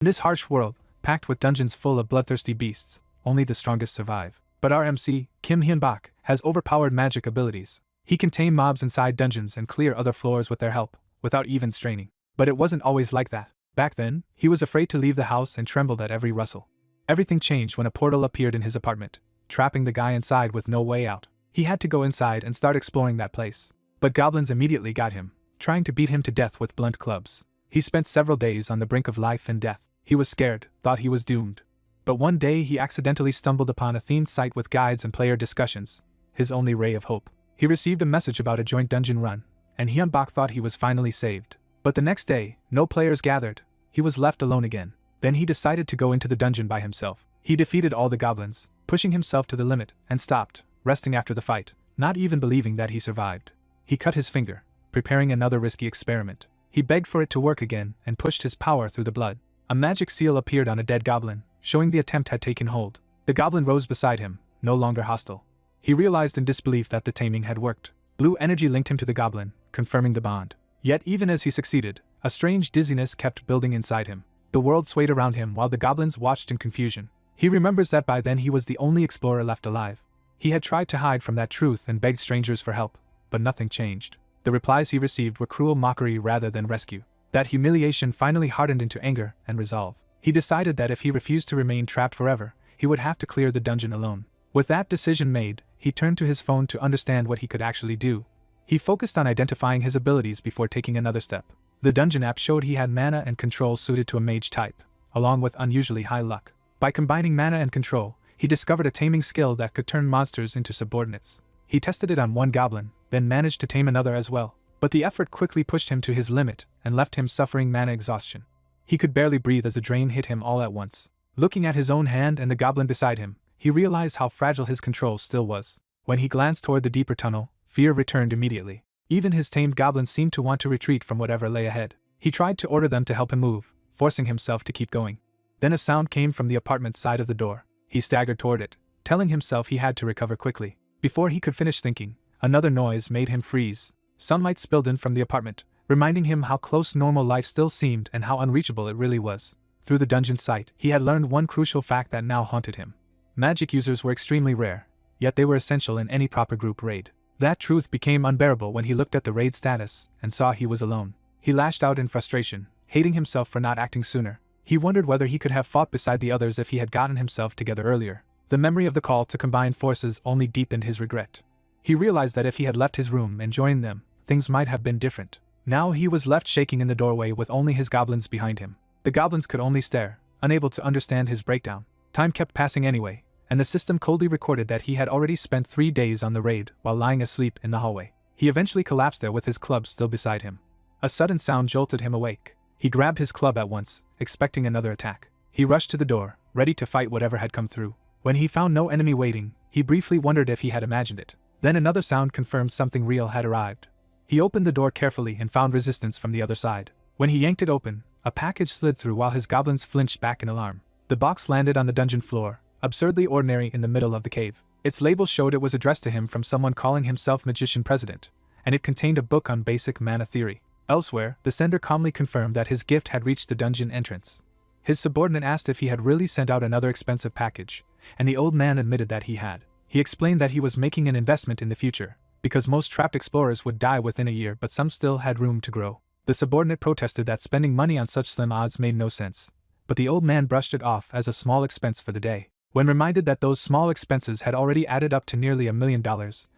In this harsh world, packed with dungeons full of bloodthirsty beasts, only the strongest survive. But our MC, Kim Hyun-bak, has overpowered magic abilities. He can tame mobs inside dungeons and clear other floors with their help, without even straining. But it wasn't always like that. Back then, he was afraid to leave the house and trembled at every rustle. Everything changed when a portal appeared in his apartment, trapping the guy inside with no way out. He had to go inside and start exploring that place. But goblins immediately got him, trying to beat him to death with blunt clubs. He spent several days on the brink of life and death. He was scared, thought he was doomed. But one day he accidentally stumbled upon a themed site with guides and player discussions, his only ray of hope. He received a message about a joint dungeon run, and Hyun-bak thought he was finally saved. But the next day, no players gathered. He was left alone again. Then he decided to go into the dungeon by himself. He defeated all the goblins, pushing himself to the limit, and stopped, resting after the fight, not even believing that he survived. He cut his finger, preparing another risky experiment. He begged for it to work again and pushed his power through the blood. A magic seal appeared on a dead goblin, showing the attempt had taken hold. The goblin rose beside him, no longer hostile. He realized in disbelief that the taming had worked. Blue energy linked him to the goblin, confirming the bond. Yet even as he succeeded, a strange dizziness kept building inside him. The world swayed around him while the goblins watched in confusion. He remembers that by then he was the only explorer left alive. He had tried to hide from that truth and begged strangers for help, but nothing changed. The replies he received were cruel mockery rather than rescue. That humiliation finally hardened into anger and resolve. He decided that if he refused to remain trapped forever, he would have to clear the dungeon alone. With that decision made, he turned to his phone to understand what he could actually do. He focused on identifying his abilities before taking another step. The dungeon app showed he had mana and control suited to a mage type, along with unusually high luck. By combining mana and control, he discovered a taming skill that could turn monsters into subordinates. He tested it on one goblin, then managed to tame another as well. But the effort quickly pushed him to his limit and left him suffering mana exhaustion. He could barely breathe as the drain hit him all at once. Looking at his own hand and the goblin beside him, he realized how fragile his control still was. When he glanced toward the deeper tunnel, fear returned immediately. Even his tamed goblins seemed to want to retreat from whatever lay ahead. He tried to order them to help him move, forcing himself to keep going. Then a sound came from the apartment's side of the door. He staggered toward it, telling himself he had to recover quickly. Before he could finish thinking, another noise made him freeze. Sunlight spilled in from the apartment, reminding him how close normal life still seemed and how unreachable it really was. Through the dungeon site, he had learned one crucial fact that now haunted him. Magic users were extremely rare, yet they were essential in any proper group raid. That truth became unbearable when he looked at the raid status and saw he was alone. He lashed out in frustration, hating himself for not acting sooner. He wondered whether he could have fought beside the others if he had gotten himself together earlier. The memory of the call to combine forces only deepened his regret. He realized that if he had left his room and joined them, things might have been different. Now he was left shaking in the doorway with only his goblins behind him. The goblins could only stare, unable to understand his breakdown. Time kept passing anyway, and the system coldly recorded that he had already spent 3 days on the raid while lying asleep in the hallway. He eventually collapsed there with his club still beside him. A sudden sound jolted him awake. He grabbed his club at once, expecting another attack. He rushed to the door, ready to fight whatever had come through. When he found no enemy waiting, he briefly wondered if he had imagined it. Then another sound confirmed something real had arrived. He opened the door carefully and found resistance from the other side. When he yanked it open, a package slid through while his goblins flinched back in alarm. The box landed on the dungeon floor, absurdly ordinary in the middle of the cave. Its label showed it was addressed to him from someone calling himself Magician President, and it contained a book on basic mana theory. Elsewhere, the sender calmly confirmed that his gift had reached the dungeon entrance. His subordinate asked if he had really sent out another expensive package, and the old man admitted that he had. He explained that he was making an investment in the future, because most trapped explorers would die within a year but some still had room to grow. The subordinate protested that spending money on such slim odds made no sense, but the old man brushed it off as a small expense for the day. When reminded that those small expenses had already added up to nearly $1 million,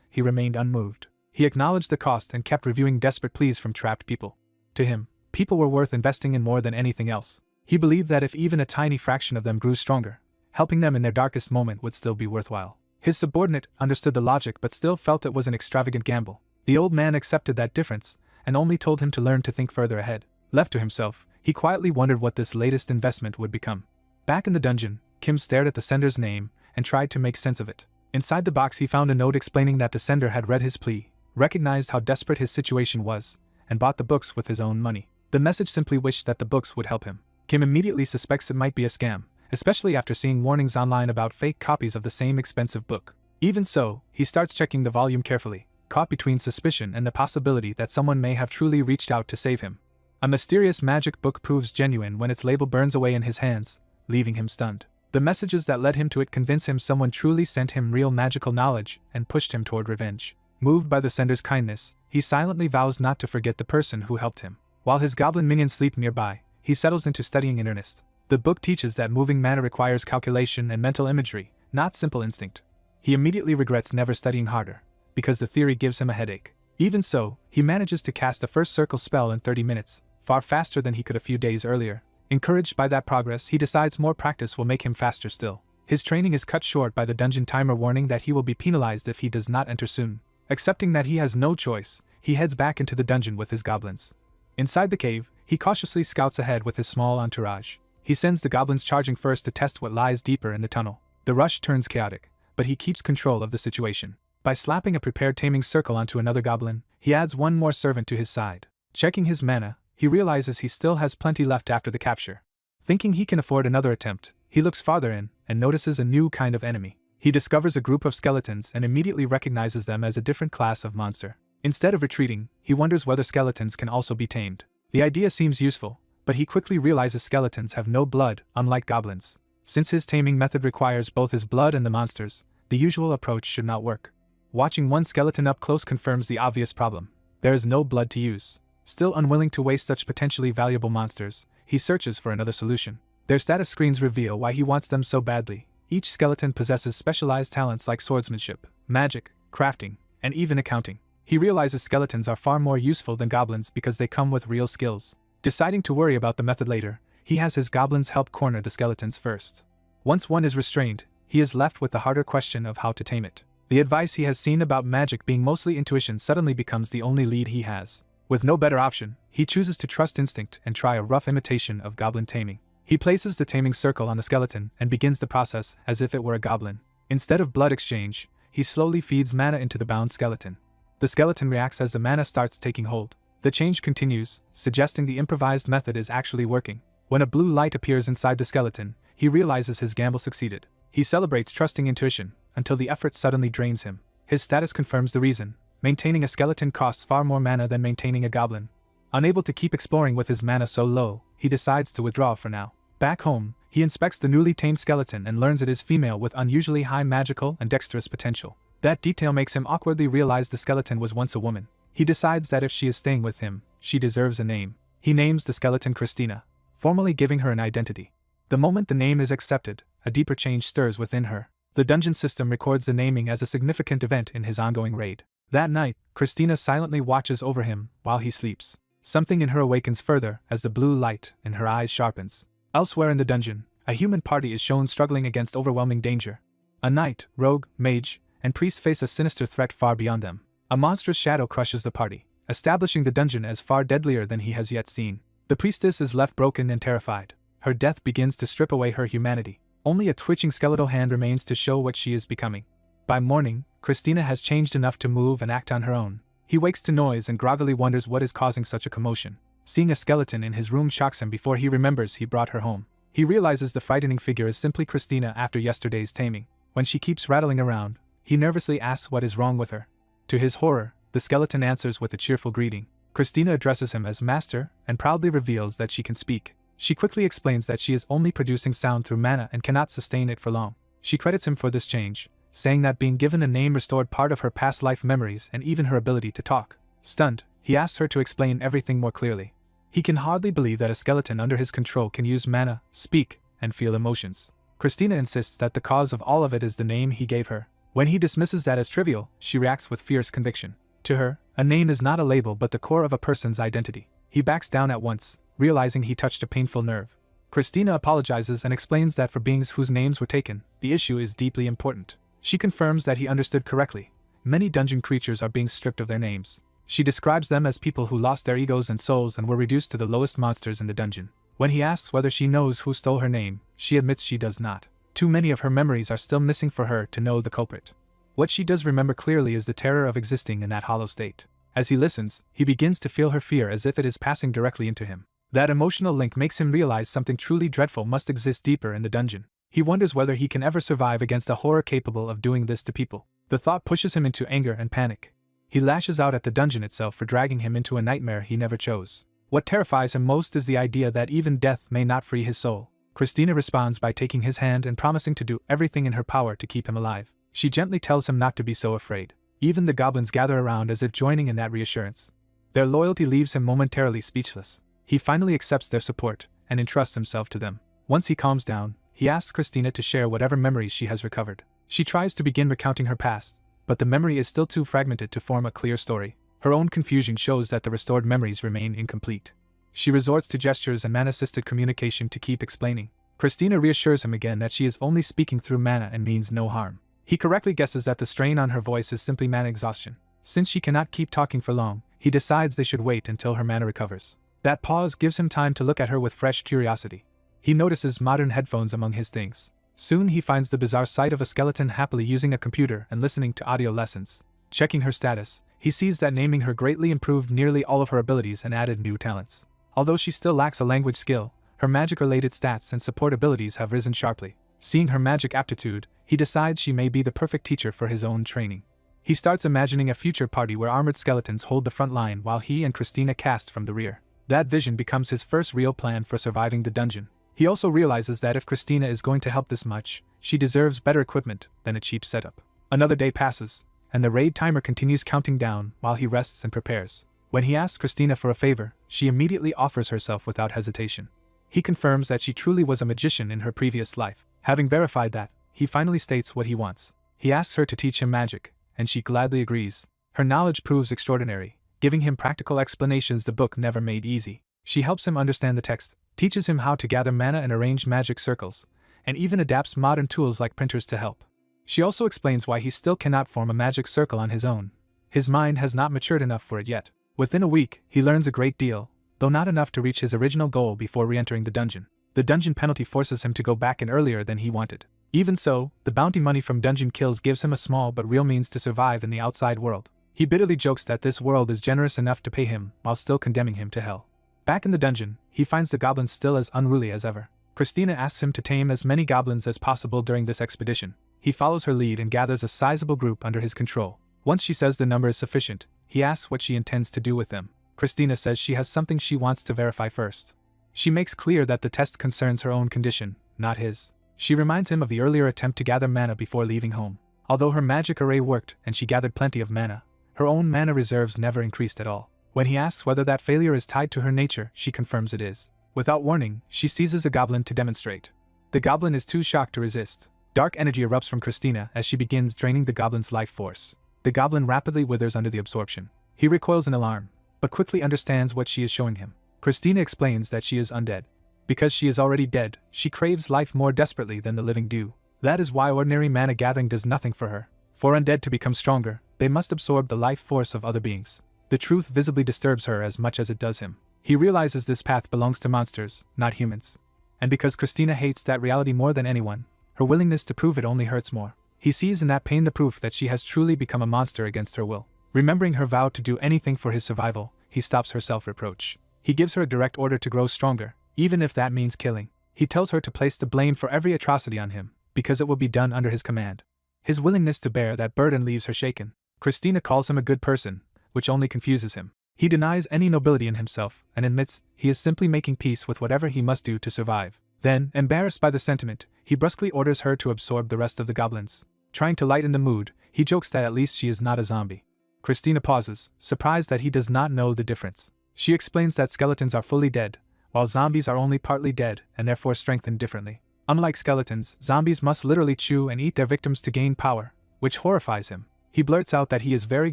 he remained unmoved. He acknowledged the cost and kept reviewing desperate pleas from trapped people. To him, people were worth investing in more than anything else. He believed that if even a tiny fraction of them grew stronger, helping them in their darkest moment would still be worthwhile. His subordinate understood the logic but still felt it was an extravagant gamble. The old man accepted that difference and only told him to learn to think further ahead. Left to himself, he quietly wondered what this latest investment would become. Back in the dungeon, Kim stared at the sender's name and tried to make sense of it. Inside the box he found a note explaining that the sender had read his plea, recognized how desperate his situation was, and bought the books with his own money. The message simply wished that the books would help him. Kim immediately suspects it might be a scam, especially after seeing warnings online about fake copies of the same expensive book. Even so, he starts checking the volume carefully, caught between suspicion and the possibility that someone may have truly reached out to save him. A mysterious magic book proves genuine when its label burns away in his hands, leaving him stunned. The messages that led him to it convince him someone truly sent him real magical knowledge and pushed him toward revenge. Moved by the sender's kindness, he silently vows not to forget the person who helped him. While his goblin minions sleep nearby, he settles into studying in earnest. The book teaches that moving mana requires calculation and mental imagery, not simple instinct. He immediately regrets never studying harder, because the theory gives him a headache. Even so, he manages to cast the first circle spell in 30 minutes, far faster than he could a few days earlier. Encouraged by that progress, he decides more practice will make him faster still. His training is cut short by the dungeon timer warning that he will be penalized if he does not enter soon. Accepting that he has no choice, he heads back into the dungeon with his goblins. Inside the cave, he cautiously scouts ahead with his small entourage. He sends the goblins charging first to test what lies deeper in the tunnel. The rush turns chaotic, but he keeps control of the situation. By slapping a prepared taming circle onto another goblin, he adds one more servant to his side. Checking his mana, he realizes he still has plenty left after the capture. Thinking he can afford another attempt, he looks farther in and notices a new kind of enemy. He discovers a group of skeletons and immediately recognizes them as a different class of monster. Instead of retreating, he wonders whether skeletons can also be tamed. The idea seems useful, but he quickly realizes skeletons have no blood, unlike goblins. Since his taming method requires both his blood and the monsters, the usual approach should not work. Watching one skeleton up close confirms the obvious problem. There is no blood to use. Still unwilling to waste such potentially valuable monsters, he searches for another solution. Their status screens reveal why he wants them so badly. Each skeleton possesses specialized talents like swordsmanship, magic, crafting, and even accounting. He realizes skeletons are far more useful than goblins because they come with real skills. Deciding to worry about the method later, he has his goblins help corner the skeletons first. Once one is restrained, he is left with the harder question of how to tame it. The advice he has seen about magic being mostly intuition suddenly becomes the only lead he has. With no better option, he chooses to trust instinct and try a rough imitation of goblin taming. He places the taming circle on the skeleton and begins the process as if it were a goblin. Instead of blood exchange, he slowly feeds mana into the bound skeleton. The skeleton reacts as the mana starts taking hold. The change continues, suggesting the improvised method is actually working. When a blue light appears inside the skeleton, he realizes his gamble succeeded. He celebrates trusting intuition, until the effort suddenly drains him. His status confirms the reason. Maintaining a skeleton costs far more mana than maintaining a goblin. Unable to keep exploring with his mana so low, he decides to withdraw for now. Back home, he inspects the newly tamed skeleton and learns it is female with unusually high magical and dexterous potential. That detail makes him awkwardly realize the skeleton was once a woman. He decides that if she is staying with him, she deserves a name. He names the skeleton Christina, formally giving her an identity. The moment the name is accepted, a deeper change stirs within her. The dungeon system records the naming as a significant event in his ongoing raid. That night, Christina silently watches over him while he sleeps. Something in her awakens further as the blue light in her eyes sharpens. Elsewhere in the dungeon, a human party is shown struggling against overwhelming danger. A knight, rogue, mage, and priest face a sinister threat far beyond them. A monstrous shadow crushes the party, establishing the dungeon as far deadlier than he has yet seen. The priestess is left broken and terrified. Her death begins to strip away her humanity. Only a twitching skeletal hand remains to show what she is becoming. By morning, Christina has changed enough to move and act on her own. He wakes to noise and groggily wonders what is causing such a commotion. Seeing a skeleton in his room shocks him before he remembers he brought her home. He realizes the frightening figure is simply Christina after yesterday's taming. When she keeps rattling around, he nervously asks what is wrong with her. To his horror, the skeleton answers with a cheerful greeting. Christina addresses him as master and proudly reveals that she can speak. She quickly explains that she is only producing sound through mana and cannot sustain it for long. She credits him for this change, saying that being given a name restored part of her past life memories and even her ability to talk. Stunned, he asks her to explain everything more clearly. He can hardly believe that a skeleton under his control can use mana, speak, and feel emotions. Christina insists that the cause of all of it is the name he gave her. When he dismisses that as trivial, she reacts with fierce conviction. To her, a name is not a label but the core of a person's identity. He backs down at once, realizing he touched a painful nerve. Christina apologizes and explains that for beings whose names were taken, the issue is deeply important. She confirms that he understood correctly. Many dungeon creatures are being stripped of their names. She describes them as people who lost their egos and souls and were reduced to the lowest monsters in the dungeon. When he asks whether she knows who stole her name, she admits she does not. Too many of her memories are still missing for her to know the culprit. What she does remember clearly is the terror of existing in that hollow state. As he listens, he begins to feel her fear as if it is passing directly into him. That emotional link makes him realize something truly dreadful must exist deeper in the dungeon. He wonders whether he can ever survive against a horror capable of doing this to people. The thought pushes him into anger and panic. He lashes out at the dungeon itself for dragging him into a nightmare he never chose. What terrifies him most is the idea that even death may not free his soul. Christina responds by taking his hand and promising to do everything in her power to keep him alive. She gently tells him not to be so afraid. Even the goblins gather around as if joining in that reassurance. Their loyalty leaves him momentarily speechless. He finally accepts their support and entrusts himself to them. Once he calms down, he asks Christina to share whatever memories she has recovered. She tries to begin recounting her past, but the memory is still too fragmented to form a clear story. Her own confusion shows that the restored memories remain incomplete. She resorts to gestures and mana-assisted communication to keep explaining. Christina reassures him again that she is only speaking through mana and means no harm. He correctly guesses that the strain on her voice is simply mana exhaustion. Since she cannot keep talking for long, he decides they should wait until her mana recovers. That pause gives him time to look at her with fresh curiosity. He notices modern headphones among his things. Soon he finds the bizarre sight of a skeleton happily using a computer and listening to audio lessons. Checking her status, he sees that naming her greatly improved nearly all of her abilities and added new talents. Although she still lacks a language skill, her magic-related stats and support abilities have risen sharply. Seeing her magic aptitude, he decides she may be the perfect teacher for his own training. He starts imagining a future party where armored skeletons hold the front line while he and Christina cast from the rear. That vision becomes his first real plan for surviving the dungeon. He also realizes that if Christina is going to help this much, she deserves better equipment than a cheap setup. Another day passes, and the raid timer continues counting down while he rests and prepares. When he asks Christina for a favor, she immediately offers herself without hesitation. He confirms that she truly was a magician in her previous life. Having verified that, he finally states what he wants. He asks her to teach him magic, and she gladly agrees. Her knowledge proves extraordinary, giving him practical explanations the book never made easy. She helps him understand the text, teaches him how to gather mana and arrange magic circles, and even adapts modern tools like printers to help. She also explains why he still cannot form a magic circle on his own. His mind has not matured enough for it yet. Within a week, he learns a great deal, though not enough to reach his original goal before re-entering the dungeon. The dungeon penalty forces him to go back in earlier than he wanted. Even so, the bounty money from dungeon kills gives him a small but real means to survive in the outside world. He bitterly jokes that this world is generous enough to pay him while still condemning him to hell. Back in the dungeon, he finds the goblins still as unruly as ever. Christina asks him to tame as many goblins as possible during this expedition. He follows her lead and gathers a sizable group under his control. Once she says the number is sufficient, he asks what she intends to do with them. Christina says she has something she wants to verify first. She makes clear that the test concerns her own condition, not his. She reminds him of the earlier attempt to gather mana before leaving home. Although her magic array worked and she gathered plenty of mana, her own mana reserves never increased at all. When he asks whether that failure is tied to her nature, she confirms it is. Without warning, she seizes a goblin to demonstrate. The goblin is too shocked to resist. Dark energy erupts from Christina as she begins draining the goblin's life force. The goblin rapidly withers under the absorption. He recoils in alarm, but quickly understands what she is showing him. Christina explains that she is undead. Because she is already dead, she craves life more desperately than the living do. That is why ordinary mana gathering does nothing for her. For undead to become stronger, they must absorb the life force of other beings. The truth visibly disturbs her as much as it does him. He realizes this path belongs to monsters, not humans. And because Christina hates that reality more than anyone, her willingness to prove it only hurts more. He sees in that pain the proof that she has truly become a monster against her will. Remembering her vow to do anything for his survival, he stops her self-reproach. He gives her a direct order to grow stronger, even if that means killing. He tells her to place the blame for every atrocity on him, because it will be done under his command. His willingness to bear that burden leaves her shaken. Christina calls him a good person, which only confuses him. He denies any nobility in himself and admits he is simply making peace with whatever he must do to survive. Then, embarrassed by the sentiment, he brusquely orders her to absorb the rest of the goblins. Trying to lighten the mood, he jokes that at least she is not a zombie. Christina pauses, surprised that he does not know the difference. She explains that skeletons are fully dead, while zombies are only partly dead and therefore strengthened differently. Unlike skeletons, zombies must literally chew and eat their victims to gain power, which horrifies him. He blurts out that he is very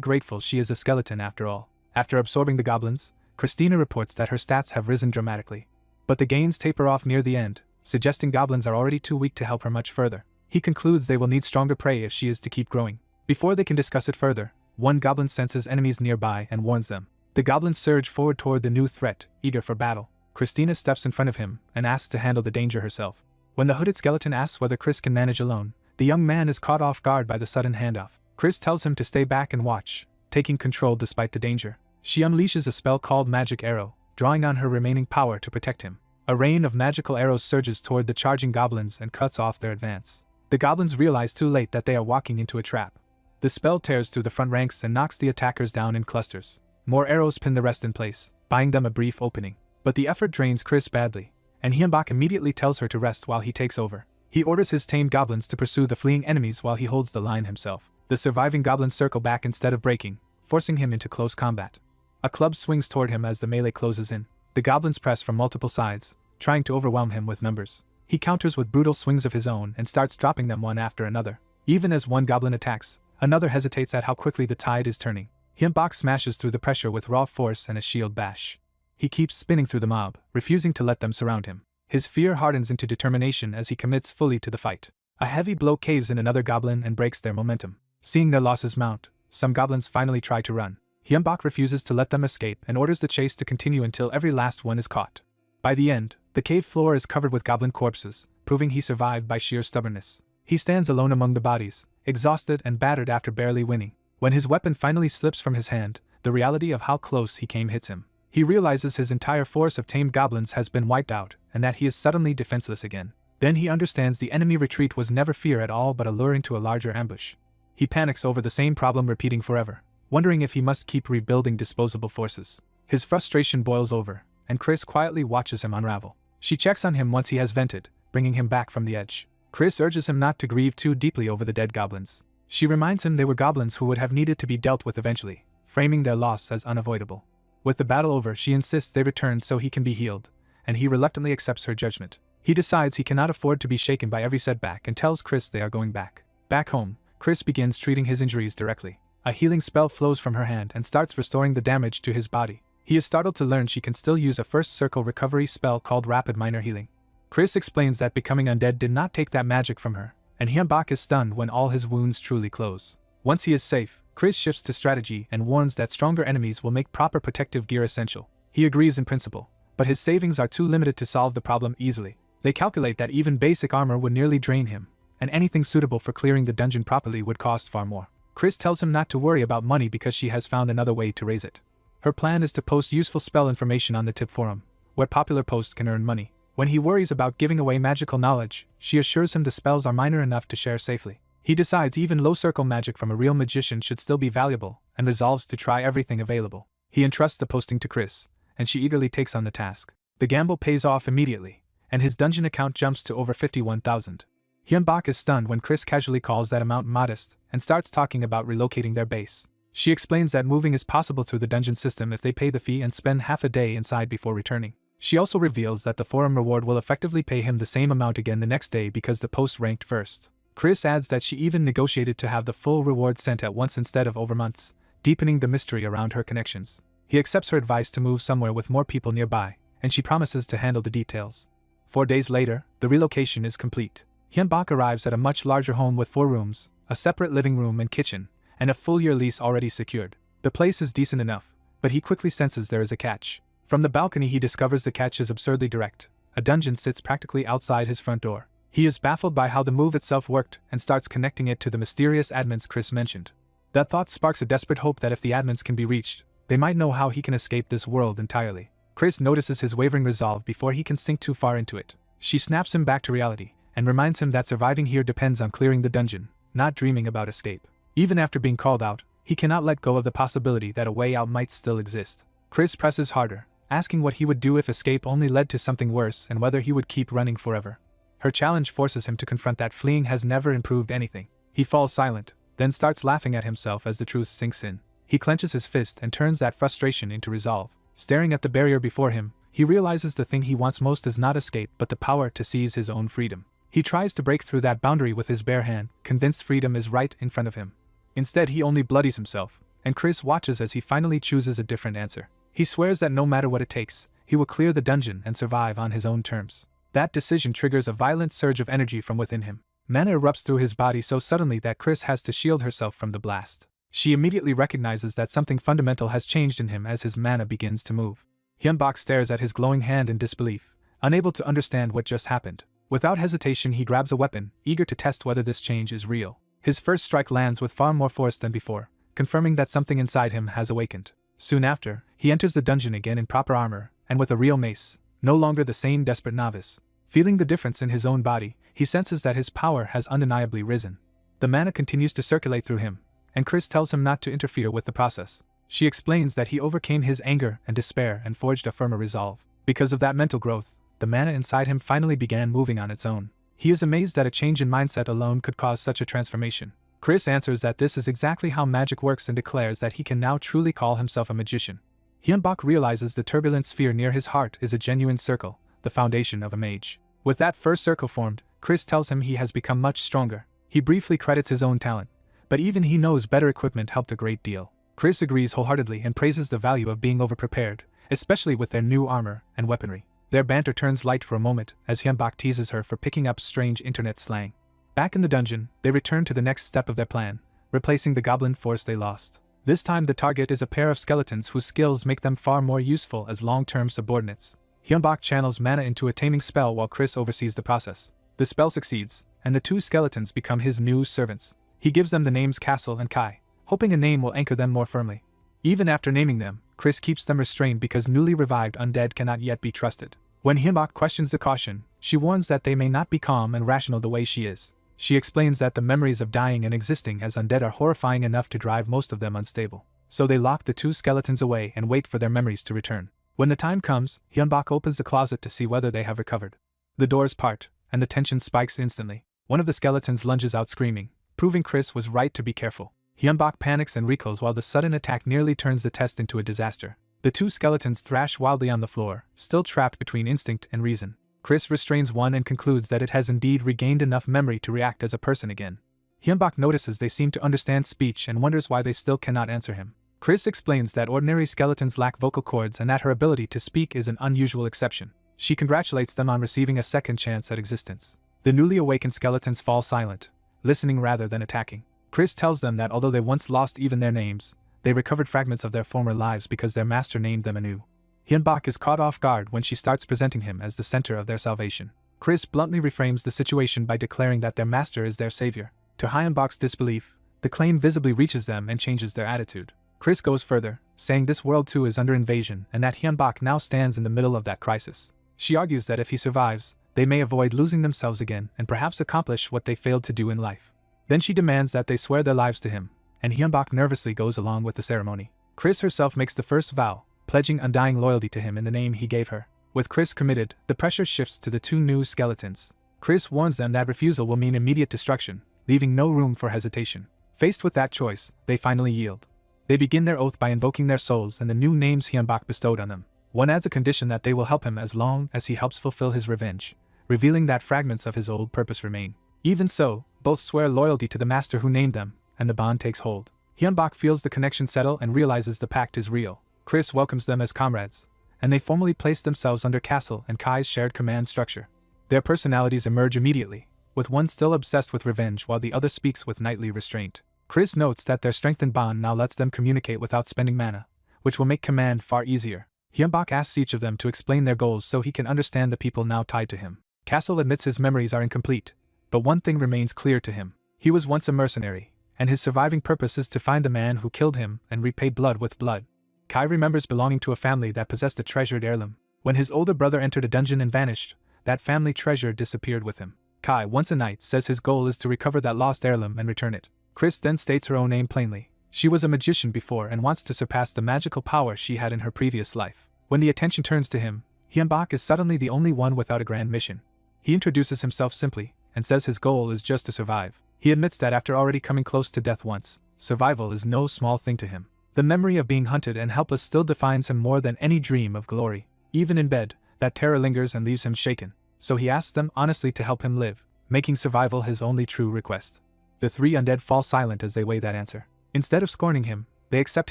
grateful she is a skeleton after all. After absorbing the goblins, Christina reports that her stats have risen dramatically. But the gains taper off near the end, suggesting goblins are already too weak to help her much further. He concludes they will need stronger prey if she is to keep growing. Before they can discuss it further, one goblin senses enemies nearby and warns them. The goblins surge forward toward the new threat, eager for battle. Christina steps in front of him and asks to handle the danger herself. When the hooded skeleton asks whether Chris can manage alone, the young man is caught off guard by the sudden handoff. Chris tells him to stay back and watch, taking control despite the danger. She unleashes a spell called Magic Arrow, drawing on her remaining power to protect him. A rain of magical arrows surges toward the charging goblins and cuts off their advance. The goblins realize too late that they are walking into a trap. The spell tears through the front ranks and knocks the attackers down in clusters. More arrows pin the rest in place, buying them a brief opening. But the effort drains Chris badly, and Hyunbak immediately tells her to rest while he takes over. He orders his tamed goblins to pursue the fleeing enemies while he holds the line himself. The surviving goblins circle back instead of breaking, forcing him into close combat. A club swings toward him as the melee closes in. The goblins press from multiple sides, trying to overwhelm him with numbers. He counters with brutal swings of his own and starts dropping them one after another. Even as one goblin attacks, another hesitates at how quickly the tide is turning. Hyunbak smashes through the pressure with raw force and a shield bash. He keeps spinning through the mob, refusing to let them surround him. His fear hardens into determination as he commits fully to the fight. A heavy blow caves in another goblin and breaks their momentum. Seeing their losses mount, some goblins finally try to run. Hyunbak refuses to let them escape and orders the chase to continue until every last one is caught. By the end, the cave floor is covered with goblin corpses, proving he survived by sheer stubbornness. He stands alone among the bodies, exhausted and battered after barely winning. When his weapon finally slips from his hand, the reality of how close he came hits him. He realizes his entire force of tamed goblins has been wiped out, and that he is suddenly defenseless again. Then he understands the enemy retreat was never fear at all but a lure into a larger ambush. He panics over the same problem repeating forever, wondering if he must keep rebuilding disposable forces. His frustration boils over, and Chris quietly watches him unravel. She checks on him once he has vented, bringing him back from the edge. Chris urges him not to grieve too deeply over the dead goblins. She reminds him they were goblins who would have needed to be dealt with eventually, framing their loss as unavoidable. With the battle over, she insists they return so he can be healed, and he reluctantly accepts her judgment. He decides he cannot afford to be shaken by every setback and tells Chris they are going back. Back home, Chris begins treating his injuries directly. A healing spell flows from her hand and starts restoring the damage to his body. He is startled to learn she can still use a first circle recovery spell called Rapid Minor Healing. Chris explains that becoming undead did not take that magic from her, and Hyunbak is stunned when all his wounds truly close. Once he is safe, Chris shifts to strategy and warns that stronger enemies will make proper protective gear essential. He agrees in principle, but his savings are too limited to solve the problem easily. They calculate that even basic armor would nearly drain him, and anything suitable for clearing the dungeon properly would cost far more. Chris tells him not to worry about money because she has found another way to raise it. Her plan is to post useful spell information on the tip forum, where popular posts can earn money. When he worries about giving away magical knowledge, she assures him the spells are minor enough to share safely. He decides even low-circle magic from a real magician should still be valuable, and resolves to try everything available. He entrusts the posting to Chris, and she eagerly takes on the task. The gamble pays off immediately, and his dungeon account jumps to over 51,000. Hyunbak is stunned when Chris casually calls that amount modest, and starts talking about relocating their base. She explains that moving is possible through the dungeon system if they pay the fee and spend half a day inside before returning. She also reveals that the forum reward will effectively pay him the same amount again the next day because the post ranked first. Chris adds that she even negotiated to have the full reward sent at once instead of over months, deepening the mystery around her connections. He accepts her advice to move somewhere with more people nearby, and she promises to handle the details. 4 days later, the relocation is complete. Hyunbak arrives at a much larger home with 4 rooms, a separate living room and kitchen, and a full-year lease already secured. The place is decent enough, but he quickly senses there is a catch. From the balcony he discovers the catch is absurdly direct. A dungeon sits practically outside his front door. He is baffled by how the move itself worked and starts connecting it to the mysterious admins Chris mentioned. That thought sparks a desperate hope that if the admins can be reached, they might know how he can escape this world entirely. Chris notices his wavering resolve before he can sink too far into it. She snaps him back to reality, and reminds him that surviving here depends on clearing the dungeon, not dreaming about escape. Even after being called out, he cannot let go of the possibility that a way out might still exist. Chris presses harder, asking what he would do if escape only led to something worse and whether he would keep running forever. Her challenge forces him to confront that fleeing has never improved anything. He falls silent, then starts laughing at himself as the truth sinks in. He clenches his fist and turns that frustration into resolve. Staring at the barrier before him, he realizes the thing he wants most is not escape but the power to seize his own freedom. He tries to break through that boundary with his bare hand, convinced freedom is right in front of him. Instead he only bloodies himself, and Chris watches as he finally chooses a different answer. He swears that no matter what it takes, he will clear the dungeon and survive on his own terms. That decision triggers a violent surge of energy from within him. Mana erupts through his body so suddenly that Chris has to shield herself from the blast. She immediately recognizes that something fundamental has changed in him as his mana begins to move. Hyunbak stares at his glowing hand in disbelief, unable to understand what just happened. Without hesitation he grabs a weapon, eager to test whether this change is real. His first strike lands with far more force than before, confirming that something inside him has awakened. Soon after, he enters the dungeon again in proper armor, and with a real mace, no longer the same desperate novice. Feeling the difference in his own body, he senses that his power has undeniably risen. The mana continues to circulate through him, and Chris tells him not to interfere with the process. She explains that he overcame his anger and despair and forged a firmer resolve. Because of that mental growth, the mana inside him finally began moving on its own. He is amazed that a change in mindset alone could cause such a transformation. Chris answers that this is exactly how magic works and declares that he can now truly call himself a magician. Hyunbak realizes the turbulent sphere near his heart is a genuine circle, the foundation of a mage. With that first circle formed, Chris tells him he has become much stronger. He briefly credits his own talent, but even he knows better equipment helped a great deal. Chris agrees wholeheartedly and praises the value of being overprepared, especially with their new armor and weaponry. Their banter turns light for a moment as Hyunbak teases her for picking up strange internet slang. Back in the dungeon, they return to the next step of their plan, replacing the goblin force they lost. This time the target is a pair of skeletons whose skills make them far more useful as long-term subordinates. Hyunbak channels mana into a taming spell while Chris oversees the process. The spell succeeds, and the two skeletons become his new servants. He gives them the names Castle and Kai, hoping a name will anchor them more firmly. Even after naming them, Chris keeps them restrained because newly revived undead cannot yet be trusted. When Hyunbak questions the caution, she warns that they may not be calm and rational the way she is. She explains that the memories of dying and existing as undead are horrifying enough to drive most of them unstable. So they lock the two skeletons away and wait for their memories to return. When the time comes, Hyunbak opens the closet to see whether they have recovered. The doors part, and the tension spikes instantly. One of the skeletons lunges out screaming, proving Chris was right to be careful. Hyunbak panics and recoils while the sudden attack nearly turns the test into a disaster. The two skeletons thrash wildly on the floor, still trapped between instinct and reason. Chris restrains one and concludes that it has indeed regained enough memory to react as a person again. Hyunbak notices they seem to understand speech and wonders why they still cannot answer him. Chris explains that ordinary skeletons lack vocal cords and that her ability to speak is an unusual exception. She congratulates them on receiving a second chance at existence. The newly awakened skeletons fall silent, listening rather than attacking. Chris tells them that although they once lost even their names, they recovered fragments of their former lives because their master named them anew. Hyunbak is caught off guard when she starts presenting him as the center of their salvation. Chris bluntly reframes the situation by declaring that their master is their savior. To Hyunbak's disbelief, the claim visibly reaches them and changes their attitude. Chris goes further, saying this world too is under invasion and that Hyunbak now stands in the middle of that crisis. She argues that if he survives, they may avoid losing themselves again and perhaps accomplish what they failed to do in life. Then she demands that they swear their lives to him, and Hyunbak nervously goes along with the ceremony. Chris herself makes the first vow, pledging undying loyalty to him in the name he gave her. With Chris committed, the pressure shifts to the two new skeletons. Chris warns them that refusal will mean immediate destruction, leaving no room for hesitation. Faced with that choice, they finally yield. They begin their oath by invoking their souls and the new names Hyunbak bestowed on them. One adds a condition that they will help him as long as he helps fulfill his revenge, revealing that fragments of his old purpose remain. Even so, both swear loyalty to the master who named them, and the bond takes hold. Hyunbak feels the connection settle and realizes the pact is real. Chris welcomes them as comrades, and they formally place themselves under Castle and Kai's shared command structure. Their personalities emerge immediately, with one still obsessed with revenge while the other speaks with knightly restraint. Chris notes that their strengthened bond now lets them communicate without spending mana, which will make command far easier. Hyunbak asks each of them to explain their goals so he can understand the people now tied to him. Castle admits his memories are incomplete, but one thing remains clear to him. He was once a mercenary, and his surviving purpose is to find the man who killed him and repay blood with blood. Kai remembers belonging to a family that possessed a treasured heirloom. When his older brother entered a dungeon and vanished, that family treasure disappeared with him. Kai, once a knight, says his goal is to recover that lost heirloom and return it. Chris then states her own name plainly. She was a magician before and wants to surpass the magical power she had in her previous life. When the attention turns to him, Hyunbak is suddenly the only one without a grand mission. He introduces himself simply, and says his goal is just to survive. He admits that after already coming close to death once, survival is no small thing to him. The memory of being hunted and helpless still defines him more than any dream of glory. Even in bed, that terror lingers and leaves him shaken. So he asks them honestly to help him live, making survival his only true request. The three undead fall silent as they weigh that answer. Instead of scorning him, they accept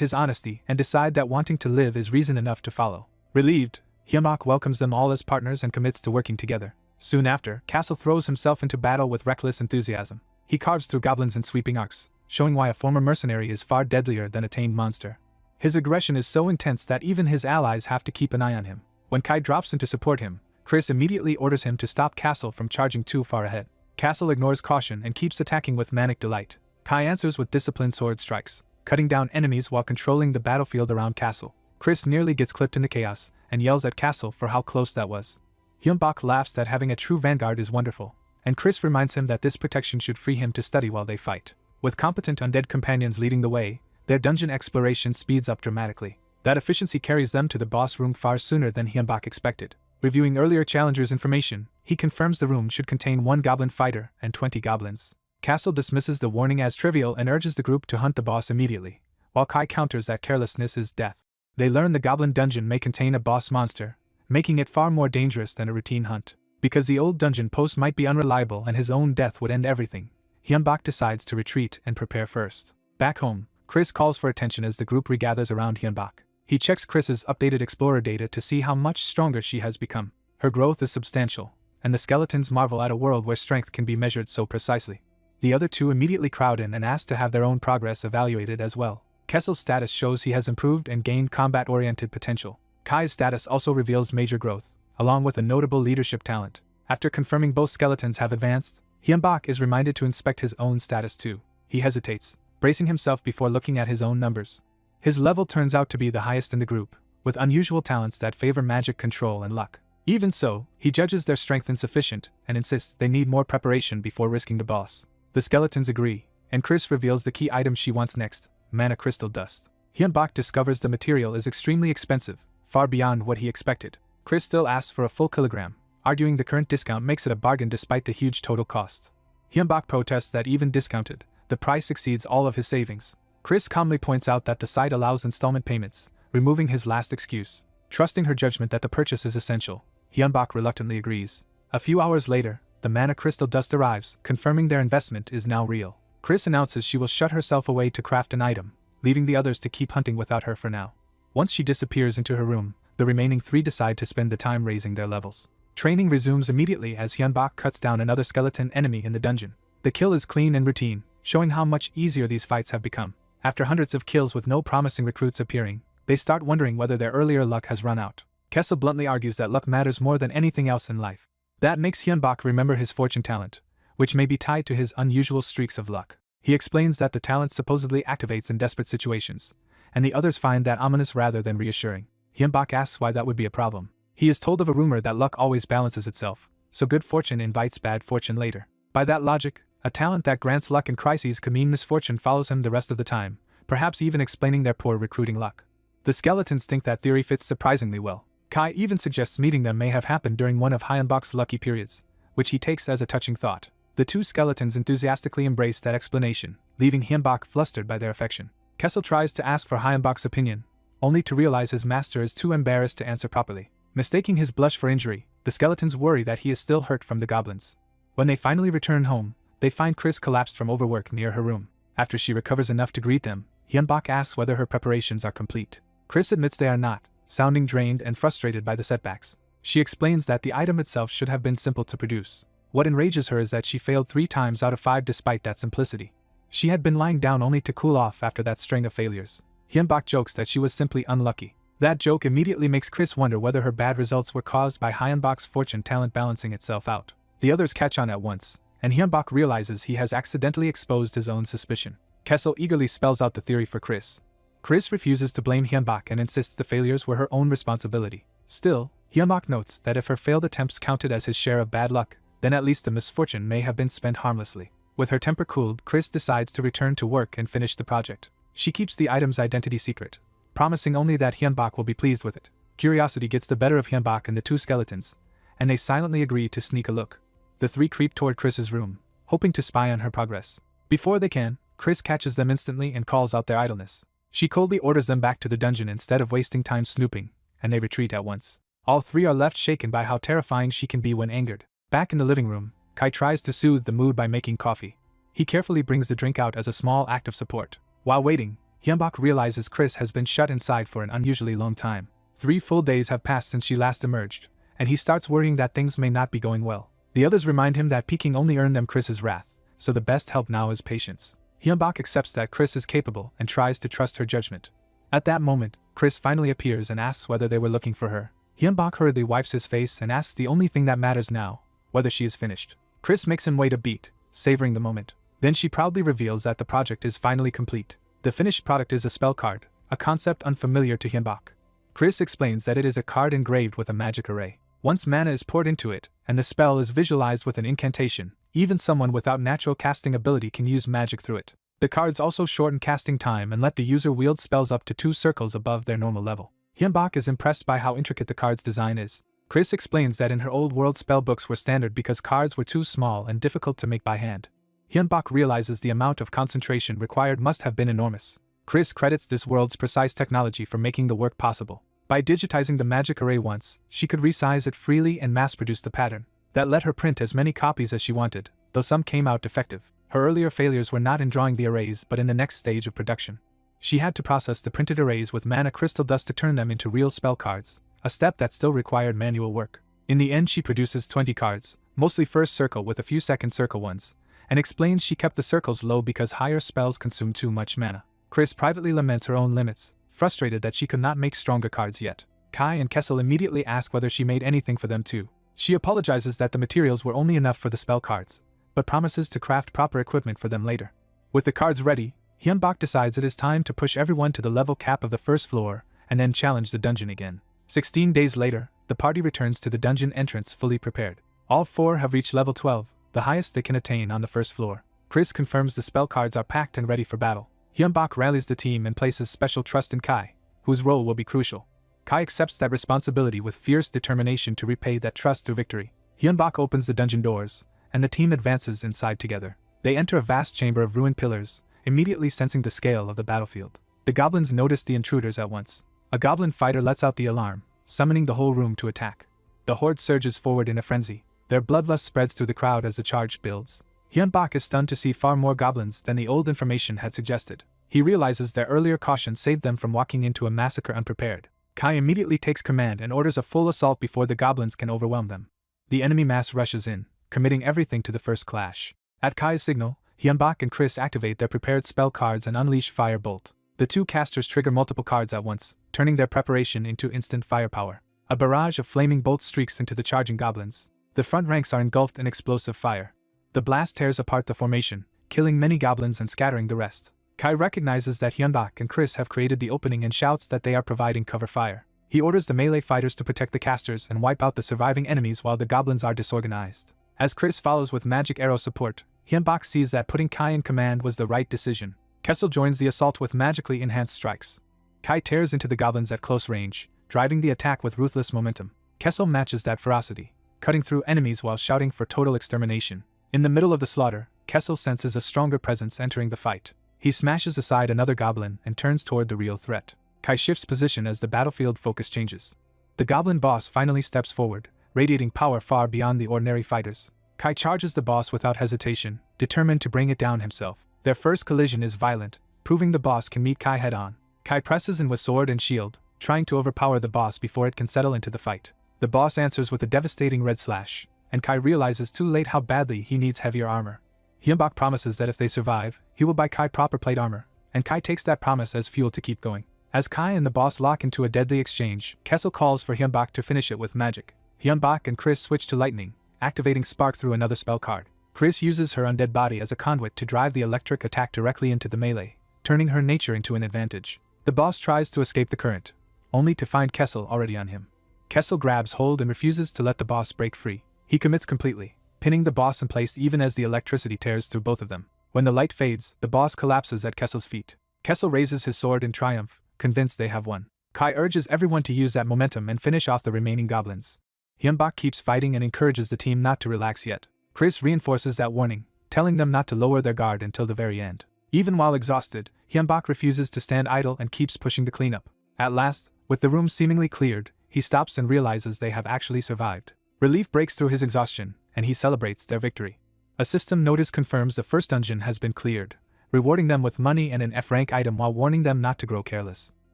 his honesty and decide that wanting to live is reason enough to follow. Relieved, Hyunbak welcomes them all as partners and commits to working together. Soon after, Castle throws himself into battle with reckless enthusiasm. He carves through goblins in sweeping arcs, showing why a former mercenary is far deadlier than a tamed monster. His aggression is so intense that even his allies have to keep an eye on him. When Kai drops in to support him, Chris immediately orders him to stop Castle from charging too far ahead. Castle ignores caution and keeps attacking with manic delight. Kai answers with disciplined sword strikes, cutting down enemies while controlling the battlefield around Castle. Chris nearly gets clipped in the chaos and yells at Castle for how close that was. Hyunbak laughs that having a true vanguard is wonderful, and Chris reminds him that this protection should free him to study while they fight. With competent undead companions leading the way, Their dungeon exploration speeds up dramatically. That efficiency carries them to the boss room far sooner than Hyunbak expected. Reviewing earlier challengers' information, he confirms the room should contain 1 goblin fighter and 20 goblins. Castle dismisses the warning as trivial and urges the group to hunt the boss immediately, while Kai counters that carelessness is death. They learn the goblin dungeon may contain a boss monster, making it far more dangerous than a routine hunt. Because the old dungeon post might be unreliable and his own death would end everything, Hyunbak decides to retreat and prepare first. Back home, Chris calls for attention as the group regathers around Hyunbak. He checks Chris's updated Explorer data to see how much stronger she has become. Her growth is substantial, and the skeletons marvel at a world where strength can be measured so precisely. The other two immediately crowd in and ask to have their own progress evaluated as well. Kessel's status shows he has improved and gained combat-oriented potential. Kai's status also reveals major growth, along with a notable leadership talent. After confirming both skeletons have advanced, Hyunbak is reminded to inspect his own status too. He hesitates, bracing himself before looking at his own numbers. His level turns out to be the highest in the group, with unusual talents that favor magic control and luck. Even so, he judges their strength insufficient and insists they need more preparation before risking the boss. The skeletons agree, and Chris reveals the key item she wants next, mana crystal dust. Hyunbak discovers the material is extremely expensive, far beyond what he expected. Chris still asks for a full kilogram, arguing the current discount makes it a bargain despite the huge total cost. Hyunbak protests that even discounted, the price exceeds all of his savings. Chris calmly points out that the site allows installment payments, removing his last excuse. Trusting her judgment that the purchase is essential, Hyunbak reluctantly agrees. A few hours later, the mana crystal dust arrives, confirming their investment is now real. Chris announces she will shut herself away to craft an item, leaving the others to keep hunting without her for now. Once she disappears into her room, the remaining 3 decide to spend the time raising their levels. Training resumes immediately as Hyunbak cuts down another skeleton enemy in the dungeon. The kill is clean and routine, showing how much easier these fights have become. After hundreds of kills with no promising recruits appearing, they start wondering whether their earlier luck has run out. Kessel bluntly argues that luck matters more than anything else in life. That makes Hyunbak remember his fortune talent, which may be tied to his unusual streaks of luck. He explains that the talent supposedly activates in desperate situations, and the others find that ominous rather than reassuring. Hyunbak asks why that would be a problem. He is told of a rumor that luck always balances itself, so good fortune invites bad fortune later. By that logic, a talent that grants luck in crises could mean misfortune follows him the rest of the time, perhaps even explaining their poor recruiting luck. The skeletons think that theory fits surprisingly well. Kai even suggests meeting them may have happened during one of Hyunbak's lucky periods, which he takes as a touching thought. The 2 skeletons enthusiastically embrace that explanation, leaving Hyunbak flustered by their affection. Kessel tries to ask for Hyunbak's opinion, only to realize his master is too embarrassed to answer properly. Mistaking his blush for injury, the skeletons worry that he is still hurt from the goblins. When they finally return home, they find Chris collapsed from overwork near her room. After she recovers enough to greet them, Hyunbak asks whether her preparations are complete. Chris admits they are not, sounding drained and frustrated by the setbacks. She explains that the item itself should have been simple to produce. What enrages her is that she failed 3 times out of 5 despite that simplicity. She had been lying down only to cool off after that string of failures. Hyunbak jokes that she was simply unlucky. That joke immediately makes Chris wonder whether her bad results were caused by Hyunbak's fortune talent balancing itself out. The others catch on at once, and Hyunbak realizes he has accidentally exposed his own suspicion. Kessel eagerly spells out the theory for Chris. Chris refuses to blame Hyunbak and insists the failures were her own responsibility. Still, Hyunbak notes that if her failed attempts counted as his share of bad luck, then at least the misfortune may have been spent harmlessly. With her temper cooled, Chris decides to return to work and finish the project. She keeps the item's identity secret, promising only that Hyunbak will be pleased with it. Curiosity gets the better of Hyunbak and the 2 skeletons, and they silently agree to sneak a look. The 3 creep toward Chris's room, hoping to spy on her progress. Before they can, Chris catches them instantly and calls out their idleness. She coldly orders them back to the dungeon instead of wasting time snooping, and they retreat at once. All 3 are left shaken by how terrifying she can be when angered. Back in the living room, Kai tries to soothe the mood by making coffee. He carefully brings the drink out as a small act of support. While waiting, Hyunbak realizes Chris has been shut inside for an unusually long time. 3 full days have passed since she last emerged, and he starts worrying that things may not be going well. The others remind him that peeking only earned them Chris's wrath, so the best help now is patience. Hyunbak accepts that Chris is capable and tries to trust her judgment. At that moment, Chris finally appears and asks whether they were looking for her. Hyunbak hurriedly wipes his face and asks the only thing that matters now, whether she is finished. Chris makes him wait a beat, savoring the moment. Then she proudly reveals that the project is finally complete. The finished product is a spell card, a concept unfamiliar to Hyunbak. Chris explains that it is a card engraved with a magic array. Once mana is poured into it, and the spell is visualized with an incantation, even someone without natural casting ability can use magic through it. The cards also shorten casting time and let the user wield spells up to 2 circles above their normal level. Hyunbak is impressed by how intricate the card's design is. Chris explains that in her old world spellbooks were standard because cards were too small and difficult to make by hand. Hyunbak realizes the amount of concentration required must have been enormous. Chris credits this world's precise technology for making the work possible. By digitizing the magic array once, she could resize it freely and mass-produce the pattern. That let her print as many copies as she wanted, though some came out defective. Her earlier failures were not in drawing the arrays but in the next stage of production. She had to process the printed arrays with mana crystal dust to turn them into real spell cards, a step that still required manual work. In the end she produces 20 cards, mostly first circle with a few second circle ones, and explains she kept the circles low because higher spells consume too much mana. Chris privately laments her own limits, frustrated that she could not make stronger cards yet. Kai and Kessel immediately ask whether she made anything for them too. She apologizes that the materials were only enough for the spell cards, but promises to craft proper equipment for them later. With the cards ready, Hyunbak decides it is time to push everyone to the level cap of the first floor, and then challenge the dungeon again. 16 days later, the party returns to the dungeon entrance fully prepared. All 4 have reached level 12, the highest they can attain on the first floor. Chris confirms the spell cards are packed and ready for battle. Hyunbak rallies the team and places special trust in Kai, whose role will be crucial. Kai accepts that responsibility with fierce determination to repay that trust through victory. Hyunbak opens the dungeon doors, and the team advances inside together. They enter a vast chamber of ruined pillars, immediately sensing the scale of the battlefield. The goblins notice the intruders at once. A goblin fighter lets out the alarm, summoning the whole room to attack. The horde surges forward in a frenzy. Their bloodlust spreads through the crowd as the charge builds. Hyunbak is stunned to see far more goblins than the old information had suggested. He realizes their earlier caution saved them from walking into a massacre unprepared. Kai immediately takes command and orders a full assault before the goblins can overwhelm them. The enemy mass rushes in, committing everything to the first clash. At Kai's signal, Hyunbak and Chris activate their prepared spell cards and unleash Fire Bolt. The 2 casters trigger multiple cards at once, turning their preparation into instant firepower. A barrage of flaming bolts streaks into the charging goblins. The front ranks are engulfed in explosive fire. The blast tears apart the formation, killing many goblins and scattering the rest. Kai recognizes that Hyunbak and Chris have created the opening and shouts that they are providing cover fire. He orders the melee fighters to protect the casters and wipe out the surviving enemies while the goblins are disorganized. As Chris follows with magic arrow support, Hyunbak sees that putting Kai in command was the right decision. Kessel joins the assault with magically enhanced strikes. Kai tears into the goblins at close range, driving the attack with ruthless momentum. Kessel matches that ferocity, cutting through enemies while shouting for total extermination. In the middle of the slaughter, Kessel senses a stronger presence entering the fight. He smashes aside another goblin and turns toward the real threat. Kai shifts position as the battlefield focus changes. The goblin boss finally steps forward, radiating power far beyond the ordinary fighters. Kai charges the boss without hesitation, determined to bring it down himself. Their first collision is violent, proving the boss can meet Kai head-on. Kai presses in with sword and shield, trying to overpower the boss before it can settle into the fight. The boss answers with a devastating red slash, and Kai realizes too late how badly he needs heavier armor. Hyunbak promises that if they survive, he will buy Kai proper plate armor, and Kai takes that promise as fuel to keep going. As Kai and the boss lock into a deadly exchange, Kessel calls for Hyunbak to finish it with magic. Hyunbak and Chris switch to lightning, activating Spark through another spell card. Chris uses her undead body as a conduit to drive the electric attack directly into the melee, turning her nature into an advantage. The boss tries to escape the current, only to find Kessel already on him. Kessel grabs hold and refuses to let the boss break free. He commits completely, pinning the boss in place even as the electricity tears through both of them. When the light fades, the boss collapses at Kessel's feet. Kessel raises his sword in triumph, convinced they have won. Kai urges everyone to use that momentum and finish off the remaining goblins. Hyunbak keeps fighting and encourages the team not to relax yet. Chris reinforces that warning, telling them not to lower their guard until the very end. Even while exhausted, Hyunbak refuses to stand idle and keeps pushing the cleanup. At last, with the room seemingly cleared, he stops and realizes they have actually survived. Relief breaks through his exhaustion, and he celebrates their victory. A system notice confirms the first dungeon has been cleared, rewarding them with money and an F-rank item while warning them not to grow careless.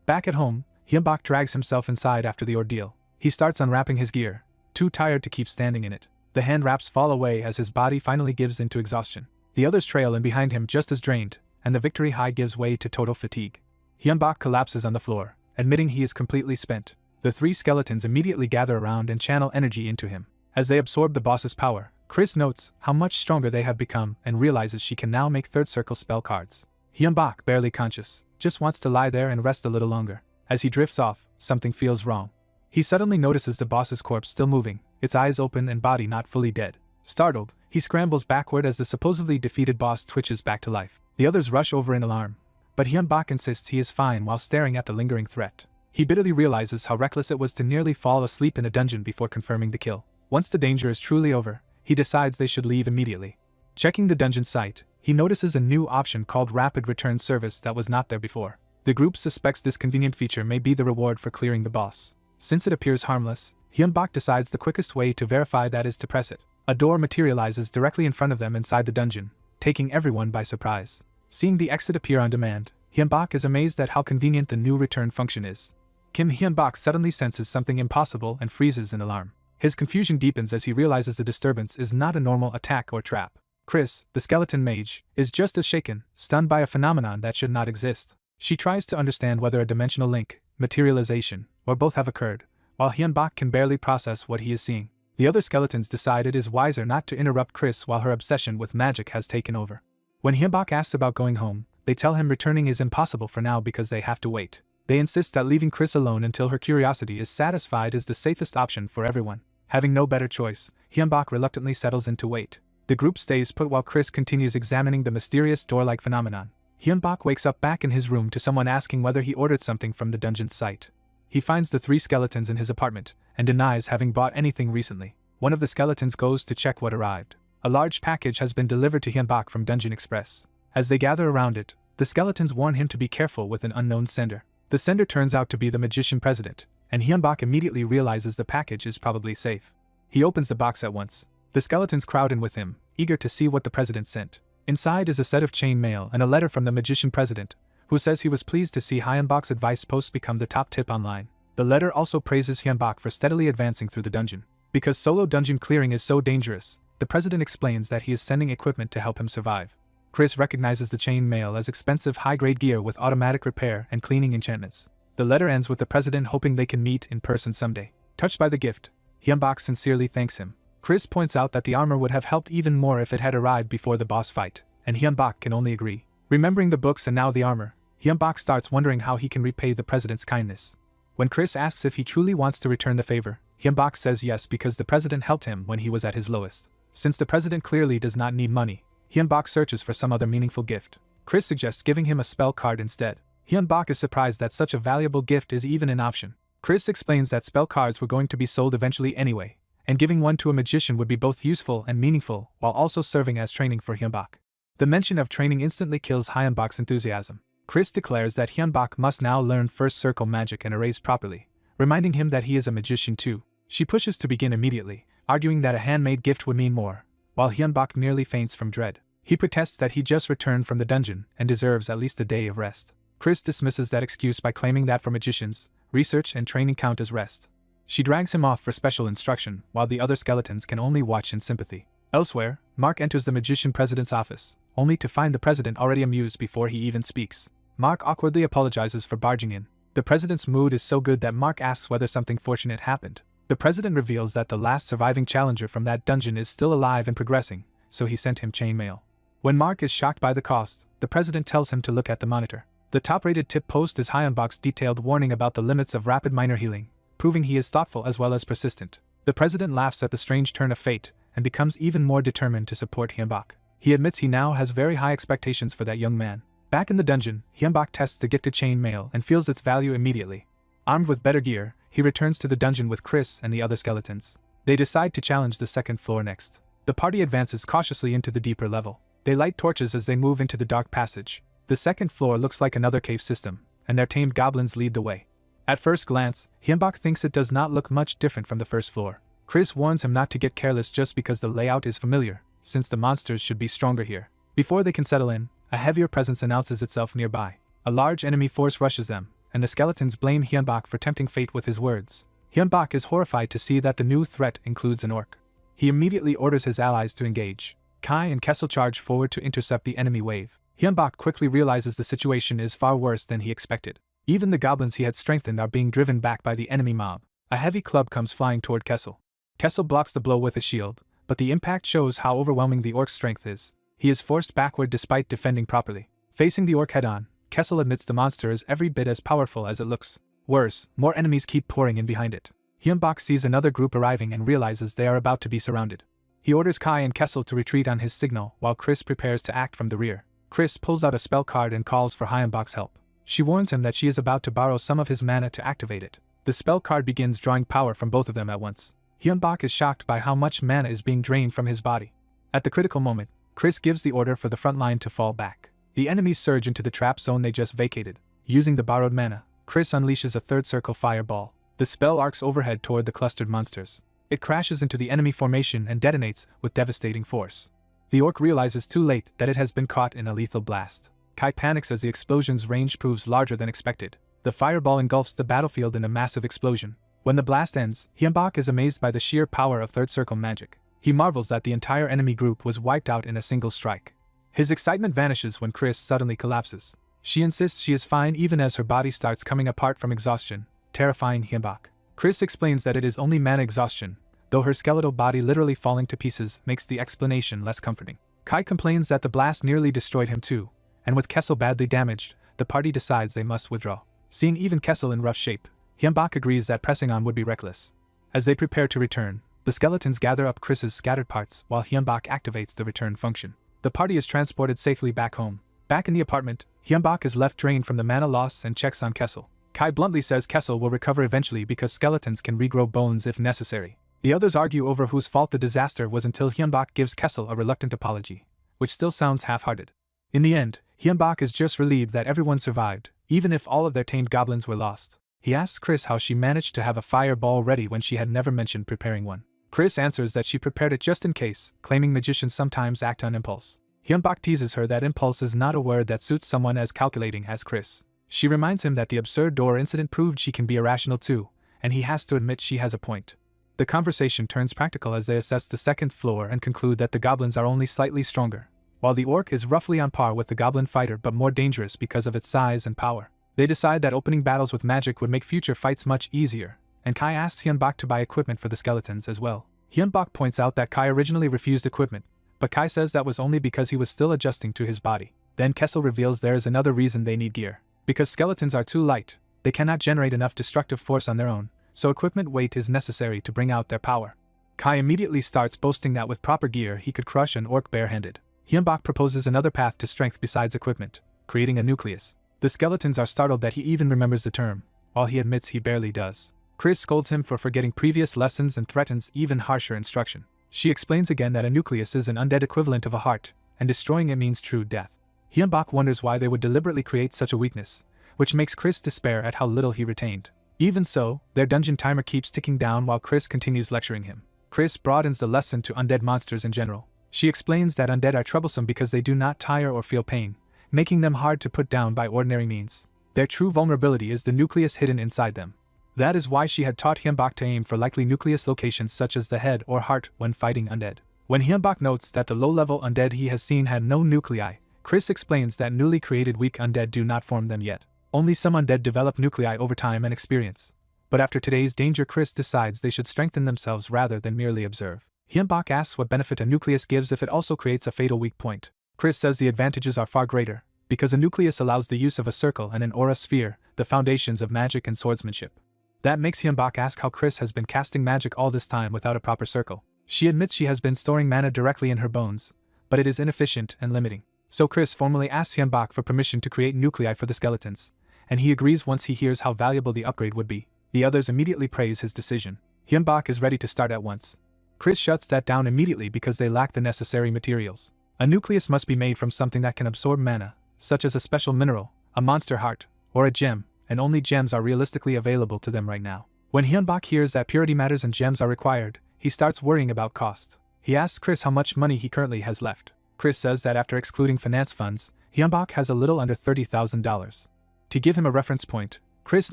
Back at home, Hyunbak drags himself inside after the ordeal. He starts unwrapping his gear, too tired to keep standing in it. The hand wraps fall away as his body finally gives in to exhaustion. The others trail in behind him just as drained, and the victory high gives way to total fatigue. Hyunbak collapses on the floor, admitting he is completely spent. The 3 skeletons immediately gather around and channel energy into him. As they absorb the boss's power, Chris notes how much stronger they have become and realizes she can now make third circle spell cards. Hyunbak, barely conscious, just wants to lie there and rest a little longer. As he drifts off, something feels wrong. He suddenly notices the boss's corpse still moving, its eyes open and body not fully dead. Startled, he scrambles backward as the supposedly defeated boss twitches back to life. The others rush over in alarm, but Hyun-bak insists he is fine while staring at the lingering threat. He bitterly realizes how reckless it was to nearly fall asleep in a dungeon before confirming the kill. Once the danger is truly over, he decides they should leave immediately. Checking the dungeon site, he notices a new option called Rapid Return Service that was not there before. The group suspects this convenient feature may be the reward for clearing the boss. Since it appears harmless, Hyun-bak decides the quickest way to verify that is to press it. A door materializes directly in front of them inside the dungeon, taking everyone by surprise. Seeing the exit appear on demand, Hyun-bak is amazed at how convenient the new return function is. Kim Hyun-bak suddenly senses something impossible and freezes in alarm. His confusion deepens as he realizes the disturbance is not a normal attack or trap. Chris, the skeleton mage, is just as shaken, stunned by a phenomenon that should not exist. She tries to understand whether a dimensional link, materialization, or both have occurred, while Hyun-bak can barely process what he is seeing. The other skeletons decide it is wiser not to interrupt Chris while her obsession with magic has taken over. When Hyun-bak asks about going home, they tell him returning is impossible for now because they have to wait. They insist that leaving Chris alone until her curiosity is satisfied is the safest option for everyone. Having no better choice, Hyun-bak reluctantly settles in to wait. The group stays put while Chris continues examining the mysterious door-like phenomenon. Hyun-bak wakes up back in his room to someone asking whether he ordered something from the dungeon's site. He finds the 3 skeletons in his apartment, and denies having bought anything recently. One of the skeletons goes to check what arrived. A large package has been delivered to Hyun-bak from Dungeon Express. As they gather around it, the skeletons warn him to be careful with an unknown sender. The sender turns out to be the magician president, and Hyun-bak immediately realizes the package is probably safe. He opens the box at once. The skeletons crowd in with him, eager to see what the president sent. Inside is a set of chain mail and a letter from the magician president, who says he was pleased to see Hyun-bak's advice posts become the top tip online. The letter also praises Hyun-bak for steadily advancing through the dungeon. Because solo dungeon clearing is so dangerous, the president explains that he is sending equipment to help him survive. Chris recognizes the chain mail as expensive high-grade gear with automatic repair and cleaning enchantments. The letter ends with the president hoping they can meet in person someday. Touched by the gift, Hyun-bak sincerely thanks him. Chris points out that the armor would have helped even more if it had arrived before the boss fight, and Hyun-bak can only agree. Remembering the books and now the armor, Hyun-bak starts wondering how he can repay the president's kindness. When Chris asks if he truly wants to return the favor, Hyun-bak says yes because the president helped him when he was at his lowest. Since the president clearly does not need money, Hyun-bak searches for some other meaningful gift. Chris suggests giving him a spell card instead. Hyun-bak is surprised that such a valuable gift is even an option. Chris explains that spell cards were going to be sold eventually anyway, and giving one to a magician would be both useful and meaningful while also serving as training for Hyun-bak. The mention of training instantly kills Hyun-bak's enthusiasm. Chris declares that Hyun-bak must now learn first circle magic and erase properly, reminding him that he is a magician too. She pushes to begin immediately, arguing that a handmade gift would mean more, while Hyun-bak nearly faints from dread. He protests that he just returned from the dungeon and deserves at least a day of rest. Chris dismisses that excuse by claiming that for magicians, research and training count as rest. She drags him off for special instruction, while the other skeletons can only watch in sympathy. Elsewhere, Mark enters the magician president's office, only to find the president already amused before he even speaks. Mark awkwardly apologizes for barging in. The president's mood is so good that Mark asks whether something fortunate happened. The president reveals that the last surviving challenger from that dungeon is still alive and progressing, so he sent him chainmail. When Mark is shocked by the cost, the president tells him to look at the monitor. The top-rated tip post is Hyun-bak's detailed warning about the limits of rapid minor healing, proving he is thoughtful as well as persistent. The president laughs at the strange turn of fate and becomes even more determined to support Hyun-bak. He admits he now has very high expectations for that young man. Back in the dungeon, Hyun-bak tests the gifted chain mail and feels its value immediately. Armed with better gear, he returns to the dungeon with Chris and the other skeletons. They decide to challenge the second floor next. The party advances cautiously into the deeper level. They light torches as they move into the dark passage. The second floor looks like another cave system, and their tamed goblins lead the way. At first glance, Hyun-bak thinks it does not look much different from the first floor. Chris warns him not to get careless just because the layout is familiar, since the monsters should be stronger here. Before they can settle in, a heavier presence announces itself nearby. A large enemy force rushes them, and the skeletons blame Hyun-bak for tempting fate with his words. Hyun-bak is horrified to see that the new threat includes an orc. He immediately orders his allies to engage. Kai and Kessel charge forward to intercept the enemy wave. Hyun-bak quickly realizes the situation is far worse than he expected. Even the goblins he had strengthened are being driven back by the enemy mob. A heavy club comes flying toward Kessel. Kessel blocks the blow with a shield, but the impact shows how overwhelming the orc's strength is. He is forced backward despite defending properly. Facing the orc head-on, Kessel admits the monster is every bit as powerful as it looks. Worse, more enemies keep pouring in behind it. Hyun-bak sees another group arriving and realizes they are about to be surrounded. He orders Kai and Kessel to retreat on his signal while Chris prepares to act from the rear. Chris pulls out a spell card and calls for Hyunbak's help. She warns him that she is about to borrow some of his mana to activate it. The spell card begins drawing power from both of them at once. Hyunbak is shocked by how much mana is being drained from his body. At the critical moment, Chris gives the order for the front line to fall back. The enemies surge into the trap zone they just vacated. Using the borrowed mana, Chris unleashes a third circle fireball. The spell arcs overhead toward the clustered monsters. It crashes into the enemy formation and detonates with devastating force. The orc realizes too late that it has been caught in a lethal blast. Kai panics as the explosion's range proves larger than expected. The fireball engulfs the battlefield in a massive explosion. When the blast ends, Hyunbak is amazed by the sheer power of third circle magic. He marvels that the entire enemy group was wiped out in a single strike. His excitement vanishes when Chris suddenly collapses. She insists she is fine even as her body starts coming apart from exhaustion, terrifying Hyunbak. Chris explains that it is only mana exhaustion, though her skeletal body literally falling to pieces makes the explanation less comforting. Kai complains that the blast nearly destroyed him too, and with Kessel badly damaged, the party decides they must withdraw. Seeing even Kessel in rough shape, Hyunbak agrees that pressing on would be reckless. As they prepare to return, the skeletons gather up Chris's scattered parts while Hyunbak activates the return function. The party is transported safely back home. Back in the apartment, Hyunbak is left drained from the mana loss and checks on Kessel. Kai bluntly says Kessel will recover eventually because skeletons can regrow bones if necessary. The others argue over whose fault the disaster was until Hyunbak gives Kessel a reluctant apology, which still sounds half-hearted. In the end, Hyunbak is just relieved that everyone survived, even if all of their tamed goblins were lost. He asks Chris how she managed to have a fireball ready when she had never mentioned preparing one. Chris answers that she prepared it just in case, claiming magicians sometimes act on impulse. Hyunbak teases her that impulse is not a word that suits someone as calculating as Chris. She reminds him that the absurd door incident proved she can be irrational too, and he has to admit she has a point. The conversation turns practical as they assess the second floor and conclude that the goblins are only slightly stronger, while the orc is roughly on par with the goblin fighter but more dangerous because of its size and power. They decide that opening battles with magic would make future fights much easier, and Kai asks Hyunbak to buy equipment for the skeletons as well. Hyunbak points out that Kai originally refused equipment, but Kai says that was only because he was still adjusting to his body. Then Kessel reveals there is another reason they need gear. Because skeletons are too light, they cannot generate enough destructive force on their own, so equipment weight is necessary to bring out their power. Kai immediately starts boasting that with proper gear he could crush an orc barehanded. Hyunbak proposes another path to strength besides equipment, creating a nucleus. The skeletons are startled that he even remembers the term, while he admits he barely does. Chris scolds him for forgetting previous lessons and threatens even harsher instruction. She explains again that a nucleus is an undead equivalent of a heart, and destroying it means true death. Hyunbak wonders why they would deliberately create such a weakness, which makes Chris despair at how little he retained. Even so, their dungeon timer keeps ticking down while Chris continues lecturing him. Chris broadens the lesson to undead monsters in general. She explains that undead are troublesome because they do not tire or feel pain, making them hard to put down by ordinary means. Their true vulnerability is the nucleus hidden inside them. That is why she had taught Hyunbak to aim for likely nucleus locations such as the head or heart when fighting undead. When Hyunbak notes that the low-level undead he has seen had no nuclei, Chris explains that newly created weak undead do not form them yet. Only some undead develop nuclei over time and experience. But after today's danger, Chris decides they should strengthen themselves rather than merely observe. Hyunbak asks what benefit a nucleus gives if it also creates a fatal weak point. Chris says the advantages are far greater, because a nucleus allows the use of a circle and an aura sphere, the foundations of magic and swordsmanship. That makes Hyunbak ask how Chris has been casting magic all this time without a proper circle. She admits she has been storing mana directly in her bones, but it is inefficient and limiting. So Chris formally asks Hyunbak for permission to create nuclei for the skeletons, and he agrees once he hears how valuable the upgrade would be. The others immediately praise his decision. Hyunbak is ready to start at once. Chris shuts that down immediately because they lack the necessary materials. A nucleus must be made from something that can absorb mana, such as a special mineral, a monster heart, or a gem, and only gems are realistically available to them right now. When Hyunbak hears that purity matters and gems are required, he starts worrying about cost. He asks Chris how much money he currently has left. Chris says that after excluding finance funds, Hyunbak has a little under $30,000. To give him a reference point, Chris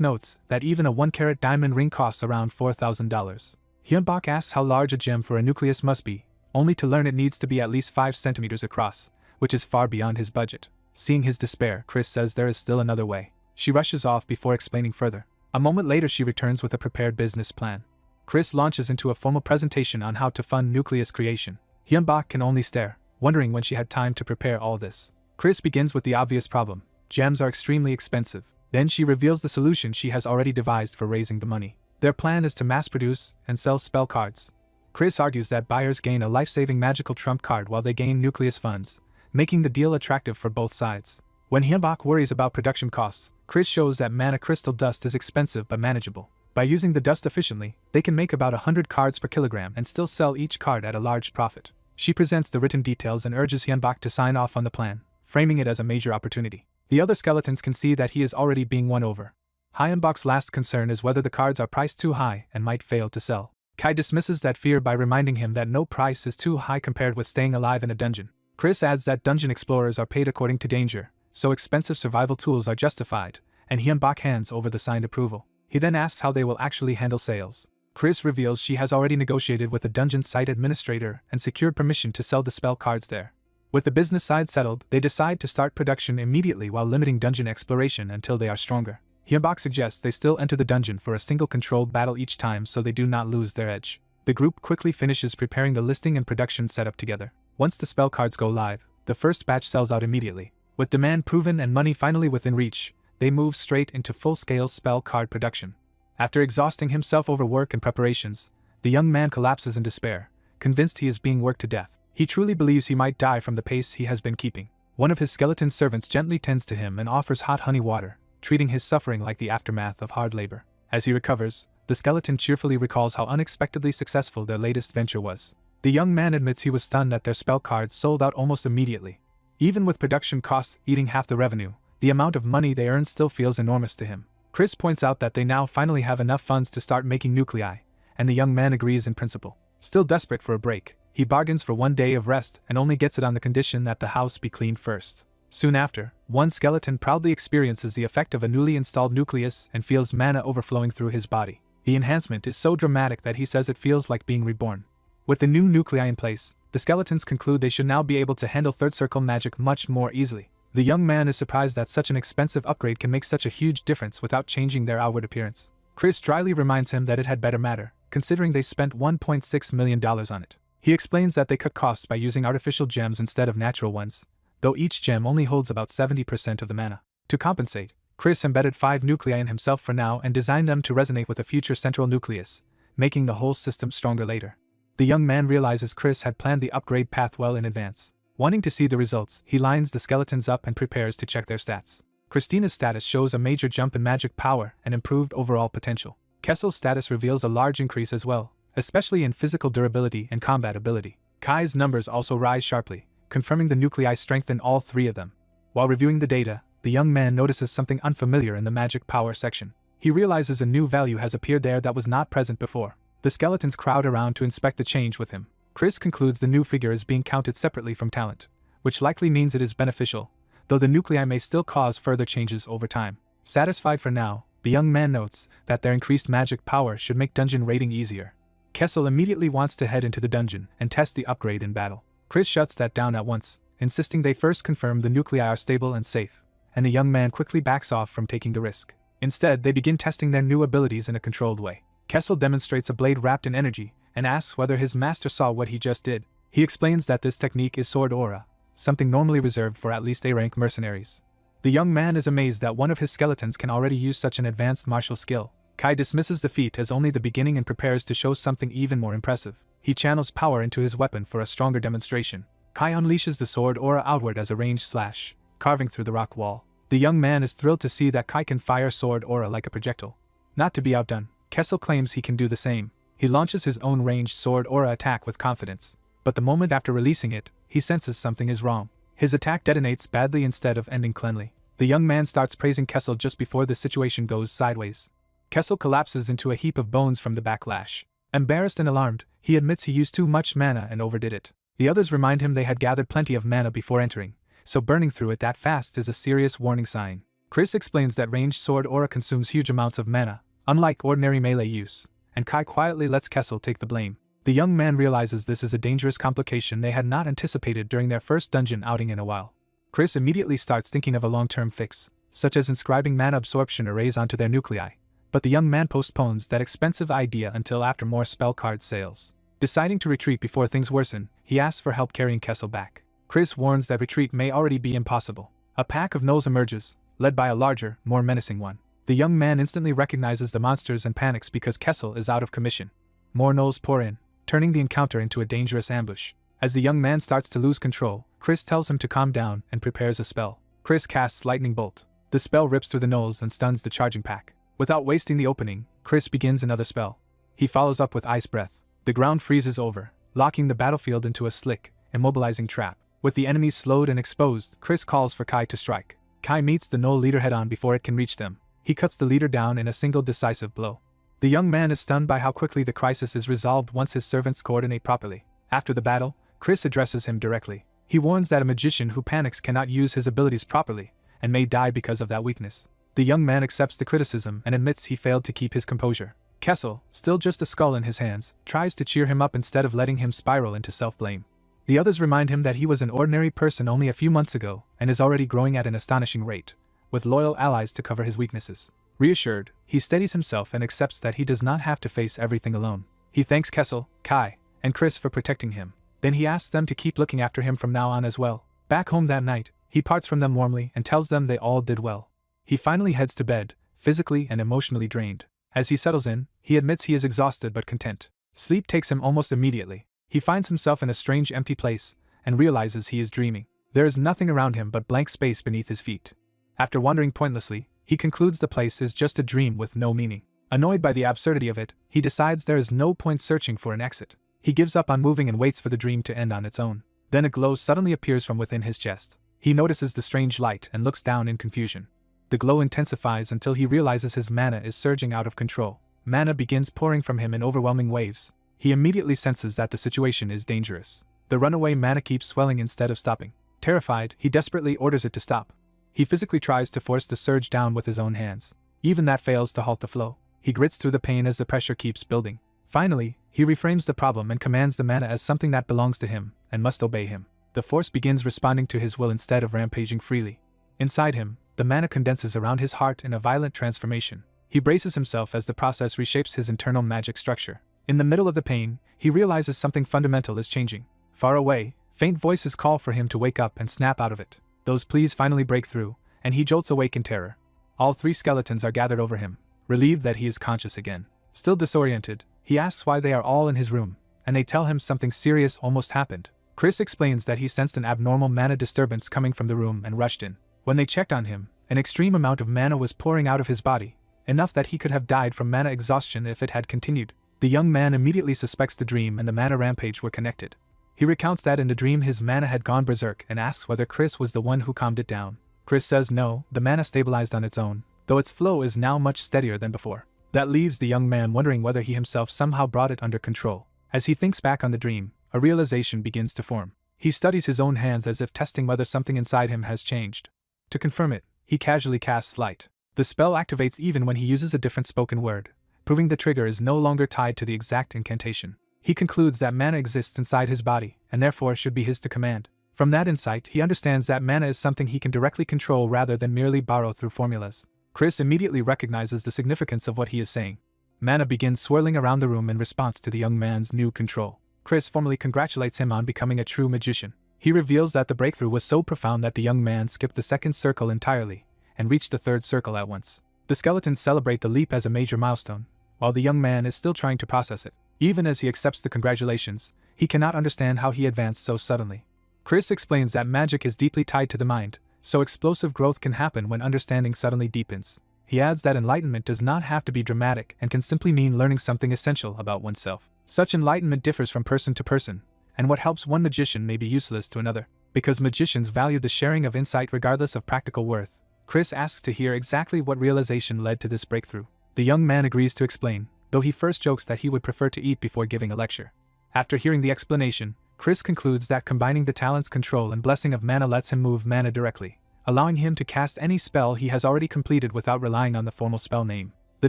notes that even a 1-carat diamond ring costs around $4,000. Hyunbak asks how large a gem for a nucleus must be, only to learn it needs to be at least 5 centimeters across, which is far beyond his budget. Seeing his despair, Chris says there is still another way. She rushes off before explaining further. A moment later she returns with a prepared business plan. Chris launches into a formal presentation on how to fund nucleus creation. Hyunbak can only stare, wondering when she had time to prepare all this. Chris begins with the obvious problem. Gems are extremely expensive. Then she reveals the solution she has already devised for raising the money. Their plan is to mass produce and sell spell cards. Chris argues that buyers gain a life-saving magical trump card while they gain nucleus funds, making the deal attractive for both sides. When Hyunbak worries about production costs, Chris shows that mana crystal dust is expensive but manageable. By using the dust efficiently, they can make about 100 cards per kilogram and still sell each card at a large profit. She presents the written details and urges Hyunbak to sign off on the plan, framing it as a major opportunity. The other skeletons can see that he is already being won over. Hyunbak's last concern is whether the cards are priced too high and might fail to sell. Kai dismisses that fear by reminding him that no price is too high compared with staying alive in a dungeon. Chris adds that dungeon explorers are paid according to danger, so expensive survival tools are justified, and Hyunbak hands over the signed approval. He then asks how they will actually handle sales. Chris reveals she has already negotiated with the dungeon site administrator and secured permission to sell the spell cards there. With the business side settled, they decide to start production immediately while limiting dungeon exploration until they are stronger. Hyunbak suggests they still enter the dungeon for a single controlled battle each time so they do not lose their edge. The group quickly finishes preparing the listing and production setup together. Once the spell cards go live, the first batch sells out immediately. With demand proven and money finally within reach, they move straight into full-scale spell card production. After exhausting himself over work and preparations, the young man collapses in despair, convinced he is being worked to death. He truly believes he might die from the pace he has been keeping. One of his skeleton servants gently tends to him and offers hot honey water, treating his suffering like the aftermath of hard labor. As he recovers, the skeleton cheerfully recalls how unexpectedly successful their latest venture was. The young man admits he was stunned that their spell cards sold out almost immediately. Even with production costs eating half the revenue, the amount of money they earn still feels enormous to him. Chris points out that they now finally have enough funds to start making nuclei, and the young man agrees in principle. Still desperate for a break, he bargains for 1 day of rest and only gets it on the condition that the house be cleaned first. Soon after, one skeleton proudly experiences the effect of a newly installed nucleus and feels mana overflowing through his body. The enhancement is so dramatic that he says it feels like being reborn. With the new nuclei in place, the skeletons conclude they should now be able to handle third circle magic much more easily. The young man is surprised that such an expensive upgrade can make such a huge difference without changing their outward appearance. Chris dryly reminds him that it had better matter, considering they spent $1.6 million on it. He explains that they cut costs by using artificial gems instead of natural ones, though each gem only holds about 70% of the mana. To compensate, Chris embedded 5 nuclei in himself for now and designed them to resonate with a future central nucleus, making the whole system stronger later. The young man realizes Chris had planned the upgrade path well in advance. Wanting to see the results, he lines the skeletons up and prepares to check their stats. Christina's status shows a major jump in magic power and improved overall potential. Kessel's status reveals a large increase as well, especially in physical durability and combat ability. Kai's numbers also rise sharply, confirming the nuclei strength in all 3 of them. While reviewing the data, the young man notices something unfamiliar in the magic power section. He realizes a new value has appeared there that was not present before. The skeletons crowd around to inspect the change with him. Chris concludes the new figure is being counted separately from talent, which likely means it is beneficial, though the nuclei may still cause further changes over time. Satisfied for now, the young man notes that their increased magic power should make dungeon raiding easier. Kessel immediately wants to head into the dungeon and test the upgrade in battle. Chris shuts that down at once, insisting they first confirm the nuclei are stable and safe, and the young man quickly backs off from taking the risk. Instead, they begin testing their new abilities in a controlled way. Kessel demonstrates a blade wrapped in energy and asks whether his master saw what he just did. He explains that this technique is sword aura, something normally reserved for at least A-rank mercenaries. The young man is amazed that one of his skeletons can already use such an advanced martial skill. Kai dismisses the feat as only the beginning and prepares to show something even more impressive. He channels power into his weapon for a stronger demonstration. Kai unleashes the sword aura outward as a ranged slash, carving through the rock wall. The young man is thrilled to see that Kai can fire sword aura like a projectile. Not to be outdone, Kessel claims he can do the same. He launches his own ranged sword aura attack with confidence, but the moment after releasing it, he senses something is wrong. His attack detonates badly instead of ending cleanly. The young man starts praising Kessel just before the situation goes sideways. Kessel collapses into a heap of bones from the backlash. Embarrassed and alarmed, he admits he used too much mana and overdid it. The others remind him they had gathered plenty of mana before entering, so burning through it that fast is a serious warning sign. Chris explains that ranged sword aura consumes huge amounts of mana, unlike ordinary melee use, and Kai quietly lets Kessel take the blame. The young man realizes this is a dangerous complication they had not anticipated during their first dungeon outing in a while. Chris immediately starts thinking of a long-term fix, such as inscribing mana absorption arrays onto their nuclei, but the young man postpones that expensive idea until after more spell card sales. Deciding to retreat before things worsen, he asks for help carrying Kessel back. Chris warns that retreat may already be impossible. A pack of gnolls emerges, led by a larger, more menacing one. The young man instantly recognizes the monsters and panics because Kessel is out of commission. More gnolls pour in, turning the encounter into a dangerous ambush. As the young man starts to lose control, Chris tells him to calm down and prepares a spell. Chris casts Lightning Bolt. The spell rips through the knolls and stuns the charging pack. Without wasting the opening, Chris begins another spell. He follows up with Ice Breath. The ground freezes over, locking the battlefield into a slick, immobilizing trap. With the enemies slowed and exposed, Chris calls for Kai to strike. Kai meets the Gnoll leader head-on before it can reach them. He cuts the leader down in a single decisive blow. The young man is stunned by how quickly the crisis is resolved once his servants coordinate properly. After the battle, Chris addresses him directly. He warns that a magician who panics cannot use his abilities properly, and may die because of that weakness. The young man accepts the criticism and admits he failed to keep his composure. Kessel, still just a skull in his hands, tries to cheer him up instead of letting him spiral into self-blame. The others remind him that he was an ordinary person only a few months ago and is already growing at an astonishing rate, with loyal allies to cover his weaknesses. Reassured, he steadies himself and accepts that he does not have to face everything alone. He thanks Kessel, Kai, and Chris for protecting him. Then he asks them to keep looking after him from now on as well. Back home that night, he parts from them warmly and tells them they all did well. He finally heads to bed, physically and emotionally drained. As he settles in, he admits he is exhausted but content. Sleep takes him almost immediately. He finds himself in a strange empty place, and realizes he is dreaming. There is nothing around him but blank space beneath his feet. After wandering pointlessly, he concludes the place is just a dream with no meaning. Annoyed by the absurdity of it, he decides there is no point searching for an exit. He gives up on moving and waits for the dream to end on its own. Then a glow suddenly appears from within his chest. He notices the strange light and looks down in confusion. The glow intensifies until he realizes his mana is surging out of control. Mana begins pouring from him in overwhelming waves. He immediately senses that the situation is dangerous. The runaway mana keeps swelling instead of stopping. Terrified, he desperately orders it to stop. He physically tries to force the surge down with his own hands. Even that fails to halt the flow. He grits through the pain as the pressure keeps building. Finally, he reframes the problem and commands the mana as something that belongs to him and must obey him. The force begins responding to his will instead of rampaging freely. Inside him, the mana condenses around his heart in a violent transformation. He braces himself as the process reshapes his internal magic structure. In the middle of the pain, he realizes something fundamental is changing. Far away, faint voices call for him to wake up and snap out of it. Those pleas finally break through, and he jolts awake in terror. All three skeletons are gathered over him, relieved that he is conscious again. Still disoriented, he asks why they are all in his room, and they tell him something serious almost happened. Chris explains that he sensed an abnormal mana disturbance coming from the room and rushed in. When they checked on him, an extreme amount of mana was pouring out of his body, enough that he could have died from mana exhaustion if it had continued. The young man immediately suspects the dream and the mana rampage were connected. He recounts that in the dream his mana had gone berserk and asks whether Chris was the one who calmed it down. Chris says no, the mana stabilized on its own, though its flow is now much steadier than before. That leaves the young man wondering whether he himself somehow brought it under control. As he thinks back on the dream, a realization begins to form. He studies his own hands as if testing whether something inside him has changed. To confirm it, he casually casts Light. The spell activates even when he uses a different spoken word, proving the trigger is no longer tied to the exact incantation. He concludes that mana exists inside his body, and therefore should be his to command. From that insight, he understands that mana is something he can directly control rather than merely borrow through formulas. Chris immediately recognizes the significance of what he is saying. Mana begins swirling around the room in response to the young man's new control. Chris formally congratulates him on becoming a true magician. He reveals that the breakthrough was so profound that the young man skipped the second circle entirely, and reached the third circle at once. The skeletons celebrate the leap as a major milestone, while the young man is still trying to process it. Even as he accepts the congratulations, he cannot understand how he advanced so suddenly. Chris explains that magic is deeply tied to the mind, so explosive growth can happen when understanding suddenly deepens. He adds that enlightenment does not have to be dramatic and can simply mean learning something essential about oneself. Such enlightenment differs from person to person, and what helps one magician may be useless to another. Because magicians value the sharing of insight regardless of practical worth, Chris asks to hear exactly what realization led to this breakthrough. The young man agrees to explain, though he first jokes that he would prefer to eat before giving a lecture. After hearing the explanation, Chris concludes that combining the talent's control and blessing of mana lets him move mana directly, allowing him to cast any spell he has already completed without relying on the formal spell name. The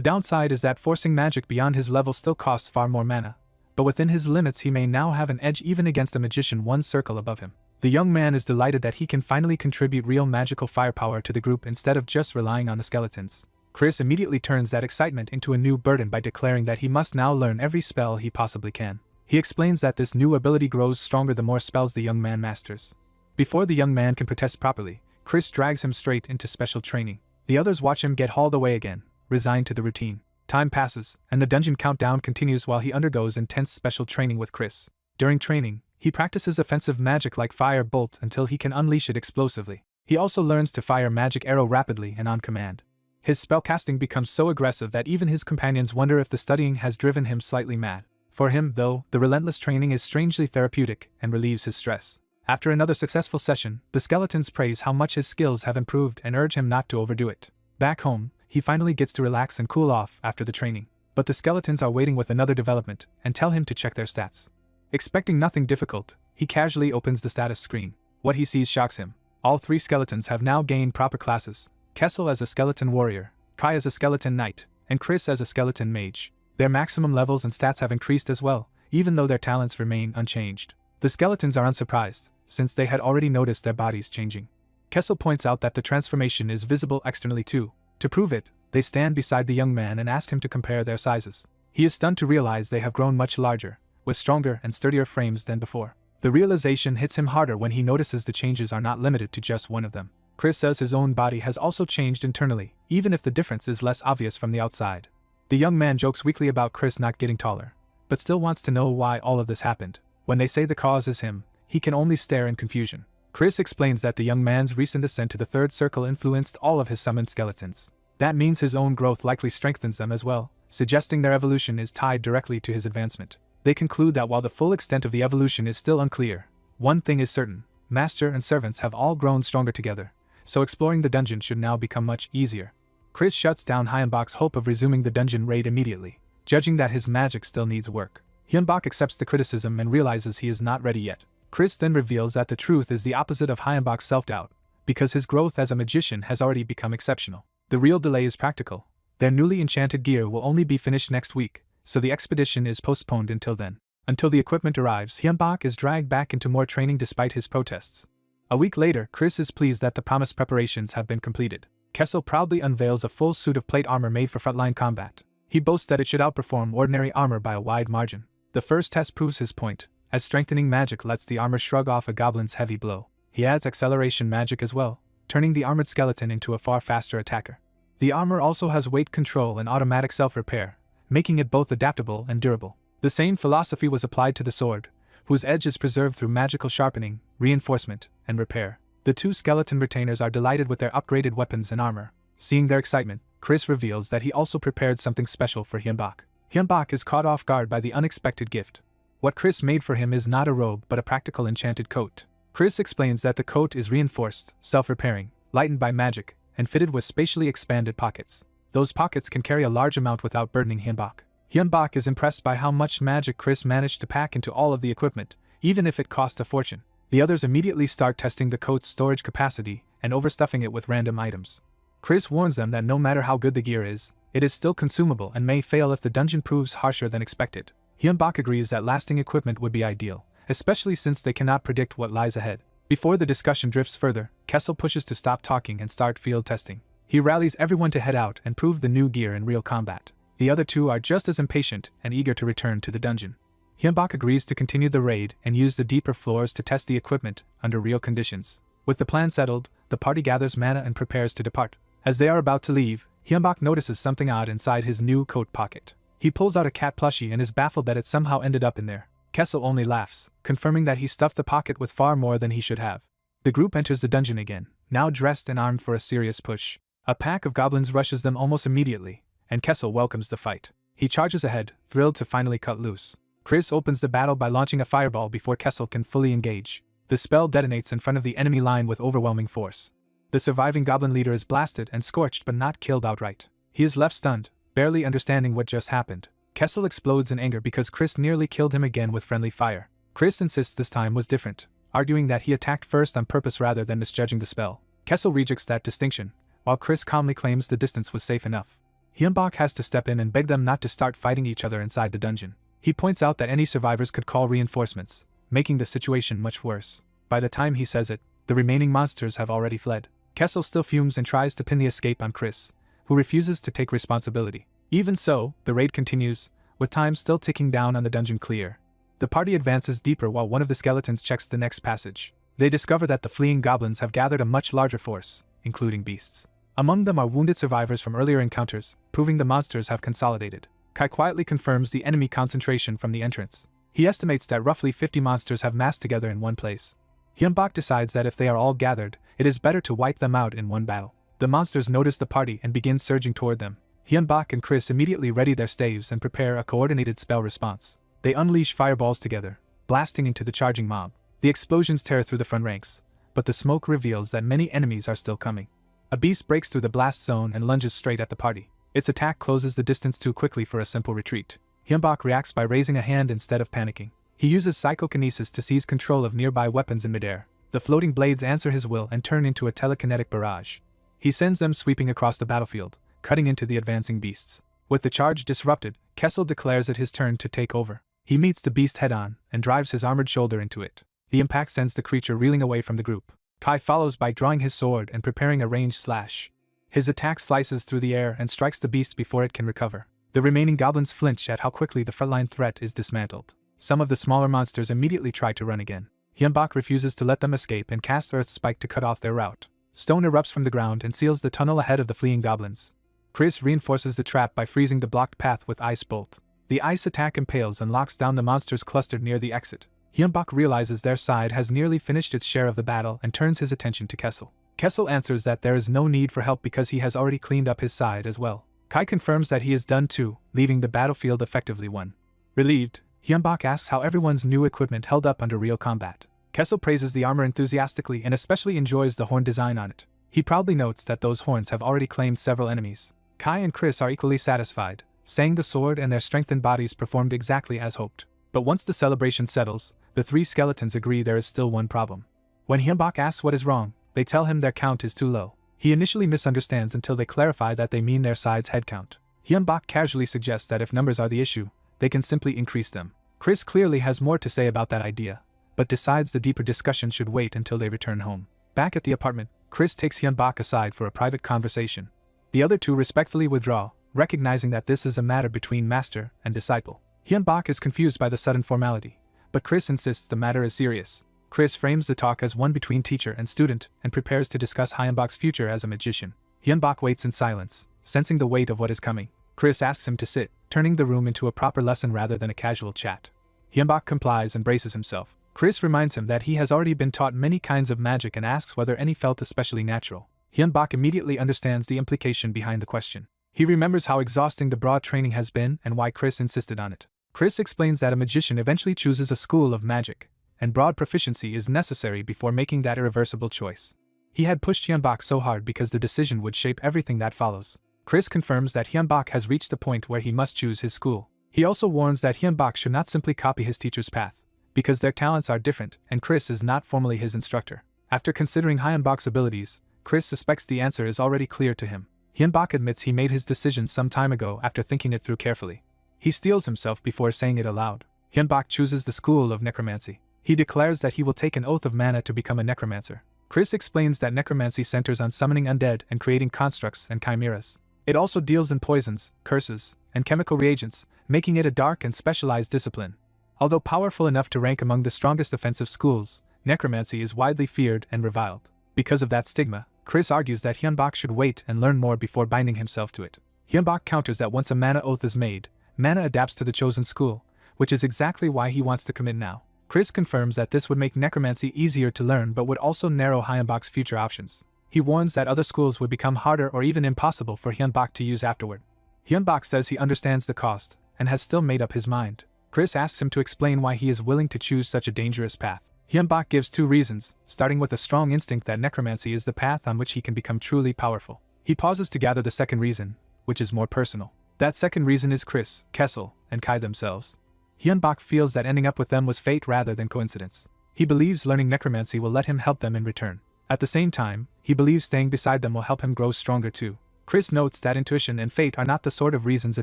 downside is that forcing magic beyond his level still costs far more mana, but within his limits he may now have an edge even against a magician one circle above him. The young man is delighted that he can finally contribute real magical firepower to the group instead of just relying on the skeletons. Chris immediately turns that excitement into a new burden by declaring that he must now learn every spell he possibly can. He explains that this new ability grows stronger the more spells the young man masters. Before the young man can protest properly, Chris drags him straight into special training. The others watch him get hauled away again, resigned to the routine. Time passes, and the dungeon countdown continues while he undergoes intense special training with Chris. During training, he practices offensive magic like Fire Bolt until he can unleash it explosively. He also learns to fire magic arrow rapidly and on command. His spellcasting becomes so aggressive that even his companions wonder if the studying has driven him slightly mad. For him, though, the relentless training is strangely therapeutic and relieves his stress. After another successful session, the skeletons praise how much his skills have improved and urge him not to overdo it. Back home, he finally gets to relax and cool off after the training. But the skeletons are waiting with another development and tell him to check their stats. Expecting nothing difficult, he casually opens the status screen. What he sees shocks him. All 3 skeletons have now gained proper classes: Kessel as a skeleton warrior, Kai as a skeleton knight, and Chris as a skeleton mage. Their maximum levels and stats have increased as well, even though their talents remain unchanged. The skeletons are unsurprised, since they had already noticed their bodies changing. Kessel points out that the transformation is visible externally too. To prove it, they stand beside the young man and ask him to compare their sizes. He is stunned to realize they have grown much larger, with stronger and sturdier frames than before. The realization hits him harder when he notices the changes are not limited to just one of them. Chris says his own body has also changed internally, even if the difference is less obvious from the outside. The young man jokes weakly about Chris not getting taller, but still wants to know why all of this happened. When they say the cause is him, he can only stare in confusion. Chris explains that the young man's recent ascent to the 3rd circle influenced all of his summoned skeletons. That means his own growth likely strengthens them as well, suggesting their evolution is tied directly to his advancement. They conclude that while the full extent of the evolution is still unclear, one thing is certain: master and servants have all grown stronger together, so exploring the dungeon should now become much easier. Chris shuts down Hyunbak's hope of resuming the dungeon raid immediately, judging that his magic still needs work. Hyunbak accepts the criticism and realizes he is not ready yet. Chris then reveals that the truth is the opposite of Hyunbak's self-doubt, because his growth as a magician has already become exceptional. The real delay is practical. Their newly enchanted gear will only be finished next week, so the expedition is postponed until then. Until the equipment arrives, Hyunbak is dragged back into more training despite his protests. A week later, Chris is pleased that the promised preparations have been completed. Kessel proudly unveils a full suit of plate armor made for frontline combat. He boasts that it should outperform ordinary armor by a wide margin. The first test proves his point, as strengthening magic lets the armor shrug off a goblin's heavy blow. He adds acceleration magic as well, turning the armored skeleton into a far faster attacker. The armor also has weight control and automatic self-repair, making it both adaptable and durable. The same philosophy was applied to the sword, whose edge is preserved through magical sharpening, reinforcement, and repair. The 2 skeleton retainers are delighted with their upgraded weapons and armor. Seeing their excitement, Chris reveals that he also prepared something special for Hyunbak. Hyunbak is caught off guard by the unexpected gift. What Chris made for him is not a robe but a practical enchanted coat. Chris explains that the coat is reinforced, self-repairing, lightened by magic, and fitted with spatially expanded pockets. Those pockets can carry a large amount without burdening Hyunbak. Hyunbak is impressed by how much magic Chris managed to pack into all of the equipment, even if it cost a fortune. The others immediately start testing the coat's storage capacity and overstuffing it with random items. Chris warns them that no matter how good the gear is, it is still consumable and may fail if the dungeon proves harsher than expected. Hyunbak agrees that lasting equipment would be ideal, especially since they cannot predict what lies ahead. Before the discussion drifts further, Kessel pushes to stop talking and start field testing. He rallies everyone to head out and prove the new gear in real combat. The other 2 are just as impatient and eager to return to the dungeon. Hyunbak agrees to continue the raid and use the deeper floors to test the equipment under real conditions. With the plan settled, the party gathers mana and prepares to depart. As they are about to leave, Hyunbak notices something odd inside his new coat pocket. He pulls out a cat plushie and is baffled that it somehow ended up in there. Kessel only laughs, confirming that he stuffed the pocket with far more than he should have. The group enters the dungeon again, now dressed and armed for a serious push. A pack of goblins rushes them almost immediately, and Kessel welcomes the fight. He charges ahead, thrilled to finally cut loose. Chris opens the battle by launching a fireball before Kessel can fully engage. The spell detonates in front of the enemy line with overwhelming force. The surviving goblin leader is blasted and scorched but not killed outright. He is left stunned, barely understanding what just happened. Kessel explodes in anger because Chris nearly killed him again with friendly fire. Chris insists this time was different, arguing that he attacked first on purpose rather than misjudging the spell. Kessel rejects that distinction, while Chris calmly claims the distance was safe enough. Hyunbak has to step in and beg them not to start fighting each other inside the dungeon. He points out that any survivors could call reinforcements, making the situation much worse. By the time he says it, the remaining monsters have already fled. Kessel still fumes and tries to pin the escape on Chris, who refuses to take responsibility. Even so, the raid continues, with time still ticking down on the dungeon clear. The party advances deeper while one of the skeletons checks the next passage. They discover that the fleeing goblins have gathered a much larger force, including beasts. Among them are wounded survivors from earlier encounters, proving the monsters have consolidated. Kai quietly confirms the enemy concentration from the entrance. He estimates that roughly 50 monsters have massed together in one place. Hyunbak decides that if they are all gathered, it is better to wipe them out in one battle. The monsters notice the party and begin surging toward them. Hyunbak and Chris immediately ready their staves and prepare a coordinated spell response. They unleash fireballs together, blasting into the charging mob. The explosions tear through the front ranks, but the smoke reveals that many enemies are still coming. A beast breaks through the blast zone and lunges straight at the party. Its attack closes the distance too quickly for a simple retreat. Hyunbak reacts by raising a hand instead of panicking. He uses psychokinesis to seize control of nearby weapons in midair. The floating blades answer his will and turn into a telekinetic barrage. He sends them sweeping across the battlefield, cutting into the advancing beasts. With the charge disrupted, Kessel declares it his turn to take over. He meets the beast head-on and drives his armored shoulder into it. The impact sends the creature reeling away from the group. Kai follows by drawing his sword and preparing a ranged slash. His attack slices through the air and strikes the beast before it can recover. The remaining goblins flinch at how quickly the frontline threat is dismantled. Some of the smaller monsters immediately try to run again. Hyunbak refuses to let them escape and casts Earth Spike to cut off their route. Stone erupts from the ground and seals the tunnel ahead of the fleeing goblins. Chris reinforces the trap by freezing the blocked path with Ice Bolt. The ice attack impales and locks down the monsters clustered near the exit. Hyunbak realizes their side has nearly finished its share of the battle and turns his attention to Kessel. Kessel answers that there is no need for help because he has already cleaned up his side as well. Kai confirms that he is done too, leaving the battlefield effectively won. Relieved, Hyunbak asks how everyone's new equipment held up under real combat. Kessel praises the armor enthusiastically and especially enjoys the horn design on it. He proudly notes that those horns have already claimed several enemies. Kai and Chris are equally satisfied, saying the sword and their strengthened bodies performed exactly as hoped. But once the celebration settles, the three skeletons agree there is still one problem. When Hyunbak asks what is wrong, they tell him their count is too low. He initially misunderstands until they clarify that they mean their side's head count. Hyunbak casually suggests that if numbers are the issue, they can simply increase them. Chris clearly has more to say about that idea, but decides the deeper discussion should wait until they return home. Back at the apartment, Chris takes Hyunbak aside for a private conversation. The other two respectfully withdraw, recognizing that this is a matter between master and disciple. Hyunbak is confused by the sudden formality, but Chris insists the matter is serious. Chris frames the talk as one between teacher and student and prepares to discuss Hyunbak's future as a magician. Hyunbak waits in silence, sensing the weight of what is coming. Chris asks him to sit, turning the room into a proper lesson rather than a casual chat. Hyunbak complies and braces himself. Chris reminds him that he has already been taught many kinds of magic and asks whether any felt especially natural. Hyunbak immediately understands the implication behind the question. He remembers how exhausting the broad training has been and why Chris insisted on it. Chris explains that a magician eventually chooses a school of magic, and broad proficiency is necessary before making that irreversible choice. He had pushed Hyunbak so hard because the decision would shape everything that follows. Chris confirms that Hyunbak has reached the point where he must choose his school. He also warns that Hyunbak should not simply copy his teacher's path, because their talents are different and Chris is not formally his instructor. After considering Hyunbak's abilities, Chris suspects the answer is already clear to him. Hyunbak admits he made his decision some time ago after thinking it through carefully. He steels himself before saying it aloud. Hyunbak chooses the school of necromancy. He declares that he will take an oath of mana to become a necromancer. Chris explains that necromancy centers on summoning undead and creating constructs and chimeras. It also deals in poisons, curses, and chemical reagents, making it a dark and specialized discipline. Although powerful enough to rank among the strongest offensive schools, necromancy is widely feared and reviled. Because of that stigma, Chris argues that Hyunbak should wait and learn more before binding himself to it. Hyunbak counters that once a mana oath is made, mana adapts to the chosen school, which is exactly why he wants to commit now. Chris confirms that this would make necromancy easier to learn but would also narrow Hyunbak's future options. He warns that other schools would become harder or even impossible for Hyunbak to use afterward. Hyunbak says he understands the cost and has still made up his mind. Chris asks him to explain why he is willing to choose such a dangerous path. Hyunbak gives two reasons, starting with a strong instinct that necromancy is the path on which he can become truly powerful. He pauses to gather the second reason, which is more personal. That second reason is Chris, Kessel, and Kai themselves. Hyunbak feels that ending up with them was fate rather than coincidence. He believes learning necromancy will let him help them in return. At the same time, he believes staying beside them will help him grow stronger too. Chris notes that intuition and fate are not the sort of reasons a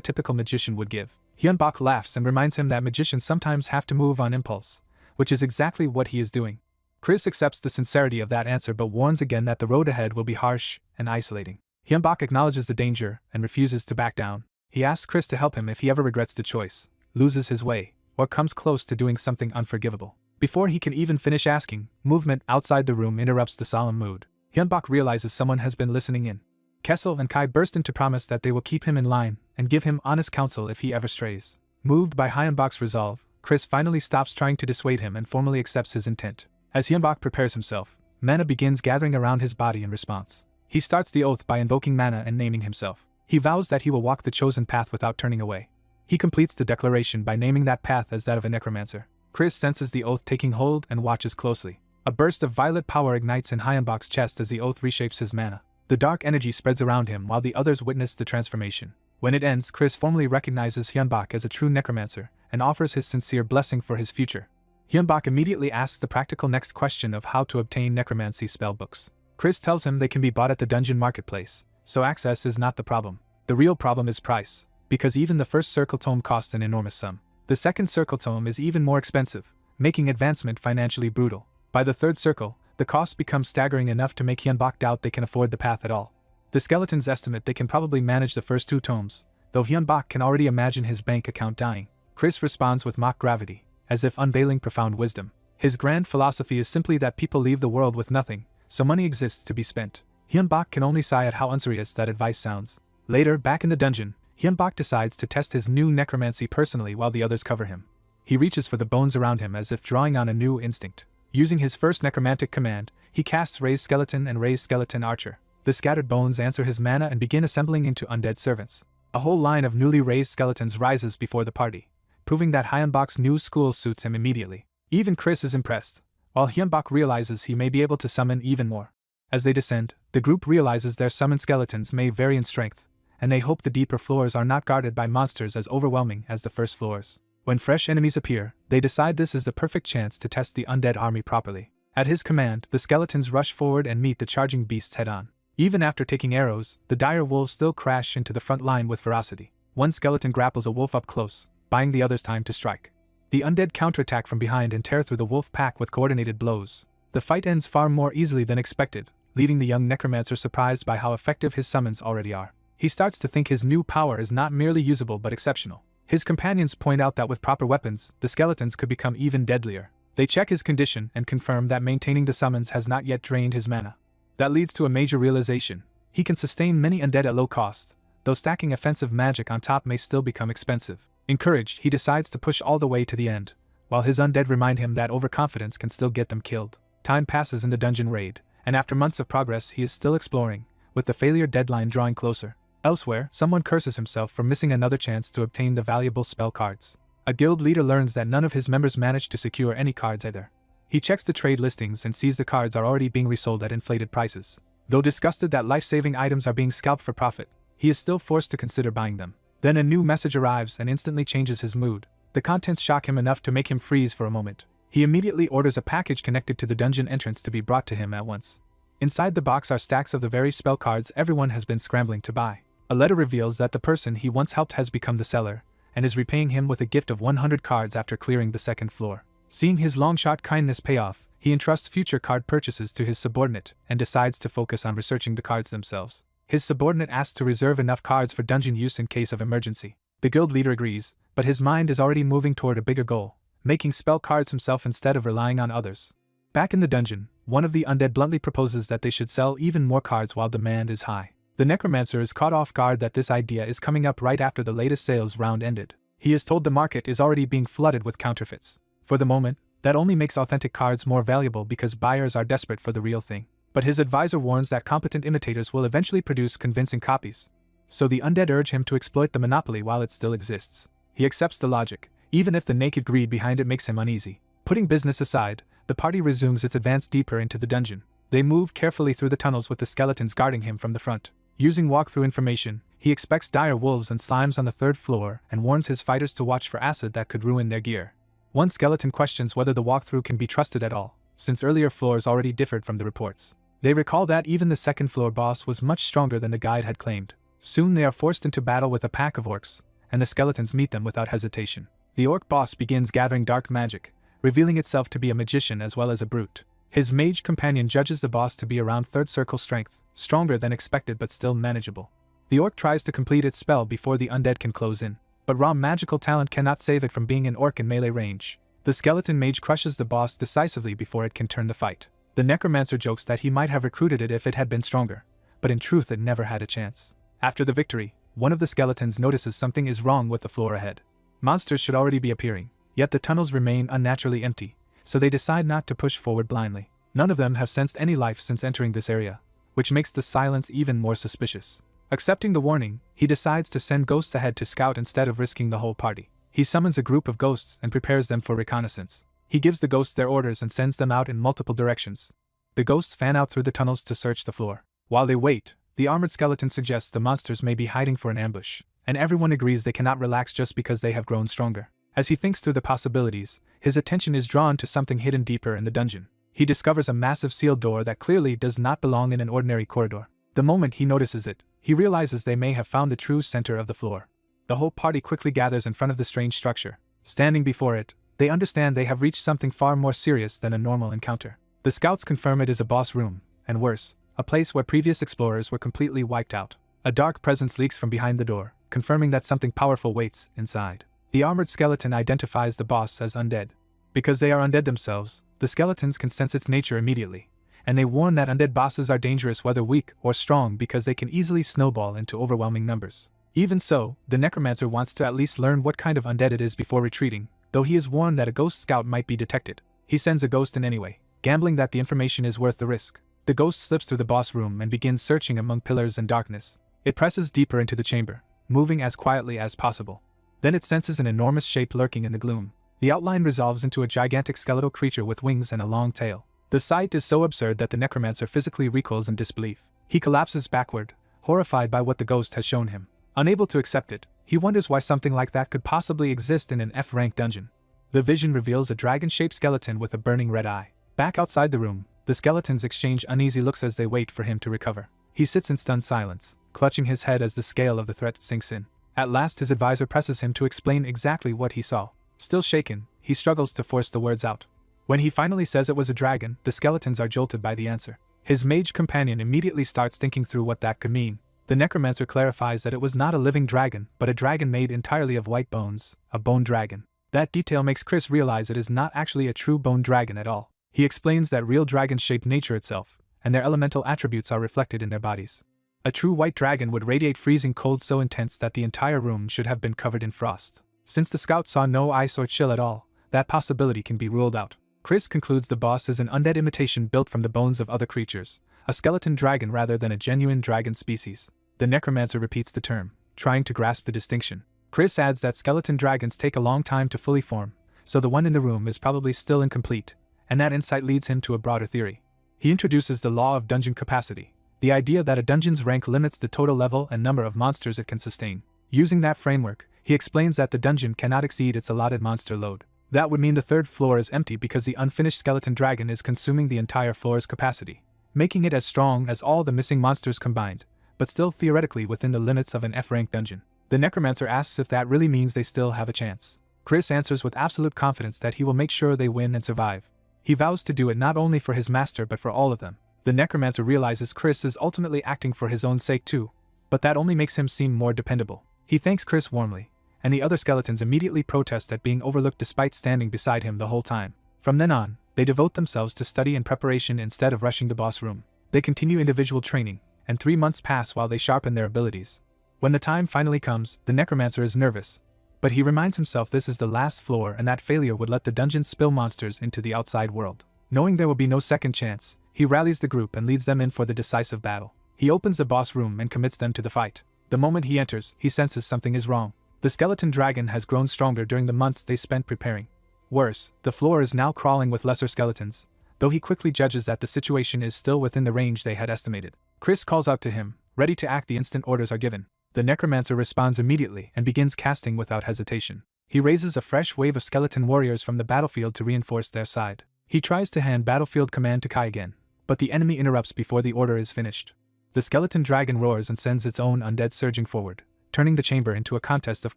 typical magician would give. Hyunbak laughs and reminds him that magicians sometimes have to move on impulse, which is exactly what he is doing. Chris accepts the sincerity of that answer but warns again that the road ahead will be harsh and isolating. Hyunbak acknowledges the danger and refuses to back down. He asks Chris to help him if he ever regrets the choice, loses his way, or comes close to doing something unforgivable. Before he can even finish asking, movement outside the room interrupts the solemn mood. Hyunbak realizes someone has been listening in. Kessel and Kai burst in to promise that they will keep him in line and give him honest counsel if he ever strays. Moved by Hyunbok's resolve, Chris finally stops trying to dissuade him and formally accepts his intent. As Hyunbok prepares himself, mana begins gathering around his body in response. He starts the oath by invoking mana and naming himself. He vows that he will walk the chosen path without turning away. He completes the declaration by naming that path as that of a necromancer. Chris senses the oath taking hold and watches closely. A burst of violet power ignites in Hyunbok's chest as the oath reshapes his mana. The dark energy spreads around him while the others witness the transformation. When it ends, Chris formally recognizes Hyunbok as a true necromancer and offers his sincere blessing for his future. Hyunbok immediately asks the practical next question of how to obtain necromancy spellbooks. Chris tells him they can be bought at the dungeon marketplace, so access is not the problem. The real problem is price, because even the first circle tome costs an enormous sum. The second circle tome is even more expensive, making advancement financially brutal. By the third circle, the cost becomes staggering enough to make Hyunbok doubt they can afford the path at all. The skeletons estimate they can probably manage the first 2 tomes, though Hyunbok can already imagine his bank account dying. Chris responds with mock gravity, as if unveiling profound wisdom. His grand philosophy is simply that people leave the world with nothing, so money exists to be spent. Hyunbok can only sigh at how unserious that advice sounds. Later, back in the dungeon, Hyunbok decides to test his new necromancy personally while the others cover him. He reaches for the bones around him as if drawing on a new instinct. Using his first necromantic command, he casts Raise Skeleton and Raise Skeleton Archer. The scattered bones answer his mana and begin assembling into undead servants. A whole line of newly raised skeletons rises before the party, proving that Hyunbok's new school suits him immediately. Even Chris is impressed, while Hyunbok realizes he may be able to summon even more. As they descend, the group realizes their summoned skeletons may vary in strength, and they hope the deeper floors are not guarded by monsters as overwhelming as the first floors. When fresh enemies appear, they decide this is the perfect chance to test the undead army properly. At his command, the skeletons rush forward and meet the charging beasts head-on. Even after taking arrows, the dire wolves still crash into the front line with ferocity. One skeleton grapples a wolf up close, buying the others time to strike. The undead counterattack from behind and tear through the wolf pack with coordinated blows. The fight ends far more easily than expected, leaving the young necromancer surprised by how effective his summons already are. He starts to think his new power is not merely usable but exceptional. His companions point out that with proper weapons, the skeletons could become even deadlier. They check his condition and confirm that maintaining the summons has not yet drained his mana. That leads to a major realization. He can sustain many undead at low cost, though stacking offensive magic on top may still become expensive. Encouraged, he decides to push all the way to the end, while his undead remind him that overconfidence can still get them killed. Time passes in the dungeon raid, and after months of progress he is still exploring, with the failure deadline drawing closer. Elsewhere, someone curses himself for missing another chance to obtain the valuable spell cards. A guild leader learns that none of his members managed to secure any cards either. He checks the trade listings and sees the cards are already being resold at inflated prices. Though disgusted that life-saving items are being scalped for profit, he is still forced to consider buying them. Then a new message arrives and instantly changes his mood. The contents shock him enough to make him freeze for a moment. He immediately orders a package connected to the dungeon entrance to be brought to him at once. Inside the box are stacks of the very spell cards everyone has been scrambling to buy. A letter reveals that the person he once helped has become the seller, and is repaying him with a gift of 100 cards after clearing the second floor. Seeing his long-shot kindness pay off, he entrusts future card purchases to his subordinate and decides to focus on researching the cards themselves. His subordinate asks to reserve enough cards for dungeon use in case of emergency. The guild leader agrees, but his mind is already moving toward a bigger goal, making spell cards himself instead of relying on others. Back in the dungeon, one of the undead bluntly proposes that they should sell even more cards while demand is high. The necromancer is caught off guard that this idea is coming up right after the latest sales round ended. He is told the market is already being flooded with counterfeits. For the moment, that only makes authentic cards more valuable because buyers are desperate for the real thing. But his advisor warns that competent imitators will eventually produce convincing copies. So the undead urge him to exploit the monopoly while it still exists. He accepts the logic, even if the naked greed behind it makes him uneasy. Putting business aside, the party resumes its advance deeper into the dungeon. They move carefully through the tunnels with the skeletons guarding him from the front. Using walkthrough information, he expects dire wolves and slimes on the third floor and warns his fighters to watch for acid that could ruin their gear. One skeleton questions whether the walkthrough can be trusted at all, since earlier floors already differed from the reports. They recall that even the second floor boss was much stronger than the guide had claimed. Soon they are forced into battle with a pack of orcs, and the skeletons meet them without hesitation. The orc boss begins gathering dark magic, revealing itself to be a magician as well as a brute. His mage companion judges the boss to be around third circle strength, stronger than expected but still manageable. The orc tries to complete its spell before the undead can close in, but raw magical talent cannot save it from being an orc in melee range. The skeleton mage crushes the boss decisively before it can turn the fight. The necromancer jokes that he might have recruited it if it had been stronger, but in truth it never had a chance. After the victory, one of the skeletons notices something is wrong with the floor ahead. Monsters should already be appearing, yet the tunnels remain unnaturally empty, so they decide not to push forward blindly. None of them have sensed any life since entering this area, which makes the silence even more suspicious. Accepting the warning, he decides to send ghosts ahead to scout instead of risking the whole party. He summons a group of ghosts and prepares them for reconnaissance. He gives the ghosts their orders and sends them out in multiple directions. The ghosts fan out through the tunnels to search the floor. While they wait, the armored skeleton suggests the monsters may be hiding for an ambush, and everyone agrees they cannot relax just because they have grown stronger. As he thinks through the possibilities, his attention is drawn to something hidden deeper in the dungeon. He discovers a massive sealed door that clearly does not belong in an ordinary corridor. The moment he notices it, he realizes they may have found the true center of the floor. The whole party quickly gathers in front of the strange structure. Standing before it, they understand they have reached something far more serious than a normal encounter. The scouts confirm it is a boss room, and worse, a place where previous explorers were completely wiped out. A dark presence leaks from behind the door, confirming that something powerful waits inside. The armored skeleton identifies the boss as undead. Because they are undead themselves, the skeletons can sense its nature immediately, and they warn that undead bosses are dangerous whether weak or strong because they can easily snowball into overwhelming numbers. Even so, the necromancer wants to at least learn what kind of undead it is before retreating, though he is warned that a ghost scout might be detected. He sends a ghost in anyway, gambling that the information is worth the risk. The ghost slips through the boss room and begins searching among pillars and darkness. It presses deeper into the chamber, moving as quietly as possible. Then it senses an enormous shape lurking in the gloom. The outline resolves into a gigantic skeletal creature with wings and a long tail. The sight is so absurd that the necromancer physically recoils in disbelief. He collapses backward, horrified by what the ghost has shown him. Unable to accept it, he wonders why something like that could possibly exist in an F-rank dungeon. The vision reveals a dragon-shaped skeleton with a burning red eye. Back outside the room, the skeletons exchange uneasy looks as they wait for him to recover. He sits in stunned silence, clutching his head as the scale of the threat sinks in. At last his advisor presses him to explain exactly what he saw. Still shaken, he struggles to force the words out. When he finally says it was a dragon, the skeletons are jolted by the answer. His mage companion immediately starts thinking through what that could mean. The necromancer clarifies that it was not a living dragon, but a dragon made entirely of white bones, a bone dragon. That detail makes Chris realize it is not actually a true bone dragon at all. He explains that real dragons shape nature itself, and their elemental attributes are reflected in their bodies. A true white dragon would radiate freezing cold so intense that the entire room should have been covered in frost. Since the scout saw no ice or chill at all, that possibility can be ruled out. Chris concludes the boss is an undead imitation built from the bones of other creatures, a skeleton dragon rather than a genuine dragon species. The necromancer repeats the term, trying to grasp the distinction. Chris adds that skeleton dragons take a long time to fully form, so the one in the room is probably still incomplete, and that insight leads him to a broader theory. He introduces the law of dungeon capacity, the idea that a dungeon's rank limits the total level and number of monsters it can sustain. Using that framework, he explains that the dungeon cannot exceed its allotted monster load. That would mean the third floor is empty because the unfinished skeleton dragon is consuming the entire floor's capacity, making it as strong as all the missing monsters combined, but still theoretically within the limits of an F-rank dungeon. The necromancer asks if that really means they still have a chance. Chris answers with absolute confidence that he will make sure they win and survive. He vows to do it not only for his master but for all of them. The necromancer realizes Chris is ultimately acting for his own sake too, but that only makes him seem more dependable. He thanks Chris warmly, and the other skeletons immediately protest at being overlooked despite standing beside him the whole time. From then on, they devote themselves to study and preparation instead of rushing the boss room. They continue individual training, and 3 months pass while they sharpen their abilities. When the time finally comes, the necromancer is nervous, but he reminds himself this is the last floor and that failure would let the dungeon spill monsters into the outside world. Knowing there will be no second chance, he rallies the group and leads them in for the decisive battle. He opens the boss room and commits them to the fight. The moment he enters, he senses something is wrong. The skeleton dragon has grown stronger during the months they spent preparing. Worse, the floor is now crawling with lesser skeletons, though he quickly judges that the situation is still within the range they had estimated. Chris calls out to him, ready to act the instant orders are given. The necromancer responds immediately and begins casting without hesitation. He raises a fresh wave of skeleton warriors from the battlefield to reinforce their side. He tries to hand battlefield command to Kai again, but the enemy interrupts before the order is finished. The skeleton dragon roars and sends its own undead surging forward, turning the chamber into a contest of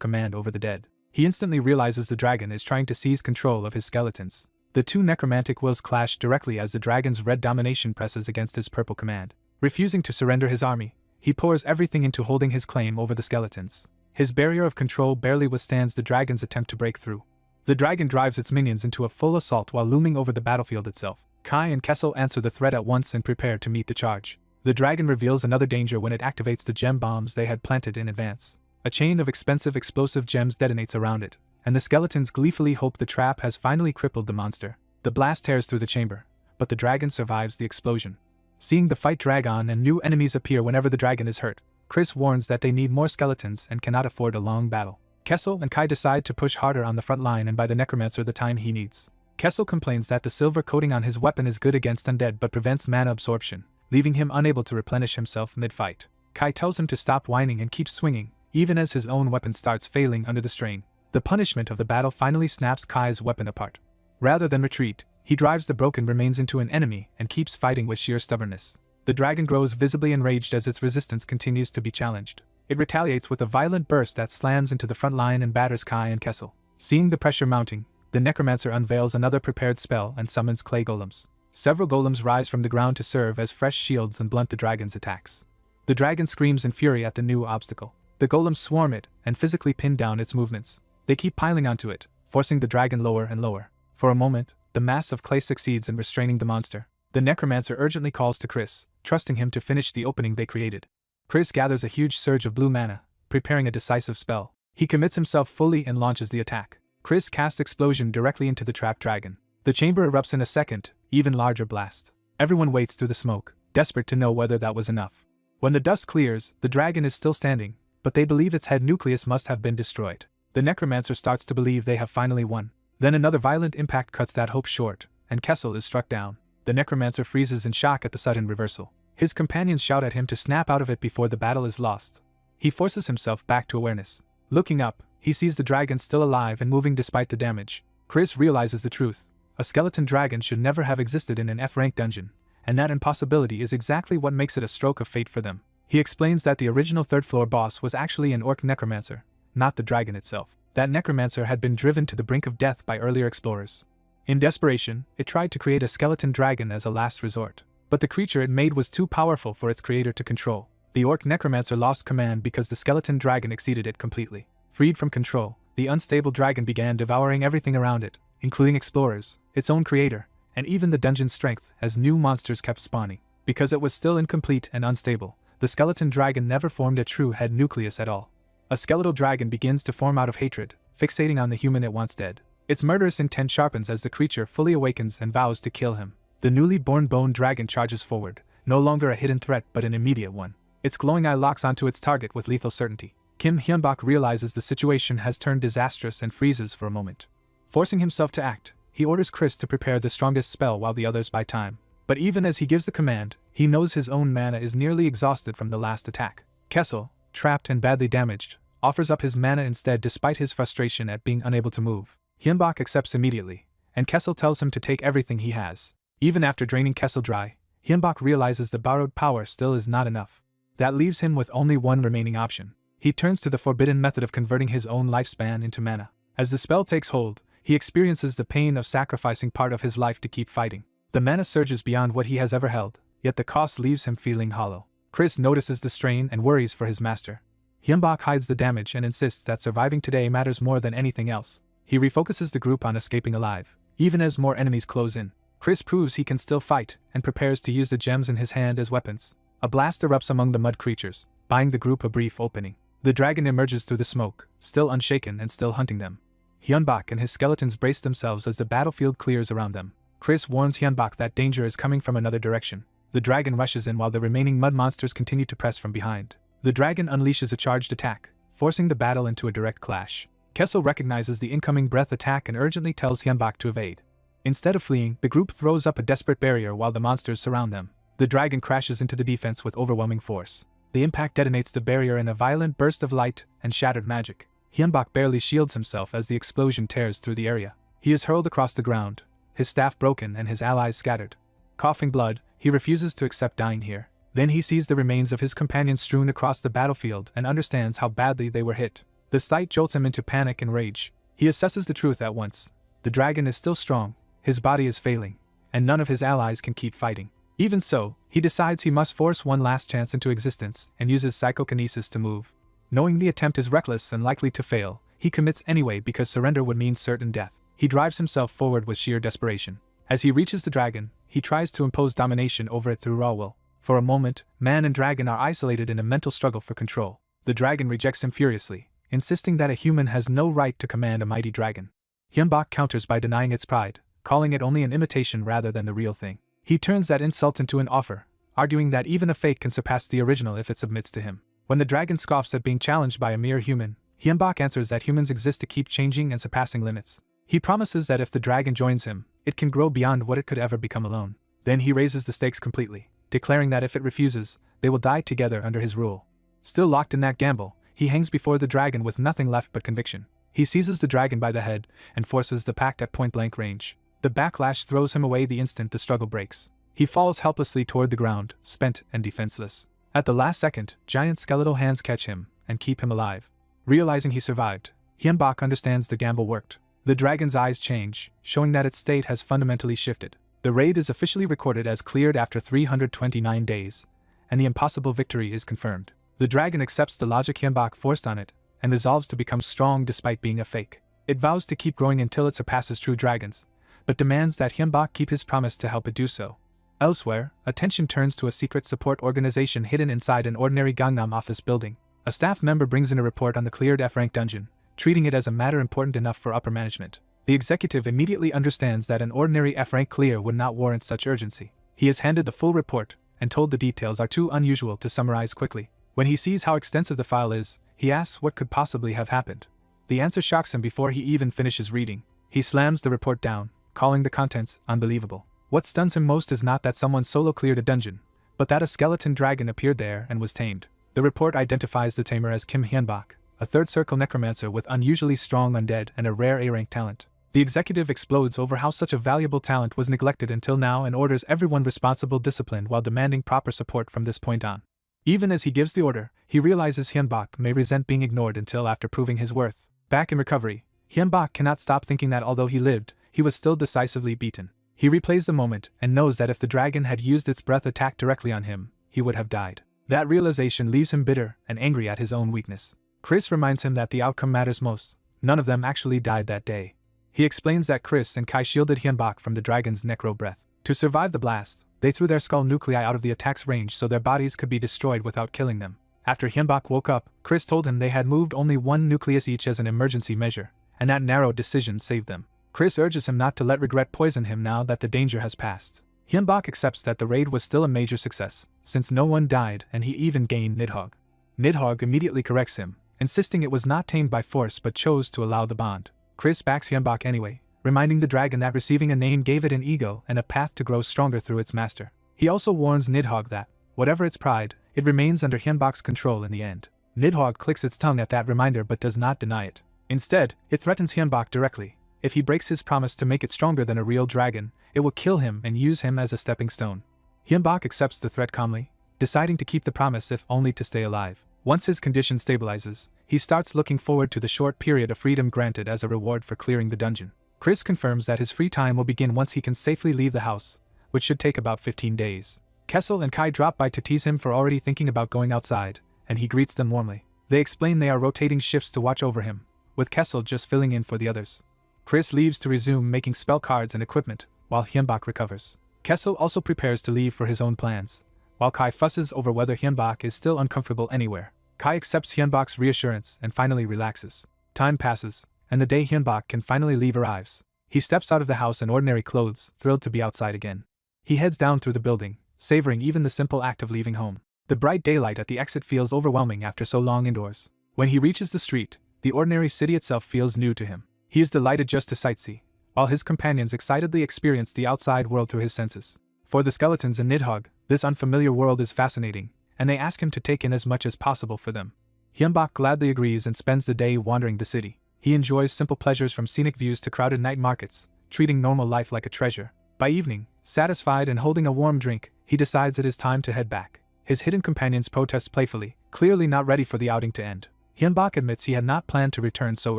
command over the dead. He instantly realizes the dragon is trying to seize control of his skeletons. The two necromantic wills clash directly as the dragon's red domination presses against his purple command. Refusing to surrender his army, he pours everything into holding his claim over the skeletons. His barrier of control barely withstands the dragon's attempt to break through. The dragon drives its minions into a full assault while looming over the battlefield itself. Kai and Kessel answer the threat at once and prepare to meet the charge. The dragon reveals another danger when it activates the gem bombs they had planted in advance. A chain of expensive explosive gems detonates around it, and the skeletons gleefully hope the trap has finally crippled the monster. The blast tears through the chamber, but the dragon survives the explosion. Seeing the fight drag on and new enemies appear whenever the dragon is hurt, Chris warns that they need more skeletons and cannot afford a long battle. Kessel and Kai decide to push harder on the front line and buy the necromancer the time he needs. Kessel complains that the silver coating on his weapon is good against undead but prevents mana absorption, leaving him unable to replenish himself mid-fight. Kai tells him to stop whining and keep swinging, even as his own weapon starts failing under the strain. The punishment of the battle finally snaps Kai's weapon apart. Rather than retreat, he drives the broken remains into an enemy and keeps fighting with sheer stubbornness. The dragon grows visibly enraged as its resistance continues to be challenged. It retaliates with a violent burst that slams into the front line and batters Kai and Kessel. Seeing the pressure mounting, the necromancer unveils another prepared spell and summons clay golems. Several golems rise from the ground to serve as fresh shields and blunt the dragon's attacks. The dragon screams in fury at the new obstacle. The golems swarm it and physically pin down its movements. They keep piling onto it, forcing the dragon lower and lower. For a moment, the mass of clay succeeds in restraining the monster. The necromancer urgently calls to Chris, trusting him to finish the opening they created. Chris gathers a huge surge of blue mana, preparing a decisive spell. He commits himself fully and launches the attack. Chris casts Explosion directly into the trapped dragon. The chamber erupts in a second, even larger blast. Everyone waits through the smoke, desperate to know whether that was enough. When the dust clears, the dragon is still standing, but they believe its head nucleus must have been destroyed. The necromancer starts to believe they have finally won. Then another violent impact cuts that hope short, and Kessel is struck down. The necromancer freezes in shock at the sudden reversal. His companions shout at him to snap out of it before the battle is lost. He forces himself back to awareness. Looking up, he sees the dragon still alive and moving despite the damage. Chris realizes the truth. A skeleton dragon should never have existed in an F-rank dungeon, and that impossibility is exactly what makes it a stroke of fate for them. He explains that the original third-floor boss was actually an orc necromancer, not the dragon itself. That necromancer had been driven to the brink of death by earlier explorers. In desperation, it tried to create a skeleton dragon as a last resort. But the creature it made was too powerful for its creator to control. The orc necromancer lost command because the skeleton dragon exceeded it completely. Freed from control, the unstable dragon began devouring everything around it, including explorers, its own creator, and even the dungeon's strength, as new monsters kept spawning. Because it was still incomplete and unstable, the skeleton dragon never formed a true head nucleus at all. A skeletal dragon begins to form out of hatred, fixating on the human it wants dead. Its murderous intent sharpens as the creature fully awakens and vows to kill him. The newly born bone dragon charges forward, no longer a hidden threat but an immediate one. Its glowing eye locks onto its target with lethal certainty. Kim Hyunbak realizes the situation has turned disastrous and freezes for a moment. Forcing himself to act, he orders Chris to prepare the strongest spell while the others buy time. But even as he gives the command, he knows his own mana is nearly exhausted from the last attack. Kessel, trapped and badly damaged, offers up his mana instead despite his frustration at being unable to move. Hyunbak accepts immediately, and Kessel tells him to take everything he has. Even after draining Kessel dry, Hyunbak realizes the borrowed power still is not enough. That leaves him with only one remaining option. He turns to the forbidden method of converting his own lifespan into mana. As the spell takes hold, he experiences the pain of sacrificing part of his life to keep fighting. The mana surges beyond what he has ever held, yet the cost leaves him feeling hollow. Chris notices the strain and worries for his master. Hyunbak hides the damage and insists that surviving today matters more than anything else. He refocuses the group on escaping alive, even as more enemies close in. Chris proves he can still fight, and prepares to use the gems in his hand as weapons. A blast erupts among the mud creatures, buying the group a brief opening. The dragon emerges through the smoke, still unshaken and still hunting them. Hyunbak and his skeletons brace themselves as the battlefield clears around them. Chris warns Hyunbak that danger is coming from another direction. The dragon rushes in while the remaining mud monsters continue to press from behind. The dragon unleashes a charged attack, forcing the battle into a direct clash. Kessel recognizes the incoming breath attack and urgently tells Hyunbak to evade. Instead of fleeing, the group throws up a desperate barrier while the monsters surround them. The dragon crashes into the defense with overwhelming force. The impact detonates the barrier in a violent burst of light and shattered magic. Hyunbak barely shields himself as the explosion tears through the area. He is hurled across the ground, his staff broken and his allies scattered. Coughing blood, he refuses to accept dying here. Then he sees the remains of his companions strewn across the battlefield and understands how badly they were hit. The sight jolts him into panic and rage. He assesses the truth at once. The dragon is still strong, his body is failing, and none of his allies can keep fighting. Even so, he decides he must force one last chance into existence and uses psychokinesis to move. Knowing the attempt is reckless and likely to fail, he commits anyway because surrender would mean certain death. He drives himself forward with sheer desperation. As he reaches the dragon, he tries to impose domination over it through raw will. For a moment, man and dragon are isolated in a mental struggle for control. The dragon rejects him furiously, insisting that a human has no right to command a mighty dragon. Hyunbak counters by denying its pride, calling it only an imitation rather than the real thing. He turns that insult into an offer, arguing that even a fake can surpass the original if it submits to him. When the dragon scoffs at being challenged by a mere human, Hyunbak answers that humans exist to keep changing and surpassing limits. He promises that if the dragon joins him, it can grow beyond what it could ever become alone. Then he raises the stakes completely, declaring that if it refuses, they will die together under his rule. Still locked in that gamble, he hangs before the dragon with nothing left but conviction. He seizes the dragon by the head and forces the pact at point-blank range. The backlash throws him away the instant the struggle breaks. He falls helplessly toward the ground, spent and defenseless. At the last second, giant skeletal hands catch him and keep him alive. Realizing he survived, Hyunbak understands the gamble worked. The dragon's eyes change, showing that its state has fundamentally shifted. The raid is officially recorded as cleared after 329 days, and the impossible victory is confirmed. The dragon accepts the logic Hyunbak forced on it, and resolves to become strong despite being a fake. It vows to keep growing until it surpasses true dragons, but demands that Hyunbak keep his promise to help it do so. Elsewhere, attention turns to a secret support organization hidden inside an ordinary Gangnam office building. A staff member brings in a report on the cleared F-rank dungeon, treating it as a matter important enough for upper management. The executive immediately understands that an ordinary F-rank clear would not warrant such urgency. He is handed the full report, and told the details are too unusual to summarize quickly. When he sees how extensive the file is, he asks what could possibly have happened. The answer shocks him before he even finishes reading. He slams the report down, calling the contents unbelievable. What stuns him most is not that someone solo cleared a dungeon, but that a skeleton dragon appeared there and was tamed. The report identifies the tamer as Kim Hyunbak, a third-circle necromancer with unusually strong undead and a rare A-rank talent. The executive explodes over how such a valuable talent was neglected until now and orders everyone responsible disciplined while demanding proper support from this point on. Even as he gives the order, he realizes Hyunbak may resent being ignored until after proving his worth. Back in recovery, Hyunbak cannot stop thinking that although he lived, he was still decisively beaten. He replays the moment and knows that if the dragon had used its breath attack directly on him, he would have died. That realization leaves him bitter and angry at his own weakness. Chris reminds him that the outcome matters most. None of them actually died that day. He explains that Chris and Kai shielded Hyunbak from the dragon's necro breath. To survive the blast, they threw their skull nuclei out of the attack's range so their bodies could be destroyed without killing them. After Hyunbak woke up, Chris told him they had moved only one nucleus each as an emergency measure, and that narrow decision saved them. Chris urges him not to let regret poison him now that the danger has passed. Hyunbak accepts that the raid was still a major success, since no one died and he even gained Nidhogg. Nidhogg immediately corrects him, insisting it was not tamed by force but chose to allow the bond. Chris backs Hyunbak anyway, reminding the dragon that receiving a name gave it an ego and a path to grow stronger through its master. He also warns Nidhogg that, whatever its pride, it remains under Hyunbak's control in the end. Nidhogg clicks its tongue at that reminder but does not deny it. Instead, it threatens Hyunbak directly. If he breaks his promise to make it stronger than a real dragon, it will kill him and use him as a stepping stone. Hyunbak accepts the threat calmly, deciding to keep the promise if only to stay alive. Once his condition stabilizes, he starts looking forward to the short period of freedom granted as a reward for clearing the dungeon. Chris confirms that his free time will begin once he can safely leave the house, which should take about 15 days. Kessel and Kai drop by to tease him for already thinking about going outside, and he greets them warmly. They explain they are rotating shifts to watch over him, with Kessel just filling in for the others. Chris leaves to resume making spell cards and equipment, while Hyunbak recovers. Kessel also prepares to leave for his own plans, while Kai fusses over whether Hyunbak is still uncomfortable anywhere. Kai accepts Hyunbak's reassurance and finally relaxes. Time passes, and the day Hyunbak can finally leave arrives. He steps out of the house in ordinary clothes, thrilled to be outside again. He heads down through the building, savoring even the simple act of leaving home. The bright daylight at the exit feels overwhelming after so long indoors. When he reaches the street, the ordinary city itself feels new to him. He is delighted just to sightsee, while his companions excitedly experience the outside world through his senses. For the skeletons and Nidhogg, this unfamiliar world is fascinating, and they ask him to take in as much as possible for them. Hyunbak gladly agrees and spends the day wandering the city. He enjoys simple pleasures from scenic views to crowded night markets, treating normal life like a treasure. By evening, satisfied and holding a warm drink, he decides it is time to head back. His hidden companions protest playfully, clearly not ready for the outing to end. Hyunbak admits he had not planned to return so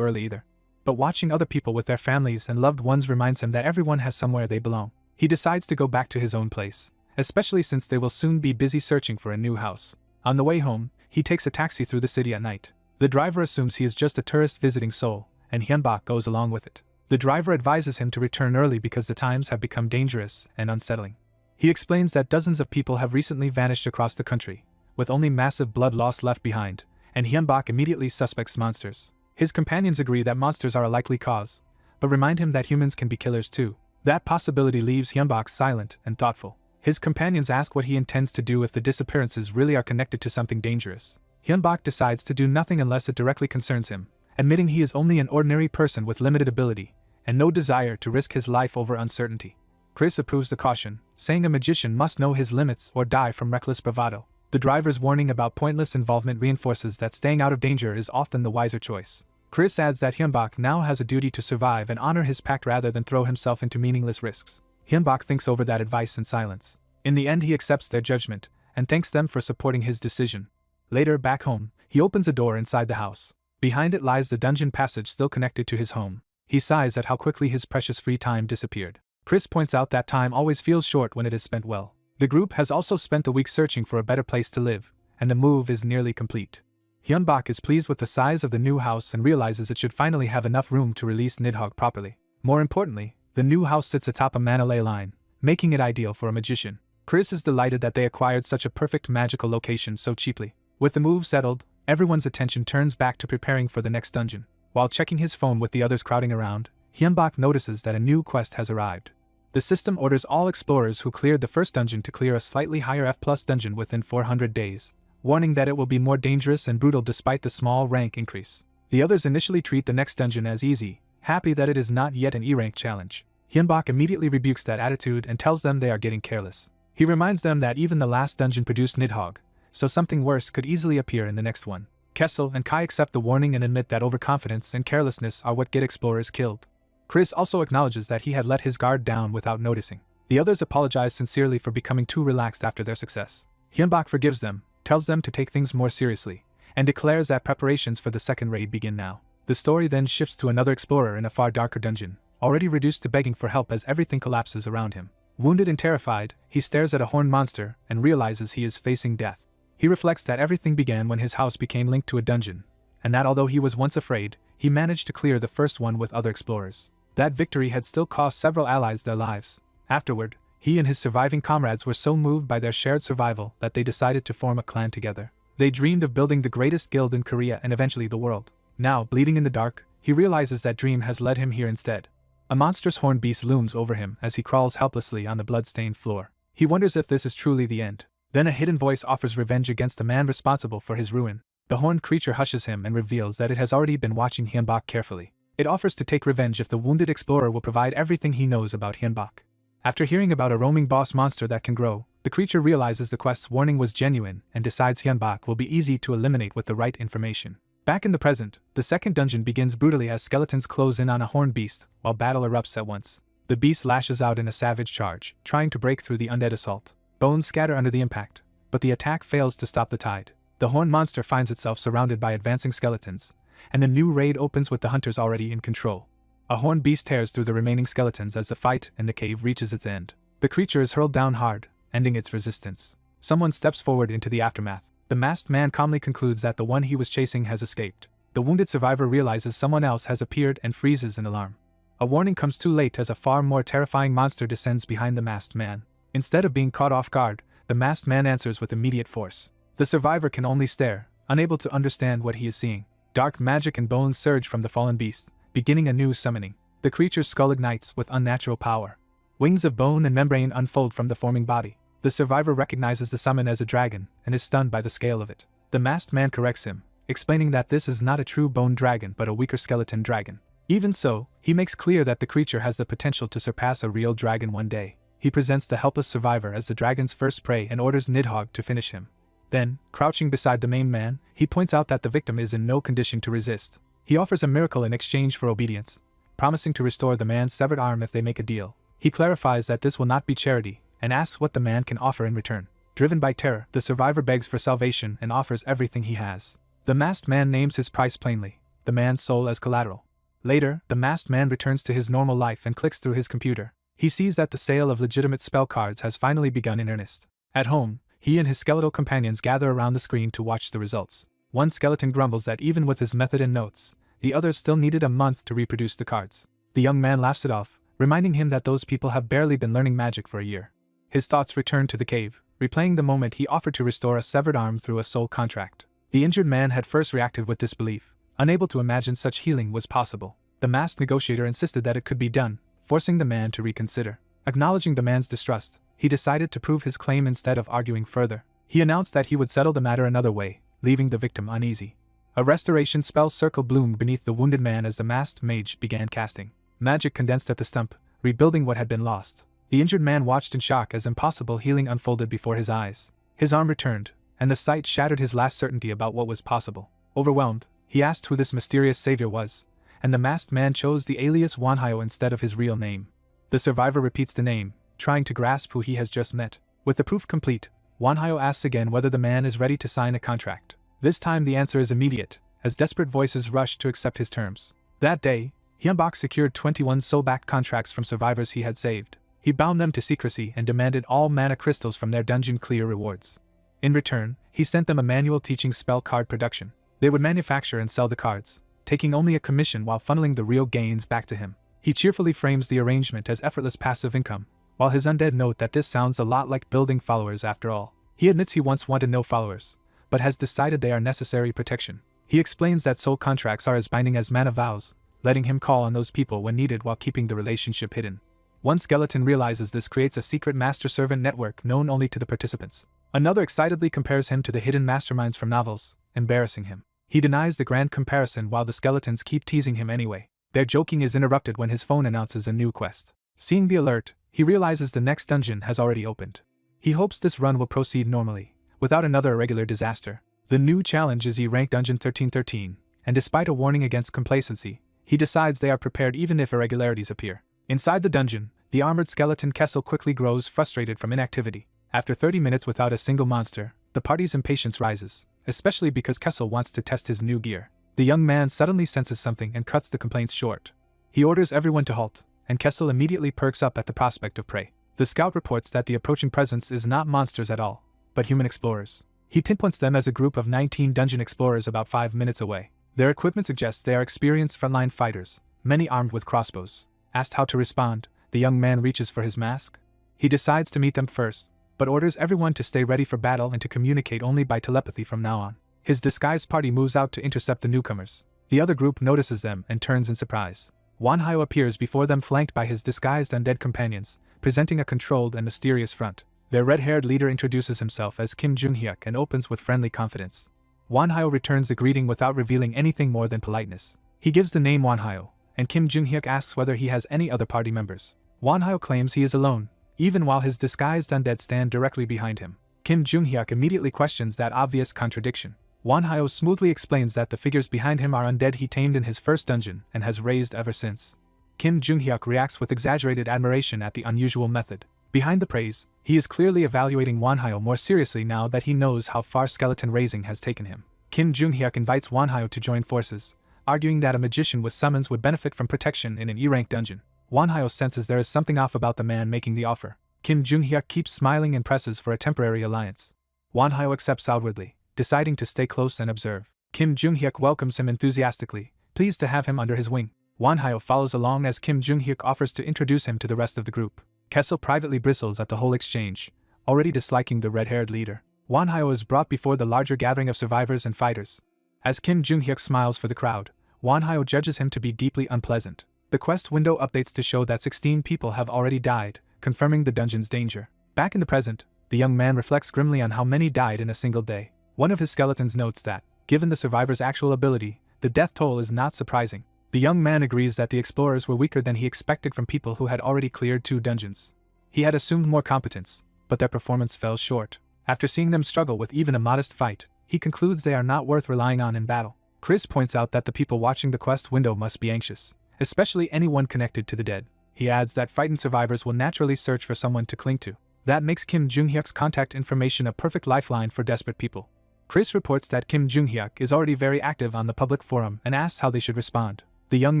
early either. But watching other people with their families and loved ones reminds him that everyone has somewhere they belong. He decides to go back to his own place, especially since they will soon be busy searching for a new house. On the way home, he takes a taxi through the city at night. The driver assumes he is just a tourist visiting Seoul, and Hyunbak goes along with it. The driver advises him to return early because the times have become dangerous and unsettling. He explains that dozens of people have recently vanished across the country, with only massive blood loss left behind, and Hyunbak immediately suspects monsters. His companions agree that monsters are a likely cause, but remind him that humans can be killers too. That possibility leaves Hyunbak silent and thoughtful. His companions ask what he intends to do if the disappearances really are connected to something dangerous. Hyunbak decides to do nothing unless it directly concerns him, admitting he is only an ordinary person with limited ability, and no desire to risk his life over uncertainty. Chris approves the caution, saying a magician must know his limits or die from reckless bravado. The driver's warning about pointless involvement reinforces that staying out of danger is often the wiser choice. Chris adds that Hyunbak now has a duty to survive and honor his pact rather than throw himself into meaningless risks. Hyunbak thinks over that advice in silence. In the end, he accepts their judgment and thanks them for supporting his decision. Later, back home, he opens a door inside the house. Behind it lies the dungeon passage still connected to his home. He sighs at how quickly his precious free time disappeared. Chris points out that time always feels short when it is spent well. The group has also spent the week searching for a better place to live, and the move is nearly complete. Hyunbak is pleased with the size of the new house and realizes it should finally have enough room to release Nidhogg properly. More importantly, the new house sits atop a Manhwa line, making it ideal for a magician. Chris is delighted that they acquired such a perfect magical location so cheaply. With the move settled, everyone's attention turns back to preparing for the next dungeon. While checking his phone with the others crowding around, Hyunbak notices that a new quest has arrived. The system orders all explorers who cleared the first dungeon to clear a slightly higher F+ dungeon within 400 days, warning that it will be more dangerous and brutal despite the small rank increase. The others initially treat the next dungeon as easy, happy that it is not yet an E-rank challenge. Hyunbak immediately rebukes that attitude and tells them they are getting careless. He reminds them that even the last dungeon produced Nidhogg, so something worse could easily appear in the next one. Kessel and Kai accept the warning and admit that overconfidence and carelessness are what get explorers killed. Chris also acknowledges that he had let his guard down without noticing. The others apologize sincerely for becoming too relaxed after their success. Hyunbak forgives them, tells them to take things more seriously, and declares that preparations for the second raid begin now. The story then shifts to another explorer in a far darker dungeon, already reduced to begging for help as everything collapses around him. Wounded and terrified, he stares at a horned monster and realizes he is facing death. He reflects that everything began when his house became linked to a dungeon, and that although he was once afraid, he managed to clear the first one with other explorers. That victory had still cost several allies their lives. Afterward, he and his surviving comrades were so moved by their shared survival that they decided to form a clan together. They dreamed of building the greatest guild in Korea and eventually the world. Now, bleeding in the dark, he realizes that dream has led him here instead. A monstrous horned beast looms over him as he crawls helplessly on the blood-stained floor. He wonders if this is truly the end. Then a hidden voice offers revenge against the man responsible for his ruin. The horned creature hushes him and reveals that it has already been watching Hyunbak carefully. It offers to take revenge if the wounded explorer will provide everything he knows about Hyunbak. After hearing about a roaming boss monster that can grow, the creature realizes the quest's warning was genuine and decides Hyunbak will be easy to eliminate with the right information. Back in the present, the second dungeon begins brutally as skeletons close in on a horned beast, while battle erupts at once. The beast lashes out in a savage charge, trying to break through the undead assault. Bones scatter under the impact, but the attack fails to stop the tide. The horned monster finds itself surrounded by advancing skeletons, and the new raid opens with the hunters already in control. A horned beast tears through the remaining skeletons as the fight in the cave reaches its end. The creature is hurled down hard, ending its resistance. Someone steps forward into the aftermath. The masked man calmly concludes that the one he was chasing has escaped. The wounded survivor realizes someone else has appeared and freezes in alarm. A warning comes too late as a far more terrifying monster descends behind the masked man. Instead of being caught off guard, the masked man answers with immediate force. The survivor can only stare, unable to understand what he is seeing. Dark magic and bones surge from the fallen beast, beginning a new summoning. The creature's skull ignites with unnatural power. Wings of bone and membrane unfold from the forming body. The survivor recognizes the summon as a dragon and is stunned by the scale of it. The masked man corrects him, explaining that this is not a true bone dragon but a weaker skeleton dragon. Even so, he makes clear that the creature has the potential to surpass a real dragon one day. He presents the helpless survivor as the dragon's first prey and orders Nidhogg to finish him. Then, crouching beside the main man, he points out that the victim is in no condition to resist. He offers a miracle in exchange for obedience, promising to restore the man's severed arm if they make a deal. He clarifies that this will not be charity, and asks what the man can offer in return. Driven by terror, the survivor begs for salvation and offers everything he has. The masked man names his price plainly, the man's soul as collateral. Later, the masked man returns to his normal life and clicks through his computer. He sees that the sale of legitimate spell cards has finally begun in earnest. At home, he and his skeletal companions gather around the screen to watch the results. One skeleton grumbles that even with his method and notes, the others still needed a month to reproduce the cards. The young man laughs it off, reminding him that those people have barely been learning magic for a year. His thoughts returned to the cave, replaying the moment he offered to restore a severed arm through a soul contract. The injured man had first reacted with disbelief, unable to imagine such healing was possible. The masked negotiator insisted that it could be done, forcing the man to reconsider. Acknowledging the man's distrust, he decided to prove his claim instead of arguing further. He announced that he would settle the matter another way, leaving the victim uneasy. A restoration spell circle bloomed beneath the wounded man as the masked mage began casting. Magic condensed at the stump, rebuilding what had been lost. The injured man watched in shock as impossible healing unfolded before his eyes. His arm returned, and the sight shattered his last certainty about what was possible. Overwhelmed, he asked who this mysterious savior was, and the masked man chose the alias Wanhyo instead of his real name. The survivor repeats the name, trying to grasp who he has just met. With the proof complete, Wanhyo asks again whether the man is ready to sign a contract. This time the answer is immediate, as desperate voices rush to accept his terms. That day, Hyunbok secured 21 soul-backed contracts from survivors he had saved. He bound them to secrecy and demanded all mana crystals from their dungeon clear rewards. In return, he sent them a manual teaching spell card production. They would manufacture and sell the cards, taking only a commission while funneling the real gains back to him. He cheerfully frames the arrangement as effortless passive income, while his undead note that this sounds a lot like building followers after all. He admits he once wanted no followers, but has decided they are necessary protection. He explains that soul contracts are as binding as mana vows, letting him call on those people when needed while keeping the relationship hidden. One skeleton realizes this creates a secret master-servant network known only to the participants. Another excitedly compares him to the hidden masterminds from novels, embarrassing him. He denies the grand comparison while the skeletons keep teasing him anyway. Their joking is interrupted when his phone announces a new quest. Seeing the alert, he realizes the next dungeon has already opened. He hopes this run will proceed normally, without another irregular disaster. The new challenge is E-Rank Dungeon 1313, and despite a warning against complacency, he decides they are prepared even if irregularities appear. Inside the dungeon, the armored skeleton Kessel quickly grows frustrated from inactivity. After 30 minutes without a single monster, the party's impatience rises, especially because Kessel wants to test his new gear. The young man suddenly senses something and cuts the complaints short. He orders everyone to halt, and Kessel immediately perks up at the prospect of prey. The scout reports that the approaching presence is not monsters at all, but human explorers. He pinpoints them as a group of 19 dungeon explorers about 5 minutes away. Their equipment suggests they are experienced frontline fighters, many armed with crossbows. Asked how to respond, the young man reaches for his mask. He decides to meet them first, but orders everyone to stay ready for battle and to communicate only by telepathy from now on. His disguised party moves out to intercept the newcomers. The other group notices them and turns in surprise. Wanhyo appears before them flanked by his disguised undead companions, presenting a controlled and mysterious front. Their red-haired leader introduces himself as Kim Jung-hyuk and opens with friendly confidence. Wanhyo returns the greeting without revealing anything more than politeness. He gives the name Wanhyo, and Kim Jung-hyuk asks whether he has any other party members. Wanhyo claims he is alone, even while his disguised undead stand directly behind him. Kim Jung-hyuk immediately questions that obvious contradiction. Wanhyo smoothly explains that the figures behind him are undead he tamed in his first dungeon and has raised ever since. Kim Jung-hyuk reacts with exaggerated admiration at the unusual method. Behind the praise, he is clearly evaluating Wanhyo more seriously now that he knows how far skeleton raising has taken him. Kim Jung-hyuk invites Wanhyo to join forces, arguing that a magician with summons would benefit from protection in an E-rank dungeon. Wanhyo senses there is something off about the man making the offer. Kim Jung-hyuk keeps smiling and presses for a temporary alliance. Wanhyo accepts outwardly, deciding to stay close and observe. Kim Jung-hyuk welcomes him enthusiastically, pleased to have him under his wing. Wanhyo follows along as Kim Jung-hyuk offers to introduce him to the rest of the group. Kessel privately bristles at the whole exchange, already disliking the red-haired leader. Wanhyo is brought before the larger gathering of survivors and fighters. As Kim Jung-hyuk smiles for the crowd, Wanhyo judges him to be deeply unpleasant. The quest window updates to show that 16 people have already died, confirming the dungeon's danger. Back in the present, the young man reflects grimly on how many died in a single day. One of his skeletons notes that, given the survivor's actual ability, the death toll is not surprising. The young man agrees that the explorers were weaker than he expected from people who had already cleared 2 dungeons. He had assumed more competence, but their performance fell short. After seeing them struggle with even a modest fight, he concludes they are not worth relying on in battle. Chris points out that the people watching the quest window must be anxious, especially anyone connected to the dead. He adds that frightened survivors will naturally search for someone to cling to. That makes Kim Jung-hyuk's contact information a perfect lifeline for desperate people. Chris reports that Kim Jung-hyuk is already very active on the public forum and asks how they should respond. The young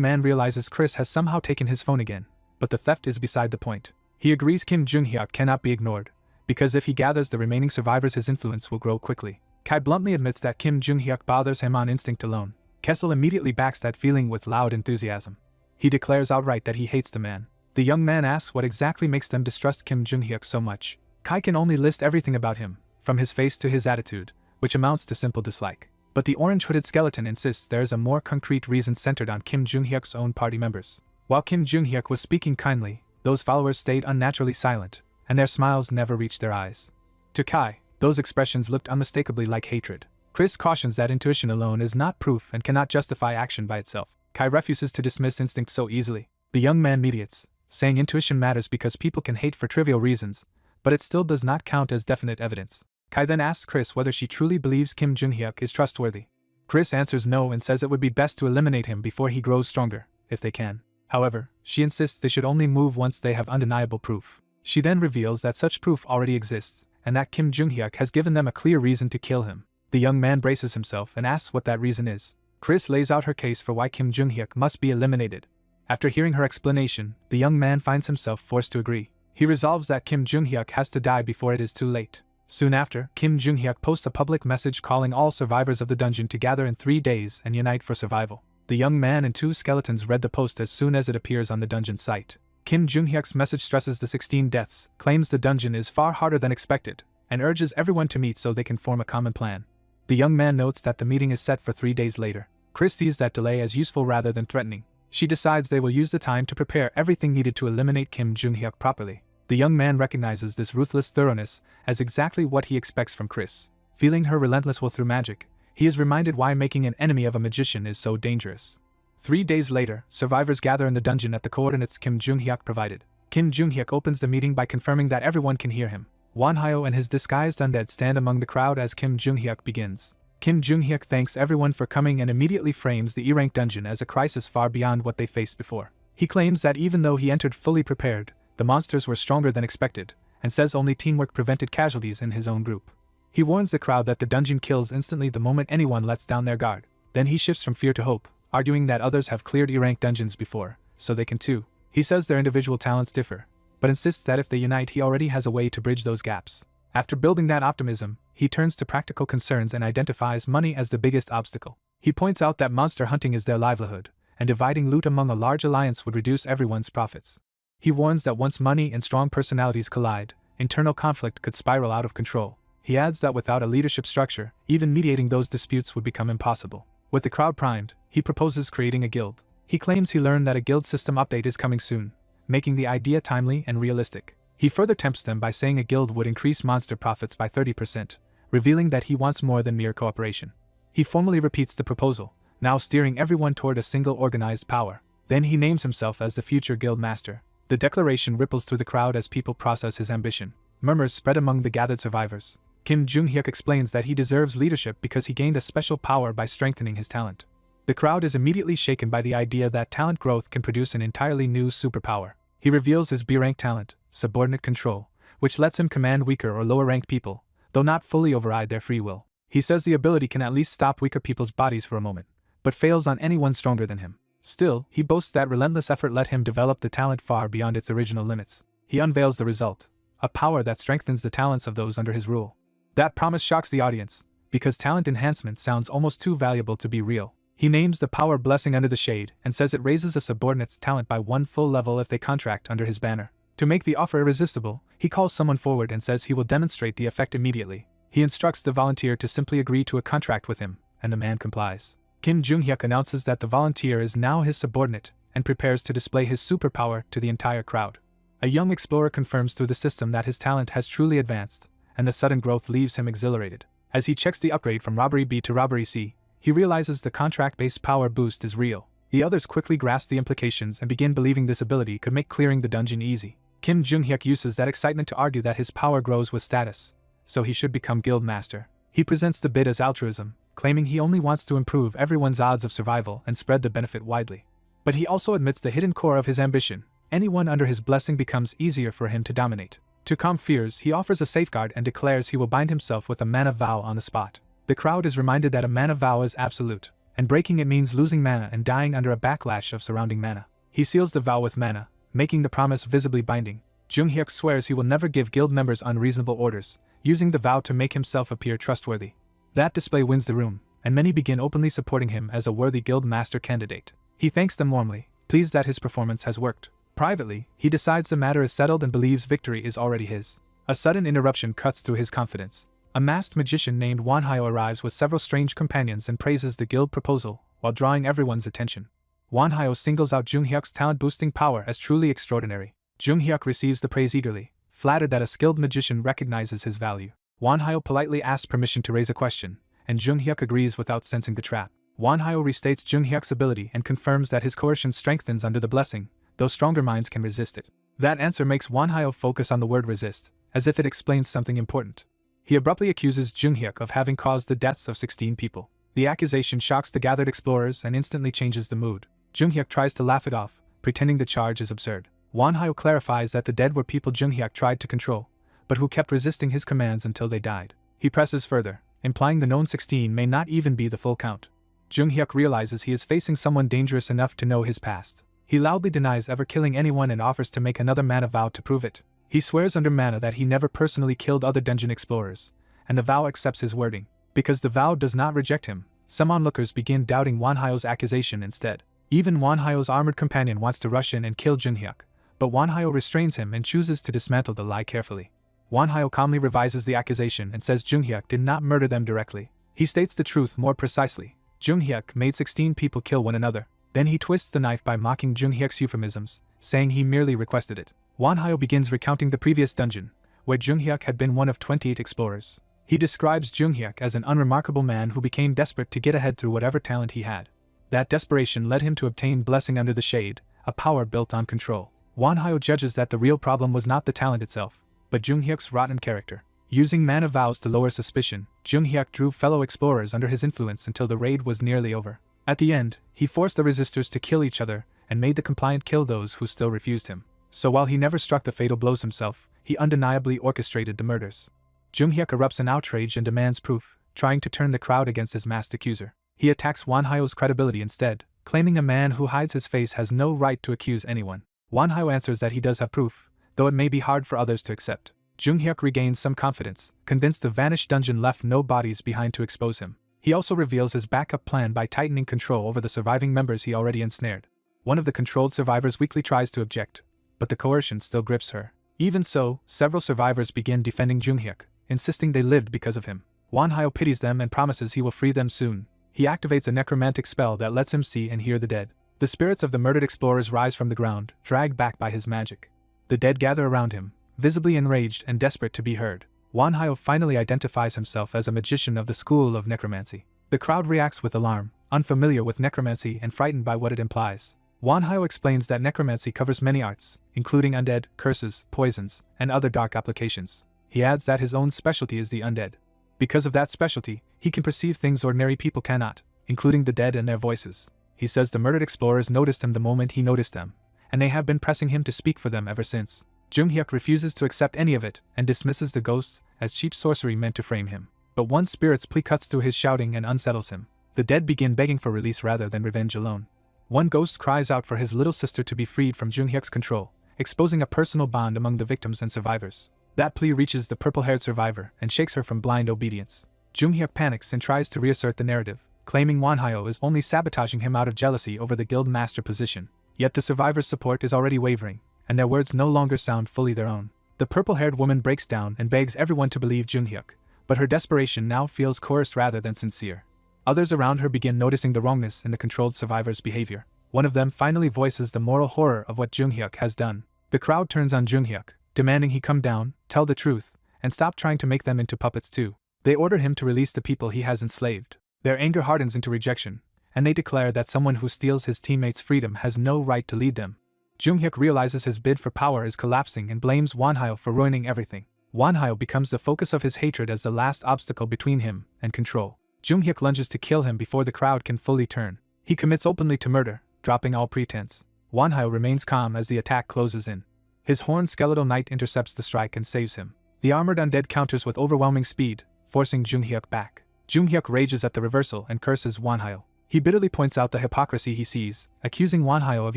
man realizes Chris has somehow taken his phone again, but the theft is beside the point. He agrees Kim Jung-hyuk cannot be ignored, because if he gathers the remaining survivors his influence will grow quickly. Kai bluntly admits that Kim Jung-hyuk bothers him on instinct alone. Kessel immediately backs that feeling with loud enthusiasm. He declares outright that he hates the man. The young man asks what exactly makes them distrust Kim Jung-hyuk so much. Kai can only list everything about him, from his face to his attitude, which amounts to simple dislike. But the orange-hooded skeleton insists there is a more concrete reason centered on Kim Jung-hyuk's own party members. While Kim Jung-hyuk was speaking kindly, those followers stayed unnaturally silent, and their smiles never reached their eyes. To Kai, those expressions looked unmistakably like hatred. Chris cautions that intuition alone is not proof and cannot justify action by itself. Kai refuses to dismiss instinct so easily. The young man mediates, saying intuition matters because people can hate for trivial reasons, but it still does not count as definite evidence. Kai then asks Chris whether she truly believes Kim Jung-hyuk is trustworthy. Chris answers no and says it would be best to eliminate him before he grows stronger, if they can. However, she insists they should only move once they have undeniable proof. She then reveals that such proof already exists, and that Kim Jung-hyuk has given them a clear reason to kill him. The young man braces himself and asks what that reason is. Chris lays out her case for why Kim Jung-hyuk must be eliminated. After hearing her explanation, the young man finds himself forced to agree. He resolves that Kim Jung-hyuk has to die before it is too late. Soon after, Kim Jung-hyuk posts a public message calling all survivors of the dungeon to gather in 3 days and unite for survival. The young man and 2 skeletons read the post as soon as it appears on the dungeon site. Kim Jung-hyuk's message stresses the 16 deaths, claims the dungeon is far harder than expected, and urges everyone to meet so they can form a common plan. The young man notes that the meeting is set for 3 days later. Chris sees that delay as useful rather than threatening. She decides they will use the time to prepare everything needed to eliminate Kim Jung-hyuk properly. The young man recognizes this ruthless thoroughness as exactly what he expects from Chris. Feeling her relentless will through magic, he is reminded why making an enemy of a magician is so dangerous. 3 days later, survivors gather in the dungeon at the coordinates Kim Jung-hyuk provided. Kim Jung-hyuk opens the meeting by confirming that everyone can hear him. Won-hyo and his disguised undead stand among the crowd as Kim Jung-hyuk begins. Kim Jung-hyuk thanks everyone for coming and immediately frames the E-rank dungeon as a crisis far beyond what they faced before. He claims that even though he entered fully prepared, the monsters were stronger than expected, and says only teamwork prevented casualties in his own group. He warns the crowd that the dungeon kills instantly the moment anyone lets down their guard. Then he shifts from fear to hope, arguing that others have cleared E-rank dungeons before, so they can too. He says their individual talents differ, but insists that if they unite he already has a way to bridge those gaps. After building that optimism, he turns to practical concerns and identifies money as the biggest obstacle. He points out that monster hunting is their livelihood, and dividing loot among a large alliance would reduce everyone's profits. He warns that once money and strong personalities collide, internal conflict could spiral out of control. He adds that without a leadership structure, even mediating those disputes would become impossible. With the crowd primed, he proposes creating a guild. He claims he learned that a guild system update is coming soon, making the idea timely and realistic. He further tempts them by saying a guild would increase monster profits by 30%, revealing that he wants more than mere cooperation. He formally repeats the proposal, now steering everyone toward a single organized power. Then he names himself as the future guild master. The declaration ripples through the crowd as people process his ambition. Murmurs spread among the gathered survivors. Kim Jung-hyuk explains that he deserves leadership because he gained a special power by strengthening his talent. The crowd is immediately shaken by the idea that talent growth can produce an entirely new superpower. He reveals his B-rank talent, subordinate control, which lets him command weaker or lower-ranked people, though not fully override their free will. He says the ability can at least stop weaker people's bodies for a moment, but fails on anyone stronger than him. Still, he boasts that relentless effort let him develop the talent far beyond its original limits. He unveils the result, a power that strengthens the talents of those under his rule. That promise shocks the audience, because talent enhancement sounds almost too valuable to be real. He names the power Blessing Under the Shade and says it raises a subordinate's talent by 1 full level if they contract under his banner. To make the offer irresistible, he calls someone forward and says he will demonstrate the effect immediately. He instructs the volunteer to simply agree to a contract with him, and the man complies. Kim Jung-hyuk announces that the volunteer is now his subordinate, and prepares to display his superpower to the entire crowd. A young explorer confirms through the system that his talent has truly advanced, and the sudden growth leaves him exhilarated. As he checks the upgrade from Robbery B to Robbery C, he realizes the contract-based power boost is real. The others quickly grasp the implications and begin believing this ability could make clearing the dungeon easy. Kim Jung-hyuk uses that excitement to argue that his power grows with status, so he should become guild master. He presents the bid as altruism, claiming he only wants to improve everyone's odds of survival and spread the benefit widely. But he also admits the hidden core of his ambition: anyone under his blessing becomes easier for him to dominate. To calm fears, he offers a safeguard and declares he will bind himself with a mana vow on the spot. The crowd is reminded that a mana vow is absolute, and breaking it means losing mana and dying under a backlash of surrounding mana. He seals the vow with mana, making the promise visibly binding. Jung-hyuk swears he will never give guild members unreasonable orders, using the vow to make himself appear trustworthy. That display wins the room, and many begin openly supporting him as a worthy guild master candidate. He thanks them warmly, pleased that his performance has worked. Privately, he decides the matter is settled and believes victory is already his. A sudden interruption cuts through his confidence. A masked magician named Wanhyo arrives with several strange companions and praises the guild proposal, while drawing everyone's attention. Wanhyo singles out Junghyuk's talent-boosting power as truly extraordinary. Junghyuk receives the praise eagerly, flattered that a skilled magician recognizes his value. Wanhyo politely asks permission to raise a question, and Junghyuk agrees without sensing the trap. Wanhyo restates Junghyuk's ability and confirms that his coercion strengthens under the blessing, though stronger minds can resist it. That answer makes Wanhyo focus on the word resist, as if it explains something important. He abruptly accuses Junghyuk of having caused the deaths of 16 people. The accusation shocks the gathered explorers and instantly changes the mood. Junghyuk tries to laugh it off, pretending the charge is absurd. Wanhyo clarifies that the dead were people Junghyuk tried to control, but who kept resisting his commands until they died. He presses further, implying the known 16 may not even be the full count. Junghyuk realizes he is facing someone dangerous enough to know his past. He loudly denies ever killing anyone and offers to make another mana vow to prove it. He swears under mana that he never personally killed other dungeon explorers, and the vow accepts his wording. Because the vow does not reject him, some onlookers begin doubting Wanhyo's accusation instead. Even Wanhyo's armored companion wants to rush in and kill Junghyuk, but Wanhyo restrains him and chooses to dismantle the lie carefully. Wanhyo calmly revises the accusation and says Junghyuk did not murder them directly. He states the truth more precisely. Junghyuk made 16 people kill one another. Then he twists the knife by mocking Junghyuk's euphemisms, saying he merely requested it. Wanhyo begins recounting the previous dungeon, where Junghyuk had been one of 28 explorers. He describes Junghyuk as an unremarkable man who became desperate to get ahead through whatever talent he had. That desperation led him to obtain Blessing Under the Shade, a power built on control. Wanhyo judges that the real problem was not the talent itself, but Junghyuk's rotten character. Using mana vows to lower suspicion, Junghyuk drew fellow explorers under his influence until the raid was nearly over. At the end, he forced the resistors to kill each other and made the compliant kill those who still refused him. So while he never struck the fatal blows himself, he undeniably orchestrated the murders. Junghyuk erupts in outrage and demands proof, trying to turn the crowd against his masked accuser. He attacks Wanhyo's credibility instead, claiming a man who hides his face has no right to accuse anyone. Wanhyo answers that he does have proof, though it may be hard for others to accept. Junghyuk regains some confidence, convinced the vanished dungeon left no bodies behind to expose him. He also reveals his backup plan by tightening control over the surviving members he already ensnared. One of the controlled survivors weakly tries to object, but the coercion still grips her. Even so, several survivors begin defending Junghyuk, insisting they lived because of him. Wanhyo pities them and promises he will free them soon. He activates a necromantic spell that lets him see and hear the dead. The spirits of the murdered explorers rise from the ground, dragged back by his magic. The dead gather around him, visibly enraged and desperate to be heard. Wanhyo finally identifies himself as a magician of the school of necromancy. The crowd reacts with alarm, unfamiliar with necromancy and frightened by what it implies. Wanhyo explains that necromancy covers many arts, including undead, curses, poisons, and other dark applications. He adds that his own specialty is the undead. Because of that specialty, he can perceive things ordinary people cannot, including the dead and their voices. He says the murdered explorers noticed him the moment he noticed them, and they have been pressing him to speak for them ever since. Junghyuk refuses to accept any of it and dismisses the ghosts as cheap sorcery meant to frame him. But one spirit's plea cuts through his shouting and unsettles him. The dead begin begging for release rather than revenge alone. One ghost cries out for his little sister to be freed from Junghyuk's control, exposing a personal bond among the victims and survivors. That plea reaches the purple-haired survivor and shakes her from blind obedience. Junghyuk panics and tries to reassert the narrative, claiming Wanhyo is only sabotaging him out of jealousy over the guild master position. Yet the survivors' support is already wavering, and their words no longer sound fully their own. The purple-haired woman breaks down and begs everyone to believe Junghyuk, but her desperation now feels coerced rather than sincere. Others around her begin noticing the wrongness in the controlled survivor's behavior. One of them finally voices the moral horror of what Junghyuk has done. The crowd turns on Junghyuk, demanding he come down, tell the truth, and stop trying to make them into puppets too. They order him to release the people he has enslaved. Their anger hardens into rejection, and they declare that someone who steals his teammates' freedom has no right to lead them. Junghyuk realizes his bid for power is collapsing and blames Wanhyo for ruining everything. Wanhyo becomes the focus of his hatred as the last obstacle between him and control. Junghyuk lunges to kill him before the crowd can fully turn. He commits openly to murder, dropping all pretense. Wanhyo remains calm as the attack closes in. His horned skeletal knight intercepts the strike and saves him. The armored undead counters with overwhelming speed, forcing Junghyuk back. Junghyuk rages at the reversal and curses Wanhyo. He bitterly points out the hypocrisy he sees, accusing Wanhyo of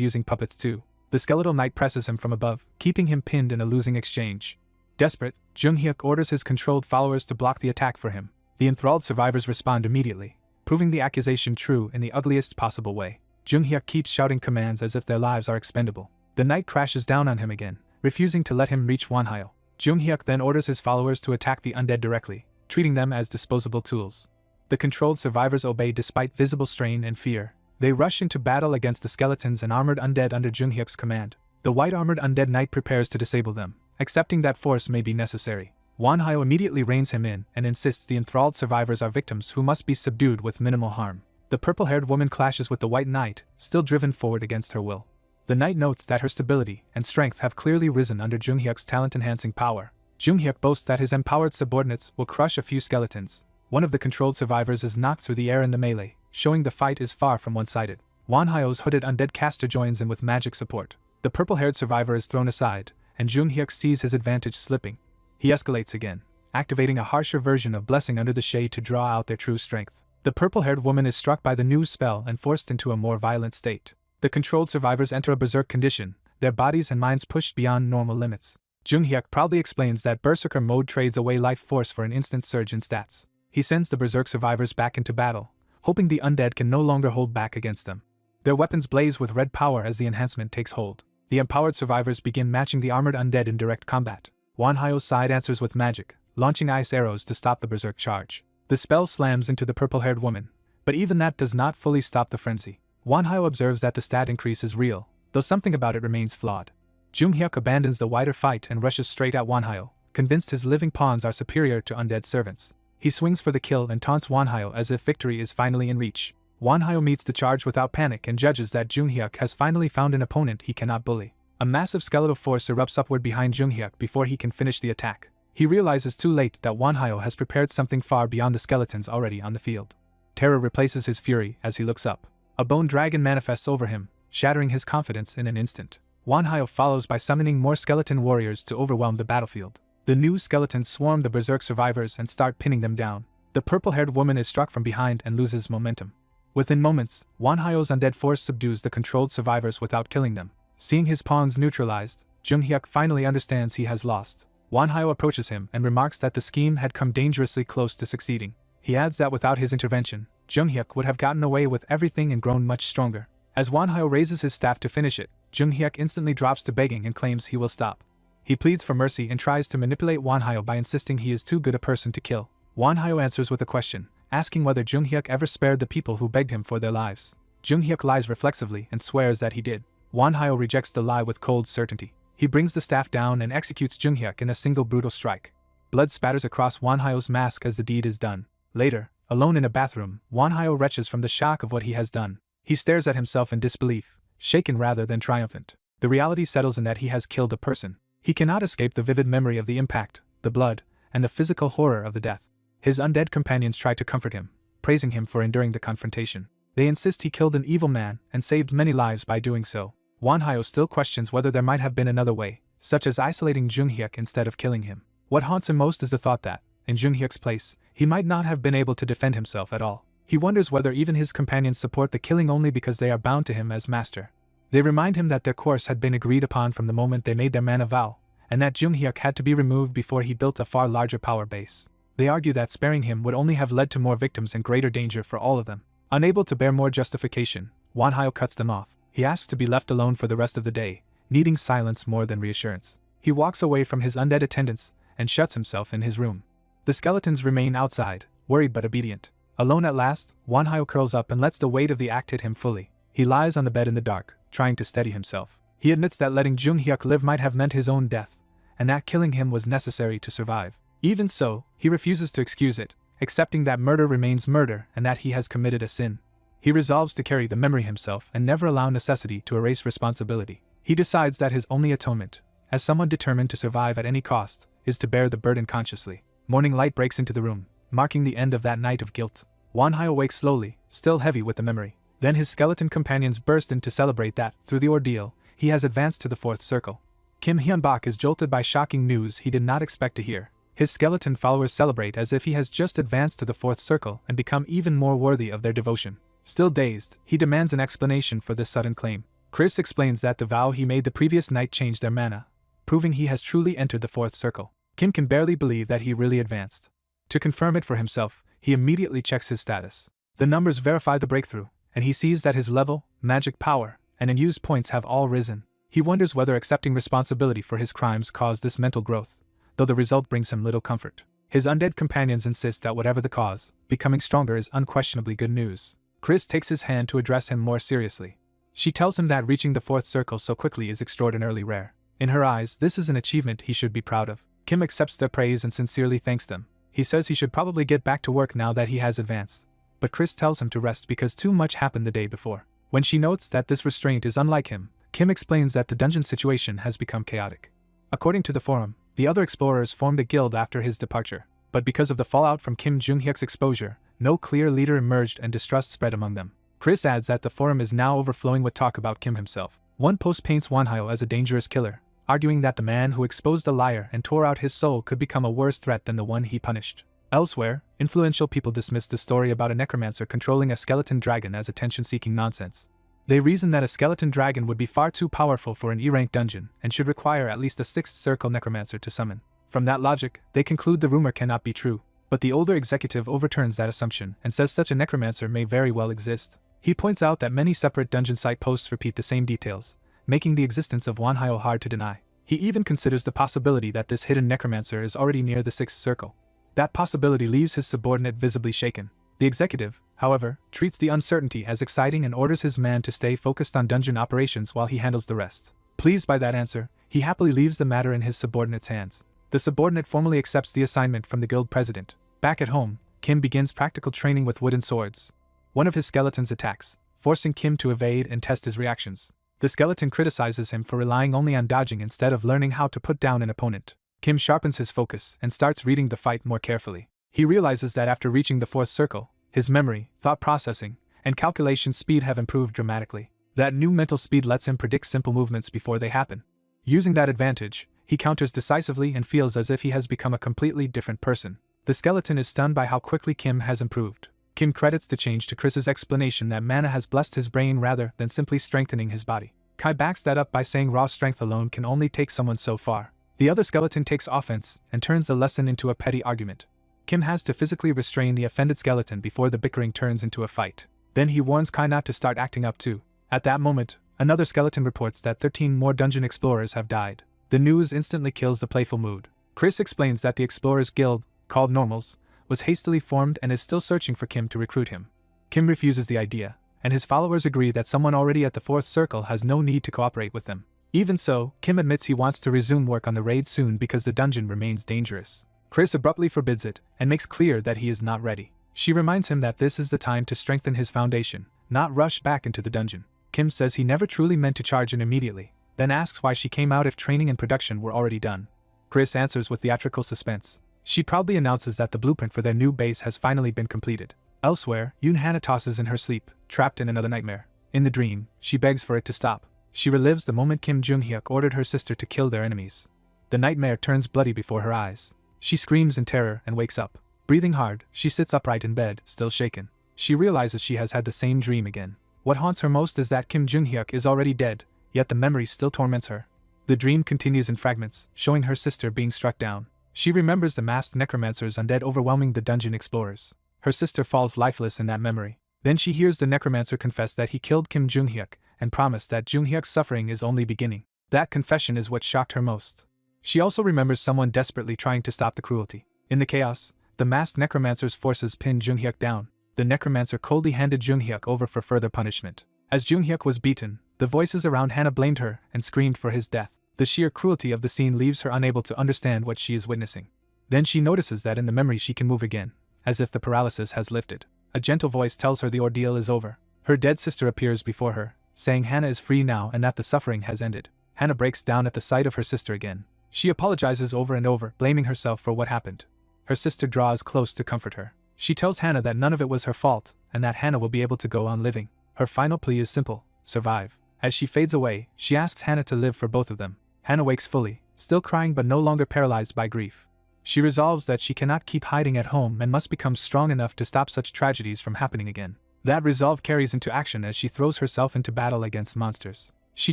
using puppets too. The skeletal knight presses him from above, keeping him pinned in a losing exchange. Desperate, Junghyuk orders his controlled followers to block the attack for him. The enthralled survivors respond immediately, proving the accusation true in the ugliest possible way. Junghyuk keeps shouting commands as if their lives are expendable. The knight crashes down on him again, refusing to let him reach Wanhyo. Jung-hyuk then orders his followers to attack the undead directly, treating them as disposable tools. The controlled survivors obey despite visible strain and fear. They rush into battle against the skeletons and armored undead under Jung-hyuk's command. The white-armored undead knight prepares to disable them, accepting that force may be necessary. Wanhyo immediately reins him in and insists the enthralled survivors are victims who must be subdued with minimal harm. The purple-haired woman clashes with the white knight, still driven forward against her will. The knight notes that her stability and strength have clearly risen under Jung-hyuk's talent-enhancing power. Jung-hyuk boasts that his empowered subordinates will crush a few skeletons. One of the controlled survivors is knocked through the air in the melee, showing the fight is far from one-sided. Wanhyo's hooded undead caster joins in with magic support. The purple-haired survivor is thrown aside, and Jung-hyuk sees his advantage slipping. He escalates again, activating a harsher version of Blessing under the shade to draw out their true strength. The purple-haired woman is struck by the new spell and forced into a more violent state. The controlled survivors enter a berserk condition, their bodies and minds pushed beyond normal limits. Jung-hyuk proudly explains that berserker mode trades away life force for an instant surge in stats. He sends the berserk survivors back into battle, hoping the undead can no longer hold back against them. Their weapons blaze with red power as the enhancement takes hold. The empowered survivors begin matching the armored undead in direct combat. Wanhyo's side answers with magic, launching ice arrows to stop the berserk charge. The spell slams into the purple-haired woman, but even that does not fully stop the frenzy. Wanhyo observes that the stat increase is real, though something about it remains flawed. Jung-hyuk abandons the wider fight and rushes straight at Wanhyo, convinced his living pawns are superior to undead servants. He swings for the kill and taunts Wanhyo as if victory is finally in reach. Wanhyo meets the charge without panic and judges that Jung-hyuk has finally found an opponent he cannot bully. A massive skeletal force erupts upward behind Jung-hyuk before he can finish the attack. He realizes too late that Wanhyo has prepared something far beyond the skeletons already on the field. Terror replaces his fury as he looks up. A bone dragon manifests over him, shattering his confidence in an instant. Wanhyo follows by summoning more skeleton warriors to overwhelm the battlefield. The new skeletons swarm the berserk survivors and start pinning them down. The purple-haired woman is struck from behind and loses momentum. Within moments, Wanhyo's undead force subdues the controlled survivors without killing them. Seeing his pawns neutralized, Jung-hyuk finally understands he has lost. Wanhyo approaches him and remarks that the scheme had come dangerously close to succeeding. He adds that without his intervention, Jung-hyuk would have gotten away with everything and grown much stronger. As Wanhyo raises his staff to finish it, Jung-hyuk instantly drops to begging and claims he will stop. He pleads for mercy and tries to manipulate Wanhyo by insisting he is too good a person to kill. Wanhyo answers with a question, asking whether Jung-hyuk ever spared the people who begged him for their lives. Jung-hyuk lies reflexively and swears that he did. Wanhyo rejects the lie with cold certainty. He brings the staff down and executes Jung-hyuk in a single brutal strike. Blood spatters across Wanhyo's mask as the deed is done. Later, alone in a bathroom, Wanhyo retches from the shock of what he has done. He stares at himself in disbelief, shaken rather than triumphant. The reality settles in that he has killed a person. He cannot escape the vivid memory of the impact, the blood, and the physical horror of the death. His undead companions try to comfort him, praising him for enduring the confrontation. They insist he killed an evil man and saved many lives by doing so. Wanhyo still questions whether there might have been another way, such as isolating Jung-hyuk instead of killing him. What haunts him most is the thought that, in Jung-hyuk's place, he might not have been able to defend himself at all. He wonders whether even his companions support the killing only because they are bound to him as master. They remind him that their course had been agreed upon from the moment they made their mana vow, and that Jung-hyuk had to be removed before he built a far larger power base. They argue that sparing him would only have led to more victims and greater danger for all of them. Unable to bear more justification, Wanhyo cuts them off. He asks to be left alone for the rest of the day, needing silence more than reassurance. He walks away from his undead attendants and shuts himself in his room. The skeletons remain outside, worried but obedient. Alone at last, Wanhyo curls up and lets the weight of the act hit him fully. He lies on the bed in the dark, trying to steady himself. He admits that letting Jung-hyuk live might have meant his own death, and that killing him was necessary to survive. Even so, he refuses to excuse it, accepting that murder remains murder and that he has committed a sin. He resolves to carry the memory himself and never allow necessity to erase responsibility. He decides that his only atonement, as someone determined to survive at any cost, is to bear the burden consciously. Morning light breaks into the room, marking the end of that night of guilt. Wanhyo wakes slowly, still heavy with the memory. Then his skeleton companions burst in to celebrate that, through the ordeal, he has advanced to the fourth circle. Kim Hyun-bak is jolted by shocking news he did not expect to hear. His skeleton followers celebrate as if he has just advanced to the fourth circle and become even more worthy of their devotion. Still dazed, he demands an explanation for this sudden claim. Chris explains that the vow he made the previous night changed their mana, proving he has truly entered the fourth circle. Kim can barely believe that he really advanced. To confirm it for himself, he immediately checks his status. The numbers verify the breakthrough, and he sees that his level, magic power, and unused points have all risen. He wonders whether accepting responsibility for his crimes caused this mental growth, though the result brings him little comfort. His undead companions insist that whatever the cause, becoming stronger is unquestionably good news. Chris takes his hand to address him more seriously. She tells him that reaching the fourth circle so quickly is extraordinarily rare. In her eyes, this is an achievement he should be proud of. Kim accepts their praise and sincerely thanks them. He says he should probably get back to work now that he has advanced, but Chris tells him to rest because too much happened the day before. When she notes that this restraint is unlike him, Kim explains that the dungeon situation has become chaotic. According to the forum, the other explorers formed a guild after his departure, but because of the fallout from Kim Jung-hyuk's exposure, no clear leader emerged and distrust spread among them. Chris adds that the forum is now overflowing with talk about Kim himself. One post paints Wonhyo as a dangerous killer, arguing that the man who exposed a liar and tore out his soul could become a worse threat than the one he punished. Elsewhere, influential people dismiss the story about a necromancer controlling a skeleton dragon as attention-seeking nonsense. They reason that a skeleton dragon would be far too powerful for an E-rank dungeon and should require at least a 6th circle necromancer to summon. From that logic, they conclude the rumor cannot be true, but the older executive overturns that assumption and says such a necromancer may very well exist. He points out that many separate dungeon site posts repeat the same details, making the existence of Wonhyo hard to deny. He even considers the possibility that this hidden necromancer is already near the 6th circle. That possibility leaves his subordinate visibly shaken. The executive, however, treats the uncertainty as exciting and orders his man to stay focused on dungeon operations while he handles the rest. Pleased by that answer, he happily leaves the matter in his subordinate's hands. The subordinate formally accepts the assignment from the guild president. Back at home, Kim begins practical training with wooden swords. One of his skeletons attacks, forcing Kim to evade and test his reactions. The skeleton criticizes him for relying only on dodging instead of learning how to put down an opponent. Kim sharpens his focus and starts reading the fight more carefully. He realizes that after reaching the 4th circle, his memory, thought processing, and calculation speed have improved dramatically. That new mental speed lets him predict simple movements before they happen. Using that advantage, he counters decisively and feels as if he has become a completely different person. The skeleton is stunned by how quickly Kim has improved. Kim credits the change to Chris's explanation that mana has blessed his brain rather than simply strengthening his body. Kai backs that up by saying raw strength alone can only take someone so far. The other skeleton takes offense and turns the lesson into a petty argument. Kim has to physically restrain the offended skeleton before the bickering turns into a fight. Then he warns Kai not to start acting up too. At that moment, another skeleton reports that 13 more dungeon explorers have died. The news instantly kills the playful mood. Chris explains that the Explorers Guild, called Normals, was hastily formed and is still searching for Kim to recruit him. Kim refuses the idea, and his followers agree that someone already at the 4th circle has no need to cooperate with them. Even so, Kim admits he wants to resume work on the raid soon because the dungeon remains dangerous. Chris abruptly forbids it and makes clear that he is not ready. She reminds him that this is the time to strengthen his foundation, not rush back into the dungeon. Kim says he never truly meant to charge in immediately, then asks why she came out if training and production were already done. Chris answers with theatrical suspense. She proudly announces that the blueprint for their new base has finally been completed. Elsewhere, Yoon Hana tosses in her sleep, trapped in another nightmare. In the dream, she begs for it to stop. She relives the moment Kim Jung-hyuk ordered her sister to kill their enemies. The nightmare turns bloody before her eyes. She screams in terror and wakes up. Breathing hard, she sits upright in bed, still shaken. She realizes she has had the same dream again. What haunts her most is that Kim Jung-hyuk is already dead, yet the memory still torments her. The dream continues in fragments, showing her sister being struck down. She remembers the masked necromancer's undead overwhelming the dungeon explorers. Her sister falls lifeless in that memory. Then she hears the necromancer confess that he killed Kim Jung-hyuk and promise that Jung-hyuk's suffering is only beginning. That confession is what shocked her most. She also remembers someone desperately trying to stop the cruelty. In the chaos, the masked necromancer's forces pinned Jung-hyuk down. The necromancer coldly handed Jung-hyuk over for further punishment. As Jung-hyuk was beaten, the voices around Hana blamed her and screamed for his death. The sheer cruelty of the scene leaves her unable to understand what she is witnessing. Then she notices that in the memory she can move again, as if the paralysis has lifted. A gentle voice tells her the ordeal is over. Her dead sister appears before her, saying Hana is free now and that the suffering has ended. Hana breaks down at the sight of her sister again. She apologizes over and over, blaming herself for what happened. Her sister draws close to comfort her. She tells Hana that none of it was her fault, and that Hana will be able to go on living. Her final plea is simple: survive. As she fades away, she asks Hana to live for both of them. Hana wakes fully, still crying but no longer paralyzed by grief. She resolves that she cannot keep hiding at home and must become strong enough to stop such tragedies from happening again. That resolve carries into action as she throws herself into battle against monsters. She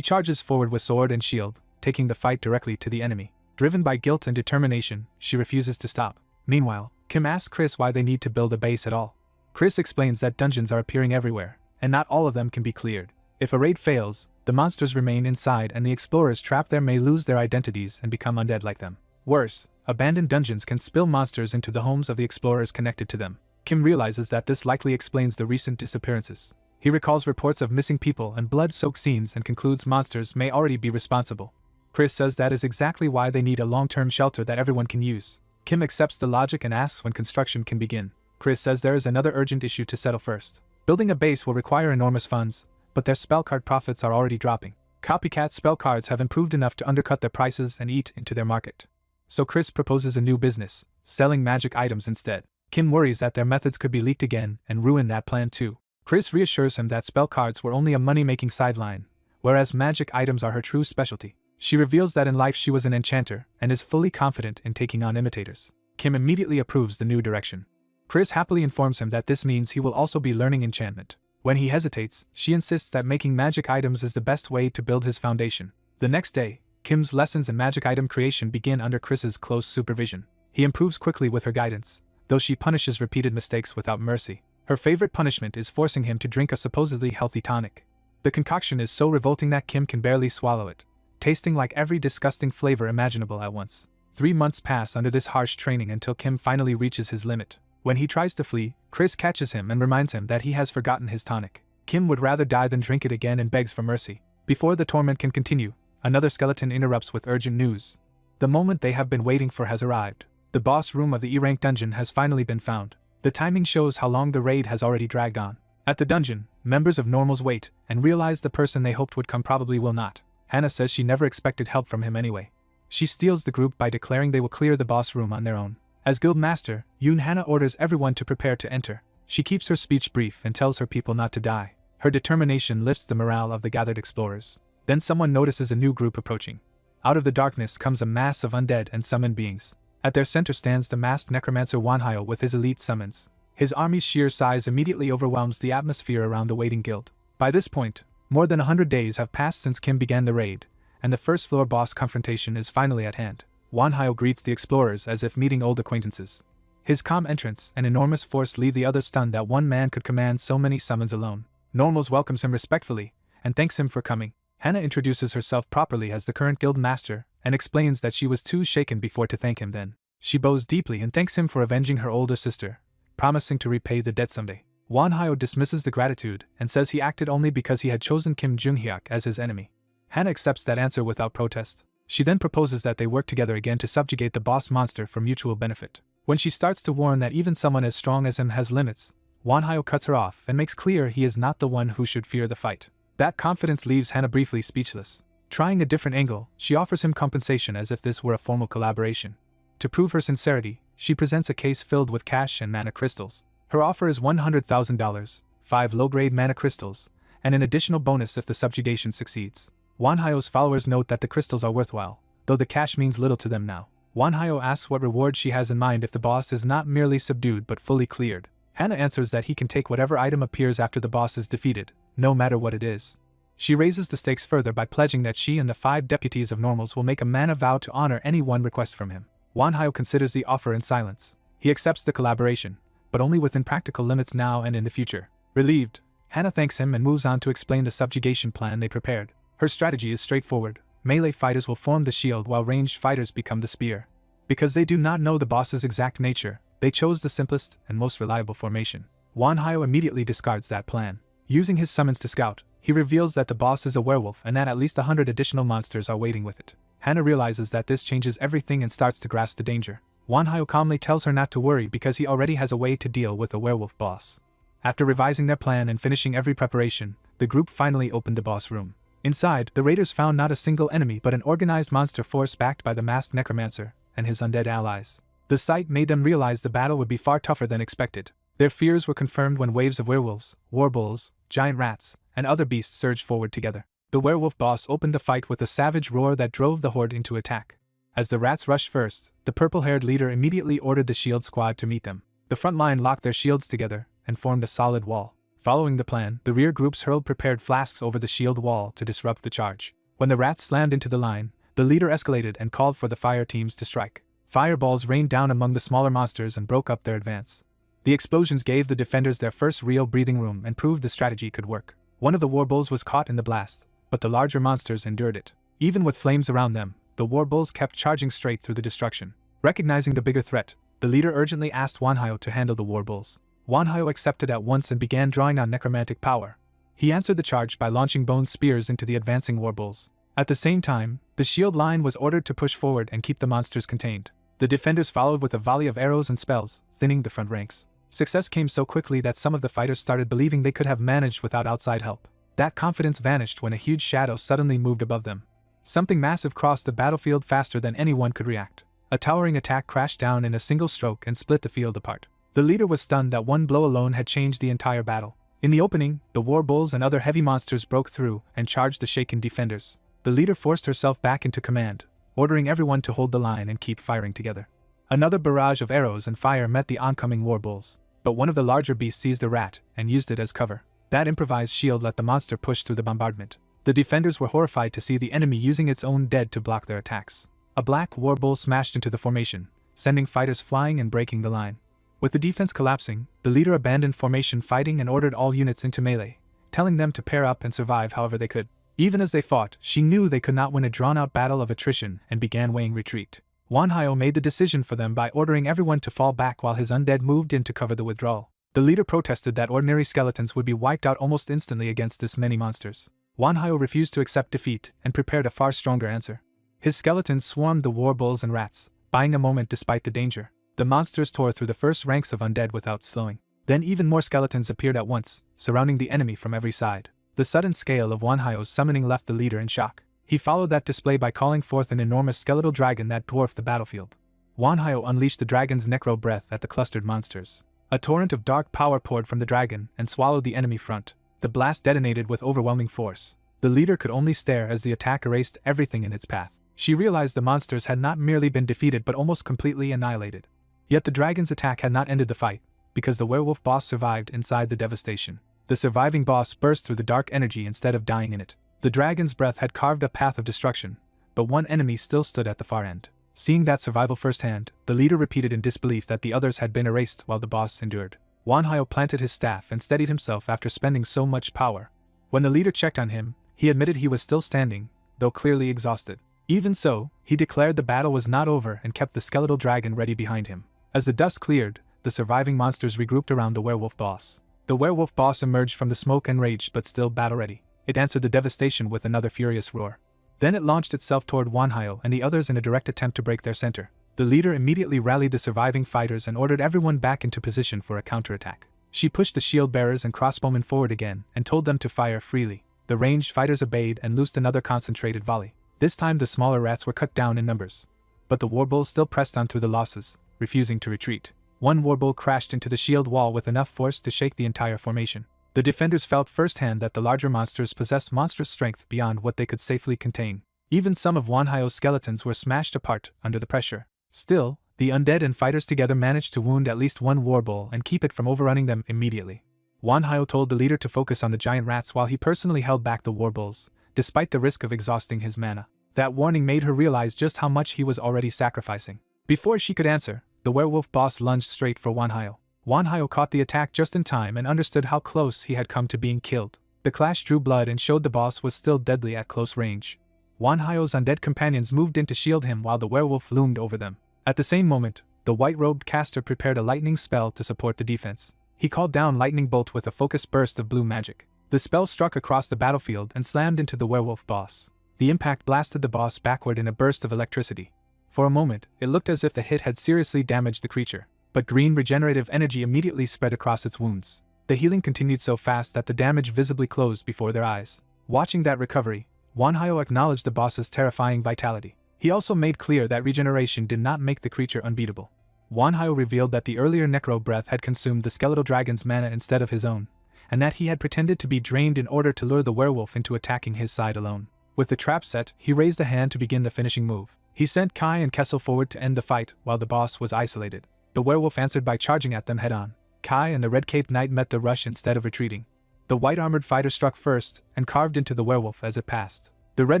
charges forward with sword and shield, taking the fight directly to the enemy. Driven by guilt and determination, she refuses to stop. Meanwhile, Kim asks Chris why they need to build a base at all. Chris explains that dungeons are appearing everywhere, and not all of them can be cleared. If a raid fails, the monsters remain inside and the explorers trapped there may lose their identities and become undead like them. Worse, abandoned dungeons can spill monsters into the homes of the explorers connected to them. Kim realizes that this likely explains the recent disappearances. He recalls reports of missing people and blood-soaked scenes and concludes monsters may already be responsible. Chris says that is exactly why they need a long-term shelter that everyone can use. Kim accepts the logic and asks when construction can begin. Chris says there is another urgent issue to settle first. Building a base will require enormous funds, but their spell card profits are already dropping. Copycat spell cards have improved enough to undercut their prices and eat into their market. So Chris proposes a new business, selling magic items instead. Kim worries that their methods could be leaked again and ruin that plan too. Chris reassures him that spell cards were only a money-making sideline, whereas magic items are her true specialty. She reveals that in life she was an enchanter and is fully confident in taking on imitators. Kim immediately approves the new direction. Chris happily informs him that this means he will also be learning enchantment. When he hesitates, she insists that making magic items is the best way to build his foundation. The next day, Kim's lessons in magic item creation begin under Chris's close supervision. He improves quickly with her guidance, though she punishes repeated mistakes without mercy. Her favorite punishment is forcing him to drink a supposedly healthy tonic. The concoction is so revolting that Kim can barely swallow it, tasting like every disgusting flavor imaginable at once. 3 months pass under this harsh training until Kim finally reaches his limit. When he tries to flee, Chris catches him and reminds him that he has forgotten his tonic. Kim would rather die than drink it again and begs for mercy. Before the torment can continue, another skeleton interrupts with urgent news. The moment they have been waiting for has arrived. The boss room of the E-rank dungeon has finally been found. The timing shows how long the raid has already dragged on. At the dungeon, members of Normals wait and realize the person they hoped would come probably will not. Hannah says she never expected help from him anyway. She steals the group by declaring they will clear the boss room on their own. As guild master, Hannah orders everyone to prepare to enter. She keeps her speech brief and tells her people not to die. Her determination lifts the morale of the gathered explorers. Then someone notices a new group approaching. Out of the darkness comes a mass of undead and summoned beings. At their center stands the masked necromancer Wanhyo with his elite summons. His army's sheer size immediately overwhelms the atmosphere around the waiting guild. By this point, more than 100 days have passed since Kim began the raid, and the first floor boss confrontation is finally at hand. Wanhyo greets the explorers as if meeting old acquaintances. His calm entrance and enormous force leave the others stunned that one man could command so many summons alone. Normals welcomes him respectfully and thanks him for coming. Hannah introduces herself properly as the current guild master and explains that she was too shaken before to thank him then. She bows deeply and thanks him for avenging her older sister, promising to repay the debt someday. Wanhyo dismisses the gratitude and says he acted only because he had chosen Kim Jung-hyuk as his enemy. Hannah accepts that answer without protest. She then proposes that they work together again to subjugate the boss monster for mutual benefit. When she starts to warn that even someone as strong as him has limits, Wanhyo cuts her off and makes clear he is not the one who should fear the fight. That confidence leaves Hannah briefly speechless. Trying a different angle, she offers him compensation as if this were a formal collaboration. To prove her sincerity, she presents a case filled with cash and mana crystals. Her offer is $100,000, 5 low-grade mana crystals, and an additional bonus if the subjugation succeeds. Wanhyo's followers note that the crystals are worthwhile, though the cash means little to them now. Wanhyo asks what reward she has in mind if the boss is not merely subdued but fully cleared. Hannah answers that he can take whatever item appears after the boss is defeated, no matter what it is. She raises the stakes further by pledging that she and the 5 deputies of Normals will make a mana vow to honor any one request from him. Wanhyo considers the offer in silence. He accepts the collaboration, but only within practical limits now and in the future. Relieved, Hannah thanks him and moves on to explain the subjugation plan they prepared. Her strategy is straightforward. Melee fighters will form the shield while ranged fighters become the spear. Because they do not know the boss's exact nature, they chose the simplest and most reliable formation. Wanhyo immediately discards that plan. Using his summons to scout, he reveals that the boss is a werewolf and that at least 100 additional monsters are waiting with it. Hannah realizes that this changes everything and starts to grasp the danger. Wanhyo calmly tells her not to worry because he already has a way to deal with a werewolf boss. After revising their plan and finishing every preparation, the group finally opened the boss room. Inside, the raiders found not a single enemy but an organized monster force backed by the masked necromancer and his undead allies. The sight made them realize the battle would be far tougher than expected. Their fears were confirmed when waves of werewolves, war-bulls, giant rats, and other beasts surged forward together. The werewolf boss opened the fight with a savage roar that drove the horde into attack. As the rats rushed first, the purple-haired leader immediately ordered the shield squad to meet them. The front line locked their shields together and formed a solid wall. Following the plan, the rear groups hurled prepared flasks over the shield wall to disrupt the charge. When the rats slammed into the line, the leader escalated and called for the fire teams to strike. Fireballs rained down among the smaller monsters and broke up their advance. The explosions gave the defenders their first real breathing room and proved the strategy could work. One of the warbulls was caught in the blast, but the larger monsters endured it. Even with flames around them, the warbulls kept charging straight through the destruction. Recognizing the bigger threat, the leader urgently asked Wanhyo to handle the warbulls. Wanhyo accepted at once and began drawing on necromantic power. He answered the charge by launching bone spears into the advancing warbulls. At the same time, the shield line was ordered to push forward and keep the monsters contained. The defenders followed with a volley of arrows and spells, thinning the front ranks. Success came so quickly that some of the fighters started believing they could have managed without outside help. That confidence vanished when a huge shadow suddenly moved above them. Something massive crossed the battlefield faster than anyone could react. A towering attack crashed down in a single stroke and split the field apart. The leader was stunned that one blow alone had changed the entire battle. In the opening, the warbulls and other heavy monsters broke through and charged the shaken defenders. The leader forced herself back into command, ordering everyone to hold the line and keep firing together. Another barrage of arrows and fire met the oncoming warbulls, but one of the larger beasts seized the rat and used it as cover. That improvised shield let the monster push through the bombardment. The defenders were horrified to see the enemy using its own dead to block their attacks. A black warbull smashed into the formation, sending fighters flying and breaking the line. With the defense collapsing, the leader abandoned formation fighting and ordered all units into melee, telling them to pair up and survive however they could. Even as they fought, she knew they could not win a drawn-out battle of attrition and began weighing retreat. Wanhyo made the decision for them by ordering everyone to fall back while his undead moved in to cover the withdrawal. The leader protested that ordinary skeletons would be wiped out almost instantly against this many monsters. Wanhyo refused to accept defeat and prepared a far stronger answer. His skeletons swarmed the warbulls and rats, buying a moment despite the danger. The monsters tore through the first ranks of undead without slowing. Then even more skeletons appeared at once, surrounding the enemy from every side. The sudden scale of Wanhyo's summoning left the leader in shock. He followed that display by calling forth an enormous skeletal dragon that dwarfed the battlefield. Wanhyo unleashed the dragon's necro breath at the clustered monsters. A torrent of dark power poured from the dragon and swallowed the enemy front. The blast detonated with overwhelming force. The leader could only stare as the attack erased everything in its path. She realized the monsters had not merely been defeated but almost completely annihilated. Yet the dragon's attack had not ended the fight, because the werewolf boss survived inside the devastation. The surviving boss burst through the dark energy instead of dying in it. The dragon's breath had carved a path of destruction, but one enemy still stood at the far end. Seeing that survival firsthand, the leader repeated in disbelief that the others had been erased while the boss endured. Wanhyo planted his staff and steadied himself after spending so much power. When the leader checked on him, he admitted he was still standing, though clearly exhausted. Even so, he declared the battle was not over and kept the skeletal dragon ready behind him. As the dust cleared, the surviving monsters regrouped around the werewolf boss. The werewolf boss emerged from the smoke enraged but still battle-ready. It answered the devastation with another furious roar. Then it launched itself toward Wanhyo and the others in a direct attempt to break their center. The leader immediately rallied the surviving fighters and ordered everyone back into position for a counterattack. She pushed the shield bearers and crossbowmen forward again and told them to fire freely. The ranged fighters obeyed and loosed another concentrated volley. This time the smaller rats were cut down in numbers. But the warbulls still pressed on through the losses, refusing to retreat. One warbull crashed into the shield wall with enough force to shake the entire formation. The defenders felt firsthand that the larger monsters possessed monstrous strength beyond what they could safely contain. Even some of Wanhyo's skeletons were smashed apart under the pressure. Still, the undead and fighters together managed to wound at least one warbull and keep it from overrunning them immediately. Wanhyo told the leader to focus on the giant rats while he personally held back the warbulls, despite the risk of exhausting his mana. That warning made her realize just how much he was already sacrificing. Before she could answer, the werewolf boss lunged straight for Wanhyo. Wanhyo caught the attack just in time and understood how close he had come to being killed. The clash drew blood and showed the boss was still deadly at close range. Wanhyo's undead companions moved in to shield him while the werewolf loomed over them. At the same moment, the white-robed caster prepared a lightning spell to support the defense. He called down lightning bolt with a focused burst of blue magic. The spell struck across the battlefield and slammed into the werewolf boss. The impact blasted the boss backward in a burst of electricity. For a moment, it looked as if the hit had seriously damaged the creature, but green regenerative energy immediately spread across its wounds. The healing continued so fast that the damage visibly closed before their eyes. Watching that recovery, Wanhyo acknowledged the boss's terrifying vitality. He also made clear that regeneration did not make the creature unbeatable. Wanhyo revealed that the earlier necro breath had consumed the skeletal dragon's mana instead of his own, and that he had pretended to be drained in order to lure the werewolf into attacking his side alone. With the trap set, he raised a hand to begin the finishing move. He sent Kai and Kessel forward to end the fight while the boss was isolated. The werewolf answered by charging at them head-on. Kai and the red-caped knight met the rush instead of retreating. The white-armored fighter struck first and carved into the werewolf as it passed. The red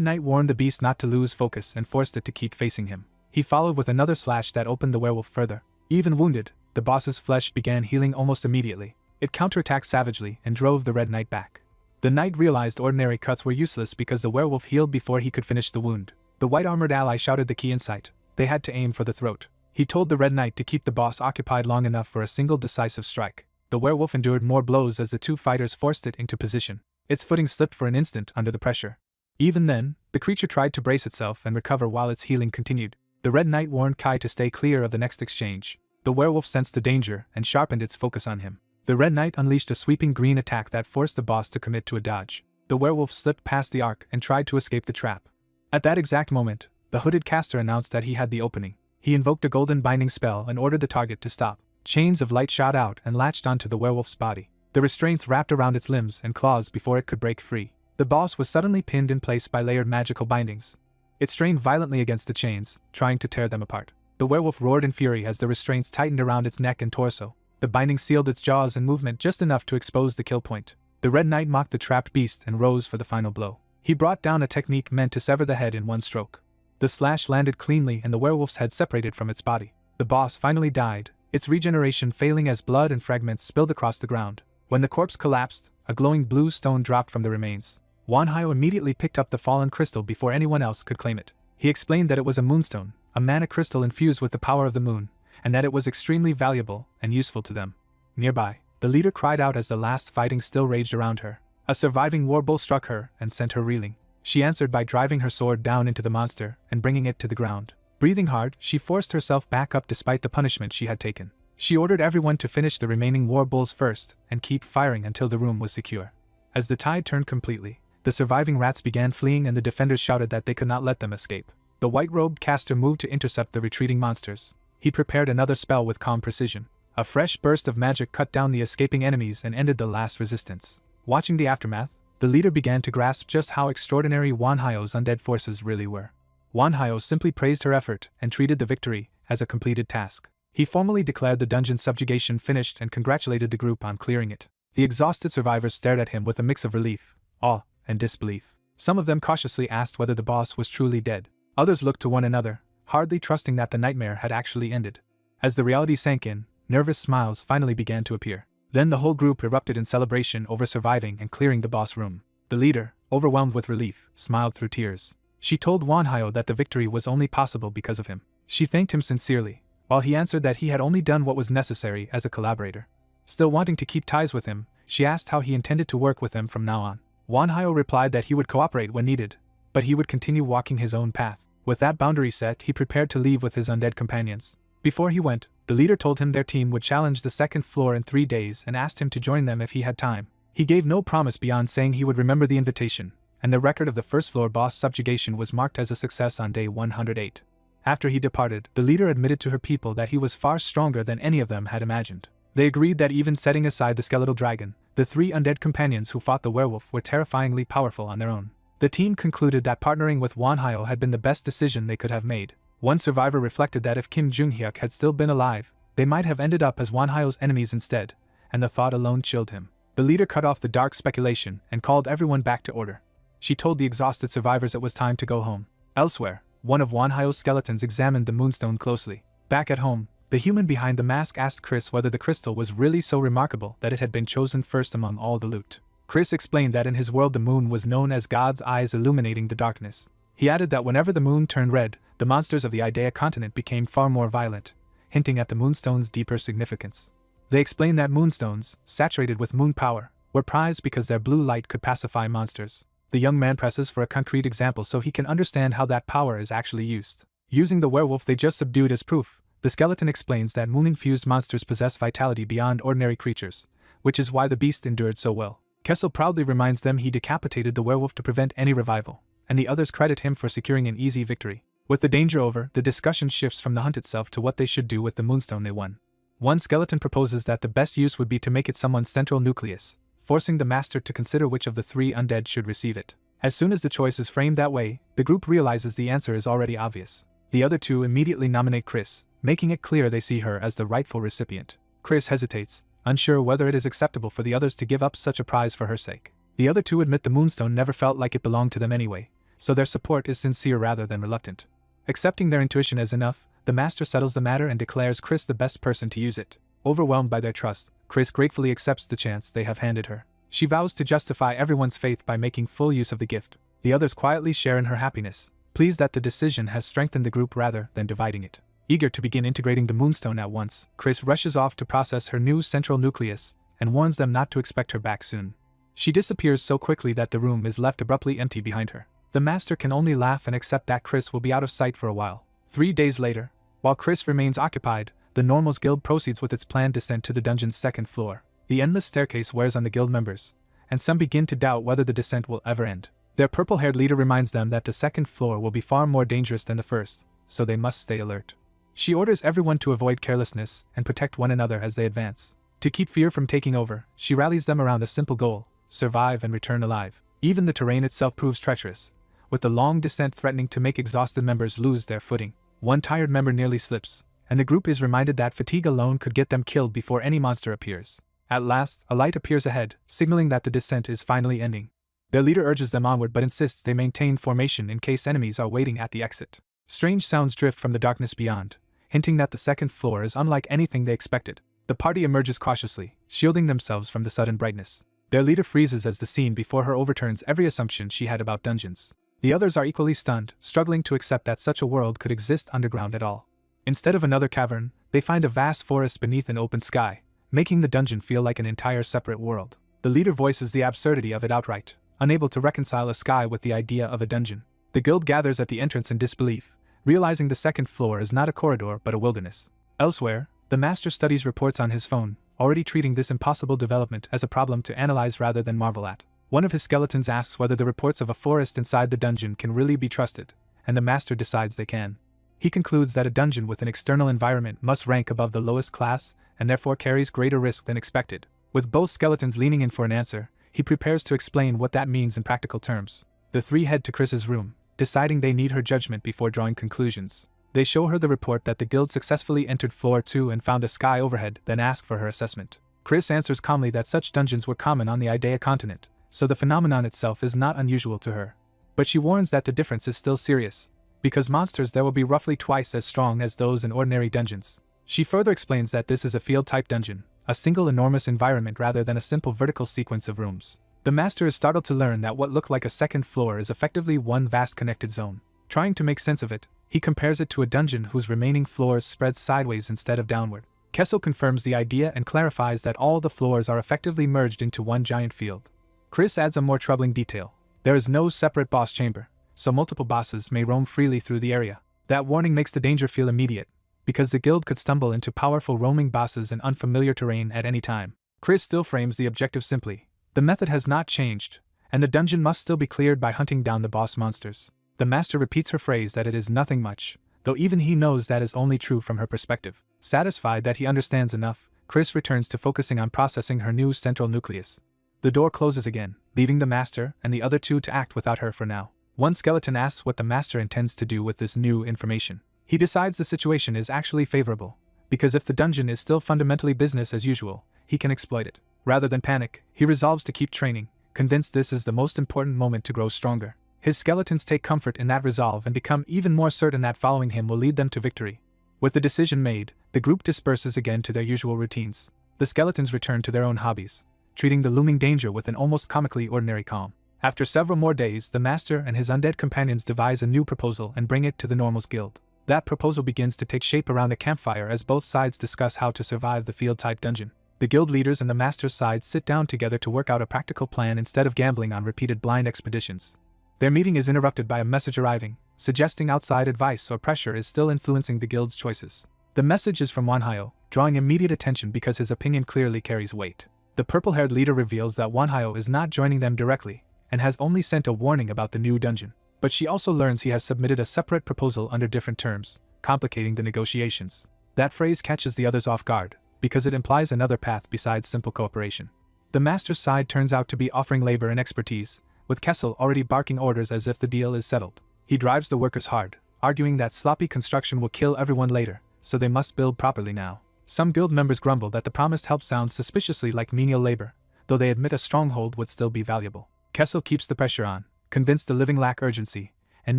knight warned the beast not to lose focus and forced it to keep facing him. He followed with another slash that opened the werewolf further. Even wounded, the boss's flesh began healing almost immediately. It counterattacked savagely and drove the red knight back. The knight realized ordinary cuts were useless because the werewolf healed before he could finish the wound. The white-armored ally shouted the key insight. They had to aim for the throat. He told the red knight to keep the boss occupied long enough for a single decisive strike. The werewolf endured more blows as the two fighters forced it into position. Its footing slipped for an instant under the pressure. Even then, the creature tried to brace itself and recover while its healing continued. The red knight warned Kai to stay clear of the next exchange. The werewolf sensed the danger and sharpened its focus on him. The red knight unleashed a sweeping green attack that forced the boss to commit to a dodge. The werewolf slipped past the arc and tried to escape the trap. At that exact moment, the hooded caster announced that he had the opening. He invoked a golden binding spell and ordered the target to stop. Chains of light shot out and latched onto the werewolf's body. The restraints wrapped around its limbs and claws before it could break free. The boss was suddenly pinned in place by layered magical bindings. It strained violently against the chains, trying to tear them apart. The werewolf roared in fury as the restraints tightened around its neck and torso. The binding sealed its jaws and movement just enough to expose the kill point. The red knight mocked the trapped beast and rose for the final blow. He brought down a technique meant to sever the head in one stroke. The slash landed cleanly and the werewolf's head separated from its body. The boss finally died, its regeneration failing as blood and fragments spilled across the ground. When the corpse collapsed, a glowing blue stone dropped from the remains. Wanhyo immediately picked up the fallen crystal before anyone else could claim it. He explained that it was a moonstone, a mana crystal infused with the power of the moon, and that it was extremely valuable and useful to them. Nearby, the leader cried out as the last fighting still raged around her. A surviving warbull struck her and sent her reeling. She answered by driving her sword down into the monster and bringing it to the ground. Breathing hard, she forced herself back up despite the punishment she had taken. She ordered everyone to finish the remaining warbulls first and keep firing until the room was secure. As the tide turned completely, the surviving rats began fleeing and the defenders shouted that they could not let them escape. The white-robed caster moved to intercept the retreating monsters. He prepared another spell with calm precision. A fresh burst of magic cut down the escaping enemies and ended the last resistance. Watching the aftermath, the leader began to grasp just how extraordinary Wanhyo's undead forces really were. Wanhyo simply praised her effort and treated the victory as a completed task. He formally declared the dungeon subjugation finished and congratulated the group on clearing it. The exhausted survivors stared at him with a mix of relief, awe, and disbelief. Some of them cautiously asked whether the boss was truly dead. Others looked to one another, hardly trusting that the nightmare had actually ended. As the reality sank in, nervous smiles finally began to appear. Then the whole group erupted in celebration over surviving and clearing the boss room. The leader, overwhelmed with relief, smiled through tears. She told Wanhyo that the victory was only possible because of him. She thanked him sincerely, while he answered that he had only done what was necessary as a collaborator. Still wanting to keep ties with him, she asked how he intended to work with them from now on. Wanhyo replied that he would cooperate when needed, but he would continue walking his own path. With that boundary set, he prepared to leave with his undead companions. Before he went, the leader told him their team would challenge the second floor in 3 days and asked him to join them if he had time. He gave no promise beyond saying he would remember the invitation, and the record of the first floor boss subjugation was marked as a success on day 108. After he departed, the leader admitted to her people that he was far stronger than any of them had imagined. They agreed that even setting aside the skeletal dragon, the 3 undead companions who fought the werewolf were terrifyingly powerful on their own. The team concluded that partnering with Wanhyo had been the best decision they could have made. One survivor reflected that if Kim Jung-hyuk had still been alive, they might have ended up as Wanhyo's enemies instead, and the thought alone chilled him. The leader cut off the dark speculation and called everyone back to order. She told the exhausted survivors it was time to go home. Elsewhere, one of Wanhyo's skeletons examined the moonstone closely. Back at home, the human behind the mask asked Chris whether the crystal was really so remarkable that it had been chosen first among all the loot. Chris explained that in his world the moon was known as God's eyes illuminating the darkness. He added that whenever the moon turned red, the monsters of the Idea continent became far more violent, hinting at the moonstone's deeper significance. They explained that moonstones, saturated with moon power, were prized because their blue light could pacify monsters. The young man presses for a concrete example so he can understand how that power is actually used. Using the werewolf they just subdued as proof, the skeleton explains that moon-infused monsters possess vitality beyond ordinary creatures, which is why the beast endured so well. Kessel proudly reminds them he decapitated the werewolf to prevent any revival, and the others credit him for securing an easy victory. With the danger over, the discussion shifts from the hunt itself to what they should do with the moonstone they won. One skeleton proposes that the best use would be to make it someone's central nucleus, forcing the master to consider which of the 3 undead should receive it. As soon as the choice is framed that way, the group realizes the answer is already obvious. The other 2 immediately nominate Chris, making it clear they see her as the rightful recipient. Chris hesitates, unsure whether it is acceptable for the others to give up such a prize for her sake. The other 2 admit the moonstone never felt like it belonged to them anyway, so their support is sincere rather than reluctant. Accepting their intuition as enough, the master settles the matter and declares Chris the best person to use it. Overwhelmed by their trust, Chris gratefully accepts the chance they have handed her. She vows to justify everyone's faith by making full use of the gift. The others quietly share in her happiness, pleased that the decision has strengthened the group rather than dividing it. Eager to begin integrating the moonstone at once, Chris rushes off to process her new central nucleus and warns them not to expect her back soon. She disappears so quickly that the room is left abruptly empty behind her. The master can only laugh and accept that Chris will be out of sight for a while. 3 days later, while Chris remains occupied, the Normals Guild proceeds with its planned descent to the dungeon's second floor. The endless staircase wears on the guild members, and some begin to doubt whether the descent will ever end. Their purple-haired leader reminds them that the second floor will be far more dangerous than the first, so they must stay alert. She orders everyone to avoid carelessness and protect one another as they advance. To keep fear from taking over, she rallies them around a simple goal: survive and return alive. Even the terrain itself proves treacherous, with the long descent threatening to make exhausted members lose their footing. One tired member nearly slips, and the group is reminded that fatigue alone could get them killed before any monster appears. At last, a light appears ahead, signaling that the descent is finally ending. Their leader urges them onward but insists they maintain formation in case enemies are waiting at the exit. Strange sounds drift from the darkness beyond, hinting that the second floor is unlike anything they expected. The party emerges cautiously, shielding themselves from the sudden brightness. Their leader freezes as the scene before her overturns every assumption she had about dungeons. The others are equally stunned, struggling to accept that such a world could exist underground at all. Instead of another cavern, they find a vast forest beneath an open sky, making the dungeon feel like an entire separate world. The leader voices the absurdity of it outright, unable to reconcile a sky with the idea of a dungeon. The guild gathers at the entrance in disbelief, realizing the second floor is not a corridor but a wilderness. Elsewhere, the master studies reports on his phone, already treating this impossible development as a problem to analyze rather than marvel at. One of his skeletons asks whether the reports of a forest inside the dungeon can really be trusted, and the master decides they can. He concludes that a dungeon with an external environment must rank above the lowest class and therefore carries greater risk than expected. With both skeletons leaning in for an answer, he prepares to explain what that means in practical terms. The three head to Chris's room, deciding they need her judgment before drawing conclusions. They show her the report that the guild successfully entered floor 2 and found a sky overhead, then ask for her assessment. Chris answers calmly that such dungeons were common on the Idea continent, so the phenomenon itself is not unusual to her. But she warns that the difference is still serious, because monsters there will be roughly twice as strong as those in ordinary dungeons. She further explains that this is a field-type dungeon, a single enormous environment rather than a simple vertical sequence of rooms. The master is startled to learn that what looked like a second floor is effectively one vast connected zone. Trying to make sense of it, he compares it to a dungeon whose remaining floors spread sideways instead of downward. Kessel confirms the idea and clarifies that all the floors are effectively merged into one giant field. Chris adds a more troubling detail. There is no separate boss chamber, so multiple bosses may roam freely through the area. That warning makes the danger feel immediate, because the guild could stumble into powerful roaming bosses in unfamiliar terrain at any time. Chris still frames the objective simply. The method has not changed, and the dungeon must still be cleared by hunting down the boss monsters. The master repeats her phrase that it is nothing much, though even he knows that is only true from her perspective. Satisfied that he understands enough, Chris returns to focusing on processing her new central nucleus. The door closes again, leaving the master and the other two to act without her for now. One skeleton asks what the master intends to do with this new information. He decides the situation is actually favorable, because if the dungeon is still fundamentally business as usual, he can exploit it. Rather than panic, he resolves to keep training, convinced this is the most important moment to grow stronger. His skeletons take comfort in that resolve and become even more certain that following him will lead them to victory. With the decision made, the group disperses again to their usual routines. The skeletons return to their own hobbies, treating the looming danger with an almost comically ordinary calm. After several more days, the master and his undead companions devise a new proposal and bring it to the Normals Guild. That proposal begins to take shape around a campfire as both sides discuss how to survive the field-type dungeon. The guild leaders and the master's side sit down together to work out a practical plan instead of gambling on repeated blind expeditions. Their meeting is interrupted by a message arriving, suggesting outside advice or pressure is still influencing the guild's choices. The message is from Wanhyo, drawing immediate attention because his opinion clearly carries weight. The purple-haired leader reveals that Wanhyo is not joining them directly, and has only sent a warning about the new dungeon. But she also learns he has submitted a separate proposal under different terms, complicating the negotiations. That phrase catches the others off guard, because it implies another path besides simple cooperation. The master's side turns out to be offering labor and expertise, with Kessel already barking orders as if the deal is settled. He drives the workers hard, arguing that sloppy construction will kill everyone later, so they must build properly now. Some guild members grumble that the promised help sounds suspiciously like menial labor, though they admit a stronghold would still be valuable. Kessel keeps the pressure on, convinced the living lack urgency, and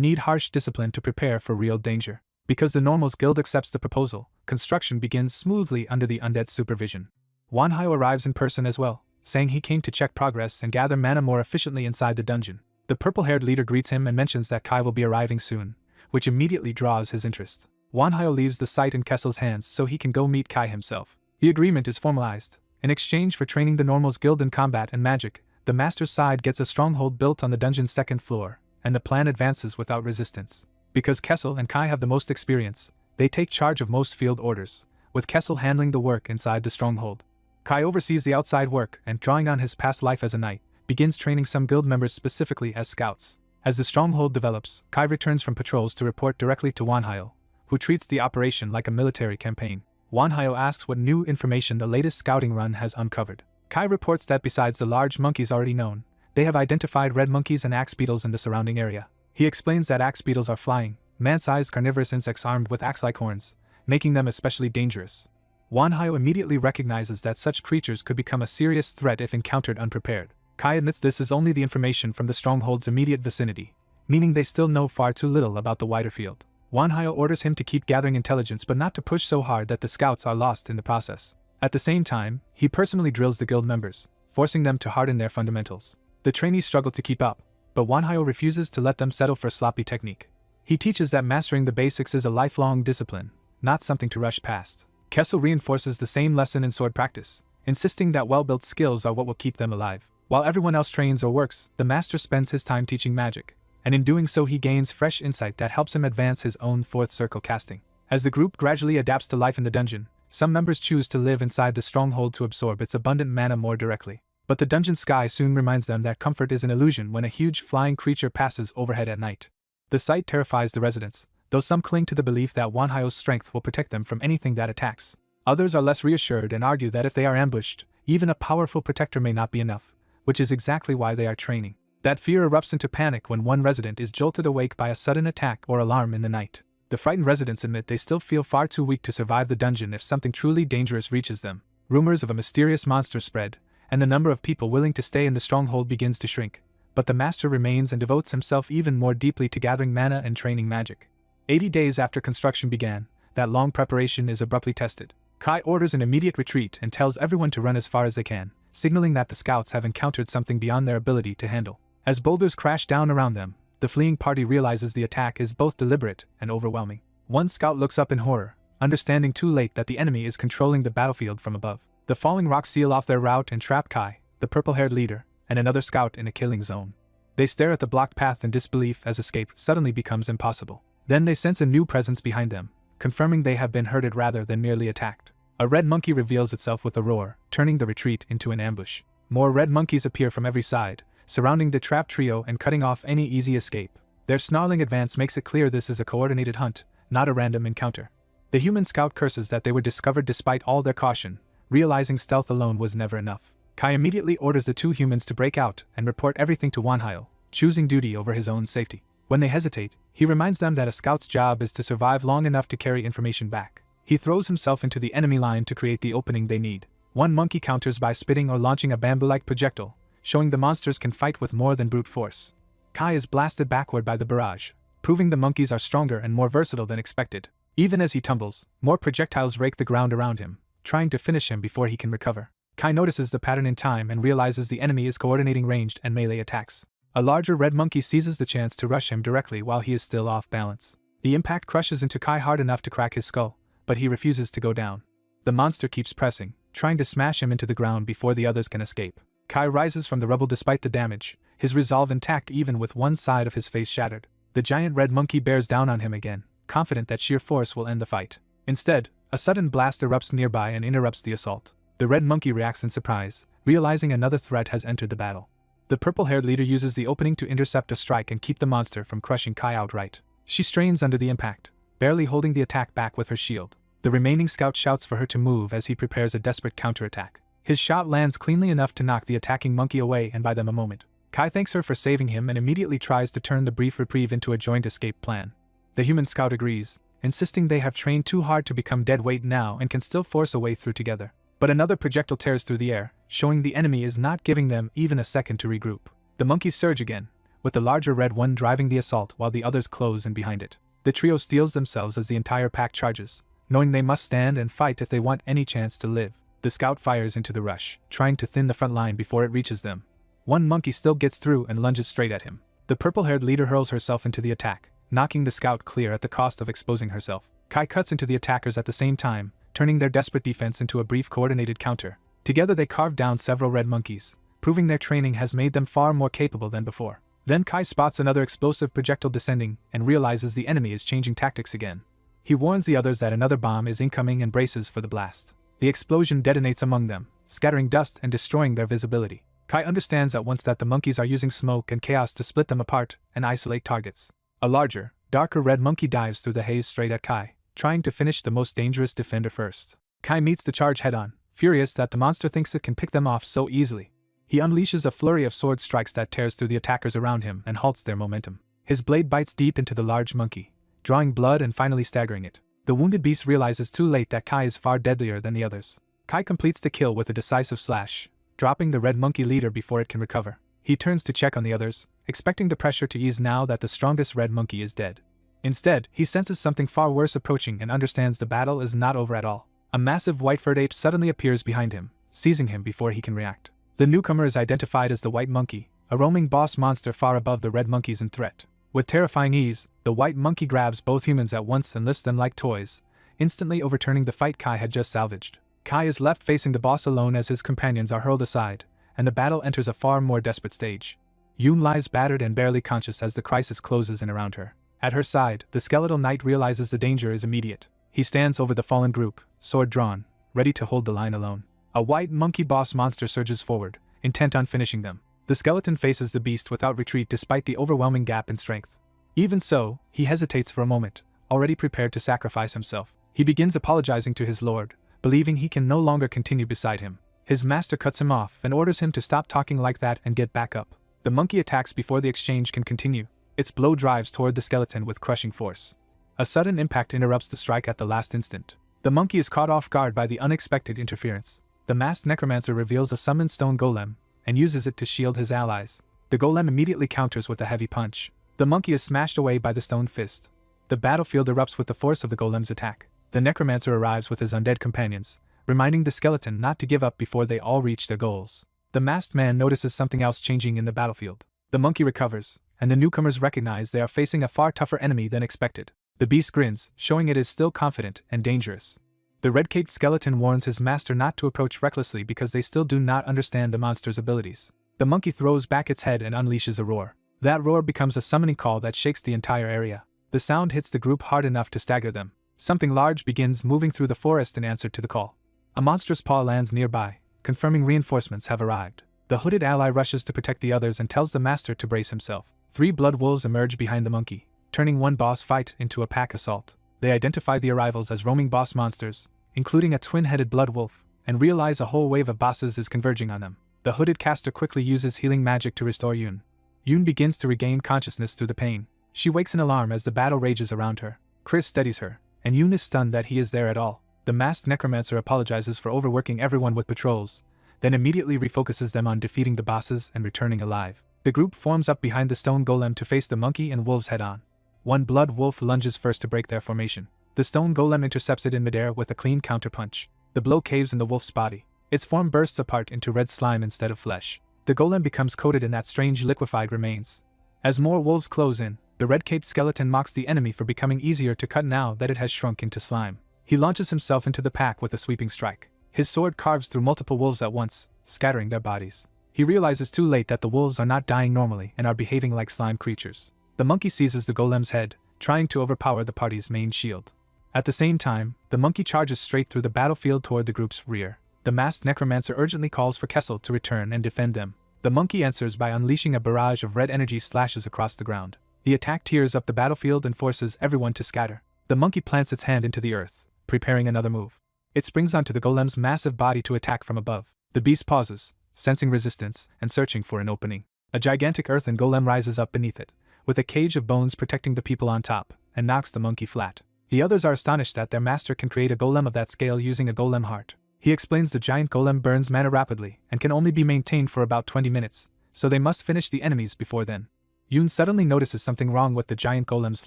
need harsh discipline to prepare for real danger. Because the Normals Guild accepts the proposal, construction begins smoothly under the undead supervision. Wanhyo arrives in person as well, saying he came to check progress and gather mana more efficiently inside the dungeon. The purple-haired leader greets him and mentions that Kai will be arriving soon, which immediately draws his interest. Wanhyo leaves the site in Kessel's hands so he can go meet Kai himself. The agreement is formalized. In exchange for training the Normal's guild in combat and magic, the Master's side gets a stronghold built on the dungeon's second floor, and the plan advances without resistance. Because Kessel and Kai have the most experience, they take charge of most field orders, with Kessel handling the work inside the stronghold. Kai oversees the outside work and, drawing on his past life as a knight, begins training some guild members specifically as scouts. As the stronghold develops, Kai returns from patrols to report directly to Wanhyo, who treats the operation like a military campaign. Wanhyo asks what new information the latest scouting run has uncovered. Kai reports that besides the large monkeys already known, they have identified red monkeys and axe beetles in the surrounding area. He explains that axe beetles are flying, man-sized carnivorous insects armed with axe-like horns, making them especially dangerous. Wanhyo immediately recognizes that such creatures could become a serious threat if encountered unprepared. Kai admits this is only the information from the stronghold's immediate vicinity, meaning they still know far too little about the wider field. Wanhyo orders him to keep gathering intelligence but not to push so hard that the scouts are lost in the process. At the same time, he personally drills the guild members, forcing them to harden their fundamentals. The trainees struggle to keep up, but Wanhyo refuses to let them settle for sloppy technique. He teaches that mastering the basics is a lifelong discipline, not something to rush past. Kessel reinforces the same lesson in sword practice, insisting that well-built skills are what will keep them alive. While everyone else trains or works, the master spends his time teaching magic, and in doing so he gains fresh insight that helps him advance his own fourth circle casting. As the group gradually adapts to life in the dungeon, some members choose to live inside the stronghold to absorb its abundant mana more directly. But the dungeon sky soon reminds them that comfort is an illusion when a huge flying creature passes overhead at night. The sight terrifies the residents, though some cling to the belief that Wanhyo's strength will protect them from anything that attacks. Others are less reassured and argue that if they are ambushed, even a powerful protector may not be enough, which is exactly why they are training. That fear erupts into panic when one resident is jolted awake by a sudden attack or alarm in the night. The frightened residents admit they still feel far too weak to survive the dungeon if something truly dangerous reaches them. Rumors of a mysterious monster spread, and the number of people willing to stay in the stronghold begins to shrink. But the master remains and devotes himself even more deeply to gathering mana and training magic. 80 days after construction began, that long preparation is abruptly tested. Kai orders an immediate retreat and tells everyone to run as far as they can, signaling that the scouts have encountered something beyond their ability to handle. As boulders crash down around them, the fleeing party realizes the attack is both deliberate and overwhelming. One scout looks up in horror, understanding too late that the enemy is controlling the battlefield from above. The falling rocks seal off their route and trap Kai, the purple-haired leader, and another scout in a killing zone. They stare at the blocked path in disbelief as escape suddenly becomes impossible. Then they sense a new presence behind them, confirming they have been herded rather than merely attacked. A red monkey reveals itself with a roar, turning the retreat into an ambush. More red monkeys appear from every side, surrounding the trapped trio and cutting off any easy escape. Their snarling advance makes it clear this is a coordinated hunt, not a random encounter. The human scout curses that they were discovered despite all their caution, realizing stealth alone was never enough. Kai immediately orders the two humans to break out and report everything to Wanhyo, choosing duty over his own safety. When they hesitate, he reminds them that a scout's job is to survive long enough to carry information back. He throws himself into the enemy line to create the opening they need. One monkey counters by spitting or launching a bamboo-like projectile, showing the monsters can fight with more than brute force. Kai is blasted backward by the barrage, proving the monkeys are stronger and more versatile than expected. Even as he tumbles, more projectiles rake the ground around him, trying to finish him before he can recover. Kai notices the pattern in time and realizes the enemy is coordinating ranged and melee attacks. A larger red monkey seizes the chance to rush him directly while he is still off balance. The impact crushes into Kai hard enough to crack his skull, but he refuses to go down. The monster keeps pressing, trying to smash him into the ground before the others can escape. Kai rises from the rubble despite the damage, his resolve intact even with one side of his face shattered. The giant red monkey bears down on him again, confident that sheer force will end the fight. Instead, a sudden blast erupts nearby and interrupts the assault. The red monkey reacts in surprise, realizing another threat has entered the battle. The purple-haired leader uses the opening to intercept a strike and keep the monster from crushing Kai outright. She strains under the impact, barely holding the attack back with her shield. The remaining scout shouts for her to move as he prepares a desperate counterattack. His shot lands cleanly enough to knock the attacking monkey away and buy them a moment. Kai thanks her for saving him and immediately tries to turn the brief reprieve into a joint escape plan. The human scout agrees, insisting they have trained too hard to become dead weight now and can still force a way through together. But another projectile tears through the air, showing the enemy is not giving them even a second to regroup. The monkeys surge again, with the larger red one driving the assault while the others close in behind it. The trio steels themselves as the entire pack charges, knowing they must stand and fight if they want any chance to live. The scout fires into the rush, trying to thin the front line before it reaches them. One monkey still gets through and lunges straight at him. The purple-haired leader hurls herself into the attack, knocking the scout clear at the cost of exposing herself. Kai cuts into the attackers at the same time, turning their desperate defense into a brief coordinated counter. Together they carve down several red monkeys, proving their training has made them far more capable than before. Then Kai spots another explosive projectile descending and realizes the enemy is changing tactics again. He warns the others that another bomb is incoming and braces for the blast. The explosion detonates among them, scattering dust and destroying their visibility. Kai understands at once that the monkeys are using smoke and chaos to split them apart and isolate targets. A larger, darker red monkey dives through the haze straight at Kai, trying to finish the most dangerous defender first. Kai meets the charge head-on, furious that the monster thinks it can pick them off so easily. He unleashes a flurry of sword strikes that tears through the attackers around him and halts their momentum. His blade bites deep into the large monkey, drawing blood and finally staggering it. The wounded beast realizes too late that Kai is far deadlier than the others. Kai completes the kill with a decisive slash, dropping the red monkey leader before it can recover. He turns to check on the others, expecting the pressure to ease now that the strongest red monkey is dead. Instead, he senses something far worse approaching and understands the battle is not over at all. A massive white-furred ape suddenly appears behind him, seizing him before he can react. The newcomer is identified as the white monkey, a roaming boss monster far above the red monkeys in threat. With terrifying ease, the white monkey grabs both humans at once and lifts them like toys, instantly overturning the fight Kai had just salvaged. Kai is left facing the boss alone as his companions are hurled aside, and the battle enters a far more desperate stage. Yoon lies battered and barely conscious as the crisis closes in around her. At her side, the skeletal knight realizes the danger is immediate. He stands over the fallen group, sword drawn, ready to hold the line alone. A white monkey boss monster surges forward, intent on finishing them. The skeleton faces the beast without retreat despite the overwhelming gap in strength. Even so, he hesitates for a moment, already prepared to sacrifice himself. He begins apologizing to his lord, believing he can no longer continue beside him. His master cuts him off and orders him to stop talking like that and get back up. The monkey attacks before the exchange can continue. Its blow drives toward the skeleton with crushing force. A sudden impact interrupts the strike at the last instant. The monkey is caught off guard by the unexpected interference. The masked necromancer reveals a summoned stone golem and uses it to shield his allies. The golem immediately counters with a heavy punch. The monkey is smashed away by the stone fist. The battlefield erupts with the force of the golem's attack. The necromancer arrives with his undead companions, reminding the skeleton not to give up before they all reach their goals. The masked man notices something else changing in the battlefield. The monkey recovers, and the newcomers recognize they are facing a far tougher enemy than expected. The beast grins, showing it is still confident and dangerous. The red-caped skeleton warns his master not to approach recklessly because they still do not understand the monster's abilities. The monkey throws back its head and unleashes a roar. That roar becomes a summoning call that shakes the entire area. The sound hits the group hard enough to stagger them. Something large begins moving through the forest in answer to the call. A monstrous paw lands nearby, confirming reinforcements have arrived. The hooded ally rushes to protect the others and tells the master to brace himself. 3 blood wolves emerge behind the monkey, turning one boss fight into a pack assault. They identify the arrivals as roaming boss monsters, including a twin-headed blood wolf, and realize a whole wave of bosses is converging on them. The hooded caster quickly uses healing magic to restore Yoon. Yoon begins to regain consciousness through the pain. She wakes in alarm as the battle rages around her. Chris steadies her, and Yoon is stunned that he is there at all. The masked necromancer apologizes for overworking everyone with patrols, then immediately refocuses them on defeating the bosses and returning alive. The group forms up behind the stone golem to face the monkey and wolves head-on. One blood wolf lunges first to break their formation. The stone golem intercepts it in midair with a clean counterpunch. The blow caves in the wolf's body. Its form bursts apart into red slime instead of flesh. The golem becomes coated in that strange liquefied remains. As more wolves close in, the red-caped skeleton mocks the enemy for becoming easier to cut now that it has shrunk into slime. He launches himself into the pack with a sweeping strike. His sword carves through multiple wolves at once, scattering their bodies. He realizes too late that the wolves are not dying normally and are behaving like slime creatures. The monkey seizes the golem's head, trying to overpower the party's main shield. At the same time, the monkey charges straight through the battlefield toward the group's rear. The masked necromancer urgently calls for Kessel to return and defend them. The monkey answers by unleashing a barrage of red energy slashes across the ground. The attack tears up the battlefield and forces everyone to scatter. The monkey plants its hand into the earth, preparing another move. It springs onto the golem's massive body to attack from above. The beast pauses, sensing resistance and searching for an opening. A gigantic earthen golem rises up beneath it, with a cage of bones protecting the people on top, and knocks the monkey flat. The others are astonished that their master can create a golem of that scale using a golem heart. He explains the giant golem burns mana rapidly and can only be maintained for about 20 minutes, so they must finish the enemies before then. Yoon suddenly notices something wrong with the giant golem's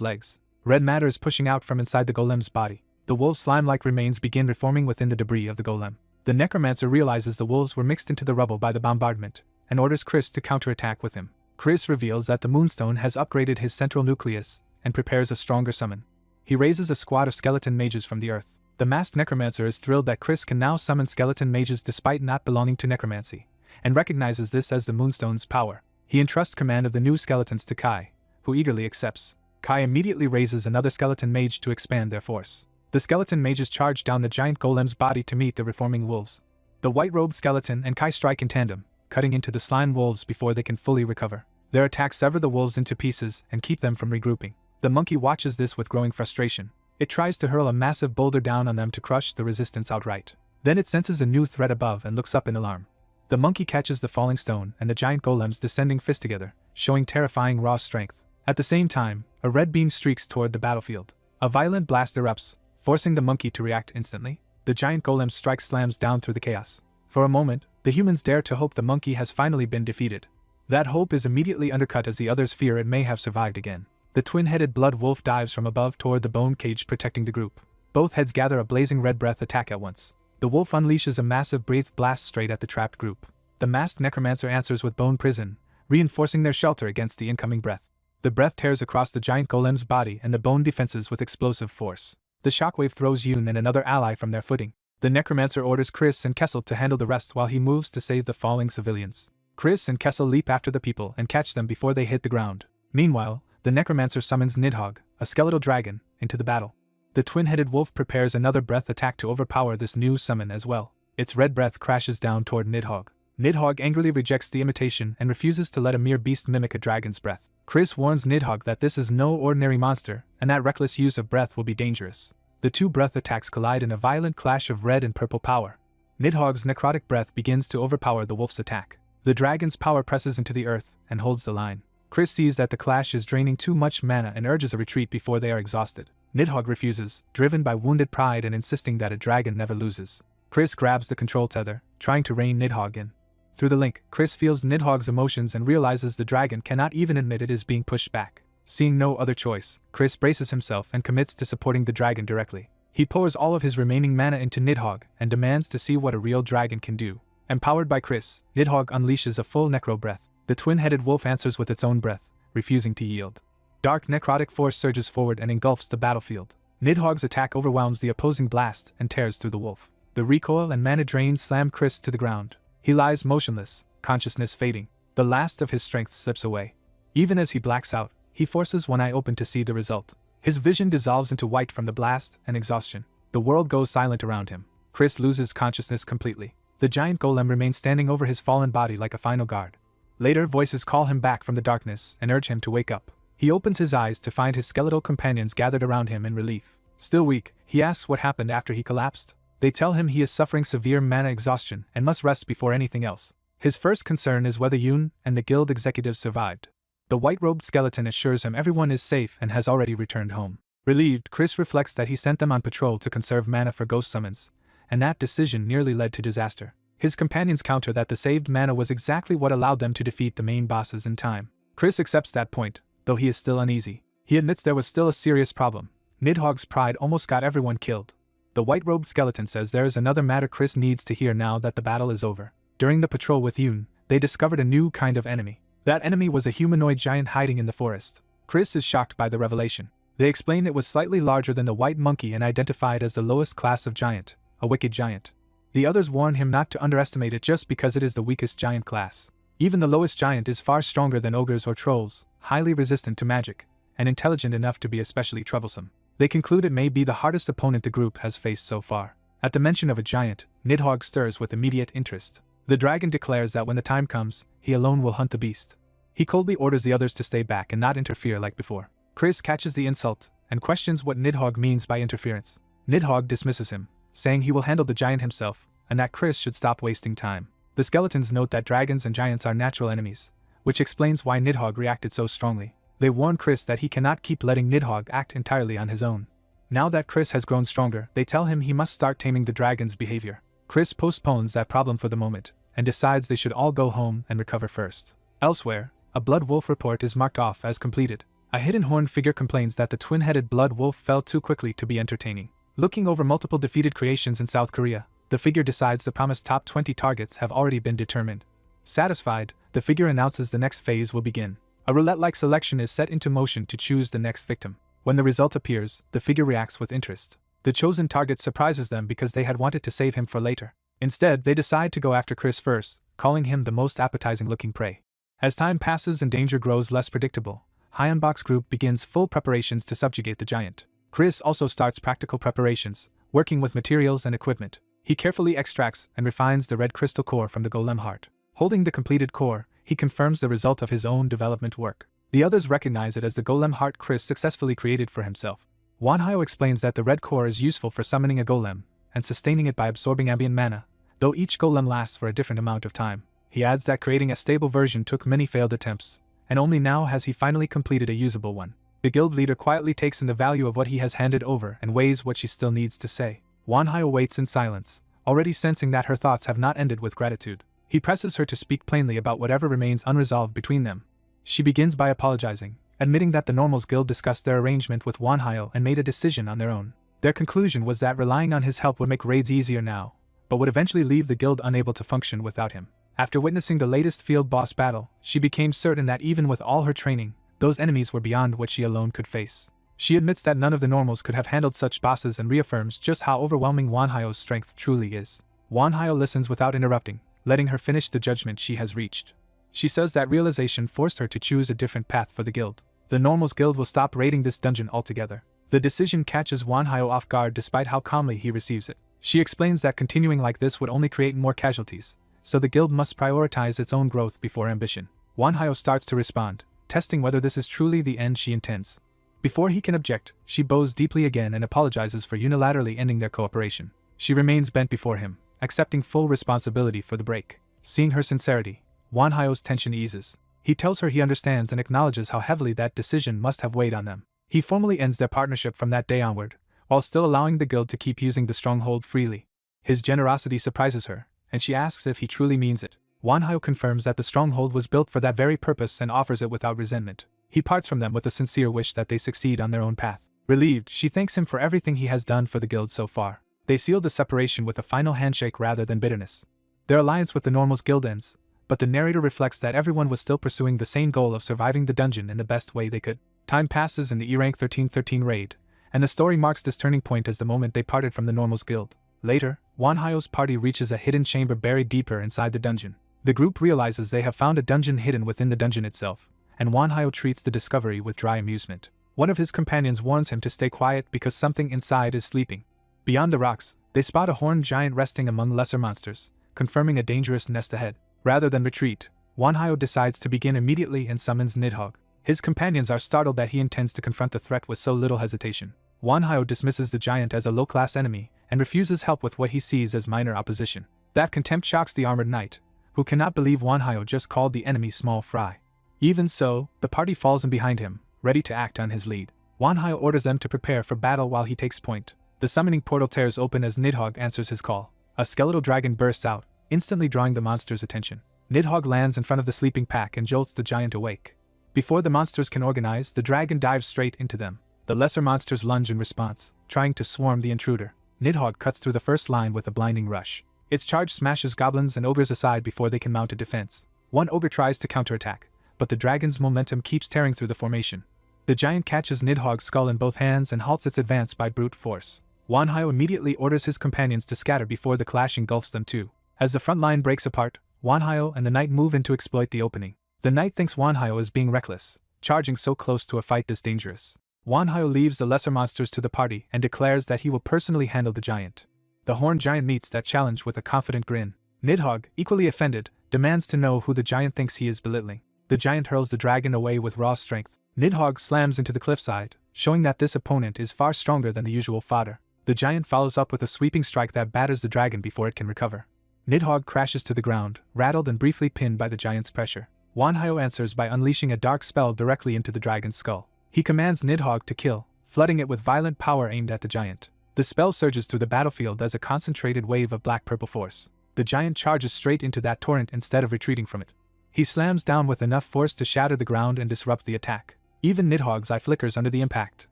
legs. Red matter is pushing out from inside the golem's body. The wolf slime-like remains begin reforming within the debris of the golem. The necromancer realizes the wolves were mixed into the rubble by the bombardment, and orders Chris to counterattack with him. Chris reveals that the Moonstone has upgraded his central nucleus, and prepares a stronger summon. He raises a squad of skeleton mages from the earth. The masked necromancer is thrilled that Chris can now summon skeleton mages despite not belonging to necromancy, and recognizes this as the Moonstone's power. He entrusts command of the new skeletons to Kai, who eagerly accepts. Kai immediately raises another skeleton mage to expand their force. The skeleton mages charge down the giant golem's body to meet the reforming wolves. The white-robed skeleton and Kai strike in tandem, cutting into the slime wolves before they can fully recover. Their attacks sever the wolves into pieces and keep them from regrouping. The monkey watches this with growing frustration. It tries to hurl a massive boulder down on them to crush the resistance outright. Then it senses a new threat above and looks up in alarm. The monkey catches the falling stone and the giant golem's descending fist together, showing terrifying raw strength. At the same time, a red beam streaks toward the battlefield. A violent blast erupts, forcing the monkey to react instantly. The giant golem's strike slams down through the chaos. For a moment, the humans dare to hope the monkey has finally been defeated. That hope is immediately undercut as the others fear it may have survived again. The twin-headed blood wolf dives from above toward the bone cage protecting the group. Both heads gather a blazing red breath attack at once. The wolf unleashes a massive breath blast straight at the trapped group. The masked necromancer answers with bone prison, reinforcing their shelter against the incoming breath. The breath tears across the giant golem's body and the bone defenses with explosive force. The shockwave throws Yoon and another ally from their footing. The necromancer orders Chris and Kessel to handle the rest while he moves to save the falling civilians. Chris and Kessel leap after the people and catch them before they hit the ground. Meanwhile, the necromancer summons Nidhogg, a skeletal dragon, into the battle. The twin-headed wolf prepares another breath attack to overpower this new summon as well. Its red breath crashes down toward Nidhogg. Nidhogg angrily rejects the imitation and refuses to let a mere beast mimic a dragon's breath. Chris warns Nidhogg that this is no ordinary monster, and that reckless use of breath will be dangerous. The two breath attacks collide in a violent clash of red and purple power. Nidhogg's necrotic breath begins to overpower the wolf's attack. The dragon's power presses into the earth and holds the line. Chris sees that the clash is draining too much mana and urges a retreat before they are exhausted. Nidhogg refuses, driven by wounded pride and insisting that a dragon never loses. Chris grabs the control tether, trying to rein Nidhogg in. Through the link, Chris feels Nidhogg's emotions and realizes the dragon cannot even admit it is being pushed back. Seeing no other choice, Chris braces himself and commits to supporting the dragon directly. He pours all of his remaining mana into Nidhogg and demands to see what a real dragon can do. Empowered by Chris, Nidhogg unleashes a full necro breath. The twin-headed wolf answers with its own breath, refusing to yield. Dark necrotic force surges forward and engulfs the battlefield. Nidhogg's attack overwhelms the opposing blast and tears through the wolf. The recoil and mana drain slam Chris to the ground. He lies motionless, consciousness fading. The last of his strength slips away. Even as he blacks out, he forces one eye open to see the result. His vision dissolves into white from the blast and exhaustion. The world goes silent around him. Chris loses consciousness completely. The giant golem remains standing over his fallen body like a final guard. Later, voices call him back from the darkness and urge him to wake up. He opens his eyes to find his skeletal companions gathered around him in relief. Still weak, he asks what happened after he collapsed. They tell him he is suffering severe mana exhaustion and must rest before anything else. His first concern is whether Yoon and the guild executives survived. The white-robed skeleton assures him everyone is safe and has already returned home. Relieved, Chris reflects that he sent them on patrol to conserve mana for ghost summons, and that decision nearly led to disaster. His companions counter that the saved mana was exactly what allowed them to defeat the main bosses in time. Chris accepts that point, though he is still uneasy. He admits there was still a serious problem. Nidhogg's pride almost got everyone killed. The white-robed skeleton says there is another matter Chris needs to hear now that the battle is over. During the patrol with Yoon, they discovered a new kind of enemy. That enemy was a humanoid giant hiding in the forest. Chris is shocked by the revelation. They explain it was slightly larger than the white monkey and identified as the lowest class of giant, a wicked giant. The others warn him not to underestimate it just because it is the weakest giant class. Even the lowest giant is far stronger than ogres or trolls, highly resistant to magic, and intelligent enough to be especially troublesome. They conclude it may be the hardest opponent the group has faced so far. At the mention of a giant, Nidhogg stirs with immediate interest. The dragon declares that when the time comes, he alone will hunt the beast. He coldly orders the others to stay back and not interfere like before. Chris catches the insult and questions what Nidhogg means by interference. Nidhogg dismisses him, saying he will handle the giant himself, and that Chris should stop wasting time. The skeletons note that dragons and giants are natural enemies, which explains why Nidhogg reacted so strongly. They warn Chris that he cannot keep letting Nidhogg act entirely on his own. Now that Chris has grown stronger, they tell him he must start taming the dragon's behavior. Chris postpones that problem for the moment, and decides they should all go home and recover first. Elsewhere, a blood wolf report is marked off as completed. A hidden horned figure complains that the twin-headed blood wolf fell too quickly to be entertaining. Looking over multiple defeated creations in South Korea, the figure decides the promised top 20 targets have already been determined. Satisfied, the figure announces the next phase will begin. A roulette-like selection is set into motion to choose the next victim. When the result appears, the figure reacts with interest. The chosen target surprises them because they had wanted to save him for later. Instead, they decide to go after Chris first, calling him the most appetizing-looking prey. As time passes and danger grows less predictable, Hyunbok's group begins full preparations to subjugate the giant. Chris also starts practical preparations, working with materials and equipment. He carefully extracts and refines the red crystal core from the golem heart. Holding the completed core, he confirms the result of his own development work. The others recognize it as the golem heart Chris successfully created for himself. Wanhyo explains that the red core is useful for summoning a golem and sustaining it by absorbing ambient mana, though each golem lasts for a different amount of time. He adds that creating a stable version took many failed attempts, and only now has he finally completed a usable one. The guild leader quietly takes in the value of what he has handed over and weighs what she still needs to say. Wanhyo waits in silence, already sensing that her thoughts have not ended with gratitude. He presses her to speak plainly about whatever remains unresolved between them. She begins by apologizing, admitting that the Normals Guild discussed their arrangement with Wanhyo and made a decision on their own. Their conclusion was that relying on his help would make raids easier now, but would eventually leave the guild unable to function without him. After witnessing the latest field boss battle, she became certain that even with all her training, those enemies were beyond what she alone could face. She admits that none of the normals could have handled such bosses and reaffirms just how overwhelming Wanhyo's strength truly is. Wanhyo listens without interrupting, letting her finish the judgment she has reached. She says that realization forced her to choose a different path for the guild. The Normals Guild will stop raiding this dungeon altogether. The decision catches Wanhyo off guard despite how calmly he receives it. She explains that continuing like this would only create more casualties, so the guild must prioritize its own growth before ambition. Wanhyo starts to respond, testing whether this is truly the end she intends. Before he can object, she bows deeply again and apologizes for unilaterally ending their cooperation. She remains bent before him, accepting full responsibility for the break. Seeing her sincerity, Wanhyo's tension eases. He tells her he understands and acknowledges how heavily that decision must have weighed on them. He formally ends their partnership from that day onward, while still allowing the guild to keep using the stronghold freely. His generosity surprises her, and she asks if he truly means it. Wanhyo confirms that the stronghold was built for that very purpose and offers it without resentment. He parts from them with a sincere wish that they succeed on their own path. Relieved, she thanks him for everything he has done for the guild so far. They seal the separation with a final handshake rather than bitterness. Their alliance with the Normals Guild ends, but the narrator reflects that everyone was still pursuing the same goal of surviving the dungeon in the best way they could. Time passes in the E-Rank 1313 raid, and the story marks this turning point as the moment they parted from the Normals Guild. Later, Wanhyo's party reaches a hidden chamber buried deeper inside the dungeon. The group realizes they have found a dungeon hidden within the dungeon itself, and Wanhyo treats the discovery with dry amusement. One of his companions warns him to stay quiet because something inside is sleeping. Beyond the rocks, they spot a horned giant resting among lesser monsters, confirming a dangerous nest ahead. Rather than retreat, Wanhyo decides to begin immediately and summons Nidhogg. His companions are startled that he intends to confront the threat with so little hesitation. Wanhyo dismisses the giant as a low-class enemy and refuses help with what he sees as minor opposition. That contempt shocks the armored knight, who cannot believe Wanhyo just called the enemy small fry. Even so, the party falls in behind him, ready to act on his lead. Wanhyo orders them to prepare for battle while he takes point. The summoning portal tears open as Nidhogg answers his call. A skeletal dragon bursts out, instantly drawing the monster's attention. Nidhogg lands in front of the sleeping pack and jolts the giant awake. Before the monsters can organize, the dragon dives straight into them. The lesser monsters lunge in response, trying to swarm the intruder. Nidhogg cuts through the first line with a blinding rush. Its charge smashes goblins and ogres aside before they can mount a defense. One ogre tries to counterattack, but the dragon's momentum keeps tearing through the formation. The giant catches Nidhogg's skull in both hands and halts its advance by brute force. Wanhyo immediately orders his companions to scatter before the clash engulfs them too. As the front line breaks apart, Wanhyo and the knight move in to exploit the opening. The knight thinks Wanhyo is being reckless, charging so close to a fight this dangerous. Wanhyo leaves the lesser monsters to the party and declares that he will personally handle the giant. The horned giant meets that challenge with a confident grin. Nidhogg, equally offended, demands to know who the giant thinks he is belittling. The giant hurls the dragon away with raw strength. Nidhogg slams into the cliffside, showing that this opponent is far stronger than the usual fodder. The giant follows up with a sweeping strike that batters the dragon before it can recover. Nidhogg crashes to the ground, rattled and briefly pinned by the giant's pressure. Wanhyo answers by unleashing a dark spell directly into the dragon's skull. He commands Nidhogg to kill, flooding it with violent power aimed at the giant. The spell surges through the battlefield as a concentrated wave of black-purple force. The giant charges straight into that torrent instead of retreating from it. He slams down with enough force to shatter the ground and disrupt the attack. Even Nidhogg's eye flickers under the impact,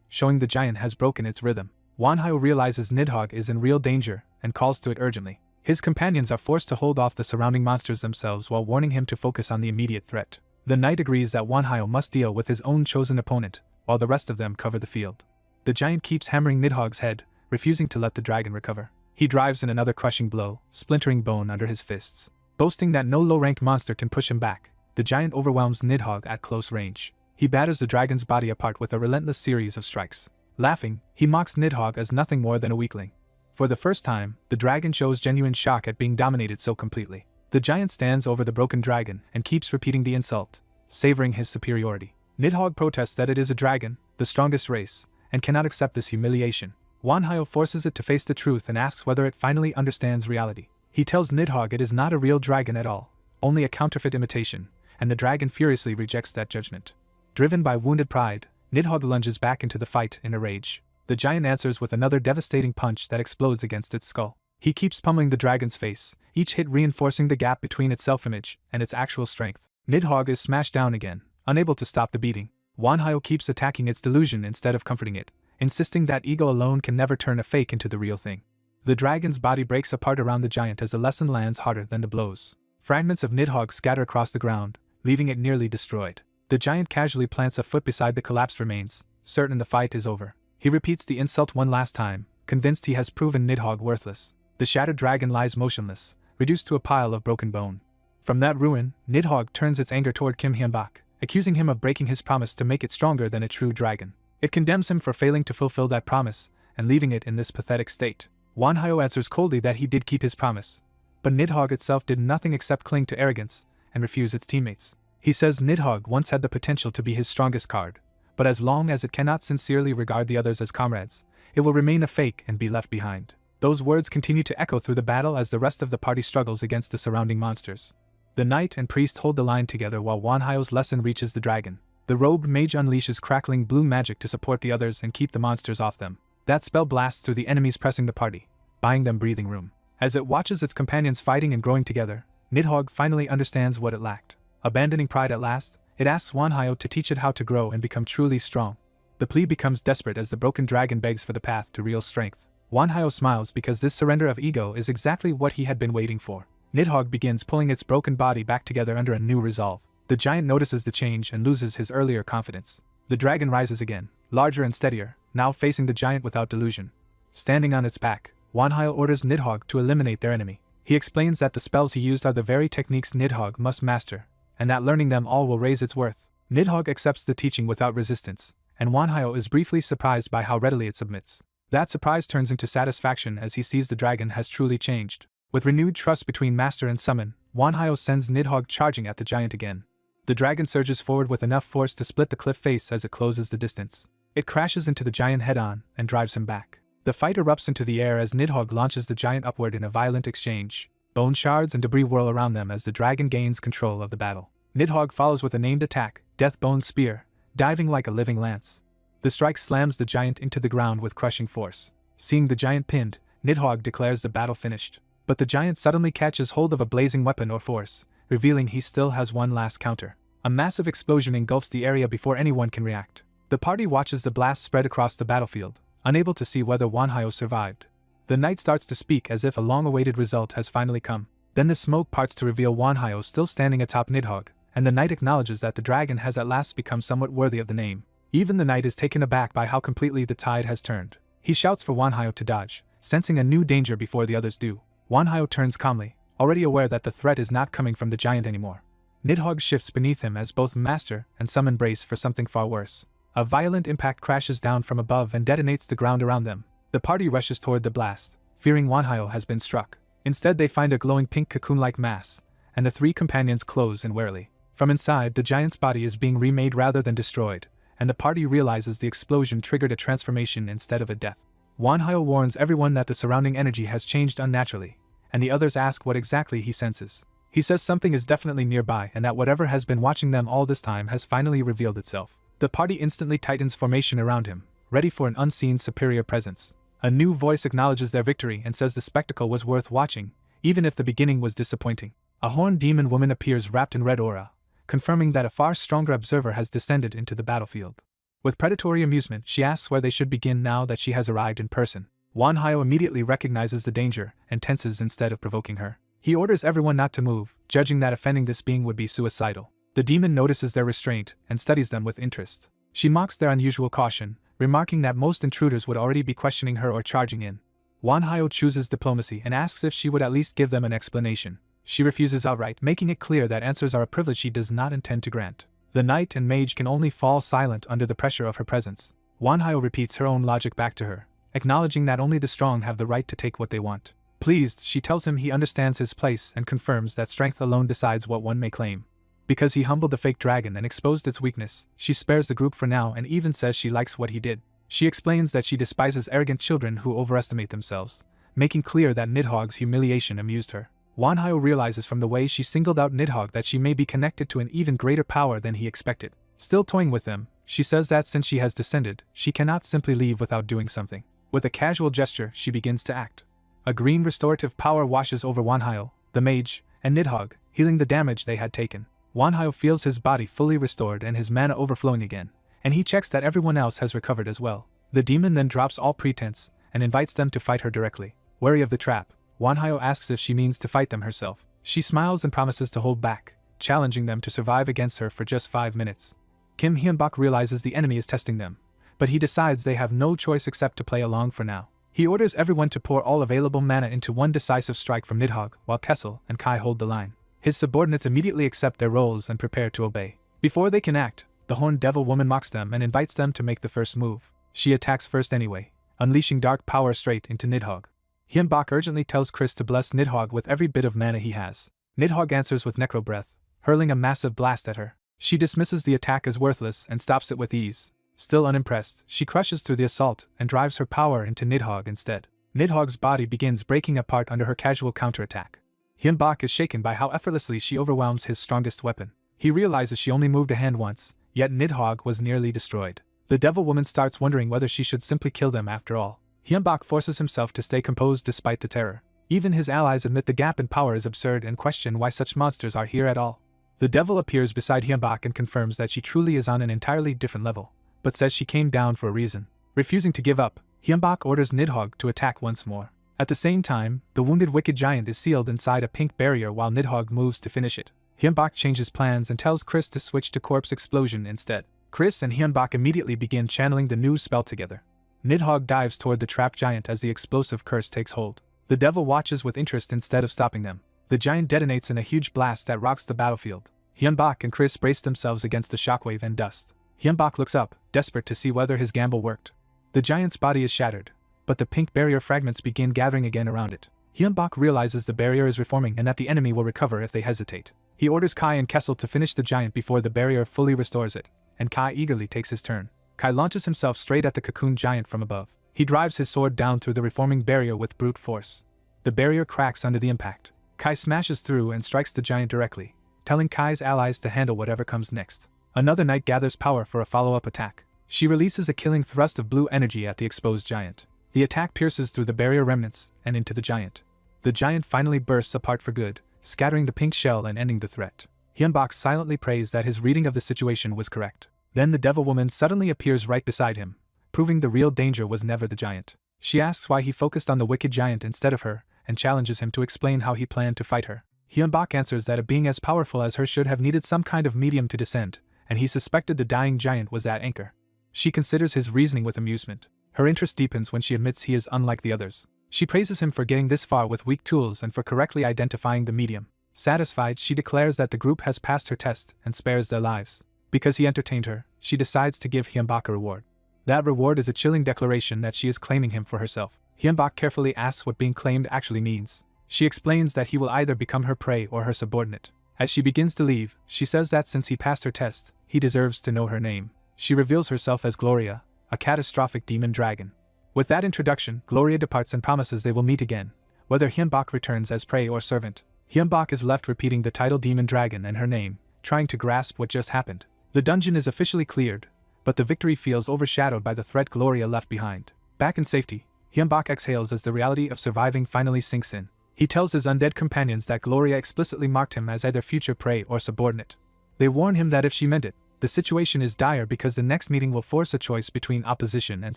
showing the giant has broken its rhythm. Wanhyo realizes Nidhogg is in real danger and calls to it urgently. His companions are forced to hold off the surrounding monsters themselves while warning him to focus on the immediate threat. The knight agrees that Wanhyo must deal with his own chosen opponent, while the rest of them cover the field. The giant keeps hammering Nidhogg's head, refusing to let the dragon recover. He drives in another crushing blow, splintering bone under his fists. Boasting that no low-ranked monster can push him back, the giant overwhelms Nidhogg at close range. He batters the dragon's body apart with a relentless series of strikes. Laughing, he mocks Nidhogg as nothing more than a weakling. For the first time, the dragon shows genuine shock at being dominated so completely. The giant stands over the broken dragon and keeps repeating the insult, savoring his superiority. Nidhogg protests that it is a dragon, the strongest race, and cannot accept this humiliation. Wanhyo forces it to face the truth and asks whether it finally understands reality. He tells Nidhogg it is not a real dragon at all, only a counterfeit imitation, and the dragon furiously rejects that judgment. Driven by wounded pride, Nidhogg lunges back into the fight in a rage. The giant answers with another devastating punch that explodes against its skull. He keeps pummeling the dragon's face, each hit reinforcing the gap between its self-image and its actual strength. Nidhogg is smashed down again, unable to stop the beating. Wanhyo keeps attacking its delusion instead of comforting it, insisting that ego alone can never turn a fake into the real thing. The dragon's body breaks apart around the giant as the lesson lands harder than the blows. Fragments of Nidhogg scatter across the ground, leaving it nearly destroyed. The giant casually plants a foot beside the collapsed remains, certain the fight is over. He repeats the insult one last time, convinced he has proven Nidhogg worthless. The shattered dragon lies motionless, reduced to a pile of broken bone. From that ruin, Nidhogg turns its anger toward Kim Hyun-bak, accusing him of breaking his promise to make it stronger than a true dragon. It condemns him for failing to fulfill that promise, and leaving it in this pathetic state. Wanhyo answers coldly that he did keep his promise, but Nidhogg itself did nothing except cling to arrogance and refuse its teammates. He says Nidhogg once had the potential to be his strongest card, but as long as it cannot sincerely regard the others as comrades, it will remain a fake and be left behind. Those words continue to echo through the battle as the rest of the party struggles against the surrounding monsters. The knight and priest hold the line together while Wanhyo's lesson reaches the dragon. The robed mage unleashes crackling blue magic to support the others and keep the monsters off them. That spell blasts through the enemies pressing the party, buying them breathing room. As it watches its companions fighting and growing together, Nidhogg finally understands what it lacked. Abandoning pride at last, it asks Wanhyo to teach it how to grow and become truly strong. The plea becomes desperate as the broken dragon begs for the path to real strength. Wanhyo smiles because this surrender of ego is exactly what he had been waiting for. Nidhogg begins pulling its broken body back together under a new resolve. The giant notices the change and loses his earlier confidence. The dragon rises again, larger and steadier, now facing the giant without delusion. Standing on its back, Wanhyo orders Nidhogg to eliminate their enemy. He explains that the spells he used are the very techniques Nidhogg must master, and that learning them all will raise its worth. Nidhogg accepts the teaching without resistance, and Wanhyo is briefly surprised by how readily it submits. That surprise turns into satisfaction as he sees the dragon has truly changed. With renewed trust between master and summon, Wanhyo sends Nidhogg charging at the giant again. The dragon surges forward with enough force to split the cliff face as it closes the distance. It crashes into the giant head-on and drives him back. The fight erupts into the air as Nidhogg launches the giant upward in a violent exchange. Bone shards and debris whirl around them as the dragon gains control of the battle. Nidhogg follows with a named attack, Deathbone Spear, diving like a living lance. The strike slams the giant into the ground with crushing force. Seeing the giant pinned, Nidhogg declares the battle finished. But the giant suddenly catches hold of a blazing weapon or force, revealing he still has one last counter. A massive explosion engulfs the area before anyone can react. The party watches the blast spread across the battlefield, unable to see whether Wanhyo survived. The knight starts to speak as if a long-awaited result has finally come. Then the smoke parts to reveal Wanhyo still standing atop Nidhogg, and the knight acknowledges that the dragon has at last become somewhat worthy of the name. Even the knight is taken aback by how completely the tide has turned. He shouts for Wanhyo to dodge, sensing a new danger before the others do. Wanhyo turns calmly, already aware that the threat is not coming from the giant anymore. Nidhogg shifts beneath him as both master and summon brace for something far worse. A violent impact crashes down from above and detonates the ground around them. The party rushes toward the blast, fearing Wanhyo has been struck. Instead they find a glowing pink cocoon-like mass, and the three companions close in warily. From inside, the giant's body is being remade rather than destroyed, and the party realizes the explosion triggered a transformation instead of a death. Wanhyo warns everyone that the surrounding energy has changed unnaturally, and the others ask what exactly he senses. He says something is definitely nearby and that whatever has been watching them all this time has finally revealed itself. The party instantly tightens formation around him, ready for an unseen superior presence. A new voice acknowledges their victory and says the spectacle was worth watching, even if the beginning was disappointing. A horned demon woman appears wrapped in red aura, confirming that a far stronger observer has descended into the battlefield. With predatory amusement, she asks where they should begin now that she has arrived in person. Wanhyo immediately recognizes the danger and tenses instead of provoking her. He orders everyone not to move, judging that offending this being would be suicidal. The demon notices their restraint and studies them with interest. She mocks their unusual caution, remarking that most intruders would already be questioning her or charging in. Wanhyo chooses diplomacy and asks if she would at least give them an explanation. She refuses outright, making it clear that answers are a privilege she does not intend to grant. The knight and mage can only fall silent under the pressure of her presence. Wanhyo repeats her own logic back to her, acknowledging that only the strong have the right to take what they want. Pleased, she tells him he understands his place and confirms that strength alone decides what one may claim. Because he humbled the fake dragon and exposed its weakness, she spares the group for now and even says she likes what he did. She explains that she despises arrogant children who overestimate themselves, making clear that Nidhogg's humiliation amused her. Wanhyo realizes from the way she singled out Nidhogg that she may be connected to an even greater power than he expected. Still toying with them, she says that since she has descended, she cannot simply leave without doing something. With a casual gesture, she begins to act. A green restorative power washes over Wanhyo, the mage, and Nidhogg, healing the damage they had taken. Wanhyo feels his body fully restored and his mana overflowing again, and he checks that everyone else has recovered as well. The demon then drops all pretense and invites them to fight her directly. Wary of the trap, Wanhyo asks if she means to fight them herself. She smiles and promises to hold back, challenging them to survive against her for just 5 minutes. Kim Hyun-bak realizes the enemy is testing them, but he decides they have no choice except to play along for now. He orders everyone to pour all available mana into one decisive strike from Nidhogg, while Kessel and Kai hold the line. His subordinates immediately accept their roles and prepare to obey. Before they can act, the horned devil woman mocks them and invites them to make the first move. She attacks first anyway, unleashing dark power straight into Nidhogg. Hyun-bak urgently tells Chris to bless Nidhogg with every bit of mana he has. Nidhogg answers with necro breath, hurling a massive blast at her. She dismisses the attack as worthless and stops it with ease. Still unimpressed, she crushes through the assault and drives her power into Nidhogg instead. Nidhogg's body begins breaking apart under her casual counterattack. Hyun-bak is shaken by how effortlessly she overwhelms his strongest weapon. He realizes she only moved a hand once, yet Nidhogg was nearly destroyed. The devil woman starts wondering whether she should simply kill them after all. Hyun-bak forces himself to stay composed despite the terror. Even his allies admit the gap in power is absurd and question why such monsters are here at all. The devil appears beside Hyun-bak and confirms that she truly is on an entirely different level, but says she came down for a reason. Refusing to give up, Hyun-bak orders Nidhogg to attack once more. At the same time, the wounded wicked giant is sealed inside a pink barrier while Nidhogg moves to finish it. Hyun-bak changes plans and tells Chris to switch to Corpse Explosion instead. Chris and Hyun-bak immediately begin channeling the new spell together. Nidhogg dives toward the trapped giant as the explosive curse takes hold. The devil watches with interest instead of stopping them. The giant detonates in a huge blast that rocks the battlefield. Hyun-bak and Chris brace themselves against the shockwave and dust. Hyun-bak looks up, desperate to see whether his gamble worked. The giant's body is shattered, but the pink barrier fragments begin gathering again around it. Hyun-bak realizes the barrier is reforming and that the enemy will recover if they hesitate. He orders Kai and Kessel to finish the giant before the barrier fully restores it, and Kai eagerly takes his turn. Kai launches himself straight at the cocoon giant from above. He drives his sword down through the reforming barrier with brute force. The barrier cracks under the impact. Kai smashes through and strikes the giant directly, telling Kai's allies to handle whatever comes next. Another knight gathers power for a follow-up attack. She releases a killing thrust of blue energy at the exposed giant. The attack pierces through the barrier remnants and into the giant. The giant finally bursts apart for good, scattering the pink shell and ending the threat. Hyun-bak silently prays that his reading of the situation was correct. Then the devil woman suddenly appears right beside him, proving the real danger was never the giant. She asks why he focused on the wicked giant instead of her, and challenges him to explain how he planned to fight her. Hyun-bak answers that a being as powerful as her should have needed some kind of medium to descend, and he suspected the dying giant was that anchor. She considers his reasoning with amusement. Her interest deepens when she admits he is unlike the others. She praises him for getting this far with weak tools and for correctly identifying the medium. Satisfied, she declares that the group has passed her test and spares their lives. Because he entertained her, she decides to give Hyun-bak a reward. That reward is a chilling declaration that she is claiming him for herself. Hyun-bak carefully asks what being claimed actually means. She explains that he will either become her prey or her subordinate. As she begins to leave, she says that since he passed her test, he deserves to know her name. She reveals herself as Gloria, a catastrophic demon dragon. With that introduction, Gloria departs and promises they will meet again, whether Hyun-bak returns as prey or servant. Hyun-bak is left repeating the title demon dragon and her name, trying to grasp what just happened. The dungeon is officially cleared, but the victory feels overshadowed by the threat Gloria left behind. Back in safety, Hyun-bak exhales as the reality of surviving finally sinks in. He tells his undead companions that Gloria explicitly marked him as either future prey or subordinate. They warn him that if she meant it, The situation is dire because the next meeting will force a choice between opposition and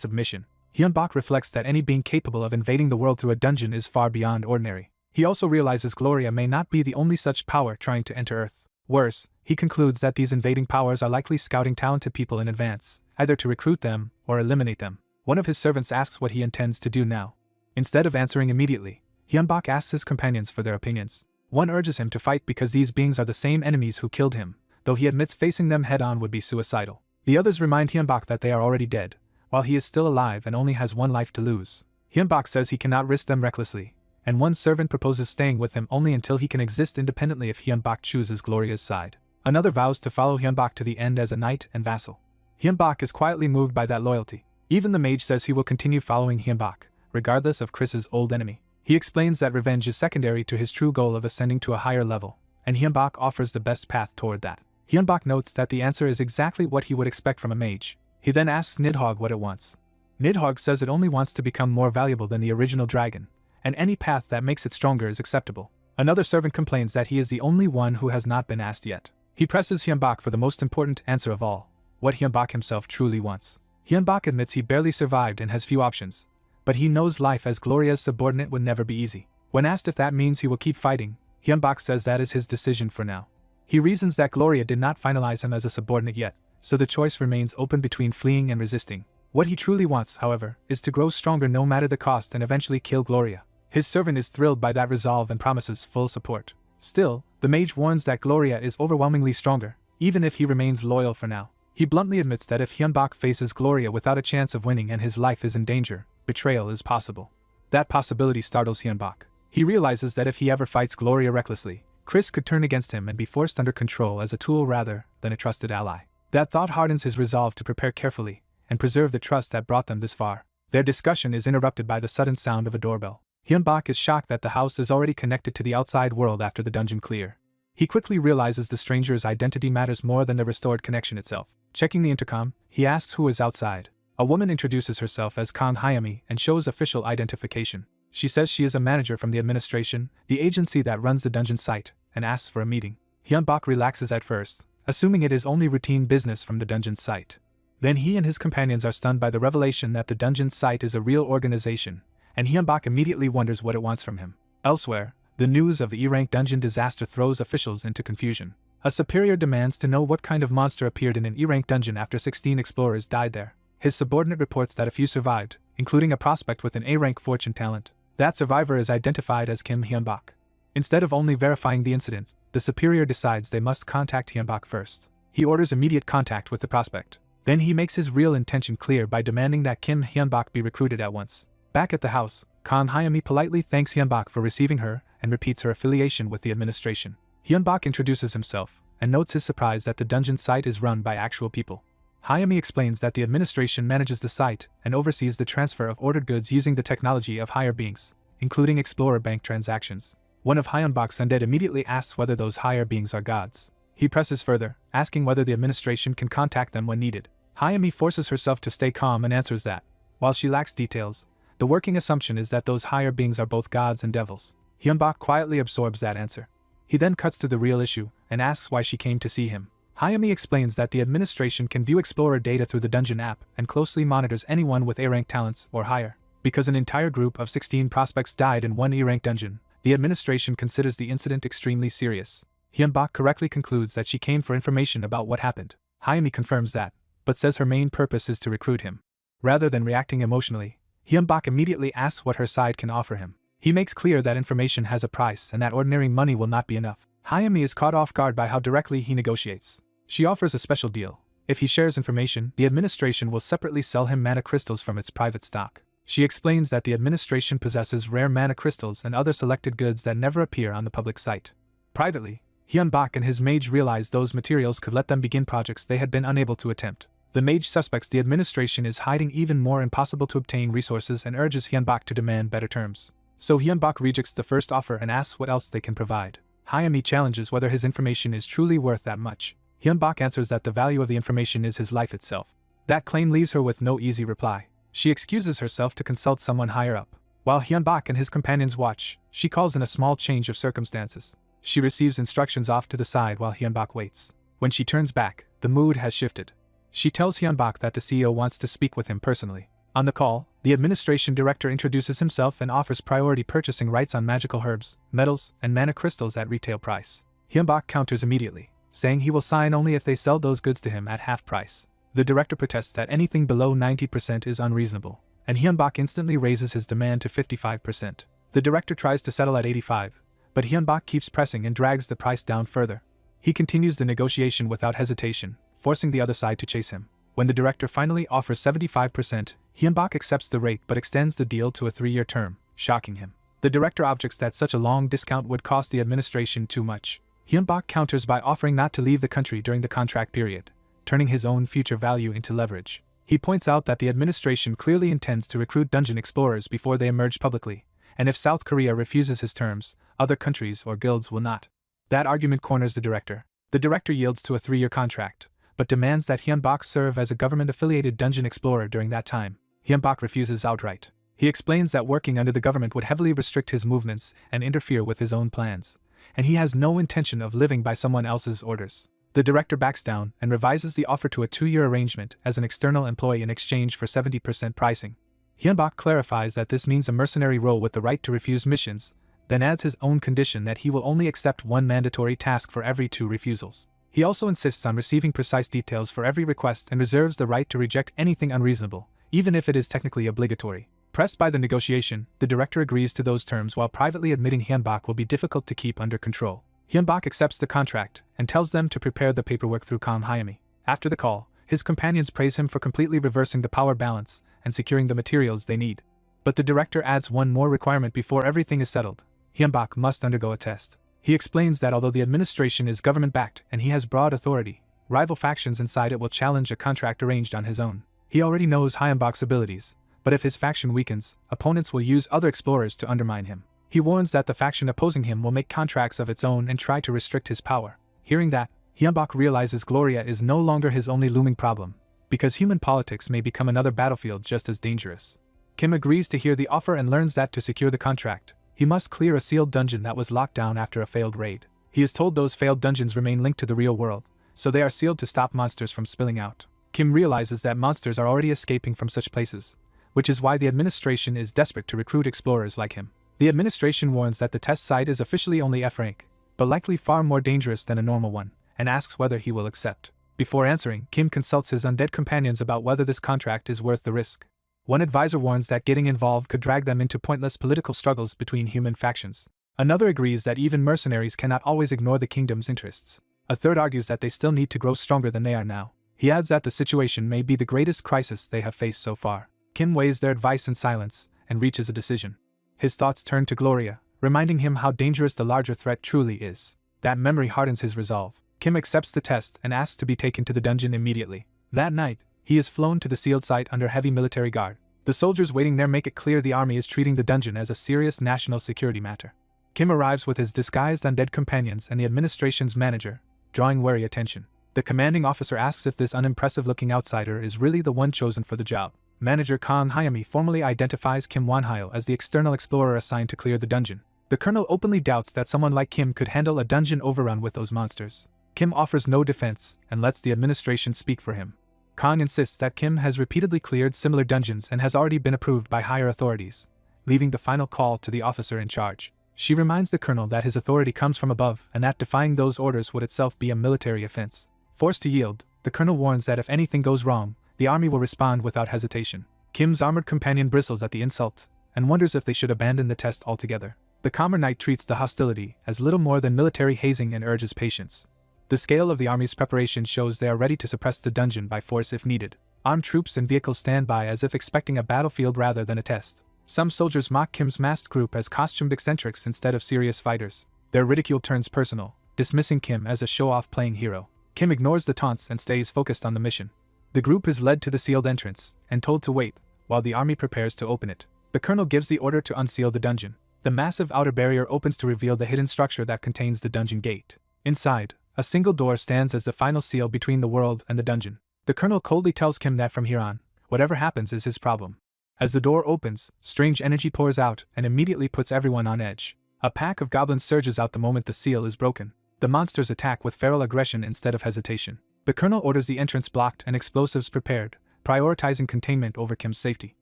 submission. Hyunbak reflects that any being capable of invading the world through a dungeon is far beyond ordinary. He also realizes Gloria may not be the only such power trying to enter Earth. Worse, he concludes that these invading powers are likely scouting talented people in advance, either to recruit them or eliminate them. One of his servants asks what he intends to do now. Instead of answering immediately, Hyunbak asks his companions for their opinions. One urges him to fight because these beings are the same enemies who killed him, though he admits facing them head-on would be suicidal. The others remind Hyunbak that they are already dead, while he is still alive and only has one life to lose. Hyunbak says he cannot risk them recklessly, and one servant proposes staying with him only until he can exist independently if Hyunbak chooses Gloria's side. Another vows to follow Hyunbak to the end as a knight and vassal. Hyunbak is quietly moved by that loyalty. Even the mage says he will continue following Hyunbak, regardless of Chris's old enemy. He explains that revenge is secondary to his true goal of ascending to a higher level, and Hyunbak offers the best path toward that. Hyunbak notes that the answer is exactly what he would expect from a mage. He then asks Nidhogg what it wants. Nidhogg says it only wants to become more valuable than the original dragon, and any path that makes it stronger is acceptable. Another servant complains that he is the only one who has not been asked yet. He presses Hyunbak for the most important answer of all, what Hyunbak himself truly wants. Hyunbak admits he barely survived and has few options, but he knows life as Gloria's subordinate would never be easy. When asked if that means he will keep fighting, Hyunbak says that is his decision for now. He reasons that Gloria did not finalize him as a subordinate yet, so the choice remains open between fleeing and resisting. What he truly wants, however, is to grow stronger no matter the cost and eventually kill Gloria. His servant is thrilled by that resolve and promises full support. Still, the mage warns that Gloria is overwhelmingly stronger, even if he remains loyal for now. He bluntly admits that if Hyunbak faces Gloria without a chance of winning and his life is in danger, betrayal is possible. That possibility startles Hyunbak. He realizes that if he ever fights Gloria recklessly, Chris could turn against him and be forced under control as a tool rather than a trusted ally. That thought hardens his resolve to prepare carefully and preserve the trust that brought them this far. Their discussion is interrupted by the sudden sound of a doorbell. Hyunbak is shocked that the house is already connected to the outside world after the dungeon clear. He quickly realizes the stranger's identity matters more than the restored connection itself. Checking the intercom, he asks who is outside. A woman introduces herself as Kang Hyami and shows official identification. She says she is a manager from the administration, the agency that runs the dungeon site, and asks for a meeting. Hyunbak relaxes at first, assuming it is only routine business from the dungeon site. Then he and his companions are stunned by the revelation that the dungeon site is a real organization, and Hyunbak immediately wonders what it wants from him. Elsewhere, the news of the E-rank dungeon disaster throws officials into confusion. A superior demands to know what kind of monster appeared in an E-rank dungeon after 16 explorers died there. His subordinate reports that a few survived, including a prospect with an A-rank fortune talent. That survivor is identified as Kim Hyunbak. Instead of only verifying the incident, the superior decides they must contact Hyunbak first. He orders immediate contact with the prospect. Then he makes his real intention clear by demanding that Kim Hyunbak be recruited at once. Back at the house, Kang Hyami politely thanks Hyunbak for receiving her and repeats her affiliation with the administration. Hyunbak introduces himself and notes his surprise that the dungeon site is run by actual people. Hyami explains that the administration manages the site and oversees the transfer of ordered goods using the technology of higher beings, including Explorer Bank transactions. One of Hyunbak's undead immediately asks whether those higher beings are gods. He presses further, asking whether the administration can contact them when needed. Hyami forces herself to stay calm and answers that, while she lacks details, the working assumption is that those higher beings are both gods and devils. Hyunbak quietly absorbs that answer. He then cuts to the real issue and asks why she came to see him. Hyami explains that the administration can view Explorer data through the dungeon app and closely monitors anyone with A-rank talents or higher. Because an entire group of 16 prospects died in one E-rank dungeon, the administration considers the incident extremely serious. Hyunbak correctly concludes that she came for information about what happened. Hyami confirms that, but says her main purpose is to recruit him. Rather than reacting emotionally, Hyunbak immediately asks what her side can offer him. He makes clear that information has a price and that ordinary money will not be enough. Hyami is caught off guard by how directly he negotiates. She offers a special deal. If he shares information, the administration will separately sell him mana crystals from its private stock. She explains that the administration possesses rare mana crystals and other selected goods that never appear on the public site. Privately, Hyunbak and his mage realize those materials could let them begin projects they had been unable to attempt. The mage suspects the administration is hiding even more impossible to obtain resources and urges Hyunbak to demand better terms. So Hyunbak rejects the first offer and asks what else they can provide. Hyami challenges whether his information is truly worth that much. Hyunbak answers that the value of the information is his life itself. That claim leaves her with no easy reply. She excuses herself to consult someone higher up. While Hyunbak and his companions watch, she calls in a small change of circumstances. She receives instructions off to the side while Hyunbak waits. When she turns back, the mood has shifted. She tells Hyunbak that the CEO wants to speak with him personally. On the call, the administration director introduces himself and offers priority purchasing rights on magical herbs, metals, and mana crystals at retail price. Hyunbak counters immediately, saying he will sign only if they sell those goods to him at half price. The director protests that anything below 90% is unreasonable, and Hyunbak instantly raises his demand to 55%. The director tries to settle at 85%, but Hyunbak keeps pressing and drags the price down further. He continues the negotiation without hesitation, forcing the other side to chase him. When the director finally offers 75%, Hyunbak accepts the rate but extends the deal to a 3-year term, shocking him. The director objects that such a long discount would cost the administration too much. Hyunbak counters by offering not to leave the country during the contract period, turning his own future value into leverage. He points out that the administration clearly intends to recruit dungeon explorers before they emerge publicly, and if South Korea refuses his terms, other countries or guilds will not. That argument corners the director. The director yields to a 3-year contract, but demands that Hyunbak serve as a government-affiliated dungeon explorer during that time. Hyunbak refuses outright. He explains that working under the government would heavily restrict his movements and interfere with his own plans, and he has no intention of living by someone else's orders. The director backs down and revises the offer to a 2-year arrangement as an external employee in exchange for 70% pricing. Hyunbak clarifies that this means a mercenary role with the right to refuse missions, then adds his own condition that he will only accept 1 mandatory task for every 2 refusals. He also insists on receiving precise details for every request and reserves the right to reject anything unreasonable, even if it is technically obligatory. Pressed by the negotiation, the director agrees to those terms while privately admitting Hyunbak will be difficult to keep under control. Hyunbak accepts the contract and tells them to prepare the paperwork through Kang Hyami. After the call, his companions praise him for completely reversing the power balance and securing the materials they need. But the director adds one more requirement before everything is settled. Hyunbak must undergo a test. He explains that although the administration is government-backed and he has broad authority, rival factions inside it will challenge a contract arranged on his own. He already knows Hyunbak's abilities, but if his faction weakens, opponents will use other explorers to undermine him. He warns that the faction opposing him will make contracts of its own and try to restrict his power. Hearing that, Hyunbak realizes Gloria is no longer his only looming problem, because human politics may become another battlefield just as dangerous. Kim agrees to hear the offer and learns that to secure the contract, he must clear a sealed dungeon that was locked down after a failed raid. He is told those failed dungeons remain linked to the real world, so they are sealed to stop monsters from spilling out. Kim realizes that monsters are already escaping from such places, which is why the administration is desperate to recruit explorers like him. The administration warns that the test site is officially only F rank, but likely far more dangerous than a normal one, and asks whether he will accept. Before answering, Kim consults his undead companions about whether this contract is worth the risk. One advisor warns that getting involved could drag them into pointless political struggles between human factions. Another agrees that even mercenaries cannot always ignore the kingdom's interests. A third argues that they still need to grow stronger than they are now. He adds that the situation may be the greatest crisis they have faced so far. Kim weighs their advice in silence and reaches a decision. His thoughts turn to Gloria, reminding him how dangerous the larger threat truly is. That memory hardens his resolve. Kim accepts the test and asks to be taken to the dungeon immediately. That night, he is flown to the sealed site under heavy military guard. The soldiers waiting there make it clear the army is treating the dungeon as a serious national security matter. Kim arrives with his disguised undead companions and the administration's manager, drawing wary attention. The commanding officer asks if this unimpressive-looking outsider is really the one chosen for the job. Manager Kang Hyami formally identifies Kim Wonhyo as the external explorer assigned to clear the dungeon. The colonel openly doubts that someone like Kim could handle a dungeon overrun with those monsters. Kim offers no defense and lets the administration speak for him. Kang insists that Kim has repeatedly cleared similar dungeons and has already been approved by higher authorities, leaving the final call to the officer in charge. She reminds the colonel that his authority comes from above and that defying those orders would itself be a military offense. Forced to yield, the colonel warns that if anything goes wrong, the army will respond without hesitation. Kim's armored companion bristles at the insult and wonders if they should abandon the test altogether. The calmer knight treats the hostility as little more than military hazing and urges patience. The scale of the army's preparation shows they are ready to suppress the dungeon by force if needed. Armed troops and vehicles stand by as if expecting a battlefield rather than a test. Some soldiers mock Kim's masked group as costumed eccentrics instead of serious fighters. Their ridicule turns personal, dismissing Kim as a show-off playing hero. Kim ignores the taunts and stays focused on the mission. The group is led to the sealed entrance and told to wait, while the army prepares to open it. The colonel gives the order to unseal the dungeon. The massive outer barrier opens to reveal the hidden structure that contains the dungeon gate. Inside, a single door stands as the final seal between the world and the dungeon. The colonel coldly tells Kim that from here on, whatever happens is his problem. As the door opens, strange energy pours out and immediately puts everyone on edge. A pack of goblins surges out the moment the seal is broken. The monsters attack with feral aggression instead of hesitation. The colonel orders the entrance blocked and explosives prepared, prioritizing containment over Kim's safety.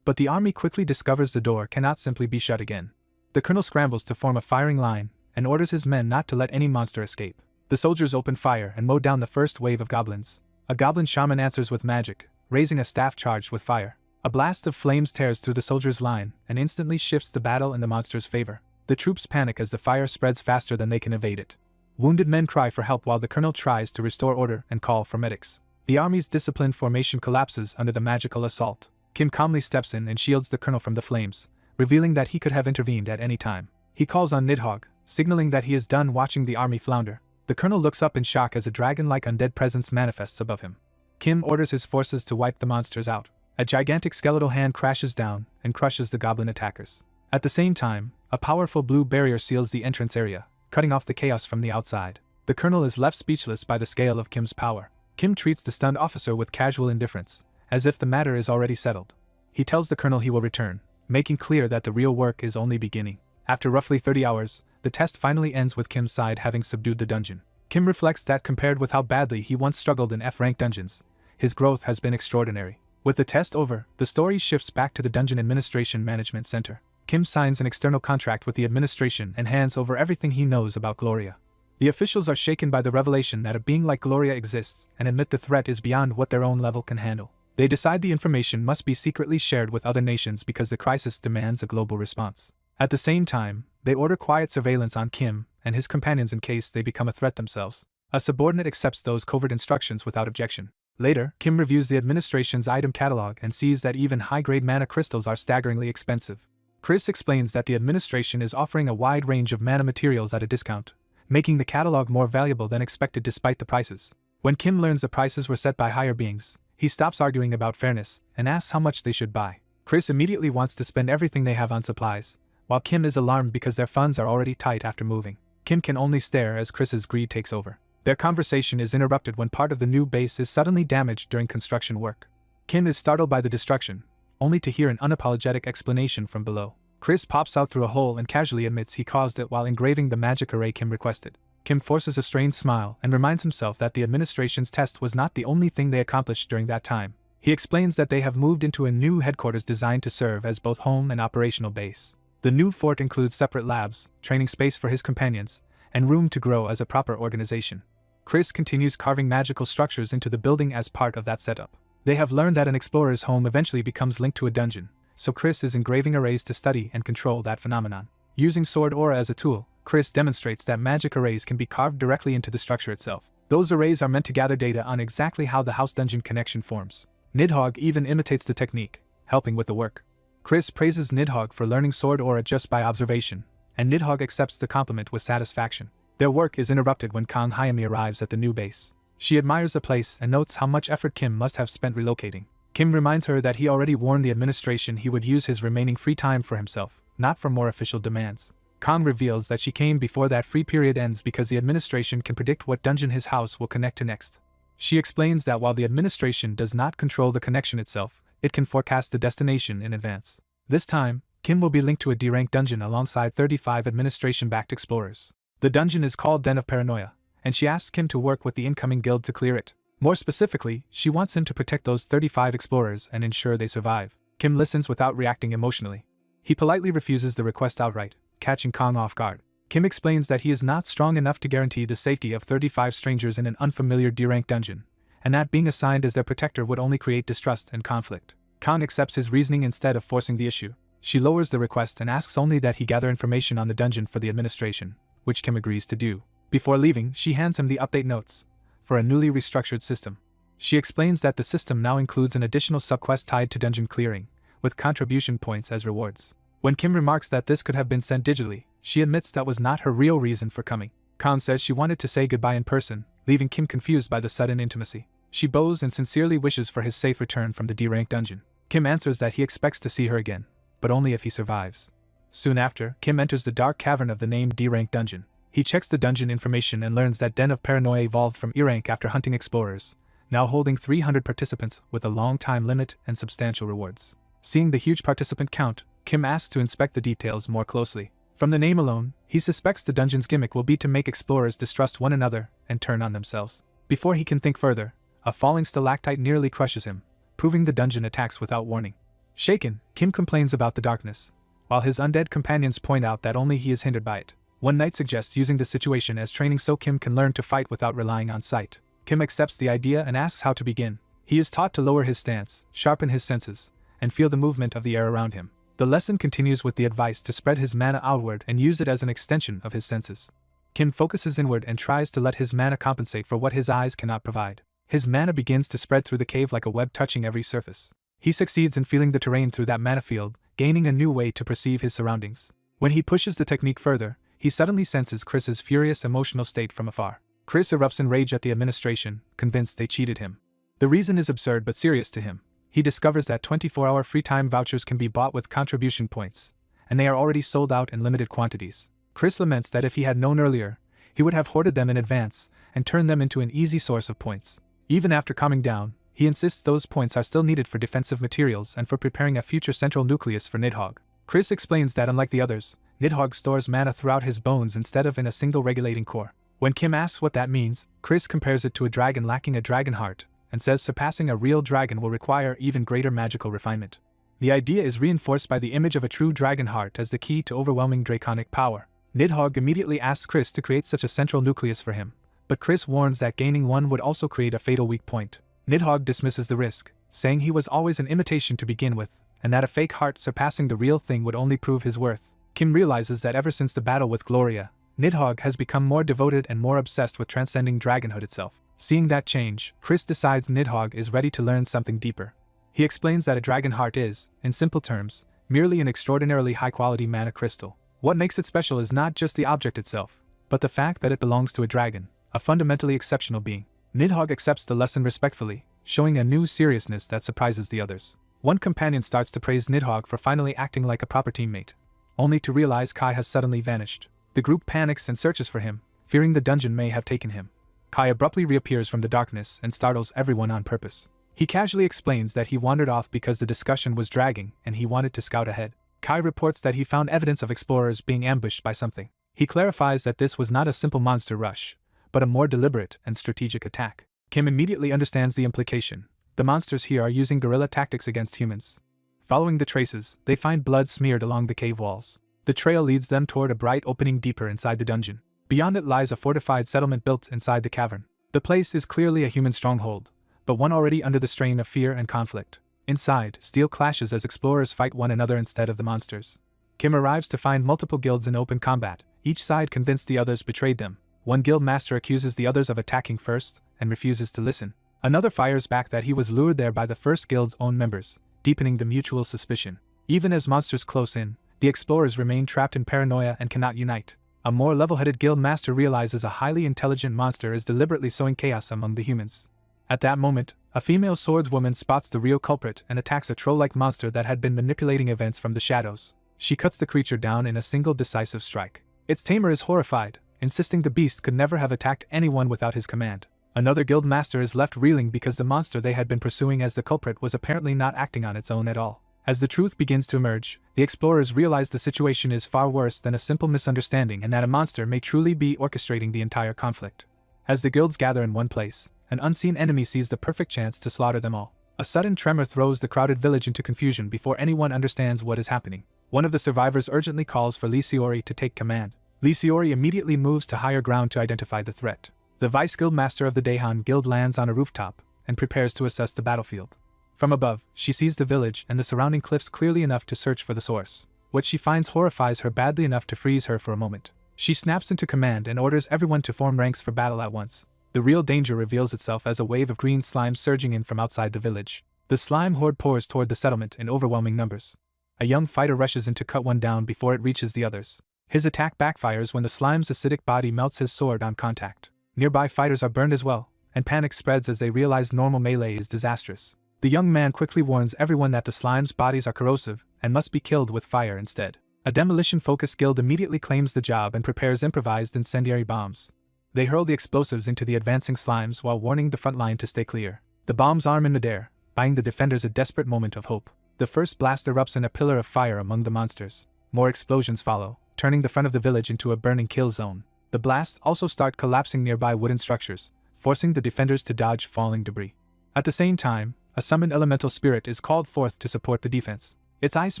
But the army quickly discovers the door cannot simply be shut again. The colonel scrambles to form a firing line and orders his men not to let any monster escape. The soldiers open fire and mow down the first wave of goblins. A goblin shaman answers with magic, raising a staff charged with fire. A blast of flames tears through the soldiers' line and instantly shifts the battle in the monster's favor. The troops panic as the fire spreads faster than they can evade it. Wounded men cry for help while the colonel tries to restore order and call for medics. The army's disciplined formation collapses under the magical assault. Kim calmly steps in and shields the colonel from the flames, revealing that he could have intervened at any time. He calls on Nidhogg, signaling that he is done watching the army flounder. The colonel looks up in shock as a dragon-like undead presence manifests above him. Kim orders his forces to wipe the monsters out. A gigantic skeletal hand crashes down and crushes the goblin attackers. At the same time, a powerful blue barrier seals the entrance area, cutting off the chaos from the outside. The colonel is left speechless by the scale of Kim's power. Kim treats the stunned officer with casual indifference, as if the matter is already settled. He tells the colonel he will return, making clear that the real work is only beginning. After roughly 30 hours, the test finally ends with Kim's side having subdued the dungeon. Kim reflects that compared with how badly he once struggled in F-rank dungeons, his growth has been extraordinary. With the test over, the story shifts back to the Dungeon Administration Management Center. Kim signs an external contract with the administration and hands over everything he knows about Gloria. The officials are shaken by the revelation that a being like Gloria exists and admit the threat is beyond what their own level can handle. They decide the information must be secretly shared with other nations because the crisis demands a global response. At the same time, they order quiet surveillance on Kim and his companions in case they become a threat themselves. A subordinate accepts those covert instructions without objection. Later, Kim reviews the administration's item catalog and sees that even high-grade mana crystals are staggeringly expensive. Chris explains that the administration is offering a wide range of mana materials at a discount, making the catalog more valuable than expected despite the prices. When Kim learns the prices were set by higher beings, he stops arguing about fairness and asks how much they should buy. Chris immediately wants to spend everything they have on supplies, while Kim is alarmed because their funds are already tight after moving. Kim can only stare as Chris's greed takes over. Their conversation is interrupted when part of the new base is suddenly damaged during construction work. Kim is startled by the destruction, only to hear an unapologetic explanation from below. Chris pops out through a hole and casually admits he caused it while engraving the magic array Kim requested. Kim forces a strained smile and reminds himself that the administration's test was not the only thing they accomplished during that time. He explains that they have moved into a new headquarters designed to serve as both home and operational base. The new fort includes separate labs, training space for his companions, and room to grow as a proper organization. Chris continues carving magical structures into the building as part of that setup. They have learned that an explorer's home eventually becomes linked to a dungeon, so Chris is engraving arrays to study and control that phenomenon. Using sword aura as a tool, Chris demonstrates that magic arrays can be carved directly into the structure itself. Those arrays are meant to gather data on exactly how the house-dungeon connection forms. Nidhogg even imitates the technique, helping with the work. Chris praises Nidhogg for learning sword aura just by observation, and Nidhogg accepts the compliment with satisfaction. Their work is interrupted when Kang Hyami arrives at the new base. She admires the place and notes how much effort Kim must have spent relocating. Kim reminds her that he already warned the administration he would use his remaining free time for himself, not for more official demands. Kang reveals that she came before that free period ends because the administration can predict what dungeon his house will connect to next. She explains that while the administration does not control the connection itself, it can forecast the destination in advance. This time, Kim will be linked to a D-rank dungeon alongside 35 administration-backed explorers. The dungeon is called Den of Paranoia, and she asks Kim to work with the incoming guild to clear it. More specifically, she wants him to protect those 35 explorers and ensure they survive. Kim listens without reacting emotionally. He politely refuses the request outright, catching Kang off guard. Kim explains that he is not strong enough to guarantee the safety of 35 strangers in an unfamiliar D-rank dungeon, and that being assigned as their protector would only create distrust and conflict. Kang accepts his reasoning instead of forcing the issue. She lowers the request and asks only that he gather information on the dungeon for the administration, which Kim agrees to do. Before leaving, she hands him the update notes for a newly restructured system. She explains that the system now includes an additional subquest tied to dungeon clearing, with contribution points as rewards. When Kim remarks that this could have been sent digitally, she admits that was not her real reason for coming. Kang says she wanted to say goodbye in person, leaving Kim confused by the sudden intimacy. She bows and sincerely wishes for his safe return from the D-rank dungeon. Kim answers that he expects to see her again, but only if he survives. Soon after, Kim enters the dark cavern of the named D-rank dungeon. He checks the dungeon information and learns that Den of Paranoia evolved from E-rank after hunting explorers, now holding 300 participants with a long time limit and substantial rewards. Seeing the huge participant count, Kim asks to inspect the details more closely. From the name alone, he suspects the dungeon's gimmick will be to make explorers distrust one another and turn on themselves. Before he can think further, A falling stalactite nearly crushes him, proving the dungeon attacks without warning. Shaken, Kim complains about the darkness, while his undead companions point out that only he is hindered by it. One knight suggests using the situation as training so Kim can learn to fight without relying on sight. Kim accepts the idea and asks how to begin. He is taught to lower his stance, sharpen his senses, and feel the movement of the air around him. The lesson continues with the advice to spread his mana outward and use it as an extension of his senses. Kim focuses inward and tries to let his mana compensate for what his eyes cannot provide. His mana begins to spread through the cave like a web touching every surface. He succeeds in feeling the terrain through that mana field, gaining a new way to perceive his surroundings. When he pushes the technique further, he suddenly senses Chris's furious emotional state from afar. Chris erupts in rage at the administration, convinced they cheated him. The reason is absurd but serious to him. He discovers that 24-hour free time vouchers can be bought with contribution points, and they are already sold out in limited quantities. Chris laments that if he had known earlier, he would have hoarded them in advance and turned them into an easy source of points. Even after calming down, he insists those points are still needed for defensive materials and for preparing a future central nucleus for Nidhogg. Chris explains that unlike the others, Nidhogg stores mana throughout his bones instead of in a single regulating core. When Kim asks what that means, Chris compares it to a dragon lacking a dragon heart, and says surpassing a real dragon will require even greater magical refinement. The idea is reinforced by the image of a true dragon heart as the key to overwhelming draconic power. Nidhogg immediately asks Chris to create such a central nucleus for him, but Chris warns that gaining one would also create a fatal weak point. Nidhogg dismisses the risk, saying he was always an imitation to begin with, and that a fake heart surpassing the real thing would only prove his worth. Kim realizes that ever since the battle with Gloria, Nidhogg has become more devoted and more obsessed with transcending dragonhood itself. Seeing that change, Chris decides Nidhogg is ready to learn something deeper. He explains that a dragon heart is, in simple terms, merely an extraordinarily high-quality mana crystal. What makes it special is not just the object itself, but the fact that it belongs to a dragon, a fundamentally exceptional being. Nidhogg accepts the lesson respectfully, showing a new seriousness that surprises the others. One companion starts to praise Nidhogg for finally acting like a proper teammate, only to realize Kai has suddenly vanished. The group panics and searches for him, fearing the dungeon may have taken him. Kai abruptly reappears from the darkness and startles everyone on purpose. He casually explains that he wandered off because the discussion was dragging and he wanted to scout ahead. Kai reports that he found evidence of explorers being ambushed by something. He clarifies that this was not a simple monster rush, but a more deliberate and strategic attack. Kim immediately understands the implication. The monsters here are using guerrilla tactics against humans. Following the traces, they find blood smeared along the cave walls. The trail leads them toward a bright opening deeper inside the dungeon. Beyond it lies a fortified settlement built inside the cavern. The place is clearly a human stronghold, but one already under the strain of fear and conflict. Inside, steel clashes as explorers fight one another instead of the monsters. Kim arrives to find multiple guilds in open combat, each side convinced the others betrayed them. One guild master accuses the others of attacking first, and refuses to listen. Another fires back that he was lured there by the first guild's own members, deepening the mutual suspicion. Even as monsters close in, the explorers remain trapped in paranoia and cannot unite. A more level-headed guild master realizes a highly intelligent monster is deliberately sowing chaos among the humans. At that moment, a female swordswoman spots the real culprit and attacks a troll-like monster that had been manipulating events from the shadows. She cuts the creature down in a single decisive strike. Its tamer is horrified, insisting the beast could never have attacked anyone without his command. Another guild master is left reeling because the monster they had been pursuing as the culprit was apparently not acting on its own at all. As the truth begins to emerge, the explorers realize the situation is far worse than a simple misunderstanding and that a monster may truly be orchestrating the entire conflict. As the guilds gather in one place, an unseen enemy sees the perfect chance to slaughter them all. A sudden tremor throws the crowded village into confusion before anyone understands what is happening. One of the survivors urgently calls for Lisiori to take command. Lisiori immediately moves to higher ground to identify the threat. The vice guild master of the Daehan guild lands on a rooftop and prepares to assess the battlefield. From above, she sees the village and the surrounding cliffs clearly enough to search for the source. What she finds horrifies her badly enough to freeze her for a moment. She snaps into command and orders everyone to form ranks for battle at once. The real danger reveals itself as a wave of green slime surging in from outside the village. The slime horde pours toward the settlement in overwhelming numbers. A young fighter rushes in to cut one down before it reaches the others. His attack backfires when the slime's acidic body melts his sword on contact. Nearby fighters are burned as well, and panic spreads as they realize normal melee is disastrous. The young man quickly warns everyone that the slime's bodies are corrosive and must be killed with fire instead. A demolition-focused guild immediately claims the job and prepares improvised incendiary bombs. They hurl the explosives into the advancing slimes while warning the front line to stay clear. The bombs arm in midair, buying the defenders a desperate moment of hope. The first blast erupts in a pillar of fire among the monsters. More explosions follow, turning the front of the village into a burning kill zone. The blasts also start collapsing nearby wooden structures, forcing the defenders to dodge falling debris. At the same time, a summoned elemental spirit is called forth to support the defense. Its ice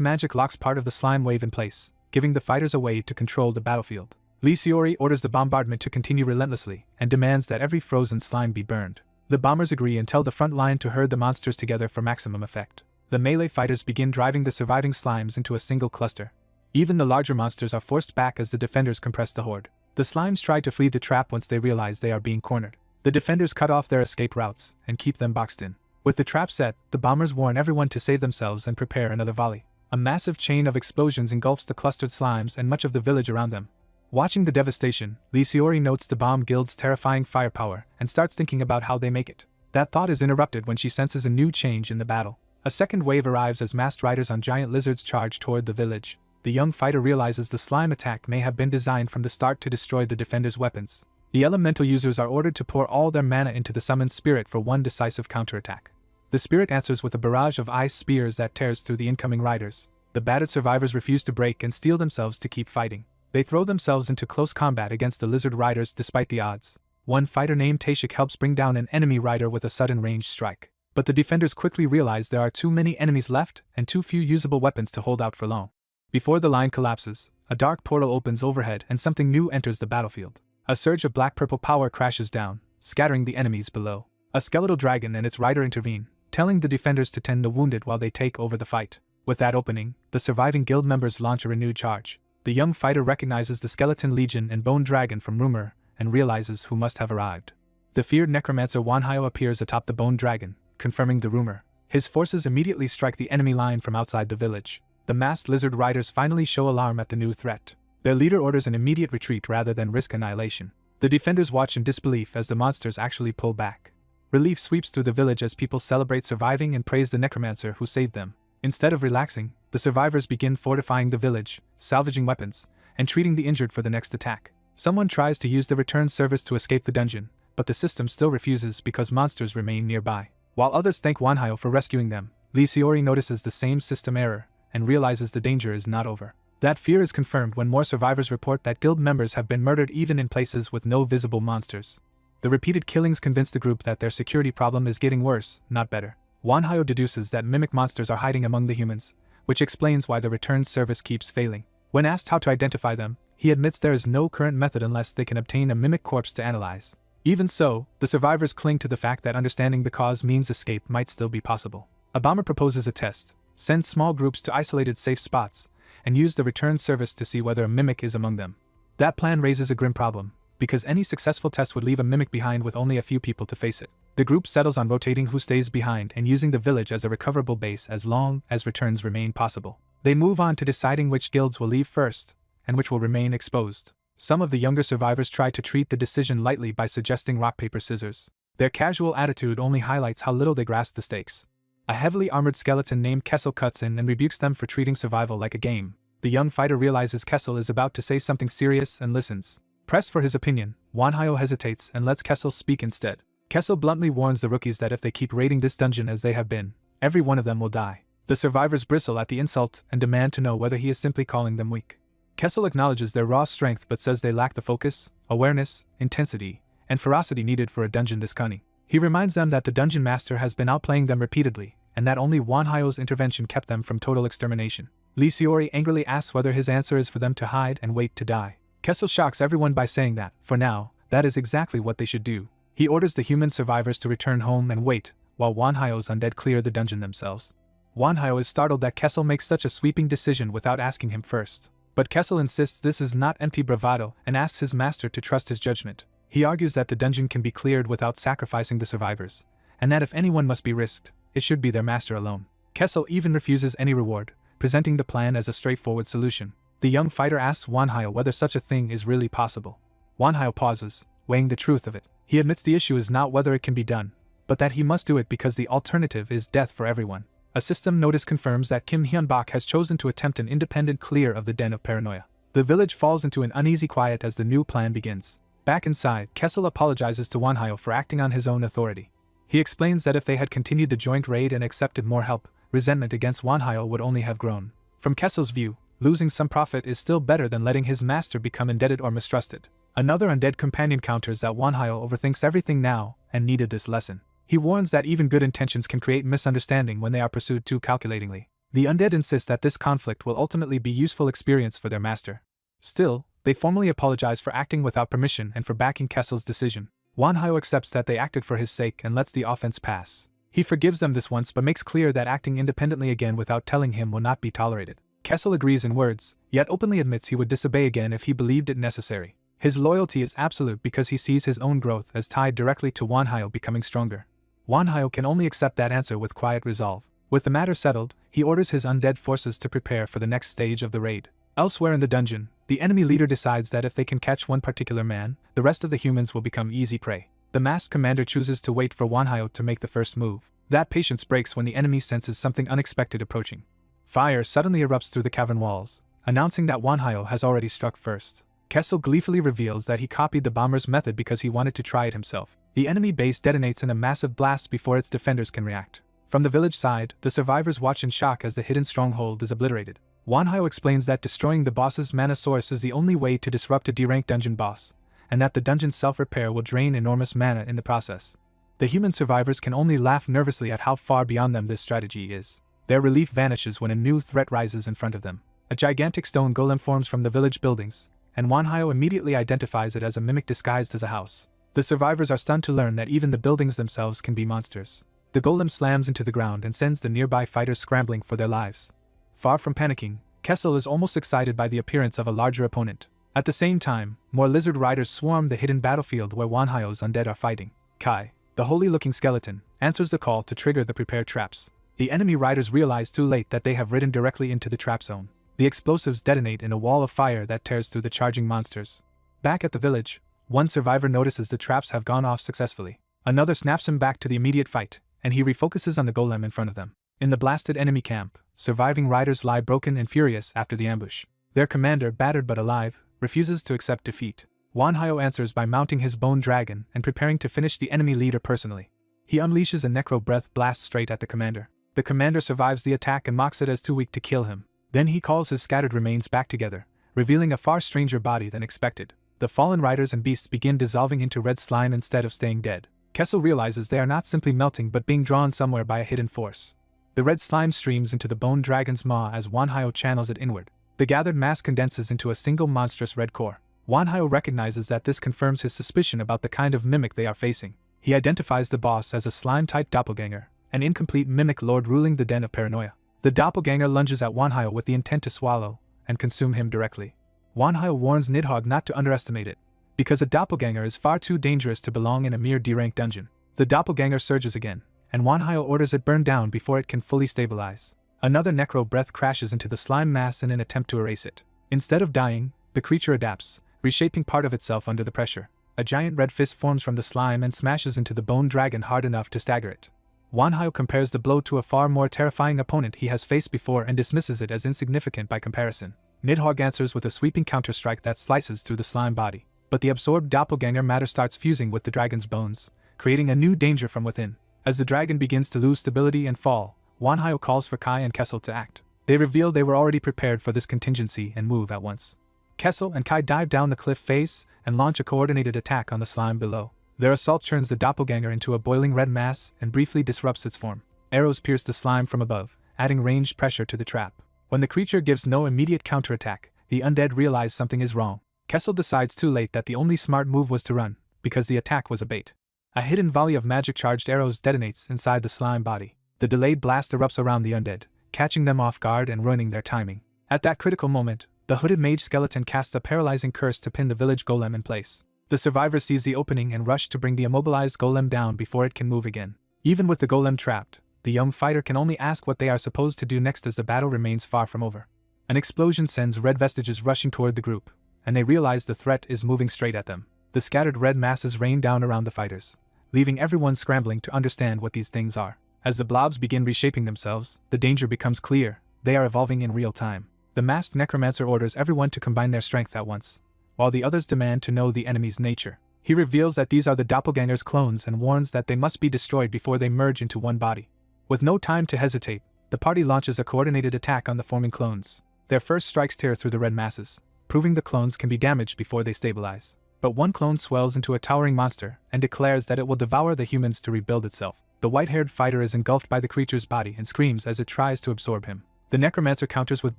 magic locks part of the slime wave in place, giving the fighters a way to control the battlefield. Lee Seori orders the bombardment to continue relentlessly and demands that every frozen slime be burned. The bombers agree and tell the front line to herd the monsters together for maximum effect. The melee fighters begin driving the surviving slimes into a single cluster. Even the larger monsters are forced back as the defenders compress the horde. The slimes try to flee the trap once they realize they are being cornered. The defenders cut off their escape routes and keep them boxed in. With the trap set, the bombers warn everyone to save themselves and prepare another volley. A massive chain of explosions engulfs the clustered slimes and much of the village around them. Watching the devastation, Lee Seori notes the bomb guild's terrifying firepower and starts thinking about how they make it. That thought is interrupted when she senses a new change in the battle. A second wave arrives as masked riders on giant lizards charge toward the village. The young fighter realizes the slime attack may have been designed from the start to destroy the defenders' weapons. The elemental users are ordered to pour all their mana into the summoned spirit for one decisive counterattack. The spirit answers with a barrage of ice spears that tears through the incoming riders. The battered survivors refuse to break and steel themselves to keep fighting. They throw themselves into close combat against the lizard riders despite the odds. One fighter named Tashik helps bring down an enemy rider with a sudden ranged strike. But the defenders quickly realize there are too many enemies left and too few usable weapons to hold out for long. Before the line collapses, a dark portal opens overhead and something new enters the battlefield. A surge of black-purple power crashes down, scattering the enemies below. A skeletal dragon and its rider intervene, telling the defenders to tend the wounded while they take over the fight. With that opening, the surviving guild members launch a renewed charge. The young fighter recognizes the skeleton legion and bone dragon from rumor and realizes who must have arrived. The feared necromancer Wanhyo appears atop the bone dragon, confirming the rumor. His forces immediately strike the enemy line from outside the village. The masked lizard riders finally show alarm at the new threat. Their leader orders an immediate retreat rather than risk annihilation. The defenders watch in disbelief as the monsters actually pull back. Relief sweeps through the village as people celebrate surviving and praise the necromancer who saved them. Instead of relaxing, the survivors begin fortifying the village, salvaging weapons, and treating the injured for the next attack. Someone tries to use the return service to escape the dungeon, but the system still refuses because monsters remain nearby. While others thank Wanhyo for rescuing them, Lee Seori notices the same system error and realizes the danger is not over. That fear is confirmed when more survivors report that guild members have been murdered even in places with no visible monsters. The repeated killings convince the group that their security problem is getting worse, not better. Wanhyo deduces that mimic monsters are hiding among the humans, which explains why the return service keeps failing. When asked how to identify them, he admits there is no current method unless they can obtain a mimic corpse to analyze. Even so, the survivors cling to the fact that understanding the cause means escape might still be possible. A bomber proposes a test, sends small groups to isolated safe spots, and use the return service to see whether a mimic is among them. That plan raises a grim problem, because any successful test would leave a mimic behind with only a few people to face it. The group settles on rotating who stays behind and using the village as a recoverable base as long as returns remain possible. They move on to deciding which guilds will leave first, and which will remain exposed. Some of the younger survivors try to treat the decision lightly by suggesting rock paper scissors. Their casual attitude only highlights how little they grasp the stakes. A heavily armored skeleton named Kessel cuts in and rebukes them for treating survival like a game. The young fighter realizes Kessel is about to say something serious and listens. Pressed for his opinion, Wanhyo hesitates and lets Kessel speak instead. Kessel bluntly warns the rookies that if they keep raiding this dungeon as they have been, every one of them will die. The survivors bristle at the insult and demand to know whether he is simply calling them weak. Kessel acknowledges their raw strength but says they lack the focus, awareness, intensity, and ferocity needed for a dungeon this cunning. He reminds them that the dungeon master has been outplaying them repeatedly, and that only Wanhyo's intervention kept them from total extermination. Lee Seori angrily asks whether his answer is for them to hide and wait to die. Kessel shocks everyone by saying that, for now, that is exactly what they should do. He orders the human survivors to return home and wait, while Wanhyo's undead clear the dungeon themselves. Wanhyo is startled that Kessel makes such a sweeping decision without asking him first. But Kessel insists this is not empty bravado and asks his master to trust his judgment. He argues that the dungeon can be cleared without sacrificing the survivors, and that if anyone must be risked, it should be their master alone. Kessel even refuses any reward, presenting the plan as a straightforward solution. The young fighter asks Wanhyo whether such a thing is really possible. Wanhyo pauses, weighing the truth of it. He admits the issue is not whether it can be done, but that he must do it because the alternative is death for everyone. A system notice confirms that Kim Hyun-bak has chosen to attempt an independent clear of the den of paranoia. The village falls into an uneasy quiet as the new plan begins. Back inside, Kessel apologizes to Wanhyo for acting on his own authority. He explains that if they had continued the joint raid and accepted more help, resentment against Wanhyo would only have grown. From Kessel's view, losing some profit is still better than letting his master become indebted or mistrusted. Another undead companion counters that Wanhyo overthinks everything now and needed this lesson. He warns that even good intentions can create misunderstanding when they are pursued too calculatingly. The undead insist that this conflict will ultimately be useful experience for their master. Still, they formally apologize for acting without permission and for backing Kessel's decision. Wanhyo accepts that they acted for his sake and lets the offense pass. He forgives them this once but makes clear that acting independently again without telling him will not be tolerated. Kessel agrees in words, yet openly admits he would disobey again if he believed it necessary. His loyalty is absolute because he sees his own growth as tied directly to Wanhyo becoming stronger. Wanhyo can only accept that answer with quiet resolve. With the matter settled, he orders his undead forces to prepare for the next stage of the raid. Elsewhere in the dungeon, the enemy leader decides that if they can catch one particular man, the rest of the humans will become easy prey. The masked commander chooses to wait for Wanhyo to make the first move. That patience breaks when the enemy senses something unexpected approaching. Fire suddenly erupts through the cavern walls, announcing that Wanhyo has already struck first. Kessel gleefully reveals that he copied the bomber's method because he wanted to try it himself. The enemy base detonates in a massive blast before its defenders can react. From the village side, the survivors watch in shock as the hidden stronghold is obliterated. Wanhyo explains that destroying the boss's mana source is the only way to disrupt a D-rank dungeon boss, and that the dungeon's self-repair will drain enormous mana in the process. The human survivors can only laugh nervously at how far beyond them this strategy is. Their relief vanishes when a new threat rises in front of them. A gigantic stone golem forms from the village buildings, and Wanhyo immediately identifies it as a mimic disguised as a house. The survivors are stunned to learn that even the buildings themselves can be monsters. The golem slams into the ground and sends the nearby fighters scrambling for their lives. Far from panicking, Kessel is almost excited by the appearance of a larger opponent. At the same time, more lizard riders swarm the hidden battlefield where Wanhyo's undead are fighting. Kai, the holy-looking skeleton, answers the call to trigger the prepared traps. The enemy riders realize too late that they have ridden directly into the trap zone. The explosives detonate in a wall of fire that tears through the charging monsters. Back at the village, one survivor notices the traps have gone off successfully. Another snaps him back to the immediate fight, and he refocuses on the golem in front of them. In the blasted enemy camp, surviving riders lie broken and furious after the ambush. Their commander, battered but alive, refuses to accept defeat. Wanhyo answers by mounting his bone dragon and preparing to finish the enemy leader personally. He unleashes a necro breath blast straight at the commander. The commander survives the attack and mocks it as too weak to kill him. Then he calls his scattered remains back together, revealing a far stranger body than expected. The fallen riders and beasts begin dissolving into red slime instead of staying dead. Kessel realizes they are not simply melting but being drawn somewhere by a hidden force. The red slime streams into the bone dragon's maw as Wanhyo channels it inward. The gathered mass condenses into a single monstrous red core. Wanhyo recognizes that this confirms his suspicion about the kind of mimic they are facing. He identifies the boss as a slime-type doppelganger, an incomplete mimic lord ruling the den of paranoia. The doppelganger lunges at Wanhyo with the intent to swallow and consume him directly. Wanhyo warns Nidhogg not to underestimate it, because a doppelganger is far too dangerous to belong in a mere D-rank dungeon. The doppelganger surges again, and Wanhyo orders it burn down before it can fully stabilize. Another necro breath crashes into the slime mass in an attempt to erase it. Instead of dying, the creature adapts, reshaping part of itself under the pressure. A giant red fist forms from the slime and smashes into the bone dragon hard enough to stagger it. Wanhyo compares the blow to a far more terrifying opponent he has faced before and dismisses it as insignificant by comparison. Nidhogg answers with a sweeping counterstrike that slices through the slime body. But the absorbed doppelganger matter starts fusing with the dragon's bones, creating a new danger from within. As the dragon begins to lose stability and fall, Wanhyo calls for Kai and Kessel to act. They reveal they were already prepared for this contingency and move at once. Kessel and Kai dive down the cliff face and launch a coordinated attack on the slime below. Their assault turns the doppelganger into a boiling red mass and briefly disrupts its form. Arrows pierce the slime from above, adding ranged pressure to the trap. When the creature gives no immediate counterattack, the undead realize something is wrong. Kessel decides too late that the only smart move was to run, because the attack was a bait. A hidden volley of magic-charged arrows detonates inside the slime body. The delayed blast erupts around the undead, catching them off guard and ruining their timing. At that critical moment, the hooded mage skeleton casts a paralyzing curse to pin the village golem in place. The survivor sees the opening and rush to bring the immobilized golem down before it can move again. Even with the golem trapped, the young fighter can only ask what they are supposed to do next as the battle remains far from over. An explosion sends red vestiges rushing toward the group, and they realize the threat is moving straight at them. The scattered red masses rain down around the fighters, leaving everyone scrambling to understand what these things are. As the blobs begin reshaping themselves, the danger becomes clear. They are evolving in real time. The masked necromancer orders everyone to combine their strength at once, while the others demand to know the enemy's nature. He reveals that these are the doppelganger's clones and warns that they must be destroyed before they merge into one body. With no time to hesitate, the party launches a coordinated attack on the forming clones. Their first strikes tear through the red masses, proving the clones can be damaged before they stabilize. But one clone swells into a towering monster and declares that it will devour the humans to rebuild itself. The white-haired fighter is engulfed by the creature's body and screams as it tries to absorb him. The necromancer counters with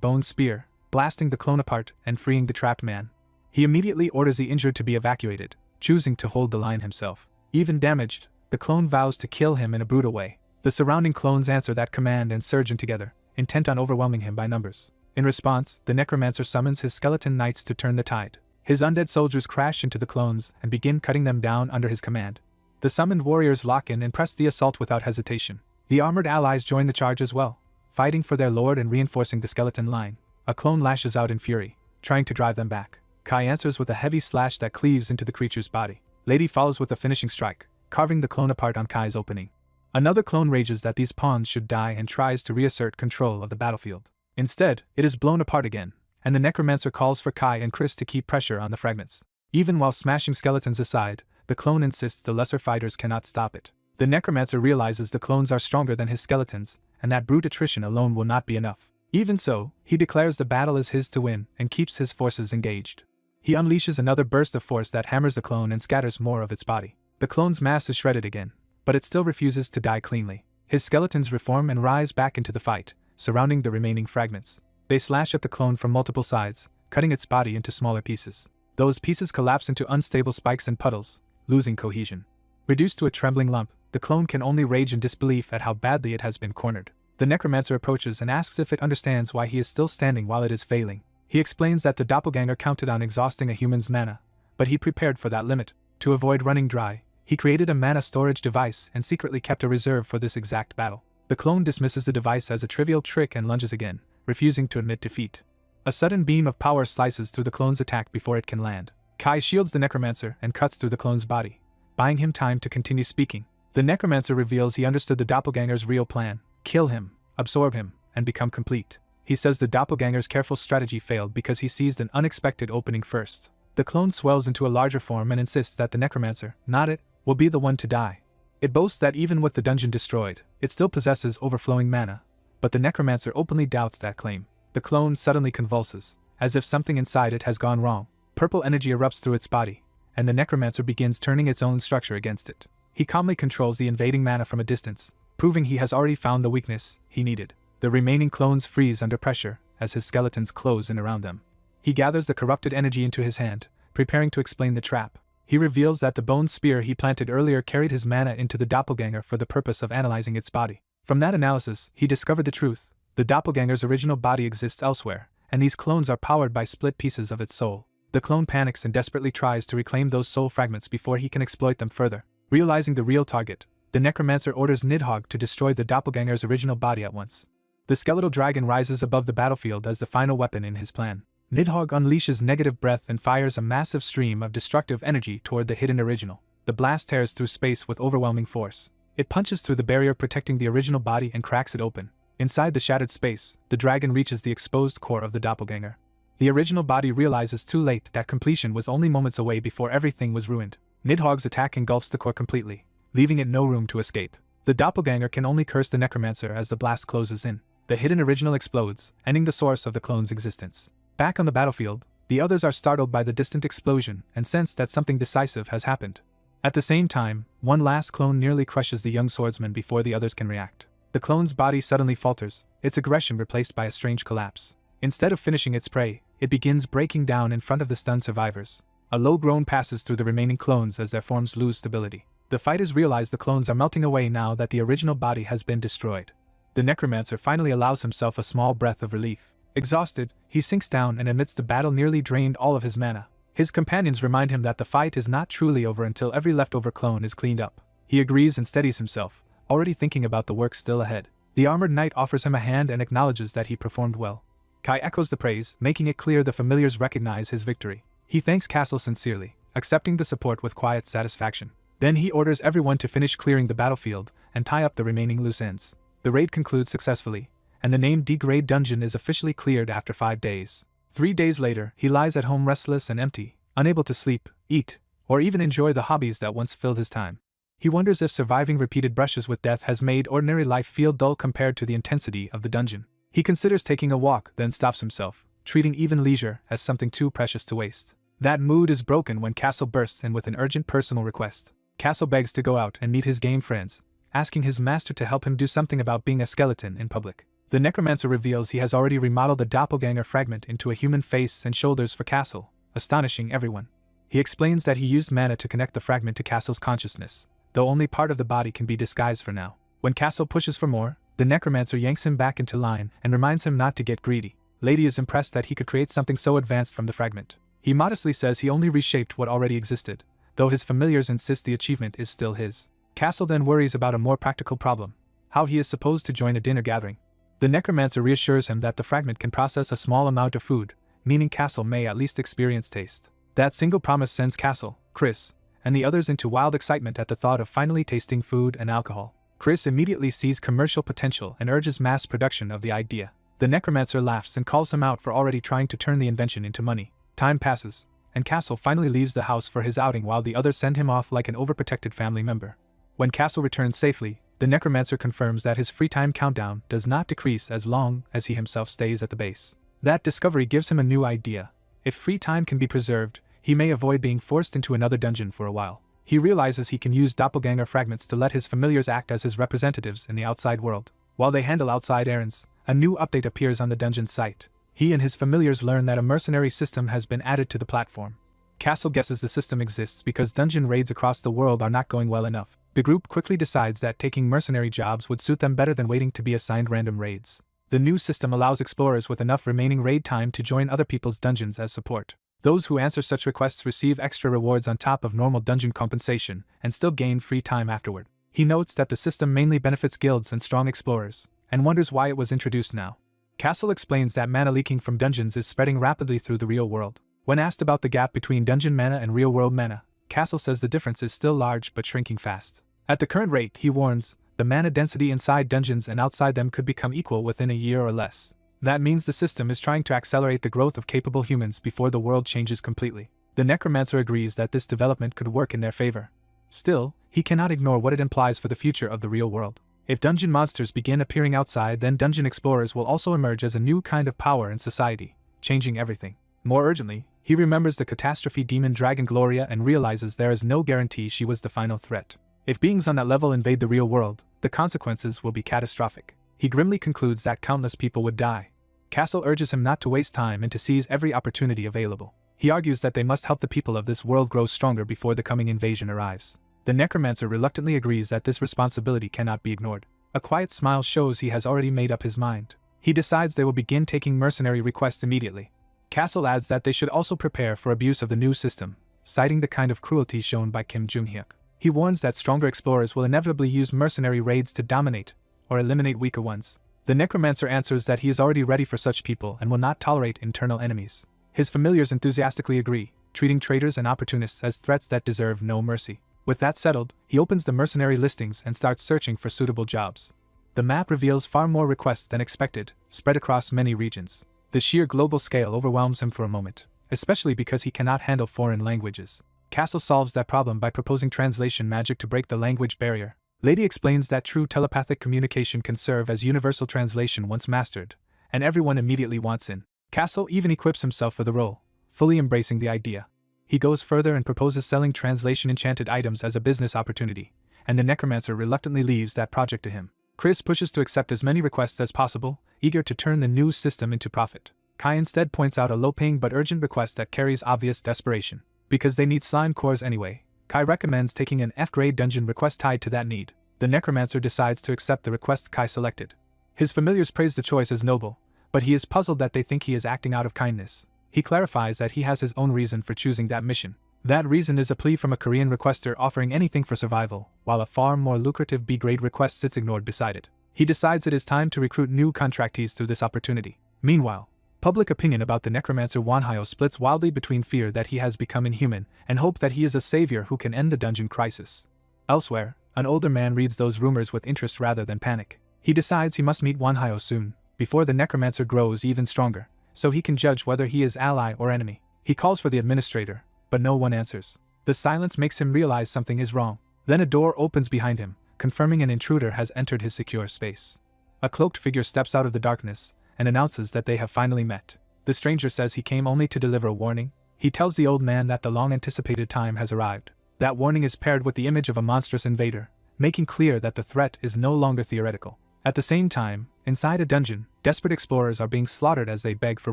Bone's spear, blasting the clone apart and freeing the trapped man. He immediately orders the injured to be evacuated, choosing to hold the line himself. Even damaged, the clone vows to kill him in a brutal way. The surrounding clones answer that command and surge in together, intent on overwhelming him by numbers. In response, the necromancer summons his skeleton knights to turn the tide. His undead soldiers crash into the clones and begin cutting them down under his command. The summoned warriors lock in and press the assault without hesitation. The armored allies join the charge as well, fighting for their lord and reinforcing the skeleton line. A clone lashes out in fury, trying to drive them back. Kai answers with a heavy slash that cleaves into the creature's body. Lady follows with a finishing strike, carving the clone apart on Kai's opening. Another clone rages that these pawns should die and tries to reassert control of the battlefield. Instead, it is blown apart again, and the necromancer calls for Kai and Chris to keep pressure on the fragments. Even while smashing skeletons aside, the clone insists the lesser fighters cannot stop it. The necromancer realizes the clones are stronger than his skeletons, and that brute attrition alone will not be enough. Even so, he declares the battle is his to win and keeps his forces engaged. He unleashes another burst of force that hammers the clone and scatters more of its body. The clone's mass is shredded again, but it still refuses to die cleanly. His skeletons reform and rise back into the fight, surrounding the remaining fragments. They slash at the clone from multiple sides, cutting its body into smaller pieces. Those pieces collapse into unstable spikes and puddles, losing cohesion. Reduced to a trembling lump, the clone can only rage in disbelief at how badly it has been cornered. The necromancer approaches and asks if it understands why he is still standing while it is failing. He explains that the doppelganger counted on exhausting a human's mana, but he prepared for that limit. To avoid running dry, he created a mana storage device and secretly kept a reserve for this exact battle. The clone dismisses the device as a trivial trick and lunges again, refusing to admit defeat. A sudden beam of power slices through the clone's attack before it can land. Kai shields the necromancer and cuts through the clone's body, buying him time to continue speaking. The necromancer reveals he understood the doppelganger's real plan: kill him, absorb him, and become complete. He says the doppelganger's careful strategy failed because he seized an unexpected opening first. The clone swells into a larger form and insists that the necromancer, not it, will be the one to die. It boasts that even with the dungeon destroyed, it still possesses overflowing mana, but the necromancer openly doubts that claim. The clone suddenly convulses, as if something inside it has gone wrong. Purple energy erupts through its body, and the necromancer begins turning its own structure against it. He calmly controls the invading mana from a distance, proving he has already found the weakness he needed. The remaining clones freeze under pressure as his skeletons close in around them. He gathers the corrupted energy into his hand, preparing to explain the trap. He reveals that the bone spear he planted earlier carried his mana into the doppelganger for the purpose of analyzing its body. From that analysis, he discovered the truth. The doppelganger's original body exists elsewhere, and these clones are powered by split pieces of its soul. The clone panics and desperately tries to reclaim those soul fragments before he can exploit them further. Realizing the real target, the necromancer orders Nidhogg to destroy the doppelganger's original body at once. The skeletal dragon rises above the battlefield as the final weapon in his plan. Nidhogg unleashes negative breath and fires a massive stream of destructive energy toward the hidden original. The blast tears through space with overwhelming force. It punches through the barrier protecting the original body and cracks it open. Inside the shattered space, the dragon reaches the exposed core of the doppelganger. The original body realizes too late that completion was only moments away before everything was ruined. Nidhogg's attack engulfs the core completely, leaving it no room to escape. The doppelganger can only curse the necromancer as the blast closes in. The hidden original explodes, ending the source of the clone's existence. Back on the battlefield, the others are startled by the distant explosion and sense that something decisive has happened. At the same time, one last clone nearly crushes the young swordsman before the others can react. The clone's body suddenly falters, its aggression replaced by a strange collapse. Instead of finishing its prey, it begins breaking down in front of the stunned survivors. A low groan passes through the remaining clones as their forms lose stability. The fighters realize the clones are melting away now that the original body has been destroyed. The necromancer finally allows himself a small breath of relief. Exhausted, he sinks down and amidst the battle nearly drained all of his mana. His companions remind him that the fight is not truly over until every leftover clone is cleaned up. He agrees and steadies himself, already thinking about the work still ahead. The armored knight offers him a hand and acknowledges that he performed well. Kai echoes the praise, making it clear the familiars recognize his victory. He thanks Castle sincerely, accepting the support with quiet satisfaction. Then he orders everyone to finish clearing the battlefield and tie up the remaining loose ends. The raid concludes successfully, and the named D-grade dungeon is officially cleared after 5 days. 3 days later, he lies at home restless and empty, unable to sleep, eat, or even enjoy the hobbies that once filled his time. He wonders if surviving repeated brushes with death has made ordinary life feel dull compared to the intensity of the dungeon. He considers taking a walk, then stops himself, treating even leisure as something too precious to waste. That mood is broken when Castle bursts in with an urgent personal request. Castle begs to go out and meet his game friends, asking his master to help him do something about being a skeleton in public. The necromancer reveals he has already remodeled the doppelganger fragment into a human face and shoulders for Castle, astonishing everyone. He explains that he used mana to connect the fragment to Castle's consciousness, though only part of the body can be disguised for now. When Castle pushes for more, the necromancer yanks him back into line and reminds him not to get greedy. Lady is impressed that he could create something so advanced from the fragment. He modestly says he only reshaped what already existed, though his familiars insist the achievement is still his. Castle then worries about a more practical problem: how he is supposed to join a dinner gathering. The necromancer reassures him that the fragment can process a small amount of food, meaning Castle may at least experience taste. That single promise sends Castle, Chris, and the others into wild excitement at the thought of finally tasting food and alcohol. Chris immediately sees commercial potential and urges mass production of the idea. The necromancer laughs and calls him out for already trying to turn the invention into money. Time passes, and Castle finally leaves the house for his outing while the others send him off like an overprotected family member. When Castle returns safely, the necromancer confirms that his free time countdown does not decrease as long as he himself stays at the base. That discovery gives him a new idea. If free time can be preserved, he may avoid being forced into another dungeon for a while. He realizes he can use doppelganger fragments to let his familiars act as his representatives in the outside world. While they handle outside errands, a new update appears on the dungeon site. He and his familiars learn that a mercenary system has been added to the platform. Castle guesses the system exists because dungeon raids across the world are not going well enough. The group quickly decides that taking mercenary jobs would suit them better than waiting to be assigned random raids. The new system allows explorers with enough remaining raid time to join other people's dungeons as support. Those who answer such requests receive extra rewards on top of normal dungeon compensation and still gain free time afterward. He notes that the system mainly benefits guilds and strong explorers, and wonders why it was introduced now. Castle explains that mana leaking from dungeons is spreading rapidly through the real world. When asked about the gap between dungeon mana and real-world mana, Castle says the difference is still large but shrinking fast. At the current rate, he warns, the mana density inside dungeons and outside them could become equal within a year or less. That means the system is trying to accelerate the growth of capable humans before the world changes completely. The necromancer agrees that this development could work in their favor. Still, he cannot ignore what it implies for the future of the real world. If dungeon monsters begin appearing outside, then dungeon explorers will also emerge as a new kind of power in society, changing everything. More urgently, he remembers the catastrophe demon dragon Gloria and realizes there is no guarantee she was the final threat. If beings on that level invade the real world, the consequences will be catastrophic. He grimly concludes that countless people would die. Castle urges him not to waste time and to seize every opportunity available. He argues that they must help the people of this world grow stronger before the coming invasion arrives. The necromancer reluctantly agrees that this responsibility cannot be ignored. A quiet smile shows he has already made up his mind. He decides they will begin taking mercenary requests immediately. Castle adds that they should also prepare for abuse of the new system, citing the kind of cruelty shown by Kim Jung-hyuk. He warns that stronger explorers will inevitably use mercenary raids to dominate or eliminate weaker ones. The necromancer answers that he is already ready for such people and will not tolerate internal enemies. His familiars enthusiastically agree, treating traitors and opportunists as threats that deserve no mercy. With that settled, he opens the mercenary listings and starts searching for suitable jobs. The map reveals far more requests than expected, spread across many regions. The sheer global scale overwhelms him for a moment, especially because he cannot handle foreign languages. Castle solves that problem by proposing translation magic to break the language barrier. Lady explains that true telepathic communication can serve as universal translation once mastered, and everyone immediately wants in. Castle even equips himself for the role, fully embracing the idea. He goes further and proposes selling translation enchanted items as a business opportunity, and the necromancer reluctantly leaves that project to him. Chris pushes to accept as many requests as possible, eager to turn the new system into profit. Kai instead points out a low-paying but urgent request that carries obvious desperation. Because they need slime cores anyway, Kai recommends taking an F-grade dungeon request tied to that need. The necromancer decides to accept the request Kai selected. His familiars praise the choice as noble, but he is puzzled that they think he is acting out of kindness. He clarifies that he has his own reason for choosing that mission. That reason is a plea from a Korean requester offering anything for survival, while a far more lucrative B-grade request sits ignored beside it. He decides it is time to recruit new contractees through this opportunity. Meanwhile, public opinion about the necromancer Wanhyo splits wildly between fear that he has become inhuman and hope that he is a savior who can end the dungeon crisis. Elsewhere, an older man reads those rumors with interest rather than panic. He decides he must meet Wanhyo soon, before the necromancer grows even stronger, so he can judge whether he is ally or enemy. He calls for the administrator, but no one answers. The silence makes him realize something is wrong. Then a door opens behind him, confirming an intruder has entered his secure space. A cloaked figure steps out of the darkness and announces that they have finally met. The stranger says he came only to deliver a warning. He tells the old man that the long-anticipated time has arrived. That warning is paired with the image of a monstrous invader, making clear that the threat is no longer theoretical. At the same time, inside a dungeon, desperate explorers are being slaughtered as they beg for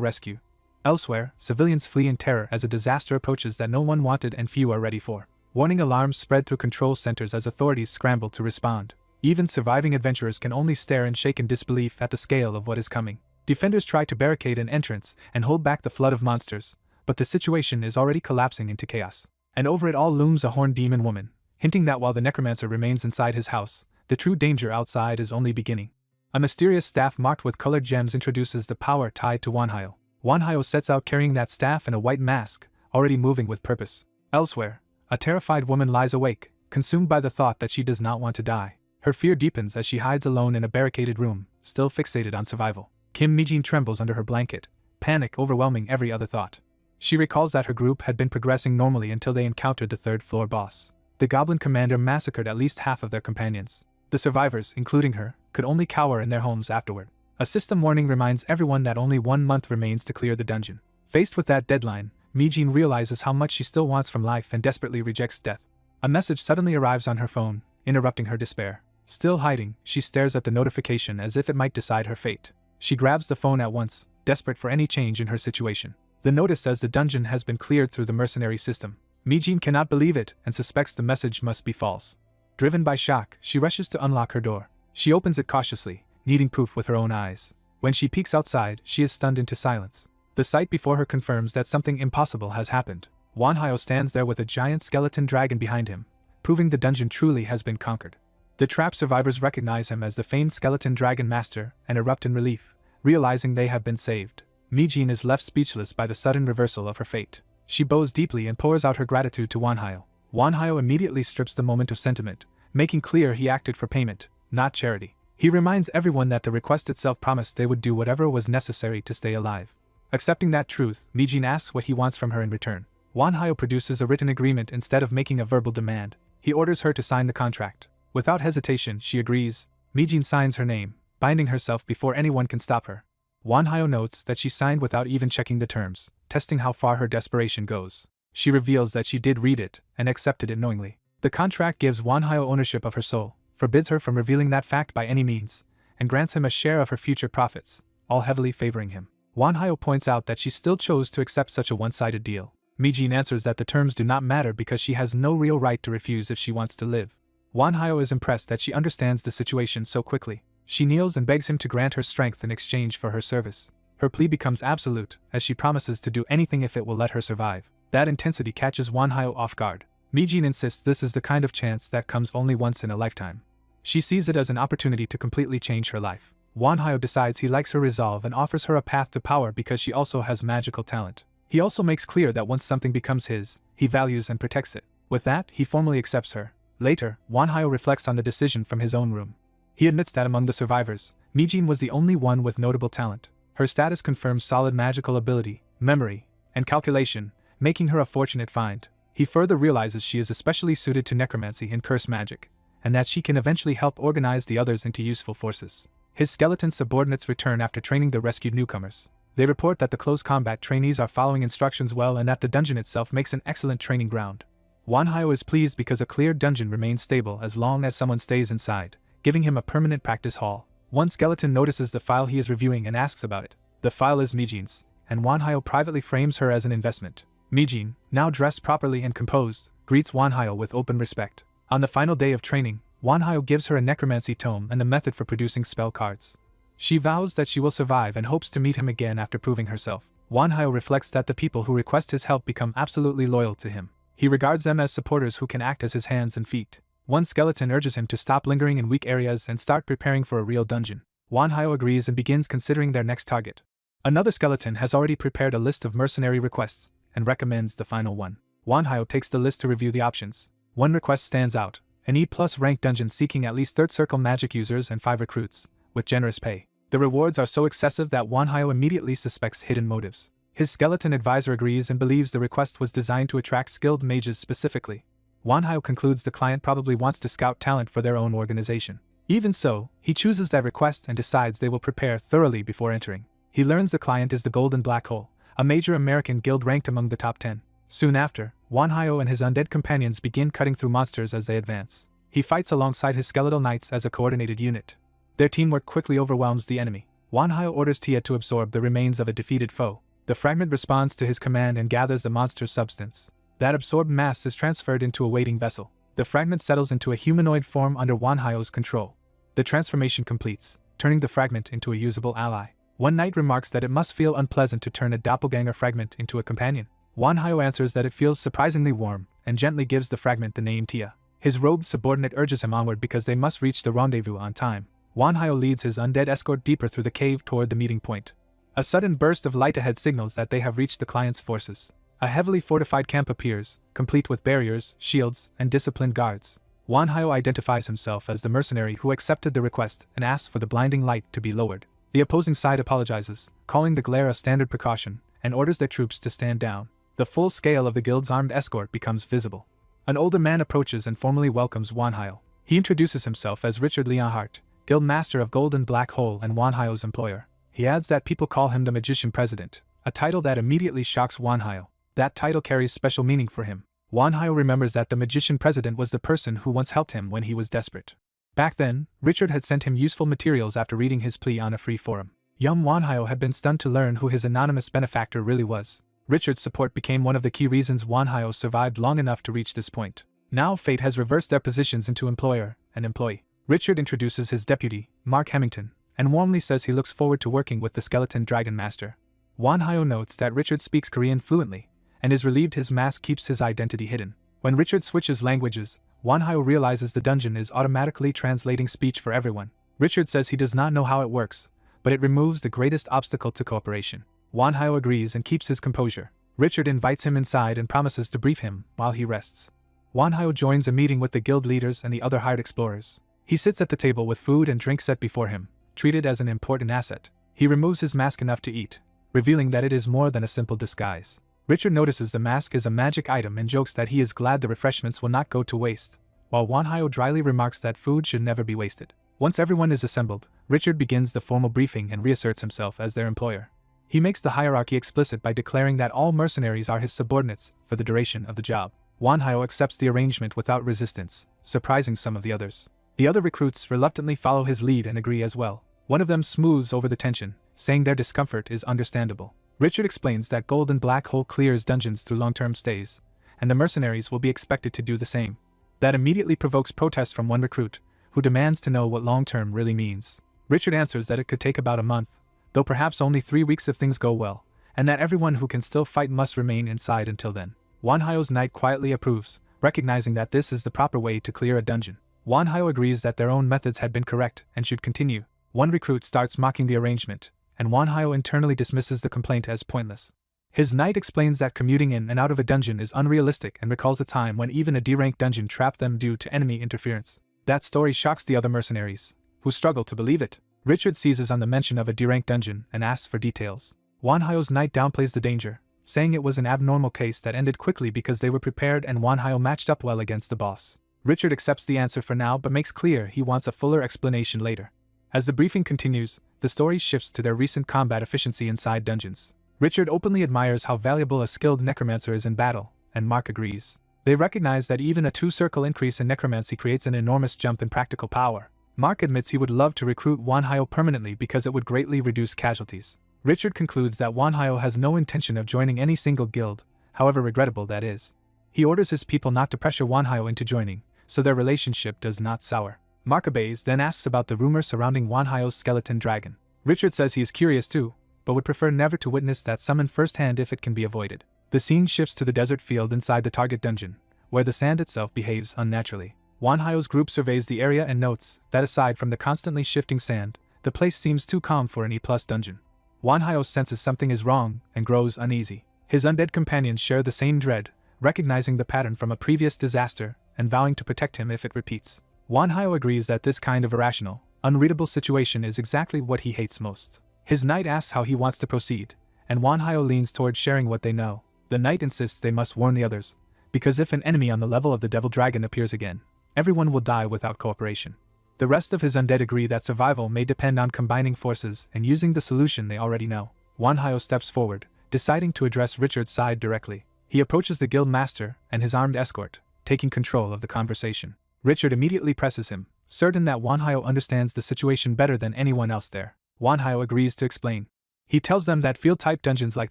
rescue. Elsewhere, civilians flee in terror as a disaster approaches that no one wanted and few are ready for. Warning alarms spread through control centers as authorities scramble to respond. Even surviving adventurers can only stare and shake in disbelief at the scale of what is coming. Defenders try to barricade an entrance and hold back the flood of monsters, but the situation is already collapsing into chaos. And over it all looms a horned demon woman, hinting that while the necromancer remains inside his house, the true danger outside is only beginning. A mysterious staff marked with colored gems introduces the power tied to Wanhyo. Wanhyo sets out carrying that staff and a white mask, already moving with purpose. Elsewhere, a terrified woman lies awake, consumed by the thought that she does not want to die. Her fear deepens as she hides alone in a barricaded room, still fixated on survival. Kim Mijin trembles under her blanket, panic overwhelming every other thought. She recalls that her group had been progressing normally until they encountered the third-floor boss. The goblin commander massacred at least half of their companions. The survivors, including her, could only cower in their homes afterward. A system warning reminds everyone that only 1 month remains to clear the dungeon. Faced with that deadline, Mijin realizes how much she still wants from life and desperately rejects death. A message suddenly arrives on her phone, interrupting her despair. Still hiding, she stares at the notification as if it might decide her fate. She grabs the phone at once, desperate for any change in her situation. The notice says the dungeon has been cleared through the mercenary system. Mijin cannot believe it and suspects the message must be false. Driven by shock, she rushes to unlock her door. She opens it cautiously, needing proof with her own eyes. When she peeks outside, she is stunned into silence. The sight before her confirms that something impossible has happened. Wanhyo stands there with a giant skeleton dragon behind him, proving the dungeon truly has been conquered. The trapped survivors recognize him as the famed skeleton dragon master and erupt in relief, realizing they have been saved. Mijin is left speechless by the sudden reversal of her fate. She bows deeply and pours out her gratitude to Wanhyo. Wanhyo immediately strips the moment of sentiment, making clear he acted for payment, not charity. He reminds everyone that the request itself promised they would do whatever was necessary to stay alive. Accepting that truth, Mijin asks what he wants from her in return. Wanhyo produces a written agreement instead of making a verbal demand. He orders her to sign the contract. Without hesitation, she agrees. Mijin signs her name, binding herself before anyone can stop her. Wanhyo notes that she signed without even checking the terms, testing how far her desperation goes. She reveals that she did read it and accepted it knowingly. The contract gives Wanhyo ownership of her soul, forbids her from revealing that fact by any means, and grants him a share of her future profits, all heavily favoring him. Wanhyo points out that she still chose to accept such a one-sided deal. Mijin answers that the terms do not matter because she has no real right to refuse if she wants to live. Wanhyo is impressed that she understands the situation so quickly. She kneels and begs him to grant her strength in exchange for her service. Her plea becomes absolute, as she promises to do anything if it will let her survive. That intensity catches Wanhyo off guard. Mijin insists this is the kind of chance that comes only once in a lifetime. She sees it as an opportunity to completely change her life. Wanhyo decides he likes her resolve and offers her a path to power because she also has magical talent. He also makes clear that once something becomes his, he values and protects it. With that, he formally accepts her. Later, Wanhyo reflects on the decision from his own room. He admits that among the survivors, Mijin was the only one with notable talent. Her status confirms solid magical ability, memory, and calculation, making her a fortunate find. He further realizes she is especially suited to necromancy and curse magic, and that she can eventually help organize the others into useful forces. His skeleton subordinates return after training the rescued newcomers. They report that the close combat trainees are following instructions well and that the dungeon itself makes an excellent training ground. Wanhyo is pleased because a cleared dungeon remains stable as long as someone stays inside, giving him a permanent practice hall. One skeleton notices the file he is reviewing and asks about it. The file is Mijin's, and Wanhyo privately frames her as an investment. Mijin, now dressed properly and composed, greets Wanhyo with open respect. On the final day of training, Wanhyo gives her a necromancy tome and a method for producing spell cards. She vows that she will survive and hopes to meet him again after proving herself. Wanhyo reflects that the people who request his help become absolutely loyal to him. He regards them as supporters who can act as his hands and feet. One skeleton urges him to stop lingering in weak areas and start preparing for a real dungeon. Wanhyo agrees and begins considering their next target. Another skeleton has already prepared a list of mercenary requests and recommends the final one. Wanhyo takes the list to review the options. One request stands out, an E+ rank dungeon seeking at least third circle magic users and 5 recruits, with generous pay. The rewards are so excessive that Wanhyo immediately suspects hidden motives. His skeleton advisor agrees and believes the request was designed to attract skilled mages specifically. Wanhyo concludes the client probably wants to scout talent for their own organization. Even so, he chooses that request and decides they will prepare thoroughly before entering. He learns the client is the Golden Black Hole, a major American guild ranked among the top 10. Soon after, Wanhyo and his undead companions begin cutting through monsters as they advance. He fights alongside his skeletal knights as a coordinated unit. Their teamwork quickly overwhelms the enemy. Wanhyo orders Tia to absorb the remains of a defeated foe. The fragment responds to his command and gathers the monster's substance. That absorbed mass is transferred into a waiting vessel. The fragment settles into a humanoid form under Wanhyo's control. The transformation completes, turning the fragment into a usable ally. One knight remarks that it must feel unpleasant to turn a doppelganger fragment into a companion. Wanhyo answers that it feels surprisingly warm, and gently gives the fragment the name Tia. His robed subordinate urges him onward because they must reach the rendezvous on time. Wanhyo leads his undead escort deeper through the cave toward the meeting point. A sudden burst of light ahead signals that they have reached the client's forces. A heavily fortified camp appears, complete with barriers, shields, and disciplined guards. Wanhyo identifies himself as the mercenary who accepted the request and asks for the blinding light to be lowered. The opposing side apologizes, calling the glare a standard precaution, and orders their troops to stand down. The full scale of the guild's armed escort becomes visible. An older man approaches and formally welcomes Wanhyo. He introduces himself as Richard Leonhardt, Guild Master of Golden Black Hole and Wanhyo's employer. He adds that people call him the Magician President, a title that immediately shocks Wanhyo. That title carries special meaning for him. Wanhyo remembers that the Magician President was the person who once helped him when he was desperate. Back then, Richard had sent him useful materials after reading his plea on a free forum. Young Wanhyo had been stunned to learn who his anonymous benefactor really was. Richard's support became one of the key reasons Wanhyo survived long enough to reach this point. Now fate has reversed their positions into employer and employee. Richard introduces his deputy, Mark Hemington, and warmly says he looks forward to working with the Skeleton Dragon Master. Wanhyo notes that Richard speaks Korean fluently, and is relieved his mask keeps his identity hidden. When Richard switches languages, Wanhyo realizes the dungeon is automatically translating speech for everyone. Richard says he does not know how it works, but it removes the greatest obstacle to cooperation. Wanhyo agrees and keeps his composure. Richard invites him inside and promises to brief him while he rests. Wanhyo joins a meeting with the guild leaders and the other hired explorers. He sits at the table with food and drink set before him, treated as an important asset. He removes his mask enough to eat, revealing that it is more than a simple disguise. Richard notices the mask is a magic item and jokes that he is glad the refreshments will not go to waste, while Wanhyo dryly remarks that food should never be wasted. Once everyone is assembled, Richard begins the formal briefing and reasserts himself as their employer. He makes the hierarchy explicit by declaring that all mercenaries are his subordinates for the duration of the job. Wanhyo accepts the arrangement without resistance, surprising some of the others. The other recruits reluctantly follow his lead and agree as well. One of them smooths over the tension, saying their discomfort is understandable. Richard explains that Golden Black Hole clears dungeons through long-term stays, and the mercenaries will be expected to do the same. That immediately provokes protest from one recruit, who demands to know what long-term really means. Richard answers that it could take about a month, though perhaps only 3 weeks if things go well, and that everyone who can still fight must remain inside until then. Wanhyo's knight quietly approves, recognizing that this is the proper way to clear a dungeon. Wanhyo agrees that their own methods had been correct and should continue. One recruit starts mocking the arrangement, and Wanhyo internally dismisses the complaint as pointless. His knight explains that commuting in and out of a dungeon is unrealistic and recalls a time when even a D-rank dungeon trapped them due to enemy interference. That story shocks the other mercenaries, who struggle to believe it. Richard seizes on the mention of a D-rank dungeon and asks for details. Wanhyo's knight downplays the danger, saying it was an abnormal case that ended quickly because they were prepared and Wanhyo matched up well against the boss. Richard accepts the answer for now but makes clear he wants a fuller explanation later. As the briefing continues, the story shifts to their recent combat efficiency inside dungeons. Richard openly admires how valuable a skilled necromancer is in battle, and Mark agrees. They recognize that even a 2-circle increase in necromancy creates an enormous jump in practical power. Mark admits he would love to recruit Wanhyo permanently because it would greatly reduce casualties. Richard concludes that Wanhyo has no intention of joining any single guild, however regrettable that is. He orders his people not to pressure Wanhyo into joining, so their relationship does not sour. Mark obeys, then asks about the rumor surrounding Wanhyo's skeleton dragon. Richard says he is curious too, but would prefer never to witness that summon firsthand if it can be avoided. The scene shifts to the desert field inside the target dungeon, where the sand itself behaves unnaturally. Wanhyo's group surveys the area and notes that aside from the constantly shifting sand, the place seems too calm for an E+ dungeon. Wanhyo senses something is wrong and grows uneasy. His undead companions share the same dread, recognizing the pattern from a previous disaster and vowing to protect him if it repeats. Wanhyo agrees that this kind of irrational, unreadable situation is exactly what he hates most. His knight asks how he wants to proceed, and Wanhyo leans towards sharing what they know. The knight insists they must warn the others, because if an enemy on the level of the Devil Dragon appears again, everyone will die without cooperation. The rest of his undead agree that survival may depend on combining forces and using the solution they already know. Wanhyo steps forward, deciding to address Richard's side directly. He approaches the guild master and his armed escort, taking control of the conversation. Richard immediately presses him, certain that Wanhyo understands the situation better than anyone else there. Wanhyo agrees to explain. He tells them that field-type dungeons like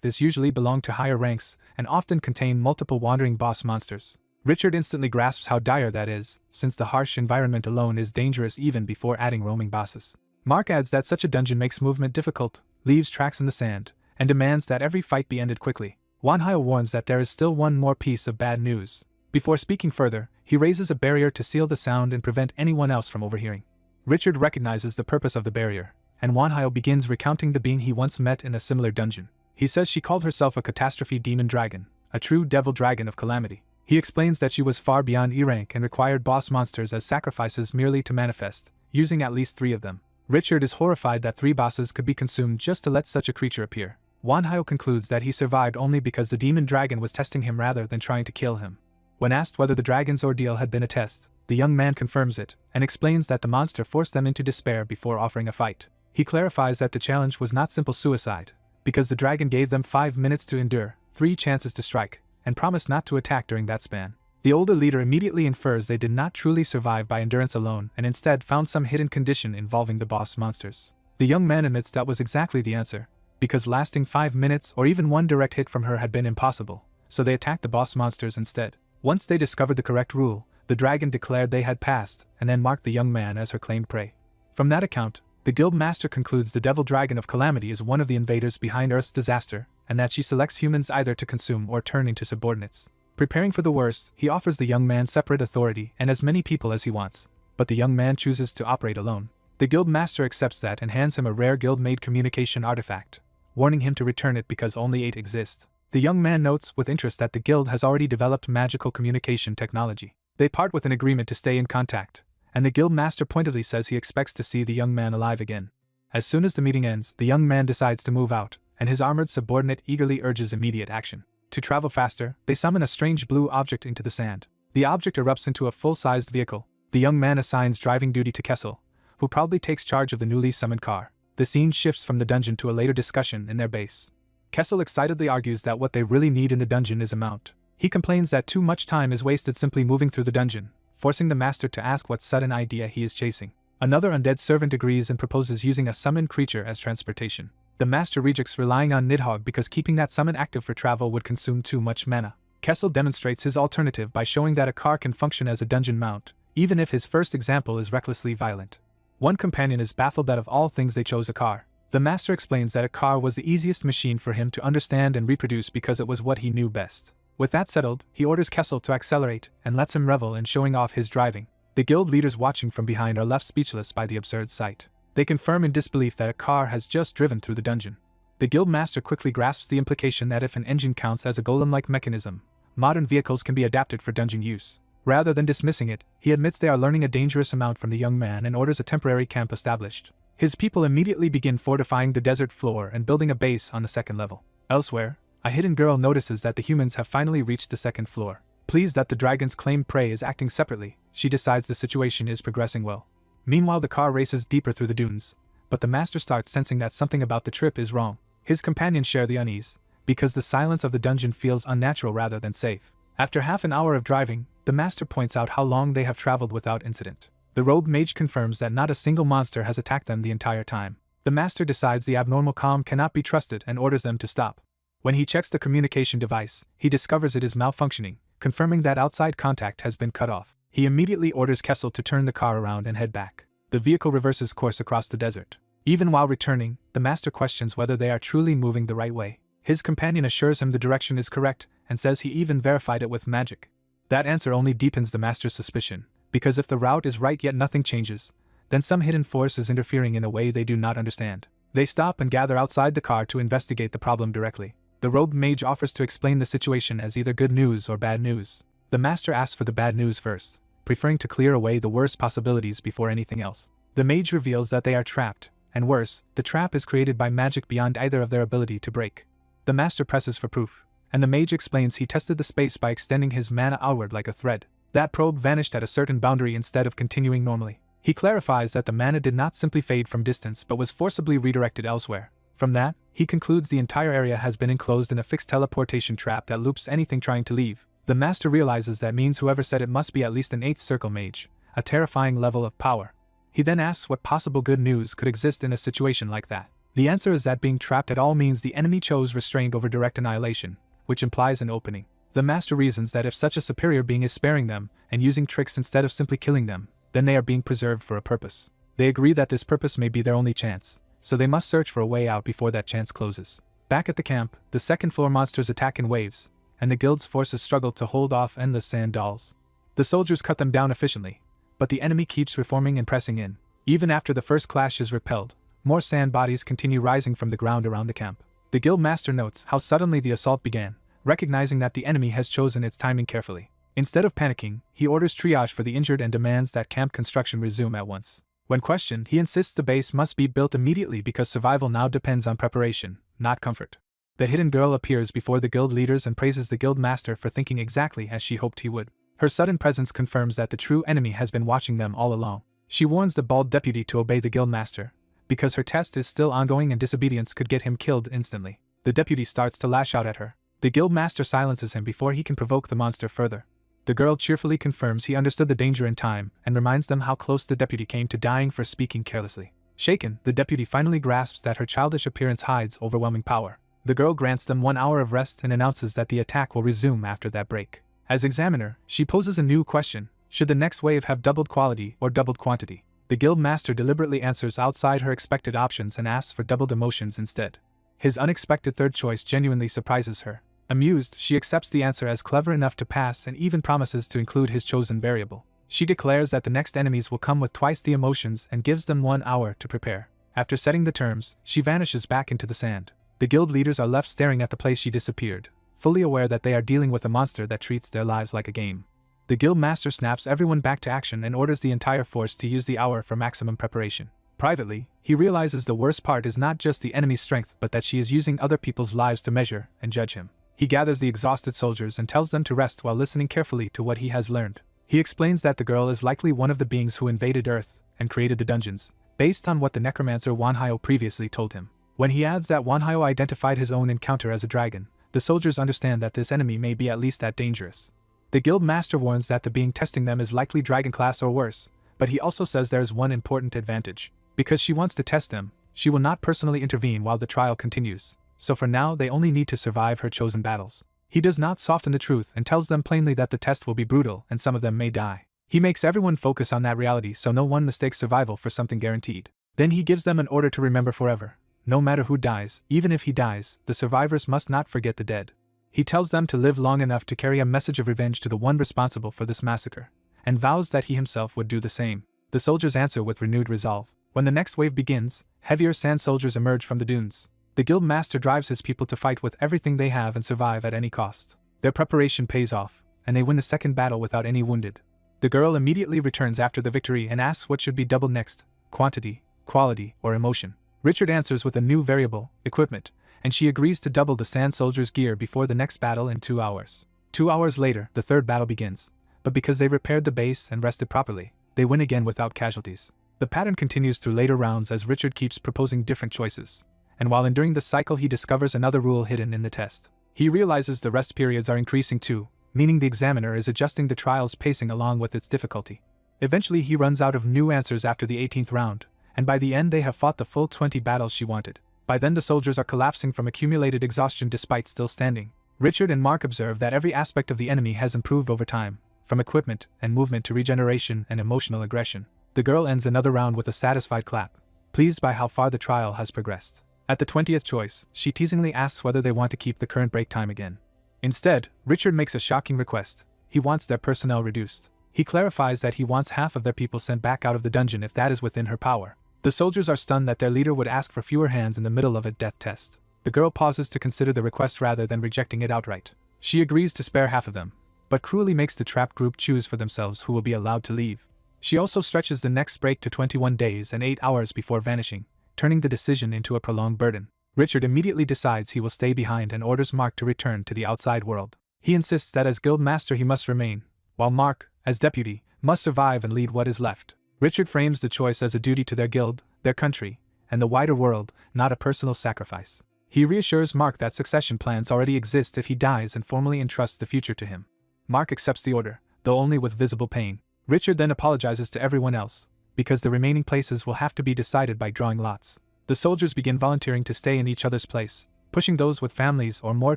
this usually belong to higher ranks and often contain multiple wandering boss monsters. Richard instantly grasps how dire that is, since the harsh environment alone is dangerous even before adding roaming bosses. Mark adds that such a dungeon makes movement difficult, leaves tracks in the sand, and demands that every fight be ended quickly. Wanhyo warns that there is still one more piece of bad news. Before speaking further, he raises a barrier to seal the sound and prevent anyone else from overhearing. Richard recognizes the purpose of the barrier, and Wanhyo begins recounting the being he once met in a similar dungeon. He says she called herself a catastrophe demon dragon, a true devil dragon of calamity. He explains that she was far beyond E rank and required boss monsters as sacrifices merely to manifest, using at least 3 of them. Richard is horrified that 3 bosses could be consumed just to let such a creature appear. Wanhyo concludes that he survived only because the demon dragon was testing him rather than trying to kill him. When asked whether the dragon's ordeal had been a test, the young man confirms it, and explains that the monster forced them into despair before offering a fight. He clarifies that the challenge was not simple suicide, because the dragon gave them 5 minutes to endure, 3 chances to strike, and promised not to attack during that span. The older leader immediately infers they did not truly survive by endurance alone and instead found some hidden condition involving the boss monsters. The young man admits that was exactly the answer, because lasting 5 minutes or even 1 direct hit from her had been impossible, so they attacked the boss monsters instead. Once they discovered the correct rule, the dragon declared they had passed and then marked the young man as her claimed prey. From that account, the guild master concludes the devil dragon of calamity is one of the invaders behind Earth's disaster, and that she selects humans either to consume or turn into subordinates. Preparing for the worst, he offers the young man separate authority and as many people as he wants, but the young man chooses to operate alone. The guild master accepts that and hands him a rare guild-made communication artifact, warning him to return it because only 8 exist. The young man notes with interest that the guild has already developed magical communication technology. They part with an agreement to stay in contact, and the guild master pointedly says he expects to see the young man alive again. As soon as the meeting ends, the young man decides to move out, and his armored subordinate eagerly urges immediate action. To travel faster, they summon a strange blue object into the sand. The object erupts into a full-sized vehicle. The young man assigns driving duty to Kessel, who probably takes charge of the newly summoned car. The scene shifts from the dungeon to a later discussion in their base. Kessel excitedly argues that what they really need in the dungeon is a mount. He complains that too much time is wasted simply moving through the dungeon, forcing the master to ask what sudden idea he is chasing. Another undead servant agrees and proposes using a summoned creature as transportation. The master rejects relying on Nidhogg because keeping that summon active for travel would consume too much mana. Kessel demonstrates his alternative by showing that a car can function as a dungeon mount, even if his first example is recklessly violent. One companion is baffled that of all things they chose a car. The master explains that a car was the easiest machine for him to understand and reproduce because it was what he knew best. With that settled, he orders Kessel to accelerate and lets him revel in showing off his driving. The guild leaders watching from behind are left speechless by the absurd sight. They confirm in disbelief that a car has just driven through the dungeon. The guild master quickly grasps the implication that if an engine counts as a golem-like mechanism, modern vehicles can be adapted for dungeon use. Rather than dismissing it, he admits they are learning a dangerous amount from the young man and orders a temporary camp established. His people immediately begin fortifying the desert floor and building a base on the 2nd level. Elsewhere, a hidden girl notices that the humans have finally reached the 2nd floor. Pleased that the dragon's claimed prey is acting separately, she decides the situation is progressing well. Meanwhile, the car races deeper through the dunes, but the master starts sensing that something about the trip is wrong. His companions share the unease, because the silence of the dungeon feels unnatural rather than safe. After half an hour of driving, the master points out how long they have traveled without incident. The robed mage confirms that not a single monster has attacked them the entire time. The master decides the abnormal calm cannot be trusted and orders them to stop. When he checks the communication device, he discovers it is malfunctioning, confirming that outside contact has been cut off. He immediately orders Kessel to turn the car around and head back. The vehicle reverses course across the desert. Even while returning, the master questions whether they are truly moving the right way. His companion assures him the direction is correct and says he even verified it with magic. That answer only deepens the master's suspicion, because if the route is right yet nothing changes, then some hidden force is interfering in a way they do not understand. They stop and gather outside the car to investigate the problem directly. The robed mage offers to explain the situation as either good news or bad news. The master asks for the bad news first, preferring to clear away the worst possibilities before anything else. The mage reveals that they are trapped, and worse, the trap is created by magic beyond either of their ability to break. The master presses for proof, and the mage explains he tested the space by extending his mana outward like a thread. That probe vanished at a certain boundary instead of continuing normally. He clarifies that the mana did not simply fade from distance but was forcibly redirected elsewhere. From that, he concludes the entire area has been enclosed in a fixed teleportation trap that loops anything trying to leave. The master realizes that means whoever said it must be at least an 8th circle mage, a terrifying level of power. He then asks what possible good news could exist in a situation like that. The answer is that being trapped at all means the enemy chose restraint over direct annihilation, which implies an opening. The master reasons that if such a superior being is sparing them and using tricks instead of simply killing them, then they are being preserved for a purpose. They agree that this purpose may be their only chance, so they must search for a way out before that chance closes. Back at the camp, the second-floor monsters attack in waves, and the guild's forces struggle to hold off endless sand dolls. The soldiers cut them down efficiently, but the enemy keeps reforming and pressing in. Even after the first clash is repelled, more sand bodies continue rising from the ground around the camp. The guild master notes how suddenly the assault began, recognizing that the enemy has chosen its timing carefully. Instead of panicking, he orders triage for the injured and demands that camp construction resume at once. When questioned, he insists the base must be built immediately because survival now depends on preparation, not comfort. The hidden girl appears before the guild leaders and praises the guild master for thinking exactly as she hoped he would. Her sudden presence confirms that the true enemy has been watching them all along. She warns the bald deputy to obey the guild master, because her test is still ongoing and disobedience could get him killed instantly. The deputy starts to lash out at her. The guild master silences him before he can provoke the monster further. The girl cheerfully confirms he understood the danger in time and reminds them how close the deputy came to dying for speaking carelessly. Shaken, the deputy finally grasps that her childish appearance hides overwhelming power. The girl grants them 1 hour of rest and announces that the attack will resume after that break. As examiner, she poses a new question: should the next wave have doubled quality or doubled quantity? The guild master deliberately answers outside her expected options and asks for doubled emotions instead. His unexpected third choice genuinely surprises her. Amused, she accepts the answer as clever enough to pass and even promises to include his chosen variable. She declares that the next enemies will come with twice the emotions and gives them 1 hour to prepare. After setting the terms, she vanishes back into the sand. The guild leaders are left staring at the place she disappeared, fully aware that they are dealing with a monster that treats their lives like a game. The guild master snaps everyone back to action and orders the entire force to use the hour for maximum preparation. Privately, he realizes the worst part is not just the enemy's strength but that she is using other people's lives to measure and judge him. He gathers the exhausted soldiers and tells them to rest while listening carefully to what he has learned. He explains that the girl is likely one of the beings who invaded Earth and created the dungeons, based on what the necromancer Wanhyo previously told him. When he adds that Wanhyo identified his own encounter as a dragon, the soldiers understand that this enemy may be at least that dangerous. The guild master warns that the being testing them is likely dragon class or worse, but he also says there is one important advantage. Because she wants to test them, she will not personally intervene while the trial continues. So for now they only need to survive her chosen battles. He does not soften the truth and tells them plainly that the test will be brutal and some of them may die. He makes everyone focus on that reality so no one mistakes survival for something guaranteed. Then he gives them an order to remember forever. No matter who dies, even if he dies, the survivors must not forget the dead. He tells them to live long enough to carry a message of revenge to the one responsible for this massacre, and vows that he himself would do the same. The soldiers answer with renewed resolve. When the next wave begins, heavier sand soldiers emerge from the dunes. The guild master drives his people to fight with everything they have and survive at any cost. Their preparation pays off, and they win the second battle without any wounded. The girl immediately returns after the victory and asks what should be doubled next: quantity, quality, or emotion. Richard answers with a new variable, equipment, and she agrees to double the sand soldiers' gear before the next battle in 2 hours. 2 hours later, the third battle begins, but because they repaired the base and rested properly, they win again without casualties. The pattern continues through later rounds as Richard keeps proposing different choices, and while enduring the cycle he discovers another rule hidden in the test. He realizes the rest periods are increasing too, meaning the examiner is adjusting the trial's pacing along with its difficulty. Eventually he runs out of new answers after the 18th round, and by the end they have fought the full 20 battles she wanted. By then the soldiers are collapsing from accumulated exhaustion despite still standing. Richard and Mark observe that every aspect of the enemy has improved over time, from equipment and movement to regeneration and emotional aggression. The girl ends another round with a satisfied clap, pleased by how far the trial has progressed. At the 20th choice, she teasingly asks whether they want to keep the current break time again. Instead, Richard makes a shocking request. He wants their personnel reduced. He clarifies that he wants half of their people sent back out of the dungeon if that is within her power. The soldiers are stunned that their leader would ask for fewer hands in the middle of a death test. The girl pauses to consider the request rather than rejecting it outright. She agrees to spare half of them, but cruelly makes the trapped group choose for themselves who will be allowed to leave. She also stretches the next break to 21 days and 8 hours before vanishing, turning the decision into a prolonged burden. Richard immediately decides he will stay behind and orders Mark to return to the outside world. He insists that as guild master he must remain, while Mark, as deputy, must survive and lead what is left. Richard frames the choice as a duty to their guild, their country, and the wider world, not a personal sacrifice. He reassures Mark that succession plans already exist if he dies and formally entrusts the future to him. Mark accepts the order, though only with visible pain. Richard then apologizes to everyone else, because the remaining places will have to be decided by drawing lots. The soldiers begin volunteering to stay in each other's place, pushing those with families or more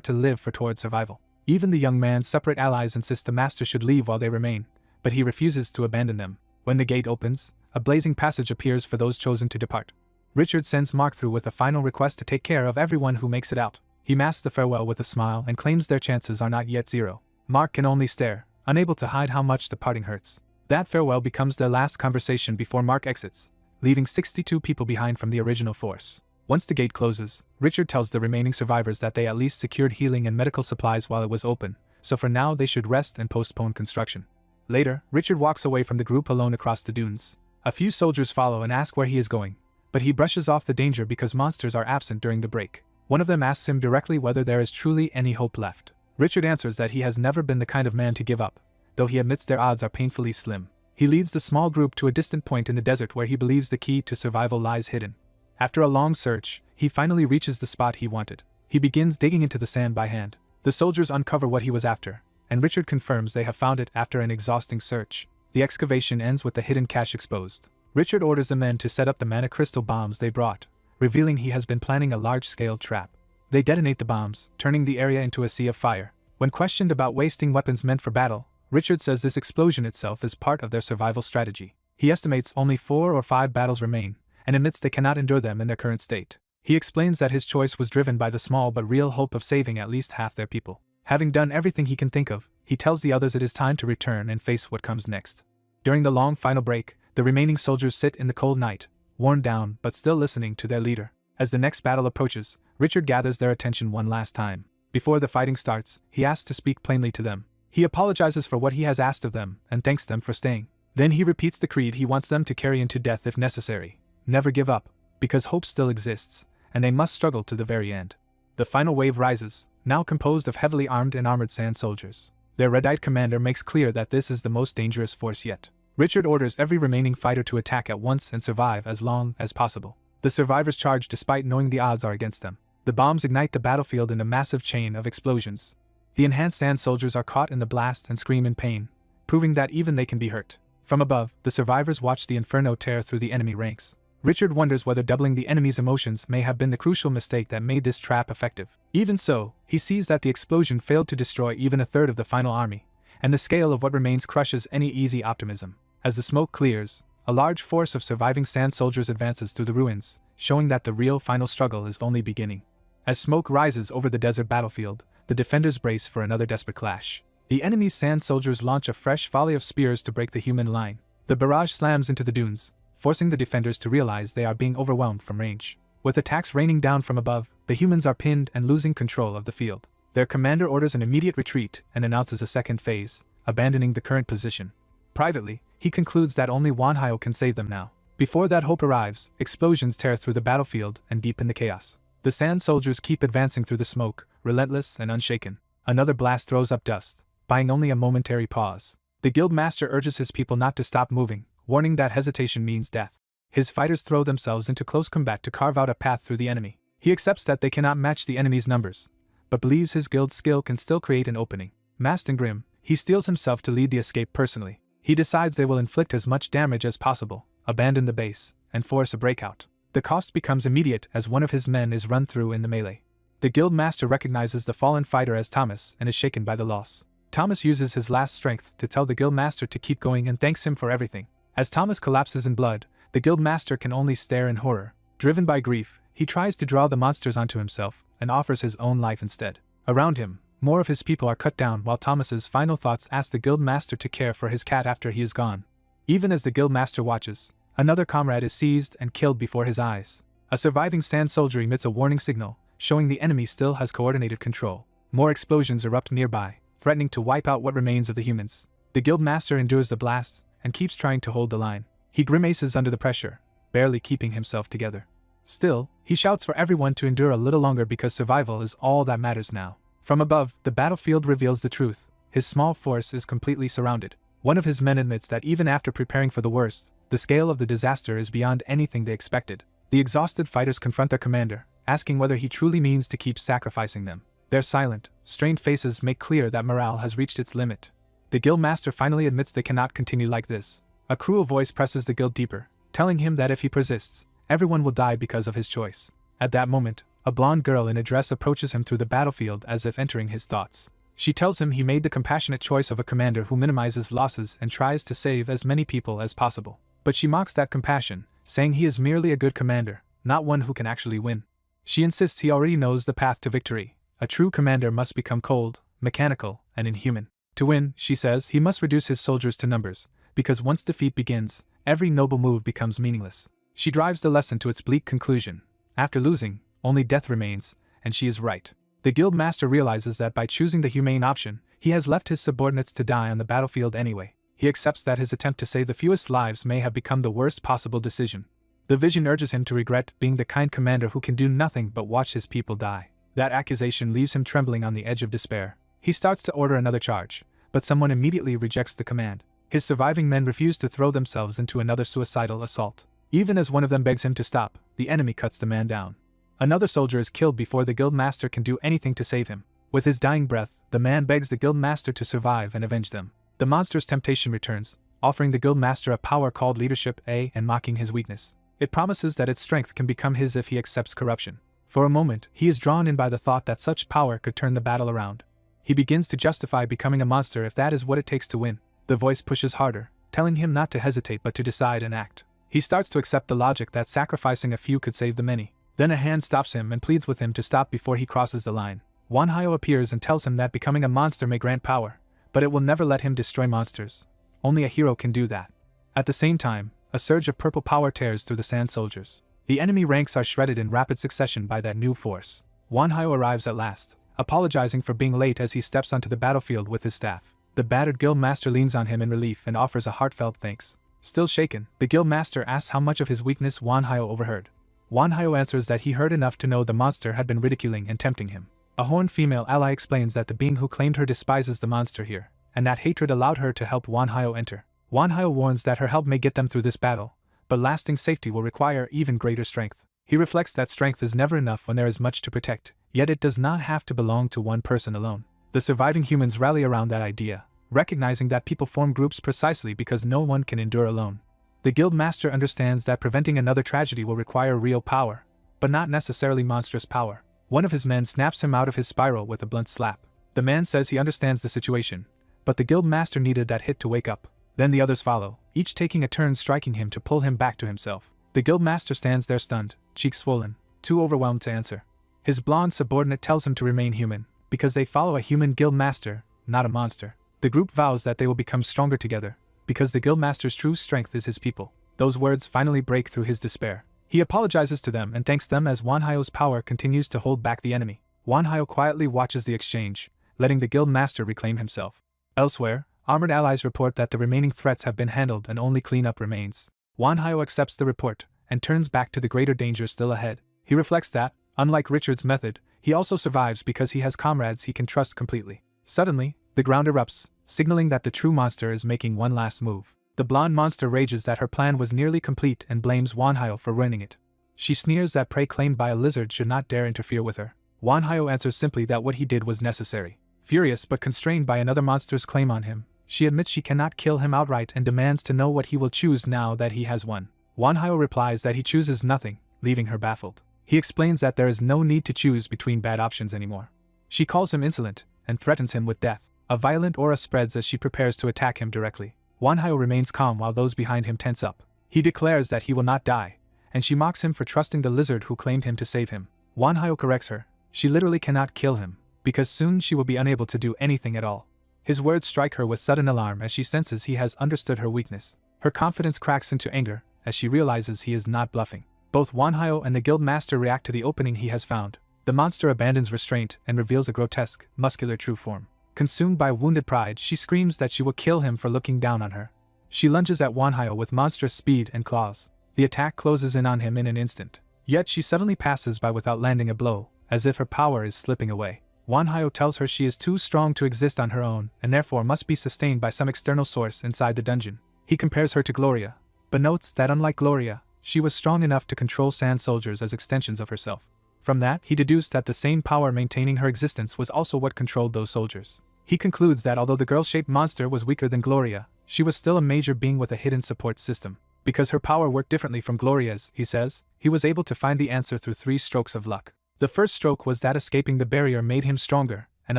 to live for toward survival. Even the young man's separate allies insist the master should leave while they remain, but he refuses to abandon them. When the gate opens, a blazing passage appears for those chosen to depart. Richard sends Mark through with a final request to take care of everyone who makes it out. He masks the farewell with a smile and claims their chances are not yet zero. Mark can only stare, unable to hide how much the parting hurts. That farewell becomes their last conversation before Mark exits, leaving 62 people behind from the original force. Once the gate closes, Richard tells the remaining survivors that they at least secured healing and medical supplies while it was open, so for now they should rest and postpone construction. Later, Richard walks away from the group alone across the dunes. A few soldiers follow and ask where he is going, but he brushes off the danger because monsters are absent during the break. One of them asks him directly whether there is truly any hope left. Richard answers that he has never been the kind of man to give up, though he admits their odds are painfully slim. He leads the small group to a distant point in the desert where he believes the key to survival lies hidden. After a long search, he finally reaches the spot he wanted. He begins digging into the sand by hand. The soldiers uncover what he was after, and Richard confirms they have found it after an exhausting search. The excavation ends with the hidden cache exposed. Richard orders the men to set up the mana crystal bombs they brought, revealing he has been planning a large-scale trap. They detonate the bombs, turning the area into a sea of fire. When questioned about wasting weapons meant for battle, Richard says this explosion itself is part of their survival strategy. He estimates only 4 or 5 battles remain, and admits they cannot endure them in their current state. He explains that his choice was driven by the small but real hope of saving at least half their people. Having done everything he can think of, he tells the others it is time to return and face what comes next. During the long final break, the remaining soldiers sit in the cold night, worn down but still listening to their leader. As the next battle approaches, Richard gathers their attention one last time. Before the fighting starts, he asks to speak plainly to them. He apologizes for what he has asked of them and thanks them for staying. Then he repeats the creed he wants them to carry into death if necessary. Never give up, because hope still exists, and they must struggle to the very end. The final wave rises, now composed of heavily armed and armored sand soldiers. Their red-eyed commander makes clear that this is the most dangerous force yet. Richard orders every remaining fighter to attack at once and survive as long as possible. The survivors charge despite knowing the odds are against them. The bombs ignite the battlefield in a massive chain of explosions. The enhanced sand soldiers are caught in the blast and scream in pain, proving that even they can be hurt. From above, the survivors watch the inferno tear through the enemy ranks. Richard wonders whether doubling the enemy's emotions may have been the crucial mistake that made this trap effective. Even so, he sees that the explosion failed to destroy even a third of the final army, and the scale of what remains crushes any easy optimism. As the smoke clears, a large force of surviving sand soldiers advances through the ruins, showing that the real final struggle is only beginning. As smoke rises over the desert battlefield, the defenders brace for another desperate clash. The enemy's sand soldiers launch a fresh volley of spears to break the human line. The barrage slams into the dunes, forcing the defenders to realize they are being overwhelmed from range. With attacks raining down from above, the humans are pinned and losing control of the field. Their commander orders an immediate retreat and announces a second phase, abandoning the current position. Privately, he concludes that only Wanhyo can save them now. Before that hope arrives, explosions tear through the battlefield and deepen the chaos. The sand soldiers keep advancing through the smoke, relentless and unshaken. Another blast throws up dust, buying only a momentary pause. The guild master urges his people not to stop moving, warning that hesitation means death. His fighters throw themselves into close combat to carve out a path through the enemy. He accepts that they cannot match the enemy's numbers, but believes his guild's skill can still create an opening. Masked and grim, he steels himself to lead the escape personally. He decides they will inflict as much damage as possible, abandon the base, and force a breakout. The cost becomes immediate as one of his men is run through in the melee. The guild master recognizes the fallen fighter as Thomas and is shaken by the loss. Thomas uses his last strength to tell the guild master to keep going and thanks him for everything. As Thomas collapses in blood, the guild master can only stare in horror. Driven by grief, he tries to draw the monsters onto himself and offers his own life instead. Around him, more of his people are cut down while Thomas's final thoughts ask the guild master to care for his cat after he is gone. Even as the guild master watches, another comrade is seized and killed before his eyes. A surviving sand soldier emits a warning signal, showing the enemy still has coordinated control. More explosions erupt nearby, threatening to wipe out what remains of the humans. The guild master endures the blast and keeps trying to hold the line. He grimaces under the pressure, barely keeping himself together. Still, he shouts for everyone to endure a little longer because survival is all that matters now. From above, the battlefield reveals the truth. His small force is completely surrounded. One of his men admits that even after preparing for the worst, the scale of the disaster is beyond anything they expected. The exhausted fighters confront their commander, asking whether he truly means to keep sacrificing them. Their silent, strained faces make clear that morale has reached its limit. The guildmaster finally admits they cannot continue like this. A cruel voice presses the guild deeper, telling him that if he persists, everyone will die because of his choice. At that moment, a blonde girl in a dress approaches him through the battlefield as if entering his thoughts. She tells him he made the compassionate choice of a commander who minimizes losses and tries to save as many people as possible. But she mocks that compassion, saying he is merely a good commander, not one who can actually win. She insists he already knows the path to victory. A true commander must become cold, mechanical, and inhuman. To win, she says, he must reduce his soldiers to numbers, because once defeat begins, every noble move becomes meaningless. She drives the lesson to its bleak conclusion. After losing, only death remains, and she is right. The guild master realizes that by choosing the humane option, he has left his subordinates to die on the battlefield anyway. He accepts that his attempt to save the fewest lives may have become the worst possible decision. The vision urges him to regret being the kind commander who can do nothing but watch his people die. That accusation leaves him trembling on the edge of despair. He starts to order another charge, but someone immediately rejects the command. His surviving men refuse to throw themselves into another suicidal assault. Even as one of them begs him to stop, the enemy cuts the man down. Another soldier is killed before the guild master can do anything to save him. With his dying breath, the man begs the guild master to survive and avenge them. The monster's temptation returns, offering the guild master a power called leadership A and mocking his weakness. It promises that its strength can become his if he accepts corruption. For a moment, he is drawn in by the thought that such power could turn the battle around. He begins to justify becoming a monster if that is what it takes to win. The voice pushes harder, telling him not to hesitate but to decide and act. He starts to accept the logic that sacrificing a few could save the many. Then a hand stops him and pleads with him to stop before he crosses the line. Wanhyo appears and tells him that becoming a monster may grant power, but it will never let him destroy monsters. Only a hero can do that. At the same time, a surge of purple power tears through the sand soldiers. The enemy ranks are shredded in rapid succession by that new force. Wanhyo arrives at last, apologizing for being late as he steps onto the battlefield with his staff. The battered guild master leans on him in relief and offers a heartfelt thanks. Still shaken, the guild master asks how much of his weakness Wanhyo overheard. Wanhyo answers that he heard enough to know the monster had been ridiculing and tempting him. A horned female ally explains that the being who claimed her despises the monster here, and that hatred allowed her to help Wanhyo enter. Wanhyo warns that her help may get them through this battle, but lasting safety will require even greater strength. He reflects that strength is never enough when there is much to protect, yet it does not have to belong to one person alone. The surviving humans rally around that idea, recognizing that people form groups precisely because no one can endure alone. The guild master understands that preventing another tragedy will require real power, but not necessarily monstrous power. One of his men snaps him out of his spiral with a blunt slap. The man says he understands the situation, but the guild master needed that hit to wake up. Then the others follow, each taking a turn striking him to pull him back to himself. The guild master stands there stunned, cheeks swollen, too overwhelmed to answer. His blonde subordinate tells him to remain human, because they follow a human guild master, not a monster. The group vows that they will become stronger together, because the guildmaster's true strength is his people. Those words finally break through his despair. He apologizes to them and thanks them as Wanhyo's power continues to hold back the enemy. Wanhyo quietly watches the exchange, letting the guildmaster reclaim himself. Elsewhere, armored allies report that the remaining threats have been handled and only cleanup remains. Wanhyo accepts the report and turns back to the greater danger still ahead. He reflects that, unlike Richard's method, he also survives because he has comrades he can trust completely. Suddenly, the ground erupts, signaling that the true monster is making one last move. The blonde monster rages that her plan was nearly complete and blames Wanhyo for ruining it. She sneers that prey claimed by a lizard should not dare interfere with her. Wanhyo answers simply that what he did was necessary. Furious but constrained by another monster's claim on him, she admits she cannot kill him outright and demands to know what he will choose now that he has won. Wanhyo replies that he chooses nothing, leaving her baffled. He explains that there is no need to choose between bad options anymore. She calls him insolent and threatens him with death. A violent aura spreads as she prepares to attack him directly. Wanhyo remains calm while those behind him tense up. He declares that he will not die, and she mocks him for trusting the lizard who claimed him to save him. Wanhyo corrects her. She literally cannot kill him, because soon she will be unable to do anything at all. His words strike her with sudden alarm as she senses he has understood her weakness. Her confidence cracks into anger as she realizes he is not bluffing. Both Wanhyo and the guild master react to the opening he has found. The monster abandons restraint and reveals a grotesque, muscular true form. Consumed by wounded pride, she screams that she will kill him for looking down on her. She lunges at Wanhyo with monstrous speed and claws. The attack closes in on him in an instant. Yet she suddenly passes by without landing a blow, as if her power is slipping away. Wanhyo tells her she is too strong to exist on her own and therefore must be sustained by some external source inside the dungeon. He compares her to Gloria, but notes that unlike Gloria, she was strong enough to control sand soldiers as extensions of herself. From that, he deduced that the same power maintaining her existence was also what controlled those soldiers. He concludes that although the girl-shaped monster was weaker than Gloria, she was still a major being with a hidden support system. Because her power worked differently from Gloria's, he says, he was able to find the answer through 3 strokes of luck. The first stroke was that escaping the barrier made him stronger and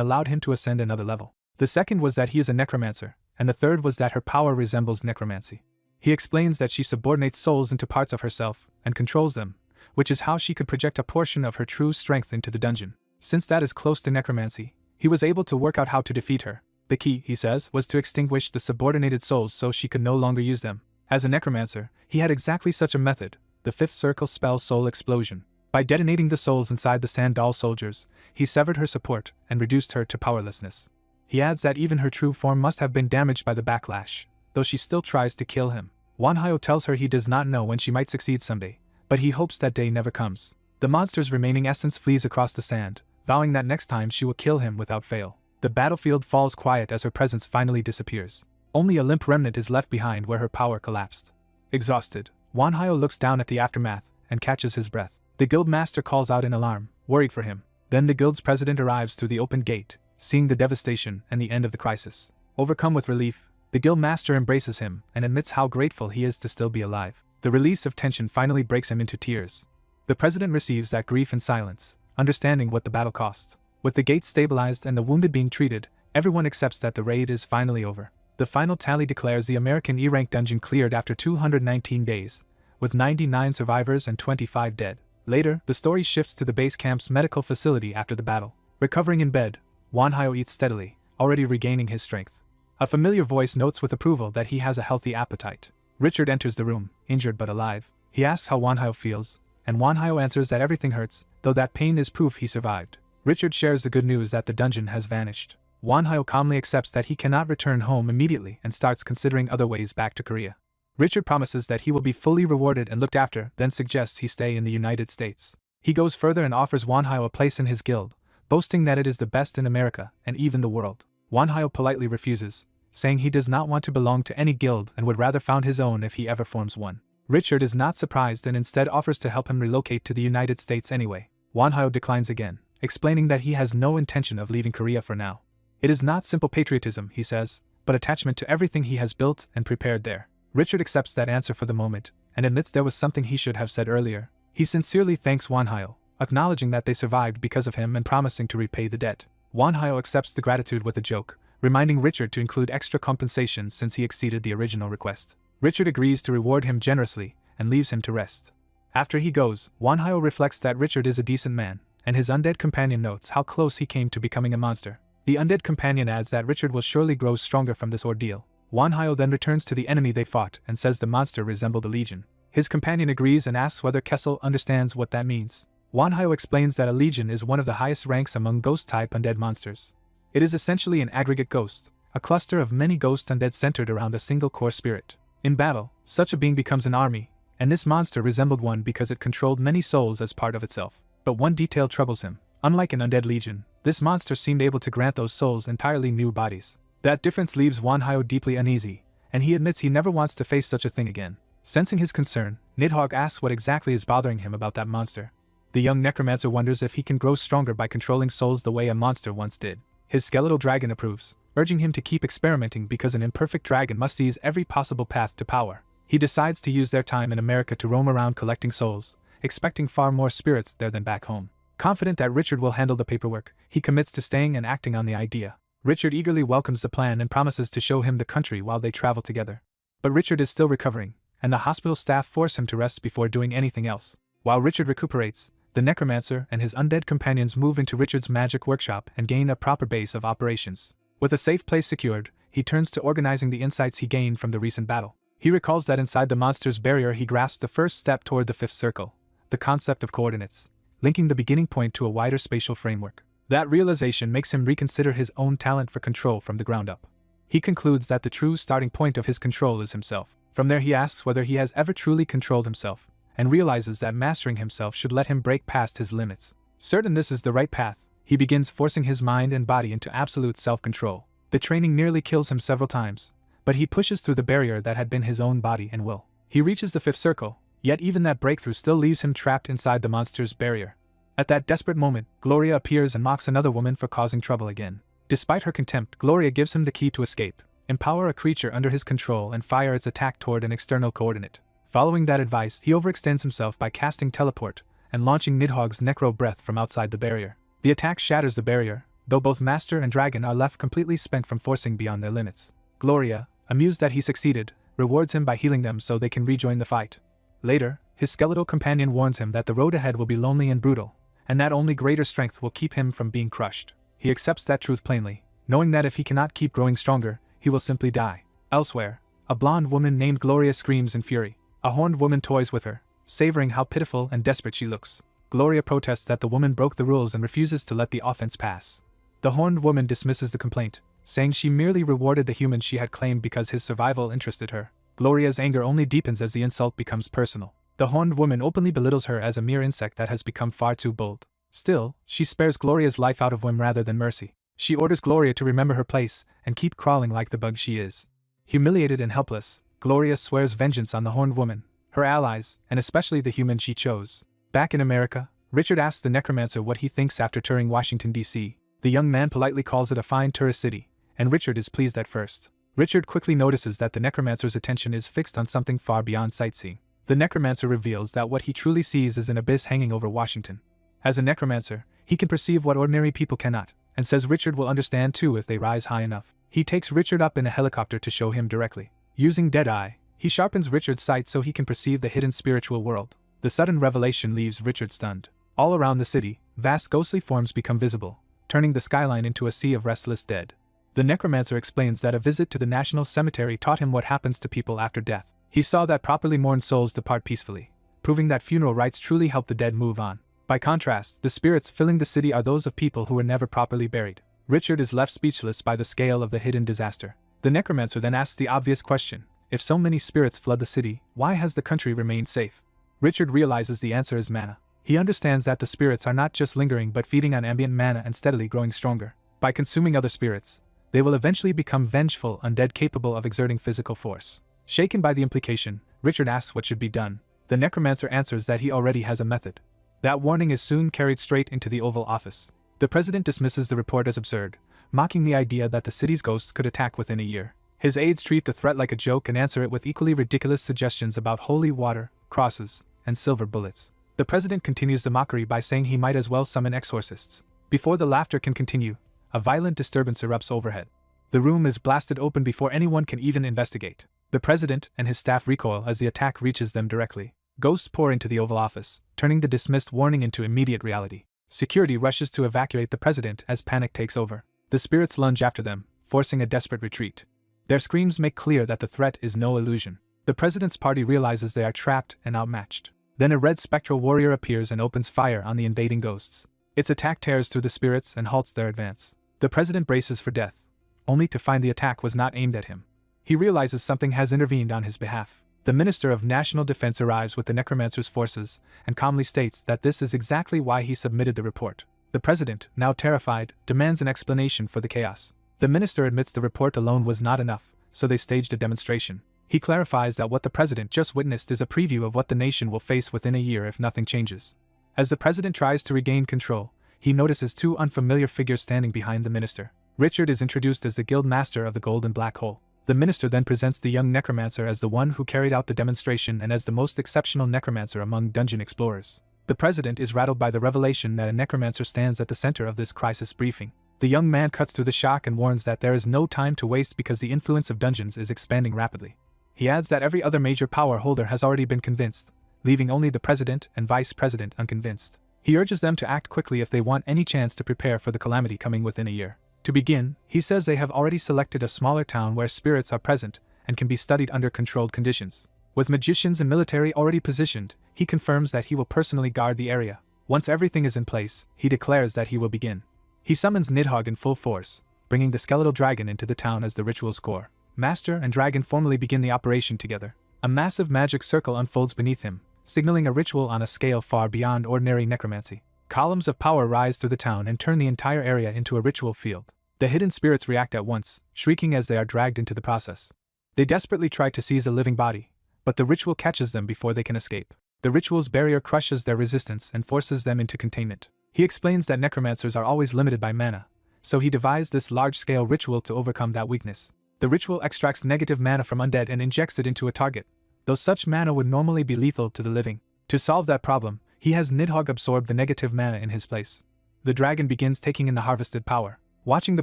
allowed him to ascend another level. The second was that he is a necromancer, and the third was that her power resembles necromancy. He explains that she subordinates souls into parts of herself and controls them, which is how she could project a portion of her true strength into the dungeon. Since that is close to necromancy, he was able to work out how to defeat her. The key, he says, was to extinguish the subordinated souls so she could no longer use them. As a necromancer, he had exactly such a method, the 5th circle spell Soul Explosion. By detonating the souls inside the sand doll soldiers, he severed her support and reduced her to powerlessness. He adds that even her true form must have been damaged by the backlash, though she still tries to kill him. Wanhyo tells her he does not know when she might succeed someday, but he hopes that day never comes. The monster's remaining essence flees across the sand, vowing that next time she will kill him without fail. The battlefield falls quiet as her presence finally disappears. Only a limp remnant is left behind where her power collapsed. Exhausted, Wanhyo looks down at the aftermath and catches his breath. The guild master calls out in alarm, worried for him. Then the guild's president arrives through the open gate, seeing the devastation and the end of the crisis. Overcome with relief, the guild master embraces him and admits how grateful he is to still be alive. The release of tension finally breaks him into tears. The president receives that grief in silence, understanding what the battle cost. With the gates stabilized and the wounded being treated, everyone accepts that the raid is finally over. The final tally declares the American E-rank dungeon cleared after 219 days, with 99 survivors and 25 dead. Later, the story shifts to the base camp's medical facility after the battle. Recovering in bed, Wanhyo eats steadily, already regaining his strength. A familiar voice notes with approval that he has a healthy appetite. Richard enters the room, injured but alive. He asks how Wanhyo feels, and Wanhyo answers that everything hurts, though that pain is proof he survived. Richard shares the good news that the dungeon has vanished. Wanhyo calmly accepts that he cannot return home immediately and starts considering other ways back to Korea. Richard promises that he will be fully rewarded and looked after, then suggests he stay in the United States. He goes further and offers Wanhyo a place in his guild, boasting that it is the best in America and even the world. Wanhyo politely refuses, saying he does not want to belong to any guild and would rather found his own if he ever forms one. Richard is not surprised and instead offers to help him relocate to the United States anyway. Wanhyo declines again, explaining that he has no intention of leaving Korea for now. It is not simple patriotism, he says, but attachment to everything he has built and prepared there. Richard accepts that answer for the moment, and admits there was something he should have said earlier. He sincerely thanks Wanhyo, acknowledging that they survived because of him and promising to repay the debt. Wanhyo accepts the gratitude with a joke, reminding Richard to include extra compensation since he exceeded the original request. Richard agrees to reward him generously, and leaves him to rest. After he goes, Wanhyo reflects that Richard is a decent man, and his undead companion notes how close he came to becoming a monster. The undead companion adds that Richard will surely grow stronger from this ordeal. Wanhyo then returns to the enemy they fought and says the monster resembled a legion. His companion agrees and asks whether Kessel understands what that means. Wanhyo explains that a legion is one of the highest ranks among ghost-type undead monsters. It is essentially an aggregate ghost, a cluster of many ghost undead centered around a single core spirit. In battle, such a being becomes an army, and this monster resembled one because it controlled many souls as part of itself. But one detail troubles him. Unlike an undead legion, this monster seemed able to grant those souls entirely new bodies. That difference leaves Wanhyo deeply uneasy, and he admits he never wants to face such a thing again. Sensing his concern, Nidhogg asks what exactly is bothering him about that monster. The young necromancer wonders if he can grow stronger by controlling souls the way a monster once did. His skeletal dragon approves, urging him to keep experimenting because an imperfect dragon must seize every possible path to power. He decides to use their time in America to roam around collecting souls, expecting far more spirits there than back home. Confident that Richard will handle the paperwork, he commits to staying and acting on the idea. Richard eagerly welcomes the plan and promises to show him the country while they travel together. But Richard is still recovering, and the hospital staff force him to rest before doing anything else. While Richard recuperates, the necromancer and his undead companions move into Richard's magic workshop and gain a proper base of operations. With a safe place secured, he turns to organizing the insights he gained from the recent battle. He recalls that inside the monster's barrier he grasped the first step toward the 5th circle, the concept of coordinates, linking the beginning point to a wider spatial framework. That realization makes him reconsider his own talent for control from the ground up. He concludes that the true starting point of his control is himself. From there he asks whether he has ever truly controlled himself, and realizes that mastering himself should let him break past his limits. Certain this is the right path, he begins forcing his mind and body into absolute self-control. The training nearly kills him several times, but he pushes through the barrier that had been his own body and will. He reaches the 5th circle, Yet even that breakthrough still leaves him trapped inside the monster's barrier. At that desperate moment, Gloria appears and mocks another woman for causing trouble again. Despite her contempt, Gloria gives him the key to escape, empower a creature under his control and fire its attack toward an external coordinate. Following that advice, he overextends himself by casting teleport and launching Nidhogg's necro breath from outside the barrier. The attack shatters the barrier, though both Master and Dragon are left completely spent from forcing beyond their limits. Gloria, amused that he succeeded, rewards him by healing them so they can rejoin the fight. Later, his skeletal companion warns him that the road ahead will be lonely and brutal, and that only greater strength will keep him from being crushed. He accepts that truth plainly, knowing that if he cannot keep growing stronger, he will simply die. Elsewhere, a blonde woman named Gloria screams in fury. A horned woman toys with her, savoring how pitiful and desperate she looks. Gloria protests that the woman broke the rules and refuses to let the offense pass. The horned woman dismisses the complaint, saying she merely rewarded the human she had claimed because his survival interested her. Gloria's anger only deepens as the insult becomes personal. The horned woman openly belittles her as a mere insect that has become far too bold. Still, she spares Gloria's life out of whim rather than mercy. She orders Gloria to remember her place and keep crawling like the bug she is. Humiliated and helpless, Gloria swears vengeance on the horned woman, her allies, and especially the human she chose. Back in America, Richard asks the necromancer what he thinks after touring Washington, D.C. The young man politely calls it a fine tourist city, and Richard is pleased at first. Richard quickly notices that the necromancer's attention is fixed on something far beyond sightseeing. The necromancer reveals that what he truly sees is an abyss hanging over Washington. As a necromancer, he can perceive what ordinary people cannot, and says Richard will understand too if they rise high enough. He takes Richard up in a helicopter to show him directly. Using Deadeye, he sharpens Richard's sight so he can perceive the hidden spiritual world. The sudden revelation leaves Richard stunned. All around the city, vast ghostly forms become visible, turning the skyline into a sea of restless dead. The necromancer explains that a visit to the National Cemetery taught him what happens to people after death. He saw that properly mourned souls depart peacefully, proving that funeral rites truly help the dead move on. By contrast, the spirits filling the city are those of people who were never properly buried. Richard is left speechless by the scale of the hidden disaster. The necromancer then asks the obvious question: if so many spirits flood the city, why has the country remained safe? Richard realizes the answer is mana. He understands that the spirits are not just lingering but feeding on ambient mana and steadily growing stronger. By consuming other spirits, they will eventually become vengeful undead capable of exerting physical force. Shaken by the implication, Richard asks what should be done. The necromancer answers that he already has a method. That warning is soon carried straight into the Oval Office. The president dismisses the report as absurd, mocking the idea that the city's ghosts could attack within a year. His aides treat the threat like a joke and answer it with equally ridiculous suggestions about holy water, crosses, and silver bullets. The president continues the mockery by saying he might as well summon exorcists. Before the laughter can continue, a violent disturbance erupts overhead. The room is blasted open before anyone can even investigate. The president and his staff recoil as the attack reaches them directly. Ghosts pour into the Oval Office, turning the dismissed warning into immediate reality. Security rushes to evacuate the president as panic takes over. The spirits lunge after them, forcing a desperate retreat. Their screams make clear that the threat is no illusion. The president's party realizes they are trapped and outmatched. Then a red spectral warrior appears and opens fire on the invading ghosts. Its attack tears through the spirits and halts their advance. The president braces for death, only to find the attack was not aimed at him. He realizes something has intervened on his behalf. The Minister of National Defense arrives with the necromancer's forces and calmly states that this is exactly why he submitted the report. The president, now terrified, demands an explanation for the chaos. The minister admits the report alone was not enough, so they staged a demonstration. He clarifies that what the president just witnessed is a preview of what the nation will face within a year if nothing changes. As the president tries to regain control, he notices two unfamiliar figures standing behind the minister. Richard is introduced as the guild master of the Golden Black Hole. The minister then presents the young necromancer as the one who carried out the demonstration and as the most exceptional necromancer among dungeon explorers. The president is rattled by the revelation that a necromancer stands at the center of this crisis briefing. The young man cuts through the shock and warns that there is no time to waste because the influence of dungeons is expanding rapidly. He adds that every other major power holder has already been convinced, leaving only the president and vice president unconvinced. He urges them to act quickly if they want any chance to prepare for the calamity coming within a year. To begin, he says they have already selected a smaller town where spirits are present and can be studied under controlled conditions. With magicians and military already positioned, he confirms that he will personally guard the area. Once everything is in place, he declares that he will begin. He summons Nidhogg in full force, bringing the skeletal dragon into the town as the ritual's core. Master and dragon formally begin the operation together. A massive magic circle unfolds beneath him, signaling a ritual on a scale far beyond ordinary necromancy. Columns of power rise through the town and turn the entire area into a ritual field. The hidden spirits react at once, shrieking as they are dragged into the process. They desperately try to seize a living body, but the ritual catches them before they can escape. The ritual's barrier crushes their resistance and forces them into containment. He explains that necromancers are always limited by mana, so he devised this large-scale ritual to overcome that weakness. The ritual extracts negative mana from undead and injects it into a target, though such mana would normally be lethal to the living. To solve that problem, he has Nidhogg absorb the negative mana in his place. The dragon begins taking in the harvested power. Watching the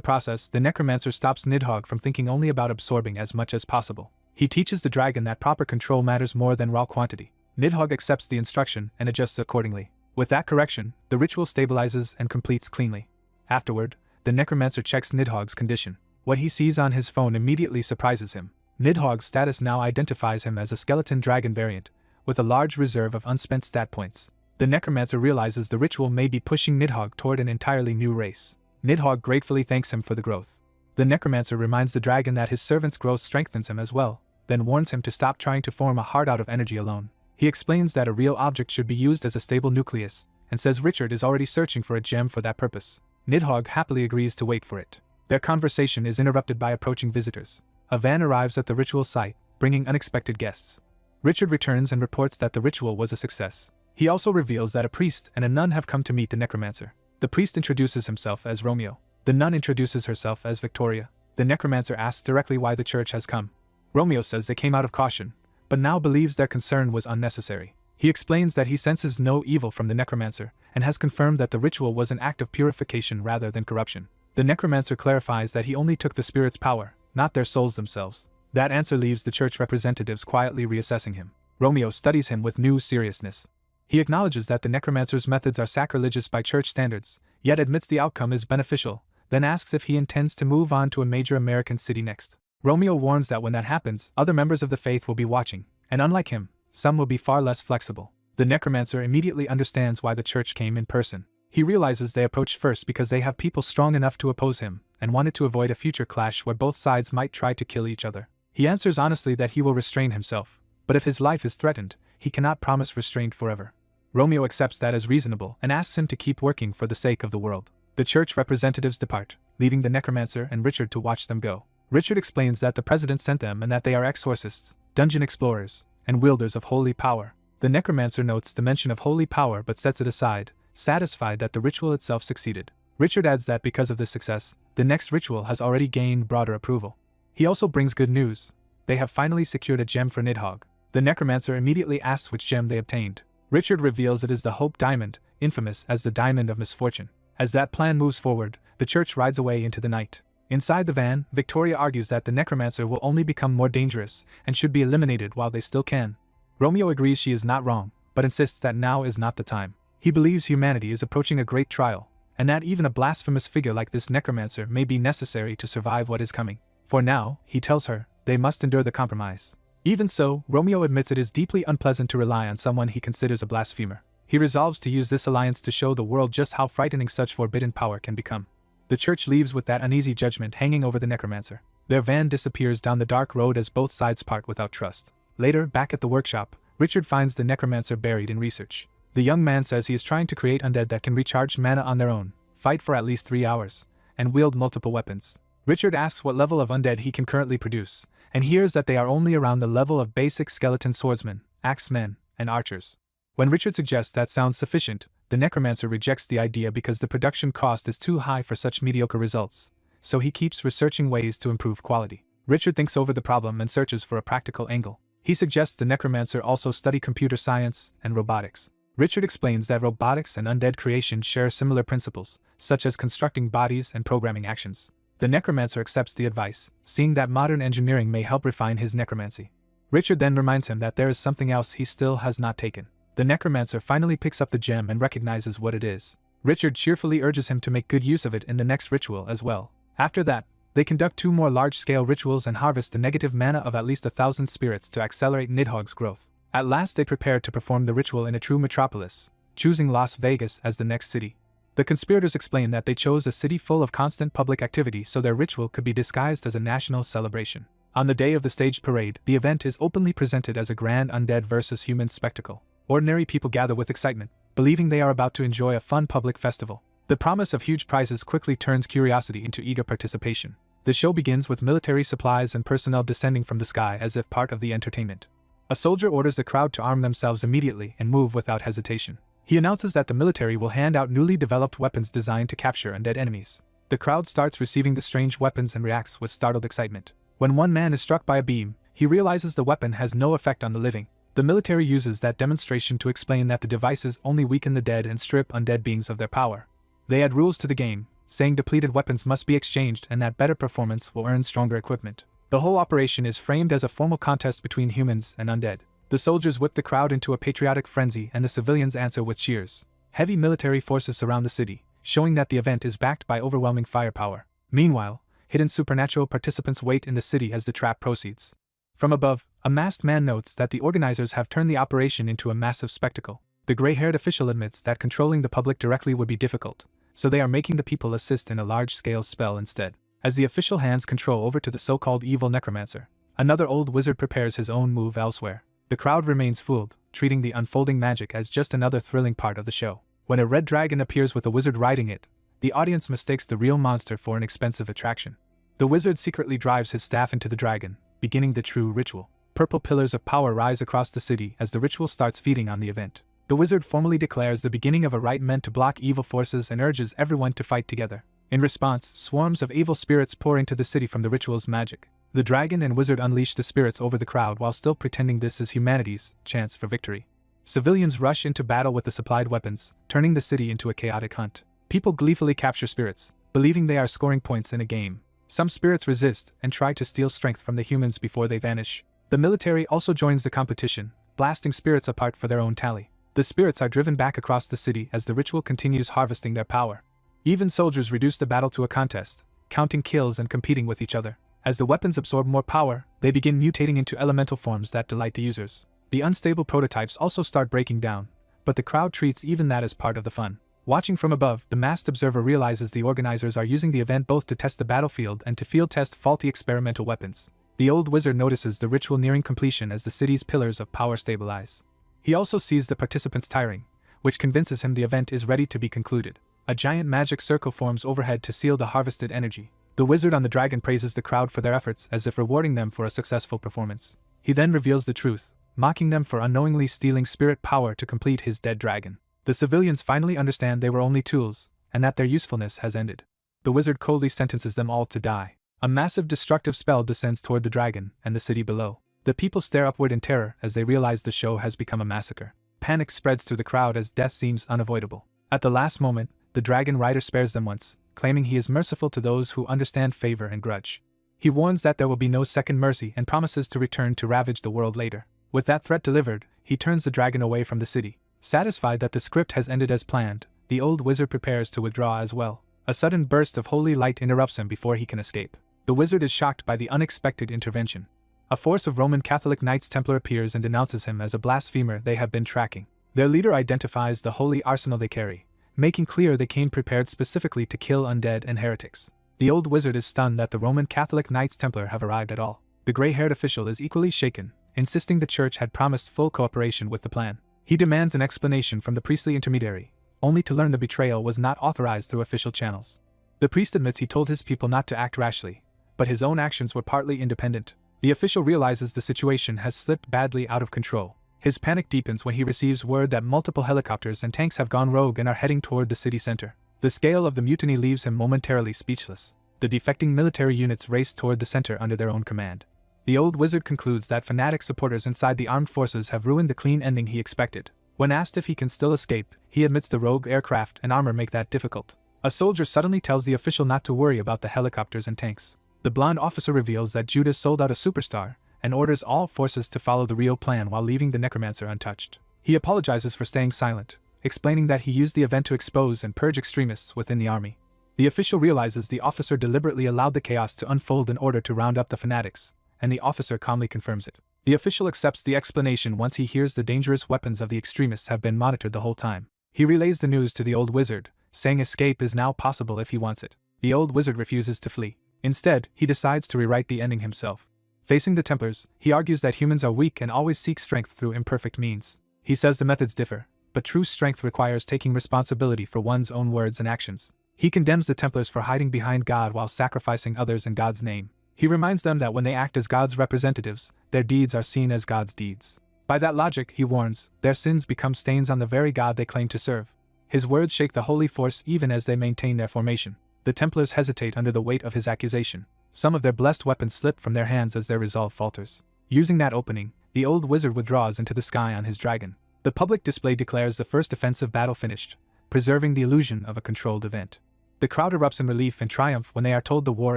process, the necromancer stops Nidhogg from thinking only about absorbing as much as possible. He teaches the dragon that proper control matters more than raw quantity. Nidhogg accepts the instruction and adjusts accordingly. With that correction, the ritual stabilizes and completes cleanly. Afterward, the necromancer checks Nidhogg's condition. What he sees on his phone immediately surprises him. Nidhogg's status now identifies him as a skeleton dragon variant, with a large reserve of unspent stat points. The necromancer realizes the ritual may be pushing Nidhogg toward an entirely new race. Nidhogg gratefully thanks him for the growth. The necromancer reminds the dragon that his servant's growth strengthens him as well, then warns him to stop trying to form a heart out of energy alone. He explains that a real object should be used as a stable nucleus, and says Richard is already searching for a gem for that purpose. Nidhogg happily agrees to wait for it. Their conversation is interrupted by approaching visitors. A van arrives at the ritual site, bringing unexpected guests. Richard returns and reports that the ritual was a success. He also reveals that a priest and a nun have come to meet the necromancer. The priest introduces himself as Romeo. The nun introduces herself as Victoria. The necromancer asks directly why the church has come. Romeo says they came out of caution, but now believes their concern was unnecessary. He explains that he senses no evil from the necromancer, and has confirmed that the ritual was an act of purification rather than corruption. The necromancer clarifies that he only took the spirit's power, not their souls themselves. That answer leaves the church representatives quietly reassessing him. Romeo studies him with new seriousness. He acknowledges that the necromancer's methods are sacrilegious by church standards, yet admits the outcome is beneficial, then asks if he intends to move on to a major American city next. Romeo warns that when that happens, other members of the faith will be watching, and unlike him, some will be far less flexible. The necromancer immediately understands why the church came in person. He realizes they approached first because they have people strong enough to oppose him, and wanted to avoid a future clash where both sides might try to kill each other. He answers honestly that he will restrain himself, but if his life is threatened, he cannot promise restraint forever. Romeo accepts that as reasonable and asks him to keep working for the sake of the world. The church representatives depart, leaving the necromancer and Richard to watch them go. Richard explains that the president sent them and that they are exorcists, dungeon explorers, and wielders of holy power. The necromancer notes the mention of holy power but sets it aside, satisfied that the ritual itself succeeded. Richard adds that because of this success, the next ritual has already gained broader approval. He also brings good news. They have finally secured a gem for Nidhogg. The necromancer immediately asks which gem they obtained. Richard reveals it is the Hope Diamond, infamous as the Diamond of Misfortune. As that plan moves forward, the church rides away into the night. Inside the van, Victoria argues that the necromancer will only become more dangerous and should be eliminated while they still can. Romeo agrees she is not wrong, but insists that now is not the time. He believes humanity is approaching a great trial, and that even a blasphemous figure like this necromancer may be necessary to survive what is coming. For now, he tells her, they must endure the compromise. Even so, Romeo admits it is deeply unpleasant to rely on someone he considers a blasphemer. He resolves to use this alliance to show the world just how frightening such forbidden power can become. The church leaves with that uneasy judgment hanging over the necromancer. Their van disappears down the dark road as both sides part without trust. Later, back at the workshop, Richard finds the necromancer buried in research. The young man says he is trying to create undead that can recharge mana on their own, fight for at least 3 hours, and wield multiple weapons. Richard asks what level of undead he can currently produce, and hears that they are only around the level of basic skeleton swordsmen, axemen, and archers. When Richard suggests that sounds sufficient, the necromancer rejects the idea because the production cost is too high for such mediocre results, so he keeps researching ways to improve quality. Richard thinks over the problem and searches for a practical angle. He suggests the necromancer also study computer science and robotics. Richard explains that robotics and undead creation share similar principles, such as constructing bodies and programming actions. The necromancer accepts the advice, seeing that modern engineering may help refine his necromancy. Richard then reminds him that there is something else he still has not taken. The necromancer finally picks up the gem and recognizes what it is. Richard cheerfully urges him to make good use of it in the next ritual as well. After that, they conduct 2 more large-scale rituals and harvest the negative mana of at least 1,000 spirits to accelerate Nidhogg's growth. At last they prepare to perform the ritual in a true metropolis, choosing Las Vegas as the next city. The conspirators explain that they chose a city full of constant public activity so their ritual could be disguised as a national celebration. On the day of the staged parade, the event is openly presented as a grand undead versus human spectacle. Ordinary people gather with excitement, believing they are about to enjoy a fun public festival. The promise of huge prizes quickly turns curiosity into eager participation. The show begins with military supplies and personnel descending from the sky as if part of the entertainment. A soldier orders the crowd to arm themselves immediately and move without hesitation. He announces that the military will hand out newly developed weapons designed to capture undead enemies. The crowd starts receiving the strange weapons and reacts with startled excitement. When one man is struck by a beam, he realizes the weapon has no effect on the living. The military uses that demonstration to explain that the devices only weaken the dead and strip undead beings of their power. They add rules to the game, saying depleted weapons must be exchanged and that better performance will earn stronger equipment. The whole operation is framed as a formal contest between humans and undead. The soldiers whip the crowd into a patriotic frenzy and the civilians answer with cheers. Heavy military forces surround the city, showing that the event is backed by overwhelming firepower. Meanwhile, hidden supernatural participants wait in the city as the trap proceeds. From above, a masked man notes that the organizers have turned the operation into a massive spectacle. The gray-haired official admits that controlling the public directly would be difficult, so they are making the people assist in a large-scale spell instead. As the official hands control over to the so-called evil necromancer, another old wizard prepares his own move elsewhere. The crowd remains fooled, treating the unfolding magic as just another thrilling part of the show. When a red dragon appears with a wizard riding it, the audience mistakes the real monster for an expensive attraction. The wizard secretly drives his staff into the dragon, beginning the true ritual. Purple pillars of power rise across the city as the ritual starts feeding on the event. The wizard formally declares the beginning of a rite meant to block evil forces and urges everyone to fight together. In response, swarms of evil spirits pour into the city from the ritual's magic. The dragon and wizard unleash the spirits over the crowd while still pretending this is humanity's chance for victory. Civilians rush into battle with the supplied weapons, turning the city into a chaotic hunt. People gleefully capture spirits, believing they are scoring points in a game. Some spirits resist and try to steal strength from the humans before they vanish. The military also joins the competition, blasting spirits apart for their own tally. The spirits are driven back across the city as the ritual continues harvesting their power. Even soldiers reduce the battle to a contest, counting kills and competing with each other. As the weapons absorb more power, they begin mutating into elemental forms that delight the users. The unstable prototypes also start breaking down, but the crowd treats even that as part of the fun. Watching from above, the masked observer realizes the organizers are using the event both to test the battlefield and to field test faulty experimental weapons. The old wizard notices the ritual nearing completion as the city's pillars of power stabilize. He also sees the participants tiring, which convinces him the event is ready to be concluded. A giant magic circle forms overhead to seal the harvested energy. The wizard on the dragon praises the crowd for their efforts as if rewarding them for a successful performance. He then reveals the truth, mocking them for unknowingly stealing spirit power to complete his dead dragon. The civilians finally understand they were only tools, and that their usefulness has ended. The wizard coldly sentences them all to die. A massive destructive spell descends toward the dragon and the city below. The people stare upward in terror as they realize the show has become a massacre. Panic spreads through the crowd as death seems unavoidable. At the last moment, the dragon rider spares them once, claiming he is merciful to those who understand favor and grudge. He warns that there will be no second mercy and promises to return to ravage the world later. With that threat delivered, he turns the dragon away from the city. Satisfied that the script has ended as planned, the old wizard prepares to withdraw as well. A sudden burst of holy light interrupts him before he can escape. The wizard is shocked by the unexpected intervention. A force of Roman Catholic Knights Templar appears and denounces him as a blasphemer they have been tracking. Their leader identifies the holy arsenal they carry, making clear they came prepared specifically to kill undead and heretics. The old wizard is stunned that the Roman Catholic Knights Templar have arrived at all. The gray-haired official is equally shaken, insisting the church had promised full cooperation with the plan. He demands an explanation from the priestly intermediary, only to learn the betrayal was not authorized through official channels. The priest admits he told his people not to act rashly, but his own actions were partly independent. The official realizes the situation has slipped badly out of control. His panic deepens when he receives word that multiple helicopters and tanks have gone rogue and are heading toward the city center. The scale of the mutiny leaves him momentarily speechless. The defecting military units race toward the center under their own command. The old wizard concludes that fanatic supporters inside the armed forces have ruined the clean ending he expected. When asked if he can still escape, he admits the rogue aircraft and armor make that difficult. A soldier suddenly tells the official not to worry about the helicopters and tanks. The blonde officer reveals that Judas sold out a superstar and orders all forces to follow the real plan while leaving the necromancer untouched. He apologizes for staying silent, explaining that he used the event to expose and purge extremists within the army. The official realizes the officer deliberately allowed the chaos to unfold in order to round up the fanatics, and the officer calmly confirms it. The official accepts the explanation once he hears the dangerous weapons of the extremists have been monitored the whole time. He relays the news to the old wizard, saying escape is now possible if he wants it. The old wizard refuses to flee. Instead, he decides to rewrite the ending himself. Facing the Templars, he argues that humans are weak and always seek strength through imperfect means. He says the methods differ, but true strength requires taking responsibility for one's own words and actions. He condemns the Templars for hiding behind God while sacrificing others in God's name. He reminds them that when they act as God's representatives, their deeds are seen as God's deeds. By that logic, he warns, their sins become stains on the very God they claim to serve. His words shake the holy force even as they maintain their formation. The Templars hesitate under the weight of his accusation. Some of their blessed weapons slip from their hands as their resolve falters. Using that opening, the old wizard withdraws into the sky on his dragon. The public display declares the first offensive battle finished, preserving the illusion of a controlled event. The crowd erupts in relief and triumph when they are told the war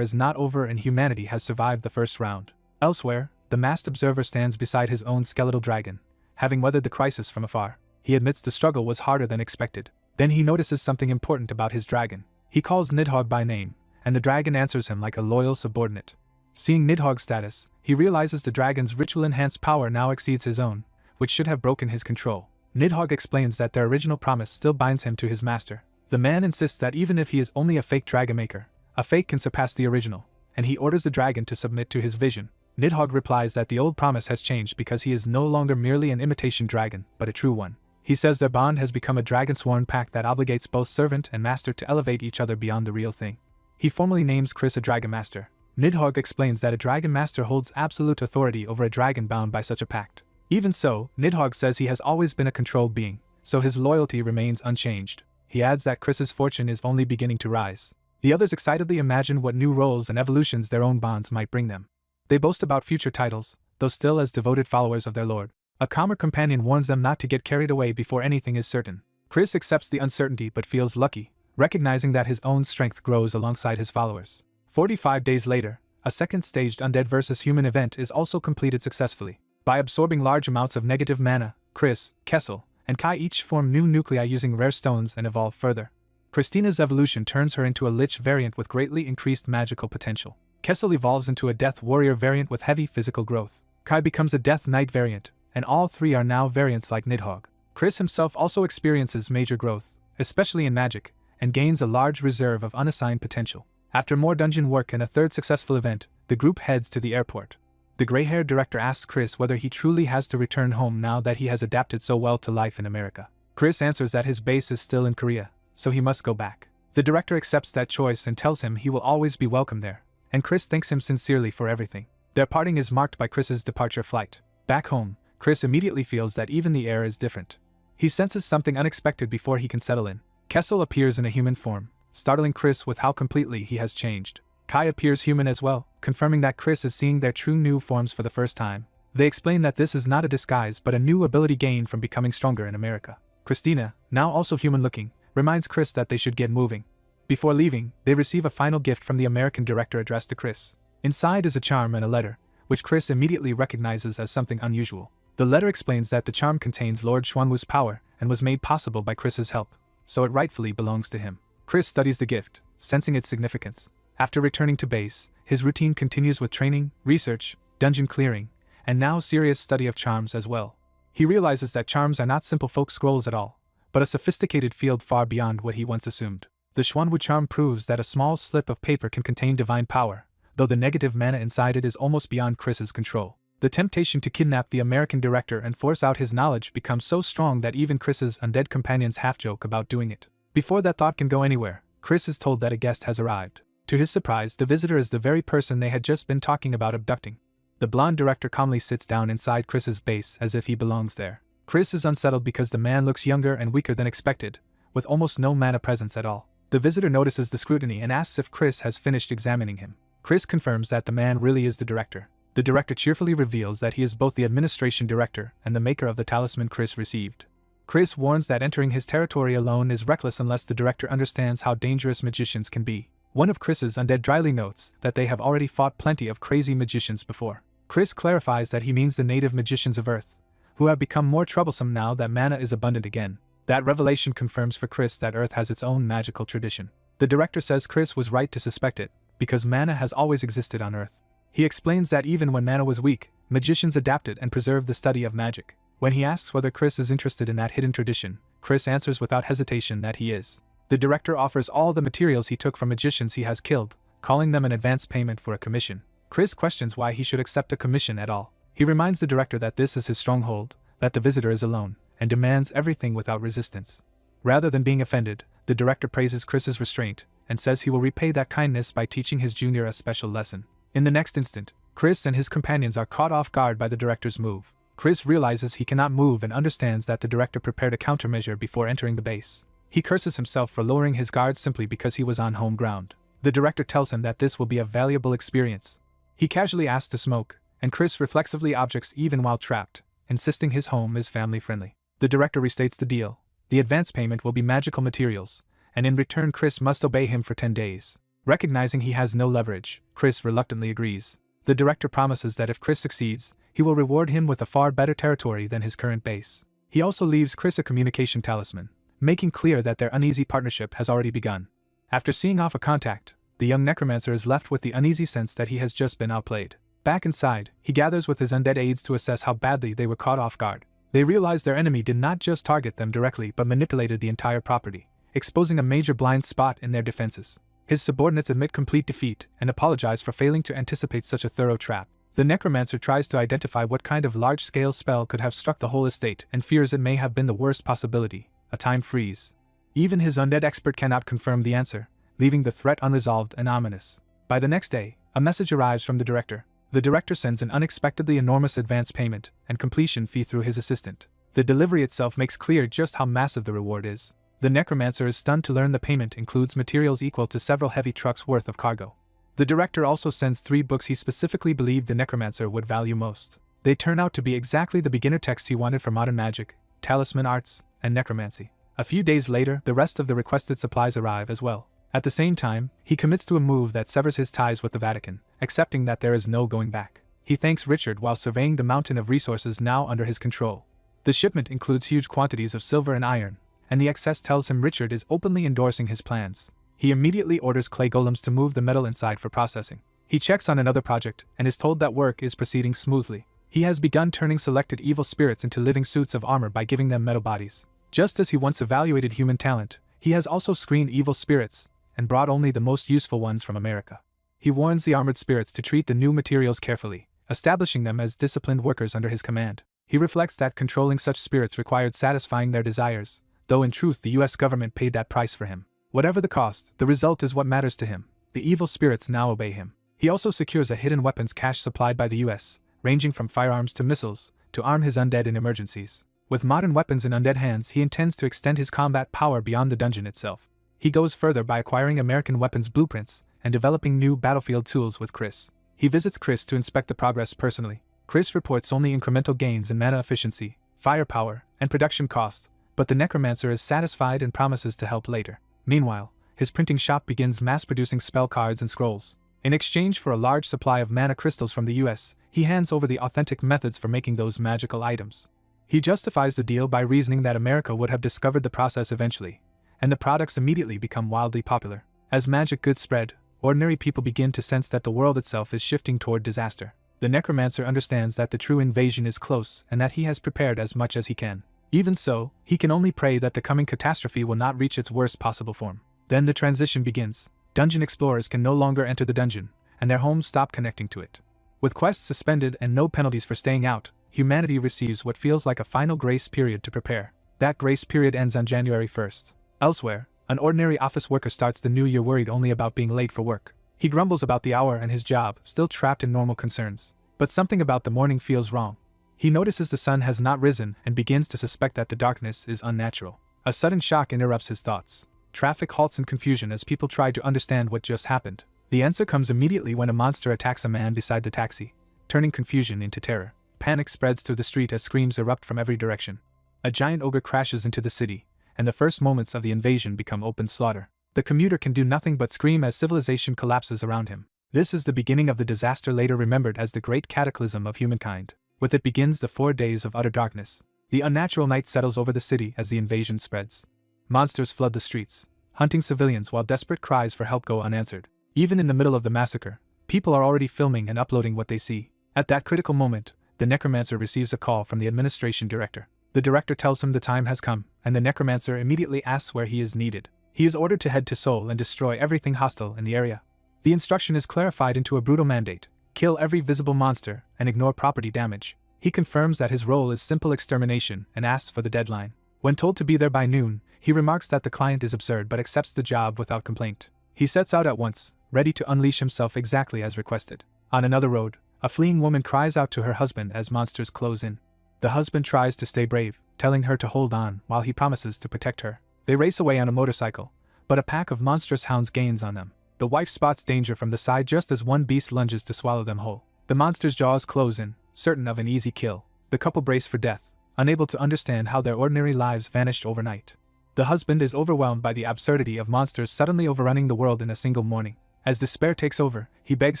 is not over and humanity has survived the first round. Elsewhere, the masked observer stands beside his own skeletal dragon, having weathered the crisis from afar. He admits the struggle was harder than expected. Then he notices something important about his dragon. He calls Nidhogg by name, and the dragon answers him like a loyal subordinate. Seeing Nidhogg's status, he realizes the dragon's ritual-enhanced power now exceeds his own, which should have broken his control. Nidhogg explains that their original promise still binds him to his master. The man insists that even if he is only a fake dragon maker, a fake can surpass the original, and he orders the dragon to submit to his vision. Nidhogg replies that the old promise has changed because he is no longer merely an imitation dragon, but a true one. He says their bond has become a dragon-sworn pact that obligates both servant and master to elevate each other beyond the real thing. He formally names Chris a dragon master. Nidhogg explains that a dragon master holds absolute authority over a dragon bound by such a pact. Even so, Nidhogg says he has always been a controlled being, so his loyalty remains unchanged. He adds that Chris's fortune is only beginning to rise. The others excitedly imagine what new roles and evolutions their own bonds might bring them. They boast about future titles, though still as devoted followers of their lord. A calmer companion warns them not to get carried away before anything is certain. Chris accepts the uncertainty but feels lucky, recognizing that his own strength grows alongside his followers. 45 days later, a second staged undead versus human event is also completed successfully. By absorbing large amounts of negative mana, Chris, Kessel, and Kai each form new nuclei using rare stones and evolve further. Christina's evolution turns her into a Lich variant with greatly increased magical potential. Kessel evolves into a Death Warrior variant with heavy physical growth. Kai becomes a Death Knight variant, and all three are now variants like Nidhogg. Chris himself also experiences major growth, especially in magic, and gains a large reserve of unassigned potential. After more dungeon work and a third successful event, the group heads to the airport. The gray-haired director asks Chris whether he truly has to return home now that he has adapted so well to life in America. Chris answers that his base is still in Korea, so he must go back. The director accepts that choice and tells him he will always be welcome there, and Chris thanks him sincerely for everything. Their parting is marked by Chris's departure flight. Back home, Chris immediately feels that even the air is different. He senses something unexpected before he can settle in. Kessel appears in a human form, startling Chris with how completely he has changed. Kai appears human as well, confirming that Chris is seeing their true new forms for the first time. They explain that this is not a disguise but a new ability gained from becoming stronger in America. Christina, now also human-looking, reminds Chris that they should get moving. Before leaving, they receive a final gift from the American director addressed to Chris. Inside is a charm and a letter, which Chris immediately recognizes as something unusual. The letter explains that the charm contains Lord Xuanwu's power and was made possible by Chris's help, so it rightfully belongs to him. Chris studies the gift, sensing its significance. After returning to base, his routine continues with training, research, dungeon clearing, and now serious study of charms as well. He realizes that charms are not simple folk scrolls at all, but a sophisticated field far beyond what he once assumed. The Xuanwu charm proves that a small slip of paper can contain divine power, though the negative mana inside it is almost beyond Chris's control. The temptation to kidnap the American director and force out his knowledge becomes so strong that even Chris's undead companions half-joke about doing it. Before that thought can go anywhere, Chris is told that a guest has arrived. To his surprise, the visitor is the very person they had just been talking about abducting. The blonde director calmly sits down inside Chris's base as if he belongs there. Chris is unsettled because the man looks younger and weaker than expected, with almost no mana presence at all. The visitor notices the scrutiny and asks if Chris has finished examining him. Chris confirms that the man really is the director. The director cheerfully reveals that he is both the administration director and the maker of the talisman Chris received. Chris warns that entering his territory alone is reckless unless the director understands how dangerous magicians can be. One of Chris's undead dryly notes that they have already fought plenty of crazy magicians before. Chris clarifies that he means the native magicians of Earth, who have become more troublesome now that mana is abundant again. That revelation confirms for Chris that Earth has its own magical tradition. The director says Chris was right to suspect it, because mana has always existed on Earth. He explains that even when mana was weak, magicians adapted and preserved the study of magic. When he asks whether Chris is interested in that hidden tradition, Chris answers without hesitation that he is. The director offers all the materials he took from magicians he has killed, calling them an advance payment for a commission. Chris questions why he should accept a commission at all. He reminds the director that this is his stronghold, that the visitor is alone, and demands everything without resistance. Rather than being offended, the director praises Chris's restraint, and says he will repay that kindness by teaching his junior a special lesson. In the next instant, Chris and his companions are caught off guard by the director's move. Chris realizes he cannot move and understands that the director prepared a countermeasure before entering the base. He curses himself for lowering his guard simply because he was on home ground. The director tells him that this will be a valuable experience. He casually asks to smoke, and Chris reflexively objects even while trapped, insisting his home is family-friendly. The director restates the deal. The advance payment will be magical materials, and in return Chris must obey him for 10 days. Recognizing he has no leverage, Chris reluctantly agrees. The director promises that if Chris succeeds, he will reward him with a far better territory than his current base. He also leaves Chris a communication talisman, making clear that their uneasy partnership has already begun. After seeing off a contact, the young necromancer is left with the uneasy sense that he has just been outplayed. Back inside, he gathers with his undead aides to assess how badly they were caught off guard. They realize their enemy did not just target them directly but manipulated the entire property, exposing a major blind spot in their defenses. His subordinates admit complete defeat and apologize for failing to anticipate such a thorough trap. The necromancer tries to identify what kind of large-scale spell could have struck the whole estate and fears it may have been the worst possibility, a time freeze. Even his undead expert cannot confirm the answer, leaving the threat unresolved and ominous. By the next day, a message arrives from the director. The director sends an unexpectedly enormous advance payment and completion fee through his assistant. The delivery itself makes clear just how massive the reward is. The necromancer is stunned to learn the payment includes materials equal to several heavy trucks worth of cargo. The director also sends 3 books he specifically believed the necromancer would value most. They turn out to be exactly the beginner texts he wanted for modern magic, talisman arts, and necromancy. A few days later, the rest of the requested supplies arrive as well. At the same time, he commits to a move that severs his ties with the Vatican, accepting that there is no going back. He thanks Richard while surveying the mountain of resources now under his control. The shipment includes huge quantities of silver and iron, and the excess tells him Richard is openly endorsing his plans. He immediately orders clay golems to move the metal inside for processing. He checks on another project and is told that work is proceeding smoothly. He has begun turning selected evil spirits into living suits of armor by giving them metal bodies. Just as he once evaluated human talent, he has also screened evil spirits and brought only the most useful ones from America. He warns the armored spirits to treat the new materials carefully, establishing them as disciplined workers under his command. He reflects that controlling such spirits required satisfying their desires, though in truth the US government paid that price for him. Whatever the cost, the result is what matters to him. The evil spirits now obey him. He also secures a hidden weapons cache supplied by the US, ranging from firearms to missiles, to arm his undead in emergencies. With modern weapons in undead hands, he intends to extend his combat power beyond the dungeon itself. He goes further by acquiring American weapons blueprints and developing new battlefield tools with Chris. He visits Chris to inspect the progress personally. Chris reports only incremental gains in mana efficiency, firepower, and production costs, but the necromancer is satisfied and promises to help later. Meanwhile, his printing shop begins mass-producing spell cards and scrolls. In exchange for a large supply of mana crystals from the US, he hands over the authentic methods for making those magical items. He justifies the deal by reasoning that America would have discovered the process eventually, and the products immediately become wildly popular. As magic goods spread, ordinary people begin to sense that the world itself is shifting toward disaster. The necromancer understands that the true invasion is close and that he has prepared as much as he can. Even so, he can only pray that the coming catastrophe will not reach its worst possible form. Then the transition begins. Dungeon explorers can no longer enter the dungeon, and their homes stop connecting to it. With quests suspended and no penalties for staying out, humanity receives what feels like a final grace period to prepare. That grace period ends on January 1st. Elsewhere, an ordinary office worker starts the new year worried only about being late for work. He grumbles about the hour and his job, still trapped in normal concerns. But something about the morning feels wrong. He notices the sun has not risen and begins to suspect that the darkness is unnatural. A sudden shock interrupts his thoughts. Traffic halts in confusion as people try to understand what just happened. The answer comes immediately when a monster attacks a man beside the taxi, turning confusion into terror. Panic spreads through the street as screams erupt from every direction. A giant ogre crashes into the city, and the first moments of the invasion become open slaughter. The commuter can do nothing but scream as civilization collapses around him. This is the beginning of the disaster later remembered as the Great Cataclysm of humankind. With it begins the 4 days of utter darkness. The unnatural night settles over the city as the invasion spreads. Monsters flood the streets, hunting civilians while desperate cries for help go unanswered. Even in the middle of the massacre, people are already filming and uploading what they see. At that critical moment, the necromancer receives a call from the administration director. The director tells him the time has come, and the necromancer immediately asks where he is needed. He is ordered to head to Seoul and destroy everything hostile in the area. The instruction is clarified into a brutal mandate: kill every visible monster and ignore property damage. He confirms that his role is simple extermination and asks for the deadline. When told to be there by noon, he remarks that the client is absurd but accepts the job without complaint. He sets out at once, ready to unleash himself exactly as requested. On another road, a fleeing woman cries out to her husband as monsters close in. The husband tries to stay brave, telling her to hold on while he promises to protect her. They race away on a motorcycle, but a pack of monstrous hounds gains on them. The wife spots danger from the side just as one beast lunges to swallow them whole. The monster's jaws close in, certain of an easy kill. The couple brace for death, unable to understand how their ordinary lives vanished overnight. The husband is overwhelmed by the absurdity of monsters suddenly overrunning the world in a single morning. As despair takes over, he begs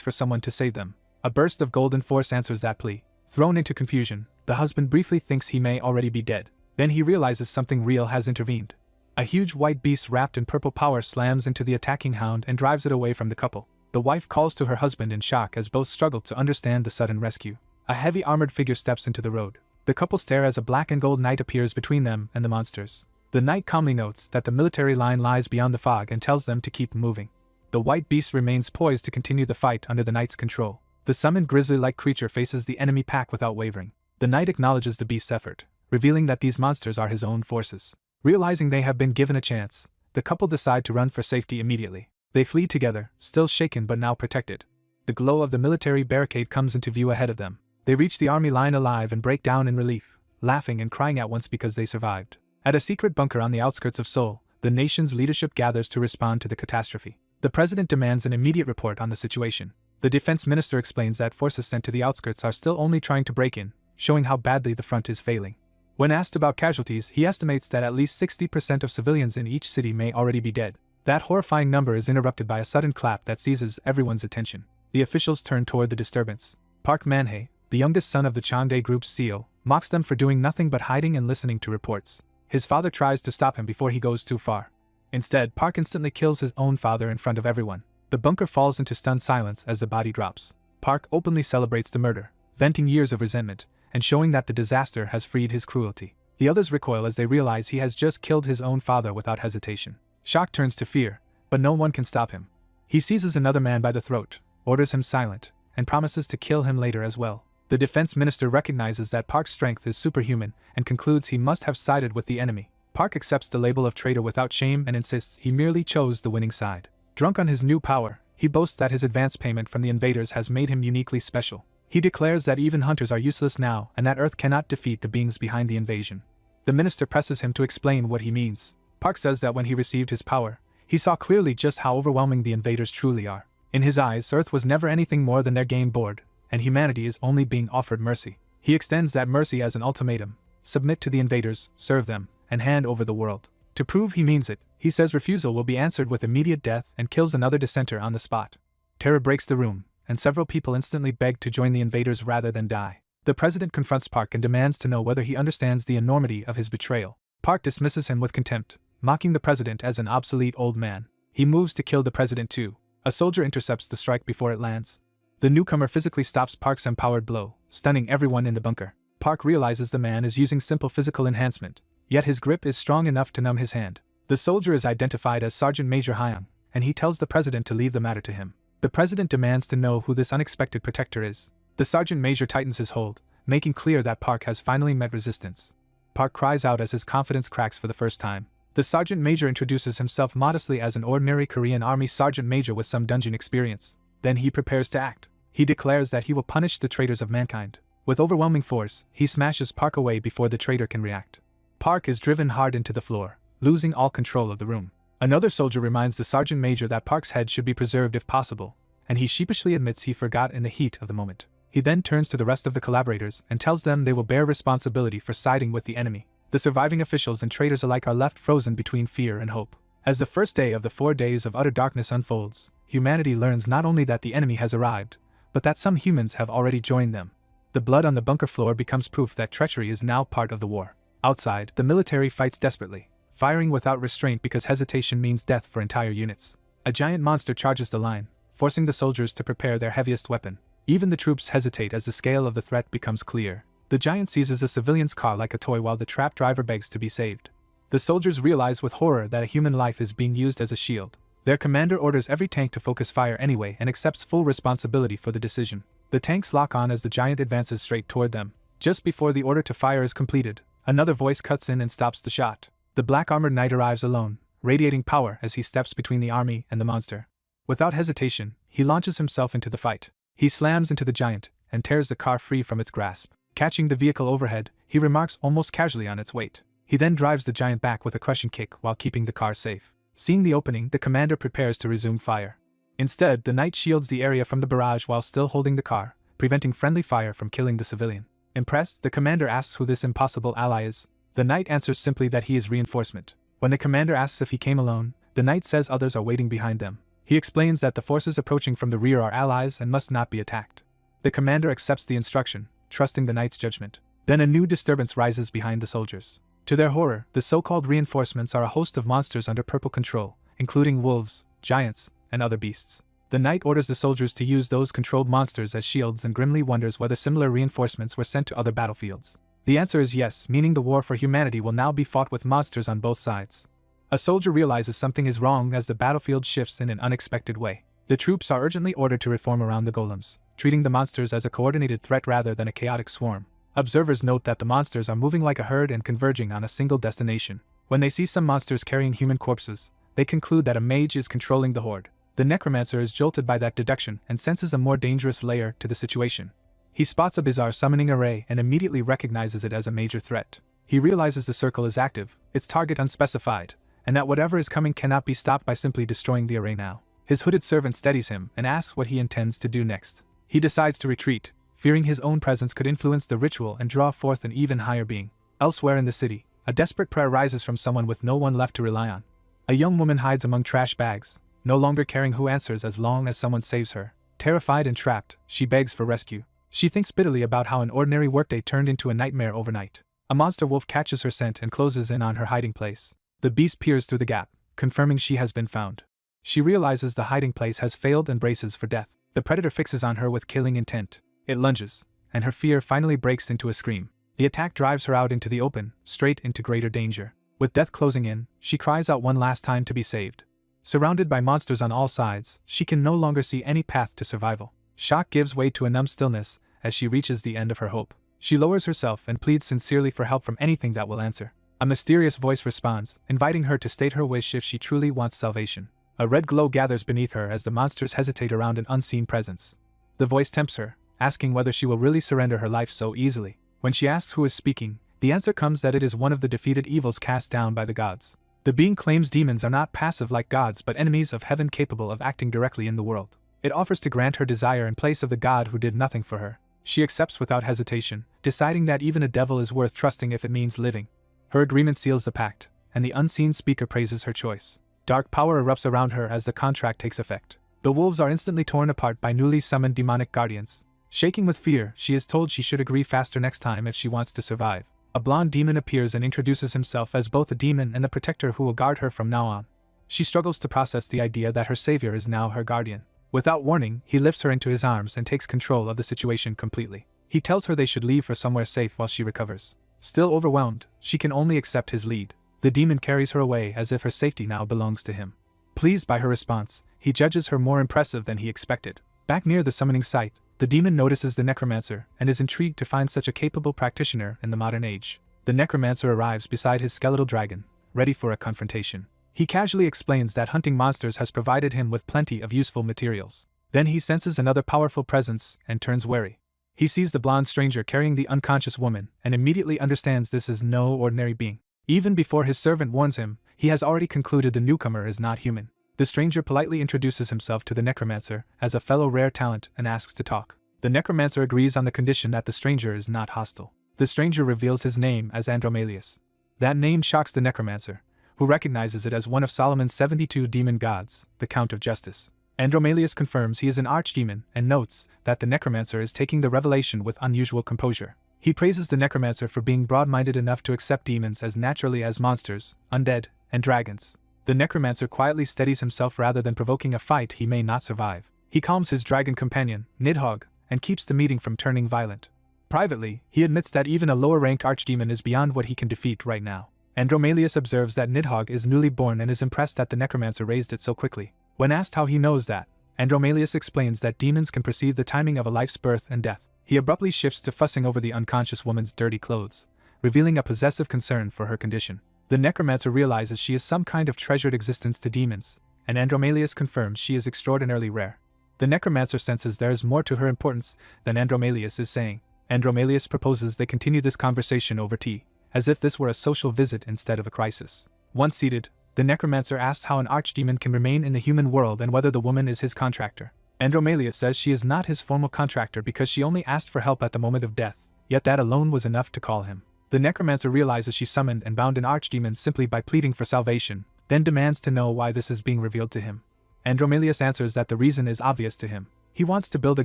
for someone to save them. A burst of golden force answers that plea. Thrown into confusion, the husband briefly thinks he may already be dead. Then he realizes something real has intervened. A huge white beast wrapped in purple power slams into the attacking hound and drives it away from the couple. The wife calls to her husband in shock as both struggle to understand the sudden rescue. A heavy armored figure steps into the road. The couple stare as a black and gold knight appears between them and the monsters. The knight calmly notes that the military line lies beyond the fog and tells them to keep moving. The white beast remains poised to continue the fight under the knight's control. The summoned grizzly-like creature faces the enemy pack without wavering. The knight acknowledges the beast's effort, revealing that these monsters are his own forces. Realizing they have been given a chance, the couple decide to run for safety immediately. They flee together, still shaken but now protected. The glow of the military barricade comes into view ahead of them. They reach the army line alive and break down in relief, laughing and crying at once because they survived. At a secret bunker on the outskirts of Seoul, the nation's leadership gathers to respond to the catastrophe. The president demands an immediate report on the situation. The defense minister explains that forces sent to the outskirts are still only trying to break in, showing how badly the front is failing. When asked about casualties, he estimates that at least 60% of civilians in each city may already be dead. That horrifying number is interrupted by a sudden clap that seizes everyone's attention. The officials turn toward the disturbance. Park Man-hye, the youngest son of the Changdae Group's CEO, mocks them for doing nothing but hiding and listening to reports. His father tries to stop him before he goes too far. Instead, Park instantly kills his own father in front of everyone. The bunker falls into stunned silence as the body drops. Park openly celebrates the murder, venting years of resentment, and showing that the disaster has freed his cruelty. The others recoil as they realize he has just killed his own father without hesitation. Shock turns to fear, but no one can stop him. He seizes another man by the throat, orders him silent, and promises to kill him later as well. The defense minister recognizes that Park's strength is superhuman and concludes he must have sided with the enemy. Park accepts the label of traitor without shame and insists he merely chose the winning side. Drunk on his new power, he boasts that his advance payment from the invaders has made him uniquely special. He declares that even hunters are useless now and that Earth cannot defeat the beings behind the invasion. The minister presses him to explain what he means. Park says that when he received his power, he saw clearly just how overwhelming the invaders truly are. In his eyes, Earth was never anything more than their game board, and humanity is only being offered mercy. He extends that mercy as an ultimatum: submit to the invaders, serve them, and hand over the world. To prove he means it, he says refusal will be answered with immediate death and kills another dissenter on the spot. Terror breaks the room, and several people instantly beg to join the invaders rather than die. The president confronts Park and demands to know whether he understands the enormity of his betrayal. Park dismisses him with contempt, mocking the president as an obsolete old man. He moves to kill the president too. A soldier intercepts the strike before it lands. The newcomer physically stops Park's empowered blow, stunning everyone in the bunker. Park realizes the man is using simple physical enhancement, yet his grip is strong enough to numb his hand. The soldier is identified as Sergeant Major Hyung, and he tells the president to leave the matter to him. The president demands to know who this unexpected protector is. The sergeant major tightens his hold, making clear that Park has finally met resistance. Park cries out as his confidence cracks for the first time. The sergeant major introduces himself modestly as an ordinary Korean army sergeant major with some dungeon experience. Then he prepares to act. He declares that he will punish the traitors of mankind. With overwhelming force, he smashes Park away before the traitor can react. Park is driven hard into the floor, losing all control of the room. Another soldier reminds the sergeant major that Park's head should be preserved if possible, and he sheepishly admits he forgot in the heat of the moment. He then turns to the rest of the collaborators and tells them they will bear responsibility for siding with the enemy. The surviving officials and traitors alike are left frozen between fear and hope. As the first day of the 4 days of utter darkness unfolds, humanity learns not only that the enemy has arrived, but that some humans have already joined them. The blood on the bunker floor becomes proof that treachery is now part of the war. Outside, the military fights desperately, firing without restraint because hesitation means death for entire units. A giant monster charges the line, forcing the soldiers to prepare their heaviest weapon. Even the troops hesitate as the scale of the threat becomes clear. The giant seizes a civilian's car like a toy while the trapped driver begs to be saved. The soldiers realize with horror that a human life is being used as a shield. Their commander orders every tank to focus fire anyway and accepts full responsibility for the decision. The tanks lock on as the giant advances straight toward them. Just before the order to fire is completed, another voice cuts in and stops the shot. The black armored knight arrives alone, radiating power as he steps between the army and the monster. Without hesitation, he launches himself into the fight. He slams into the giant and tears the car free from its grasp. Catching the vehicle overhead, he remarks almost casually on its weight. He then drives the giant back with a crushing kick while keeping the car safe. Seeing the opening, the commander prepares to resume fire. Instead, the knight shields the area from the barrage while still holding the car, preventing friendly fire from killing the civilian. Impressed, the commander asks who this impossible ally is. The knight answers simply that he is reinforcement. When the commander asks if he came alone, the knight says others are waiting behind them. He explains that the forces approaching from the rear are allies and must not be attacked. The commander accepts the instruction, trusting the knight's judgment. Then a new disturbance rises behind the soldiers. To their horror, the so-called reinforcements are a host of monsters under purple control, including wolves, giants, and other beasts. The knight orders the soldiers to use those controlled monsters as shields and grimly wonders whether similar reinforcements were sent to other battlefields. The answer is yes, meaning the war for humanity will now be fought with monsters on both sides. A soldier realizes something is wrong as the battlefield shifts in an unexpected way. The troops are urgently ordered to reform around the golems, treating the monsters as a coordinated threat rather than a chaotic swarm. Observers note that the monsters are moving like a herd and converging on a single destination. When they see some monsters carrying human corpses, they conclude that a mage is controlling the horde. The necromancer is jolted by that deduction and senses a more dangerous layer to the situation. He spots a bizarre summoning array and immediately recognizes it as a major threat. He realizes the circle is active, its target unspecified, and that whatever is coming cannot be stopped by simply destroying the array now. His hooded servant steadies him and asks what he intends to do next. He decides to retreat, fearing his own presence could influence the ritual and draw forth an even higher being. Elsewhere in the city, a desperate prayer rises from someone with no one left to rely on. A young woman hides among trash bags, no longer caring who answers as long as someone saves her. Terrified and trapped, she begs for rescue. She thinks bitterly about how an ordinary workday turned into a nightmare overnight. A monster wolf catches her scent and closes in on her hiding place. The beast peers through the gap, confirming she has been found. She realizes the hiding place has failed and braces for death. The predator fixes on her with killing intent. It lunges, and her fear finally breaks into a scream. The attack drives her out into the open, straight into greater danger. With death closing in, she cries out one last time to be saved. Surrounded by monsters on all sides, she can no longer see any path to survival. Shock gives way to a numb stillness as she reaches the end of her hope. She lowers herself and pleads sincerely for help from anything that will answer. A mysterious voice responds, inviting her to state her wish if she truly wants salvation. A red glow gathers beneath her as the monsters hesitate around an unseen presence. The voice tempts her, asking whether she will really surrender her life so easily. When she asks who is speaking, the answer comes that it is one of the defeated evils cast down by the gods. The being claims demons are not passive like gods but enemies of heaven capable of acting directly in the world. It offers to grant her desire in place of the god who did nothing for her. She accepts without hesitation, deciding that even a devil is worth trusting if it means living. Her agreement seals the pact, and the unseen speaker praises her choice. Dark power erupts around her as the contract takes effect. The wolves are instantly torn apart by newly summoned demonic guardians. Shaking with fear, she is told she should agree faster next time if she wants to survive. A blonde demon appears and introduces himself as both a demon and the protector who will guard her from now on. She struggles to process the idea that her savior is now her guardian. Without warning, he lifts her into his arms and takes control of the situation completely. He tells her they should leave for somewhere safe while she recovers. Still overwhelmed, she can only accept his lead. The demon carries her away as if her safety now belongs to him. Pleased by her response, he judges her more impressive than he expected. Back near the summoning site, the demon notices the necromancer and is intrigued to find such a capable practitioner in the modern age. The necromancer arrives beside his skeletal dragon, ready for a confrontation. He casually explains that hunting monsters has provided him with plenty of useful materials. Then he senses another powerful presence and turns wary. He sees the blonde stranger carrying the unconscious woman and immediately understands this is no ordinary being. Even before his servant warns him, he has already concluded the newcomer is not human. The stranger politely introduces himself to the necromancer as a fellow rare talent and asks to talk. The necromancer agrees on the condition that the stranger is not hostile. The stranger reveals his name as Andromalius. That name shocks the necromancer, who recognizes it as one of Solomon's 72 demon gods, the Count of Justice. Andromalius confirms he is an archdemon and notes that the necromancer is taking the revelation with unusual composure. He praises the necromancer for being broad-minded enough to accept demons as naturally as monsters, undead, and dragons. The necromancer quietly steadies himself rather than provoking a fight he may not survive. He calms his dragon companion, Nidhogg, and keeps the meeting from turning violent. Privately, he admits that even a lower-ranked archdemon is beyond what he can defeat right now. Andromalius observes that Nidhogg is newly born and is impressed that the necromancer raised it so quickly. When asked how he knows that, Andromalius explains that demons can perceive the timing of a life's birth and death. He abruptly shifts to fussing over the unconscious woman's dirty clothes, revealing a possessive concern for her condition. The necromancer realizes she is some kind of treasured existence to demons, and Andromalius confirms she is extraordinarily rare. The necromancer senses there is more to her importance than Andromalius is saying. Andromalius proposes they continue this conversation over tea, as if this were a social visit instead of a crisis. Once seated, the necromancer asks how an archdemon can remain in the human world and whether the woman is his contractor. Andromalius says she is not his formal contractor because she only asked for help at the moment of death, yet that alone was enough to call him. The necromancer realizes she summoned and bound an archdemon simply by pleading for salvation, then demands to know why this is being revealed to him. Andromalius answers that the reason is obvious to him. He wants to build a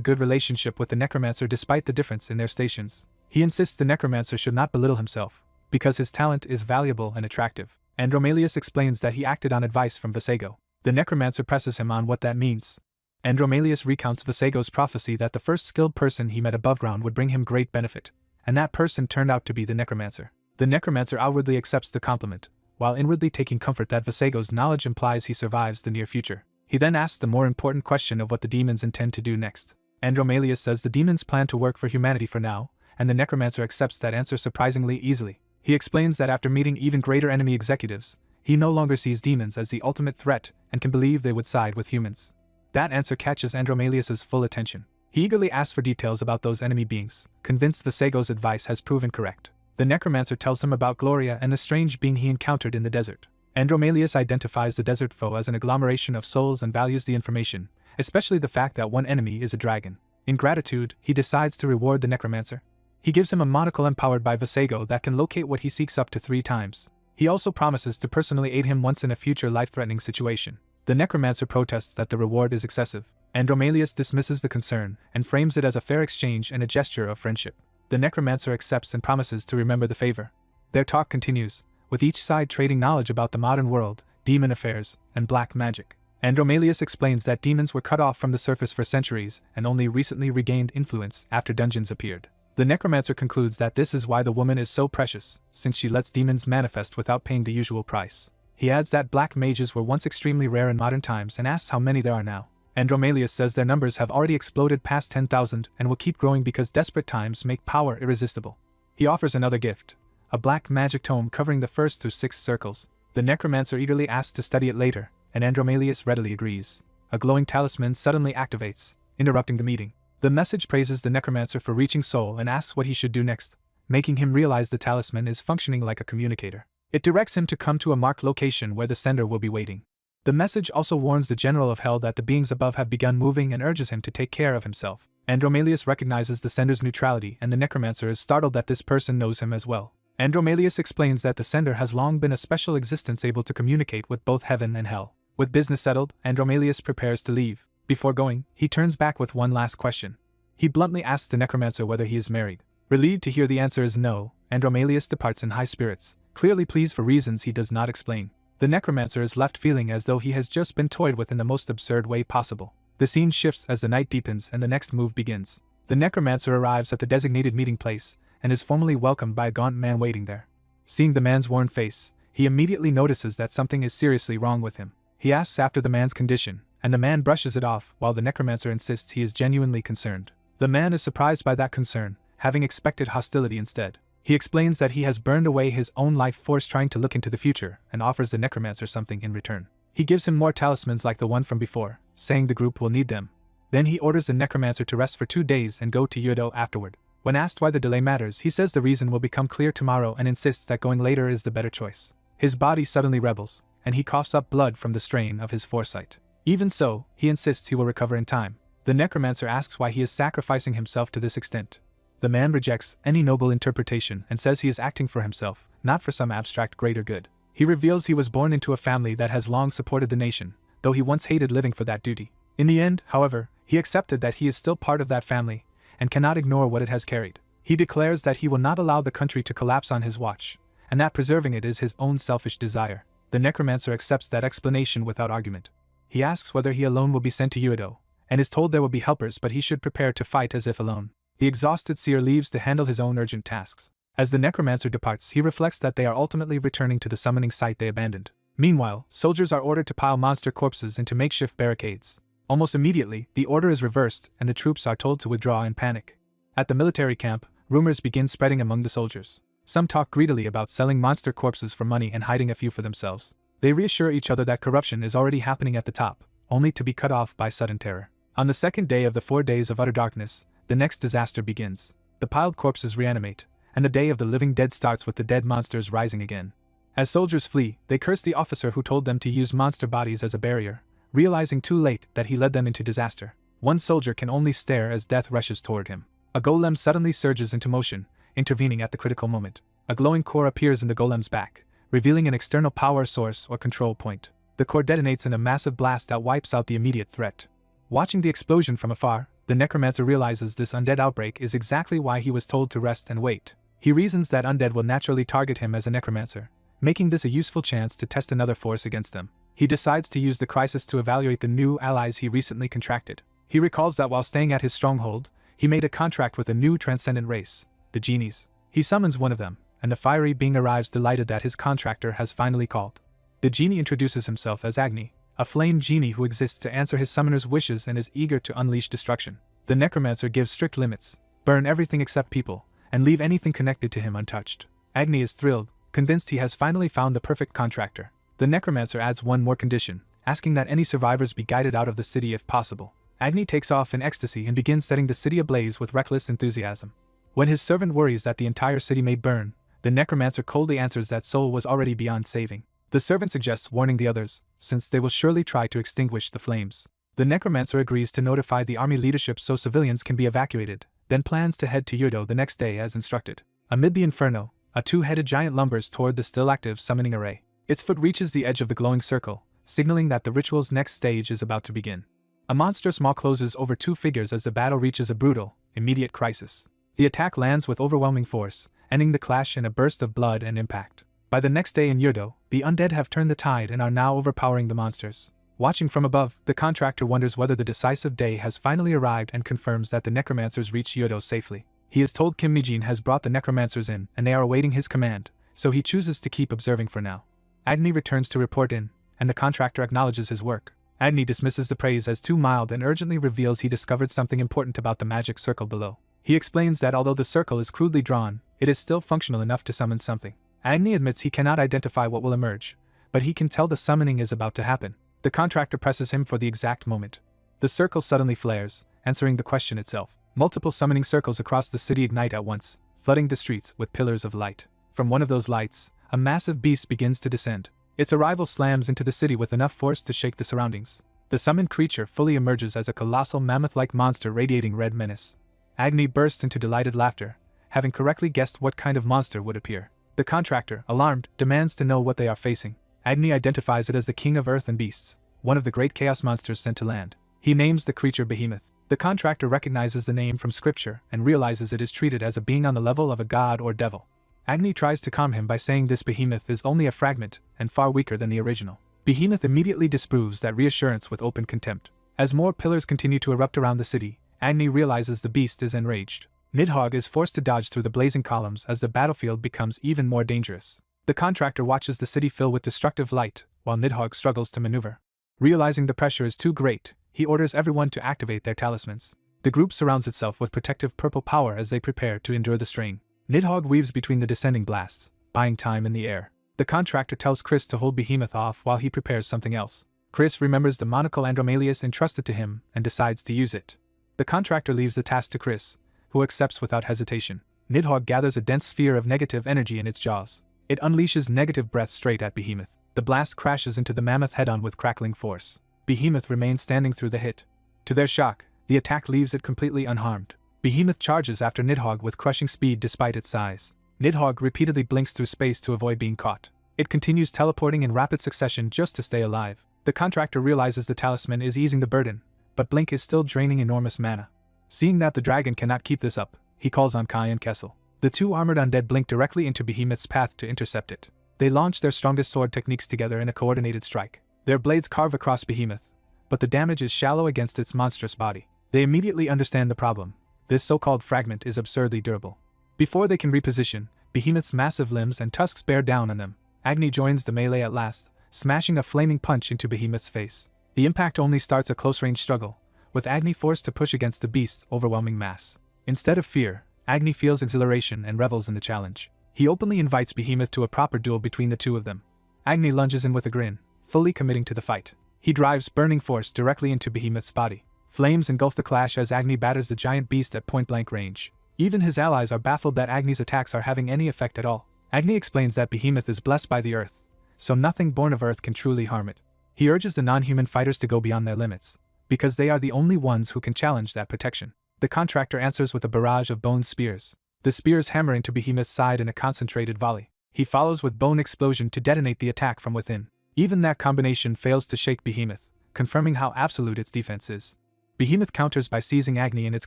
good relationship with the necromancer despite the difference in their stations. He insists the necromancer should not belittle himself, because his talent is valuable and attractive. Andromalius explains that he acted on advice from Vasego. The necromancer presses him on what that means. Andromalius recounts Vasego's prophecy that the first skilled person he met above ground would bring him great benefit, and that person turned out to be the necromancer. The necromancer outwardly accepts the compliment, while inwardly taking comfort that Vasego's knowledge implies he survives the near future. He then asks the more important question of what the demons intend to do next. Andromalius says the demons plan to work for humanity for now, and the necromancer accepts that answer surprisingly easily. He explains that after meeting even greater enemy executives, he no longer sees demons as the ultimate threat and can believe they would side with humans. That answer catches Andromalius's full attention. He eagerly asks for details about those enemy beings, convinced Vasego's advice has proven correct. The necromancer tells him about Gloria and the strange being he encountered in the desert. Andromalius identifies the desert foe as an agglomeration of souls and values the information, especially the fact that one enemy is a dragon. In gratitude, he decides to reward the necromancer. He gives him a monocle empowered by Vasego that can locate what he seeks up to 3 times. He also promises to personally aid him once in a future life-threatening situation. The necromancer protests that the reward is excessive. Andromalius dismisses the concern and frames it as a fair exchange and a gesture of friendship. The necromancer accepts and promises to remember the favor. Their talk continues, with each side trading knowledge about the modern world, demon affairs, and black magic. Andromalius explains that demons were cut off from the surface for centuries and only recently regained influence after dungeons appeared. The necromancer concludes that this is why the woman is so precious, since she lets demons manifest without paying the usual price. He adds that black mages were once extremely rare in modern times and asks how many there are now. Andromalius says their numbers have already exploded past 10,000 and will keep growing because desperate times make power irresistible. He offers another gift, a black magic tome covering the 1st through 6th circles. The necromancer eagerly asks to study it later, and Andromalius readily agrees. A glowing talisman suddenly activates, interrupting the meeting. The message praises the necromancer for reaching Soul and asks what he should do next, making him realize the talisman is functioning like a communicator. It directs him to come to a marked location where the sender will be waiting. The message also warns the general of hell that the beings above have begun moving and urges him to take care of himself. Andromalius recognizes the sender's neutrality and the necromancer is startled that this person knows him as well. Andromalius explains that the sender has long been a special existence able to communicate with both heaven and hell. With business settled, Andromalius prepares to leave. Before going, he turns back with one last question. He bluntly asks the necromancer whether he is married. Relieved to hear the answer is no, Andromalius departs in high spirits, clearly pleased for reasons he does not explain. The necromancer is left feeling as though he has just been toyed with in the most absurd way possible. The scene shifts as the night deepens and the next move begins. The necromancer arrives at the designated meeting place and is formally welcomed by a gaunt man waiting there. Seeing the man's worn face, he immediately notices that something is seriously wrong with him. He asks after the man's condition, and the man brushes it off while the necromancer insists he is genuinely concerned. The man is surprised by that concern, having expected hostility instead. He explains that he has burned away his own life force trying to look into the future and offers the necromancer something in return. He gives him more talismans like the one from before, saying the group will need them. Then he orders the necromancer to rest for 2 days and go to Yahello afterward. When asked why the delay matters, he says the reason will become clear tomorrow and insists that going later is the better choice. His body suddenly rebels, and he coughs up blood from the strain of his foresight. Even so, he insists he will recover in time. The necromancer asks why he is sacrificing himself to this extent. The man rejects any noble interpretation and says he is acting for himself, not for some abstract greater good. He reveals he was born into a family that has long supported the nation, though he once hated living for that duty. In the end, however, he accepted that he is still part of that family and cannot ignore what it has carried. He declares that he will not allow the country to collapse on his watch, and that preserving it is his own selfish desire. The necromancer accepts that explanation without argument. He asks whether he alone will be sent to Yahello, and is told there will be helpers but he should prepare to fight as if alone. The exhausted seer leaves to handle his own urgent tasks. As the necromancer departs, he reflects that they are ultimately returning to the summoning site they abandoned. Meanwhile, soldiers are ordered to pile monster corpses into makeshift barricades. Almost immediately, the order is reversed and the troops are told to withdraw in panic. At the military camp, rumors begin spreading among the soldiers. Some talk greedily about selling monster corpses for money and hiding a few for themselves. They reassure each other that corruption is already happening at the top, only to be cut off by sudden terror. On the second day of the 4 days of utter darkness, the next disaster begins. The piled corpses reanimate, and the day of the living dead starts with the dead monsters rising again. As soldiers flee, they curse the officer who told them to use monster bodies as a barrier, realizing too late that he led them into disaster. One soldier can only stare as death rushes toward him. A golem suddenly surges into motion, intervening at the critical moment. A glowing core appears in the golem's back, revealing an external power source or control point. The core detonates in a massive blast that wipes out the immediate threat. Watching the explosion from afar, the necromancer realizes this undead outbreak is exactly why he was told to rest and wait. He reasons that undead will naturally target him as a necromancer, making this a useful chance to test another force against them. He decides to use the crisis to evaluate the new allies he recently contracted. He recalls that while staying at his stronghold, he made a contract with a new transcendent race, the genies. He summons one of them, and the fiery being arrives delighted that his contractor has finally called. The genie introduces himself as Agni, a flame genie who exists to answer his summoner's wishes and is eager to unleash destruction. The necromancer gives strict limits: burn everything except people, and leave anything connected to him untouched. Agni is thrilled, convinced he has finally found the perfect contractor. The necromancer adds one more condition, asking that any survivors be guided out of the city if possible. Agni takes off in ecstasy and begins setting the city ablaze with reckless enthusiasm. When his servant worries that the entire city may burn, the necromancer coldly answers that Seoul was already beyond saving. The servant suggests warning the others, since they will surely try to extinguish the flames. The necromancer agrees to notify the army leadership so civilians can be evacuated, then plans to head to Yodo the next day as instructed. Amid the inferno, a two-headed giant lumbers toward the still active summoning array. Its foot reaches the edge of the glowing circle, signaling that the ritual's next stage is about to begin. A monstrous maw closes over two figures as the battle reaches a brutal, immediate crisis. The attack lands with overwhelming force, ending the clash in a burst of blood and impact. By the next day in Yodo, the undead have turned the tide and are now overpowering the monsters. Watching from above, the contractor wonders whether the decisive day has finally arrived and confirms that the necromancers reach Yodo safely. He is told Kim Mijin has brought the necromancers in and they are awaiting his command, so he chooses to keep observing for now. Agni returns to report in, and the contractor acknowledges his work. Agni dismisses the praise as too mild and urgently reveals he discovered something important about the magic circle below. He explains that although the circle is crudely drawn, it is still functional enough to summon something. Agni admits he cannot identify what will emerge, but he can tell the summoning is about to happen. The contractor presses him for the exact moment. The circle suddenly flares, answering the question itself. Multiple summoning circles across the city ignite at once, flooding the streets with pillars of light. From one of those lights, a massive beast begins to descend. Its arrival slams into the city with enough force to shake the surroundings. The summoned creature fully emerges as a colossal mammoth-like monster radiating red menace. Agni bursts into delighted laughter, having correctly guessed what kind of monster would appear. The contractor, alarmed, demands to know what they are facing. Agni identifies it as the king of earth and beasts, one of the great chaos monsters sent to land. He names the creature Behemoth. The contractor recognizes the name from scripture and realizes it is treated as a being on the level of a god or devil. Agni tries to calm him by saying this behemoth is only a fragment and far weaker than the original. Behemoth immediately disproves that reassurance with open contempt. As more pillars continue to erupt around the city, Agni realizes the beast is enraged. Nidhogg is forced to dodge through the blazing columns as the battlefield becomes even more dangerous. The contractor watches the city fill with destructive light, while Nidhogg struggles to maneuver. Realizing the pressure is too great, he orders everyone to activate their talismans. The group surrounds itself with protective purple power as they prepare to endure the strain. Nidhogg weaves between the descending blasts, buying time in the air. The contractor tells Chris to hold Behemoth off while he prepares something else. Chris remembers the monocle Andromalius entrusted to him and decides to use it. The contractor leaves the task to Chris, who accepts without hesitation. Nidhogg gathers a dense sphere of negative energy in its jaws. It unleashes negative breath straight at Behemoth. The blast crashes into the mammoth head-on with crackling force. Behemoth remains standing through the hit. To their shock, the attack leaves it completely unharmed. Behemoth charges after Nidhogg with crushing speed despite its size. Nidhogg repeatedly blinks through space to avoid being caught. It continues teleporting in rapid succession just to stay alive. The contractor realizes the talisman is easing the burden, but Blink is still draining enormous mana. Seeing that the dragon cannot keep this up, he calls on Kai and Kessel. The two armored undead blink directly into Behemoth's path to intercept it. They launch their strongest sword techniques together in a coordinated strike. Their blades carve across Behemoth, but the damage is shallow against its monstrous body. They immediately understand the problem. This so-called fragment is absurdly durable. Before they can reposition, Behemoth's massive limbs and tusks bear down on them. Agni joins the melee at last, smashing a flaming punch into Behemoth's face. The impact only starts a close-range struggle, with Agni forced to push against the beast's overwhelming mass. Instead of fear, Agni feels exhilaration and revels in the challenge. He openly invites Behemoth to a proper duel between the two of them. Agni lunges in with a grin, fully committing to the fight. He drives burning force directly into Behemoth's body, Flames engulf the clash as Agni batters the giant beast at point-blank range. Even his allies are baffled that Agni's attacks are having any effect at all. Agni explains that Behemoth is blessed by the earth, so nothing born of earth can truly harm it. He urges the non-human fighters to go beyond their limits, because they are the only ones who can challenge that protection. The contractor answers with a barrage of bone spears, the spears hammering to Behemoth's side in a concentrated volley. He follows with bone explosion to detonate the attack from within. Even that combination fails to shake Behemoth, confirming how absolute its defense is. Behemoth counters by seizing Agni in its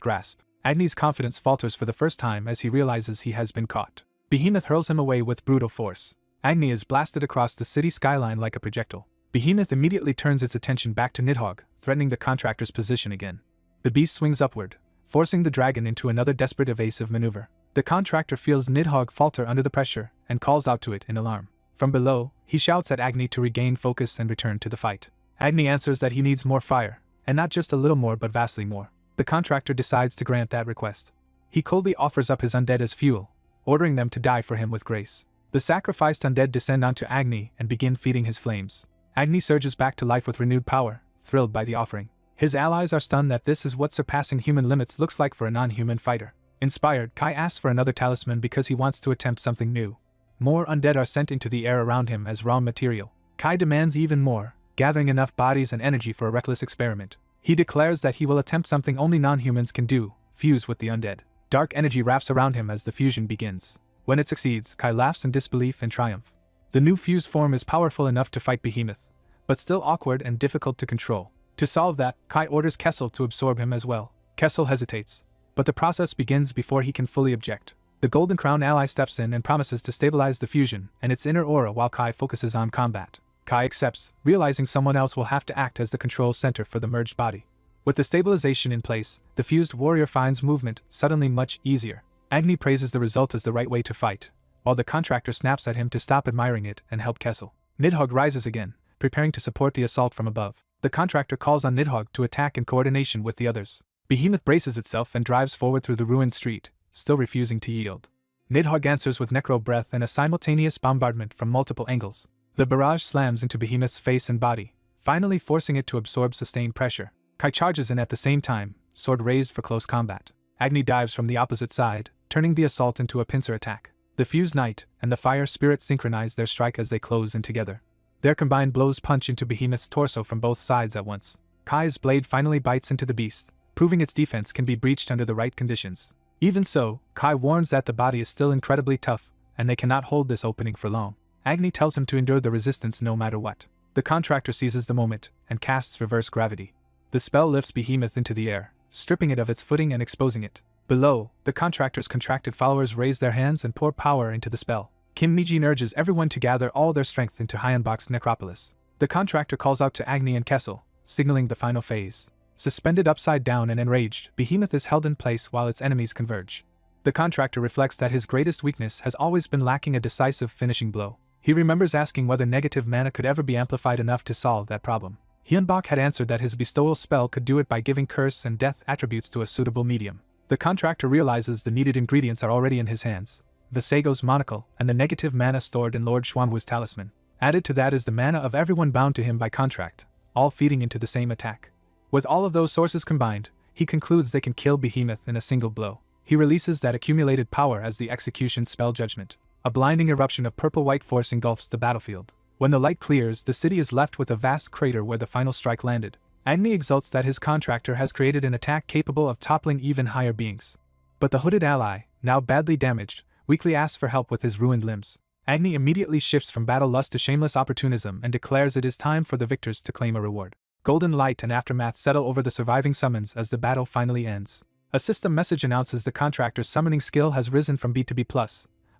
grasp. Agni's confidence falters for the first time as he realizes he has been caught. Behemoth hurls him away with brutal force. Agni is blasted across the city skyline like a projectile. Behemoth immediately turns its attention back to Nidhogg, threatening the contractor's position again. The beast swings upward, forcing the dragon into another desperate evasive maneuver. The contractor feels Nidhogg falter under the pressure and calls out to it in alarm. From below, he shouts at Agni to regain focus and return to the fight. Agni answers that he needs more fire, and not just a little more but vastly more. The contractor decides to grant that request. He coldly offers up his undead as fuel, ordering them to die for him with grace. The sacrificed undead descend onto Agni and begin feeding his flames. Agni surges back to life with renewed power, thrilled by the offering. His allies are stunned that this is what surpassing human limits looks like for a non-human fighter. Inspired, Kai asks for another talisman because he wants to attempt something new. More undead are sent into the air around him as raw material. Kai demands even more, gathering enough bodies and energy for a reckless experiment. He declares that he will attempt something only non-humans can do, fuse with the undead. Dark energy wraps around him as the fusion begins. When it succeeds, Kai laughs in disbelief and triumph. The new fused form is powerful enough to fight Behemoth, but still awkward and difficult to control. To solve that, Kai orders Kessel to absorb him as well. Kessel hesitates, but the process begins before he can fully object. The Golden Crown ally steps in and promises to stabilize the fusion and its inner aura while Kai focuses on combat. Kai accepts, realizing someone else will have to act as the control center for the merged body. With the stabilization in place, the fused warrior finds movement suddenly much easier. Agni praises the result as the right way to fight, while the contractor snaps at him to stop admiring it and help Kessel. Nidhogg rises again, preparing to support the assault from above. The contractor calls on Nidhogg to attack in coordination with the others. Behemoth braces itself and drives forward through the ruined street, still refusing to yield. Nidhogg answers with necro breath and a simultaneous bombardment from multiple angles. The barrage slams into Behemoth's face and body, finally forcing it to absorb sustained pressure. Kai charges in at the same time, sword raised for close combat. Agni dives from the opposite side, turning the assault into a pincer attack. The fused knight and the fire spirit synchronize their strike as they close in together. Their combined blows punch into Behemoth's torso from both sides at once. Kai's blade finally bites into the beast, proving its defense can be breached under the right conditions. Even so, Kai warns that the body is still incredibly tough, and they cannot hold this opening for long. Agni tells him to endure the resistance no matter what. The contractor seizes the moment and casts reverse gravity. The spell lifts Behemoth into the air, stripping it of its footing and exposing it. Below, the contractor's contracted followers raise their hands and pour power into the spell. Kim Mijin urges everyone to gather all their strength into Hyunbok's necropolis. The contractor calls out to Agni and Kessel, signaling the final phase. Suspended upside down and enraged, Behemoth is held in place while its enemies converge. The contractor reflects that his greatest weakness has always been lacking a decisive finishing blow. He remembers asking whether negative mana could ever be amplified enough to solve that problem. Hyunbok had answered that his bestowal spell could do it by giving curse and death attributes to a suitable medium. The contractor realizes the needed ingredients are already in his hands: Visego's monocle and the negative mana stored in Lord Xuanwu's talisman. Added to that is the mana of everyone bound to him by contract, all feeding into the same attack. With all of those sources combined, he concludes they can kill Behemoth in a single blow. He releases that accumulated power as the execution spell Judgment. A blinding eruption of purple-white force engulfs the battlefield. When the light clears, the city is left with a vast crater where the final strike landed. Agni exults that his contractor has created an attack capable of toppling even higher beings. But the hooded ally, now badly damaged, weakly asks for help with his ruined limbs. Agni immediately shifts from battle lust to shameless opportunism and declares it is time for the victors to claim a reward. Golden light and aftermath settle over the surviving summons as the battle finally ends. A system message announces the contractor's summoning skill has risen from B to B+,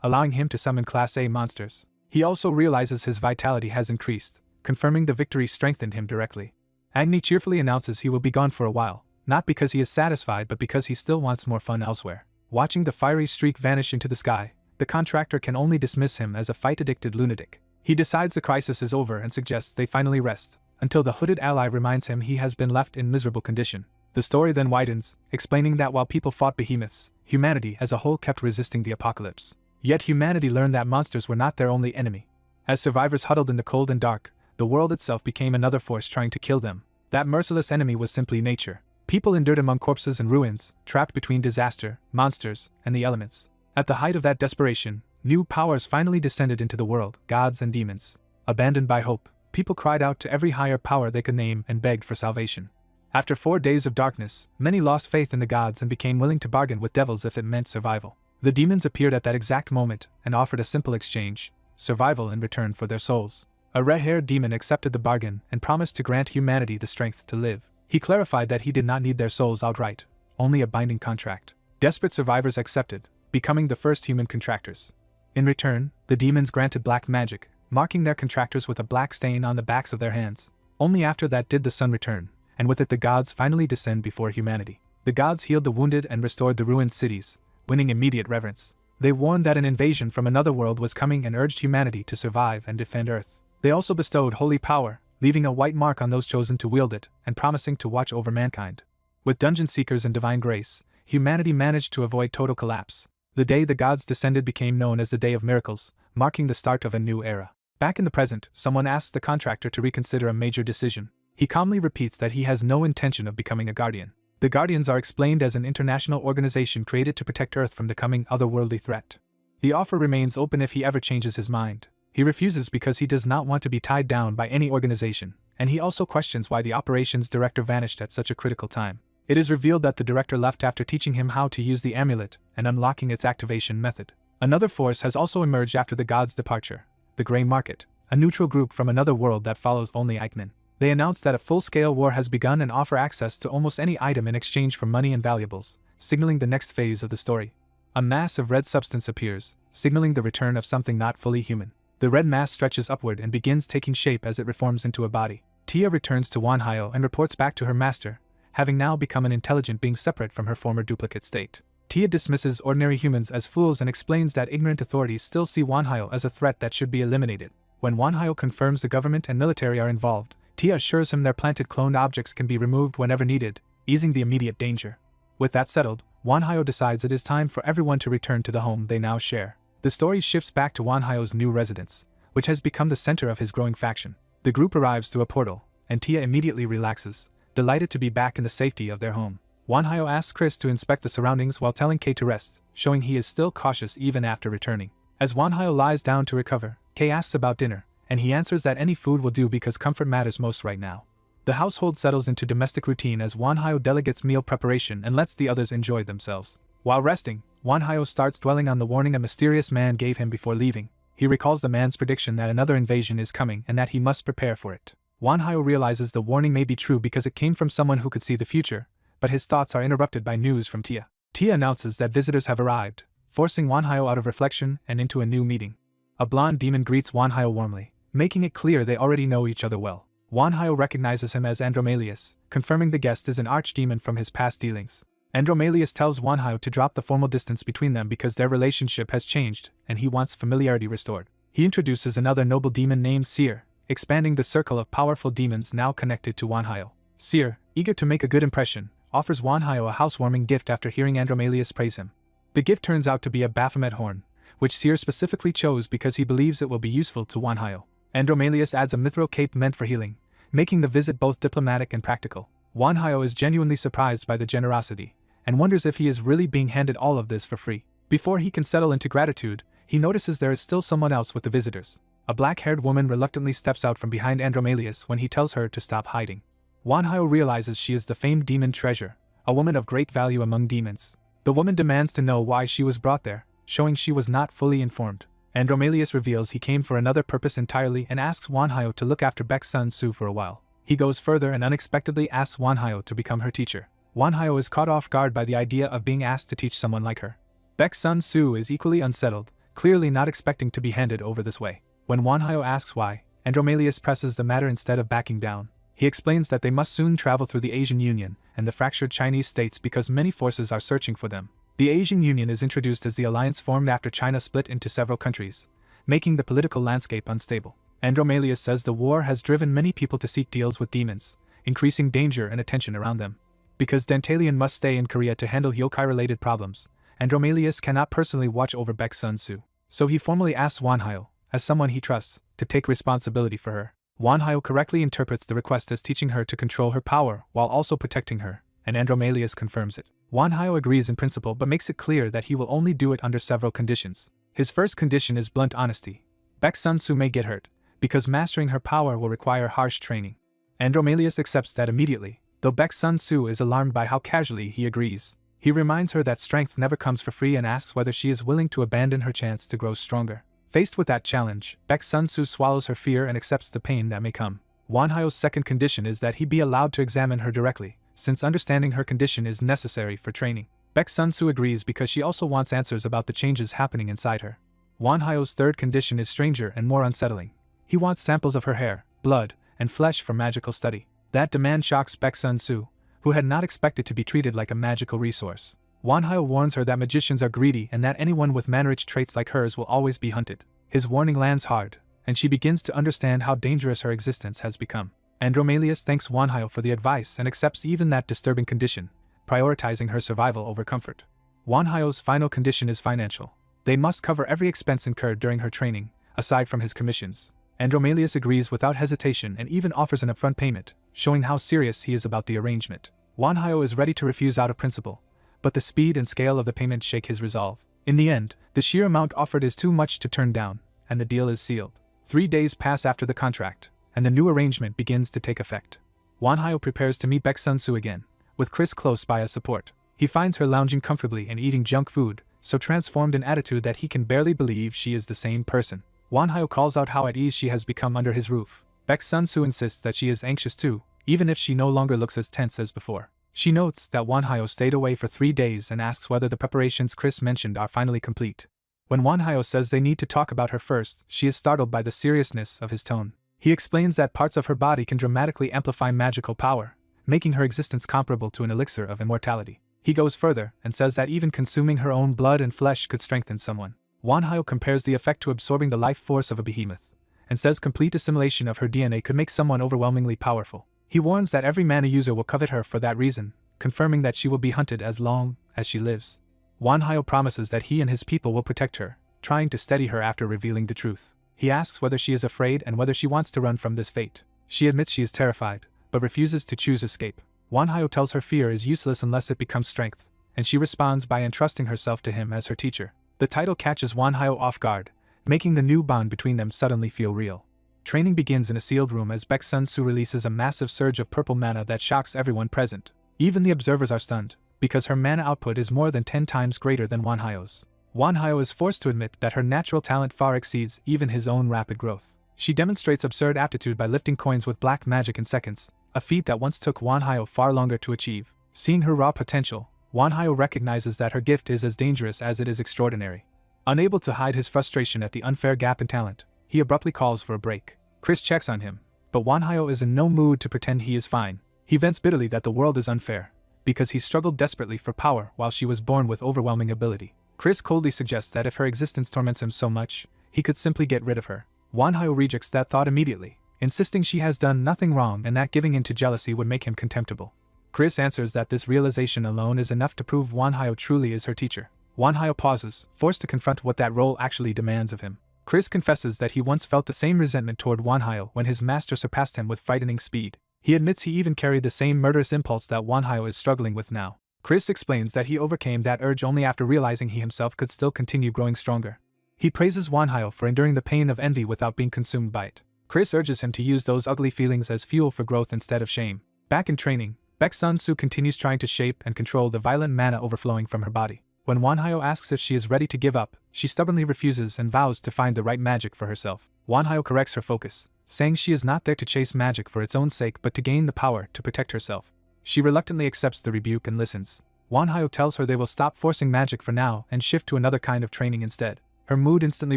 allowing him to summon Class A monsters. He also realizes his vitality has increased, confirming the victory strengthened him directly. Agni cheerfully announces he will be gone for a while, not because he is satisfied but because he still wants more fun elsewhere. Watching the fiery streak vanish into the sky, the contractor can only dismiss him as a fight-addicted lunatic. He decides the crisis is over and suggests they finally rest, until the hooded ally reminds him he has been left in miserable condition. The story then widens, explaining that while people fought behemoths, humanity as a whole kept resisting the apocalypse. Yet humanity learned that monsters were not their only enemy. As survivors huddled in the cold and dark, the world itself became another force trying to kill them. That merciless enemy was simply nature. People endured among corpses and ruins, trapped between disaster, monsters, and the elements. At the height of that desperation, new powers finally descended into the world, gods and demons. Abandoned by hope, people cried out to every higher power they could name and begged for salvation. After 4 days of darkness, many lost faith in the gods and became willing to bargain with devils if it meant survival. The demons appeared at that exact moment and offered a simple exchange: survival in return for their souls. A red-haired demon accepted the bargain and promised to grant humanity the strength to live. He clarified that he did not need their souls outright, only a binding contract. Desperate survivors accepted, becoming the first human contractors. In return, the demons granted black magic, marking their contractors with a black stain on the backs of their hands. Only after that did the sun return, and with it the gods finally descend before humanity. The gods healed the wounded and restored the ruined cities, winning immediate reverence. They warned that an invasion from another world was coming and urged humanity to survive and defend Earth. They also bestowed holy power, leaving a white mark on those chosen to wield it, and promising to watch over mankind. With dungeon seekers and divine grace, humanity managed to avoid total collapse. The day the gods descended became known as the Day of Miracles, marking the start of a new era. Back in the present, someone asks the contractor to reconsider a major decision. He calmly repeats that he has no intention of becoming a guardian. The Guardians are explained as an international organization created to protect Earth from the coming otherworldly threat. The offer remains open if he ever changes his mind. He refuses because he does not want to be tied down by any organization, and he also questions why the operations director vanished at such a critical time. It is revealed that the director left after teaching him how to use the amulet and unlocking its activation method. Another force has also emerged after the god's departure: the Grey Market, a neutral group from another world that follows only Eichmann. They announce that a full-scale war has begun and offer access to almost any item in exchange for money and valuables, signaling the next phase of the story. A mass of red substance appears, signaling the return of something not fully human. The red mass stretches upward and begins taking shape as it reforms into a body. Tia returns to Wanhyo and reports back to her master, having now become an intelligent being separate from her former duplicate state. Tia dismisses ordinary humans as fools and explains that ignorant authorities still see Wanhyo as a threat that should be eliminated. When Wanhyo confirms the government and military are involved, Tia assures him their planted cloned objects can be removed whenever needed, easing the immediate danger. With that settled, Wanhyo decides it is time for everyone to return to the home they now share. The story shifts back to Wanhyo's new residence, which has become the center of his growing faction. The group arrives through a portal, and Tia immediately relaxes, delighted to be back in the safety of their home. Wanhyo asks Chris to inspect the surroundings while telling Kei to rest, showing he is still cautious even after returning. As Wanhyo lies down to recover, Kei asks about dinner, and he answers that any food will do because comfort matters most right now. The household settles into domestic routine as Wanhyo delegates meal preparation and lets the others enjoy themselves. While resting, Wanhyo starts dwelling on the warning a mysterious man gave him before leaving. He recalls the man's prediction that another invasion is coming and that he must prepare for it. Wanhyo realizes the warning may be true because it came from someone who could see the future, but his thoughts are interrupted by news from Tia. Tia announces that visitors have arrived, forcing Wanhyo out of reflection and into a new meeting. A blonde demon greets Wanhyo warmly, making it clear they already know each other well. Wanhyo recognizes him as Andromalius, confirming the guest is an archdemon from his past dealings. Andromalius tells Wanhyo to drop the formal distance between them because their relationship has changed and he wants familiarity restored. He introduces another noble demon named Seer, expanding the circle of powerful demons now connected to Wanhyo. Seer, eager to make a good impression, offers Wanhyo a housewarming gift after hearing Andromalius praise him. The gift turns out to be a Baphomet horn, which Seer specifically chose because he believes it will be useful to Wanhyo. Andromalius adds a mithril cape meant for healing, making the visit both diplomatic and practical. Wanhyo is genuinely surprised by the generosity, and wonders if he is really being handed all of this for free. Before he can settle into gratitude, he notices there is still someone else with the visitors. A black-haired woman reluctantly steps out from behind Andromalius when he tells her to stop hiding. Wanhyo realizes she is the famed demon Treasure, a woman of great value among demons. The woman demands to know why she was brought there, showing she was not fully informed. Andromalius reveals he came for another purpose entirely and asks Wanhyo to look after Beck's son Su for a while. He goes further and unexpectedly asks Wanhyo to become her teacher. Wanhyo is caught off guard by the idea of being asked to teach someone like her. Beck's son Su is equally unsettled, clearly not expecting to be handed over this way. When Wanhyo asks why, Andromalius presses the matter instead of backing down. He explains that they must soon travel through the Asian Union and the fractured Chinese states because many forces are searching for them. The Asian Union is introduced as the alliance formed after China split into several countries, making the political landscape unstable. Andromalius says the war has driven many people to seek deals with demons, increasing danger and attention around them. Because Dantalion must stay in Korea to handle yokai-related problems, Andromalius cannot personally watch over Beck's son Su. So he formally asks Wanhyo, as someone he trusts, to take responsibility for her. Wanhyo correctly interprets the request as teaching her to control her power while also protecting her, and Andromalius confirms it. Wanhyo agrees in principle but makes it clear that he will only do it under several conditions. His first condition is blunt honesty. Baek Sun-soo may get hurt, because mastering her power will require harsh training. Andromalius accepts that immediately, though Baek Sun-soo is alarmed by how casually he agrees. He reminds her that strength never comes for free and asks whether she is willing to abandon her chance to grow stronger. Faced with that challenge, Baek Sun-soo swallows her fear and accepts the pain that may come. Wanhyo's second condition is that he be allowed to examine her directly, since understanding her condition is necessary for training. Baek Sun-soo agrees because she also wants answers about the changes happening inside her. Wanhyo's third condition is stranger and more unsettling. He wants samples of her hair, blood, and flesh for magical study. That demand shocks Baek Sun-soo, who had not expected to be treated like a magical resource. Wanhyo warns her that magicians are greedy and that anyone with manrich traits like hers will always be hunted. His warning lands hard, and she begins to understand how dangerous her existence has become. Andromalius thanks Wanhyo for the advice and accepts even that disturbing condition, prioritizing her survival over comfort. Wanhyo's final condition is financial. They must cover every expense incurred during her training, aside from his commissions. Andromalius agrees without hesitation and even offers an upfront payment, showing how serious he is about the arrangement. Wanhyo is ready to refuse out of principle, but the speed and scale of the payment shake his resolve. In the end, the sheer amount offered is too much to turn down, and the deal is sealed. 3 days pass after the contract, and the new arrangement begins to take effect. Wanhyo prepares to meet Baek Sun-soo again, with Chris close by as support. He finds her lounging comfortably and eating junk food, so transformed in attitude that he can barely believe she is the same person. Wanhyo calls out how at ease she has become under his roof. Baek Sun-soo insists that she is anxious too, even if she no longer looks as tense as before. She notes that Wanhyo stayed away for 3 days and asks whether the preparations Chris mentioned are finally complete. When Wanhyo says they need to talk about her first, she is startled by the seriousness of his tone. He explains that parts of her body can dramatically amplify magical power, making her existence comparable to an elixir of immortality. He goes further and says that even consuming her own blood and flesh could strengthen someone. Wanhyo compares the effect to absorbing the life force of a behemoth, and says complete assimilation of her DNA could make someone overwhelmingly powerful. He warns that every mana user will covet her for that reason, confirming that she will be hunted as long as she lives. Wanhyo promises that he and his people will protect her, trying to steady her after revealing the truth. He asks whether she is afraid and whether she wants to run from this fate. She admits she is terrified, but refuses to choose escape. Wanhyo tells her fear is useless unless it becomes strength, and she responds by entrusting herself to him as her teacher. The title catches Wanhyo off guard, making the new bond between them suddenly feel real. Training begins in a sealed room as Baek Sun-soo releases a massive surge of purple mana that shocks everyone present. Even the observers are stunned, because her mana output is more than 10 times greater than Wanhyo's. Wanhyo is forced to admit that her natural talent far exceeds even his own rapid growth. She demonstrates absurd aptitude by lifting coins with black magic in seconds, a feat that once took Wanhyo far longer to achieve. Seeing her raw potential, Wanhyo recognizes that her gift is as dangerous as it is extraordinary. Unable to hide his frustration at the unfair gap in talent, he abruptly calls for a break. Chris checks on him, but Wanhyo is in no mood to pretend he is fine. He vents bitterly that the world is unfair, because he struggled desperately for power while she was born with overwhelming ability. Chris coldly suggests that if her existence torments him so much, he could simply get rid of her. Wanhyo rejects that thought immediately, insisting she has done nothing wrong and that giving in to jealousy would make him contemptible. Chris answers that this realization alone is enough to prove Wanhyo truly is her teacher. Wanhyo pauses, forced to confront what that role actually demands of him. Chris confesses that he once felt the same resentment toward Wanhyo when his master surpassed him with frightening speed. He admits he even carried the same murderous impulse that Wanhyo is struggling with now. Chris explains that he overcame that urge only after realizing he himself could still continue growing stronger. He praises Wanhyo for enduring the pain of envy without being consumed by it. Chris urges him to use those ugly feelings as fuel for growth instead of shame. Back in training, Baek Sun-soo continues trying to shape and control the violent mana overflowing from her body. When Wanhyo asks if she is ready to give up, she stubbornly refuses and vows to find the right magic for herself. Wanhyo corrects her focus, saying she is not there to chase magic for its own sake but to gain the power to protect herself. She reluctantly accepts the rebuke and listens. Wanhyo tells her they will stop forcing magic for now and shift to another kind of training instead. Her mood instantly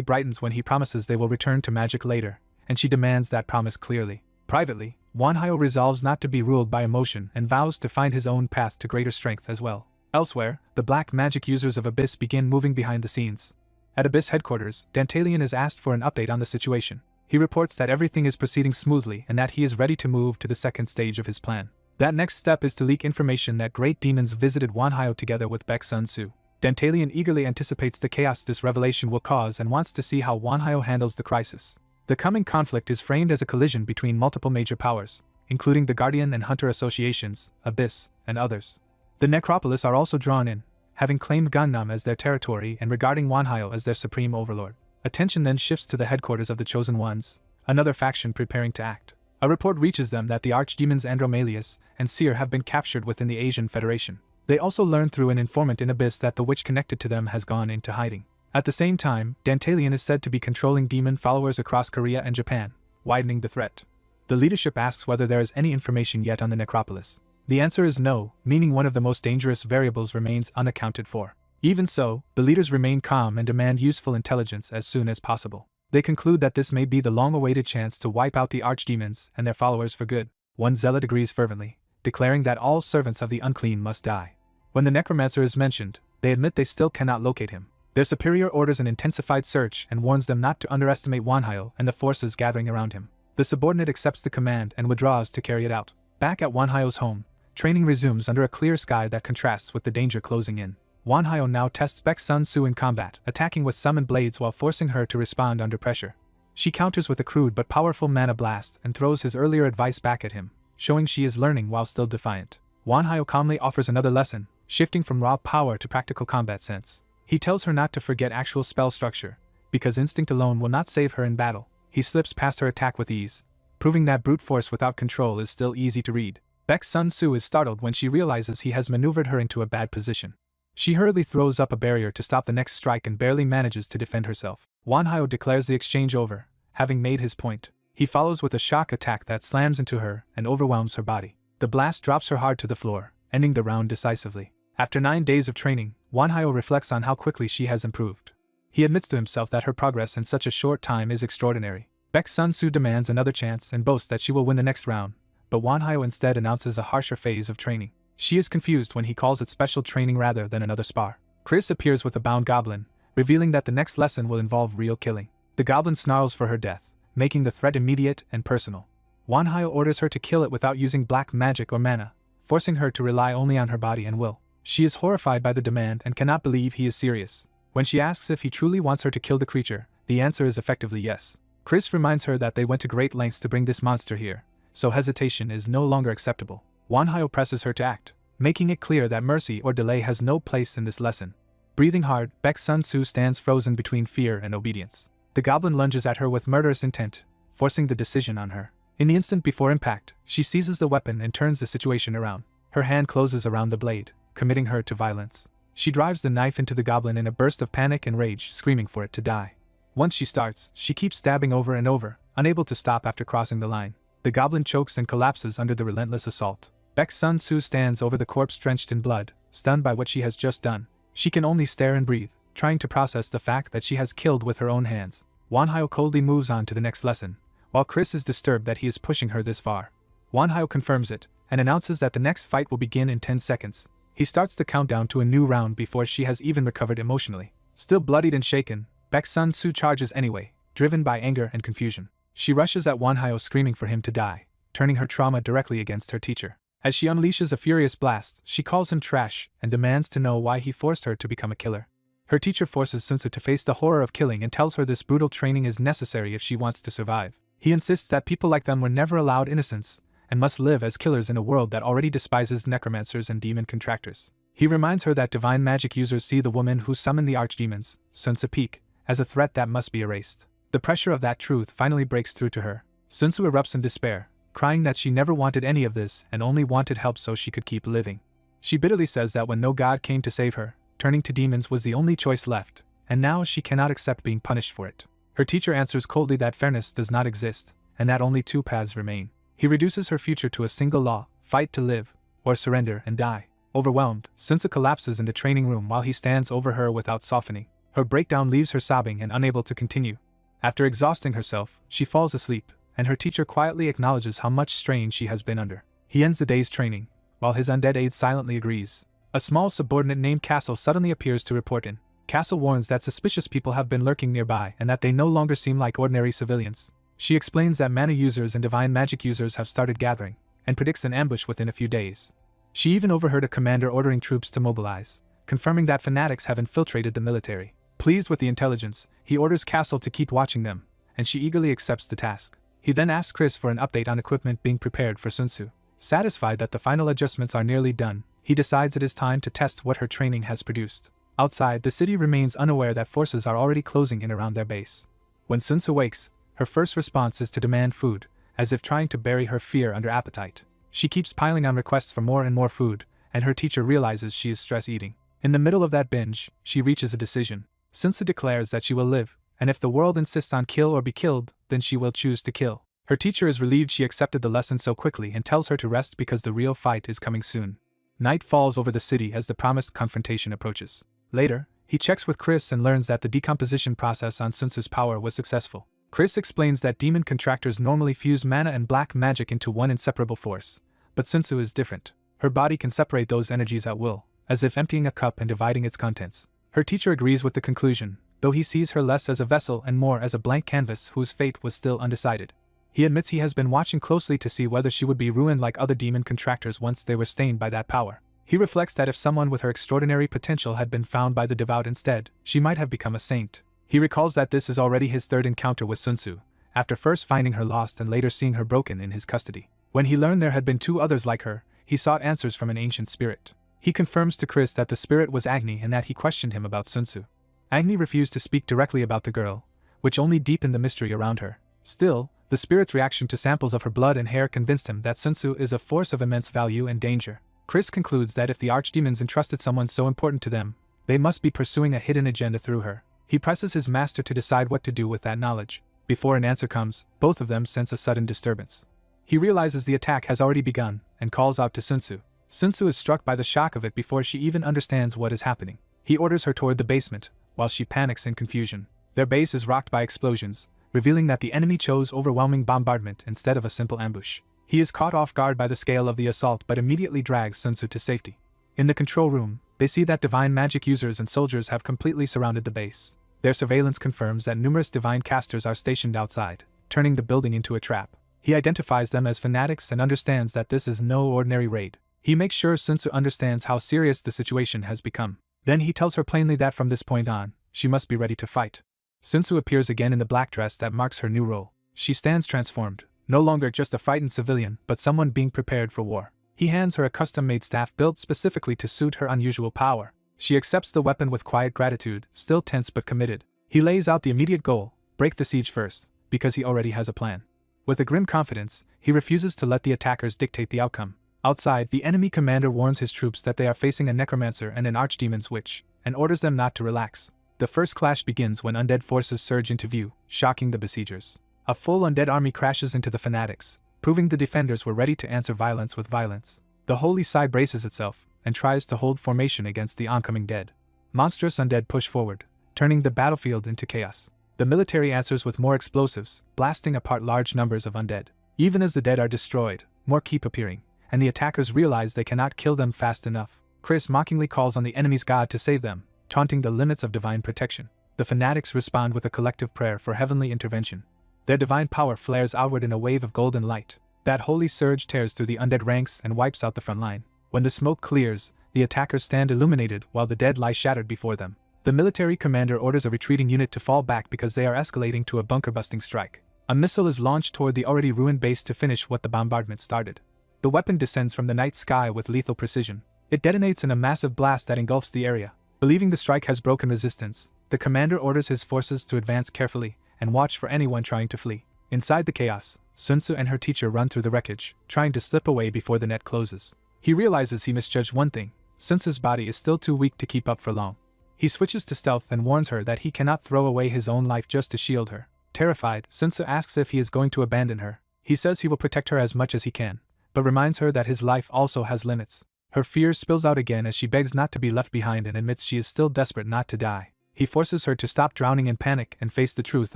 brightens when he promises they will return to magic later, and she demands that promise clearly. Privately, Wanhyo resolves not to be ruled by emotion and vows to find his own path to greater strength as well. Elsewhere, the black magic users of Abyss begin moving behind the scenes. At Abyss headquarters, Dantalion is asked for an update on the situation. He reports that everything is proceeding smoothly and that he is ready to move to the second stage of his plan. That next step is to leak information that great demons visited Wanhyo together with Baek Sun-soo. Dantalion eagerly anticipates the chaos this revelation will cause and wants to see how Wanhyo handles the crisis. The coming conflict is framed as a collision between multiple major powers, including the Guardian and Hunter associations, Abyss, and others. The necropolis are also drawn in, having claimed Gangnam as their territory and regarding Wanhyo as their supreme overlord. Attention then shifts to the headquarters of the Chosen Ones, another faction preparing to act. A report reaches them that the archdemons Andromalius and Seer have been captured within the Asian Federation. They also learn through an informant in Abyss that the witch connected to them has gone into hiding. At the same time, Dantalion is said to be controlling demon followers across Korea and Japan, widening the threat. The leadership asks whether there is any information yet on the necropolis. The answer is no, meaning one of the most dangerous variables remains unaccounted for. Even so, the leaders remain calm and demand useful intelligence as soon as possible. They conclude that this may be the long-awaited chance to wipe out the archdemons and their followers for good. One zealot agrees fervently, declaring that all servants of the unclean must die. When the necromancer is mentioned, they admit they still cannot locate him. Their superior orders an intensified search and warns them not to underestimate Wanhyo and the forces gathering around him. The subordinate accepts the command and withdraws to carry it out. Back at Wanhyo's home, training resumes under a clear sky that contrasts with the danger closing in. Wanhyo now tests Baek Sun-soo in combat, attacking with summoned blades while forcing her to respond under pressure. She counters with a crude but powerful mana blast and throws his earlier advice back at him, showing she is learning while still defiant. Wanhyo calmly offers another lesson, shifting from raw power to practical combat sense. He tells her not to forget actual spell structure, because instinct alone will not save her in battle. He slips past her attack with ease, proving that brute force without control is still easy to read. Baek Sun-soo is startled when she realizes he has maneuvered her into a bad position. She hurriedly throws up a barrier to stop the next strike and barely manages to defend herself. Wanhyo declares the exchange over, having made his point. He follows with a shock attack that slams into her and overwhelms her body. The blast drops her hard to the floor, ending the round decisively. After 9 days of training, Wanhyo reflects on how quickly she has improved. He admits to himself that her progress in such a short time is extraordinary. Baek Sun-soo demands another chance and boasts that she will win the next round, but Wanhyo instead announces a harsher phase of training. She is confused when he calls it special training rather than another spar. Chris appears with a bound goblin, revealing that the next lesson will involve real killing. The goblin snarls for her death, making the threat immediate and personal. Wanhyo orders her to kill it without using black magic or mana, forcing her to rely only on her body and will. She is horrified by the demand and cannot believe he is serious. When she asks if he truly wants her to kill the creature, the answer is effectively yes. Chris reminds her that they went to great lengths to bring this monster here, so hesitation is no longer acceptable. Wanhyo presses her to act, making it clear that mercy or delay has no place in this lesson. Breathing hard, Baek Sun-soo stands frozen between fear and obedience. The goblin lunges at her with murderous intent, forcing the decision on her. In the instant before impact, she seizes the weapon and turns the situation around. Her hand closes around the blade, committing her to violence. She drives the knife into the goblin in a burst of panic and rage, screaming for it to die. Once she starts, she keeps stabbing over and over, unable to stop after crossing the line. The goblin chokes and collapses under the relentless assault. Baek Sun-soo stands over the corpse drenched in blood, stunned by what she has just done. She can only stare and breathe, trying to process the fact that she has killed with her own hands. Wanhyo coldly moves on to the next lesson, while Chris is disturbed that he is pushing her this far. Wanhyo confirms it, and announces that the next fight will begin in 10 seconds. He starts the countdown to a new round before she has even recovered emotionally. Still bloodied and shaken, Baek Sun-soo charges anyway, driven by anger and confusion. She rushes at Wanhyo screaming for him to die, turning her trauma directly against her teacher. As she unleashes a furious blast, she calls him trash and demands to know why he forced her to become a killer. Her teacher forces Sunsu to face the horror of killing and tells her this brutal training is necessary if she wants to survive. He insists that people like them were never allowed innocence, and must live as killers in a world that already despises necromancers and demon contractors. He reminds her that divine magic users see the woman who summoned the archdemons, Sunsu Peak, as a threat that must be erased. The pressure of that truth finally breaks through to her. Sunsu erupts in despair, crying that she never wanted any of this and only wanted help so she could keep living. She bitterly says that when no god came to save her, turning to demons was the only choice left, and now she cannot accept being punished for it. Her teacher answers coldly that fairness does not exist, and that only 2 paths remain. He reduces her future to a single law: fight to live, or surrender and die. Overwhelmed, Sunsu collapses in the training room while he stands over her without softening. Her breakdown leaves her sobbing and unable to continue. After exhausting herself, she falls asleep, and her teacher quietly acknowledges how much strain she has been under. He ends the day's training, while his undead aide silently agrees. A small subordinate named Castle suddenly appears to report in. Castle warns that suspicious people have been lurking nearby and that they no longer seem like ordinary civilians. She explains that mana users and divine magic users have started gathering, and predicts an ambush within a few days. She even overheard a commander ordering troops to mobilize, confirming that fanatics have infiltrated the military. Pleased with the intelligence, he orders Castle to keep watching them, and she eagerly accepts the task. He then asks Chris for an update on equipment being prepared for Sunsu. Satisfied that the final adjustments are nearly done, he decides it is time to test what her training has produced. Outside, the city remains unaware that forces are already closing in around their base. When Sunsu awakes, her first response is to demand food, as if trying to bury her fear under appetite. She keeps piling on requests for more and more food, and her teacher realizes she is stress eating. In the middle of that binge, she reaches a decision. Sunsu declares that she will live, and if the world insists on kill or be killed, then she will choose to kill. Her teacher is relieved she accepted the lesson so quickly and tells her to rest because the real fight is coming soon. Night falls over the city as the promised confrontation approaches. Later, he checks with Chris and learns that the decomposition process on Sunsu's power was successful. Chris explains that demon contractors normally fuse mana and black magic into one inseparable force, but Sunsu is different. Her body can separate those energies at will, as if emptying a cup and dividing its contents. Her teacher agrees with the conclusion, though he sees her less as a vessel and more as a blank canvas whose fate was still undecided. He admits he has been watching closely to see whether she would be ruined like other demon contractors once they were stained by that power. He reflects that if someone with her extraordinary potential had been found by the devout instead, she might have become a saint. He recalls that this is already his third encounter with Sunsu, after first finding her lost and later seeing her broken in his custody. When he learned there had been 2 others like her, he sought answers from an ancient spirit. He confirms to Chris that the spirit was Agni and that he questioned him about Sunsu. Agni refused to speak directly about the girl, which only deepened the mystery around her. Still, the spirit's reaction to samples of her blood and hair convinced him that Sunsu is a force of immense value and danger. Chris concludes that if the archdemons entrusted someone so important to them, they must be pursuing a hidden agenda through her. He presses his master to decide what to do with that knowledge. Before an answer comes, both of them sense a sudden disturbance. He realizes the attack has already begun and calls out to Sunsu. Sunsu is struck by the shock of it before she even understands what is happening. He orders her toward the basement, while she panics in confusion. Their base is rocked by explosions, revealing that the enemy chose overwhelming bombardment instead of a simple ambush. He is caught off guard by the scale of the assault but immediately drags Sunsu to safety. In the control room, they see that divine magic users and soldiers have completely surrounded the base. Their surveillance confirms that numerous divine casters are stationed outside, turning the building into a trap. He identifies them as fanatics and understands that this is no ordinary raid. He makes sure Sunsu understands how serious the situation has become. Then he tells her plainly that from this point on, she must be ready to fight. Sunsu appears again in the black dress that marks her new role. She stands transformed, no longer just a frightened civilian, but someone being prepared for war. He hands her a custom-made staff built specifically to suit her unusual power. She accepts the weapon with quiet gratitude, still tense but committed. He lays out the immediate goal: break the siege first, because he already has a plan. With a grim confidence, he refuses to let the attackers dictate the outcome. Outside, the enemy commander warns his troops that they are facing a necromancer and an archdemon's witch, and orders them not to relax. The first clash begins when undead forces surge into view, shocking the besiegers. A full undead army crashes into the fanatics, proving the defenders were ready to answer violence with violence. The holy side braces itself, and tries to hold formation against the oncoming dead. Monstrous undead push forward, turning the battlefield into chaos. The military answers with more explosives, blasting apart large numbers of undead. Even as the dead are destroyed, more keep appearing, and the attackers realize they cannot kill them fast enough. Chris mockingly calls on the enemy's god to save them, taunting the limits of divine protection. The fanatics respond with a collective prayer for heavenly intervention. Their divine power flares outward in a wave of golden light. That holy surge tears through the undead ranks and wipes out the front line. When the smoke clears, the attackers stand illuminated while the dead lie shattered before them. The military commander orders a retreating unit to fall back because they are escalating to a bunker-busting strike. A missile is launched toward the already ruined base to finish what the bombardment started. The weapon descends from the night sky with lethal precision. It detonates in a massive blast that engulfs the area. Believing the strike has broken resistance, the commander orders his forces to advance carefully and watch for anyone trying to flee. Inside the chaos, Sunsu and her teacher run through the wreckage, trying to slip away before the net closes. He realizes he misjudged one thing: Sunsu's body is still too weak to keep up for long. He switches to stealth and warns her that he cannot throw away his own life just to shield her. Terrified, Sunsu asks if he is going to abandon her. He says he will protect her as much as he can, but reminds her that his life also has limits. Her fear spills out again as she begs not to be left behind and admits she is still desperate not to die. He forces her to stop drowning in panic and face the truth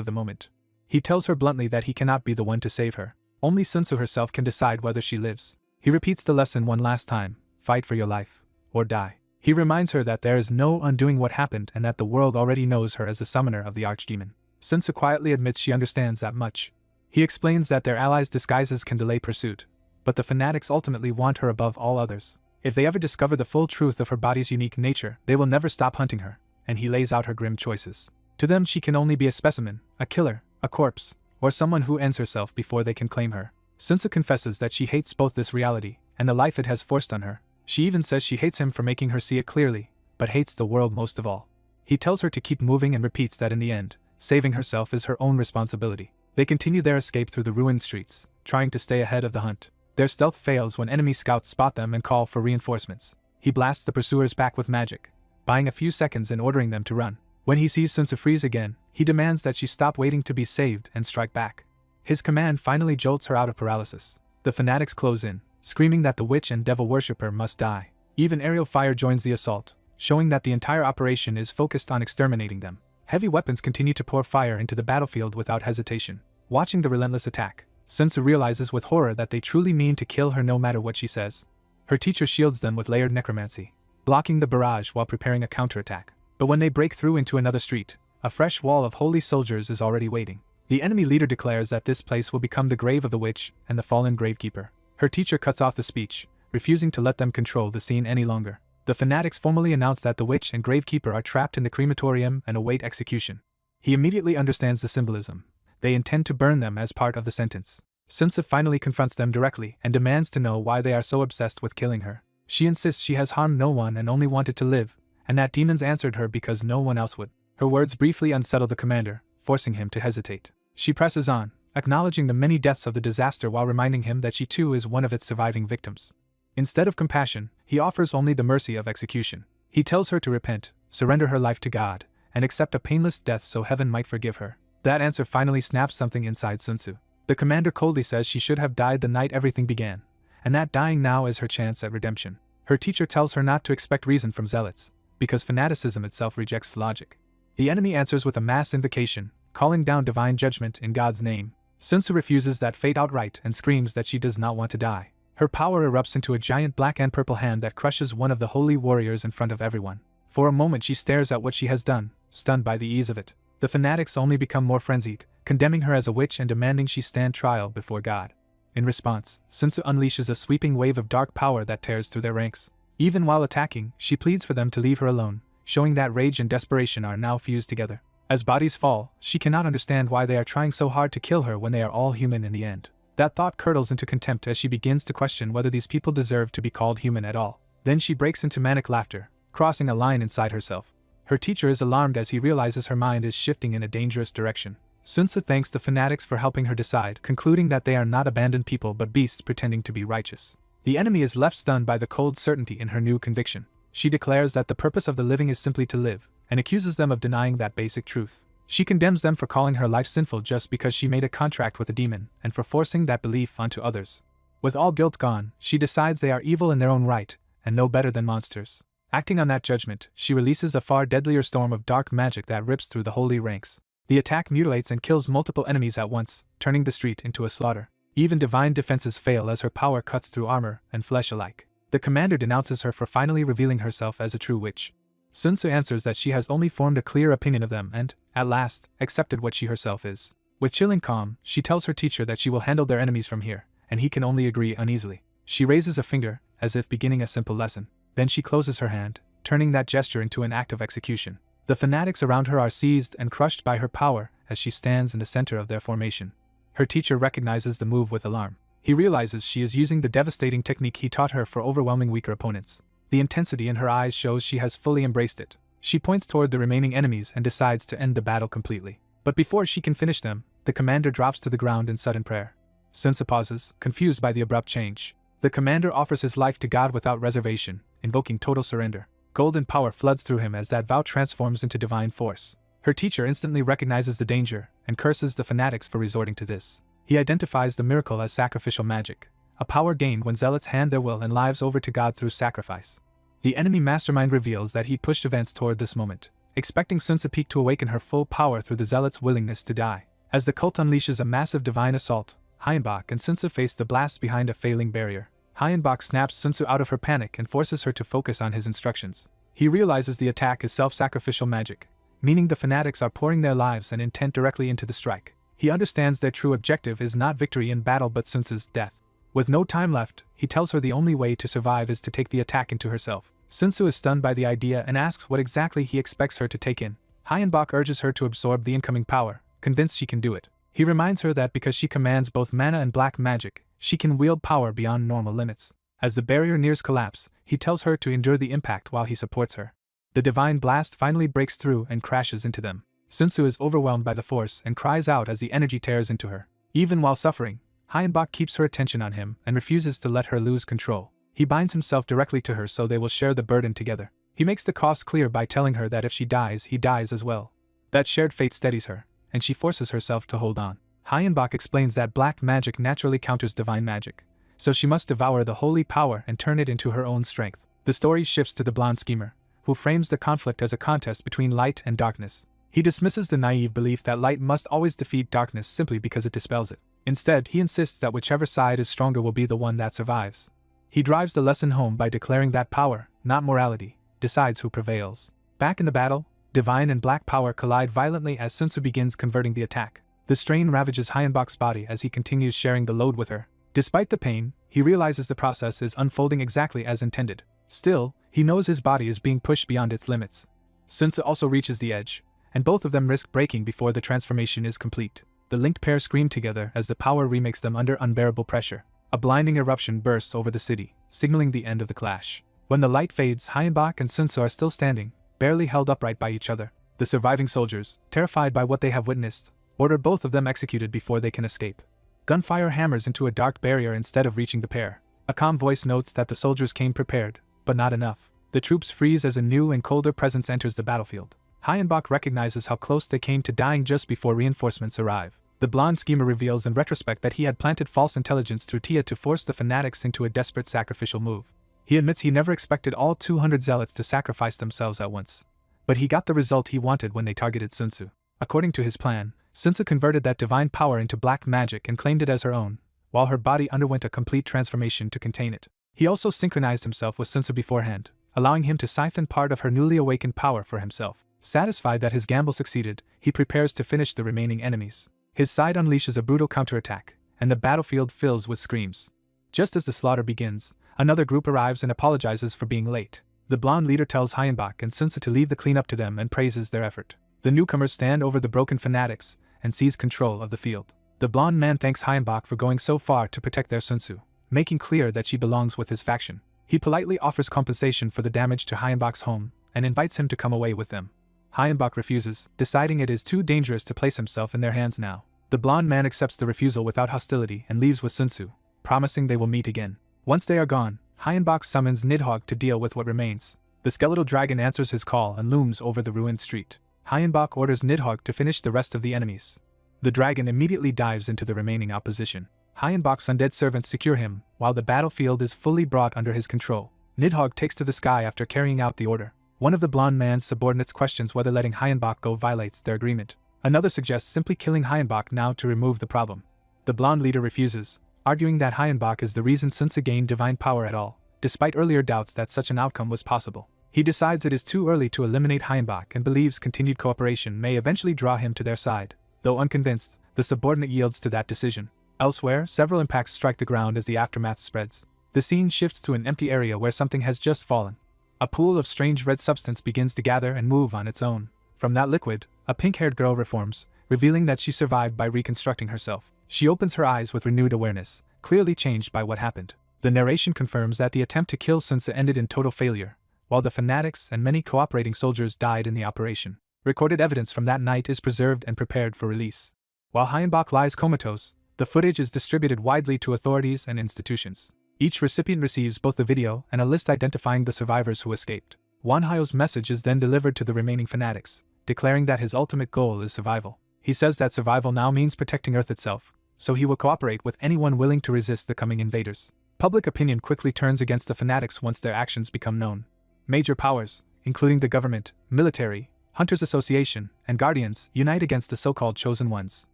of the moment. He tells her bluntly that he cannot be the one to save her. Only Sunsu herself can decide whether she lives. He repeats the lesson one last time: fight for your life, or die. He reminds her that there is no undoing what happened and that the world already knows her as the summoner of the archdemon. Sunsu quietly admits she understands that much. He explains that their allies' disguises can delay pursuit, but the fanatics ultimately want her above all others. If they ever discover the full truth of her body's unique nature, they will never stop hunting her, and he lays out her grim choices. To them she can only be a specimen, a killer, a corpse, or someone who ends herself before they can claim her. Sunsu confesses that she hates both this reality and the life it has forced on her. She even says she hates him for making her see it clearly, but hates the world most of all. He tells her to keep moving and repeats that in the end, saving herself is her own responsibility. They continue their escape through the ruined streets, trying to stay ahead of the hunt. Their stealth fails when enemy scouts spot them and call for reinforcements. He blasts the pursuers back with magic, buying a few seconds and ordering them to run. When he sees Sun Tzu freeze again, he demands that she stop waiting to be saved and strike back. His command finally jolts her out of paralysis. The fanatics close in, screaming that the witch and devil worshipper must die. Even aerial fire joins the assault, showing that the entire operation is focused on exterminating them. Heavy weapons continue to pour fire into the battlefield without hesitation. Watching the relentless attack, Sun Tzu realizes with horror that they truly mean to kill her no matter what she says. Her teacher shields them with layered necromancy, blocking the barrage while preparing a counterattack. But when they break through into another street, a fresh wall of holy soldiers is already waiting. The enemy leader declares that this place will become the grave of the witch and the fallen gravekeeper. Her teacher cuts off the speech, refusing to let them control the scene any longer. The fanatics formally announce that the witch and gravekeeper are trapped in the crematorium and await execution. He immediately understands the symbolism. They intend to burn them as part of the sentence. Sun Tzu finally confronts them directly and demands to know why they are so obsessed with killing her. She insists she has harmed no one and only wanted to live, and that demons answered her because no one else would. Her words briefly unsettle the commander, forcing him to hesitate. She presses on, acknowledging the many deaths of the disaster while reminding him that she too is one of its surviving victims. Instead of compassion, he offers only the mercy of execution. He tells her to repent, surrender her life to God, and accept a painless death so heaven might forgive her. That answer finally snaps something inside Sun Tzu. The commander coldly says she should have died the night everything began, and that dying now is her chance at redemption. Her teacher tells her not to expect reason from zealots, because fanaticism itself rejects logic. The enemy answers with a mass invocation, calling down divine judgment in God's name. Sun Tzu refuses that fate outright and screams that she does not want to die. Her power erupts into a giant black and purple hand that crushes one of the holy warriors in front of everyone. For a moment she stares at what she has done, stunned by the ease of it. The fanatics only become more frenzied, condemning her as a witch and demanding she stand trial before God. In response, Sun Tzu unleashes a sweeping wave of dark power that tears through their ranks. Even while attacking, she pleads for them to leave her alone, showing that rage and desperation are now fused together. As bodies fall, she cannot understand why they are trying so hard to kill her when they are all human in the end. That thought curdles into contempt as she begins to question whether these people deserve to be called human at all. Then she breaks into manic laughter, crossing a line inside herself. Her teacher is alarmed as he realizes her mind is shifting in a dangerous direction. Sun Tzu thanks the fanatics for helping her decide, concluding that they are not abandoned people but beasts pretending to be righteous. The enemy is left stunned by the cold certainty in her new conviction. She declares that the purpose of the living is simply to live, and accuses them of denying that basic truth. She condemns them for calling her life sinful just because she made a contract with a demon, and for forcing that belief onto others. With all guilt gone, she decides they are evil in their own right, and no better than monsters. Acting on that judgment, she releases a far deadlier storm of dark magic that rips through the holy ranks. The attack mutilates and kills multiple enemies at once, turning the street into a slaughter. Even divine defenses fail as her power cuts through armor and flesh alike. The commander denounces her for finally revealing herself as a true witch. Sun Tzu answers that she has only formed a clear opinion of them and, at last, accepted what she herself is. With chilling calm, she tells her teacher that she will handle their enemies from here, and he can only agree uneasily. She raises a finger, as if beginning a simple lesson. Then she closes her hand, turning that gesture into an act of execution. The fanatics around her are seized and crushed by her power as she stands in the center of their formation. Her teacher recognizes the move with alarm. He realizes she is using the devastating technique he taught her for overwhelming weaker opponents. The intensity in her eyes shows she has fully embraced it. She points toward the remaining enemies and decides to end the battle completely. But before she can finish them, the commander drops to the ground in sudden prayer. Sun Tzu pauses, confused by the abrupt change. The commander offers his life to God without reservation, invoking total surrender. Golden power floods through him as that vow transforms into divine force. Her teacher instantly recognizes the danger and curses the fanatics for resorting to this. He identifies the miracle as sacrificial magic, a power gained when zealots hand their will and lives over to God through sacrifice. The enemy mastermind reveals that he pushed events toward this moment, expecting Sun Tzu Peak to awaken her full power through the zealots' willingness to die. As the cult unleashes a massive divine assault, Hyenbach and Sun Tzu face the blast behind a failing barrier. Hyenbach snaps Sun Tzu out of her panic and forces her to focus on his instructions. He realizes the attack is self-sacrificial magic, meaning the fanatics are pouring their lives and intent directly into the strike. He understands their true objective is not victory in battle but Sun Tzu's death. With no time left, he tells her the only way to survive is to take the attack into herself. Sun Tzu is stunned by the idea and asks what exactly he expects her to take in. Hyenbach urges her to absorb the incoming power, convinced she can do it. He reminds her that because she commands both mana and black magic, she can wield power beyond normal limits. As the barrier nears collapse, he tells her to endure the impact while he supports her. The divine blast finally breaks through and crashes into them. Sunsu is overwhelmed by the force and cries out as the energy tears into her. Even while suffering, Hyenbok keeps her attention on him and refuses to let her lose control. He binds himself directly to her so they will share the burden together. He makes the cost clear by telling her that if she dies, he dies as well. That shared fate steadies her, and she forces herself to hold on. Hyenbok explains that black magic naturally counters divine magic, so she must devour the holy power and turn it into her own strength. The story shifts to the blonde schemer, who frames the conflict as a contest between light and darkness. He dismisses the naive belief that light must always defeat darkness simply because it dispels it. Instead, he insists that whichever side is stronger will be the one that survives. He drives the lesson home by declaring that power, not morality, decides who prevails. Back in the battle, divine and black power collide violently as Sunsu begins converting the attack. The strain ravages Hyenbok's body as he continues sharing the load with her. Despite the pain, he realizes the process is unfolding exactly as intended. Still, he knows his body is being pushed beyond its limits. Sunsu also reaches the edge, and both of them risk breaking before the transformation is complete. The linked pair scream together as the power remakes them under unbearable pressure. A blinding eruption bursts over the city, signaling the end of the clash. When the light fades, Hyenbok and Sunsu are still standing, barely held upright by each other. The surviving soldiers, terrified by what they have witnessed, order both of them executed before they can escape. Gunfire hammers into a dark barrier instead of reaching the pair. A calm voice notes that the soldiers came prepared, but not enough. The troops freeze as a new and colder presence enters the battlefield. Hyenbok recognizes how close they came to dying just before reinforcements arrive. The blonde schemer reveals in retrospect that he had planted false intelligence through Tia to force the fanatics into a desperate sacrificial move. He admits he never expected all 200 zealots to sacrifice themselves at once. But he got the result he wanted when they targeted Sunsu. According to his plan, Sunsu converted that divine power into black magic and claimed it as her own, while her body underwent a complete transformation to contain it. He also synchronized himself with Sunsu beforehand, allowing him to siphon part of her newly awakened power for himself. Satisfied that his gamble succeeded, he prepares to finish the remaining enemies. His side unleashes a brutal counterattack, and the battlefield fills with screams. Just as the slaughter begins, another group arrives and apologizes for being late. The blonde leader tells Hyenbok and Sunsu to leave the cleanup to them and praises their effort. The newcomers stand over the broken fanatics and seize control of the field. The blonde man thanks Hyenbok for going so far to protect their Sunsu, making clear that she belongs with his faction. He politely offers compensation for the damage to Hyenbok's home and invites him to come away with them. Hyenbok refuses, deciding it is too dangerous to place himself in their hands now. The blonde man accepts the refusal without hostility and leaves with Sunsu, promising they will meet again. Once they are gone, Hyenbok summons Nidhogg to deal with what remains. The skeletal dragon answers his call and looms over the ruined street. Hyenbok orders Nidhogg to finish the rest of the enemies. The dragon immediately dives into the remaining opposition. Hyenbok's undead servants secure him, while the battlefield is fully brought under his control. Nidhogg takes to the sky after carrying out the order. One of the blonde man's subordinates questions whether letting Hyenbok go violates their agreement. Another suggests simply killing Hyenbok now to remove the problem. The blonde leader refuses, arguing that Hyenbok is the reason Sunsu gained divine power at all, despite earlier doubts that such an outcome was possible. He decides it is too early to eliminate Hyenbok and believes continued cooperation may eventually draw him to their side. Though unconvinced, the subordinate yields to that decision. Elsewhere, several impacts strike the ground as the aftermath spreads. The scene shifts to an empty area where something has just fallen. A pool of strange red substance begins to gather and move on its own. From that liquid, a pink-haired girl reforms, revealing that she survived by reconstructing herself. She opens her eyes with renewed awareness, clearly changed by what happened. The narration confirms that the attempt to kill Sunsu ended in total failure, while the fanatics and many cooperating soldiers died in the operation. Recorded evidence from that night is preserved and prepared for release. While Hyenbok lies comatose, the footage is distributed widely to authorities and institutions. Each recipient receives both the video and a list identifying the survivors who escaped. Wanhyo's message is then delivered to the remaining fanatics, declaring that his ultimate goal is survival. He says that survival now means protecting Earth itself, so he will cooperate with anyone willing to resist the coming invaders. Public opinion quickly turns against the fanatics once their actions become known. Major powers, including the government, military, Hunters Association, and Guardians, unite against the so-called Chosen Ones.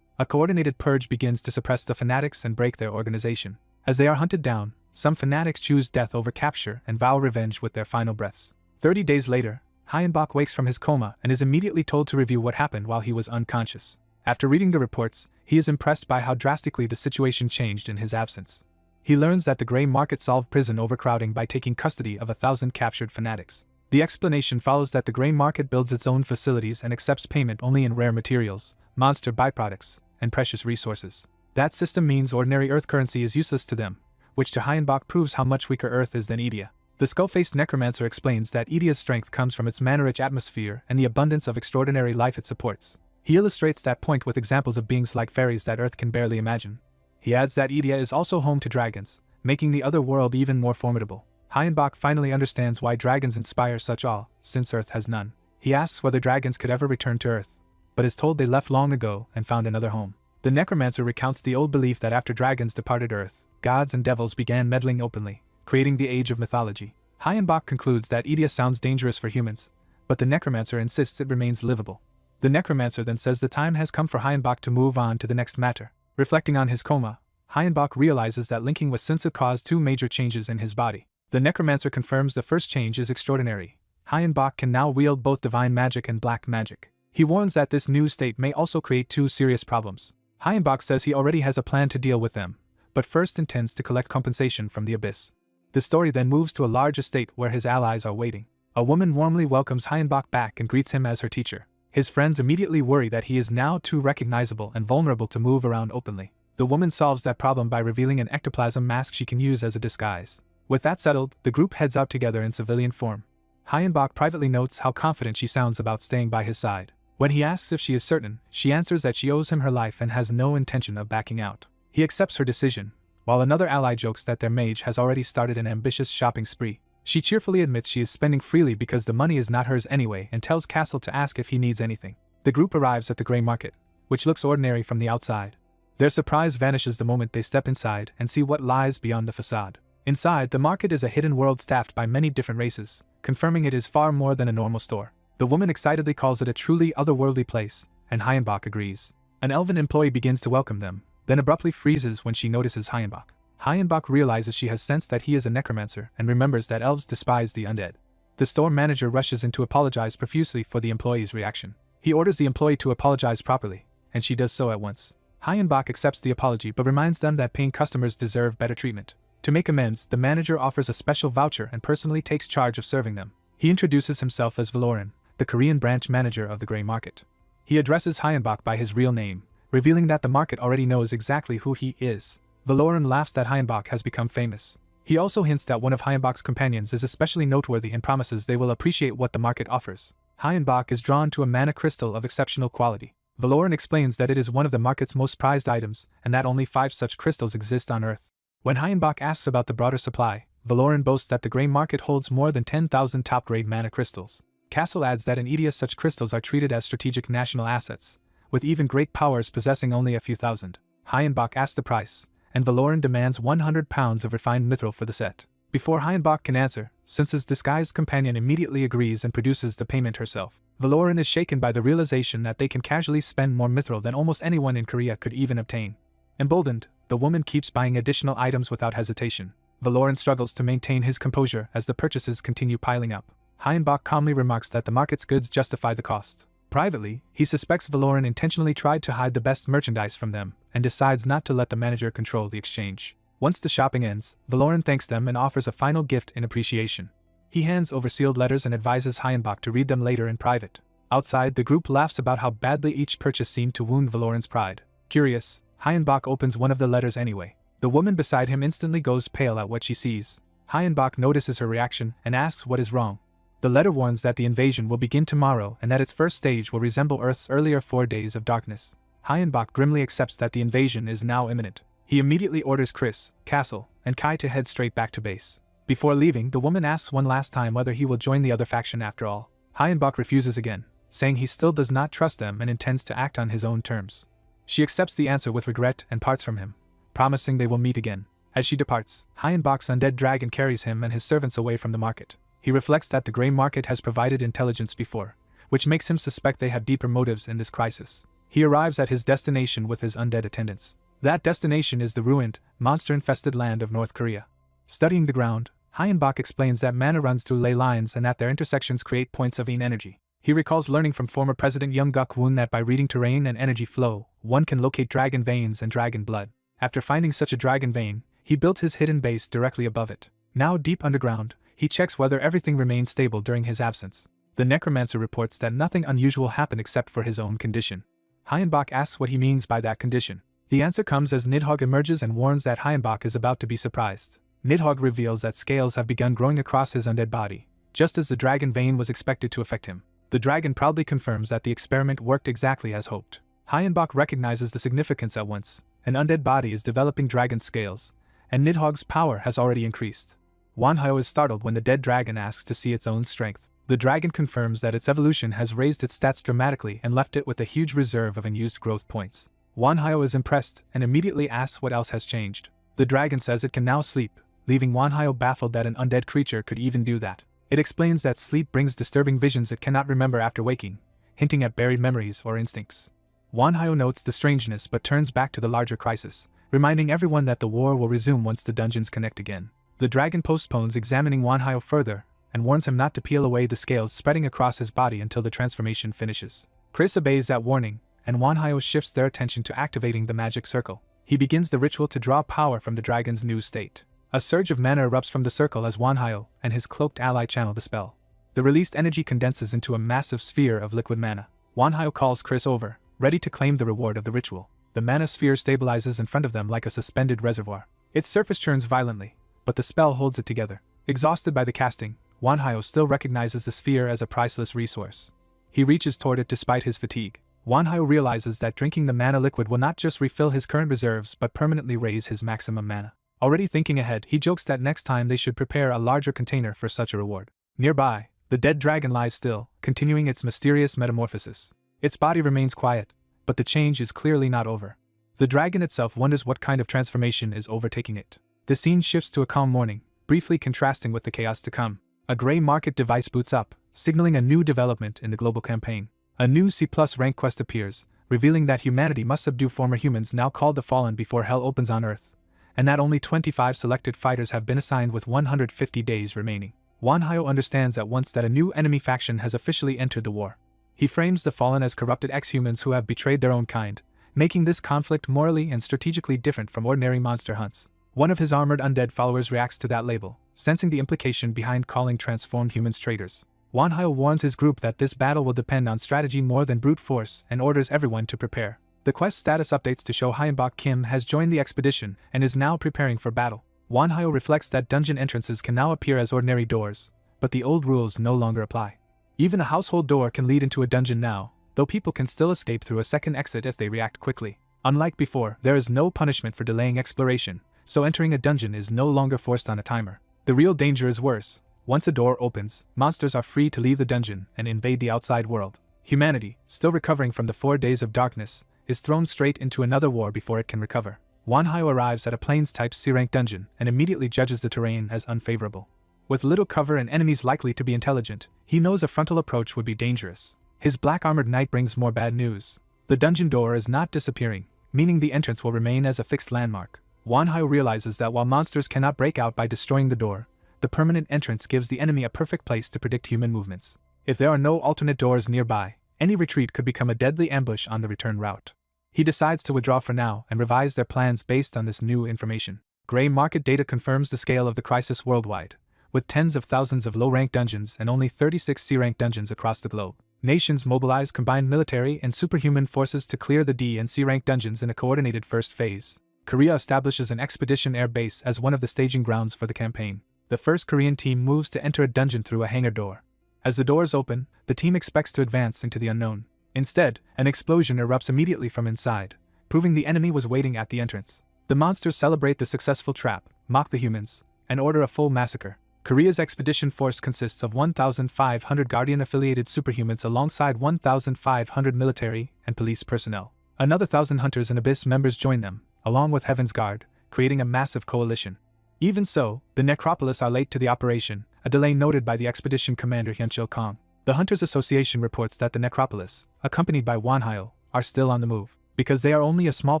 A coordinated purge begins to suppress the fanatics and break their organization. As they are hunted down, some fanatics choose death over capture and vow revenge with their final breaths. 30 days later, Hyenbok wakes from his coma and is immediately told to review what happened while he was unconscious. After reading the reports, he is impressed by how drastically the situation changed in his absence. He learns that the Grey Market solved prison overcrowding by taking custody of 1,000 captured fanatics. The explanation follows that the Grey Market builds its own facilities and accepts payment only in rare materials, monster byproducts, and precious resources. That system means ordinary Earth currency is useless to them, which to Hyenbach proves how much weaker Earth is than Edia. The skull-faced necromancer explains that Edia's strength comes from its mana-rich atmosphere and the abundance of extraordinary life it supports. He illustrates that point with examples of beings like fairies that Earth can barely imagine. He adds that Edia is also home to dragons, making the other world even more formidable. Hyenbach finally understands why dragons inspire such awe, since Earth has none. He asks whether dragons could ever return to Earth, but is told they left long ago and found another home. The necromancer recounts the old belief that after dragons departed Earth, gods and devils began meddling openly, creating the age of mythology. Hyenbach concludes that Edia sounds dangerous for humans, but the necromancer insists it remains livable. The necromancer then says the time has come for Hyenbach to move on to the next matter. Reflecting on his coma, Hyenbach realizes that linking with Sinsa caused two major changes in his body. The necromancer confirms the first change is extraordinary. Hyenbach can now wield both divine magic and black magic. He warns that this new state may also create two serious problems. Hyenbach says he already has a plan to deal with them, but first intends to collect compensation from the abyss. The story then moves to a large estate where his allies are waiting. A woman warmly welcomes Hyenbach back and greets him as her teacher. His friends immediately worry that he is now too recognizable and vulnerable to move around openly. The woman solves that problem by revealing an ectoplasm mask she can use as a disguise. With that settled, the group heads out together in civilian form. Hyenbach privately notes how confident she sounds about staying by his side. When he asks if she is certain, she answers that she owes him her life and has no intention of backing out. He accepts her decision, while another ally jokes that their mage has already started an ambitious shopping spree. She cheerfully admits she is spending freely because the money is not hers anyway and tells Castle to ask if he needs anything. The group arrives at the gray market, which looks ordinary from the outside. Their surprise vanishes the moment they step inside and see what lies beyond the facade. Inside, the market is a hidden world staffed by many different races, confirming it is far more than a normal store. The woman excitedly calls it a truly otherworldly place, and Hyenbach agrees. An elven employee begins to welcome them, then abruptly freezes when she notices Hyenbach. Hyenbach realizes she has sensed that he is a necromancer and remembers that elves despise the undead. The store manager rushes in to apologize profusely for the employee's reaction. He orders the employee to apologize properly, and she does so at once. Hyenbach accepts the apology but reminds them that paying customers deserve better treatment. To make amends, the manager offers a special voucher and personally takes charge of serving them. He introduces himself as Valoran, the Korean branch manager of the gray market. He addresses Hyenbach by his real name, revealing that the market already knows exactly who he is. Valoran laughs that Hyenbach has become famous. He also hints that one of Hyenbach's companions is especially noteworthy and promises they will appreciate what the market offers. Hyenbach is drawn to a mana crystal of exceptional quality. Valoran explains that it is one of the market's most prized items and that only 5 such crystals exist on Earth. When Hyenbach asks about the broader supply, Valoran boasts that the gray market holds more than 10,000 top-grade mana crystals. Castle adds that in Edia such crystals are treated as strategic national assets, with even great powers possessing only a few thousand. Hyenbach asks the price, and Valoran demands 100 pounds of refined mithril for the set. Before Hyenbach can answer, Sinsa's disguised companion immediately agrees and produces the payment herself. Valoran is shaken by the realization that they can casually spend more mithril than almost anyone in Korea could even obtain. Emboldened, the woman keeps buying additional items without hesitation. Valoran struggles to maintain his composure as the purchases continue piling up. Hyenbach calmly remarks that the market's goods justify the cost. Privately, he suspects Valoran intentionally tried to hide the best merchandise from them, and decides not to let the manager control the exchange. Once the shopping ends, Valoran thanks them and offers a final gift in appreciation. He hands over sealed letters and advises Hyenbach to read them later in private. Outside, the group laughs about how badly each purchase seemed to wound Valoran's pride. Curious, Hyenbach opens one of the letters anyway. The woman beside him instantly goes pale at what she sees. Hyenbach notices her reaction and asks what is wrong. The letter warns that the invasion will begin tomorrow and that its first stage will resemble Earth's earlier 4 days of darkness. Hyenbach grimly accepts that the invasion is now imminent. He immediately orders Chris, Castle, and Kai to head straight back to base. Before leaving, the woman asks one last time whether he will join the other faction after all. Hyenbach refuses again, saying he still does not trust them and intends to act on his own terms. She accepts the answer with regret and parts from him, promising they will meet again. As she departs, Hyenbach's undead dragon carries him and his servants away from the market. He reflects that the gray market has provided intelligence before, which makes him suspect they have deeper motives in this crisis. He arrives at his destination with his undead attendants. That destination is the ruined, monster-infested land of North Korea. Studying the ground, Hyenbach explains that mana runs through ley lines and that their intersections create points of energy. He recalls learning from former President Young Guk-woon that by reading terrain and energy flow, one can locate dragon veins and dragon blood. After finding such a dragon vein, he built his hidden base directly above it. Now deep underground, he checks whether everything remains stable during his absence. The necromancer reports that nothing unusual happened except for his own condition. Hyenbach asks what he means by that condition. The answer comes as Nidhogg emerges and warns that Hyenbach is about to be surprised. Nidhogg reveals that scales have begun growing across his undead body, just as the dragon vein was expected to affect him. The dragon proudly confirms that the experiment worked exactly as hoped. Hyenbach recognizes the significance at once. An undead body is developing dragon scales, and Nidhogg's power has already increased. Wanhyo is startled when the dead dragon asks to see its own strength. The dragon confirms that its evolution has raised its stats dramatically and left it with a huge reserve of unused growth points. Wanhyo is impressed and immediately asks what else has changed. The dragon says it can now sleep, leaving Wanhyo baffled that an undead creature could even do that. It explains that sleep brings disturbing visions it cannot remember after waking, hinting at buried memories or instincts. Wanhyo notes the strangeness but turns back to the larger crisis, reminding everyone that the war will resume once the dungeons connect again. The dragon postpones examining Wanhyo further and warns him not to peel away the scales spreading across his body until the transformation finishes. Chris obeys that warning, and Wanhyo shifts their attention to activating the magic circle. He begins the ritual to draw power from the dragon's new state. A surge of mana erupts from the circle as Wanhyo and his cloaked ally channel the spell. The released energy condenses into a massive sphere of liquid mana. Wanhyo calls Chris over, ready to claim the reward of the ritual. The mana sphere stabilizes in front of them like a suspended reservoir. Its surface churns violently, but the spell holds it together. Exhausted by the casting, Wanhyo still recognizes the sphere as a priceless resource. He reaches toward it despite his fatigue. Wanhyo realizes that drinking the mana liquid will not just refill his current reserves but permanently raise his maximum mana. Already thinking ahead, he jokes that next time they should prepare a larger container for such a reward. Nearby, the dead dragon lies still, continuing its mysterious metamorphosis. Its body remains quiet, but the change is clearly not over. The dragon itself wonders what kind of transformation is overtaking it. The scene shifts to a calm morning, briefly contrasting with the chaos to come. A gray market device boots up, signaling a new development in the global campaign. A new C+ rank quest appears, revealing that humanity must subdue former humans now called the Fallen before hell opens on Earth, and that only 25 selected fighters have been assigned with 150 days remaining. Wanhyo understands at once that a new enemy faction has officially entered the war. He frames the Fallen as corrupted ex-humans who have betrayed their own kind, making this conflict morally and strategically different from ordinary monster hunts. One of his armored undead followers reacts to that label, sensing the implication behind calling transformed humans traitors. Wanhyo warns his group that this battle will depend on strategy more than brute force and orders everyone to prepare. The quest status updates to show Hyenbach Kim has joined the expedition and is now preparing for battle. Wanhyo reflects that dungeon entrances can now appear as ordinary doors, but the old rules no longer apply. Even a household door can lead into a dungeon now, though people can still escape through a second exit if they react quickly. Unlike before, there is no punishment for delaying exploration, so entering a dungeon is no longer forced on a timer. The real danger is worse. Once a door opens, monsters are free to leave the dungeon and invade the outside world. Humanity, still recovering from the 4 days of darkness, is thrown straight into another war before it can recover. Wanhyo arrives at a Plains-type C-rank dungeon and immediately judges the terrain as unfavorable. With little cover and enemies likely to be intelligent, he knows a frontal approach would be dangerous. His black armored knight brings more bad news. The dungeon door is not disappearing, meaning the entrance will remain as a fixed landmark. Wanhyo realizes that while monsters cannot break out by destroying the door, the permanent entrance gives the enemy a perfect place to predict human movements. If there are no alternate doors nearby, any retreat could become a deadly ambush on the return route. He decides to withdraw for now and revise their plans based on this new information. Gray market data confirms the scale of the crisis worldwide, with tens of thousands of low-rank dungeons and only 36 C-rank dungeons across the globe. Nations mobilize combined military and superhuman forces to clear the D and C-rank dungeons in a coordinated first phase. Korea establishes an expedition air base as one of the staging grounds for the campaign. The first Korean team moves to enter a dungeon through a hangar door. As the doors open, the team expects to advance into the unknown. Instead, an explosion erupts immediately from inside, proving the enemy was waiting at the entrance. The monsters celebrate the successful trap, mock the humans, and order a full massacre. Korea's expedition force consists of 1,500 Guardian-affiliated superhumans alongside 1,500 military and police personnel. Another 1,000 Hunters and Abyss members join them, along with Heaven's Guard, creating a massive coalition. Even so, the Necropolis are late to the operation, a delay noted by the expedition commander Hyunchil Kong. The Hunters Association reports that the Necropolis, accompanied by Wanhyo, are still on the move. Because they are only a small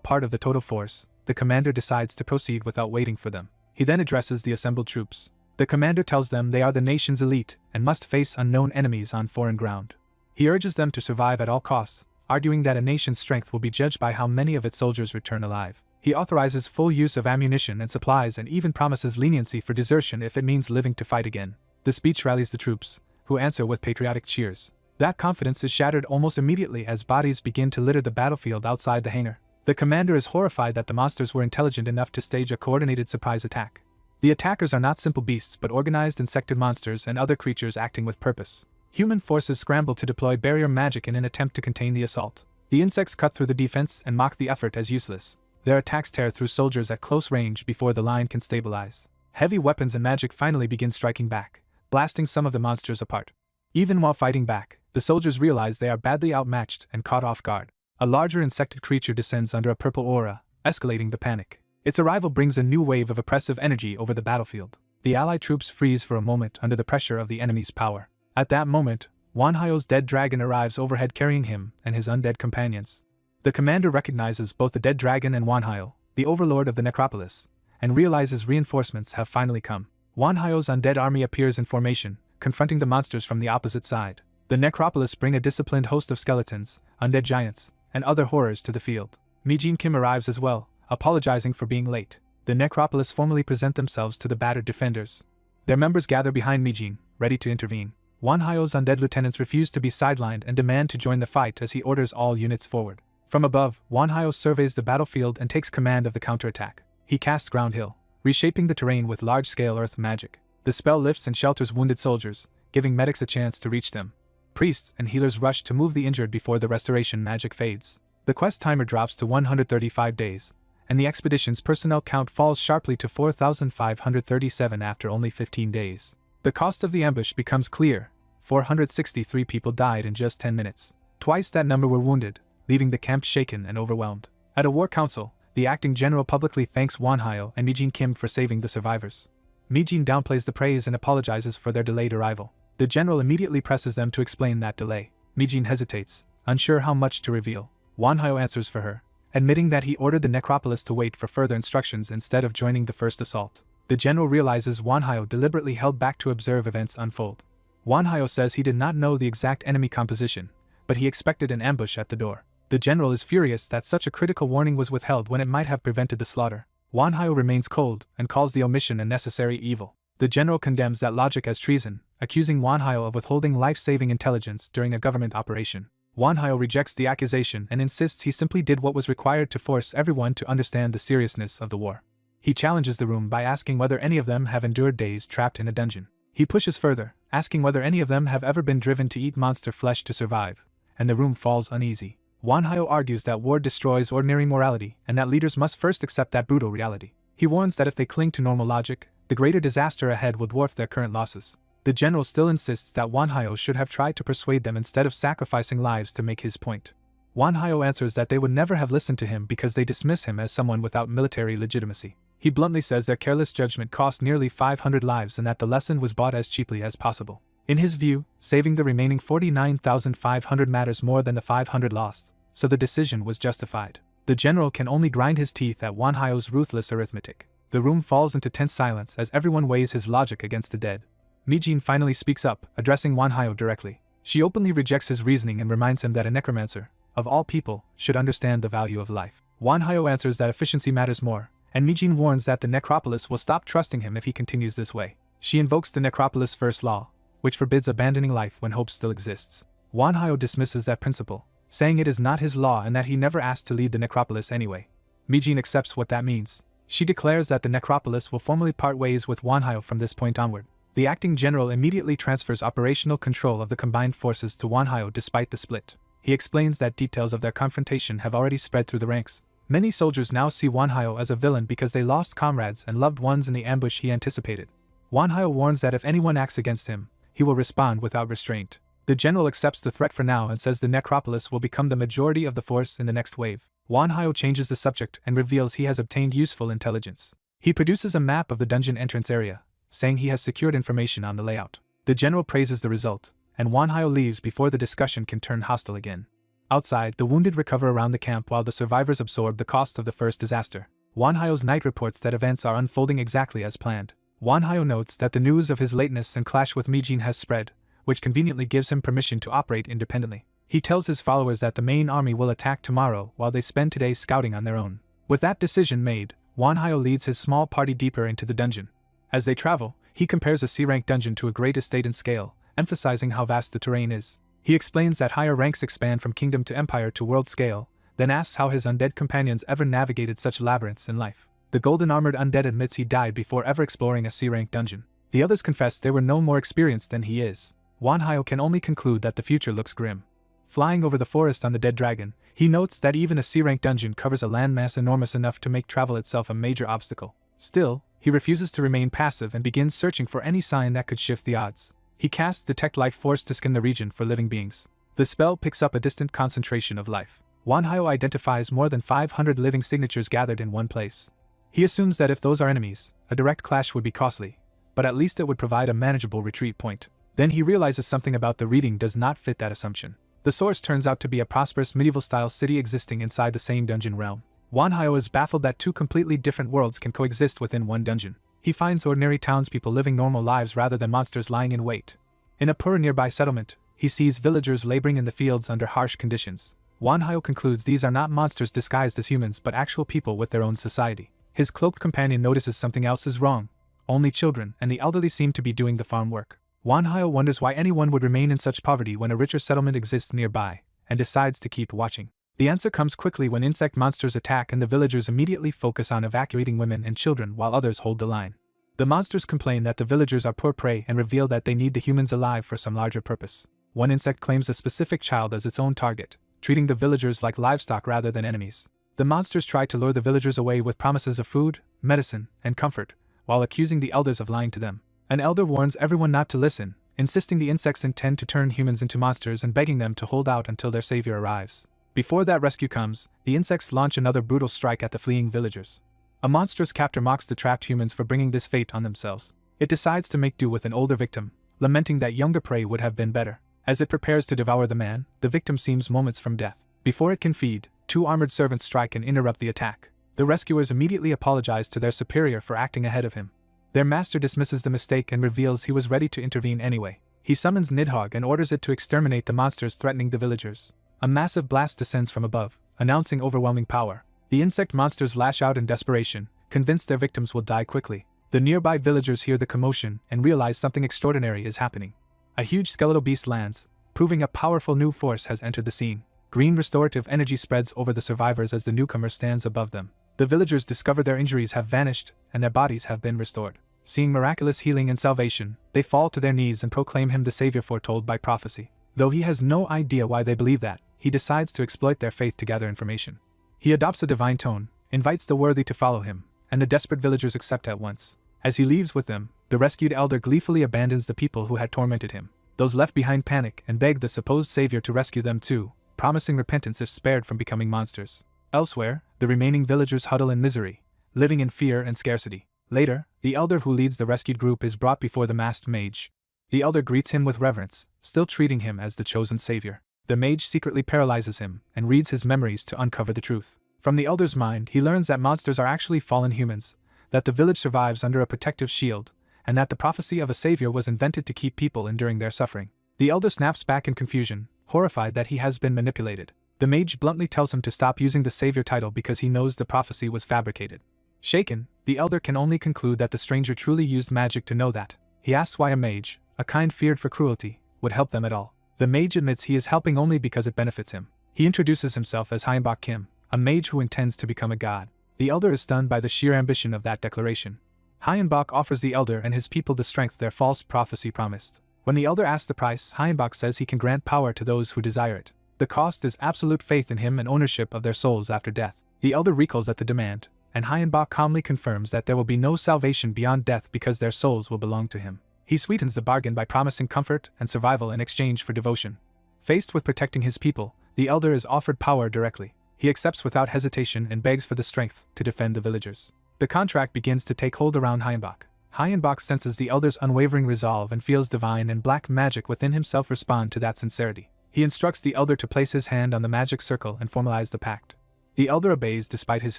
part of the total force, the commander decides to proceed without waiting for them. He then addresses the assembled troops. The commander tells them they are the nation's elite and must face unknown enemies on foreign ground. He urges them to survive at all costs, arguing that a nation's strength will be judged by how many of its soldiers return alive. He authorizes full use of ammunition and supplies and even promises leniency for desertion if it means living to fight again. The speech rallies the troops, who answer with patriotic cheers. That confidence is shattered almost immediately as bodies begin to litter the battlefield outside the hangar. The commander is horrified that the monsters were intelligent enough to stage a coordinated surprise attack. The attackers are not simple beasts but organized insected monsters and other creatures acting with purpose. Human forces scramble to deploy barrier magic in an attempt to contain the assault. The insects cut through the defense and mock the effort as useless. Their attacks tear through soldiers at close range before the line can stabilize. Heavy weapons and magic finally begin striking back, blasting some of the monsters apart. Even while fighting back, the soldiers realize they are badly outmatched and caught off guard. A larger insected creature descends under a purple aura, escalating the panic. Its arrival brings a new wave of oppressive energy over the battlefield. The allied troops freeze for a moment under the pressure of the enemy's power. At that moment, Wanhyo's dead dragon arrives overhead carrying him and his undead companions. The commander recognizes both the dead dragon and Wanhyo, the overlord of the necropolis, and realizes reinforcements have finally come. Wanhyo's undead army appears in formation, confronting the monsters from the opposite side. The necropolis bring a disciplined host of skeletons, undead giants, and other horrors to the field. Mijin Kim arrives as well, apologizing for being late. The necropolis formally present themselves to the battered defenders. Their members gather behind Mijin, ready to intervene. Wanhyo's undead lieutenants refuse to be sidelined and demand to join the fight as he orders all units forward. From above, Wanhyo surveys the battlefield and takes command of the counterattack. He casts Ground Hill, reshaping the terrain with large-scale earth magic. The spell lifts and shelters wounded soldiers, giving medics a chance to reach them. Priests and healers rush to move the injured before the restoration magic fades. The quest timer drops to 135 days, and the expedition's personnel count falls sharply to 4,537 after only 15 days. The cost of the ambush becomes clear. 463 people died in just 10 minutes. Twice that number were wounded, leaving the camp shaken and overwhelmed. At a war council, the acting general publicly thanks Wanhyo and Mijin Kim for saving the survivors. Mijin downplays the praise and apologizes for their delayed arrival. The general immediately presses them to explain that delay. Mijin hesitates, unsure how much to reveal. Wanhyo answers for her, admitting that he ordered the necropolis to wait for further instructions instead of joining the first assault. The general realizes Wanhyo deliberately held back to observe events unfold. Wanhyo says he did not know the exact enemy composition, but he expected an ambush at the door. The general is furious that such a critical warning was withheld when it might have prevented the slaughter. Wanhyo remains cold and calls the omission a necessary evil. The general condemns that logic as treason, accusing Wanhyo of withholding life-saving intelligence during a government operation. Wanhyo rejects the accusation and insists he simply did what was required to force everyone to understand the seriousness of the war. He challenges the room by asking whether any of them have endured days trapped in a dungeon. He pushes further, asking whether any of them have ever been driven to eat monster flesh to survive, and the room falls uneasy. Wanhyo argues that war destroys ordinary morality and that leaders must first accept that brutal reality. He warns that if they cling to normal logic, the greater disaster ahead will dwarf their current losses. The general still insists that Wanhyo should have tried to persuade them instead of sacrificing lives to make his point. Wanhyo answers that they would never have listened to him because they dismiss him as someone without military legitimacy. He bluntly says their careless judgment cost nearly 500 lives and that the lesson was bought as cheaply as possible. In his view, saving the remaining 49,500 matters more than the 500 lost, so the decision was justified. The general can only grind his teeth at Wanhyo's ruthless arithmetic. The room falls into tense silence as everyone weighs his logic against the dead. Mijin finally speaks up, addressing Wanhyo directly. She openly rejects his reasoning and reminds him that a necromancer, of all people, should understand the value of life. Wanhyo answers that efficiency matters more, and Mijin warns that the necropolis will stop trusting him if he continues this way. She invokes the necropolis' first law, which forbids abandoning life when hope still exists. Wanhyo dismisses that principle, saying it is not his law and that he never asked to lead the necropolis anyway. Mijin accepts what that means. She declares that the necropolis will formally part ways with Wanhyo from this point onward. The acting general immediately transfers operational control of the combined forces to Wanhyo despite the split. He explains that details of their confrontation have already spread through the ranks. Many soldiers now see Wanhyo as a villain because they lost comrades and loved ones in the ambush he anticipated. Wanhyo warns that if anyone acts against him, he will respond without restraint. The general accepts the threat for now and says the necropolis will become the majority of the force in the next wave. Wanhyo changes the subject and reveals he has obtained useful intelligence. He produces a map of the dungeon entrance area, saying he has secured information on the layout. The general praises the result, and Wanhyo leaves before the discussion can turn hostile again. Outside, the wounded recover around the camp while the survivors absorb the cost of the first disaster. Wanhyo's knight reports that events are unfolding exactly as planned. Wanhyo notes that the news of his lateness and clash with Mijin has spread, which conveniently gives him permission to operate independently. He tells his followers that the main army will attack tomorrow while they spend today scouting on their own. With that decision made, Wanhyo leads his small party deeper into the dungeon. As they travel, he compares a C-rank dungeon to a great estate in scale, emphasizing how vast the terrain is. He explains that higher ranks expand from kingdom to empire to world scale, then asks how his undead companions ever navigated such labyrinths in life. The golden-armored undead admits he died before ever exploring a C-rank dungeon. The others confess they were no more experienced than he is. Wanhyo can only conclude that the future looks grim. Flying over the forest on the dead dragon, he notes that even a C-rank dungeon covers a landmass enormous enough to make travel itself a major obstacle. Still, he refuses to remain passive and begins searching for any sign that could shift the odds. He casts Detect Life Force to scan the region for living beings. The spell picks up a distant concentration of life. Wanhyo identifies more than 500 living signatures gathered in one place. He assumes that if those are enemies, a direct clash would be costly, but at least it would provide a manageable retreat point. Then he realizes something about the reading does not fit that assumption. The source turns out to be a prosperous medieval-style city existing inside the same dungeon realm. Wanhyo is baffled that two completely different worlds can coexist within one dungeon. He finds ordinary townspeople living normal lives rather than monsters lying in wait. In a poor nearby settlement, he sees villagers laboring in the fields under harsh conditions. Wanhyo concludes these are not monsters disguised as humans but actual people with their own society. His cloaked companion notices something else is wrong. Only children and the elderly seem to be doing the farm work. Wanhyo wonders why anyone would remain in such poverty when a richer settlement exists nearby, and decides to keep watching. The answer comes quickly when insect monsters attack and the villagers immediately focus on evacuating women and children while others hold the line. The monsters complain that the villagers are poor prey and reveal that they need the humans alive for some larger purpose. One insect claims a specific child as its own target, treating the villagers like livestock rather than enemies. The monsters try to lure the villagers away with promises of food, medicine, and comfort, while accusing the elders of lying to them. An elder warns everyone not to listen, insisting the insects intend to turn humans into monsters and begging them to hold out until their savior arrives. Before that rescue comes, the insects launch another brutal strike at the fleeing villagers. A monstrous captor mocks the trapped humans for bringing this fate on themselves. It decides to make do with an older victim, lamenting that younger prey would have been better. As it prepares to devour the man, the victim seems moments from death. Before it can feed, two armored servants strike and interrupt the attack. The rescuers immediately apologize to their superior for acting ahead of him. Their master dismisses the mistake and reveals he was ready to intervene anyway. He summons Nidhogg and orders it to exterminate the monsters threatening the villagers. A massive blast descends from above, announcing overwhelming power. The insect monsters lash out in desperation, convinced their victims will die quickly. The nearby villagers hear the commotion and realize something extraordinary is happening. A huge skeletal beast lands, proving a powerful new force has entered the scene. Green restorative energy spreads over the survivors as the newcomer stands above them. The villagers discover their injuries have vanished and their bodies have been restored. Seeing miraculous healing and salvation, they fall to their knees and proclaim him the savior foretold by prophecy. Though he has no idea why they believe that, he decides to exploit their faith to gather information. He adopts a divine tone, invites the worthy to follow him, and the desperate villagers accept at once. As he leaves with them, the rescued elder gleefully abandons the people who had tormented him. Those left behind panic and beg the supposed savior to rescue them too, promising repentance if spared from becoming monsters. Elsewhere, the remaining villagers huddle in misery, living in fear and scarcity. Later, the elder who leads the rescued group is brought before the masked mage. The elder greets him with reverence, still treating him as the chosen savior. The mage secretly paralyzes him and reads his memories to uncover the truth. From the elder's mind, he learns that monsters are actually fallen humans, that the village survives under a protective shield, and that the prophecy of a savior was invented to keep people enduring their suffering. The elder snaps back in confusion, horrified that he has been manipulated. The mage bluntly tells him to stop using the savior title because he knows the prophecy was fabricated. Shaken, the elder can only conclude that the stranger truly used magic to know that. He asks why a mage, a kind feared for cruelty, would help them at all. The mage admits he is helping only because it benefits him. He introduces himself as Hyunbok Kim, a mage who intends to become a god. The elder is stunned by the sheer ambition of that declaration. Hyunbok offers the elder and his people the strength their false prophecy promised. When the elder asks the price, Hyunbok says he can grant power to those who desire it. The cost is absolute faith in him and ownership of their souls after death. The elder recoils at the demand, and Hyunbok calmly confirms that there will be no salvation beyond death because their souls will belong to him. He sweetens the bargain by promising comfort and survival in exchange for devotion. Faced with protecting his people, the elder is offered power directly. He accepts without hesitation and begs for the strength to defend the villagers. The contract begins to take hold around Hyunbok. Hyunbok senses the elder's unwavering resolve and feels divine and black magic within himself respond to that sincerity. He instructs the elder to place his hand on the magic circle and formalize the pact. The elder obeys despite his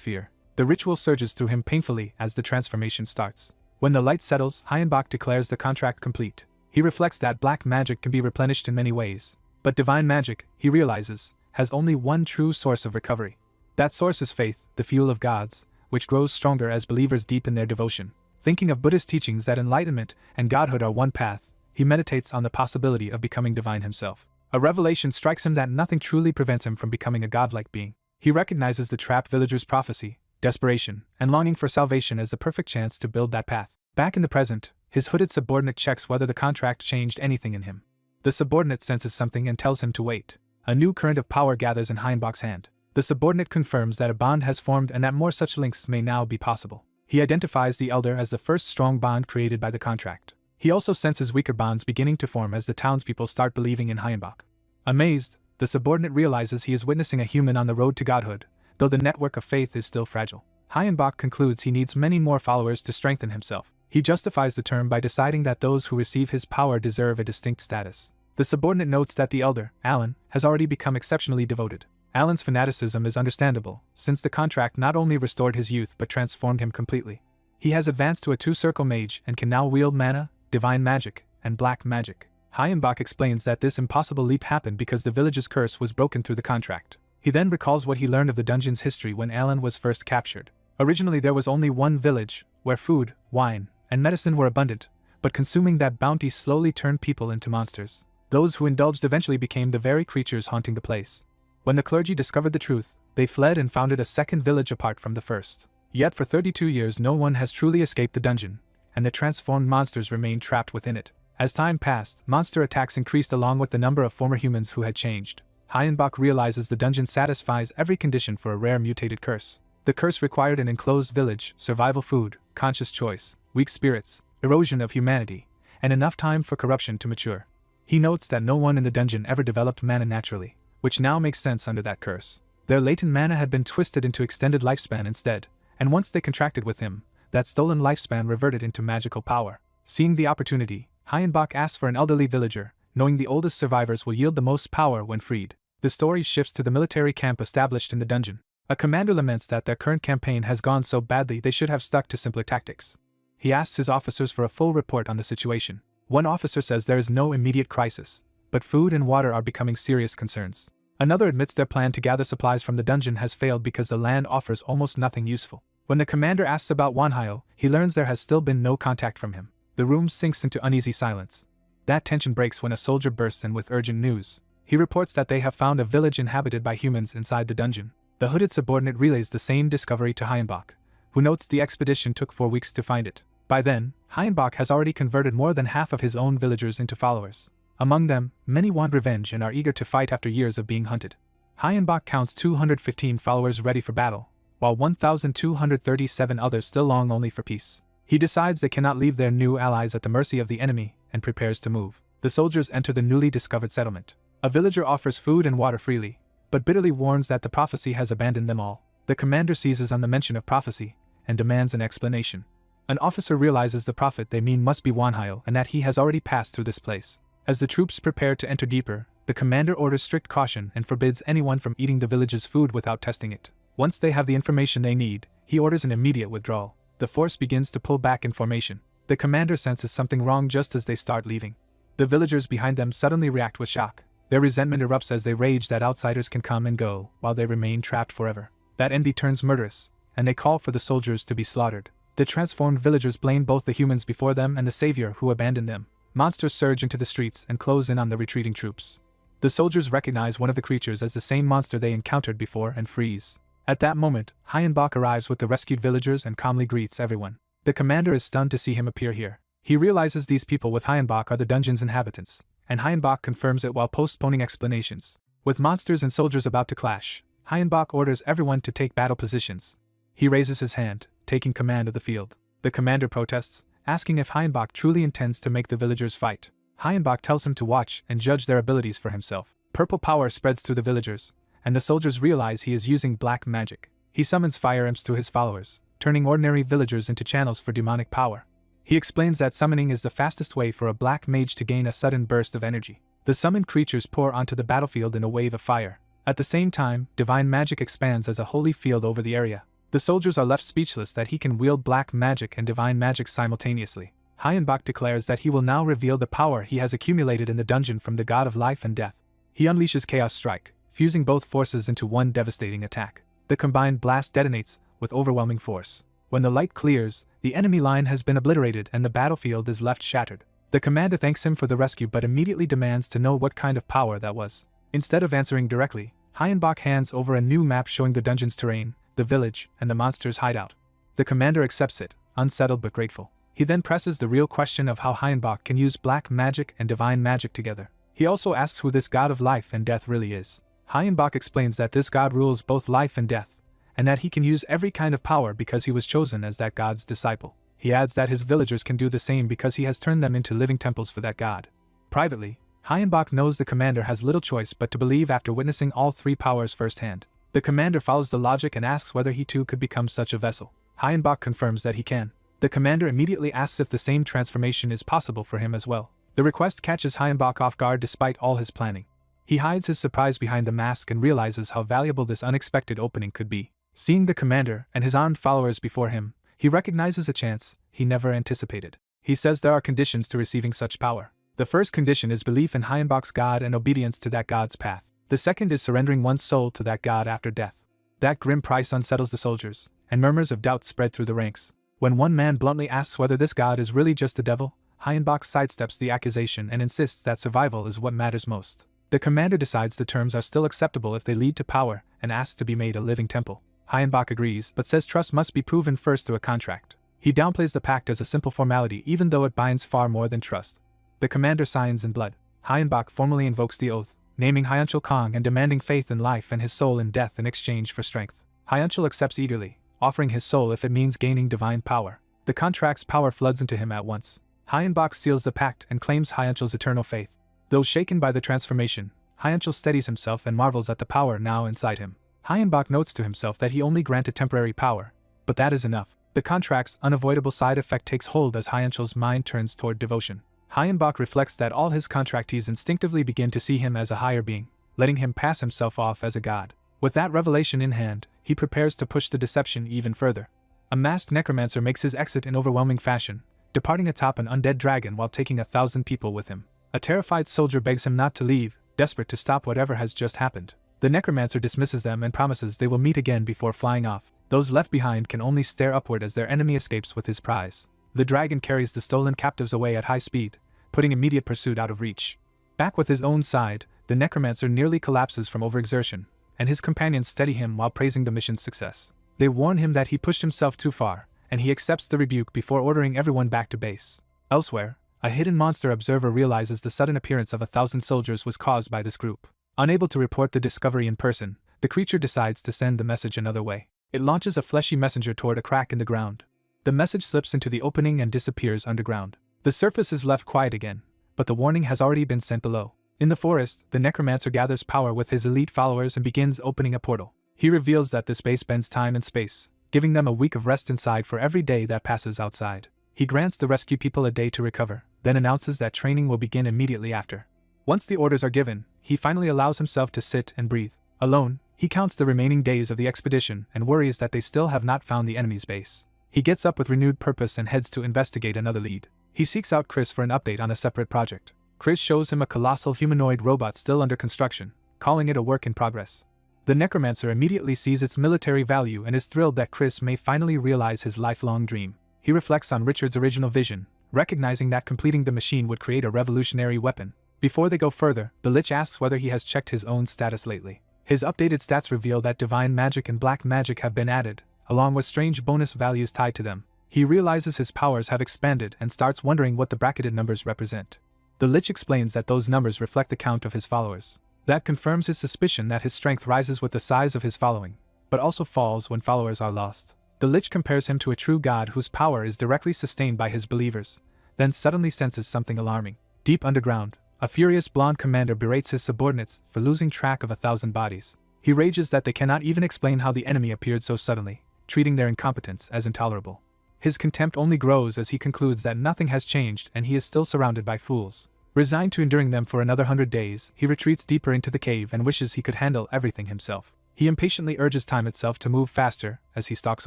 fear. The ritual surges through him painfully as the transformation starts. When the light settles, Hyunbok declares the contract complete. He reflects that black magic can be replenished in many ways, but divine magic, he realizes, has only one true source of recovery. That source is faith, the fuel of gods, which grows stronger as believers deepen their devotion. Thinking of Buddhist teachings that enlightenment and godhood are one path, he meditates on the possibility of becoming divine himself. A revelation strikes him that nothing truly prevents him from becoming a godlike being. He recognizes the trapped villager's prophecy, desperation, and longing for salvation as the perfect chance to build that path. Back in the present, his hooded subordinate checks whether the contract changed anything in him. The subordinate senses something and tells him to wait. A new current of power gathers in Hyenbok's hand. The subordinate confirms that a bond has formed and that more such links may now be possible. He identifies the elder as the first strong bond created by the contract. He also senses weaker bonds beginning to form as the townspeople start believing in Hyenbok. Amazed, the subordinate realizes he is witnessing a human on the road to godhood, though the network of faith is still fragile. Hyenbok concludes he needs many more followers to strengthen himself. He justifies the term by deciding that those who receive his power deserve a distinct status. The subordinate notes that the elder, Alan, has already become exceptionally devoted. Alan's fanaticism is understandable, since the contract not only restored his youth but transformed him completely. He has advanced to a two-circle mage and can now wield mana, divine magic, and black magic. Hyenbok explains that this impossible leap happened because the village's curse was broken through the contract. He then recalls what he learned of the dungeon's history when Alan was first captured. Originally there was only one village, where food, wine, and medicine were abundant, but consuming that bounty slowly turned people into monsters. Those who indulged eventually became the very creatures haunting the place. When the clergy discovered the truth, they fled and founded a second village apart from the first. Yet for 32 years no one has truly escaped the dungeon, and the transformed monsters remain trapped within it. As time passed, monster attacks increased along with the number of former humans who had changed. Hyenbok realizes the dungeon satisfies every condition for a rare mutated curse. The curse required an enclosed village, survival food, conscious choice, weak spirits, erosion of humanity, and enough time for corruption to mature. He notes that no one in the dungeon ever developed mana naturally, which now makes sense under that curse. Their latent mana had been twisted into extended lifespan instead, and once they contracted with him, that stolen lifespan reverted into magical power. Seeing the opportunity, Hyenbok asks for an elderly villager, knowing the oldest survivors will yield the most power when freed. The story shifts to the military camp established in the dungeon. A commander laments that their current campaign has gone so badly they should have stuck to simpler tactics. He asks his officers for a full report on the situation. One officer says there is no immediate crisis, but food and water are becoming serious concerns. Another admits their plan to gather supplies from the dungeon has failed because the land offers almost nothing useful. When the commander asks about Yahello, he learns there has still been no contact from him. The room sinks into uneasy silence. That tension breaks when a soldier bursts in with urgent news. He reports that they have found a village inhabited by humans inside the dungeon. The hooded subordinate relays the same discovery to Hyenbok, who notes the expedition took 4 weeks to find it. By then, Hyenbok has already converted more than half of his own villagers into followers. Among them, many want revenge and are eager to fight after years of being hunted. Hyenbok counts 215 followers ready for battle, while 1,237 others still long only for peace. He decides they cannot leave their new allies at the mercy of the enemy and prepares to move. The soldiers enter the newly discovered settlement. A villager offers food and water freely, but bitterly warns that the prophecy has abandoned them all. The commander seizes on the mention of prophecy and demands an explanation. An officer realizes the prophet they mean must be Yahello and that he has already passed through this place. As the troops prepare to enter deeper, the commander orders strict caution and forbids anyone from eating the village's food without testing it. Once they have the information they need, he orders an immediate withdrawal. The force begins to pull back in formation. The commander senses something wrong just as they start leaving. The villagers behind them suddenly react with shock. Their resentment erupts as they rage that outsiders can come and go, while they remain trapped forever. That envy turns murderous, and they call for the soldiers to be slaughtered. The transformed villagers blame both the humans before them and the savior who abandoned them. Monsters surge into the streets and close in on the retreating troops. The soldiers recognize one of the creatures as the same monster they encountered before and freeze. At that moment, Hyenbok arrives with the rescued villagers and calmly greets everyone. The commander is stunned to see him appear here. He realizes these people with Hyenbok are the dungeon's inhabitants, and Hyenbok confirms it while postponing explanations. With monsters and soldiers about to clash, Hyenbok orders everyone to take battle positions. He raises his hand, taking command of the field. The commander protests, asking if Hyenbok truly intends to make the villagers fight. Hyenbok tells him to watch and judge their abilities for himself. Purple power spreads through the villagers, and the soldiers realize he is using black magic. He summons fire imps to his followers, turning ordinary villagers into channels for demonic power. He explains that summoning is the fastest way for a black mage to gain a sudden burst of energy. The summoned creatures pour onto the battlefield in a wave of fire. At the same time, divine magic expands as a holy field over the area. The soldiers are left speechless that he can wield black magic and divine magic simultaneously. Hyenbok declares that he will now reveal the power he has accumulated in the dungeon from the god of life and death. He unleashes Chaos Strike, fusing both forces into one devastating attack. The combined blast detonates with overwhelming force. When the light clears, the enemy line has been obliterated and the battlefield is left shattered. The commander thanks him for the rescue but immediately demands to know what kind of power that was. Instead of answering directly, Hyenbach hands over a new map showing the dungeon's terrain, the village, and the monster's hideout. The commander accepts it, unsettled but grateful. He then presses the real question of how Hyenbach can use black magic and divine magic together. He also asks who this god of life and death really is. Hyenbach explains that this god rules both life and death, and that he can use every kind of power because he was chosen as that god's disciple. He adds that his villagers can do the same because he has turned them into living temples for that god. Privately, Hyenbach knows the commander has little choice but to believe after witnessing all three powers firsthand. The commander follows the logic and asks whether he too could become such a vessel. Hyenbach confirms that he can. The commander immediately asks if the same transformation is possible for him as well. The request catches Hyenbach off guard despite all his planning. He hides his surprise behind the mask and realizes how valuable this unexpected opening could be. Seeing the commander and his armed followers before him, he recognizes a chance he never anticipated. He says there are conditions to receiving such power. The first condition is belief in Hyenbach's god and obedience to that god's path. The second is surrendering one's soul to that god after death. That grim price unsettles the soldiers, and murmurs of doubt spread through the ranks. When one man bluntly asks whether this god is really just the devil, Hyenbach sidesteps the accusation and insists that survival is what matters most. The commander decides the terms are still acceptable if they lead to power and asks to be made a living temple. Hyenbach agrees but says trust must be proven first through a contract. He downplays the pact as a simple formality even though it binds far more than trust. The commander signs in blood. Hyenbach formally invokes the oath, naming Hyunchul Kong and demanding faith in life and his soul in death in exchange for strength. Hyunchul accepts eagerly, offering his soul if it means gaining divine power. The contract's power floods into him at once. Hyenbach seals the pact and claims Hyunchul's eternal faith. Though shaken by the transformation, Hyunchul steadies himself and marvels at the power now inside him. Hyenbach notes to himself that he only granted temporary power, but that is enough. The contract's unavoidable side effect takes hold as Hyunchul's mind turns toward devotion. Hyenbach reflects that all his contractees instinctively begin to see him as a higher being, letting him pass himself off as a god. With that revelation in hand, he prepares to push the deception even further. A masked necromancer makes his exit in overwhelming fashion, departing atop an undead dragon while taking 1,000 people with him. A terrified soldier begs him not to leave, desperate to stop whatever has just happened. The necromancer dismisses them and promises they will meet again before flying off. Those left behind can only stare upward as their enemy escapes with his prize. The dragon carries the stolen captives away at high speed, putting immediate pursuit out of reach. Back with his own side, the necromancer nearly collapses from overexertion, and his companions steady him while praising the mission's success. They warn him that he pushed himself too far, and he accepts the rebuke before ordering everyone back to base. Elsewhere, a hidden monster observer realizes the sudden appearance of 1,000 soldiers was caused by this group. Unable to report the discovery in person, the creature decides to send the message another way. It launches a fleshy messenger toward a crack in the ground. The message slips into the opening and disappears underground. The surface is left quiet again, but the warning has already been sent below. In the forest, the necromancer gathers power with his elite followers and begins opening a portal. He reveals that the space bends time and space, giving them a week of rest inside for every day that passes outside. He grants the rescue people a day to recover, then announces that training will begin immediately after. Once the orders are given, he finally allows himself to sit and breathe. Alone, he counts the remaining days of the expedition and worries that they still have not found the enemy's base. He gets up with renewed purpose and heads to investigate another lead. He seeks out Chris for an update on a separate project. Chris shows him a colossal humanoid robot still under construction, calling it a work in progress. The necromancer immediately sees its military value and is thrilled that Chris may finally realize his lifelong dream. He reflects on Richard's original vision, recognizing that completing the machine would create a revolutionary weapon. Before they go further, the Lich asks whether he has checked his own status lately. His updated stats reveal that divine magic and black magic have been added, along with strange bonus values tied to them. He realizes his powers have expanded and starts wondering what the bracketed numbers represent. The Lich explains that those numbers reflect the count of his followers. That confirms his suspicion that his strength rises with the size of his following, but also falls when followers are lost. The Lich compares him to a true god whose power is directly sustained by his believers, then suddenly senses something alarming. Deep underground, a furious blonde commander berates his subordinates for losing track of 1,000 bodies. He rages that they cannot even explain how the enemy appeared so suddenly, treating their incompetence as intolerable. His contempt only grows as he concludes that nothing has changed and he is still surrounded by fools. Resigned to enduring them for another 100 days, he retreats deeper into the cave and wishes he could handle everything himself. He impatiently urges time itself to move faster as he stalks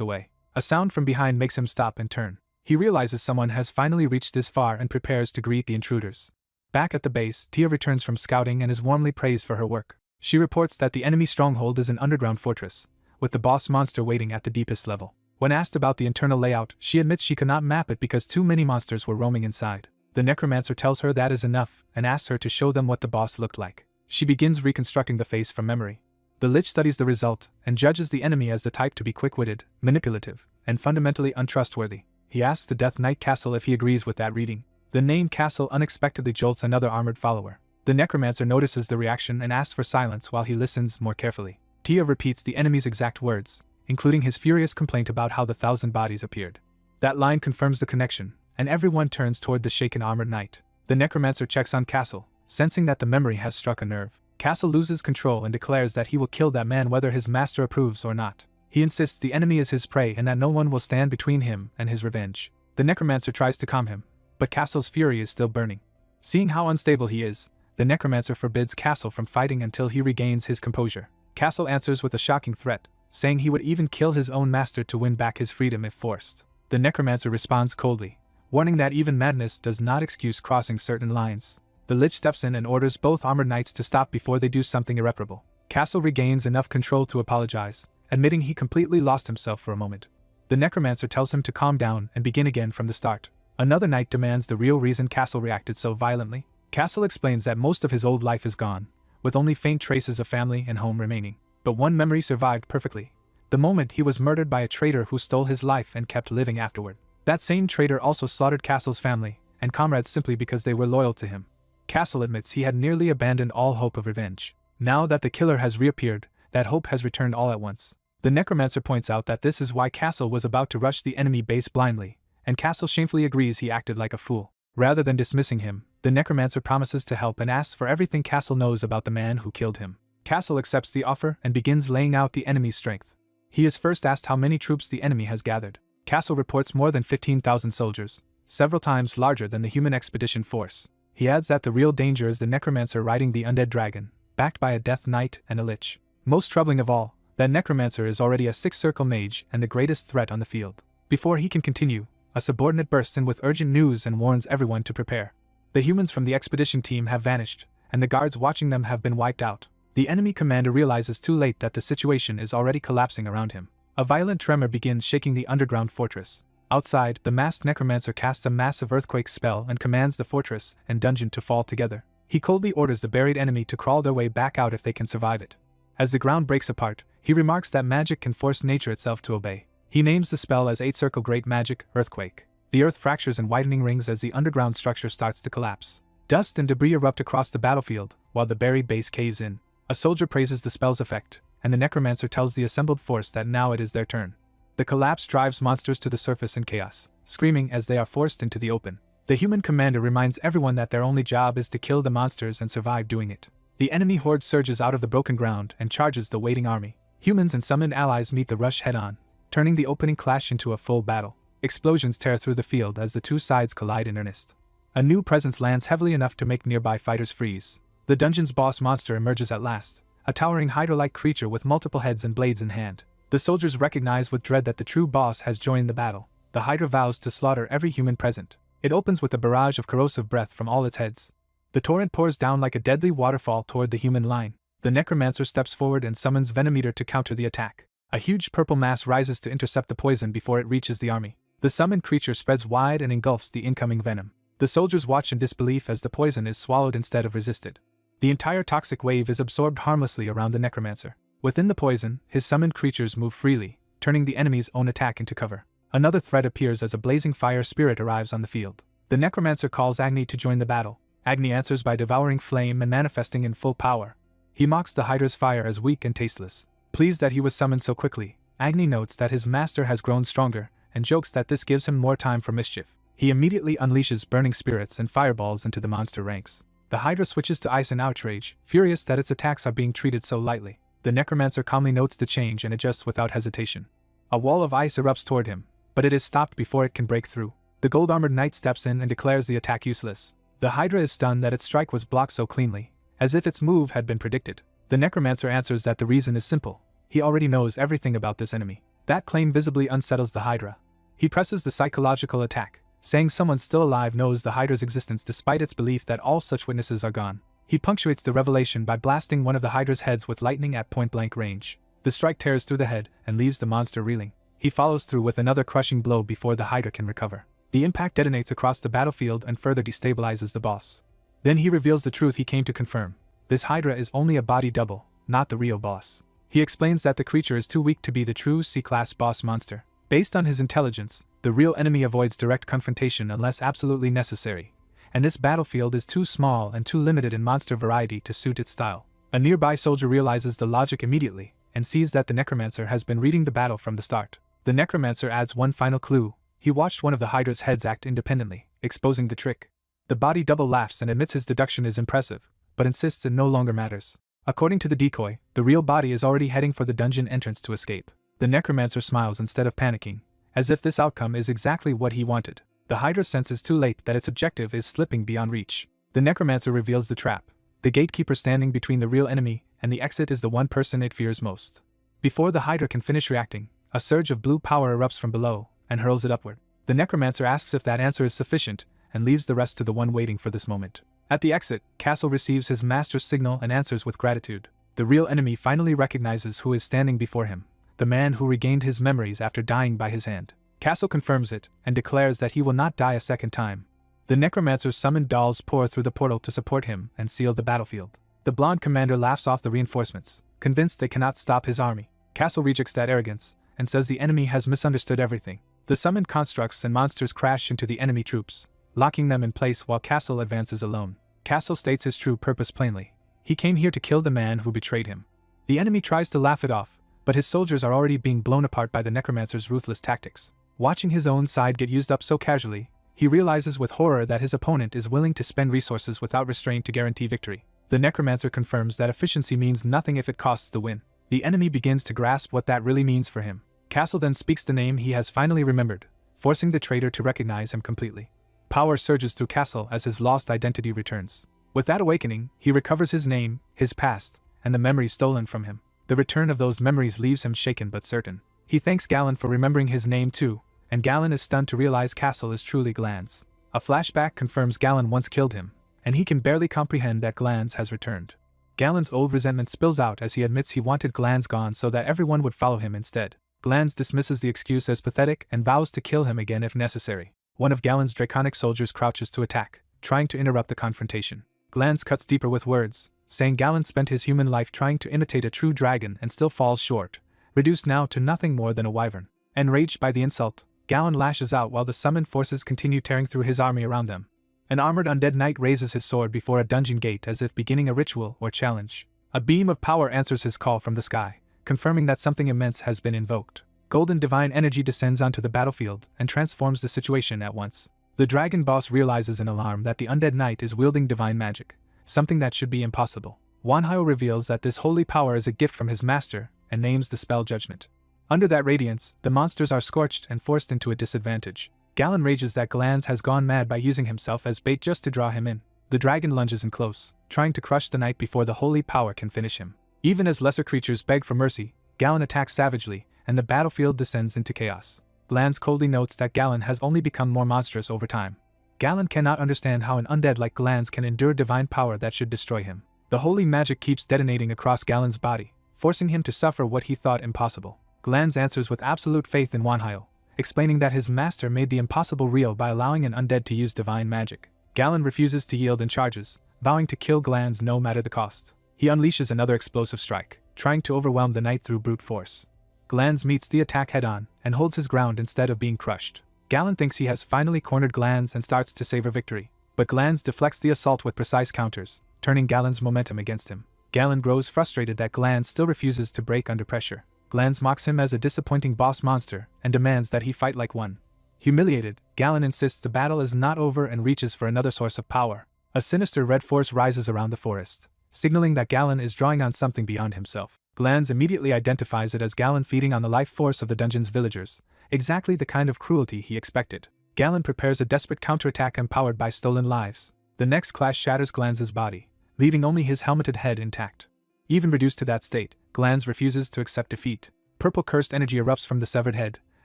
away. A sound from behind makes him stop and turn. He realizes someone has finally reached this far and prepares to greet the intruders. Back at the base, Tia returns from scouting and is warmly praised for her work. She reports that the enemy stronghold is an underground fortress, with the boss monster waiting at the deepest level. When asked about the internal layout, she admits she could not map it because too many monsters were roaming inside. The necromancer tells her that is enough and asks her to show them what the boss looked like. She begins reconstructing the face from memory. The Lich studies the result and judges the enemy as the type to be quick-witted, manipulative, and fundamentally untrustworthy. He asks the Death Knight Castle if he agrees with that reading. The name Castle unexpectedly jolts another armored follower. The Necromancer notices the reaction and asks for silence while he listens more carefully. Tia repeats the enemy's exact words, including his furious complaint about how the 1,000 bodies appeared. That line confirms the connection, and everyone turns toward the shaken armored knight. The Necromancer checks on Castle, sensing that the memory has struck a nerve. Castle loses control and declares that he will kill that man whether his master approves or not. He insists the enemy is his prey and that no one will stand between him and his revenge. The Necromancer tries to calm him, but Castle's fury is still burning. Seeing how unstable he is, the Necromancer forbids Castle from fighting until he regains his composure. Castle answers with a shocking threat, saying he would even kill his own master to win back his freedom if forced. The Necromancer responds coldly, warning that even madness does not excuse crossing certain lines. The Lich steps in and orders both armored knights to stop before they do something irreparable. Castle regains enough control to apologize, admitting he completely lost himself for a moment. The Necromancer tells him to calm down and begin again from the start. Another knight demands the real reason Castle reacted so violently. Castle explains that most of his old life is gone, with only faint traces of family and home remaining. But one memory survived perfectly: the moment he was murdered by a traitor who stole his life and kept living afterward. That same traitor also slaughtered Castle's family and comrades simply because they were loyal to him. Castle admits he had nearly abandoned all hope of revenge. Now that the killer has reappeared, that hope has returned all at once. The Necromancer points out that this is why Castle was about to rush the enemy base blindly, and Castle shamefully agrees he acted like a fool. Rather than dismissing him, the Necromancer promises to help and asks for everything Castle knows about the man who killed him. Castle accepts the offer and begins laying out the enemy's strength. He is first asked how many troops the enemy has gathered. Castle reports more than 15,000 soldiers, several times larger than the human expedition force. He adds that the real danger is the Necromancer riding the undead dragon, backed by a Death Knight and a Lich. Most troubling of all, that Necromancer is already a six-circle mage and the greatest threat on the field. Before he can continue, a subordinate bursts in with urgent news and warns everyone to prepare. The humans from the expedition team have vanished, and the guards watching them have been wiped out. The enemy commander realizes too late that the situation is already collapsing around him. A violent tremor begins shaking the underground fortress. Outside, the masked Necromancer casts a massive earthquake spell and commands the fortress and dungeon to fall together. He coldly orders the buried enemy to crawl their way back out if they can survive it. As the ground breaks apart, he remarks that magic can force nature itself to obey. He names the spell as 8-Circle Great Magic, Earthquake. The earth fractures in widening rings as the underground structure starts to collapse. Dust and debris erupt across the battlefield, while the buried base caves in. A soldier praises the spell's effect, and the Necromancer tells the assembled force that now it is their turn. The collapse drives monsters to the surface in chaos, screaming as they are forced into the open. The human commander reminds everyone that their only job is to kill the monsters and survive doing it. The enemy horde surges out of the broken ground and charges the waiting army. Humans and summoned allies meet the rush head-on, turning the opening clash into a full battle. Explosions tear through the field as the two sides collide in earnest. A new presence lands heavily enough to make nearby fighters freeze. The dungeon's boss monster emerges at last, a towering hydra-like creature with multiple heads and blades in hand. The soldiers recognize with dread that the true boss has joined the battle. The hydra vows to slaughter every human present. It opens with a barrage of corrosive breath from all its heads. The torrent pours down like a deadly waterfall toward the human line. The Necromancer steps forward and summons Venometer to counter the attack. A huge purple mass rises to intercept the poison before it reaches the army. The summoned creature spreads wide and engulfs the incoming venom. The soldiers watch in disbelief as the poison is swallowed instead of resisted. The entire toxic wave is absorbed harmlessly around the Necromancer. Within the poison, his summoned creatures move freely, turning the enemy's own attack into cover. Another threat appears as a blazing fire spirit arrives on the field. The Necromancer calls Agni to join the battle. Agni answers by devouring flame and manifesting in full power. He mocks the Hydra's fire as weak and tasteless. Pleased that he was summoned so quickly, Agni notes that his master has grown stronger, and jokes that this gives him more time for mischief. He immediately unleashes burning spirits and fireballs into the monster ranks. The Hydra switches to ice in outrage, furious that its attacks are being treated so lightly. The Necromancer calmly notes the change and adjusts without hesitation. A wall of ice erupts toward him, but it is stopped before it can break through. The gold-armored knight steps in and declares the attack useless. The Hydra is stunned that its strike was blocked so cleanly, as if its move had been predicted. The Necromancer answers that the reason is simple. He already knows everything about this enemy. That claim visibly unsettles the Hydra. He presses the psychological attack, saying someone still alive knows the Hydra's existence despite its belief that all such witnesses are gone. He punctuates the revelation by blasting one of the Hydra's heads with lightning at point-blank range. The strike tears through the head and leaves the monster reeling. He follows through with another crushing blow before the Hydra can recover. The impact detonates across the battlefield and further destabilizes the boss. Then he reveals the truth he came to confirm. This Hydra is only a body double, not the real boss. He explains that the creature is too weak to be the true C-class boss monster. Based on his intelligence, the real enemy avoids direct confrontation unless absolutely necessary, and this battlefield is too small and too limited in monster variety to suit its style. A nearby soldier realizes the logic immediately and sees that the necromancer has been reading the battle from the start. The necromancer adds one final clue: he watched one of the Hydra's heads act independently, exposing the trick. The body double laughs and admits his deduction is impressive, but insists it no longer matters. According to the decoy, the real body is already heading for the dungeon entrance to escape. The necromancer smiles instead of panicking, as if this outcome is exactly what he wanted. The Hydra senses too late that its objective is slipping beyond reach. The necromancer reveals the trap. The gatekeeper standing between the real enemy and the exit is the one person it fears most. Before the Hydra can finish reacting, a surge of blue power erupts from below and hurls it upward. The necromancer asks if that answer is sufficient and leaves the rest to the one waiting for this moment. At the exit, Castle receives his master's signal and answers with gratitude. The real enemy finally recognizes who is standing before him, the man who regained his memories after dying by his hand. Castle confirms it and declares that he will not die a second time. The necromancer's summoned dolls pour through the portal to support him and seal the battlefield. The blonde commander laughs off the reinforcements, convinced they cannot stop his army. Castle rejects that arrogance and says the enemy has misunderstood everything. The summoned constructs and monsters crash into the enemy troops, locking them in place while Castle advances alone. Castle states his true purpose plainly. He came here to kill the man who betrayed him. The enemy tries to laugh it off, but his soldiers are already being blown apart by the necromancer's ruthless tactics. Watching his own side get used up so casually, he realizes with horror that his opponent is willing to spend resources without restraint to guarantee victory. The necromancer confirms that efficiency means nothing if it costs the win. The enemy begins to grasp what that really means for him. Castle then speaks the name he has finally remembered, forcing the traitor to recognize him completely. Power surges through Castle as his lost identity returns. With that awakening, he recovers his name, his past, and the memories stolen from him. The return of those memories leaves him shaken but certain. He thanks Galen for remembering his name too, and Galen is stunned to realize Castle is truly Glanz. A flashback confirms Galen once killed him, and he can barely comprehend that Glanz has returned. Galen's old resentment spills out as he admits he wanted Glanz gone so that everyone would follow him instead. Glanz dismisses the excuse as pathetic and vows to kill him again if necessary. One of Galen's draconic soldiers crouches to attack, trying to interrupt the confrontation. Glanz cuts deeper with words, saying Galen spent his human life trying to imitate a true dragon and still falls short, reduced now to nothing more than a wyvern. Enraged by the insult, Galen lashes out while the summoned forces continue tearing through his army around them. An armored undead knight raises his sword before a dungeon gate as if beginning a ritual or challenge. A beam of power answers his call from the sky, confirming that something immense has been invoked. Golden divine energy descends onto the battlefield and transforms the situation at once. The dragon boss realizes in alarm that the undead knight is wielding divine magic, something that should be impossible. Wanhyo reveals that this holy power is a gift from his master and names the spell Judgment. Under that radiance, the monsters are scorched and forced into a disadvantage. Galen rages that Glanz has gone mad by using himself as bait just to draw him in. The dragon lunges in close, trying to crush the knight before the holy power can finish him. Even as lesser creatures beg for mercy, Galen attacks savagely, and the battlefield descends into chaos. Glanz coldly notes that Galen has only become more monstrous over time. Galen cannot understand how an undead like Glanz can endure divine power that should destroy him. The holy magic keeps detonating across Galen's body, forcing him to suffer what he thought impossible. Glanz answers with absolute faith in Wanhyo, explaining that his master made the impossible real by allowing an undead to use divine magic. Galen refuses to yield and charges, vowing to kill Glanz no matter the cost. He unleashes another explosive strike, trying to overwhelm the knight through brute force. Glanz meets the attack head-on and holds his ground instead of being crushed. Galen thinks he has finally cornered Glanz and starts to savor victory, but Glanz deflects the assault with precise counters, turning Galen's momentum against him. Galen grows frustrated that Glanz still refuses to break under pressure. Glanz mocks him as a disappointing boss monster and demands that he fight like one. Humiliated, Galen insists the battle is not over and reaches for another source of power. A sinister red force rises around the forest, signaling that Galen is drawing on something beyond himself. Glanz immediately identifies it as Galen feeding on the life force of the dungeon's villagers, exactly the kind of cruelty he expected. Galen prepares a desperate counterattack empowered by stolen lives. The next clash shatters Glanz's body, leaving only his helmeted head intact. Even reduced to that state, Glanz refuses to accept defeat. Purple cursed energy erupts from the severed head,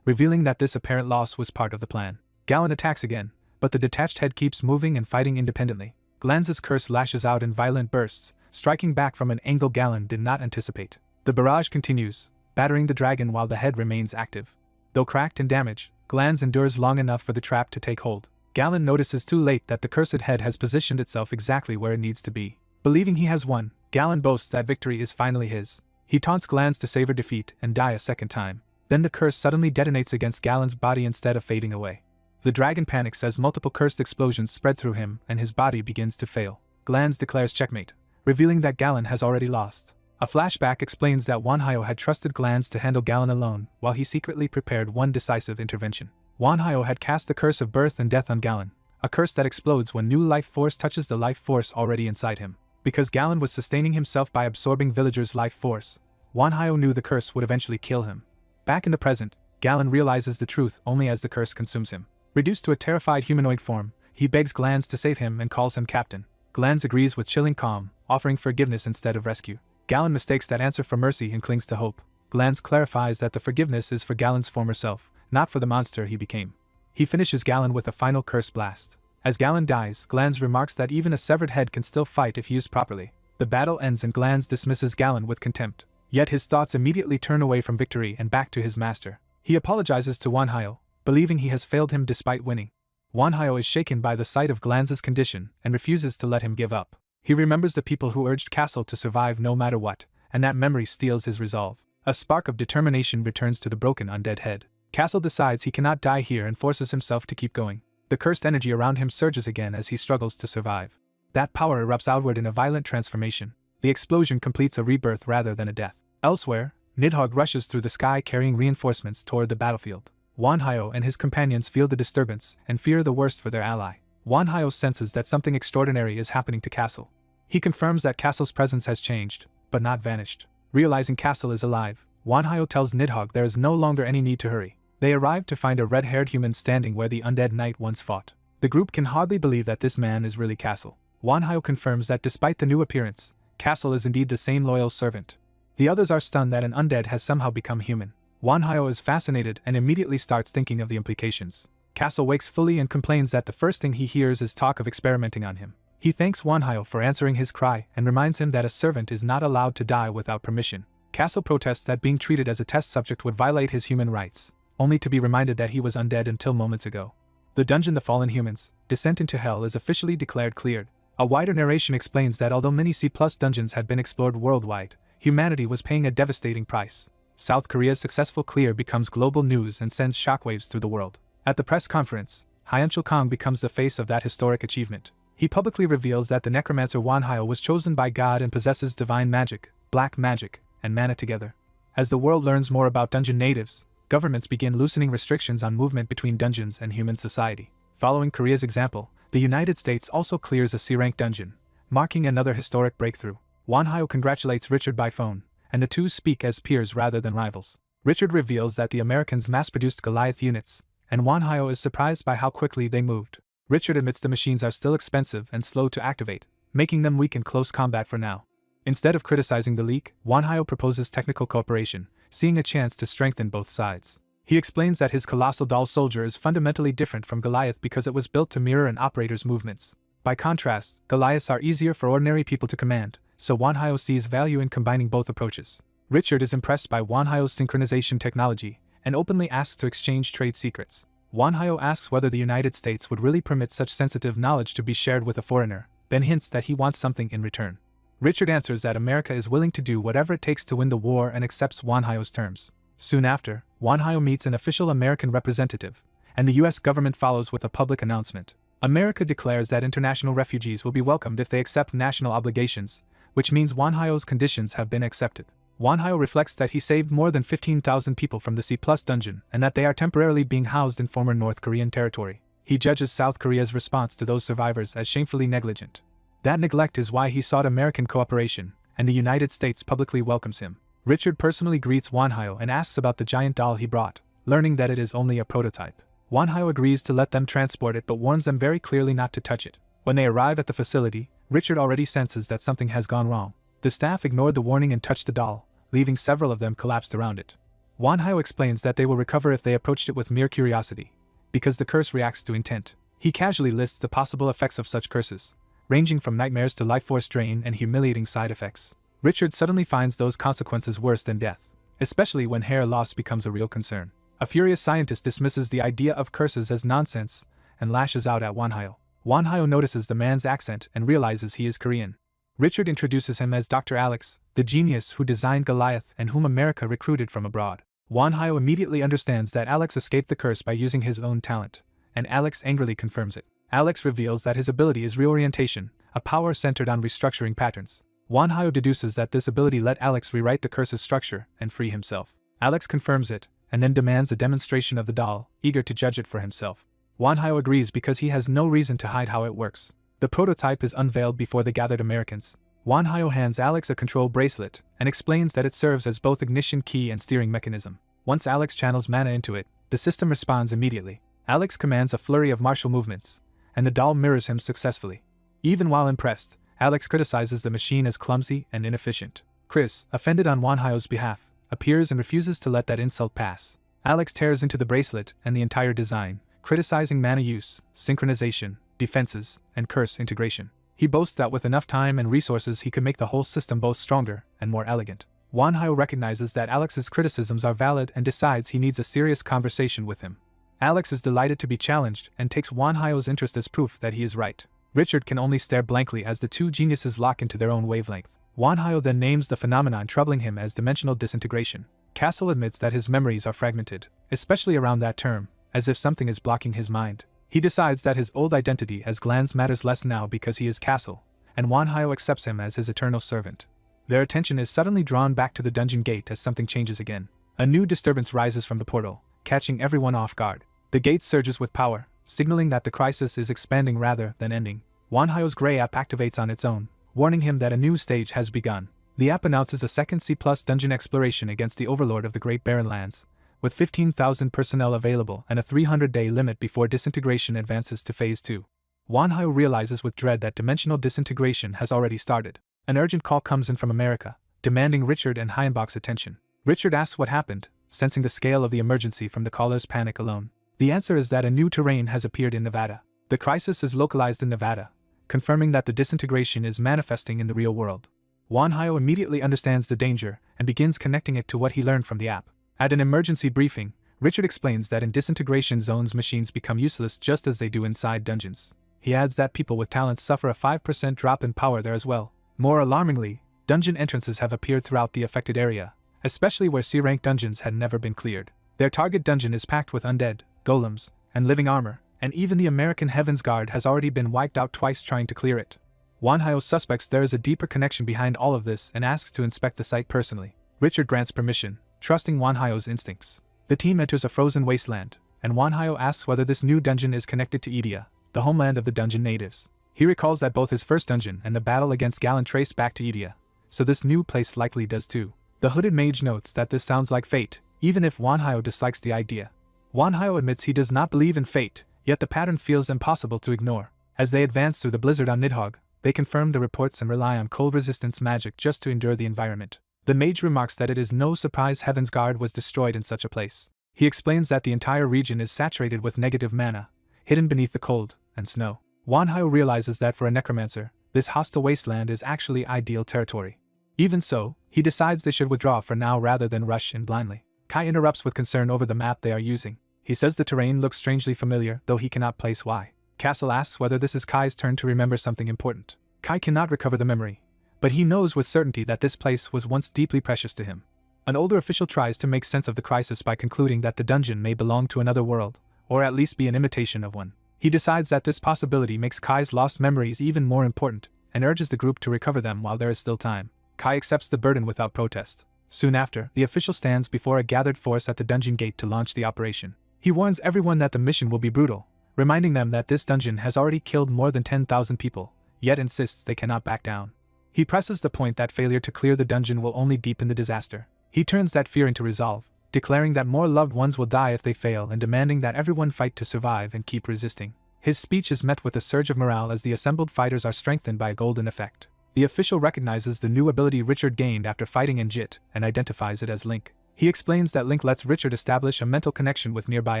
revealing that this apparent loss was part of the plan. Galen attacks again, but the detached head keeps moving and fighting independently. Glanz's curse lashes out in violent bursts, striking back from an angle Galen did not anticipate. The barrage continues, battering the dragon while the head remains active. Though cracked and damaged, Glanz endures long enough for the trap to take hold. Galen notices too late that the cursed head has positioned itself exactly where it needs to be. Believing he has won, Galen boasts that victory is finally his. He taunts Glans to savor defeat and die a second time. Then the curse suddenly detonates against Galen's body instead of fading away. The dragon panics as multiple cursed explosions spread through him and his body begins to fail. Glans declares checkmate, revealing that Galen has already lost. A flashback explains that Wanhyo had trusted Glans to handle Galen alone while he secretly prepared one decisive intervention. Wanhyo had cast the curse of birth and death on Galen, a curse that explodes when new life force touches the life force already inside him. Because Galen was sustaining himself by absorbing villagers' life force, Wanhyo knew the curse would eventually kill him. Back in the present, Galen realizes the truth only as the curse consumes him. Reduced to a terrified humanoid form, he begs Glans to save him and calls him captain. Glans agrees with chilling calm, offering forgiveness instead of rescue. Galen mistakes that answer for mercy and clings to hope. Glans clarifies that the forgiveness is for Galen's former self, not for the monster he became. He finishes Galen with a final curse blast. As Galen dies, Glans remarks that even a severed head can still fight if used properly. The battle ends and Glans dismisses Galen with contempt. Yet his thoughts immediately turn away from victory and back to his master. He apologizes to Wanhyo, believing he has failed him despite winning. Wanhyo is shaken by the sight of Glans's condition and refuses to let him give up. He remembers the people who urged Castle to survive no matter what, and that memory steels his resolve. A spark of determination returns to the broken undead head. Castle decides he cannot die here and forces himself to keep going. The cursed energy around him surges again as he struggles to survive. That power erupts outward in a violent transformation. The explosion completes a rebirth rather than a death. Elsewhere, Nidhogg rushes through the sky carrying reinforcements toward the battlefield. Wanhyo and his companions feel the disturbance and fear the worst for their ally. Wanhyo senses that something extraordinary is happening to Castle. He confirms that Castle's presence has changed, but not vanished. Realizing Castle is alive, Wanhyo tells Nidhogg there is no longer any need to hurry. They arrive to find a red-haired human standing where the undead knight once fought. The group can hardly believe that this man is really Castle. Wanhyo confirms that despite the new appearance, Castle is indeed the same loyal servant. The others are stunned that an undead has somehow become human. Wanhyo is fascinated and immediately starts thinking of the implications. Castle wakes fully and complains that the first thing he hears is talk of experimenting on him. He thanks Wanhyo for answering his cry and reminds him that a servant is not allowed to die without permission. Castle protests that being treated as a test subject would violate his human rights, only to be reminded that he was undead until moments ago. The dungeon The Fallen Humans, Descent into Hell is officially declared cleared. A wider narration explains that although many C+ dungeons had been explored worldwide, humanity was paying a devastating price. South Korea's successful clear becomes global news and sends shockwaves through the world. At the press conference, Hyunchul Kong becomes the face of that historic achievement. He publicly reveals that the necromancer Wanhyo was chosen by God and possesses divine magic, black magic, and mana together. As the world learns more about dungeon natives, governments begin loosening restrictions on movement between dungeons and human society. Following Korea's example, the United States also clears a C-rank dungeon, marking another historic breakthrough. Wanhyo congratulates Richard by phone, and the two speak as peers rather than rivals. Richard reveals that the Americans mass-produced Goliath units, and Wanhyo is surprised by how quickly they moved. Richard admits the machines are still expensive and slow to activate, making them weak in close combat for now. Instead of criticizing the leak, Wanhyo proposes technical cooperation, seeing a chance to strengthen both sides. He explains that his colossal doll soldier is fundamentally different from Goliath because it was built to mirror an operator's movements. By contrast, Goliaths are easier for ordinary people to command, so Wanhyo sees value in combining both approaches. Richard is impressed by Wanhyo's synchronization technology and openly asks to exchange trade secrets. Wanhyo asks whether the United States would really permit such sensitive knowledge to be shared with a foreigner, then hints that he wants something in return. Richard answers that America is willing to do whatever it takes to win the war and accepts Wanhyo's terms. Soon after, Wanhyo meets an official American representative, and the US government follows with a public announcement. America declares that international refugees will be welcomed if they accept national obligations, which means Wanhyo's conditions have been accepted. Wanhyo reflects that he saved more than 15,000 people from the C+ dungeon and that they are temporarily being housed in former North Korean territory. He judges South Korea's response to those survivors as shamefully negligent. That neglect is why he sought American cooperation, and the United States publicly welcomes him. Richard personally greets Wanhyo and asks about the giant doll he brought, learning that it is only a prototype. Wanhyo agrees to let them transport it but warns them very clearly not to touch it. When they arrive at the facility, Richard already senses that something has gone wrong. The staff ignored the warning and touched the doll, leaving several of them collapsed around it. Wanhyo explains that they will recover if they approached it with mere curiosity, because the curse reacts to intent. He casually lists the possible effects of such curses, ranging from nightmares to life force drain and humiliating side effects. Richard suddenly finds those consequences worse than death, especially when hair loss becomes a real concern. A furious scientist dismisses the idea of curses as nonsense and lashes out at Wanhyo. Wanhyo notices the man's accent and realizes he is Korean. Richard introduces him as Dr. Alex, the genius who designed Goliath and whom America recruited from abroad. Wanhyo immediately understands that Alex escaped the curse by using his own talent, and Alex angrily confirms it. Alex reveals that his ability is reorientation, a power centered on restructuring patterns. Wanhyo deduces that this ability let Alex rewrite the curse's structure and free himself. Alex confirms it, and then demands a demonstration of the doll, eager to judge it for himself. Wanhyo agrees because he has no reason to hide how it works. The prototype is unveiled before the gathered Americans. Wanhyo hands Alex a control bracelet and explains that it serves as both ignition key and steering mechanism. Once Alex channels mana into it, the system responds immediately. Alex commands a flurry of martial movements, and the doll mirrors him successfully. Even while impressed, Alex criticizes the machine as clumsy and inefficient. Chris, offended on Wanhyo's behalf, appears and refuses to let that insult pass. Alex tears into the bracelet and the entire design, criticizing mana use, synchronization, defenses, and curse integration. He boasts that with enough time and resources he could make the whole system both stronger and more elegant. Wanhyo recognizes that Alex's criticisms are valid and decides he needs a serious conversation with him. Alex is delighted to be challenged and takes Wanhyo's interest as proof that he is right. Richard can only stare blankly as the two geniuses lock into their own wavelength. Wanhyo then names the phenomenon troubling him as dimensional disintegration. Castle admits that his memories are fragmented, especially around that term, as if something is blocking his mind. He decides that his old identity as Glanz matters less now because he is Castle, and Wanhyo accepts him as his eternal servant. Their attention is suddenly drawn back to the dungeon gate as something changes again. A new disturbance rises from the portal, catching everyone off guard. The gate surges with power, signaling that the crisis is expanding rather than ending. Wanhyo's Grey app activates on its own, warning him that a new stage has begun. The app announces a second C+ dungeon exploration against the Overlord of the Great Barren Lands, with 15,000 personnel available and a 300-day limit before disintegration advances to Phase 2. Wanhyo realizes with dread that dimensional disintegration has already started. An urgent call comes in from America, demanding Richard and Heimbach's attention. Richard asks what happened, sensing the scale of the emergency from the caller's panic alone. The answer is that a new terrain has appeared in Nevada. The crisis is localized in Nevada, confirming that the disintegration is manifesting in the real world. Wanhyo immediately understands the danger and begins connecting it to what he learned from the app. At an emergency briefing, Richard explains that in disintegration zones machines become useless just as they do inside dungeons. He adds that people with talents suffer a 5% drop in power there as well. More alarmingly, dungeon entrances have appeared throughout the affected area, especially where C-rank dungeons had never been cleared. Their target dungeon is packed with undead, golems, and living armor, and even the American Heaven's Guard has already been wiped out twice trying to clear it. Wanhyo suspects there is a deeper connection behind all of this and asks to inspect the site personally. Richard grants permission, trusting Wanhyo's instincts. The team enters a frozen wasteland, and Wanhyo asks whether this new dungeon is connected to Idia, the homeland of the dungeon natives. He recalls that both his first dungeon and the battle against Galen traced back to Idia, so this new place likely does too. The hooded mage notes that this sounds like fate, even if Wanhyo dislikes the idea. Wanhyo admits he does not believe in fate, yet the pattern feels impossible to ignore. As they advance through the blizzard on Nidhogg, they confirm the reports and rely on cold resistance magic just to endure the environment. The mage remarks that it is no surprise Heaven's Guard was destroyed in such a place. He explains that the entire region is saturated with negative mana, hidden beneath the cold and snow. Wanhyo realizes that for a necromancer, this hostile wasteland is actually ideal territory. Even so, he decides they should withdraw for now rather than rush in blindly. Kai interrupts with concern over the map they are using. He says the terrain looks strangely familiar, though he cannot place why. Castle asks whether this is Kai's turn to remember something important. Kai cannot recover the memory, but he knows with certainty that this place was once deeply precious to him. An older official tries to make sense of the crisis by concluding that the dungeon may belong to another world, or at least be an imitation of one. He decides that this possibility makes Kai's lost memories even more important, and urges the group to recover them while there is still time. Kai accepts the burden without protest. Soon after, the official stands before a gathered force at the dungeon gate to launch the operation. He warns everyone that the mission will be brutal, reminding them that this dungeon has already killed more than 10,000 people, yet insists they cannot back down. He presses the point that failure to clear the dungeon will only deepen the disaster. He turns that fear into resolve, declaring that more loved ones will die if they fail and demanding that everyone fight to survive and keep resisting. His speech is met with a surge of morale as the assembled fighters are strengthened by a golden effect. The official recognizes the new ability Richard gained after fighting Njit and identifies it as Link. He explains that Link lets Richard establish a mental connection with nearby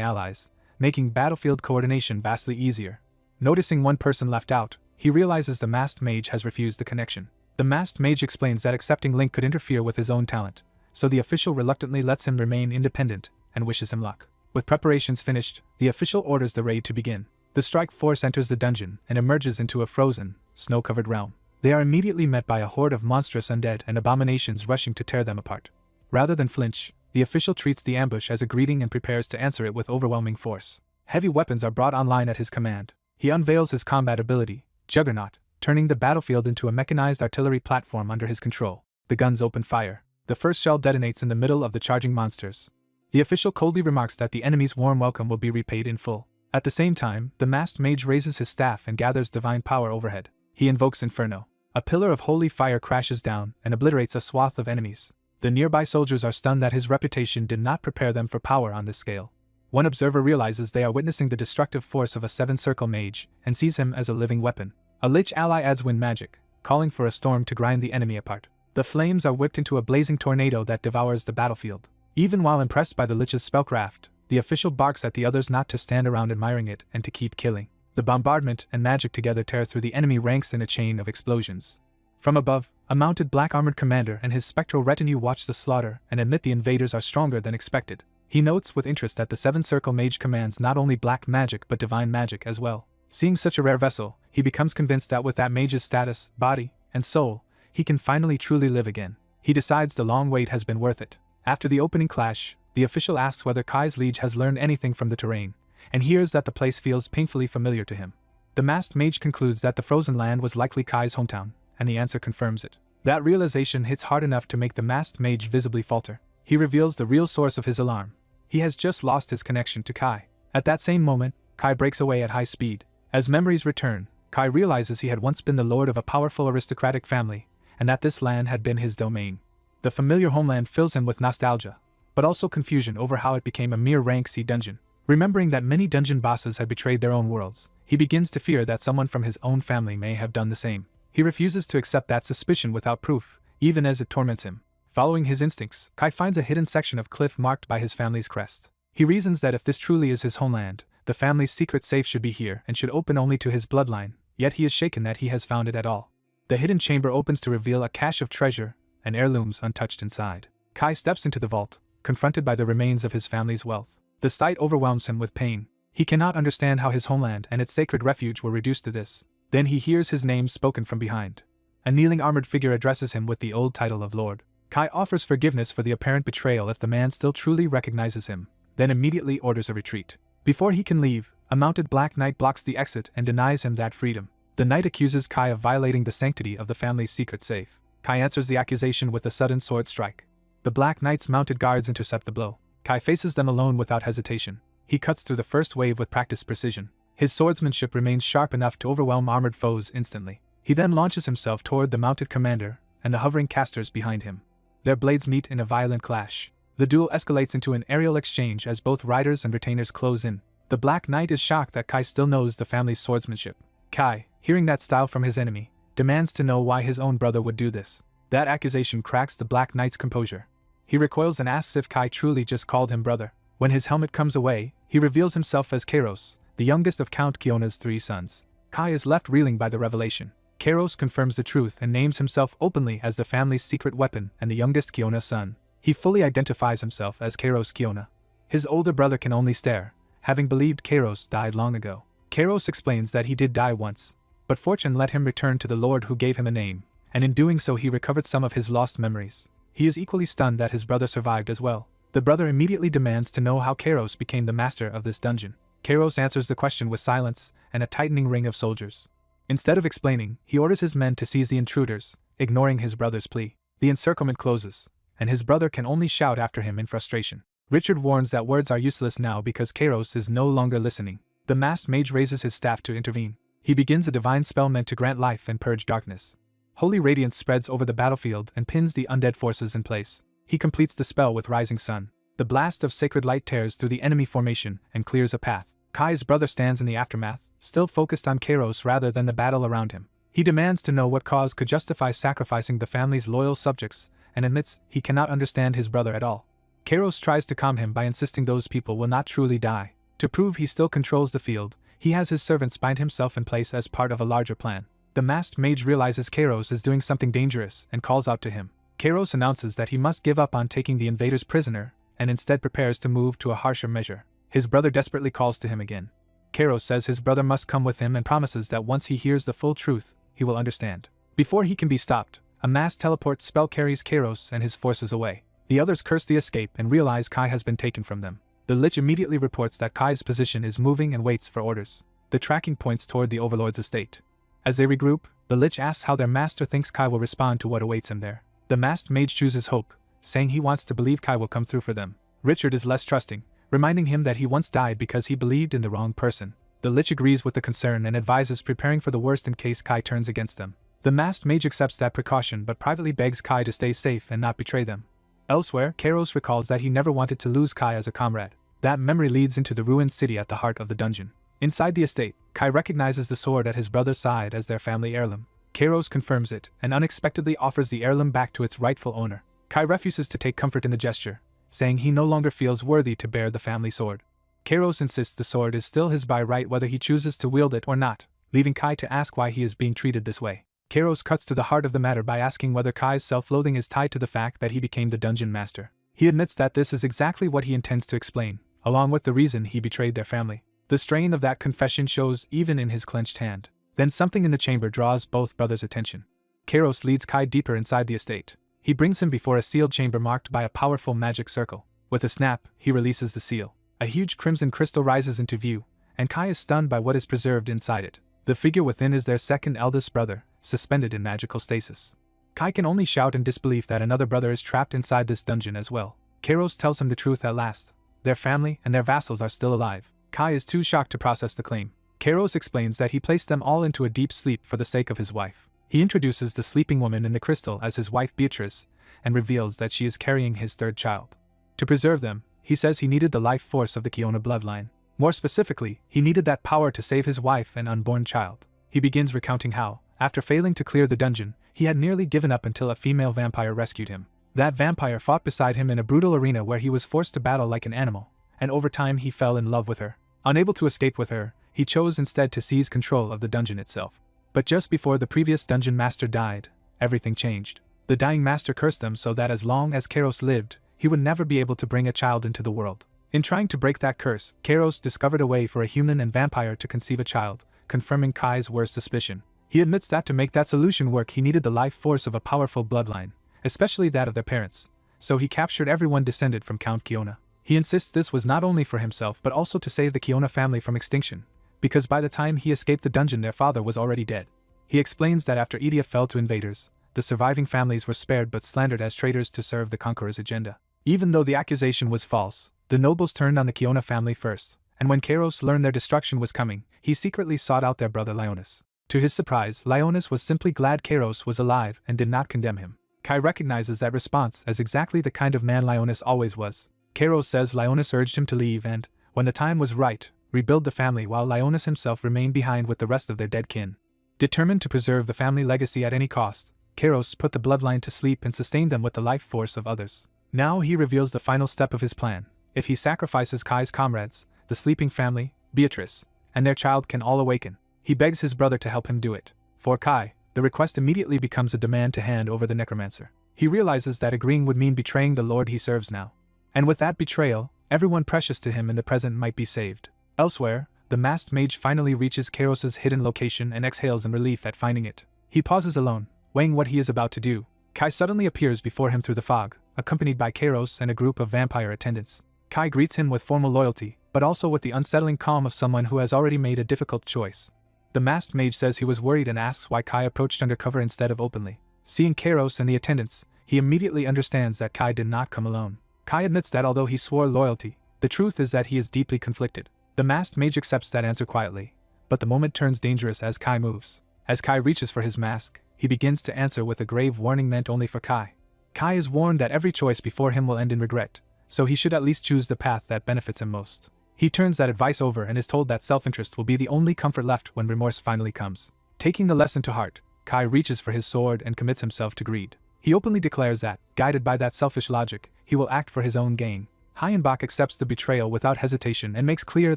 allies, making battlefield coordination vastly easier. Noticing one person left out, he realizes the masked mage has refused the connection. The masked mage explains that accepting Link could interfere with his own talent, so the official reluctantly lets him remain independent and wishes him luck. With preparations finished, the official orders the raid to begin. The strike force enters the dungeon and emerges into a frozen, snow-covered realm. They are immediately met by a horde of monstrous undead and abominations rushing to tear them apart. Rather than flinch, the official treats the ambush as a greeting and prepares to answer it with overwhelming force. Heavy weapons are brought online at his command. He unveils his combat ability, Juggernaut, turning the battlefield into a mechanized artillery platform under his control. The guns open fire. The first shell detonates in the middle of the charging monsters. The official coldly remarks that the enemy's warm welcome will be repaid in full. At the same time, the masked mage raises his staff and gathers divine power overhead. He invokes Inferno. A pillar of holy fire crashes down and obliterates a swath of enemies. The nearby soldiers are stunned that his reputation did not prepare them for power on this scale. One observer realizes they are witnessing the destructive force of a seven-circle mage and sees him as a living weapon. A lich ally adds wind magic, calling for a storm to grind the enemy apart. The flames are whipped into a blazing tornado that devours the battlefield. Even while impressed by the lich's spellcraft, the official barks at the others not to stand around admiring it and to keep killing. The bombardment and magic together tear through the enemy ranks in a chain of explosions. From above, a mounted black-armored commander and his spectral retinue watch the slaughter and admit the invaders are stronger than expected. He notes with interest that the seven-circle mage commands not only black magic but divine magic as well. Seeing such a rare vessel, he becomes convinced that with that mage's status, body, and soul, he can finally truly live again. He decides the long wait has been worth it. After the opening clash, the official asks whether Kai's liege has learned anything from the terrain, and hears that the place feels painfully familiar to him. The masked mage concludes that the frozen land was likely Kai's hometown, and the answer confirms it. That realization hits hard enough to make the masked mage visibly falter. He reveals the real source of his alarm. He has just lost his connection to Kai. At that same moment, Kai breaks away at high speed. As memories return, Kai realizes he had once been the lord of a powerful aristocratic family, and that this land had been his domain. The familiar homeland fills him with nostalgia, but also confusion over how it became a mere rank C dungeon. Remembering that many dungeon bosses had betrayed their own worlds, he begins to fear that someone from his own family may have done the same. He refuses to accept that suspicion without proof, even as it torments him. Following his instincts, Kai finds a hidden section of cliff marked by his family's crest. He reasons that if this truly is his homeland, the family's secret safe should be here and should open only to his bloodline, yet he is shaken that he has found it at all. The hidden chamber opens to reveal a cache of treasure and heirlooms untouched inside. Kai steps into the vault, confronted by the remains of his family's wealth. The sight overwhelms him with pain. He cannot understand how his homeland and its sacred refuge were reduced to this. Then he hears his name spoken from behind. A kneeling armored figure addresses him with the old title of Lord. Kai offers forgiveness for the apparent betrayal if the man still truly recognizes him, then immediately orders a retreat. Before he can leave, a mounted black knight blocks the exit and denies him that freedom. The knight accuses Kai of violating the sanctity of the family's secret safe. Kai answers the accusation with a sudden sword strike. The black knight's mounted guards intercept the blow. Kai faces them alone without hesitation. He cuts through the first wave with practiced precision. His swordsmanship remains sharp enough to overwhelm armored foes instantly. He then launches himself toward the mounted commander and the hovering casters behind him. Their blades meet in a violent clash. The duel escalates into an aerial exchange as both riders and retainers close in. The Black Knight is shocked that Kai still knows the family's swordsmanship. Kai, hearing that style from his enemy, demands to know why his own brother would do this. That accusation cracks the Black Knight's composure. He recoils and asks if Kai truly just called him brother. When his helmet comes away, he reveals himself as Kairos, the youngest of Count Kiona's 3 sons. Kai is left reeling by the revelation. Kairos confirms the truth and names himself openly as the family's secret weapon and the youngest Kiona son. He fully identifies himself as Kairos Kiona. His older brother can only stare, having believed Kairos died long ago. Kairos explains that he did die once, but fortune let him return to the Lord who gave him a name, and in doing so he recovered some of his lost memories. He is equally stunned that his brother survived as well. The brother immediately demands to know how Kairos became the master of this dungeon. Kairos answers the question with silence and a tightening ring of soldiers. Instead of explaining, he orders his men to seize the intruders, ignoring his brother's plea. The encirclement closes, and his brother can only shout after him in frustration. Richard warns that words are useless now because Kairos is no longer listening. The masked mage raises his staff to intervene. He begins a divine spell meant to grant life and purge darkness. Holy radiance spreads over the battlefield and pins the undead forces in place. He completes the spell with rising sun. The blast of sacred light tears through the enemy formation and clears a path. Kai's brother stands in the aftermath, still focused on Kairos rather than the battle around him. He demands to know what cause could justify sacrificing the family's loyal subjects and admits he cannot understand his brother at all. Kairos tries to calm him by insisting those people will not truly die. To prove he still controls the field, he has his servants bind himself in place as part of a larger plan. The masked mage realizes Kairos is doing something dangerous and calls out to him. Kairos announces that he must give up on taking the invaders prisoner and instead prepares to move to a harsher measure. His brother desperately calls to him again. Kairos says his brother must come with him and promises that once he hears the full truth, he will understand. Before he can be stopped, a mass teleport spell carries Kairos and his forces away. The others curse the escape and realize Kai has been taken from them. The Lich immediately reports that Kai's position is moving and waits for orders. The tracking points toward the Overlord's estate. As they regroup, the Lich asks how their master thinks Kai will respond to what awaits him there. The masked mage chooses hope, saying he wants to believe Kai will come through for them. Richard is less trusting, reminding him that he once died because he believed in the wrong person. The Lich agrees with the concern and advises preparing for the worst in case Kai turns against them. The masked mage accepts that precaution but privately begs Kai to stay safe and not betray them. Elsewhere, Kairos recalls that he never wanted to lose Kai as a comrade. That memory leads into the ruined city at the heart of the dungeon. Inside the estate, Kai recognizes the sword at his brother's side as their family heirloom. Kairos confirms it and unexpectedly offers the heirloom back to its rightful owner. Kai refuses to take comfort in the gesture, saying he no longer feels worthy to bear the family sword. Kairos insists the sword is still his by right whether he chooses to wield it or not, leaving Kai to ask why he is being treated this way. Kairos cuts to the heart of the matter by asking whether Kai's self-loathing is tied to the fact that he became the dungeon master. He admits that this is exactly what he intends to explain, along with the reason he betrayed their family. The strain of that confession shows even in his clenched hand. Then something in the chamber draws both brothers' attention. Kairos leads Kai deeper inside the estate. He brings him before a sealed chamber marked by a powerful magic circle. With a snap, he releases the seal. A huge crimson crystal rises into view, and Kai is stunned by what is preserved inside it. The figure within is their second eldest brother, suspended in magical stasis. Kai can only shout in disbelief that another brother is trapped inside this dungeon as well. Kairos tells him the truth at last. Their family and their vassals are still alive. Kai is too shocked to process the claim. Kairos explains that he placed them all into a deep sleep for the sake of his wife. He introduces the sleeping woman in the crystal as his wife Beatrice, and reveals that she is carrying his third child. To preserve them, he says he needed the life force of the Kiona bloodline. More specifically, he needed that power to save his wife and unborn child. He begins recounting how, after failing to clear the dungeon, he had nearly given up until a female vampire rescued him. That vampire fought beside him in a brutal arena where he was forced to battle like an animal, and over time he fell in love with her. Unable to escape with her, he chose instead to seize control of the dungeon itself. But just before the previous dungeon master died, everything changed. The dying master cursed them so that as long as Kairos lived, he would never be able to bring a child into the world. In trying to break that curse, Kairos discovered a way for a human and vampire to conceive a child, confirming Kai's worst suspicion. He admits that to make that solution work he needed the life force of a powerful bloodline, especially that of their parents, so he captured everyone descended from Count Kiona. He insists this was not only for himself but also to save the Kiona family from extinction, because by the time he escaped the dungeon their father was already dead. He explains that after Idia fell to invaders, the surviving families were spared but slandered as traitors to serve the conqueror's agenda. Even though the accusation was false, the nobles turned on the Kiona family first, and when Kairos learned their destruction was coming, he secretly sought out their brother Leonis. To his surprise, Leonis was simply glad Kairos was alive and did not condemn him. Kai recognizes that response as exactly the kind of man Leonis always was. Kairos says Leonis urged him to leave and, when the time was right, rebuild the family while Leonis himself remained behind with the rest of their dead kin. Determined to preserve the family legacy at any cost, Kairos put the bloodline to sleep and sustained them with the life force of others. Now he reveals the final step of his plan. If he sacrifices Kai's comrades, the sleeping family, Beatrice, and their child can all awaken. He begs his brother to help him do it. For Kai, the request immediately becomes a demand to hand over the necromancer. He realizes that agreeing would mean betraying the lord he serves now. And with that betrayal, everyone precious to him in the present might be saved. Elsewhere, the masked mage finally reaches Kairos's hidden location and exhales in relief at finding it. He pauses alone, weighing what he is about to do. Kai suddenly appears before him through the fog, accompanied by Kairos and a group of vampire attendants. Kai greets him with formal loyalty, but also with the unsettling calm of someone who has already made a difficult choice. The masked mage says he was worried and asks why Kai approached undercover instead of openly. Seeing Kairos and the attendants, he immediately understands that Kai did not come alone. Kai admits that although he swore loyalty, the truth is that he is deeply conflicted. The masked mage accepts that answer quietly, but the moment turns dangerous as Kai moves. As Kai reaches for his mask, he begins to answer with a grave warning meant only for Kai. Kai is warned that every choice before him will end in regret, so he should at least choose the path that benefits him most. He turns that advice over and is told that self-interest will be the only comfort left when remorse finally comes. Taking the lesson to heart, Kai reaches for his sword and commits himself to greed. He openly declares that, guided by that selfish logic, he will act for his own gain. Hayenbach accepts the betrayal without hesitation and makes clear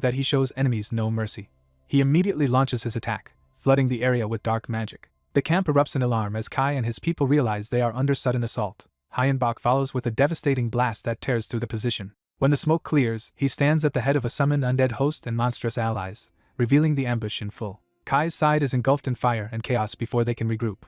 that he shows enemies no mercy. He immediately launches his attack, flooding the area with dark magic. The camp erupts in alarm as Kai and his people realize they are under sudden assault. Hayenbach follows with a devastating blast that tears through the position. When the smoke clears, he stands at the head of a summoned undead host and monstrous allies, revealing the ambush in full. Kai's side is engulfed in fire and chaos before they can regroup.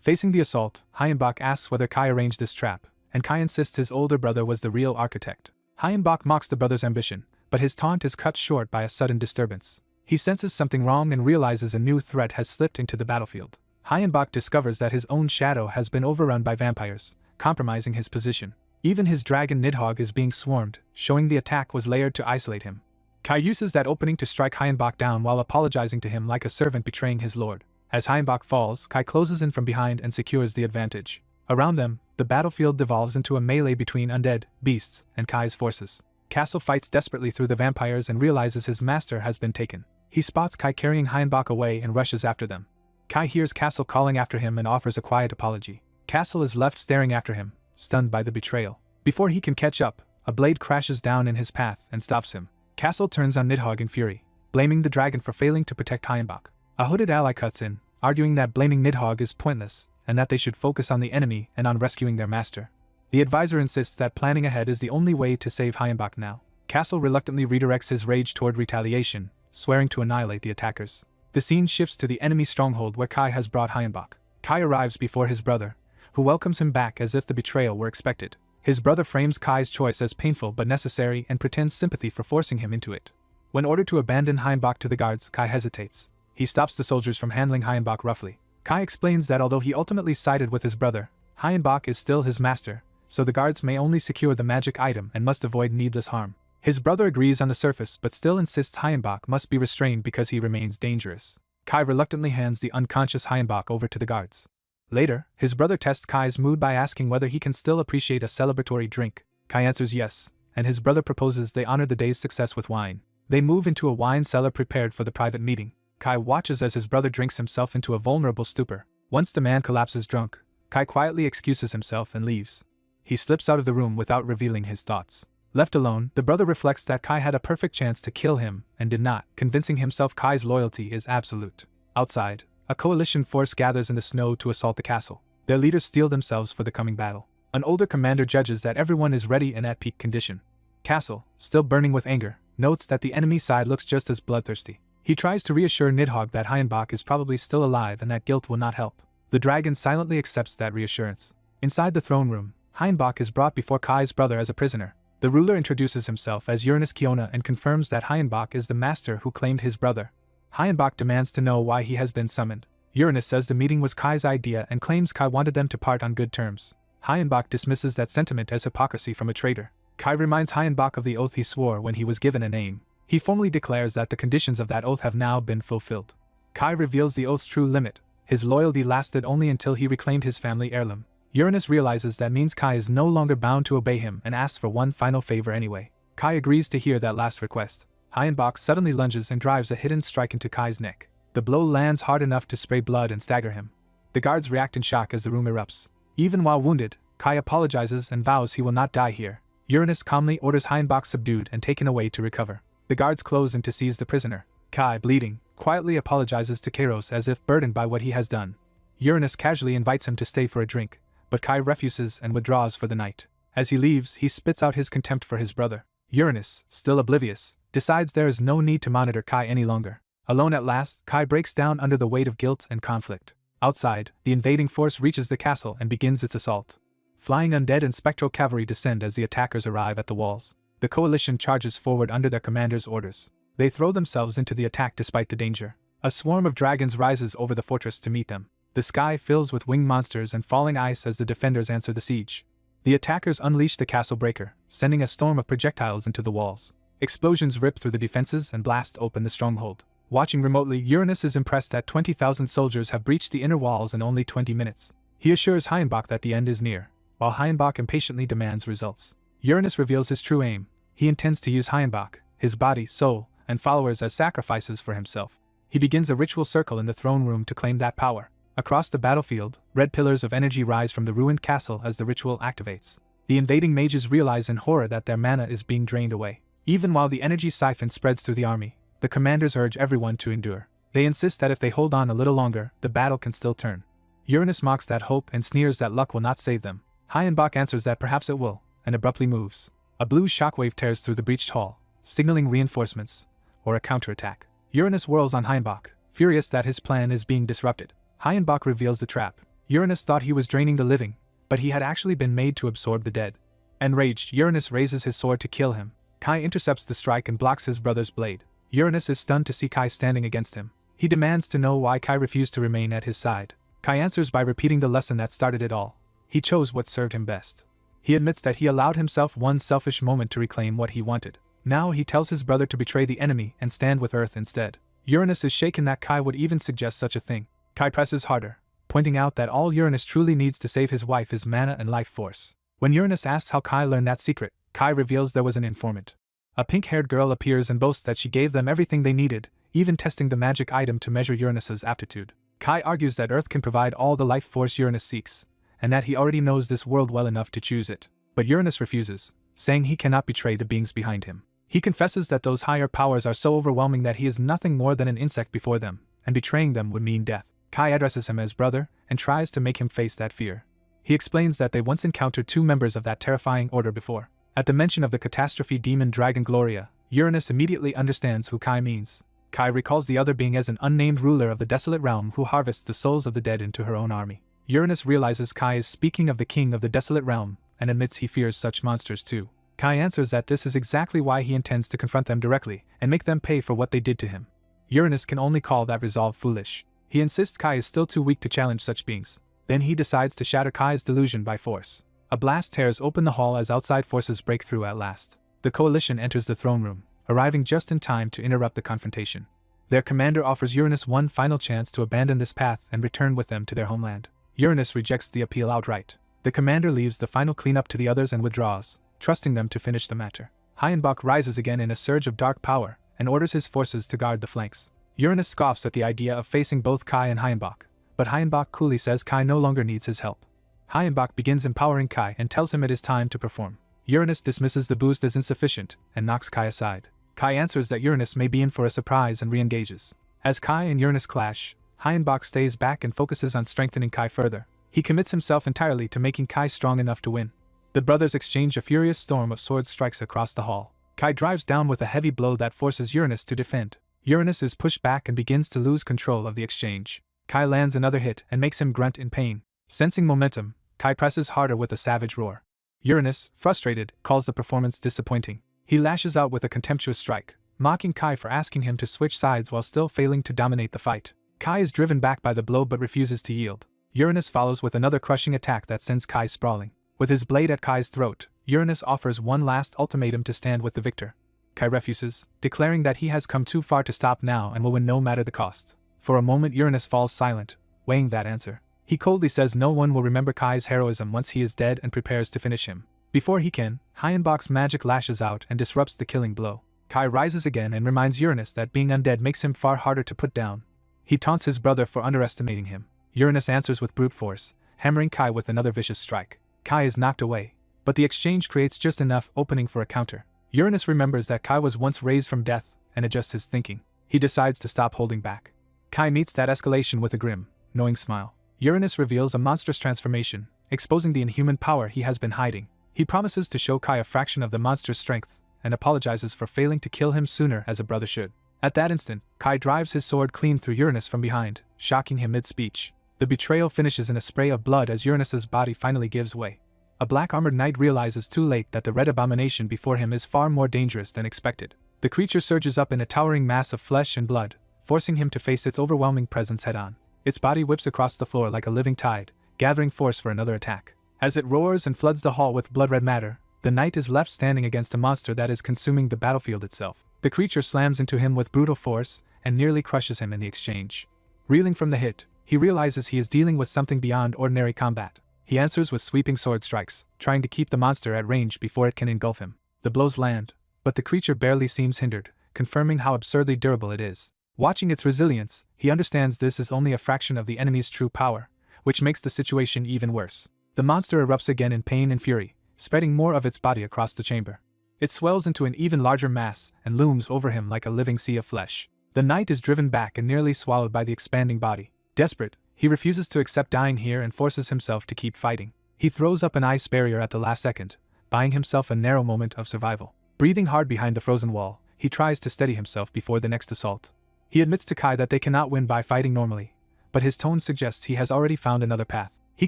Facing the assault, Hyenbach asks whether Kai arranged this trap, and Kai insists his older brother was the real architect. Hyenbach mocks the brother's ambition, but his taunt is cut short by a sudden disturbance. He senses something wrong and realizes a new threat has slipped into the battlefield. Hyenbach discovers that his own shadow has been overrun by vampires, compromising his position. Even his dragon Nidhogg is being swarmed, showing the attack was layered to isolate him. Kai uses that opening to strike Hyenbach down while apologizing to him like a servant betraying his lord. As Hyenbach falls, Kai closes in from behind and secures the advantage. Around them, the battlefield devolves into a melee between undead, beasts, and Kai's forces. Castle fights desperately through the vampires and realizes his master has been taken. He spots Kai carrying Hyenbach away and rushes after them. Kai hears Castle calling after him and offers a quiet apology. Castle is left staring after him, stunned by the betrayal. Before he can catch up, a blade crashes down in his path and stops him. Castle turns on Nidhogg in fury, blaming the dragon for failing to protect Hyenbach. A hooded ally cuts in, arguing that blaming Nidhogg is pointless, and that they should focus on the enemy and on rescuing their master. The advisor insists that planning ahead is the only way to save Hyenbach now. Castle reluctantly redirects his rage toward retaliation, swearing to annihilate the attackers. The scene shifts to the enemy stronghold where Kai has brought Hyenbach. Kai arrives before his brother, who welcomes him back as if the betrayal were expected. His brother frames Kai's choice as painful but necessary and pretends sympathy for forcing him into it. When ordered to abandon Hyenbach to the guards, Kai hesitates. He stops the soldiers from handling Hyenbach roughly. Kai explains that although he ultimately sided with his brother, Hyenbach is still his master, so the guards may only secure the magic item and must avoid needless harm. His brother agrees on the surface but still insists Hyenbach must be restrained because he remains dangerous. Kai reluctantly hands the unconscious Hyenbach over to the guards. Later, his brother tests Kai's mood by asking whether he can still appreciate a celebratory drink. Kai answers yes, and his brother proposes they honor the day's success with wine. They move into a wine cellar prepared for the private meeting. Kai watches as his brother drinks himself into a vulnerable stupor. Once the man collapses drunk, Kai quietly excuses himself and leaves. He slips out of the room without revealing his thoughts. Left alone, the brother reflects that Kai had a perfect chance to kill him and did not, convincing himself Kai's loyalty is absolute. Outside, a coalition force gathers in the snow to assault the castle. Their leaders steel themselves for the coming battle. An older commander judges that everyone is ready and at peak condition. Castle, still burning with anger, notes that the enemy side looks just as bloodthirsty. He tries to reassure Nidhogg that Hyenbach is probably still alive and that guilt will not help. The dragon silently accepts that reassurance. Inside the throne room, Hyenbach is brought before Kai's brother as a prisoner. The ruler introduces himself as Uranus Kiona and confirms that Hyenbach is the master who claimed his brother. Hyenbach demands to know why he has been summoned. Uranus says the meeting was Kai's idea and claims Kai wanted them to part on good terms. Hyenbach dismisses that sentiment as hypocrisy from a traitor. Kai reminds Hyenbach of the oath he swore when he was given a name. He formally declares that the conditions of that oath have now been fulfilled. Kai reveals the oath's true limit. His loyalty lasted only until he reclaimed his family heirloom. Uranus realizes that means Kai is no longer bound to obey him and asks for one final favor anyway. Kai agrees to hear that last request. Hyenbach suddenly lunges and drives a hidden strike into Kai's neck. The blow lands hard enough to spray blood and stagger him. The guards react in shock as the room erupts. Even while wounded, Kai apologizes and vows he will not die here. Uranus calmly orders Hyenbach subdued and taken away to recover. The guards close in to seize the prisoner. Kai, bleeding, quietly apologizes to Kairos as if burdened by what he has done. Uranus casually invites him to stay for a drink, but Kai refuses and withdraws for the night. As he leaves, he spits out his contempt for his brother. Uranus, still oblivious, decides there is no need to monitor Kai any longer. Alone at last, Kai breaks down under the weight of guilt and conflict. Outside, the invading force reaches the castle and begins its assault. Flying undead and spectral cavalry descend as the attackers arrive at the walls. The coalition charges forward under their commander's orders. They throw themselves into the attack despite the danger. A swarm of dragons rises over the fortress to meet them. The sky fills with winged monsters and falling ice as the defenders answer the siege. The attackers unleash the castle breaker, sending a storm of projectiles into the walls. Explosions rip through the defenses and blast open the stronghold. Watching remotely, Uranus is impressed that 20,000 soldiers have breached the inner walls in only 20 minutes. He assures Hyenbach that the end is near, while Hyenbach impatiently demands results. Uranus reveals his true aim. He intends to use Hyenbach, his body, soul, and followers as sacrifices for himself. He begins a ritual circle in the throne room to claim that power. Across the battlefield, red pillars of energy rise from the ruined castle as the ritual activates. The invading mages realize in horror that their mana is being drained away. Even while the energy siphon spreads through the army, the commanders urge everyone to endure. They insist that if they hold on a little longer, the battle can still turn. Uranus mocks that hope and sneers that luck will not save them. Hyenbach answers that perhaps it will, and abruptly moves. A blue shockwave tears through the breached hall, signaling reinforcements, or a counterattack. Uranus whirls on Hyenbach, furious that his plan is being disrupted. Hyenbach reveals the trap. Uranus thought he was draining the living, but he had actually been made to absorb the dead. Enraged, Uranus raises his sword to kill him. Kai intercepts the strike and blocks his brother's blade. Uranus is stunned to see Kai standing against him. He demands to know why Kai refused to remain at his side. Kai answers by repeating the lesson that started it all. He chose what served him best. He admits that he allowed himself one selfish moment to reclaim what he wanted. Now he tells his brother to betray the enemy and stand with Earth instead. Uranus is shaken that Kai would even suggest such a thing. Kai presses harder, pointing out that all Uranus truly needs to save his wife is mana and life force. When Uranus asks how Kai learned that secret, Kai reveals there was an informant. A pink-haired girl appears and boasts that she gave them everything they needed, even testing the magic item to measure Uranus's aptitude. Kai argues that Earth can provide all the life force Uranus seeks, and that he already knows this world well enough to choose it. But Uranus refuses, saying he cannot betray the beings behind him. He confesses that those higher powers are so overwhelming that he is nothing more than an insect before them, and betraying them would mean death. Kai addresses him as brother, and tries to make him face that fear. He explains that they once encountered 2 members of that terrifying order before. At the mention of the catastrophe demon dragon Gloria, Uranus immediately understands who Kai means. Kai recalls the other being as an unnamed ruler of the desolate realm who harvests the souls of the dead into her own army. Uranus realizes Kai is speaking of the king of the desolate realm, and admits he fears such monsters too. Kai answers that this is exactly why he intends to confront them directly, and make them pay for what they did to him. Uranus can only call that resolve foolish. He insists Kai is still too weak to challenge such beings. Then he decides to shatter Kai's delusion by force. A blast tears open the hall as outside forces break through at last. The coalition enters the throne room, arriving just in time to interrupt the confrontation. Their commander offers Uranus one final chance to abandon this path and return with them to their homeland. Uranus rejects the appeal outright. The commander leaves the final cleanup to the others and withdraws, trusting them to finish the matter. Hyenbach rises again in a surge of dark power, and orders his forces to guard the flanks. Uranus scoffs at the idea of facing both Kai and Hyenbach, but Hyenbach coolly says Kai no longer needs his help. Hyenbach begins empowering Kai and tells him it is time to perform. Uranus dismisses the boost as insufficient, and knocks Kai aside. Kai answers that Uranus may be in for a surprise and re-engages. As Kai and Uranus clash, Hyenbach stays back and focuses on strengthening Kai further. He commits himself entirely to making Kai strong enough to win. The brothers exchange a furious storm of sword strikes across the hall. Kai drives down with a heavy blow that forces Uranus to defend. Uranus is pushed back and begins to lose control of the exchange. Kai lands another hit and makes him grunt in pain. Sensing momentum, Kai presses harder with a savage roar. Uranus, frustrated, calls the performance disappointing. He lashes out with a contemptuous strike, mocking Kai for asking him to switch sides while still failing to dominate the fight. Kai is driven back by the blow but refuses to yield. Uranus follows with another crushing attack that sends Kai sprawling. With his blade at Kai's throat, Uranus offers one last ultimatum to stand with the victor. Kai refuses, declaring that he has come too far to stop now and will win no matter the cost. For a moment Uranus falls silent, weighing that answer. He coldly says no one will remember Kai's heroism once he is dead and prepares to finish him. Before he can, Hyenbach's magic lashes out and disrupts the killing blow. Kai rises again and reminds Uranus that being undead makes him far harder to put down. He taunts his brother for underestimating him. Uranus answers with brute force, hammering Kai with another vicious strike. Kai is knocked away, but the exchange creates just enough opening for a counter. Uranus remembers that Kai was once raised from death and adjusts his thinking. He decides to stop holding back. Kai meets that escalation with a grim, knowing smile. Uranus reveals a monstrous transformation, exposing the inhuman power he has been hiding. He promises to show Kai a fraction of the monster's strength, and apologizes for failing to kill him sooner as a brother should. At that instant, Kai drives his sword clean through Uranus from behind, shocking him mid-speech. The betrayal finishes in a spray of blood as Uranus's body finally gives way. A black-armored knight realizes too late that the red abomination before him is far more dangerous than expected. The creature surges up in a towering mass of flesh and blood, forcing him to face its overwhelming presence head-on. Its body whips across the floor like a living tide, gathering force for another attack. As it roars and floods the hall with blood-red matter, the knight is left standing against a monster that is consuming the battlefield itself. The creature slams into him with brutal force and nearly crushes him in the exchange. Reeling from the hit, he realizes he is dealing with something beyond ordinary combat. He answers with sweeping sword strikes, trying to keep the monster at range before it can engulf him. The blows land, but the creature barely seems hindered, confirming how absurdly durable it is. Watching its resilience, he understands this is only a fraction of the enemy's true power, which makes the situation even worse. The monster erupts again in pain and fury, spreading more of its body across the chamber. It swells into an even larger mass and looms over him like a living sea of flesh. The knight is driven back and nearly swallowed by the expanding body. Desperate, he refuses to accept dying here and forces himself to keep fighting. He throws up an ice barrier at the last second, buying himself a narrow moment of survival. Breathing hard behind the frozen wall, he tries to steady himself before the next assault. He admits to Kai that they cannot win by fighting normally, but his tone suggests he has already found another path. He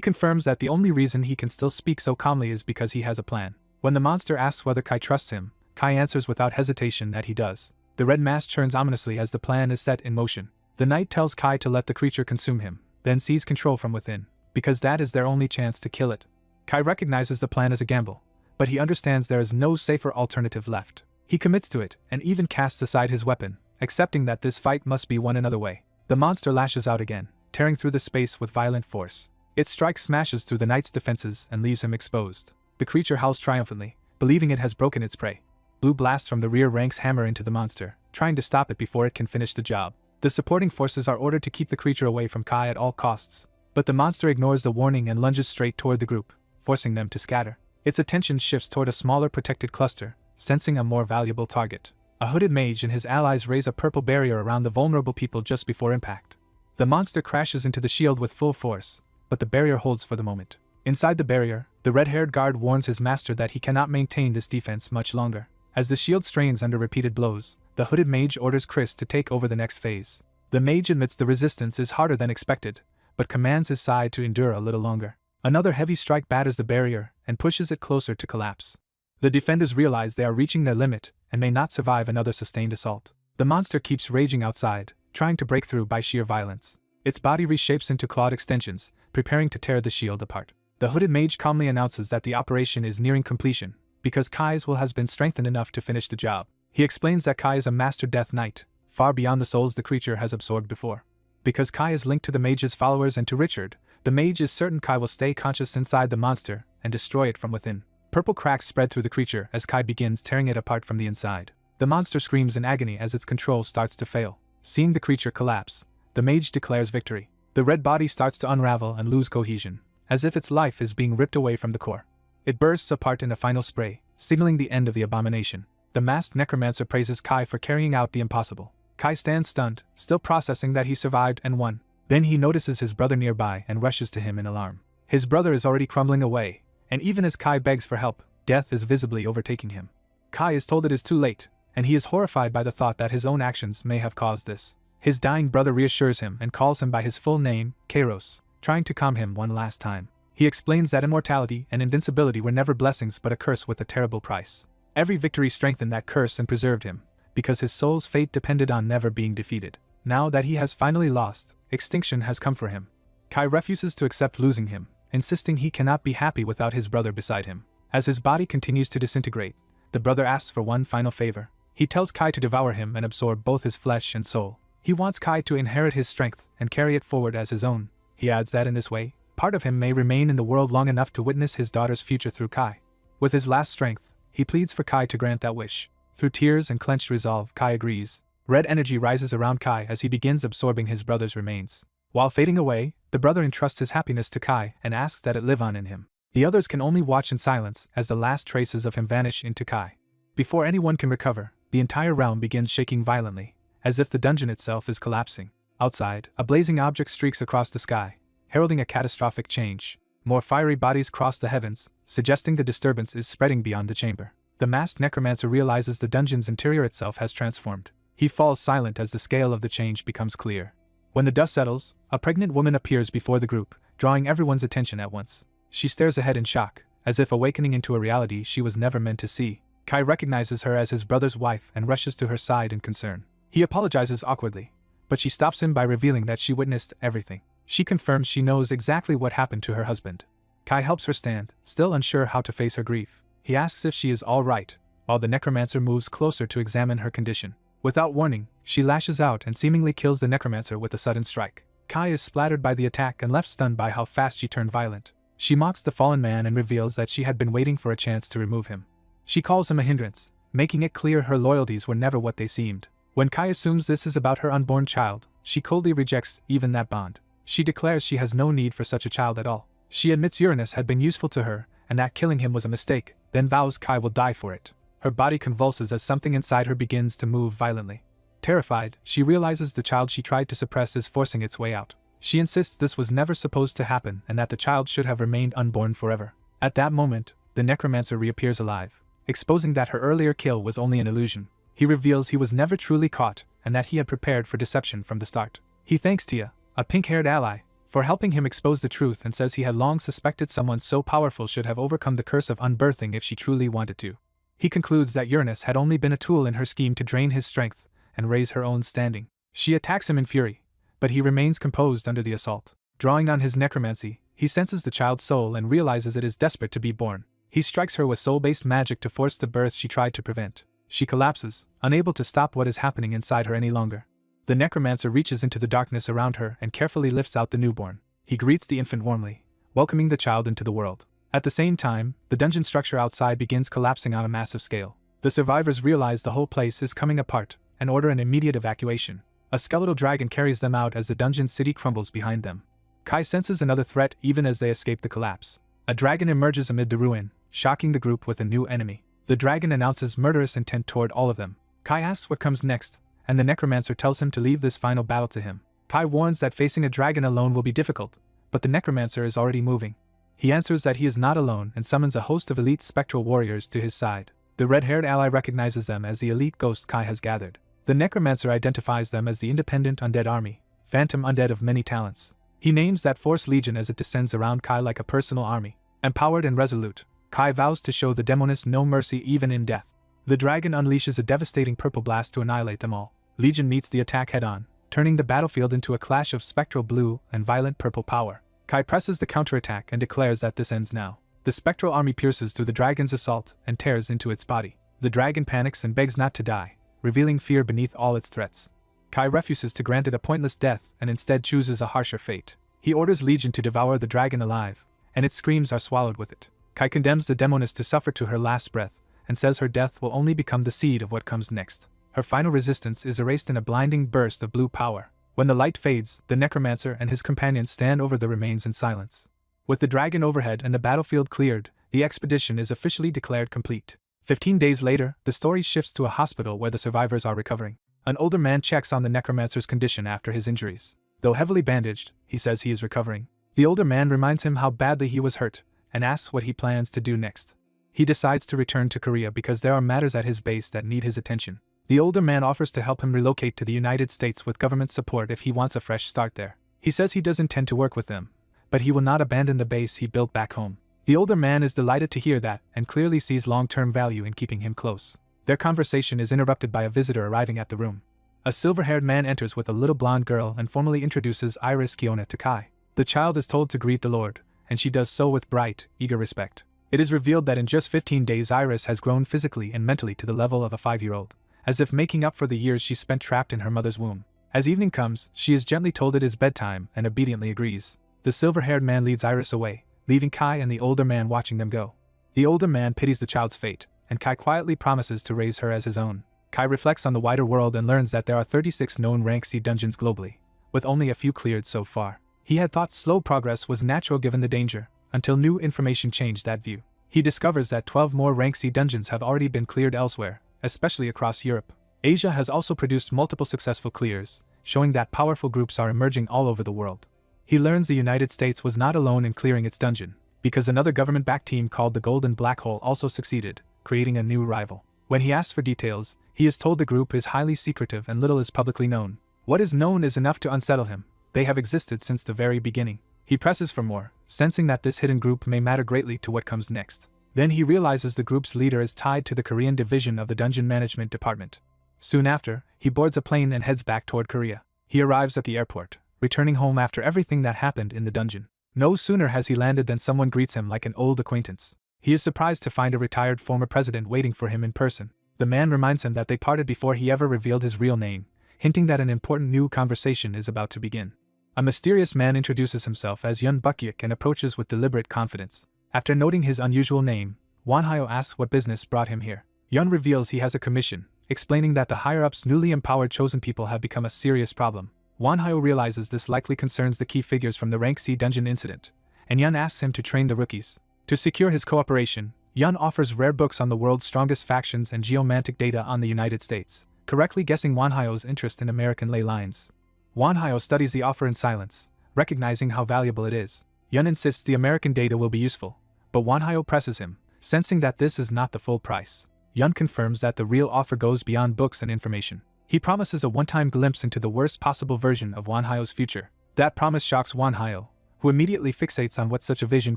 confirms that the only reason he can still speak so calmly is because he has a plan. When the monster asks whether Kai trusts him, Kai answers without hesitation that he does. The red mass churns ominously as the plan is set in motion. The knight tells Kai to let the creature consume him, then seize control from within, because that is their only chance to kill it. Kai recognizes the plan as a gamble, but he understands there is no safer alternative left. He commits to it, and even casts aside his weapon, accepting that this fight must be won another way. The monster lashes out again, tearing through the space with violent force. Its strike smashes through the knight's defenses and leaves him exposed. The creature howls triumphantly, believing it has broken its prey. Blue blasts from the rear ranks hammer into the monster, trying to stop it before it can finish the job. The supporting forces are ordered to keep the creature away from Kai at all costs, but the monster ignores the warning and lunges straight toward the group, forcing them to scatter. Its attention shifts toward a smaller protected cluster, sensing a more valuable target. A hooded mage and his allies raise a purple barrier around the vulnerable people just before impact. The monster crashes into the shield with full force, but the barrier holds for the moment. Inside the barrier, the red-haired guard warns his master that he cannot maintain this defense much longer. As the shield strains under repeated blows, the hooded mage orders Chris to take over the next phase. The mage admits the resistance is harder than expected, but commands his side to endure a little longer. Another heavy strike batters the barrier and pushes it closer to collapse. The defenders realize they are reaching their limit and may not survive another sustained assault. The monster keeps raging outside, trying to break through by sheer violence. Its body reshapes into clawed extensions, preparing to tear the shield apart. The hooded mage calmly announces that the operation is nearing completion, because Kai's will has been strengthened enough to finish the job. He explains that Kai is a master death knight, far beyond the souls the creature has absorbed before. Because Kai is linked to the mage's followers and to Richard, the mage is certain Kai will stay conscious inside the monster and destroy it from within. Purple cracks spread through the creature as Kai begins tearing it apart from the inside. The monster screams in agony as its control starts to fail. Seeing the creature collapse, the mage declares victory. The red body starts to unravel and lose cohesion, as if its life is being ripped away from the core. It bursts apart in a final spray, signaling the end of the abomination. The masked necromancer praises Kai for carrying out the impossible. Kai stands stunned, still processing that he survived and won. Then he notices his brother nearby and rushes to him in alarm. His brother is already crumbling away, and even as Kai begs for help, death is visibly overtaking him. Kai is told it is too late, and he is horrified by the thought that his own actions may have caused this. His dying brother reassures him and calls him by his full name, Kairos, trying to calm him one last time. He explains that immortality and invincibility were never blessings but a curse with a terrible price. Every victory strengthened that curse and preserved him, because his soul's fate depended on never being defeated. Now that he has finally lost, extinction has come for him. Kai refuses to accept losing him, insisting he cannot be happy without his brother beside him. As his body continues to disintegrate, the brother asks for one final favor. He tells Kai to devour him and absorb both his flesh and soul. He wants Kai to inherit his strength and carry it forward as his own. He adds that in this way, part of him may remain in the world long enough to witness his daughter's future through Kai. With his last strength, he pleads for Kai to grant that wish. Through tears and clenched resolve, Kai agrees. Red energy rises around Kai as he begins absorbing his brother's remains. While fading away, the brother entrusts his happiness to Kai and asks that it live on in him. The others can only watch in silence as the last traces of him vanish into Kai. Before anyone can recover, the entire realm begins shaking violently, as if the dungeon itself is collapsing. Outside, a blazing object streaks across the sky, heralding a catastrophic change. More fiery bodies cross the heavens, suggesting the disturbance is spreading beyond the chamber. The masked necromancer realizes the dungeon's interior itself has transformed. He falls silent as the scale of the change becomes clear. When the dust settles, a pregnant woman appears before the group, drawing everyone's attention at once. She stares ahead in shock, as if awakening into a reality she was never meant to see. Kai recognizes her as his brother's wife and rushes to her side in concern. He apologizes awkwardly, but she stops him by revealing that she witnessed everything. She confirms she knows exactly what happened to her husband. Kai helps her stand, still unsure how to face her grief. He asks if she is all right, while the necromancer moves closer to examine her condition. Without warning, she lashes out and seemingly kills the necromancer with a sudden strike. Kai is splattered by the attack and left stunned by how fast she turned violent. She mocks the fallen man and reveals that she had been waiting for a chance to remove him. She calls him a hindrance, making it clear her loyalties were never what they seemed. When Kai assumes this is about her unborn child, she coldly rejects even that bond. She declares she has no need for such a child at all. She admits Uranus had been useful to her, and that killing him was a mistake, then vows Kai will die for it. Her body convulses as something inside her begins to move violently. Terrified, she realizes the child she tried to suppress is forcing its way out. She insists this was never supposed to happen and that the child should have remained unborn forever. At that moment, the necromancer reappears alive, exposing that her earlier kill was only an illusion. He reveals he was never truly caught and that he had prepared for deception from the start. He thanks Tia, a pink-haired ally, for helping him expose the truth, and says he had long suspected someone so powerful should have overcome the curse of unbirthing if she truly wanted to. He concludes that Uranus had only been a tool in her scheme to drain his strength and raise her own standing. She attacks him in fury, but he remains composed under the assault. Drawing on his necromancy, he senses the child's soul and realizes it is desperate to be born. He strikes her with soul-based magic to force the birth she tried to prevent. She collapses, unable to stop what is happening inside her any longer. The necromancer reaches into the darkness around her and carefully lifts out the newborn. He greets the infant warmly, welcoming the child into the world. At the same time, the dungeon structure outside begins collapsing on a massive scale. The survivors realize the whole place is coming apart and order an immediate evacuation. A skeletal dragon carries them out as the dungeon city crumbles behind them. Kai senses another threat even as they escape the collapse. A dragon emerges amid the ruin, shocking the group with a new enemy. The dragon announces murderous intent toward all of them. Kai asks what comes next, and the necromancer tells him to leave this final battle to him. Kai warns that facing a dragon alone will be difficult, but the necromancer is already moving. He answers that he is not alone and summons a host of elite spectral warriors to his side. The red-haired ally recognizes them as the elite ghosts Kai has gathered. The necromancer identifies them as the independent undead army, phantom undead of many talents. He names that force legion as it descends around Kai like a personal army. Empowered and resolute, Kai vows to show the demonists no mercy even in death. The dragon unleashes a devastating purple blast to annihilate them all. Legion meets the attack head-on, turning the battlefield into a clash of spectral blue and violent purple power. Kai presses the counterattack and declares that this ends now. The spectral army pierces through the dragon's assault and tears into its body. The dragon panics and begs not to die, revealing fear beneath all its threats. Kai refuses to grant it a pointless death and instead chooses a harsher fate. He orders Legion to devour the dragon alive, and its screams are swallowed with it. Kai condemns the demoness to suffer to her last breath, and says her death will only become the seed of what comes next. Her final resistance is erased in a blinding burst of blue power. When the light fades, the necromancer and his companions stand over the remains in silence. With the dragon overhead and the battlefield cleared, the expedition is officially declared complete. 15 days later, the story shifts to a hospital where the survivors are recovering. An older man checks on the necromancer's condition after his injuries. Though heavily bandaged, he says he is recovering. The older man reminds him how badly he was hurt, and asks what he plans to do next. He decides to return to Korea because there are matters at his base that need his attention. The older man offers to help him relocate to the United States with government support if he wants a fresh start there. He says he does intend to work with them, but he will not abandon the base he built back home. The older man is delighted to hear that and clearly sees long-term value in keeping him close. Their conversation is interrupted by a visitor arriving at the room. A silver-haired man enters with a little blonde girl and formally introduces Iris Kiona to Kai. The child is told to greet the Lord, and she does so with bright, eager respect. It is revealed that in just 15 days Iris has grown physically and mentally to the level of a 5-year-old, as if making up for the years she spent trapped in her mother's womb. As evening comes, she is gently told it is bedtime and obediently agrees. The silver-haired man leads Iris away, leaving Kai and the older man watching them go. The older man pities the child's fate, and Kai quietly promises to raise her as his own. Kai reflects on the wider world and learns that there are 36 known rank C dungeons globally, with only a few cleared so far. He had thought slow progress was natural given the danger, until new information changed that view. He discovers that 12 more rank C dungeons have already been cleared elsewhere, especially across Europe. Asia has also produced multiple successful clears, showing that powerful groups are emerging all over the world. He learns the United States was not alone in clearing its dungeon, because another government-backed team called the Golden Black Hole also succeeded, creating a new rival. When he asks for details, he is told the group is highly secretive and little is publicly known. What is known is enough to unsettle him. They have existed since the very beginning. He presses for more, sensing that this hidden group may matter greatly to what comes next. Then he realizes the group's leader is tied to the Korean division of the Dungeon Management Department. Soon after, he boards a plane and heads back toward Korea. He arrives at the airport, returning home after everything that happened in the dungeon. No sooner has he landed than someone greets him like an old acquaintance. He is surprised to find a retired former president waiting for him in person. The man reminds him that they parted before he ever revealed his real name, hinting that an important new conversation is about to begin. A mysterious man introduces himself as Yun Bukyuk and approaches with deliberate confidence. After noting his unusual name, Wonhyo asks what business brought him here. Yun reveals he has a commission, explaining that the higher-ups' newly empowered chosen people have become a serious problem. Wonhyo realizes this likely concerns the key figures from the Rank C dungeon incident, and Yun asks him to train the rookies. To secure his cooperation, Yun offers rare books on the world's strongest factions and geomantic data on the United States, correctly guessing Wonhyo's interest in American ley lines. Wonhyo studies the offer in silence, recognizing how valuable it is. Yun insists the American data will be useful, but Wonhyo presses him, sensing that this is not the full price. Yun confirms that the real offer goes beyond books and information. He promises a one-time glimpse into the worst possible version of Wonhyo's future. That promise shocks Wanhyo, who immediately fixates on what such a vision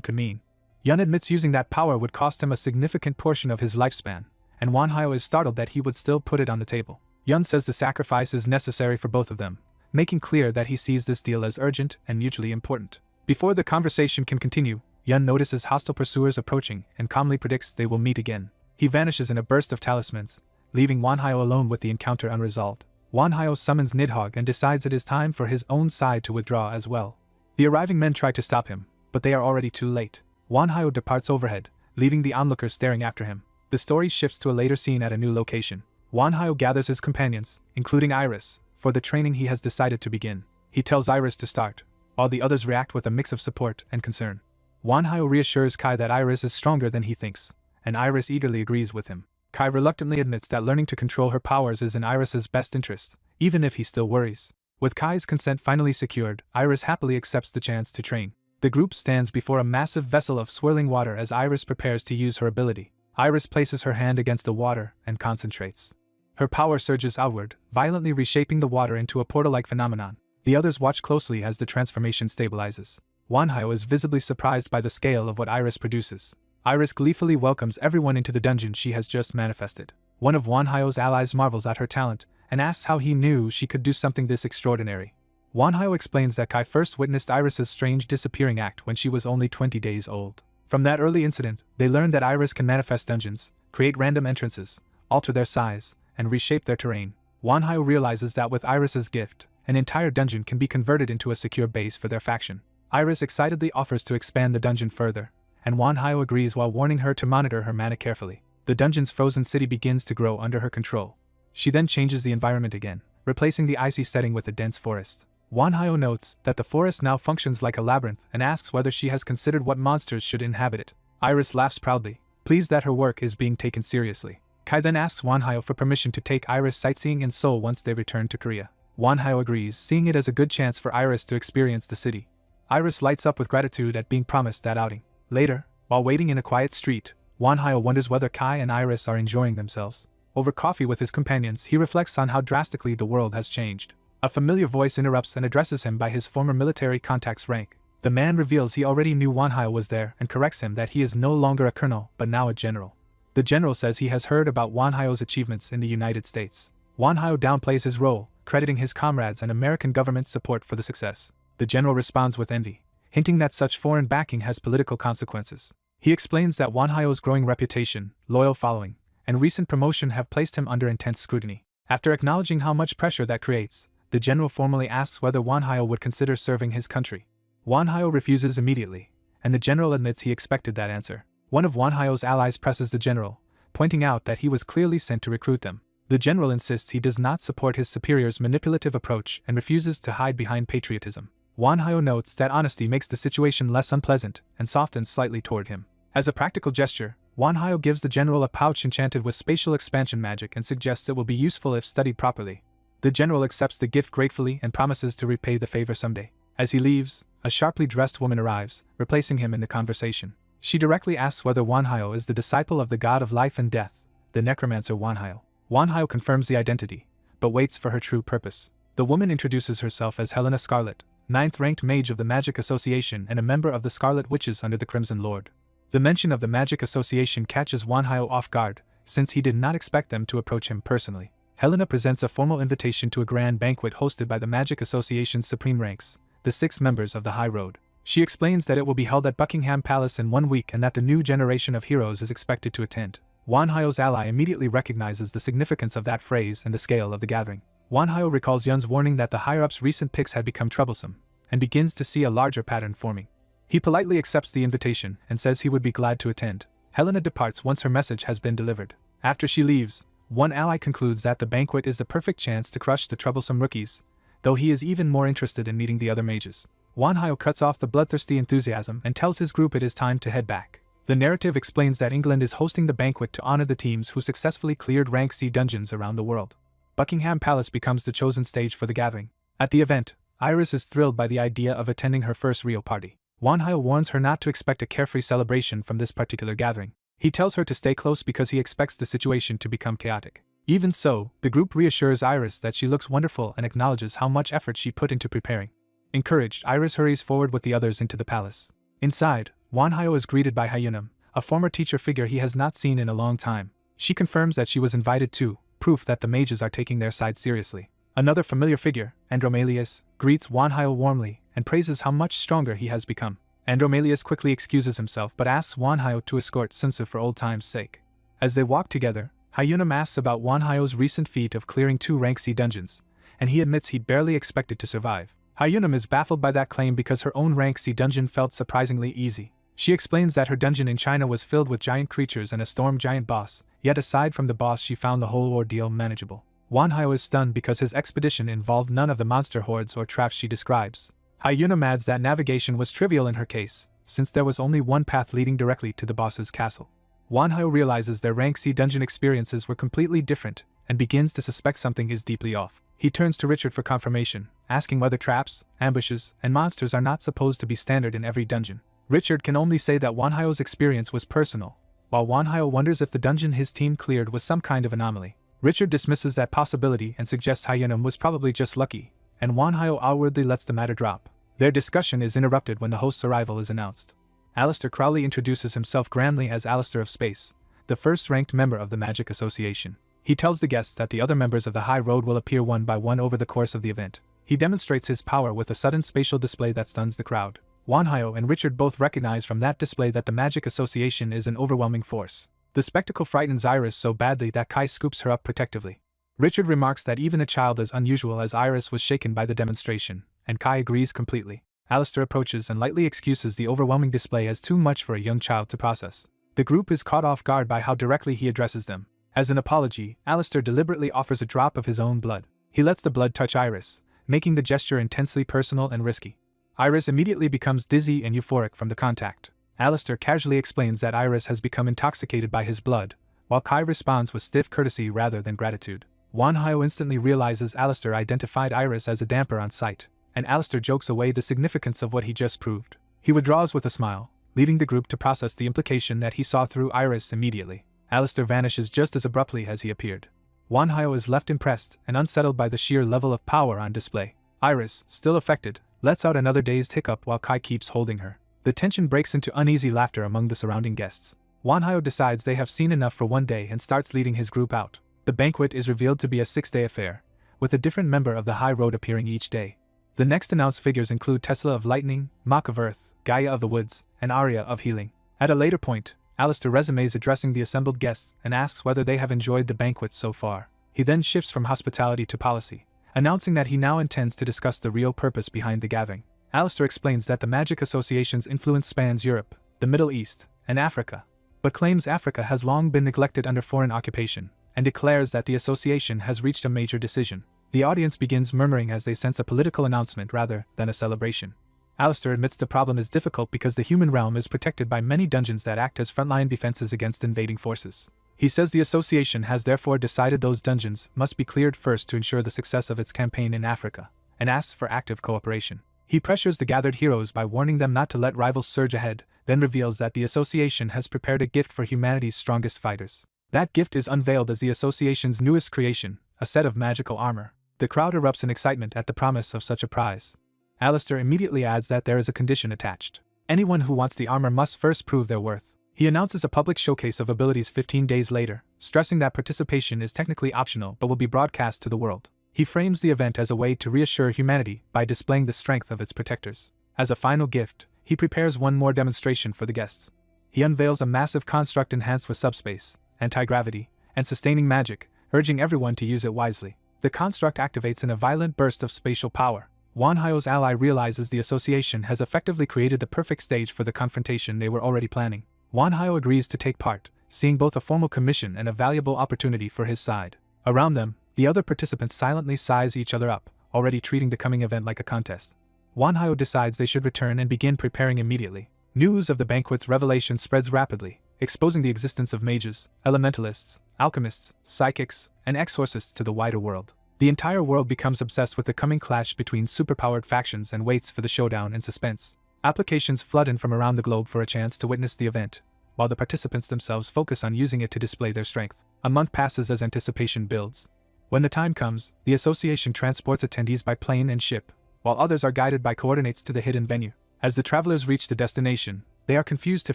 could mean. Yun admits using that power would cost him a significant portion of his lifespan, and Wanhyo is startled that he would still put it on the table. Yun says the sacrifice is necessary for both of them, making clear that he sees this deal as urgent and mutually important. Before the conversation can continue, Yun notices hostile pursuers approaching and calmly predicts they will meet again. He vanishes in a burst of talismans, leaving Wanhyo alone with the encounter unresolved. Wanhyo summons Nidhogg and decides it is time for his own side to withdraw as well. The arriving men try to stop him, but they are already too late. Wanhyo departs overhead, leaving the onlookers staring after him. The story shifts to a later scene at a new location. Wanhyo gathers his companions, including Iris, for the training he has decided to begin. He tells Iris to start, while the others react with a mix of support and concern. Wanhyo reassures Kai that Iris is stronger than he thinks, and Iris eagerly agrees with him. Kai reluctantly admits that learning to control her powers is in Iris's best interest, even if he still worries. With Kai's consent finally secured, Iris happily accepts the chance to train. The group stands before a massive vessel of swirling water as Iris prepares to use her ability. Iris places her hand against the water and concentrates. Her power surges outward, violently reshaping the water into a portal-like phenomenon. The others watch closely as the transformation stabilizes. Wanhyo is visibly surprised by the scale of what Iris produces. Iris gleefully welcomes everyone into the dungeon she has just manifested. One of Wanhyo's allies marvels at her talent and asks how he knew she could do something this extraordinary. Wanhyo explains that Kai first witnessed Iris's strange disappearing act when she was only 20 days old. From that early incident, they learned that Iris can manifest dungeons, create random entrances, alter their size, and reshape their terrain. Wanhyo realizes that with Iris's gift, an entire dungeon can be converted into a secure base for their faction. Iris excitedly offers to expand the dungeon further, and Wanhyo agrees while warning her to monitor her mana carefully. The dungeon's frozen city begins to grow under her control. She then changes the environment again, replacing the icy setting with a dense forest. Wanhyo notes that the forest now functions like a labyrinth and asks whether she has considered what monsters should inhabit it. Iris laughs proudly, pleased that her work is being taken seriously. Kai then asks Wanhyo for permission to take Iris sightseeing in Seoul once they return to Korea. Wanhyo agrees, seeing it as a good chance for Iris to experience the city. Iris lights up with gratitude at being promised that outing. Later, while waiting in a quiet street, Wanhyo wonders whether Kai and Iris are enjoying themselves. Over coffee with his companions, he reflects on how drastically the world has changed. A familiar voice interrupts and addresses him by his former military contact's rank. The man reveals he already knew Wanhyo was there and corrects him that he is no longer a colonel but now a general. The general says he has heard about Wanhyo's achievements in the United States. Wanhyo downplays his role, crediting his comrades and American government support for the success. The general responds with envy, hinting that such foreign backing has political consequences. He explains that Wanhyo's growing reputation, loyal following, and recent promotion have placed him under intense scrutiny. After acknowledging how much pressure that creates, the general formally asks whether Wanhyo would consider serving his country. Wanhyo refuses immediately, and the general admits he expected that answer. One of Wanhyo's allies presses the general, pointing out that he was clearly sent to recruit them. The general insists he does not support his superior's manipulative approach and refuses to hide behind patriotism. Wanhyo notes that honesty makes the situation less unpleasant and softens slightly toward him. As a practical gesture, Wanhyo gives the general a pouch enchanted with spatial expansion magic and suggests it will be useful if studied properly. The general accepts the gift gratefully and promises to repay the favor someday. As he leaves, a sharply dressed woman arrives, replacing him in the conversation. She directly asks whether Wanhyo is the disciple of the god of life and death, the necromancer Wanhyo. Wanhyo confirms the identity, but waits for her true purpose. The woman introduces herself as Helena Scarlet, 9th-ranked mage of the Magic Association and a member of the Scarlet Witches under the Crimson Lord. The mention of the Magic Association catches Wanhyo off guard, since he did not expect them to approach him personally. Helena presents a formal invitation to a grand banquet hosted by the Magic Association's supreme ranks, the 6 members of the High Road. She explains that it will be held at Buckingham Palace in 1 week and that the new generation of heroes is expected to attend. Wanhyo's ally immediately recognizes the significance of that phrase and the scale of the gathering. Wanhyo recalls Yun's warning that the higher-ups' recent picks had become troublesome, and begins to see a larger pattern forming. He politely accepts the invitation and says he would be glad to attend. Helena departs once her message has been delivered. After she leaves, one ally concludes that the banquet is the perfect chance to crush the troublesome rookies, though he is even more interested in meeting the other mages. Wanhyo cuts off the bloodthirsty enthusiasm and tells his group it is time to head back. The narrative explains that England is hosting the banquet to honor the teams who successfully cleared Rank C dungeons around the world. Buckingham Palace becomes the chosen stage for the gathering. At the event, Iris is thrilled by the idea of attending her first real party. Wanhyo warns her not to expect a carefree celebration from this particular gathering. He tells her to stay close because he expects the situation to become chaotic. Even so, the group reassures Iris that she looks wonderful and acknowledges how much effort she put into preparing. Encouraged, Iris hurries forward with the others into the palace. Inside, Wanhyo is greeted by Hyunam, a former teacher figure he has not seen in a long time. She confirms that she was invited too, proof that the mages are taking their side seriously. Another familiar figure, Andromalius, greets Wanhyo warmly and praises how much stronger he has become. Andromalius quickly excuses himself but asks Wanhyo to escort Sunsu for old time's sake. As they walk together, Hyunam asks about Wanhyo's recent feat of clearing 2 rank C dungeons, and he admits he barely expected to survive. Hyunam is baffled by that claim because her own rank C dungeon felt surprisingly easy. She explains that her dungeon in China was filled with giant creatures and a storm giant boss, yet aside from the boss she found the whole ordeal manageable. Wanhyo is stunned because his expedition involved none of the monster hordes or traps she describes. Hyunam adds that navigation was trivial in her case, since there was only one path leading directly to the boss's castle. Wanhyo realizes their rank C dungeon experiences were completely different, and begins to suspect something is deeply off. He turns to Richard for confirmation, asking whether traps, ambushes, and monsters are not supposed to be standard in every dungeon. Richard can only say that Wanhyo's experience was personal, while Wanhyo wonders if the dungeon his team cleared was some kind of anomaly. Richard dismisses that possibility and suggests Hyunam was probably just lucky, and Wanhyo outwardly lets the matter drop. Their discussion is interrupted when the host's arrival is announced. Alistair Crowley introduces himself grandly as Alistair of Space, the first-ranked member of the Magic Association. He tells the guests that the other members of the High Road will appear one by one over the course of the event. He demonstrates his power with a sudden spatial display that stuns the crowd. Wanhyo and Richard both recognize from that display that the Magic Association is an overwhelming force. The spectacle frightens Iris so badly that Kai scoops her up protectively. Richard remarks that even a child as unusual as Iris was shaken by the demonstration, and Kai agrees completely. Alistair approaches and lightly excuses the overwhelming display as too much for a young child to process. The group is caught off guard by how directly he addresses them. As an apology, Alistair deliberately offers a drop of his own blood. He lets the blood touch Iris, making the gesture intensely personal and risky. Iris immediately becomes dizzy and euphoric from the contact. Alistair casually explains that Iris has become intoxicated by his blood, while Kai responds with stiff courtesy rather than gratitude. Wanhyo instantly realizes Alistair identified Iris as a damper on sight, and Alistair jokes away the significance of what he just proved. He withdraws with a smile, leading the group to process the implication that he saw through Iris immediately. Alistair vanishes just as abruptly as he appeared. Wanhyo is left impressed and unsettled by the sheer level of power on display. Iris, still affected, lets out another dazed hiccup while Kai keeps holding her. The tension breaks into uneasy laughter among the surrounding guests. Wanhyo decides they have seen enough for one day and starts leading his group out. The banquet is revealed to be a 6-day affair, with a different member of the High Road appearing each day. The next announced figures include Tesla of Lightning, Mach of Earth, Gaia of the Woods, and Arya of Healing. At a later point, Alistair resumes addressing the assembled guests and asks whether they have enjoyed the banquet so far. He then shifts from hospitality to policy, announcing that he now intends to discuss the real purpose behind the gathering. Alistair explains that the Magic Association's influence spans Europe, the Middle East, and Africa, but claims Africa has long been neglected under foreign occupation, and declares that the association has reached a major decision. The audience begins murmuring as they sense a political announcement rather than a celebration. Alistair admits the problem is difficult because the human realm is protected by many dungeons that act as frontline defenses against invading forces. He says the association has therefore decided those dungeons must be cleared first to ensure the success of its campaign in Africa, and asks for active cooperation. He pressures the gathered heroes by warning them not to let rivals surge ahead, then reveals that the association has prepared a gift for humanity's strongest fighters. That gift is unveiled as the association's newest creation, a set of magical armor. The crowd erupts in excitement at the promise of such a prize. Alistair immediately adds that there is a condition attached. Anyone who wants the armor must first prove their worth. He announces a public showcase of abilities 15 days later, stressing that participation is technically optional but will be broadcast to the world. He frames the event as a way to reassure humanity by displaying the strength of its protectors. As a final gift, he prepares one more demonstration for the guests. He unveils a massive construct enhanced with subspace, anti-gravity, and sustaining magic, urging everyone to use it wisely. The construct activates in a violent burst of spatial power. Wanhyo's ally realizes the association has effectively created the perfect stage for the confrontation they were already planning. Wanhyo agrees to take part, seeing both a formal commission and a valuable opportunity for his side. Around them, the other participants silently size each other up, already treating the coming event like a contest. Wanhyo decides they should return and begin preparing immediately. News of the banquet's revelation spreads rapidly, exposing the existence of mages, elementalists, alchemists, psychics, and exorcists to the wider world. The entire world becomes obsessed with the coming clash between superpowered factions and waits for the showdown in suspense. Applications flood in from around the globe for a chance to witness the event, while the participants themselves focus on using it to display their strength. A month passes as anticipation builds. When the time comes, the association transports attendees by plane and ship, while others are guided by coordinates to the hidden venue. As the travelers reach the destination, they are confused to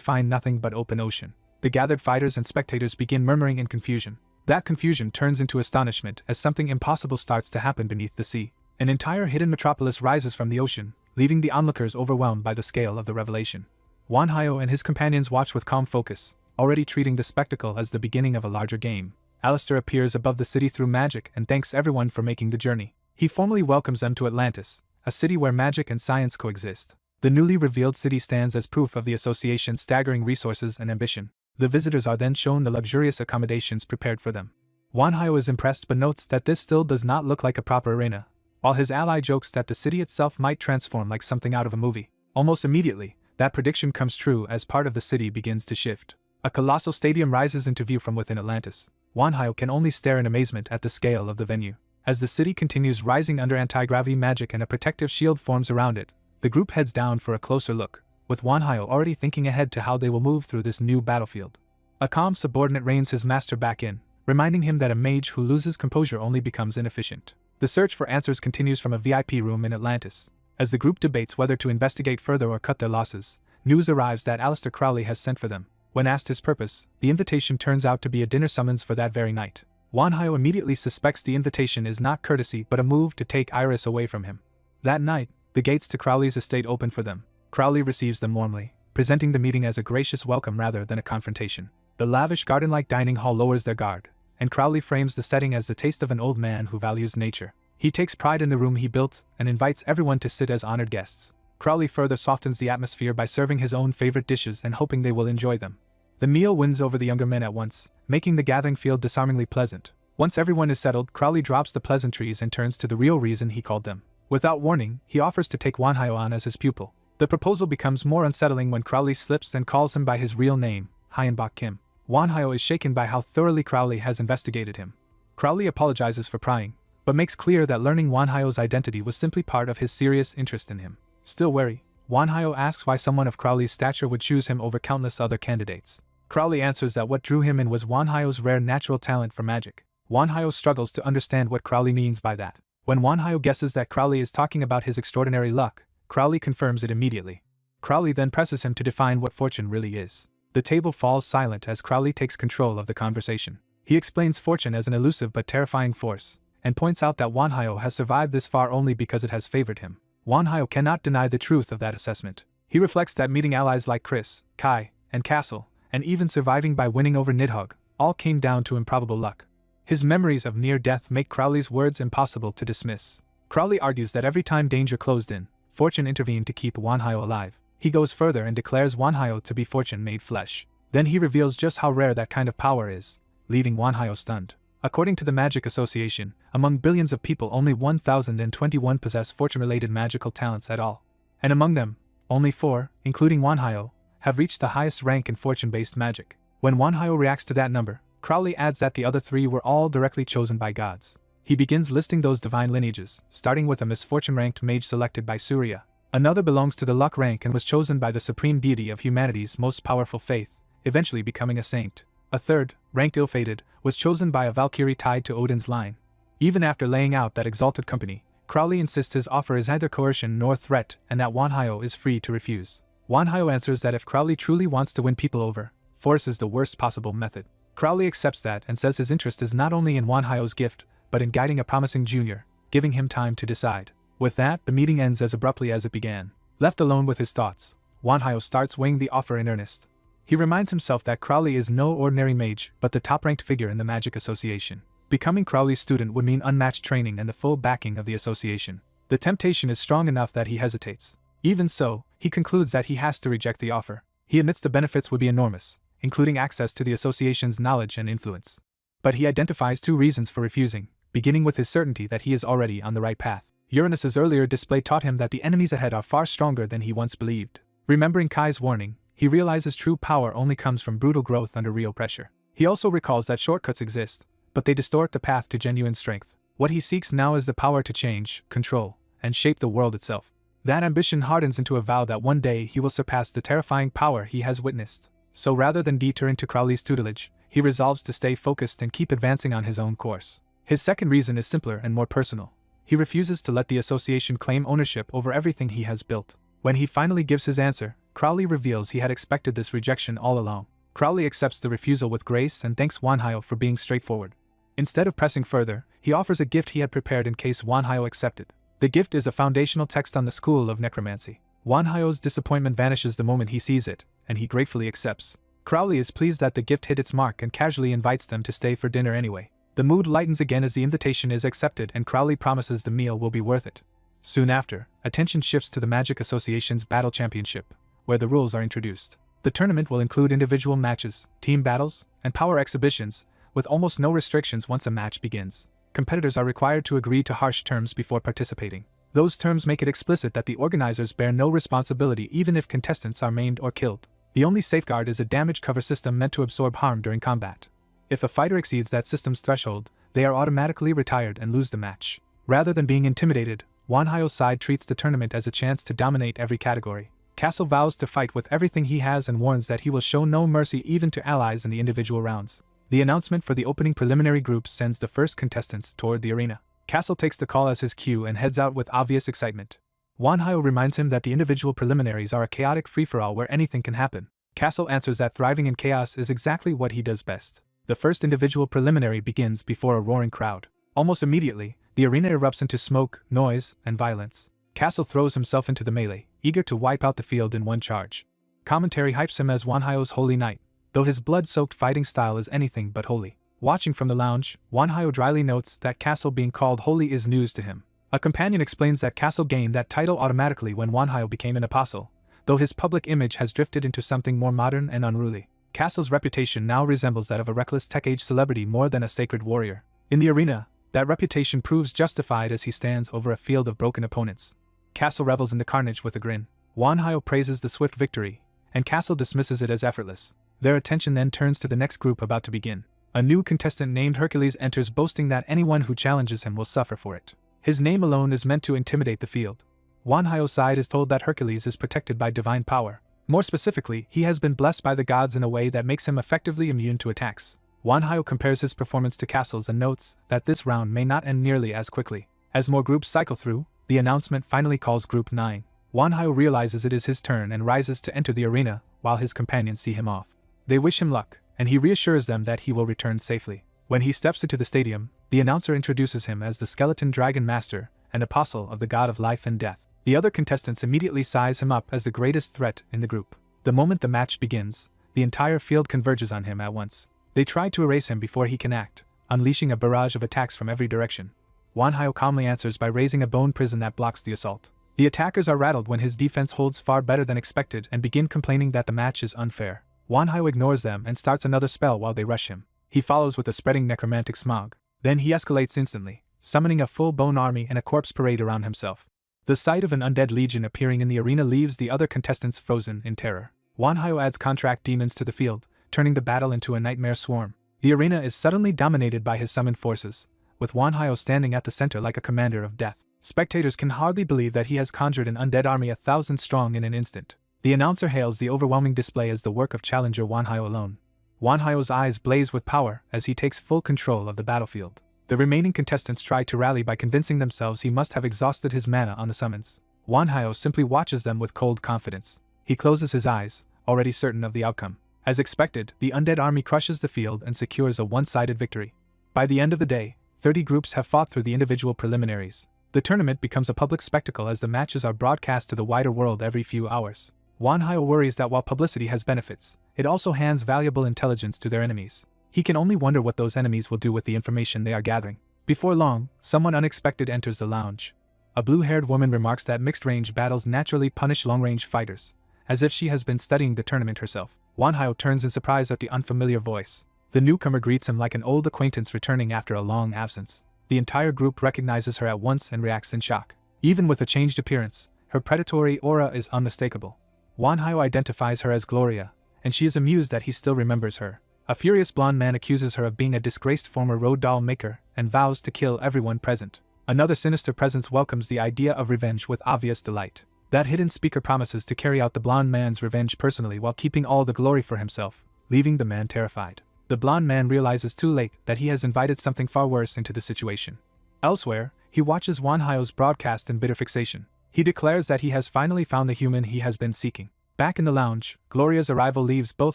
find nothing but open ocean. The gathered fighters and spectators begin murmuring in confusion. That confusion turns into astonishment as something impossible starts to happen beneath the sea. An entire hidden metropolis rises from the ocean, leaving the onlookers overwhelmed by the scale of the revelation. Wanhyo and his companions watch with calm focus, already treating the spectacle as the beginning of a larger game. Alistair appears above the city through magic and thanks everyone for making the journey. He formally welcomes them to Atlantis, a city where magic and science coexist. The newly revealed city stands as proof of the association's staggering resources and ambition. The visitors are then shown the luxurious accommodations prepared for them. Wanhyo is impressed but notes that this still does not look like a proper arena, while his ally jokes that the city itself might transform like something out of a movie. Almost immediately, that prediction comes true as part of the city begins to shift. A colossal stadium rises into view from within Atlantis. Wanhyo can only stare in amazement at the scale of the venue. As the city continues rising under anti-gravity magic and a protective shield forms around it, the group heads down for a closer look, with Wanhyo already thinking ahead to how they will move through this new battlefield. A calm subordinate reins his master back in, reminding him that a mage who loses composure only becomes inefficient. The search for answers continues from a VIP room in Atlantis. As the group debates whether to investigate further or cut their losses, news arrives that Aleister Crowley has sent for them. When asked his purpose, the invitation turns out to be a dinner summons for that very night. Wanhyo immediately suspects the invitation is not courtesy but a move to take Iris away from him. That night, the gates to Crowley's estate open for them. Crowley receives them warmly, presenting the meeting as a gracious welcome rather than a confrontation. The lavish garden-like dining hall lowers their guard, and Crowley frames the setting as the taste of an old man who values nature. He takes pride in the room he built and invites everyone to sit as honored guests. Crowley further softens the atmosphere by serving his own favorite dishes and hoping they will enjoy them. The meal wins over the younger men at once, making the gathering feel disarmingly pleasant. Once everyone is settled, Crowley drops the pleasantries and turns to the real reason he called them. Without warning, he offers to take Wanhyo on as his pupil. The proposal becomes more unsettling when Crowley slips and calls him by his real name, Hyenbok Kim. Wanhyo is shaken by how thoroughly Crowley has investigated him. Crowley apologizes for prying, but makes clear that learning Wanhyo's identity was simply part of his serious interest in him. Still wary, Wanhyo asks why someone of Crowley's stature would choose him over countless other candidates. Crowley answers that what drew him in was Wanhyo's rare natural talent for magic. Wanhyo struggles to understand what Crowley means by that. When Wanhyo guesses that Crowley is talking about his extraordinary luck, Crowley confirms it immediately. Crowley then presses him to define what fortune really is. The table falls silent as Crowley takes control of the conversation. He explains fortune as an elusive but terrifying force, and points out that Wanhyo has survived this far only because it has favored him. Wanhyo cannot deny the truth of that assessment. He reflects that meeting allies like Chris, Kai, and Castle, and even surviving by winning over Nidhogg, all came down to improbable luck. His memories of near death make Crowley's words impossible to dismiss. Crowley argues that every time danger closed in, fortune intervened to keep Wanhyo alive. He goes further and declares Wanhyo to be fortune made flesh. Then he reveals just how rare that kind of power is, leaving Wanhyo stunned. According to the Magic Association, among billions of people only 1,021 possess fortune-related magical talents at all. And among them, only 4, including Wanhyo, have reached the highest rank in fortune-based magic. When Wanhyo reacts to that number, Crowley adds that the other 3 were all directly chosen by gods. He begins listing those divine lineages, starting with a misfortune-ranked mage selected by Surya. Another belongs to the luck rank and was chosen by the supreme deity of humanity's most powerful faith, eventually becoming a saint. A third, ranked ill-fated, was chosen by a Valkyrie tied to Odin's line. Even after laying out that exalted company, Crowley insists his offer is neither coercion nor threat and that Wanhyo is free to refuse. Wanhyo answers that if Crowley truly wants to win people over, force is the worst possible method. Crowley accepts that and says his interest is not only in Wanhyo's gift, but in guiding a promising junior, giving him time to decide. With that, the meeting ends as abruptly as it began. Left alone with his thoughts, Wanhyo starts weighing the offer in earnest. He reminds himself that Crowley is no ordinary mage, but the top-ranked figure in the Magic Association. Becoming Crowley's student would mean unmatched training and the full backing of the association. The temptation is strong enough that he hesitates. Even so, he concludes that he has to reject the offer. He admits the benefits would be enormous, including access to the association's knowledge and influence. But he identifies 2 reasons for refusing, beginning with his certainty that he is already on the right path. Uranus's earlier display taught him that the enemies ahead are far stronger than he once believed. Remembering Kai's warning, he realizes true power only comes from brutal growth under real pressure. He also recalls that shortcuts exist, but they distort the path to genuine strength. What he seeks now is the power to change, control, and shape the world itself. That ambition hardens into a vow that one day he will surpass the terrifying power he has witnessed. So rather than deter into Crowley's tutelage, he resolves to stay focused and keep advancing on his own course. His second reason is simpler and more personal. He refuses to let the association claim ownership over everything he has built. When he finally gives his answer, Crowley reveals he had expected this rejection all along. Crowley accepts the refusal with grace and thanks Wanhyo for being straightforward. Instead of pressing further, he offers a gift he had prepared in case Wanhyo accepted. The gift is a foundational text on the school of necromancy. Wanhyo's disappointment vanishes the moment he sees it, and he gratefully accepts. Crowley is pleased that the gift hit its mark and casually invites them to stay for dinner anyway. The mood lightens again as the invitation is accepted and Crowley promises the meal will be worth it. Soon after, attention shifts to the Magic Association's Battle Championship, where the rules are introduced. The tournament will include individual matches, team battles, and power exhibitions, with almost no restrictions once a match begins. Competitors are required to agree to harsh terms before participating. Those terms make it explicit that the organizers bear no responsibility even if contestants are maimed or killed. The only safeguard is a damage cover system meant to absorb harm during combat. If a fighter exceeds that system's threshold, they are automatically retired and lose the match. Rather than being intimidated, Wanhyo's side treats the tournament as a chance to dominate every category. Castle vows to fight with everything he has and warns that he will show no mercy even to allies in the individual rounds. The announcement for the opening preliminary groups sends the first contestants toward the arena. Castle takes the call as his cue and heads out with obvious excitement. Wanhyo reminds him that the individual preliminaries are a chaotic free-for-all where anything can happen. Castle answers that thriving in chaos is exactly what he does best. The first individual preliminary begins before a roaring crowd. Almost immediately, the arena erupts into smoke, noise, and violence. Castle throws himself into the melee, eager to wipe out the field in one charge. Commentary hypes him as Wanhyo's holy knight, though his blood-soaked fighting style is anything but holy. Watching from the lounge, Wanhyo dryly notes that Castle being called holy is news to him. A companion explains that Castle gained that title automatically when Wanhyo became an apostle, though his public image has drifted into something more modern and unruly. Castle's reputation now resembles that of a reckless tech-age celebrity more than a sacred warrior. In the arena, that reputation proves justified as he stands over a field of broken opponents. Castle revels in the carnage with a grin. Wanhyo praises the swift victory, and Castle dismisses it as effortless. Their attention then turns to the next group about to begin. A new contestant named Hercules enters, boasting that anyone who challenges him will suffer for it. His name alone is meant to intimidate the field. Wanhyo's side is told that Hercules is protected by divine power. More specifically, he has been blessed by the gods in a way that makes him effectively immune to attacks. Wanhyo compares his performance to Castle's and notes that this round may not end nearly as quickly. As more groups cycle through, the announcement finally calls Group 9. Wanhyo realizes it is his turn and rises to enter the arena, while his companions see him off. They wish him luck, and he reassures them that he will return safely. When he steps into the stadium, the announcer introduces him as the Skeleton Dragon Master and Apostle of the God of Life and Death. The other contestants immediately size him up as the greatest threat in the group. The moment the match begins, the entire field converges on him at once. They try to erase him before he can act, unleashing a barrage of attacks from every direction. Wanhyo calmly answers by raising a bone prison that blocks the assault. The attackers are rattled when his defense holds far better than expected and begin complaining that the match is unfair. Wanhyo ignores them and starts another spell while they rush him. He follows with a spreading necromantic smog. Then he escalates instantly, summoning a full-bone army and a corpse parade around himself. The sight of an undead legion appearing in the arena leaves the other contestants frozen in terror. Wanhyo adds contract demons to the field, turning the battle into a nightmare swarm. The arena is suddenly dominated by his summoned forces, with Wanhyo standing at the center like a commander of death. Spectators can hardly believe that he has conjured an undead army 1,000 strong in an instant. The announcer hails the overwhelming display as the work of challenger Wanhyo alone. Wanhyo's eyes blaze with power as he takes full control of the battlefield. The remaining contestants try to rally by convincing themselves he must have exhausted his mana on the summons. Wanhyo simply watches them with cold confidence. He closes his eyes, already certain of the outcome. As expected, the undead army crushes the field and secures a one-sided victory. By the end of the day, 30 groups have fought through the individual preliminaries. The tournament becomes a public spectacle as the matches are broadcast to the wider world every few hours. Wanhyo worries that while publicity has benefits, it also hands valuable intelligence to their enemies. He can only wonder what those enemies will do with the information they are gathering. Before long, someone unexpected enters the lounge. A blue-haired woman remarks that mixed-range battles naturally punish long-range fighters, as if she has been studying the tournament herself. Wanhyo turns in surprise at the unfamiliar voice. The newcomer greets him like an old acquaintance returning after a long absence. The entire group recognizes her at once and reacts in shock. Even with a changed appearance, her predatory aura is unmistakable. Wanhyo identifies her as Gloria, and she is amused that he still remembers her. A furious blonde man accuses her of being a disgraced former road doll maker and vows to kill everyone present. Another sinister presence welcomes the idea of revenge with obvious delight. That hidden speaker promises to carry out the blonde man's revenge personally while keeping all the glory for himself, leaving the man terrified. The blonde man realizes too late that he has invited something far worse into the situation. Elsewhere, He watches Wanhyo's broadcast in bitter fixation. He declares that he has finally found the human he has been seeking. Back in the lounge, Gloria's arrival leaves both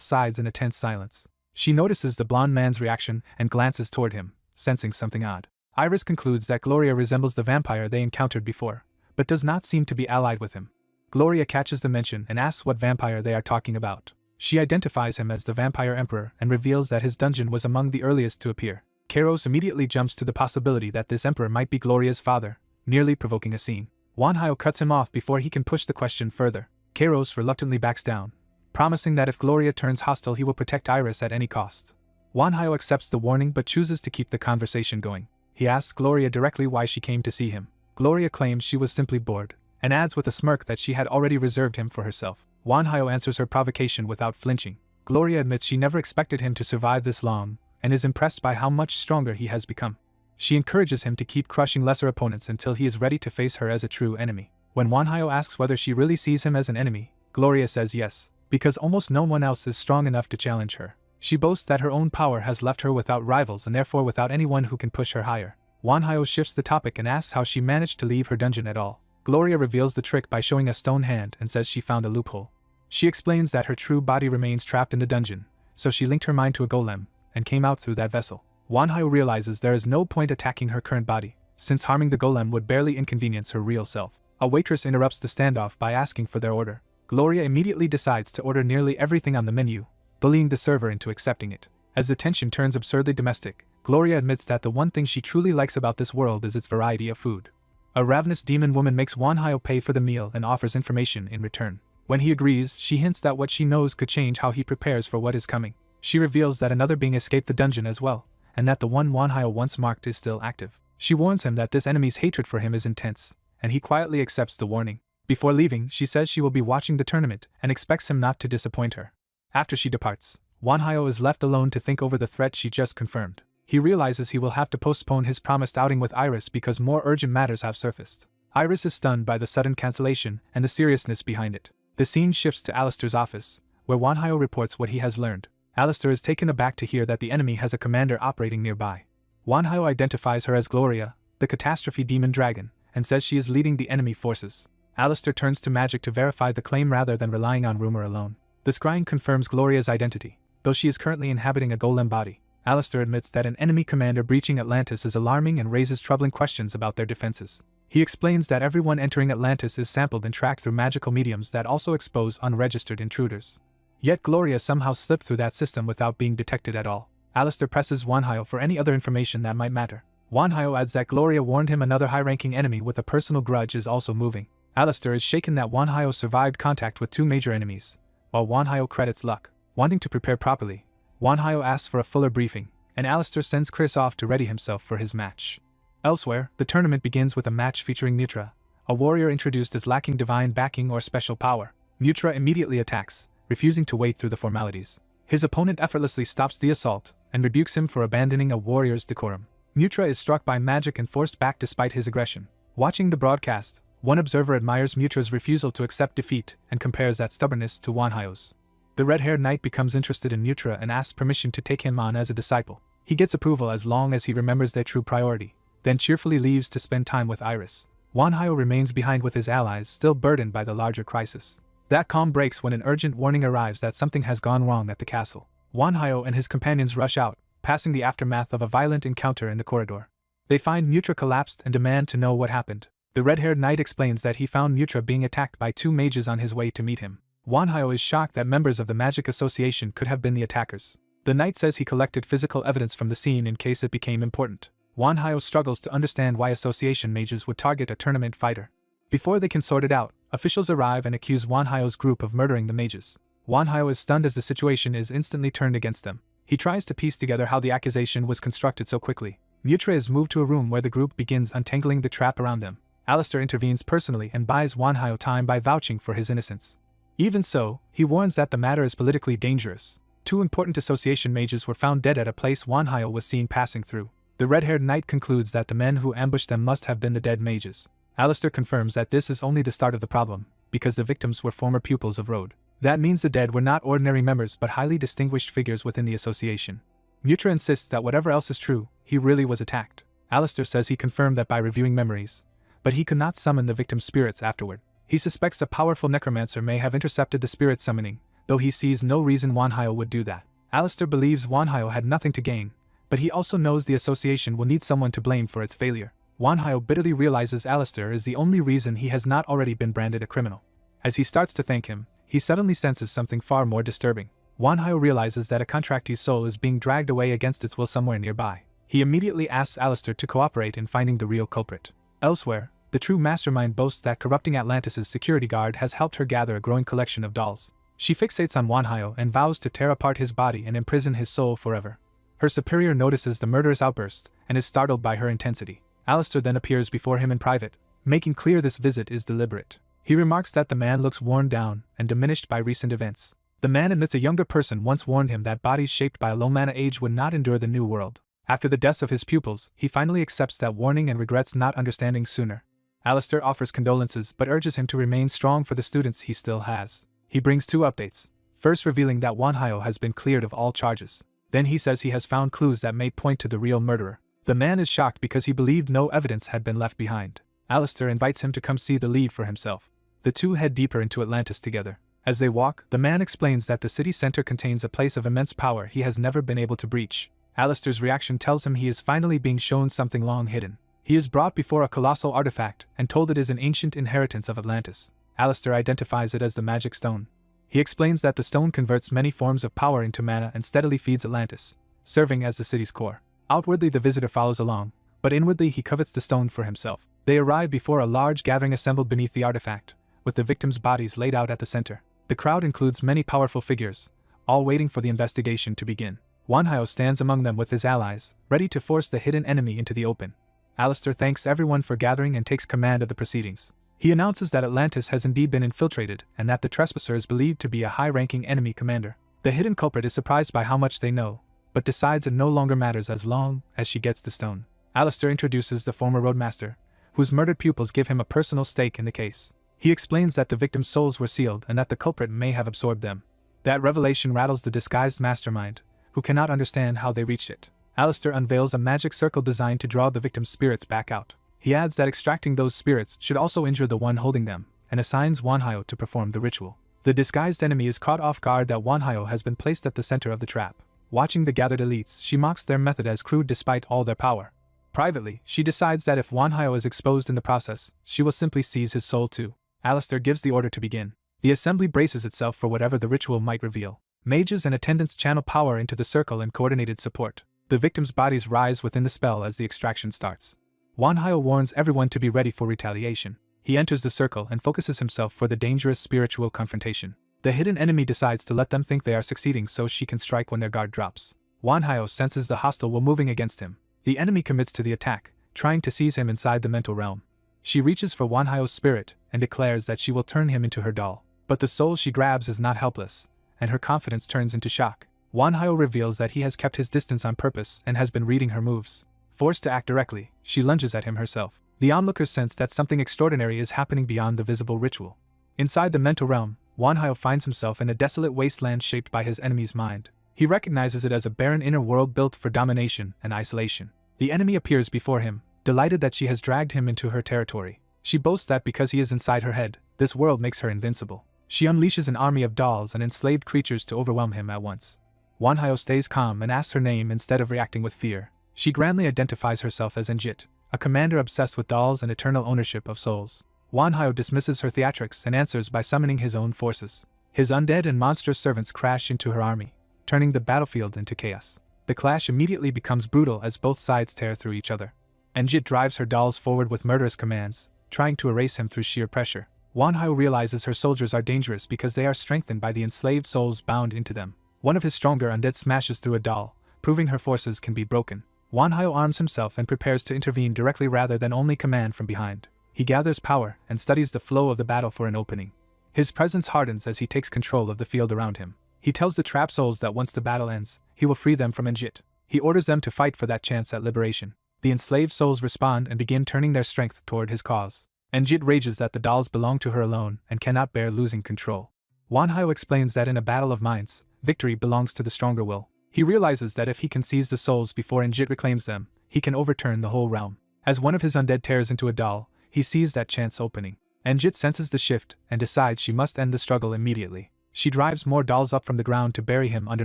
sides in a tense silence. She notices the blonde man's reaction and glances toward him, sensing something odd. Iris concludes that Gloria resembles the vampire they encountered before, but does not seem to be allied with him. Gloria catches the mention and asks what vampire they are talking about. She identifies him as the Vampire Emperor and reveals that his dungeon was among the earliest to appear. Kairos immediately jumps to the possibility that this emperor might be Gloria's father, nearly provoking a scene. Wanhyo cuts him off before he can push the question further. Kairos reluctantly backs down, promising that if Gloria turns hostile he will protect Iris at any cost. Wanhyo accepts the warning but chooses to keep the conversation going. He asks Gloria directly why she came to see him. Gloria claims she was simply bored, and adds with a smirk that she had already reserved him for herself. Wanhyo answers her provocation without flinching. Gloria admits she never expected him to survive this long, and is impressed by how much stronger he has become. She encourages him to keep crushing lesser opponents until he is ready to face her as a true enemy. When Wanhyo asks whether she really sees him as an enemy, Gloria says yes, because almost no one else is strong enough to challenge her. She boasts that her own power has left her without rivals and therefore without anyone who can push her higher. Wanhyo shifts the topic and asks how she managed to leave her dungeon at all. Gloria reveals the trick by showing a stone hand and says she found a loophole. She explains that her true body remains trapped in the dungeon, so she linked her mind to a golem, and came out through that vessel. Wanhyo realizes there is no point attacking her current body, since harming the golem would barely inconvenience her real self. A waitress interrupts the standoff by asking for their order. Gloria immediately decides to order nearly everything on the menu, bullying the server into accepting it. As the tension turns absurdly domestic, Gloria admits that the one thing she truly likes about this world is its variety of food. A ravenous demon woman makes Wanhyo pay for the meal and offers information in return. When he agrees, she hints that what she knows could change how he prepares for what is coming. She reveals that another being escaped the dungeon as well, and that the one Wanhyo once marked is still active. She warns him that this enemy's hatred for him is intense, and he quietly accepts the warning. Before leaving, she says she will be watching the tournament and expects him not to disappoint her. After she departs, Wanhyo is left alone to think over the threat she just confirmed. He realizes he will have to postpone his promised outing with Iris because more urgent matters have surfaced. Iris is stunned by the sudden cancellation and the seriousness behind it. The scene shifts to Alistair's office, where Wanhyo reports what he has learned. Alistair is taken aback to hear that the enemy has a commander operating nearby. Wanhyo identifies her as Gloria, the catastrophe demon dragon, and says she is leading the enemy forces. Alistair turns to magic to verify the claim rather than relying on rumor alone. The scrying confirms Gloria's identity, though she is currently inhabiting a golem body. Alistair admits that an enemy commander breaching Atlantis is alarming and raises troubling questions about their defenses. He explains that everyone entering Atlantis is sampled and tracked through magical mediums that also expose unregistered intruders. Yet Gloria somehow slipped through that system without being detected at all. Alistair presses Wanhyo for any other information that might matter. Wanhyo adds that Gloria warned him another high-ranking enemy with a personal grudge is also moving. Alistair is shaken that Wanhyo survived contact with two major enemies, while Wanhyo credits luck. Wanting to prepare properly, Wanhyo asks for a fuller briefing, and Alistair sends Chris off to ready himself for his match. Elsewhere, the tournament begins with a match featuring Nutra, a warrior introduced as lacking divine backing or special power. Nutra immediately attacks, refusing to wait through the formalities. His opponent effortlessly stops the assault and rebukes him for abandoning a warrior's decorum. Nutra is struck by magic and forced back despite his aggression. Watching the broadcast, one observer admires Nutra's refusal to accept defeat and compares that stubbornness to Wanhyo's. The red-haired knight becomes interested in Nutra and asks permission to take him on as a disciple. He gets approval as long as he remembers their true priority, then cheerfully leaves to spend time with Iris. Wanhyo remains behind with his allies, still burdened by the larger crisis. That calm breaks when an urgent warning arrives that something has gone wrong at the castle. Wanhyo and his companions rush out, passing the aftermath of a violent encounter in the corridor. They find Nutra collapsed and demand to know what happened. The red-haired knight explains that he found Nutra being attacked by two mages on his way to meet him. Wanhyo is shocked that members of the Magic Association could have been the attackers. The knight says he collected physical evidence from the scene in case it became important. Wanhyo struggles to understand why association mages would target a tournament fighter. Before they can sort it out, officials arrive and accuse Wanhyo's group of murdering the mages. Wanhyo is stunned as the situation is instantly turned against them. He tries to piece together how the accusation was constructed so quickly. Nutra is moved to a room where the group begins untangling the trap around them. Alistair intervenes personally and buys Wanhyo time by vouching for his innocence. Even so, he warns that the matter is politically dangerous. Two important association mages were found dead at a place Wanhyo was seen passing through. The red-haired knight concludes that the men who ambushed them must have been the dead mages. Alistair confirms that this is only the start of the problem, because the victims were former pupils of Rode. That means the dead were not ordinary members but highly distinguished figures within the association. Nutra insists that whatever else is true, he really was attacked. Alistair says he confirmed that by reviewing memories, but he could not summon the victim's spirits afterward. He suspects a powerful necromancer may have intercepted the spirit summoning, though he sees no reason Wanhyo would do that. Alistair believes Wanhyo had nothing to gain, but he also knows the association will need someone to blame for its failure. Wanhyo bitterly realizes Alistair is the only reason he has not already been branded a criminal. As he starts to thank him, he suddenly senses something far more disturbing. Wanhyo realizes that a contractee's soul is being dragged away against its will somewhere nearby. He immediately asks Alistair to cooperate in finding the real culprit. Elsewhere, the true mastermind boasts that corrupting Atlantis' security guard has helped her gather a growing collection of dolls. She fixates on Wanhyo and vows to tear apart his body and imprison his soul forever. Her superior notices the murderous outburst and is startled by her intensity. Alistair then appears before him in private, making clear this visit is deliberate. He remarks that the man looks worn down and diminished by recent events. The man admits a younger person once warned him that bodies shaped by a low mana age would not endure the new world. After the deaths of his pupils, he finally accepts that warning and regrets not understanding sooner. Alistair offers condolences but urges him to remain strong for the students he still has. He brings 2 updates, first revealing that Wanhyo has been cleared of all charges. Then he says he has found clues that may point to the real murderer. The man is shocked because he believed no evidence had been left behind. Alistair invites him to come see the lead for himself. The two head deeper into Atlantis together. As they walk, the man explains that the city center contains a place of immense power he has never been able to breach. Alistair's reaction tells him he is finally being shown something long hidden. He is brought before a colossal artifact and told it is an ancient inheritance of Atlantis. Alistair identifies it as the magic stone. He explains that the stone converts many forms of power into mana and steadily feeds Atlantis, serving as the city's core. Outwardly the visitor follows along, but inwardly he covets the stone for himself. They arrive before a large gathering assembled beneath the artifact, with the victims' bodies laid out at the center. The crowd includes many powerful figures, all waiting for the investigation to begin. Wanhyo stands among them with his allies, ready to force the hidden enemy into the open. Alistair thanks everyone for gathering and takes command of the proceedings. He announces that Atlantis has indeed been infiltrated and that the trespasser is believed to be a high-ranking enemy commander. The hidden culprit is surprised by how much they know, but decides it no longer matters as long as she gets the stone. Alistair introduces the former roadmaster, whose murdered pupils give him a personal stake in the case. He explains that the victims' souls were sealed and that the culprit may have absorbed them. That revelation rattles the disguised mastermind, who cannot understand how they reached it. Alistair unveils a magic circle designed to draw the victims' spirits back out. He adds that extracting those spirits should also injure the one holding them, and assigns Wanhyo to perform the ritual. The disguised enemy is caught off guard that Wanhyo has been placed at the center of the trap. Watching the gathered elites, she mocks their method as crude despite all their power. Privately, she decides that if Wanhyo is exposed in the process, she will simply seize his soul too. Alistair gives the order to begin. The assembly braces itself for whatever the ritual might reveal. Mages and attendants channel power into the circle in coordinated support. The victims' bodies rise within the spell as the extraction starts. Wanhyo warns everyone to be ready for retaliation. He enters the circle and focuses himself for the dangerous spiritual confrontation. The hidden enemy decides to let them think they are succeeding so she can strike when their guard drops. Wanhyo senses the hostile will moving against him. The enemy commits to the attack, trying to seize him inside the mental realm. She reaches for Wanhyo's spirit and declares that she will turn him into her doll. But the soul she grabs is not helpless, and her confidence turns into shock. Wanhyo reveals that he has kept his distance on purpose and has been reading her moves. Forced to act directly, she lunges at him herself. The onlookers sense that something extraordinary is happening beyond the visible ritual. Inside the mental realm, Wanhyo finds himself in a desolate wasteland shaped by his enemy's mind. He recognizes it as a barren inner world built for domination and isolation. The enemy appears before him, delighted that she has dragged him into her territory. She boasts that because he is inside her head, this world makes her invincible. She unleashes an army of dolls and enslaved creatures to overwhelm him at once. Wanhyo stays calm and asks her name instead of reacting with fear. She grandly identifies herself as Enjit, a commander obsessed with dolls and eternal ownership of souls. Wanhyo dismisses her theatrics and answers by summoning his own forces. His undead and monstrous servants crash into her army, turning the battlefield into chaos. The clash immediately becomes brutal as both sides tear through each other. Enjit drives her dolls forward with murderous commands, trying to erase him through sheer pressure. Wanhyo realizes her soldiers are dangerous because they are strengthened by the enslaved souls bound into them. One of his stronger undead smashes through a doll, proving her forces can be broken. Wanhyo arms himself and prepares to intervene directly rather than only command from behind. He gathers power and studies the flow of the battle for an opening. His presence hardens as he takes control of the field around him. He tells the trapped souls that once the battle ends, he will free them from Enjit. He orders them to fight for that chance at liberation. The enslaved souls respond and begin turning their strength toward his cause. Enjit rages that the dolls belong to her alone and cannot bear losing control. Wanhyo explains that in a battle of minds, victory belongs to the stronger will. He realizes that if he can seize the souls before Enjit reclaims them, he can overturn the whole realm. As one of his undead tears into a doll, he sees that chance opening. Enjit senses the shift and decides she must end the struggle immediately. She drives more dolls up from the ground to bury him under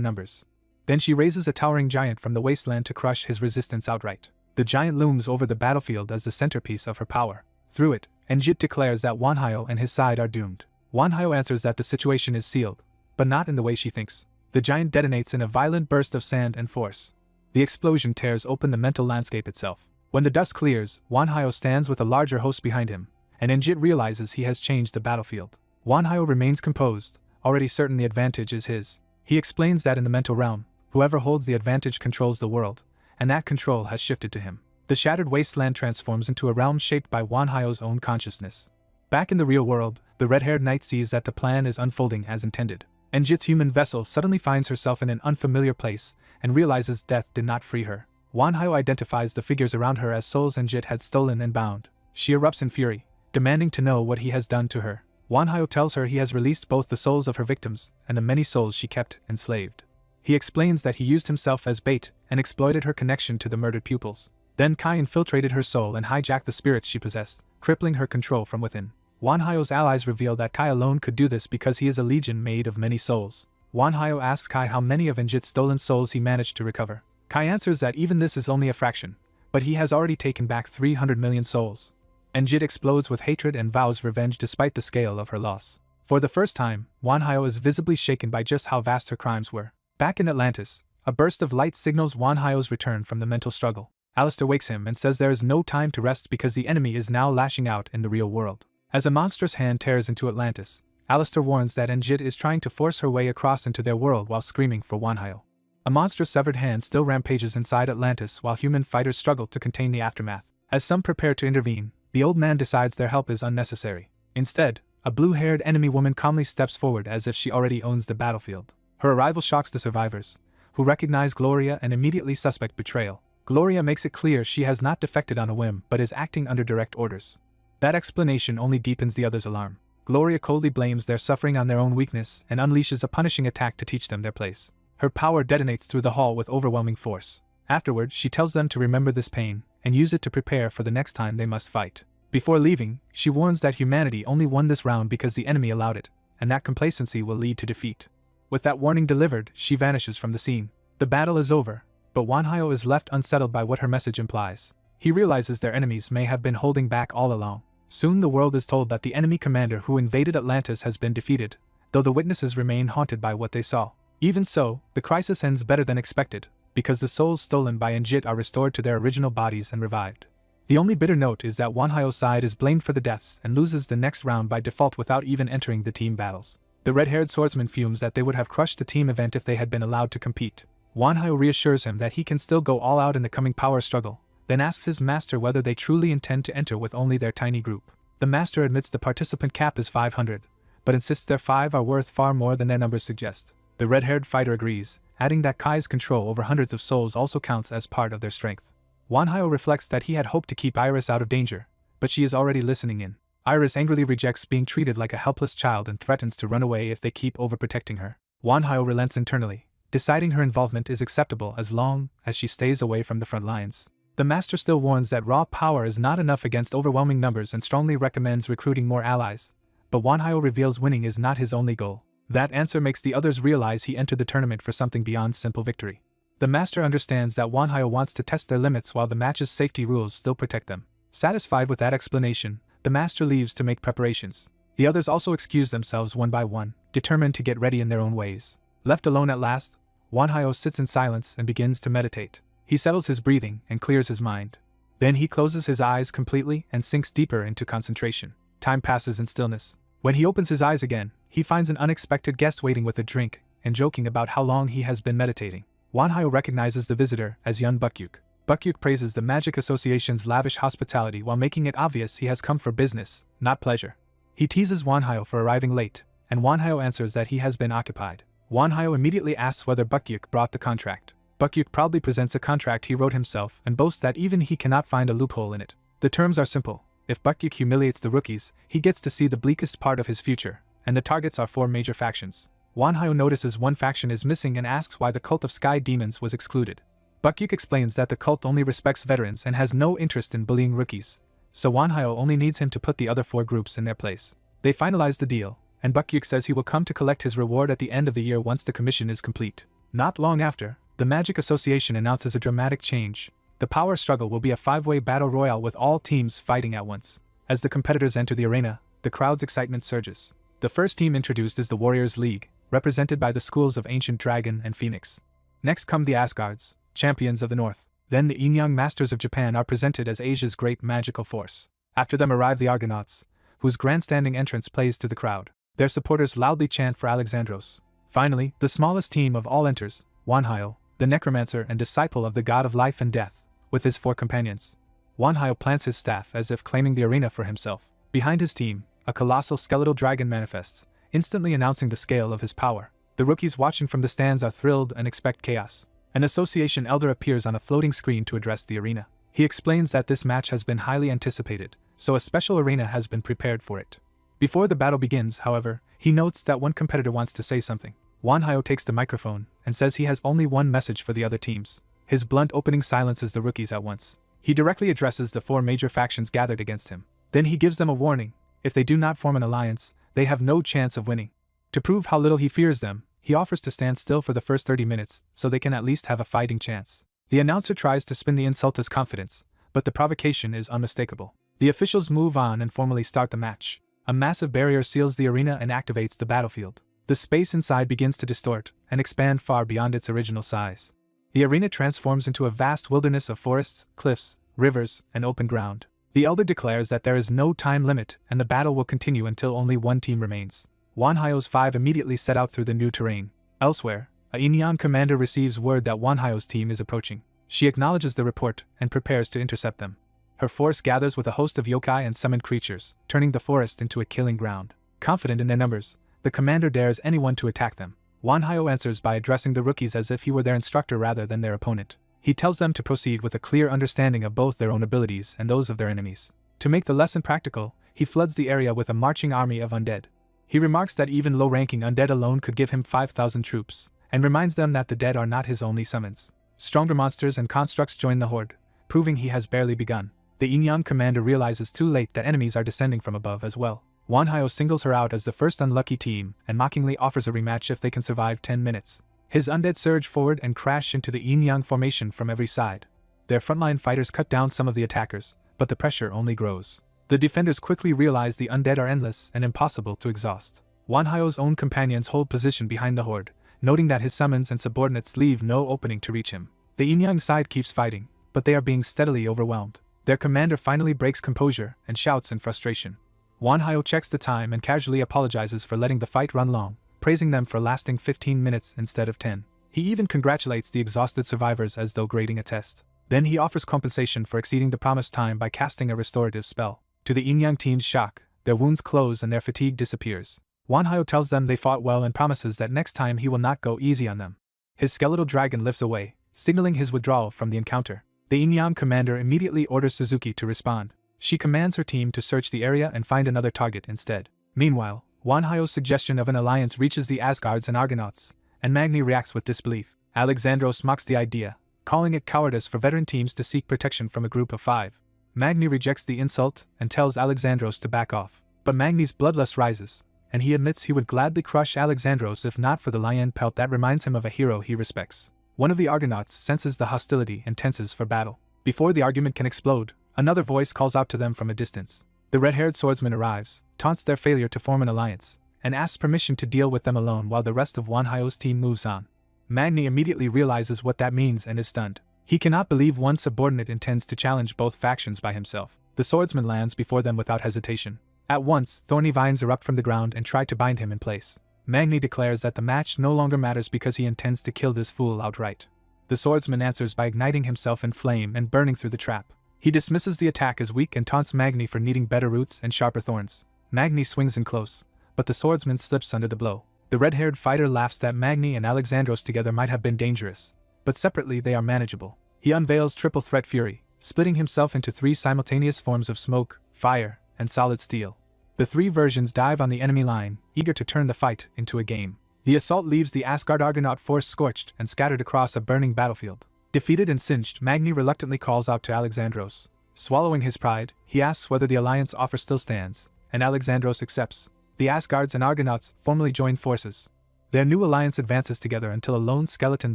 numbers. Then she raises a towering giant from the wasteland to crush his resistance outright. The giant looms over the battlefield as the centerpiece of her power. Through it, Enjit declares that Wanhyo and his side are doomed. Wanhyo answers that the situation is sealed, but not in the way she thinks. The giant detonates in a violent burst of sand and force. The explosion tears open the mental landscape itself. When the dust clears, Wanhyo stands with a larger host behind him, and Enjit realizes he has changed the battlefield. Wanhyo remains composed, already certain the advantage is his. He explains that in the mental realm, whoever holds the advantage controls the world, and that control has shifted to him. The shattered wasteland transforms into a realm shaped by Wanhyo's own consciousness. Back in the real world, the red-haired knight sees that the plan is unfolding as intended. Enjit's human vessel suddenly finds herself in an unfamiliar place and realizes death did not free her. Wanhyo identifies the figures around her as souls Enjit had stolen and bound. She erupts in fury, demanding to know what he has done to her. Wanhyo tells her he has released both the souls of her victims and the many souls she kept enslaved. He explains that he used himself as bait and exploited her connection to the murdered pupils. Then Kai infiltrated her soul and hijacked the spirits she possessed, crippling her control from within. Wanhyo's allies reveal that Kai alone could do this because he is a legion made of many souls. Wanhyo asks Kai how many of Enjit's stolen souls he managed to recover. Kai answers that even this is only a fraction, but he has already taken back 300 million souls. Enjit explodes with hatred and vows revenge despite the scale of her loss. For the first time, Wanhyo is visibly shaken by just how vast her crimes were. Back in Atlantis, a burst of light signals Wanhyo's return from the mental struggle. Alistair wakes him and says there is no time to rest because the enemy is now lashing out in the real world. As a monstrous hand tears into Atlantis, Alistair warns that Enjit is trying to force her way across into their world while screaming for Wanhyo. A monstrous severed hand still rampages inside Atlantis while human fighters struggle to contain the aftermath. As some prepare to intervene, the old man decides their help is unnecessary. Instead, a blue-haired enemy woman calmly steps forward as if she already owns the battlefield. Her arrival shocks the survivors, who recognize Gloria and immediately suspect betrayal. Gloria makes it clear she has not defected on a whim but is acting under direct orders. That explanation only deepens the others' alarm. Gloria coldly blames their suffering on their own weakness and unleashes a punishing attack to teach them their place. Her power detonates through the hall with overwhelming force. Afterward, she tells them to remember this pain and use it to prepare for the next time they must fight. Before leaving, she warns that humanity only won this round because the enemy allowed it, and that complacency will lead to defeat. With that warning delivered, she vanishes from the scene. The battle is over, but Wanhyo is left unsettled by what her message implies. He realizes their enemies may have been holding back all along. Soon the world is told that the enemy commander who invaded Atlantis has been defeated, though the witnesses remain haunted by what they saw. Even so, the crisis ends better than expected, because the souls stolen by Enjit are restored to their original bodies and revived. The only bitter note is that Wanhyo's side is blamed for the deaths and loses the next round by default without even entering the team battles. The red-haired swordsman fumes that they would have crushed the team event if they had been allowed to compete. Wanhyo reassures him that he can still go all out in the coming power struggle, then asks his master whether they truly intend to enter with only their tiny group. The master admits the participant cap is 500, but insists their 5 are worth far more than their numbers suggest. The red-haired fighter agrees, adding that Kai's control over hundreds of souls also counts as part of their strength. Wanhyo reflects that he had hoped to keep Iris out of danger, but she is already listening in. Iris angrily rejects being treated like a helpless child and threatens to run away if they keep overprotecting her. Wanhyo relents internally, deciding her involvement is acceptable as long as she stays away from the front lines. The master still warns that raw power is not enough against overwhelming numbers and strongly recommends recruiting more allies, but Wanhyo reveals winning is not his only goal. That answer makes the others realize he entered the tournament for something beyond simple victory. The master understands that Wanhyo wants to test their limits while the match's safety rules still protect them. Satisfied with that explanation, the master leaves to make preparations. The others also excuse themselves one by one, determined to get ready in their own ways. Left alone at last, Wanhyo sits in silence and begins to meditate. He settles his breathing and clears his mind. Then he closes his eyes completely and sinks deeper into concentration. Time passes in stillness. When he opens his eyes again, he finds an unexpected guest waiting with a drink and joking about how long he has been meditating. Wanhyo recognizes the visitor as Yun Bukyuk. Bukyuk praises the Magic Association's lavish hospitality while making it obvious he has come for business, not pleasure. He teases Wanhyo for arriving late, and Wanhyo answers that he has been occupied. Wanhyo immediately asks whether Bukyuk brought the contract. Bukyuk proudly presents a contract he wrote himself and boasts that even he cannot find a loophole in it. The terms are simple. If Bukyuk humiliates the rookies, he gets to see the bleakest part of his future, and the targets are 4 major factions. Wanhyo notices one faction is missing and asks why the cult of sky demons was excluded. Bukyuk explains that the cult only respects veterans and has no interest in bullying rookies, so Wanhyo only needs him to put the other 4 groups in their place. They finalize the deal, and Bukyuk says he will come to collect his reward at the end of the year once the commission is complete. Not long after, the Magic Association announces a dramatic change. The power struggle will be a 5-way battle royale with all teams fighting at once. As the competitors enter the arena, the crowd's excitement surges. The first team introduced is the Warriors League, represented by the schools of Ancient Dragon and Phoenix. Next come the Asgards, champions of the North. Then the Yin-Yang Masters of Japan are presented as Asia's great magical force. After them arrive the Argonauts, whose grandstanding entrance plays to the crowd. Their supporters loudly chant for Alexandros. Finally, the smallest team of all enters, Wanhyo, the necromancer and disciple of the god of life and death, with his 4 companions. Wanhyo plants his staff as if claiming the arena for himself. Behind his team, a colossal skeletal dragon manifests, instantly announcing the scale of his power. The rookies watching from the stands are thrilled and expect chaos. An association elder appears on a floating screen to address the arena. He explains that this match has been highly anticipated, so a special arena has been prepared for it. Before the battle begins, however, he notes that one competitor wants to say something. Wanhyo takes the microphone and says he has only one message for the other teams. His blunt opening silences the rookies at once. He directly addresses the 4 major factions gathered against him. Then he gives them a warning: if they do not form an alliance, they have no chance of winning. To prove how little he fears them, he offers to stand still for the first 30 minutes so they can at least have a fighting chance. The announcer tries to spin the insult as confidence, but the provocation is unmistakable. The officials move on and formally start the match. A massive barrier seals the arena and activates the battlefield. The space inside begins to distort and expand far beyond its original size. The arena transforms into a vast wilderness of forests, cliffs, rivers, and open ground. The elder declares that there is no time limit and the battle will continue until only one team remains. Wanhyo's 5 immediately set out through the new terrain. Elsewhere, a Yin-Yang commander receives word that Wanhyo's team is approaching. She acknowledges the report and prepares to intercept them. Her force gathers with a host of yokai and summoned creatures, turning the forest into a killing ground. Confident in their numbers, the commander dares anyone to attack them. Wanhyo answers by addressing the rookies as if he were their instructor rather than their opponent. He tells them to proceed with a clear understanding of both their own abilities and those of their enemies. To make the lesson practical, he floods the area with a marching army of undead. He remarks that even low-ranking undead alone could give him 5,000 troops, and reminds them that the dead are not his only summons. Stronger monsters and constructs join the horde, proving he has barely begun. The Yin-Yang commander realizes too late that enemies are descending from above as well. Wanhyo singles her out as the first unlucky team and mockingly offers a rematch if they can survive 10 minutes. His undead surge forward and crash into the Yin-Yang formation from every side. Their frontline fighters cut down some of the attackers, but the pressure only grows. The defenders quickly realize the undead are endless and impossible to exhaust. Wanhyo's own companions hold position behind the horde, noting that his summons and subordinates leave no opening to reach him. The Yin-Yang side keeps fighting, but they are being steadily overwhelmed. Their commander finally breaks composure and shouts in frustration. Wanhyo checks the time and casually apologizes for letting the fight run long, praising them for lasting 15 minutes instead of 10. He even congratulates the exhausted survivors as though grading a test. Then he offers compensation for exceeding the promised time by casting a restorative spell. To the Yin-Yang team's shock, their wounds close and their fatigue disappears. Wanhyo tells them they fought well and promises that next time he will not go easy on them. His skeletal dragon lifts away, signaling his withdrawal from the encounter. The Yin-Yang commander immediately orders Suzuki to respond. She commands her team to search the area and find another target instead. Meanwhile, Wanhyo's suggestion of an alliance reaches the Asgards and Argonauts, and Magni reacts with disbelief. Alexandros mocks the idea, calling it cowardice for veteran teams to seek protection from a group of 5. Magni rejects the insult and tells Alexandros to back off. But Magni's bloodlust rises, and he admits he would gladly crush Alexandros if not for the lion pelt that reminds him of a hero he respects. One of the Argonauts senses the hostility and tenses for battle. Before the argument can explode, another voice calls out to them from a distance. The red-haired swordsman arrives, taunts their failure to form an alliance, and asks permission to deal with them alone while the rest of Wanhyo's team moves on. Magni immediately realizes what that means and is stunned. He cannot believe one subordinate intends to challenge both factions by himself. The swordsman lands before them without hesitation. At once, thorny vines erupt from the ground and try to bind him in place. Magni declares that the match no longer matters because he intends to kill this fool outright. The swordsman answers by igniting himself in flame and burning through the trap. He dismisses the attack as weak and taunts Magni for needing better roots and sharper thorns. Magni swings in close, but the swordsman slips under the blow. The red-haired fighter laughs that Magni and Alexandros together might have been dangerous, but separately they are manageable. He unveils triple threat fury, splitting himself into 3 simultaneous forms of smoke, fire, and solid steel. The 3 versions dive on the enemy line, eager to turn the fight into a game. The assault leaves the Asgard Argonaut force scorched and scattered across a burning battlefield. Defeated and singed, Magni reluctantly calls out to Alexandros. Swallowing his pride, he asks whether the alliance offer still stands, and Alexandros accepts. The Asgards and Argonauts formally join forces. Their new alliance advances together until a lone skeleton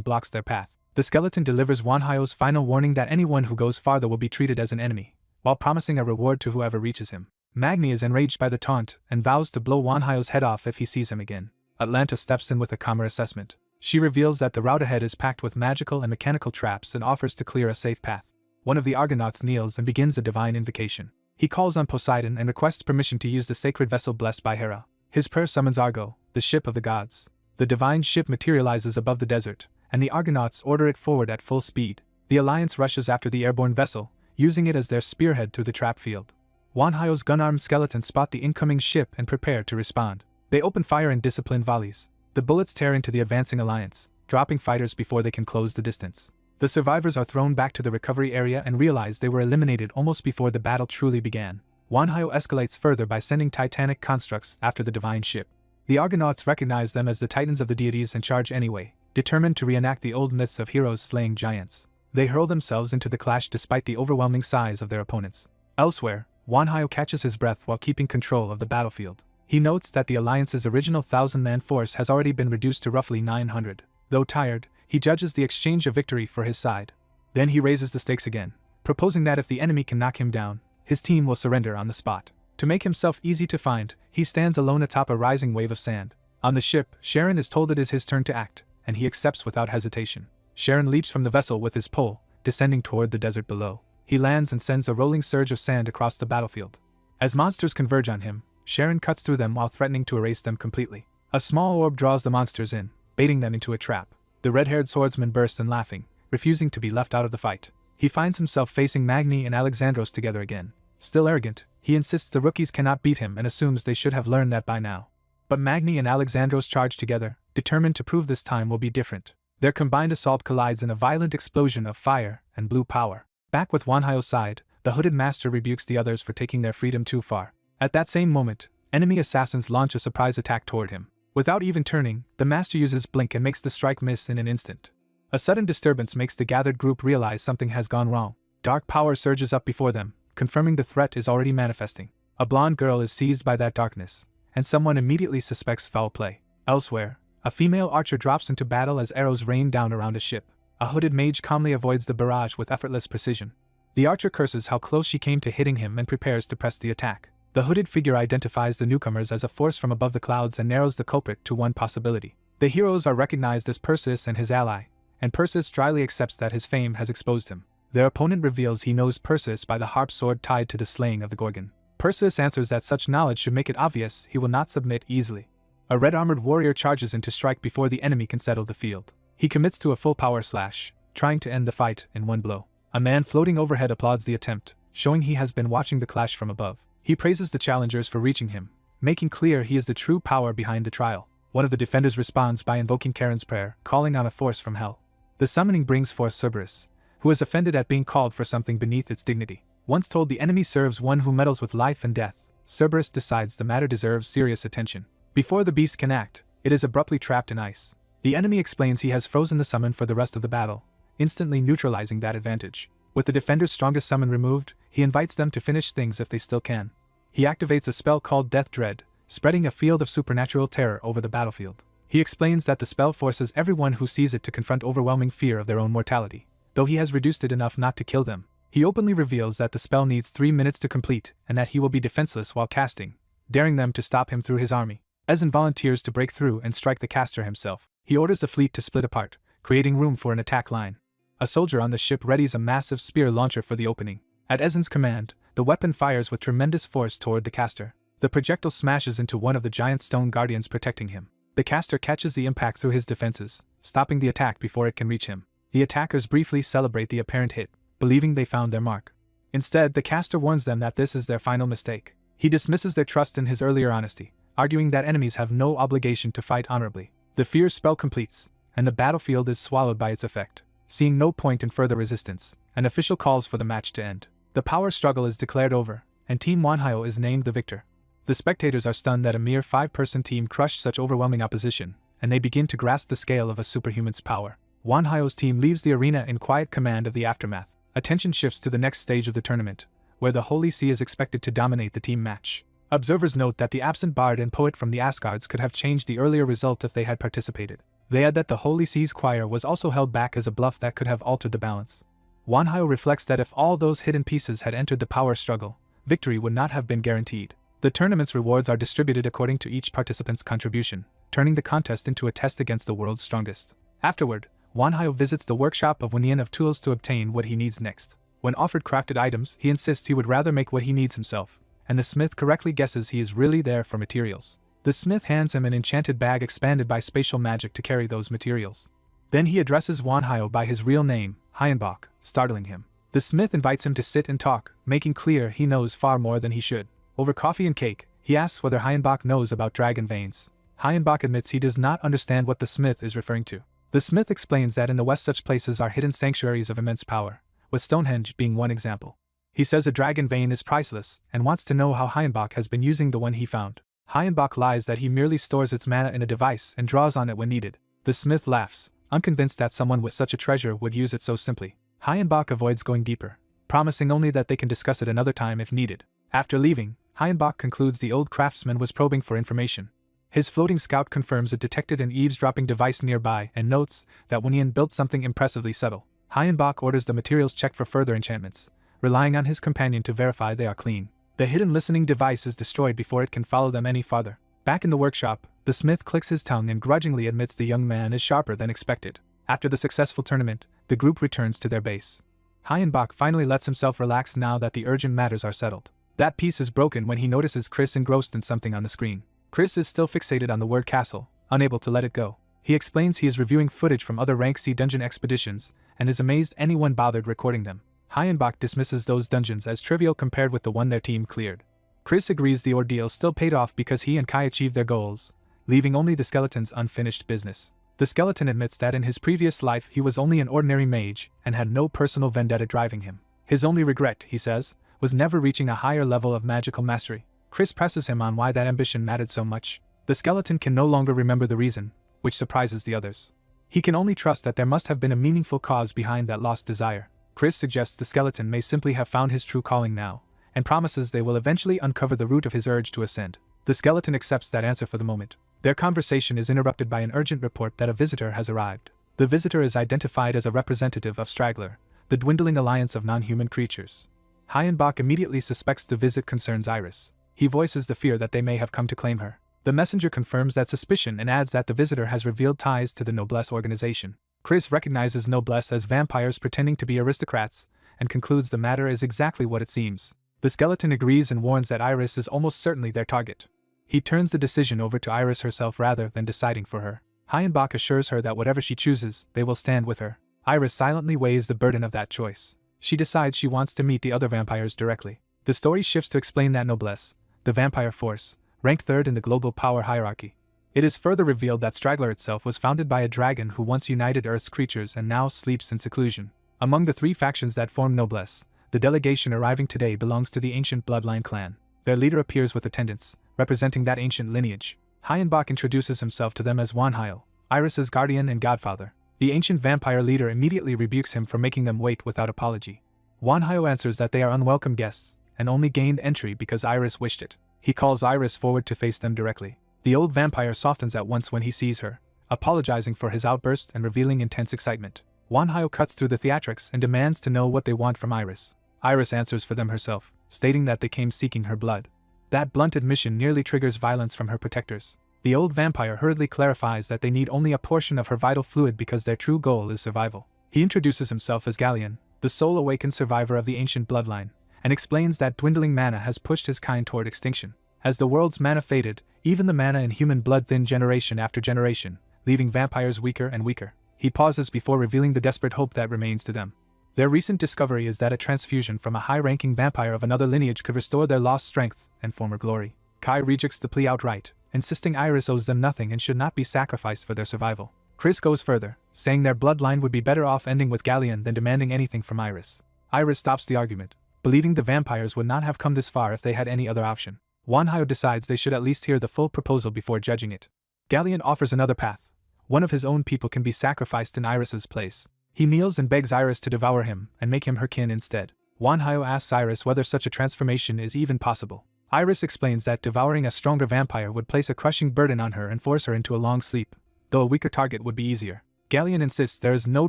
blocks their path. The skeleton delivers Wanhyo's final warning that anyone who goes farther will be treated as an enemy, while promising a reward to whoever reaches him. Magni is enraged by the taunt and vows to blow Wanhyo's head off if he sees him again. Atlanta steps in with a calmer assessment. She reveals that the route ahead is packed with magical and mechanical traps and offers to clear a safe path. One of the Argonauts kneels and begins a divine invocation. He calls on Poseidon and requests permission to use the sacred vessel blessed by Hera. His prayer summons Argo, the ship of the gods. The divine ship materializes above the desert, and the Argonauts order it forward at full speed. The alliance rushes after the airborne vessel, using it as their spearhead through the trap field. Wanhyo's gun-armed skeletons spot the incoming ship and prepare to respond. They open fire in disciplined volleys. The bullets tear into the advancing alliance, dropping fighters before they can close the distance. The survivors are thrown back to the recovery area and realize they were eliminated almost before the battle truly began. Wanhyo escalates further by sending titanic constructs after the divine ship. The Argonauts recognize them as the titans of the deities and charge anyway, determined to reenact the old myths of heroes slaying giants. They hurl themselves into the clash despite the overwhelming size of their opponents. Elsewhere, Wanhyo catches his breath while keeping control of the battlefield. He notes that the Alliance's original 1,000-man force has already been reduced to roughly 900. Though tired, he judges the exchange of victory for his side. Then he raises the stakes again, proposing that if the enemy can knock him down, his team will surrender on the spot. To make himself easy to find, he stands alone atop a rising wave of sand. On the ship, Sharon is told it is his turn to act, and he accepts without hesitation. Sharon leaps from the vessel with his pole, descending toward the desert below. He lands and sends a rolling surge of sand across the battlefield. As monsters converge on him, Sharon cuts through them while threatening to erase them completely. A small orb draws the monsters in, baiting them into a trap. The red-haired swordsman bursts in laughing, refusing to be left out of the fight. He finds himself facing Magni and Alexandros together again. Still arrogant, he insists the rookies cannot beat him and assumes they should have learned that by now. But Magni and Alexandros charge together, determined to prove this time will be different. Their combined assault collides in a violent explosion of fire and blue power. Back with Wanhyo's side, the hooded master rebukes the others for taking their freedom too far. At that same moment, enemy assassins launch a surprise attack toward him. Without even turning, the master uses blink and makes the strike miss in an instant. A sudden disturbance makes the gathered group realize something has gone wrong. Dark power surges up before them, confirming the threat is already manifesting. A blonde girl is seized by that darkness, and someone immediately suspects foul play. Elsewhere, a female archer drops into battle as arrows rain down around a ship. A hooded mage calmly avoids the barrage with effortless precision. The archer curses how close she came to hitting him and prepares to press the attack. The hooded figure identifies the newcomers as a force from above the clouds and narrows the culprit to one possibility. The heroes are recognized as Perseus and his ally, and Perseus dryly accepts that his fame has exposed him. Their opponent reveals he knows Perseus by the harp sword tied to the slaying of the Gorgon. Perseus answers that such knowledge should make it obvious he will not submit easily. A red-armored warrior charges in to strike before the enemy can settle the field. He commits to a full power slash, trying to end the fight in one blow. A man floating overhead applauds the attempt, showing he has been watching the clash from above. He praises the challengers for reaching him, making clear he is the true power behind the trial. One of the defenders responds by invoking Charon's prayer, calling on a force from hell. The summoning brings forth Cerberus, who is offended at being called for something beneath its dignity. Once told the enemy serves one who meddles with life and death, Cerberus decides the matter deserves serious attention. Before the beast can act, it is abruptly trapped in ice. The enemy explains he has frozen the summon for the rest of the battle, instantly neutralizing that advantage. With the defender's strongest summon removed, he invites them to finish things if they still can. He activates a spell called Death Dread, spreading a field of supernatural terror over the battlefield. He explains that the spell forces everyone who sees it to confront overwhelming fear of their own mortality, though he has reduced it enough not to kill them. He openly reveals that the spell needs 3 minutes to complete and that he will be defenseless while casting, daring them to stop him through his army. Ezen volunteers to break through and strike the caster himself. He orders the fleet to split apart, creating room for an attack line. A soldier on the ship readies a massive spear launcher for the opening. At Ezen's command, the weapon fires with tremendous force toward the caster. The projectile smashes into one of the giant stone guardians protecting him. The caster catches the impact through his defenses, stopping the attack before it can reach him. The attackers briefly celebrate the apparent hit, believing they found their mark. Instead, the caster warns them that this is their final mistake. He dismisses their trust in his earlier honesty, arguing that enemies have no obligation to fight honorably. The fear spell completes, and the battlefield is swallowed by its effect. Seeing no point in further resistance, an official calls for the match to end. The power struggle is declared over, and Team Wanhyo is named the victor. The spectators are stunned that a mere 5-person team crushed such overwhelming opposition, and they begin to grasp the scale of a superhuman's power. Wanhyo's team leaves the arena in quiet command of the aftermath. Attention shifts to the next stage of the tournament, where the Holy See is expected to dominate the team match. Observers note that the absent bard and poet from the Asgards could have changed the earlier result if they had participated. They add that the Holy See's choir was also held back as a bluff that could have altered the balance. Wanhyo reflects that if all those hidden pieces had entered the power struggle, victory would not have been guaranteed. The tournament's rewards are distributed according to each participant's contribution, turning the contest into a test against the world's strongest. Afterward, Wanhyo visits the workshop of Wonian of tools to obtain what he needs next. When offered crafted items, he insists he would rather make what he needs himself, and the smith correctly guesses he is really there for materials. The smith hands him an enchanted bag expanded by spatial magic to carry those materials. Then he addresses Wanhyo by his real name, Hyenbok, startling him. The smith invites him to sit and talk, making clear he knows far more than he should. Over coffee and cake, he asks whether Hyenbok knows about dragon veins. Hyenbok admits he does not understand what the smith is referring to. The smith explains that in the West such places are hidden sanctuaries of immense power, with Stonehenge being one example. He says a dragon vein is priceless, and wants to know how Hyenbok has been using the one he found. Hyenbok lies that he merely stores its mana in a device and draws on it when needed. The smith laughs, unconvinced that someone with such a treasure would use it so simply. Hyenbok avoids going deeper, promising only that they can discuss it another time if needed. After leaving, Hyenbok concludes the old craftsman was probing for information. His floating scout confirms it detected an eavesdropping device nearby and notes that Wonian built something impressively subtle. Hyenbok orders the materials checked for further enchantments, relying on his companion to verify they are clean. The hidden listening device is destroyed before it can follow them any farther. Back in the workshop, the smith clicks his tongue and grudgingly admits the young man is sharper than expected. After the successful tournament, the group returns to their base. Hyenbok finally lets himself relax now that the urgent matters are settled. That peace is broken when he notices Chris engrossed in something on the screen. Chris is still fixated on the word castle, unable to let it go. He explains he is reviewing footage from other Rank C dungeon expeditions, and is amazed anyone bothered recording them. Hyenbok dismisses those dungeons as trivial compared with the one their team cleared. Chris agrees the ordeal still paid off because he and Kai achieved their goals, leaving only the skeleton's unfinished business. The skeleton admits that in his previous life he was only an ordinary mage and had no personal vendetta driving him. His only regret, he says, was never reaching a higher level of magical mastery. Chris presses him on why that ambition mattered so much. The skeleton can no longer remember the reason, which surprises the others. He can only trust that there must have been a meaningful cause behind that lost desire. Chris suggests the skeleton may simply have found his true calling now, and promises they will eventually uncover the root of his urge to ascend. The skeleton accepts that answer for the moment. Their conversation is interrupted by an urgent report that a visitor has arrived. The visitor is identified as a representative of Straggler, the dwindling alliance of non-human creatures. Hyenbok immediately suspects the visit concerns Iris. He voices the fear that they may have come to claim her. The messenger confirms that suspicion and adds that the visitor has revealed ties to the Noblesse organization. Chris recognizes Noblesse as vampires pretending to be aristocrats, and concludes the matter is exactly what it seems. The skeleton agrees and warns that Iris is almost certainly their target. He turns the decision over to Iris herself rather than deciding for her. Hyenbok assures her that whatever she chooses, they will stand with her. Iris silently weighs the burden of that choice. She decides she wants to meet the other vampires directly. The story shifts to explain that Noblesse, the vampire force, ranked third in the global power hierarchy. It is further revealed that Straggler itself was founded by a dragon who once united Earth's creatures and now sleeps in seclusion. Among the three factions that form Noblesse, the delegation arriving today belongs to the ancient bloodline clan. Their leader appears with attendants, representing that ancient lineage. Hyenbok introduces himself to them as Wanhyo, Iris's guardian and godfather. The ancient vampire leader immediately rebukes him for making them wait without apology. Wanhyo answers that they are unwelcome guests, and only gained entry because Iris wished it. He calls Iris forward to face them directly. The old vampire softens at once when he sees her, apologizing for his outburst and revealing intense excitement. Wanhyo cuts through the theatrics and demands to know what they want from Iris. Iris answers for them herself, stating that they came seeking her blood. That blunt admission nearly triggers violence from her protectors. The old vampire hurriedly clarifies that they need only a portion of her vital fluid because their true goal is survival. He introduces himself as Galleon, the sole awakened survivor of the ancient bloodline, and explains that dwindling mana has pushed his kind toward extinction. As the world's mana faded, even the mana in human blood thinned generation after generation, leaving vampires weaker and weaker. He pauses before revealing the desperate hope that remains to them. Their recent discovery is that a transfusion from a high-ranking vampire of another lineage could restore their lost strength and former glory. Kai rejects the plea outright, insisting Iris owes them nothing and should not be sacrificed for their survival. Chris goes further, saying their bloodline would be better off ending with Galleon than demanding anything from Iris. Iris stops the argument, believing the vampires would not have come this far if they had any other option. Wanhyo decides they should at least hear the full proposal before judging it. Galleon offers another path, one of his own people can be sacrificed in Iris's place. He kneels and begs Iris to devour him and make him her kin instead. Wanhyo asks Iris whether such a transformation is even possible. Iris explains that devouring a stronger vampire would place a crushing burden on her and force her into a long sleep, though a weaker target would be easier. Galleon insists there is no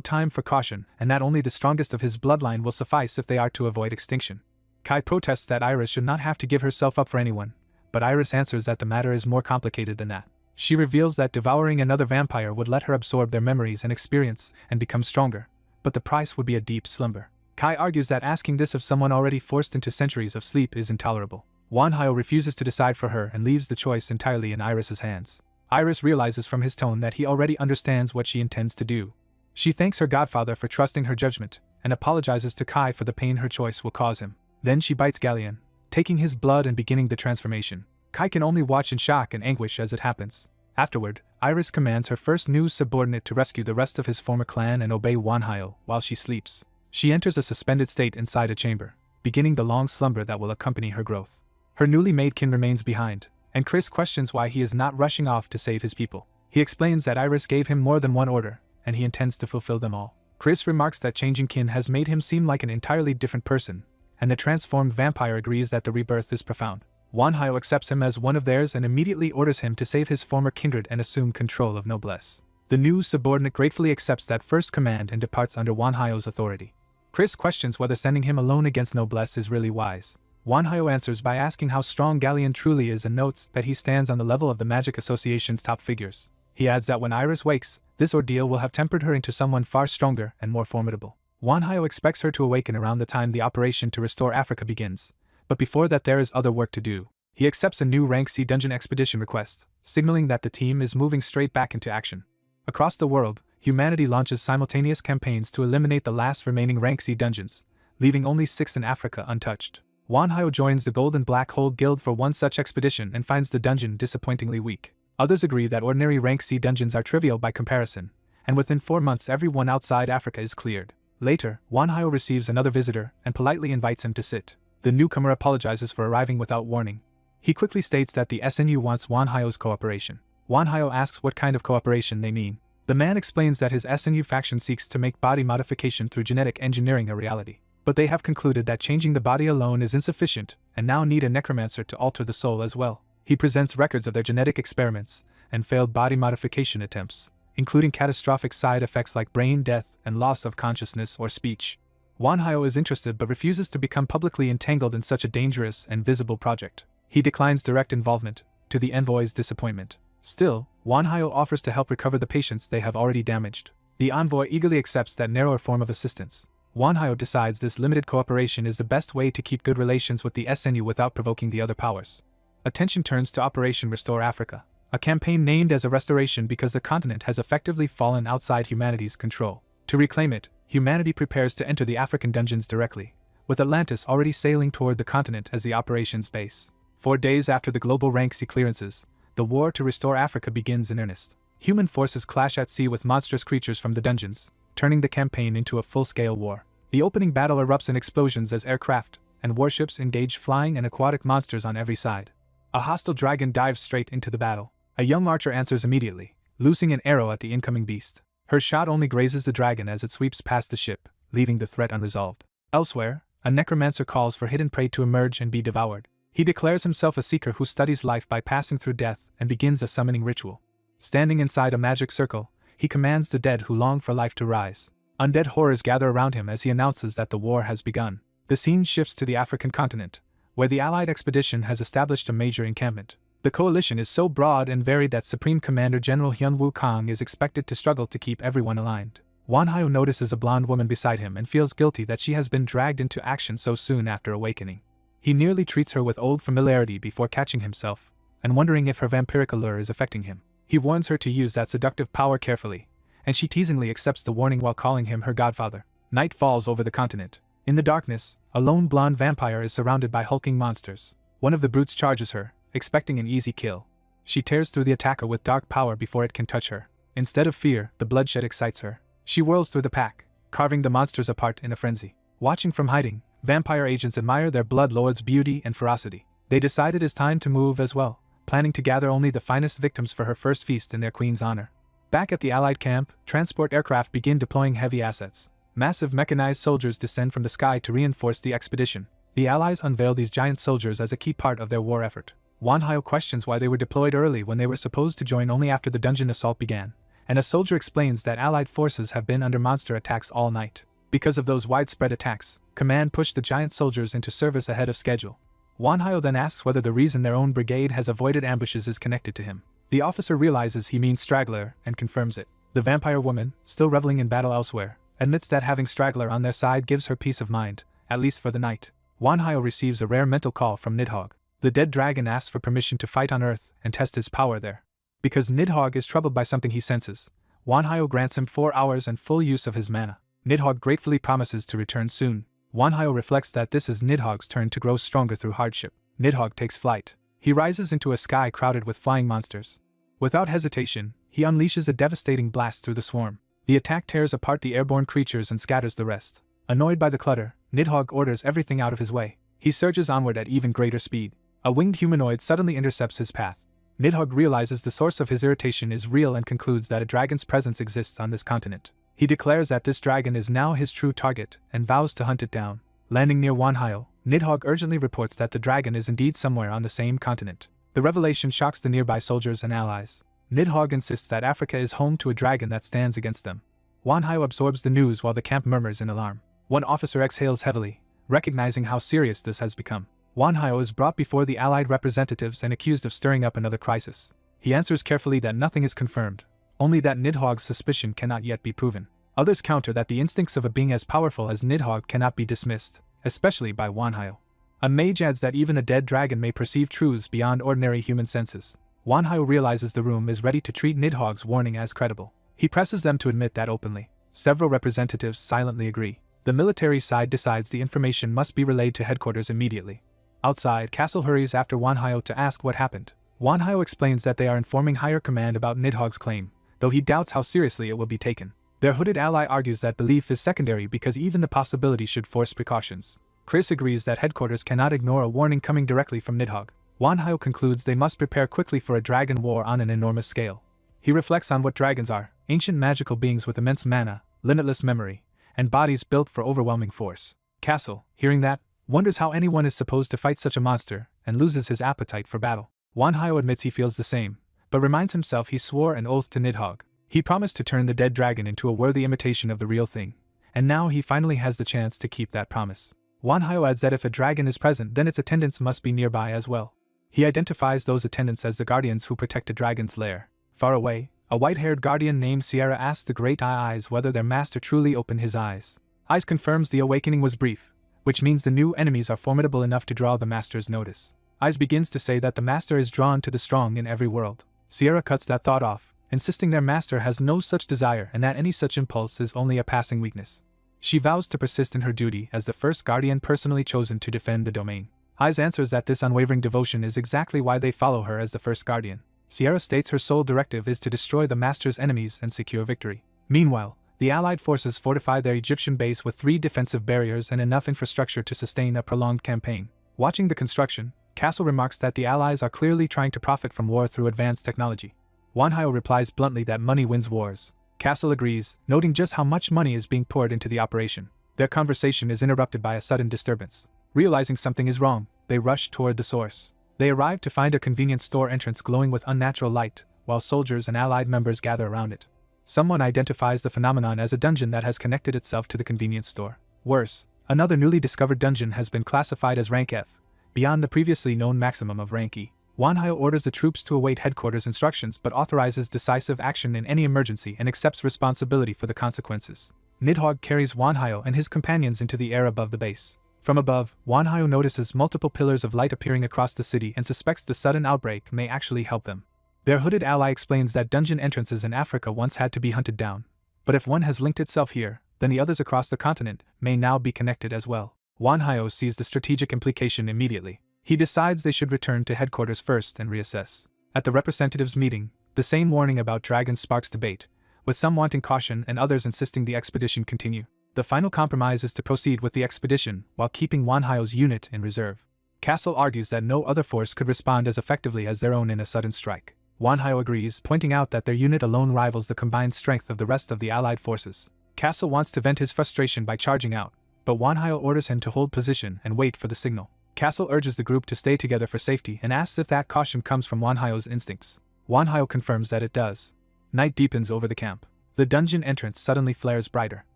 time for caution and that only the strongest of his bloodline will suffice if they are to avoid extinction. Kai protests that Iris should not have to give herself up for anyone, but Iris answers that the matter is more complicated than that. She reveals that devouring another vampire would let her absorb their memories and experience and become stronger, but the price would be a deep slumber. Kai argues that asking this of someone already forced into centuries of sleep is intolerable. Wanhyo refuses to decide for her and leaves the choice entirely in Iris's hands. Iris realizes from his tone that he already understands what she intends to do. She thanks her godfather for trusting her judgment and apologizes to Kai for the pain her choice will cause him. Then she bites Galleon, taking his blood and beginning the transformation. Kai can only watch in shock and anguish as it happens. Afterward, Iris commands her first new subordinate to rescue the rest of his former clan and obey Wanhyo while she sleeps. She enters a suspended state inside a chamber, beginning the long slumber that will accompany her growth. Her newly made kin remains behind, and Chris questions why he is not rushing off to save his people. He explains that Iris gave him more than one order, and he intends to fulfill them all. Chris remarks that changing kin has made him seem like an entirely different person, and the transformed vampire agrees that the rebirth is profound. Wanhyo accepts him as one of theirs and immediately orders him to save his former kindred and assume control of Noblesse. The new subordinate gratefully accepts that first command and departs under Wanhyo's authority. Chris questions whether sending him alone against Noblesse is really wise. Wanhyo answers by asking how strong Galleon truly is and notes that he stands on the level of the Magic Association's top figures. He adds that when Iris wakes, this ordeal will have tempered her into someone far stronger and more formidable. Wanhyo expects her to awaken around the time the operation to restore Africa begins, but before that there is other work to do. He accepts a new Rank C dungeon expedition request, signaling that the team is moving straight back into action. Across the world, humanity launches simultaneous campaigns to eliminate the last remaining Rank C dungeons, leaving only 6 in Africa untouched. Wanhyo joins the Golden Black Hole Guild for one such expedition and finds the dungeon disappointingly weak. Others agree that ordinary Rank C dungeons are trivial by comparison, and within 4 months everyone outside Africa is cleared. Later, Wanhyo receives another visitor and politely invites him to sit. The newcomer apologizes for arriving without warning. He quickly states that the SNU wants Wanhyo's cooperation. Wanhyo asks what kind of cooperation they mean. The man explains that his SNU faction seeks to make body modification through genetic engineering a reality. But they have concluded that changing the body alone is insufficient and now need a necromancer to alter the soul as well. He presents records of their genetic experiments and failed body modification attempts, including catastrophic side effects like brain death and loss of consciousness or speech. Wanhyo is interested but refuses to become publicly entangled in such a dangerous and visible project. He declines direct involvement, to the envoy's disappointment. Still, Wanhyo offers to help recover the patients they have already damaged. The envoy eagerly accepts that narrower form of assistance. Wanhyo decides this limited cooperation is the best way to keep good relations with the SNU without provoking the other powers. Attention turns to Operation Restore Africa, a campaign named as a restoration because the continent has effectively fallen outside humanity's control. To reclaim it, humanity prepares to enter the African dungeons directly, with Atlantis already sailing toward the continent as the operation's base. 4 days after the global Rank C clearances, the war to restore Africa begins in earnest. Human forces clash at sea with monstrous creatures from the dungeons, turning the campaign into a full-scale war. The opening battle erupts in explosions as aircraft and warships engage flying and aquatic monsters on every side. A hostile dragon dives straight into the battle. A young archer answers immediately, loosing an arrow at the incoming beast. Her shot only grazes the dragon as it sweeps past the ship, leaving the threat unresolved. Elsewhere, a necromancer calls for hidden prey to emerge and be devoured. He declares himself a seeker who studies life by passing through death and begins a summoning ritual. Standing inside a magic circle, he commands the dead who long for life to rise. Undead horrors gather around him as he announces that the war has begun. The scene shifts to the African continent, where the Allied expedition has established a major encampment. The coalition is so broad and varied that Supreme Commander General Hyun Woo-kang is expected to struggle to keep everyone aligned. Wanhyo notices a blonde woman beside him and feels guilty that she has been dragged into action so soon after awakening. He nearly treats her with old familiarity before catching himself, and wondering if her vampiric allure is affecting him. He warns her to use that seductive power carefully, and she teasingly accepts the warning while calling him her godfather. Night falls over the continent. In the darkness, a lone blonde vampire is surrounded by hulking monsters. One of the brutes charges her, expecting an easy kill. She tears through the attacker with dark power before it can touch her. Instead of fear, the bloodshed excites her. She whirls through the pack, carving the monsters apart in a frenzy. Watching from hiding, vampire agents admire their blood lord's beauty and ferocity. They decide it is time to move as well, planning to gather only the finest victims for her first feast in their queen's honor. Back at the Allied camp, transport aircraft begin deploying heavy assets. Massive mechanized soldiers descend from the sky to reinforce the expedition. The Allies unveil these giant soldiers as a key part of their war effort. Wanhyo questions why they were deployed early when they were supposed to join only after the dungeon assault began, and a soldier explains that Allied forces have been under monster attacks all night. Because of those widespread attacks, Command pushed the giant soldiers into service ahead of schedule. Wanhyo then asks whether the reason their own brigade has avoided ambushes is connected to him. The officer realizes he means straggler and confirms it. The vampire woman, still reveling in battle elsewhere, admits that having straggler on their side gives her peace of mind, at least for the night. Wanhyo receives a rare mental call from Nidhogg. The dead dragon asks for permission to fight on Earth and test his power there. Because Nidhogg is troubled by something he senses, Wanhyo grants him 4 hours and full use of his mana. Nidhogg gratefully promises to return soon. Wanhyo reflects that this is Nidhogg's turn to grow stronger through hardship. Nidhogg takes flight. He rises into a sky crowded with flying monsters. Without hesitation, he unleashes a devastating blast through the swarm. The attack tears apart the airborne creatures and scatters the rest. Annoyed by the clutter, Nidhogg orders everything out of his way. He surges onward at even greater speed. A winged humanoid suddenly intercepts his path. Nidhogg realizes the source of his irritation is real and concludes that a dragon's presence exists on this continent. He declares that this dragon is now his true target and vows to hunt it down. Landing near Wanhyo, Nidhogg urgently reports that the dragon is indeed somewhere on the same continent. The revelation shocks the nearby soldiers and allies. Nidhogg insists that Africa is home to a dragon that stands against them. Wanhyo absorbs the news while the camp murmurs in alarm. One officer exhales heavily, recognizing how serious this has become. Wanhyo is brought before the Allied representatives and accused of stirring up another crisis. He answers carefully that nothing is confirmed, only that Nidhogg's suspicion cannot yet be proven. Others counter that the instincts of a being as powerful as Nidhogg cannot be dismissed, especially by Wanhyo. A mage adds that even a dead dragon may perceive truths beyond ordinary human senses. Wanhyo realizes the room is ready to treat Nidhogg's warning as credible. He presses them to admit that openly. Several representatives silently agree. The military side decides the information must be relayed to headquarters immediately. Outside, Castle hurries after Wanhyo to ask what happened. Wanhyo explains that they are informing higher command about Nidhogg's claim, though he doubts how seriously it will be taken. Their hooded ally argues that belief is secondary because even the possibility should force precautions. Chris agrees that headquarters cannot ignore a warning coming directly from Nidhogg. Wanhyo concludes they must prepare quickly for a dragon war on an enormous scale. He reflects on what dragons are: ancient magical beings with immense mana, limitless memory, and bodies built for overwhelming force. Castle, hearing that, wonders how anyone is supposed to fight such a monster, and loses his appetite for battle. Wanhyo admits he feels the same, but reminds himself he swore an oath to Nidhogg. He promised to turn the dead dragon into a worthy imitation of the real thing, and now he finally has the chance to keep that promise. Wanhyo adds that if a dragon is present, then its attendants must be nearby as well. He identifies those attendants as the guardians who protect a dragon's lair. Far away, a white-haired guardian named Sierra asks the Great Eyes whether their master truly opened his eyes. Eyes confirms the awakening was brief, which means the new enemies are formidable enough to draw the master's notice. Eyes begins to say that the master is drawn to the strong in every world. Sierra cuts that thought off, insisting their master has no such desire and that any such impulse is only a passing weakness. She vows to persist in her duty as the first guardian personally chosen to defend the domain. Eyes answers that this unwavering devotion is exactly why they follow her as the first guardian. Sierra states her sole directive is to destroy the master's enemies and secure victory. Meanwhile, the Allied forces fortify their Egyptian base with 3 defensive barriers and enough infrastructure to sustain a prolonged campaign. Watching the construction, Castle remarks that the Allies are clearly trying to profit from war through advanced technology. Wanhyo replies bluntly that money wins wars. Castle agrees, noting just how much money is being poured into the operation. Their conversation is interrupted by a sudden disturbance. Realizing something is wrong, they rush toward the source. They arrive to find a convenience store entrance glowing with unnatural light, while soldiers and Allied members gather around it. Someone identifies the phenomenon as a dungeon that has connected itself to the convenience store. Worse, another newly discovered dungeon has been classified as rank F, beyond the previously known maximum of rank E. Wanhyo orders the troops to await headquarters instructions but authorizes decisive action in any emergency and accepts responsibility for the consequences. Nidhogg carries Wanhyo and his companions into the air above the base. From above, Wanhyo notices multiple pillars of light appearing across the city and suspects the sudden outbreak may actually help them. Their hooded ally explains that dungeon entrances in Africa once had to be hunted down, but if one has linked itself here, then the others across the continent may now be connected as well. Wanhyo sees the strategic implication immediately. He decides they should return to headquarters first and reassess. At the representatives' meeting, the same warning about dragons sparks debate, with some wanting caution and others insisting the expedition continue. The final compromise is to proceed with the expedition while keeping Wanhyo's unit in reserve. Castle argues that no other force could respond as effectively as their own in a sudden strike. Wanhyo agrees, pointing out that their unit alone rivals the combined strength of the rest of the allied forces. Castle wants to vent his frustration by charging out, but Wanhyo orders him to hold position and wait for the signal. Castle urges the group to stay together for safety and asks if that caution comes from Wanhyo's instincts. Wanhyo confirms that it does. Night deepens over the camp. The dungeon entrance suddenly flares brighter.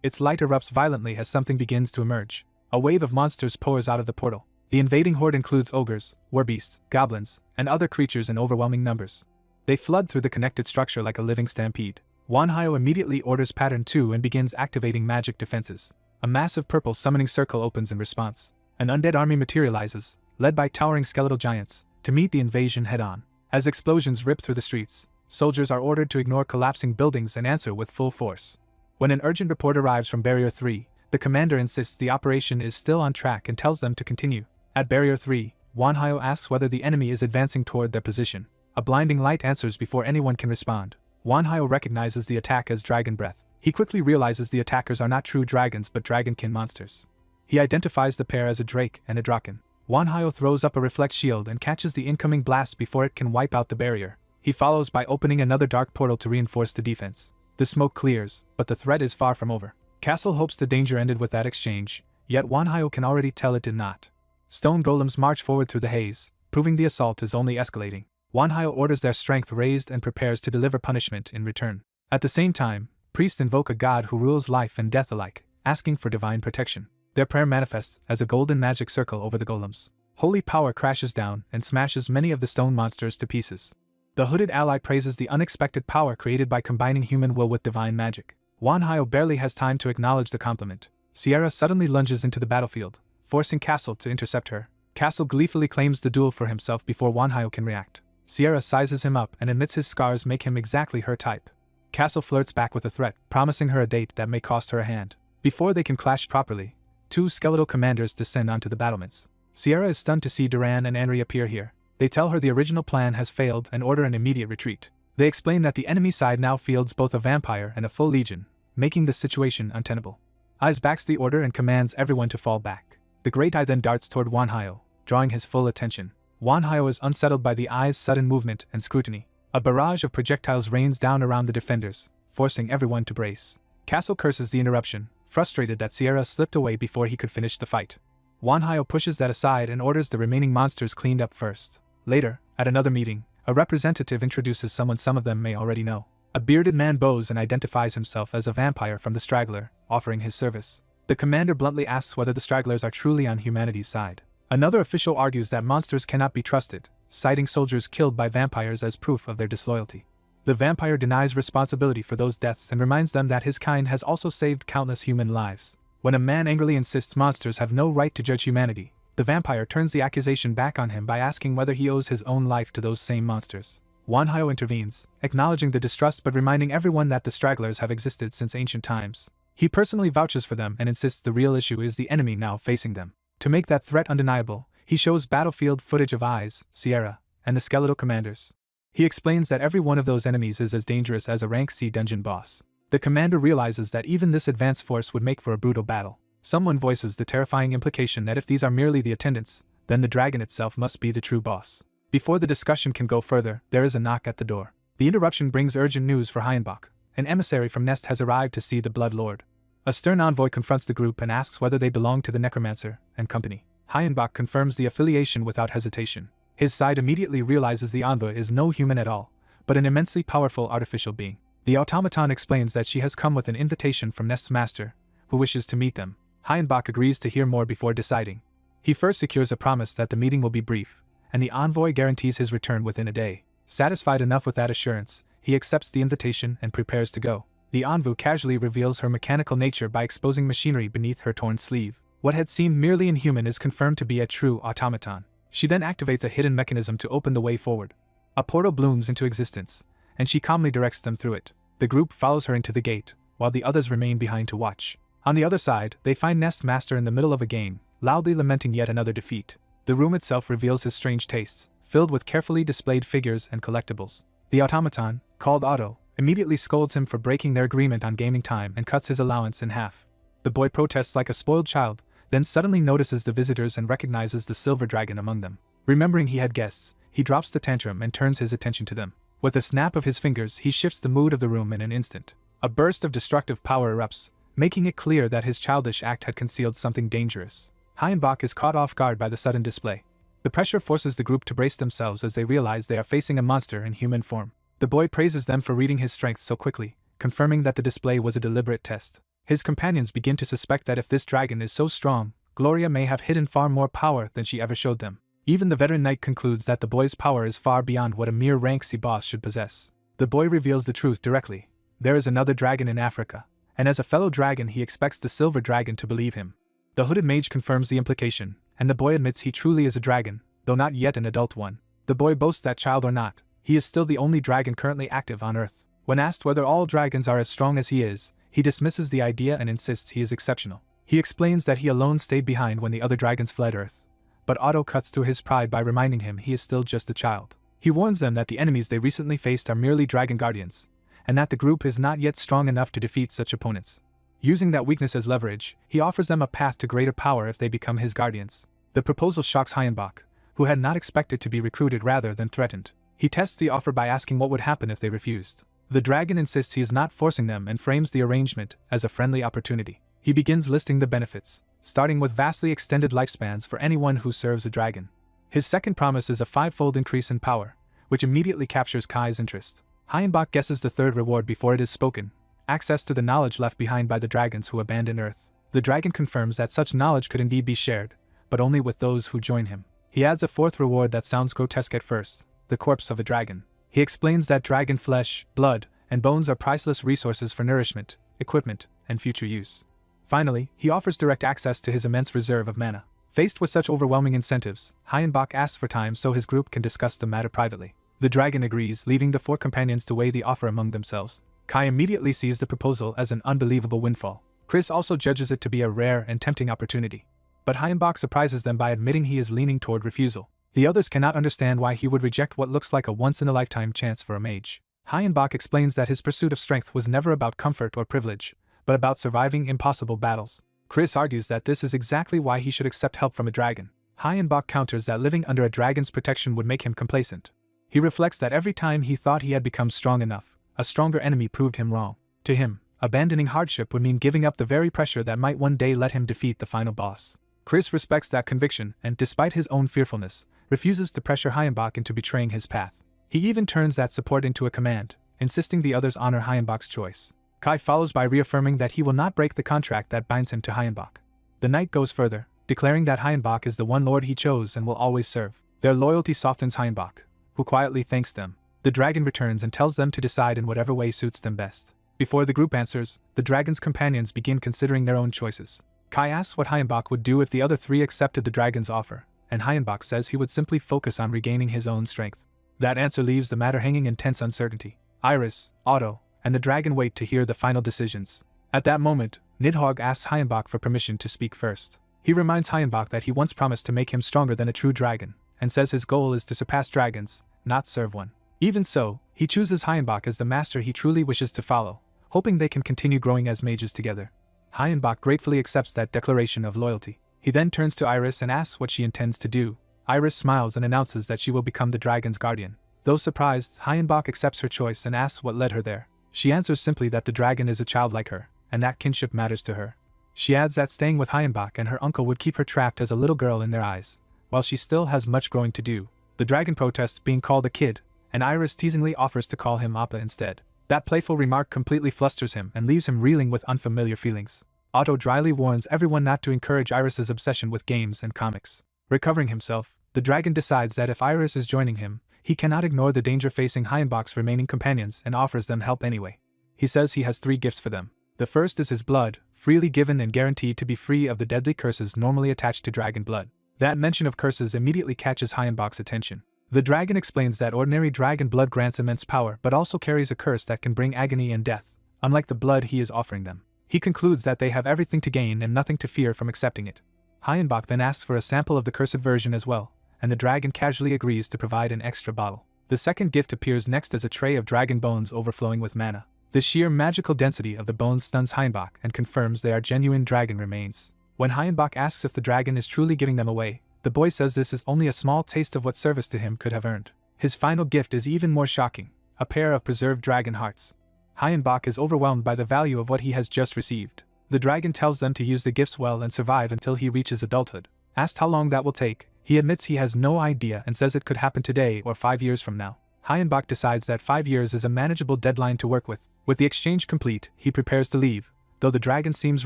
Its light erupts violently as something begins to emerge. A wave of monsters pours out of the portal. The invading horde includes ogres, werbeasts, goblins, and other creatures in overwhelming numbers. They flood through the connected structure like a living stampede. Wanhyo immediately orders Pattern 2 and begins activating magic defenses. A massive purple summoning circle opens in response. An undead army materializes, led by towering skeletal giants, to meet the invasion head-on. As explosions rip through the streets, soldiers are ordered to ignore collapsing buildings and answer with full force. When an urgent report arrives from Barrier 3, the commander insists the operation is still on track and tells them to continue. At Barrier 3, Wanhyo asks whether the enemy is advancing toward their position. A blinding light answers before anyone can respond. Wanhyo recognizes the attack as dragon breath. He quickly realizes the attackers are not true dragons but dragonkin monsters. He identifies the pair as a drake and a draken. Wanhyo throws up a reflect shield and catches the incoming blast before it can wipe out the barrier. He follows by opening another dark portal to reinforce the defense. The smoke clears, but the threat is far from over. Castle hopes the danger ended with that exchange, yet Wanhyo can already tell it did not. Stone golems march forward through the haze, proving the assault is only escalating. Wanhyo orders their strength raised and prepares to deliver punishment in return. At the same time, priests invoke a god who rules life and death alike, asking for divine protection. Their prayer manifests as a golden magic circle over the golems. Holy power crashes down and smashes many of the stone monsters to pieces. The hooded ally praises the unexpected power created by combining human will with divine magic. Wanhyo barely has time to acknowledge the compliment. Sierra suddenly lunges into the battlefield, forcing Castle to intercept her. Castle gleefully claims the duel for himself before Wanhyo can react. Sierra sizes him up and admits his scars make him exactly her type. Castle flirts back with a threat, promising her a date that may cost her a hand. Before they can clash properly, two skeletal commanders descend onto the battlements. Sierra is stunned to see Duran and Henry appear here. They tell her the original plan has failed and order an immediate retreat. They explain that the enemy side now fields both a vampire and a full legion, making the situation untenable. Aiz backs the order and commands everyone to fall back. The Great Eye then darts toward Wanhyo, drawing his full attention. Wanhyo is unsettled by the Ai's sudden movement and scrutiny. A barrage of projectiles rains down around the defenders, forcing everyone to brace. Castle curses the interruption, frustrated that Sierra slipped away before he could finish the fight. Wanhyo pushes that aside and orders the remaining monsters cleaned up first. Later, at another meeting, a representative introduces someone some of them may already know. A bearded man bows and identifies himself as a vampire from the Straggler, offering his service. The commander bluntly asks whether the Stragglers are truly on humanity's side. Another official argues that monsters cannot be trusted, citing soldiers killed by vampires as proof of their disloyalty. The vampire denies responsibility for those deaths and reminds them that his kind has also saved countless human lives. When a man angrily insists monsters have no right to judge humanity, the vampire turns the accusation back on him by asking whether he owes his own life to those same monsters. Wanhyo intervenes, acknowledging the distrust but reminding everyone that the Stragglers have existed since ancient times. He personally vouches for them and insists the real issue is the enemy now facing them. To make that threat undeniable, he shows battlefield footage of Aiz, Sierra, and the skeletal commanders. He explains that every one of those enemies is as dangerous as a rank C dungeon boss. The commander realizes that even this advanced force would make for a brutal battle. Someone voices the terrifying implication that if these are merely the attendants, then the dragon itself must be the true boss. Before the discussion can go further, there is a knock at the door. The interruption brings urgent news for Hyenbach. An emissary from Nest has arrived to see the Blood Lord. A stern envoy confronts the group and asks whether they belong to the Necromancer and company. Hyenbach confirms the affiliation without hesitation. His side immediately realizes the envoy is no human at all, but an immensely powerful artificial being. The automaton explains that she has come with an invitation from Nest's master, who wishes to meet them. Hyenbach agrees to hear more before deciding. He first secures a promise that the meeting will be brief, and the envoy guarantees his return within a day. Satisfied enough with that assurance, he accepts the invitation and prepares to go. The envoy casually reveals her mechanical nature by exposing machinery beneath her torn sleeve. What had seemed merely inhuman is confirmed to be a true automaton. She then activates a hidden mechanism to open the way forward. A portal blooms into existence, and she calmly directs them through it. The group follows her into the gate, while the others remain behind to watch. On the other side, they find Nest's master in the middle of a game, loudly lamenting yet another defeat. The room itself reveals his strange tastes, filled with carefully displayed figures and collectibles. The automaton, called Otto, immediately scolds him for breaking their agreement on gaming time and cuts his allowance in half. The boy protests like a spoiled child, then suddenly notices the visitors and recognizes the silver dragon among them. Remembering he had guests, he drops the tantrum and turns his attention to them. With a snap of his fingers, he shifts the mood of the room in an instant. A burst of destructive power erupts, making it clear that his childish act had concealed something dangerous. Hayenbach is caught off guard by the sudden display. The pressure forces the group to brace themselves as they realize they are facing a monster in human form. The boy praises them for reading his strength so quickly, confirming that the display was a deliberate test. His companions begin to suspect that if this dragon is so strong, Gloria may have hidden far more power than she ever showed them. Even the veteran knight concludes that the boy's power is far beyond what a mere rank C boss should possess. The boy reveals the truth directly. There is another dragon in Africa, and as a fellow dragon he expects the silver dragon to believe him. The hooded mage confirms the implication, and the boy admits he truly is a dragon, though not yet an adult one. The boy boasts that child or not, he is still the only dragon currently active on Earth. When asked whether all dragons are as strong as he dismisses the idea and insists he is exceptional. He explains that he alone stayed behind when the other dragons fled Earth. But Otto cuts through his pride by reminding him he is still just a child. He warns them that the enemies they recently faced are merely dragon guardians, and that the group is not yet strong enough to defeat such opponents. Using that weakness as leverage, he offers them a path to greater power if they become his guardians. The proposal shocks Hayenbach, who had not expected to be recruited rather than threatened. He tests the offer by asking what would happen if they refused. The dragon insists he is not forcing them and frames the arrangement as a friendly opportunity. He begins listing the benefits, starting with vastly extended lifespans for anyone who serves a dragon. His second promise is a 5-fold increase in power, which immediately captures Kai's interest. Hayenbach guesses the third reward before it is spoken: access to the knowledge left behind by the dragons who abandon Earth. The dragon confirms that such knowledge could indeed be shared, but only with those who join him. He adds a fourth reward that sounds grotesque at first: the corpse of a dragon. He explains that dragon flesh, blood, and bones are priceless resources for nourishment, equipment, and future use. Finally, he offers direct access to his immense reserve of mana. Faced with such overwhelming incentives, Hayenbach asks for time so his group can discuss the matter privately. The dragon agrees, leaving the 4 companions to weigh the offer among themselves. Kai immediately sees the proposal as an unbelievable windfall. Chris also judges it to be a rare and tempting opportunity. But Hayenbach surprises them by admitting he is leaning toward refusal. The others cannot understand why he would reject what looks like a once-in-a-lifetime chance for a mage. Hayenbach explains that his pursuit of strength was never about comfort or privilege, but about surviving impossible battles. Chris argues that this is exactly why he should accept help from a dragon. Hayenbach counters that living under a dragon's protection would make him complacent. He reflects that every time he thought he had become strong enough, a stronger enemy proved him wrong. To him, abandoning hardship would mean giving up the very pressure that might one day let him defeat the final boss. Chris respects that conviction and, despite his own fearfulness, refuses to pressure Hayenbach into betraying his path. He even turns that support into a command, insisting the others honor Hayenbach's choice. Kai follows by reaffirming that he will not break the contract that binds him to Hayenbach. The knight goes further, declaring that Hayenbach is the one lord he chose and will always serve. Their loyalty softens Hayenbach, who quietly thanks them. The dragon returns and tells them to decide in whatever way suits them best. Before the group answers, the dragon's companions begin considering their own choices. Kai asks what Hayenbach would do if the other 3 accepted the dragon's offer, and Hayenbach says he would simply focus on regaining his own strength. That answer leaves the matter hanging in tense uncertainty. Iris, Otto, and the dragon wait to hear the final decisions. At that moment, Nidhogg asks Hayenbach for permission to speak first. He reminds Hayenbach that he once promised to make him stronger than a true dragon, and says his goal is to surpass dragons, not serve one. Even so, he chooses Hayenbach as the master he truly wishes to follow, hoping they can continue growing as mages together. Hayenbach gratefully accepts that declaration of loyalty. He then turns to Iris and asks what she intends to do. Iris smiles and announces that she will become the dragon's guardian. Though surprised, Hayenbach accepts her choice and asks what led her there. She answers simply that the dragon is a child like her, and that kinship matters to her. She adds that staying with Hayenbach and her uncle would keep her trapped as a little girl in their eyes, while she still has much growing to do. The dragon protests being called a kid, and Iris teasingly offers to call him Appa instead. That playful remark completely flusters him and leaves him reeling with unfamiliar feelings. Otto dryly warns everyone not to encourage Iris's obsession with games and comics. Recovering himself, the dragon decides that if Iris is joining him, he cannot ignore the danger facing Hayenbach's remaining companions and offers them help anyway. He says he has 3 gifts for them. The first is his blood, freely given and guaranteed to be free of the deadly curses normally attached to dragon blood. That mention of curses immediately catches Hayenbach's attention. The dragon explains that ordinary dragon blood grants immense power but also carries a curse that can bring agony and death, unlike the blood he is offering them. He concludes that they have everything to gain and nothing to fear from accepting it. Hayenbach then asks for a sample of the cursed version as well, and the dragon casually agrees to provide an extra bottle. The second gift appears next as a tray of dragon bones overflowing with mana. The sheer magical density of the bones stuns Hayenbach and confirms they are genuine dragon remains. When Hayenbach asks if the dragon is truly giving them away, the boy says this is only a small taste of what service to him could have earned. His final gift is even more shocking, a pair of preserved dragon hearts. Hyenbach is overwhelmed by the value of what he has just received. The dragon tells them to use the gifts well and survive until he reaches adulthood. Asked how long that will take, he admits he has no idea and says it could happen today or 5 years from now. Hyenbach decides that 5 years is a manageable deadline to work with. With the exchange complete, he prepares to leave, though the dragon seems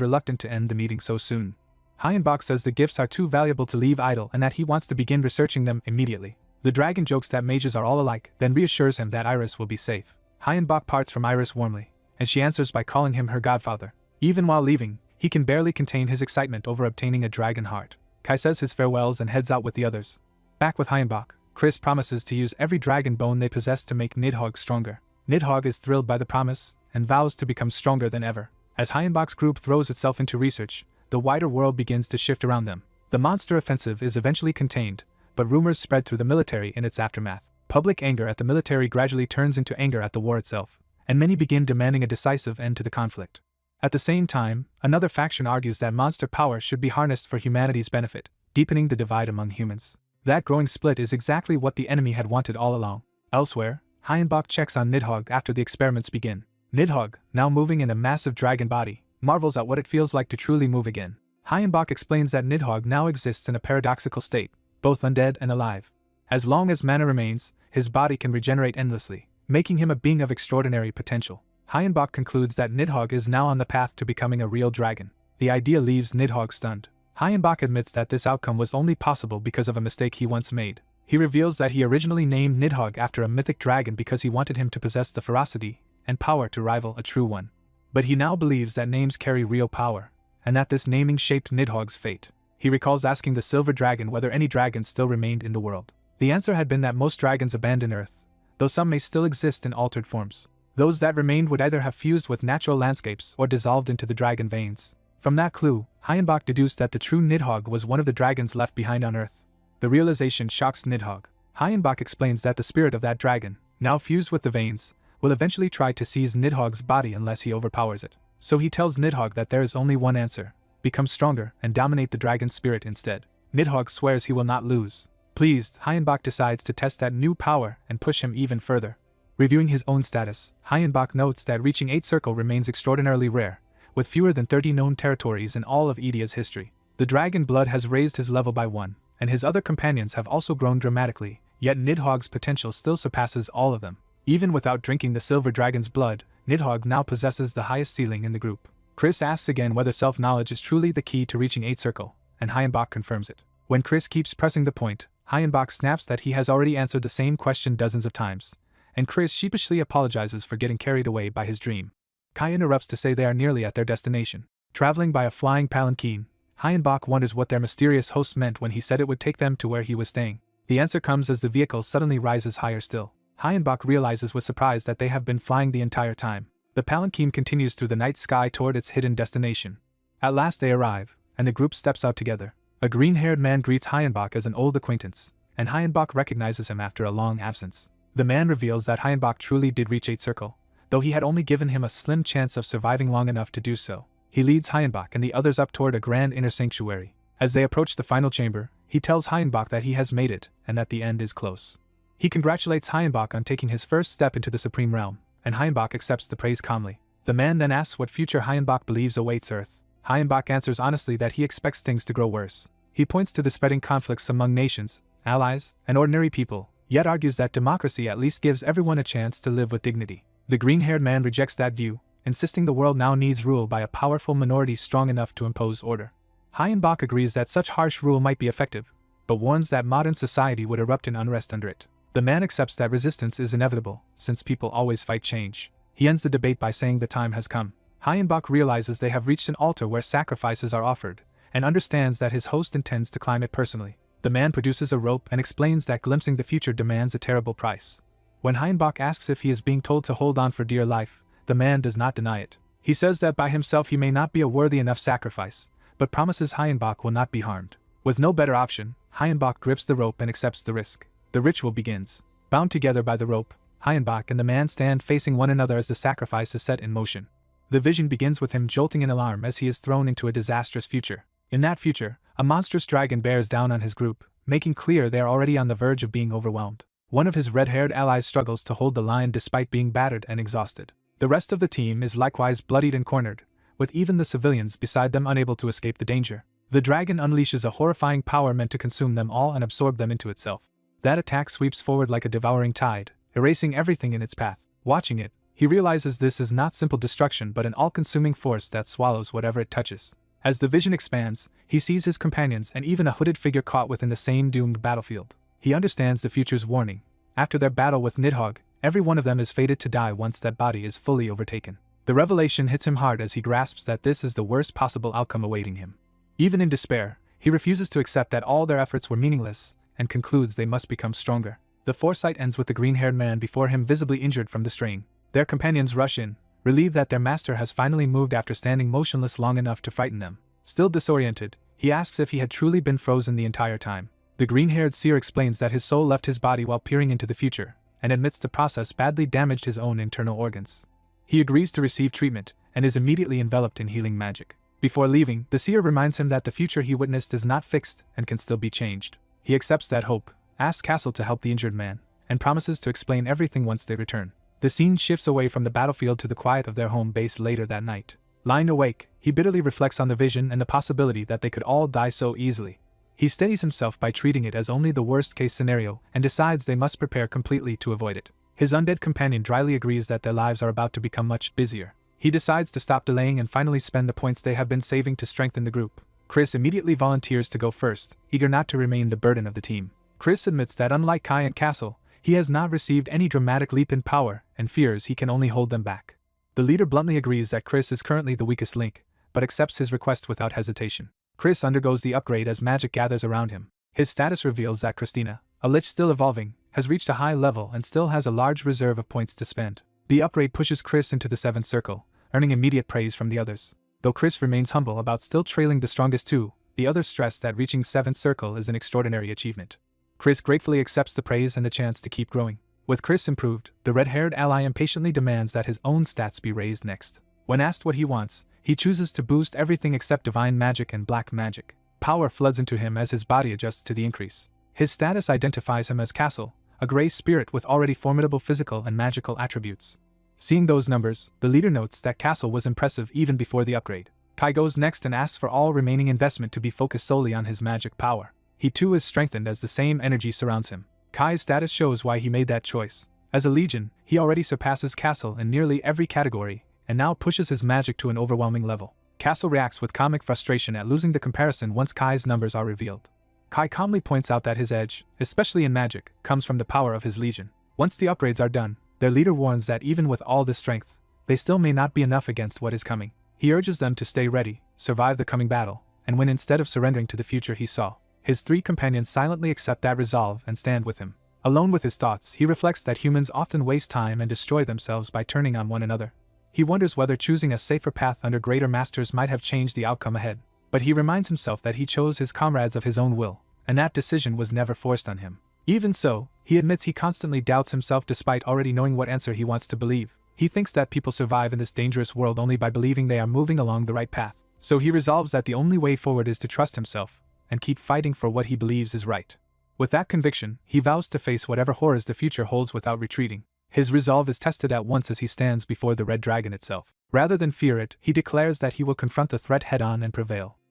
reluctant to end the meeting so soon. Hyenbach says the gifts are too valuable to leave idle and that he wants to begin researching them immediately. The dragon jokes that mages are all alike, then reassures him that Iris will be safe. Hyenbach parts from Iris warmly, and she answers by calling him her godfather. Even while leaving, he can barely contain his excitement over obtaining a dragon heart. Kai says his farewells and heads out with the others. Back with Hyenbach, Chris promises to use every dragon bone they possess to make Nidhogg stronger. Nidhogg is thrilled by the promise, and vows to become stronger than ever. As Hyenbach's group throws itself into research, the wider world begins to shift around them. The monster offensive is eventually contained, but rumors spread through the military in its aftermath. Public anger at the military gradually turns into anger at the war itself, and many begin demanding a decisive end to the conflict. At the same time, another faction argues that monster power should be harnessed for humanity's benefit, deepening the divide among humans. That growing split is exactly what the enemy had wanted all along. Elsewhere, Hyenbach checks on Nidhogg after the experiments begin. Nidhogg, now moving in a massive dragon body, marvels at what it feels like to truly move again. Hyenbach explains that Nidhogg now exists in a paradoxical state, both undead and alive. As long as mana remains, his body can regenerate endlessly, making him a being of extraordinary potential. Hyenbach concludes that Nidhogg is now on the path to becoming a real dragon. The idea leaves Nidhogg stunned. Hyenbach admits that this outcome was only possible because of a mistake he once made. He reveals that he originally named Nidhogg after a mythic dragon because he wanted him to possess the ferocity and power to rival a true one. But he now believes that names carry real power, and that this naming shaped Nidhogg's fate. He recalls asking the silver dragon whether any dragons still remained in the world. The answer had been that most dragons abandoned Earth, though some may still exist in altered forms. Those that remained would either have fused with natural landscapes or dissolved into the dragon veins. From that clue, Hyenbach deduced that the true Nidhogg was one of the dragons left behind on Earth. The realization shocks Nidhogg. Hyenbach explains that the spirit of that dragon, now fused with the veins, will eventually try to seize Nidhogg's body unless he overpowers it. So he tells Nidhogg that there is only one answer: become stronger and dominate the dragon's spirit instead. Nidhogg swears he will not lose. Pleased, Hyenbach decides to test that new power and push him even further. Reviewing his own status, Hyenbach notes that reaching 8th Circle remains extraordinarily rare, with fewer than 30 known territories in all of Edia's history. The dragon blood has raised his level by 1, and his other companions have also grown dramatically, yet Nidhogg's potential still surpasses all of them. Even without drinking the silver dragon's blood, Nidhogg now possesses the highest ceiling in the group. Chris asks again whether self-knowledge is truly the key to reaching 8th Circle, and Hyenbach confirms it. When Chris keeps pressing the point, Hyenbach snaps that he has already answered the same question dozens of times, and Chris sheepishly apologizes for getting carried away by his dream. Kai interrupts to say they are nearly at their destination. Traveling by a flying palanquin, Hyenbach wonders what their mysterious host meant when he said it would take them to where he was staying. The answer comes as the vehicle suddenly rises higher still. Hyenbach realizes with surprise that they have been flying the entire time. The palanquin continues through the night sky toward its hidden destination. At last they arrive, and the group steps out together. A green-haired man greets Hyenbach as an old acquaintance, and Hyenbach recognizes him after a long absence. The man reveals that Hyenbach truly did reach 8th Circle, though he had only given him a slim chance of surviving long enough to do so. He leads Hyenbach and the others up toward a grand inner sanctuary. As they approach the final chamber, he tells Hyenbach that he has made it, and that the end is close. He congratulates Hyenbach on taking his first step into the Supreme Realm, and Hyenbach accepts the praise calmly. The man then asks what future Hyenbach believes awaits Earth. Hyenbach answers honestly that he expects things to grow worse. He points to the spreading conflicts among nations, allies, and ordinary people, yet argues that democracy at least gives everyone a chance to live with dignity. The green-haired man rejects that view, insisting the world now needs rule by a powerful minority strong enough to impose order. Hyenbach agrees that such harsh rule might be effective, but warns that modern society would erupt in unrest under it. The man accepts that resistance is inevitable, since people always fight change. He ends the debate by saying the time has come. Hyenbach realizes they have reached an altar where sacrifices are offered, and understands that his host intends to climb it personally. The man produces a rope and explains that glimpsing the future demands a terrible price. When Hyenbach asks if he is being told to hold on for dear life, the man does not deny it. He says that by himself he may not be a worthy enough sacrifice, but promises Hyenbach will not be harmed. With no better option, Hyenbach grips the rope and accepts the risk. The ritual begins. Bound together by the rope, Hyenbach and the man stand facing one another as the sacrifice is set in motion. The vision begins with him jolting in alarm as he is thrown into a disastrous future. In that future, a monstrous dragon bears down on his group, making clear they are already on the verge of being overwhelmed. One of his red-haired allies struggles to hold the line despite being battered and exhausted. The rest of the team is likewise bloodied and cornered, with even the civilians beside them unable to escape the danger. The dragon unleashes a horrifying power meant to consume them all and absorb them into itself. That attack sweeps forward like a devouring tide, erasing everything in its path. Watching it, he realizes this is not simple destruction but an all-consuming force that swallows whatever it touches. As the vision expands, he sees his companions and even a hooded figure caught within the same doomed battlefield. He understands the future's warning. After their battle with Nidhogg, every one of them is fated to die once that body is fully overtaken. The revelation hits him hard as he grasps that this is the worst possible outcome awaiting him. Even in despair, he refuses to accept that all their efforts were meaningless, and concludes they must become stronger. The foresight ends with the green-haired man before him visibly injured from the strain. Their companions rush in, relieved that their master has finally moved after standing motionless long enough to frighten them. Still disoriented, he asks if he had truly been frozen the entire time. The green-haired seer explains that his soul left his body while peering into the future, and admits the process badly damaged his own internal organs. He agrees to receive treatment, and is immediately enveloped in healing magic. Before leaving, the seer reminds him that the future he witnessed is not fixed and can still be changed. He accepts that hope, asks Castle to help the injured man, and promises to explain everything once they return. The scene shifts away from the battlefield to the quiet of their home base later that night. Lying awake, he bitterly reflects on the vision and the possibility that they could all die so easily. He steadies himself by treating it as only the worst-case scenario and decides they must prepare completely to avoid it. His undead companion dryly agrees that their lives are about to become much busier. He decides to stop delaying and finally spend the points they have been saving to strengthen the group. Chris immediately volunteers to go first, eager not to remain the burden of the team. Chris admits that unlike Kai and Castle, he has not received any dramatic leap in power and fears he can only hold them back. The leader bluntly agrees that Chris is currently the weakest link, but accepts his request without hesitation. Chris undergoes the upgrade as magic gathers around him. His status reveals that Christina, a lich still evolving, has reached a high level and still has a large reserve of points to spend. The upgrade pushes Chris into the 7th circle, earning immediate praise from the others. Though Chris remains humble about still trailing the strongest two, the others stress that reaching 7th circle is an extraordinary achievement. Chris gratefully accepts the praise and the chance to keep growing. With Chris improved, the red-haired ally impatiently demands that his own stats be raised next. When asked what he wants, he chooses to boost everything except divine magic and black magic. Power floods into him as his body adjusts to the increase. His status identifies him as Castle, a gray spirit with already formidable physical and magical attributes. Seeing those numbers, the leader notes that Castle was impressive even before the upgrade. Kai goes next and asks for all remaining investment to be focused solely on his magic power. He too is strengthened as the same energy surrounds him. Kai's status shows why he made that choice. As a legion, he already surpasses Castle in nearly every category, and now pushes his magic to an overwhelming level. Castle reacts with comic frustration at losing the comparison once Kai's numbers are revealed. Kai calmly points out that his edge, especially in magic, comes from the power of his legion. Once the upgrades are done, their leader warns that even with all this strength, they still may not be enough against what is coming. He urges them to stay ready, survive the coming battle, and win instead of surrendering to the future he saw. His 3 companions silently accept that resolve and stand with him. Alone with his thoughts, he reflects that humans often waste time and destroy themselves by turning on one another. He wonders whether choosing a safer path under greater masters might have changed the outcome ahead. But he reminds himself that he chose his comrades of his own will, and that decision was never forced on him. Even so, he admits he constantly doubts himself despite already knowing what answer he wants to believe. He thinks that people survive in this dangerous world only by believing they are moving along the right path. So he resolves that the only way forward is to trust himself and keep fighting for what he believes is right. With that conviction, he vows to face whatever horrors the future holds without retreating. His resolve is tested at once as he stands before the red dragon itself. Rather than fear it, he declares that he will confront the threat head-on and prevail.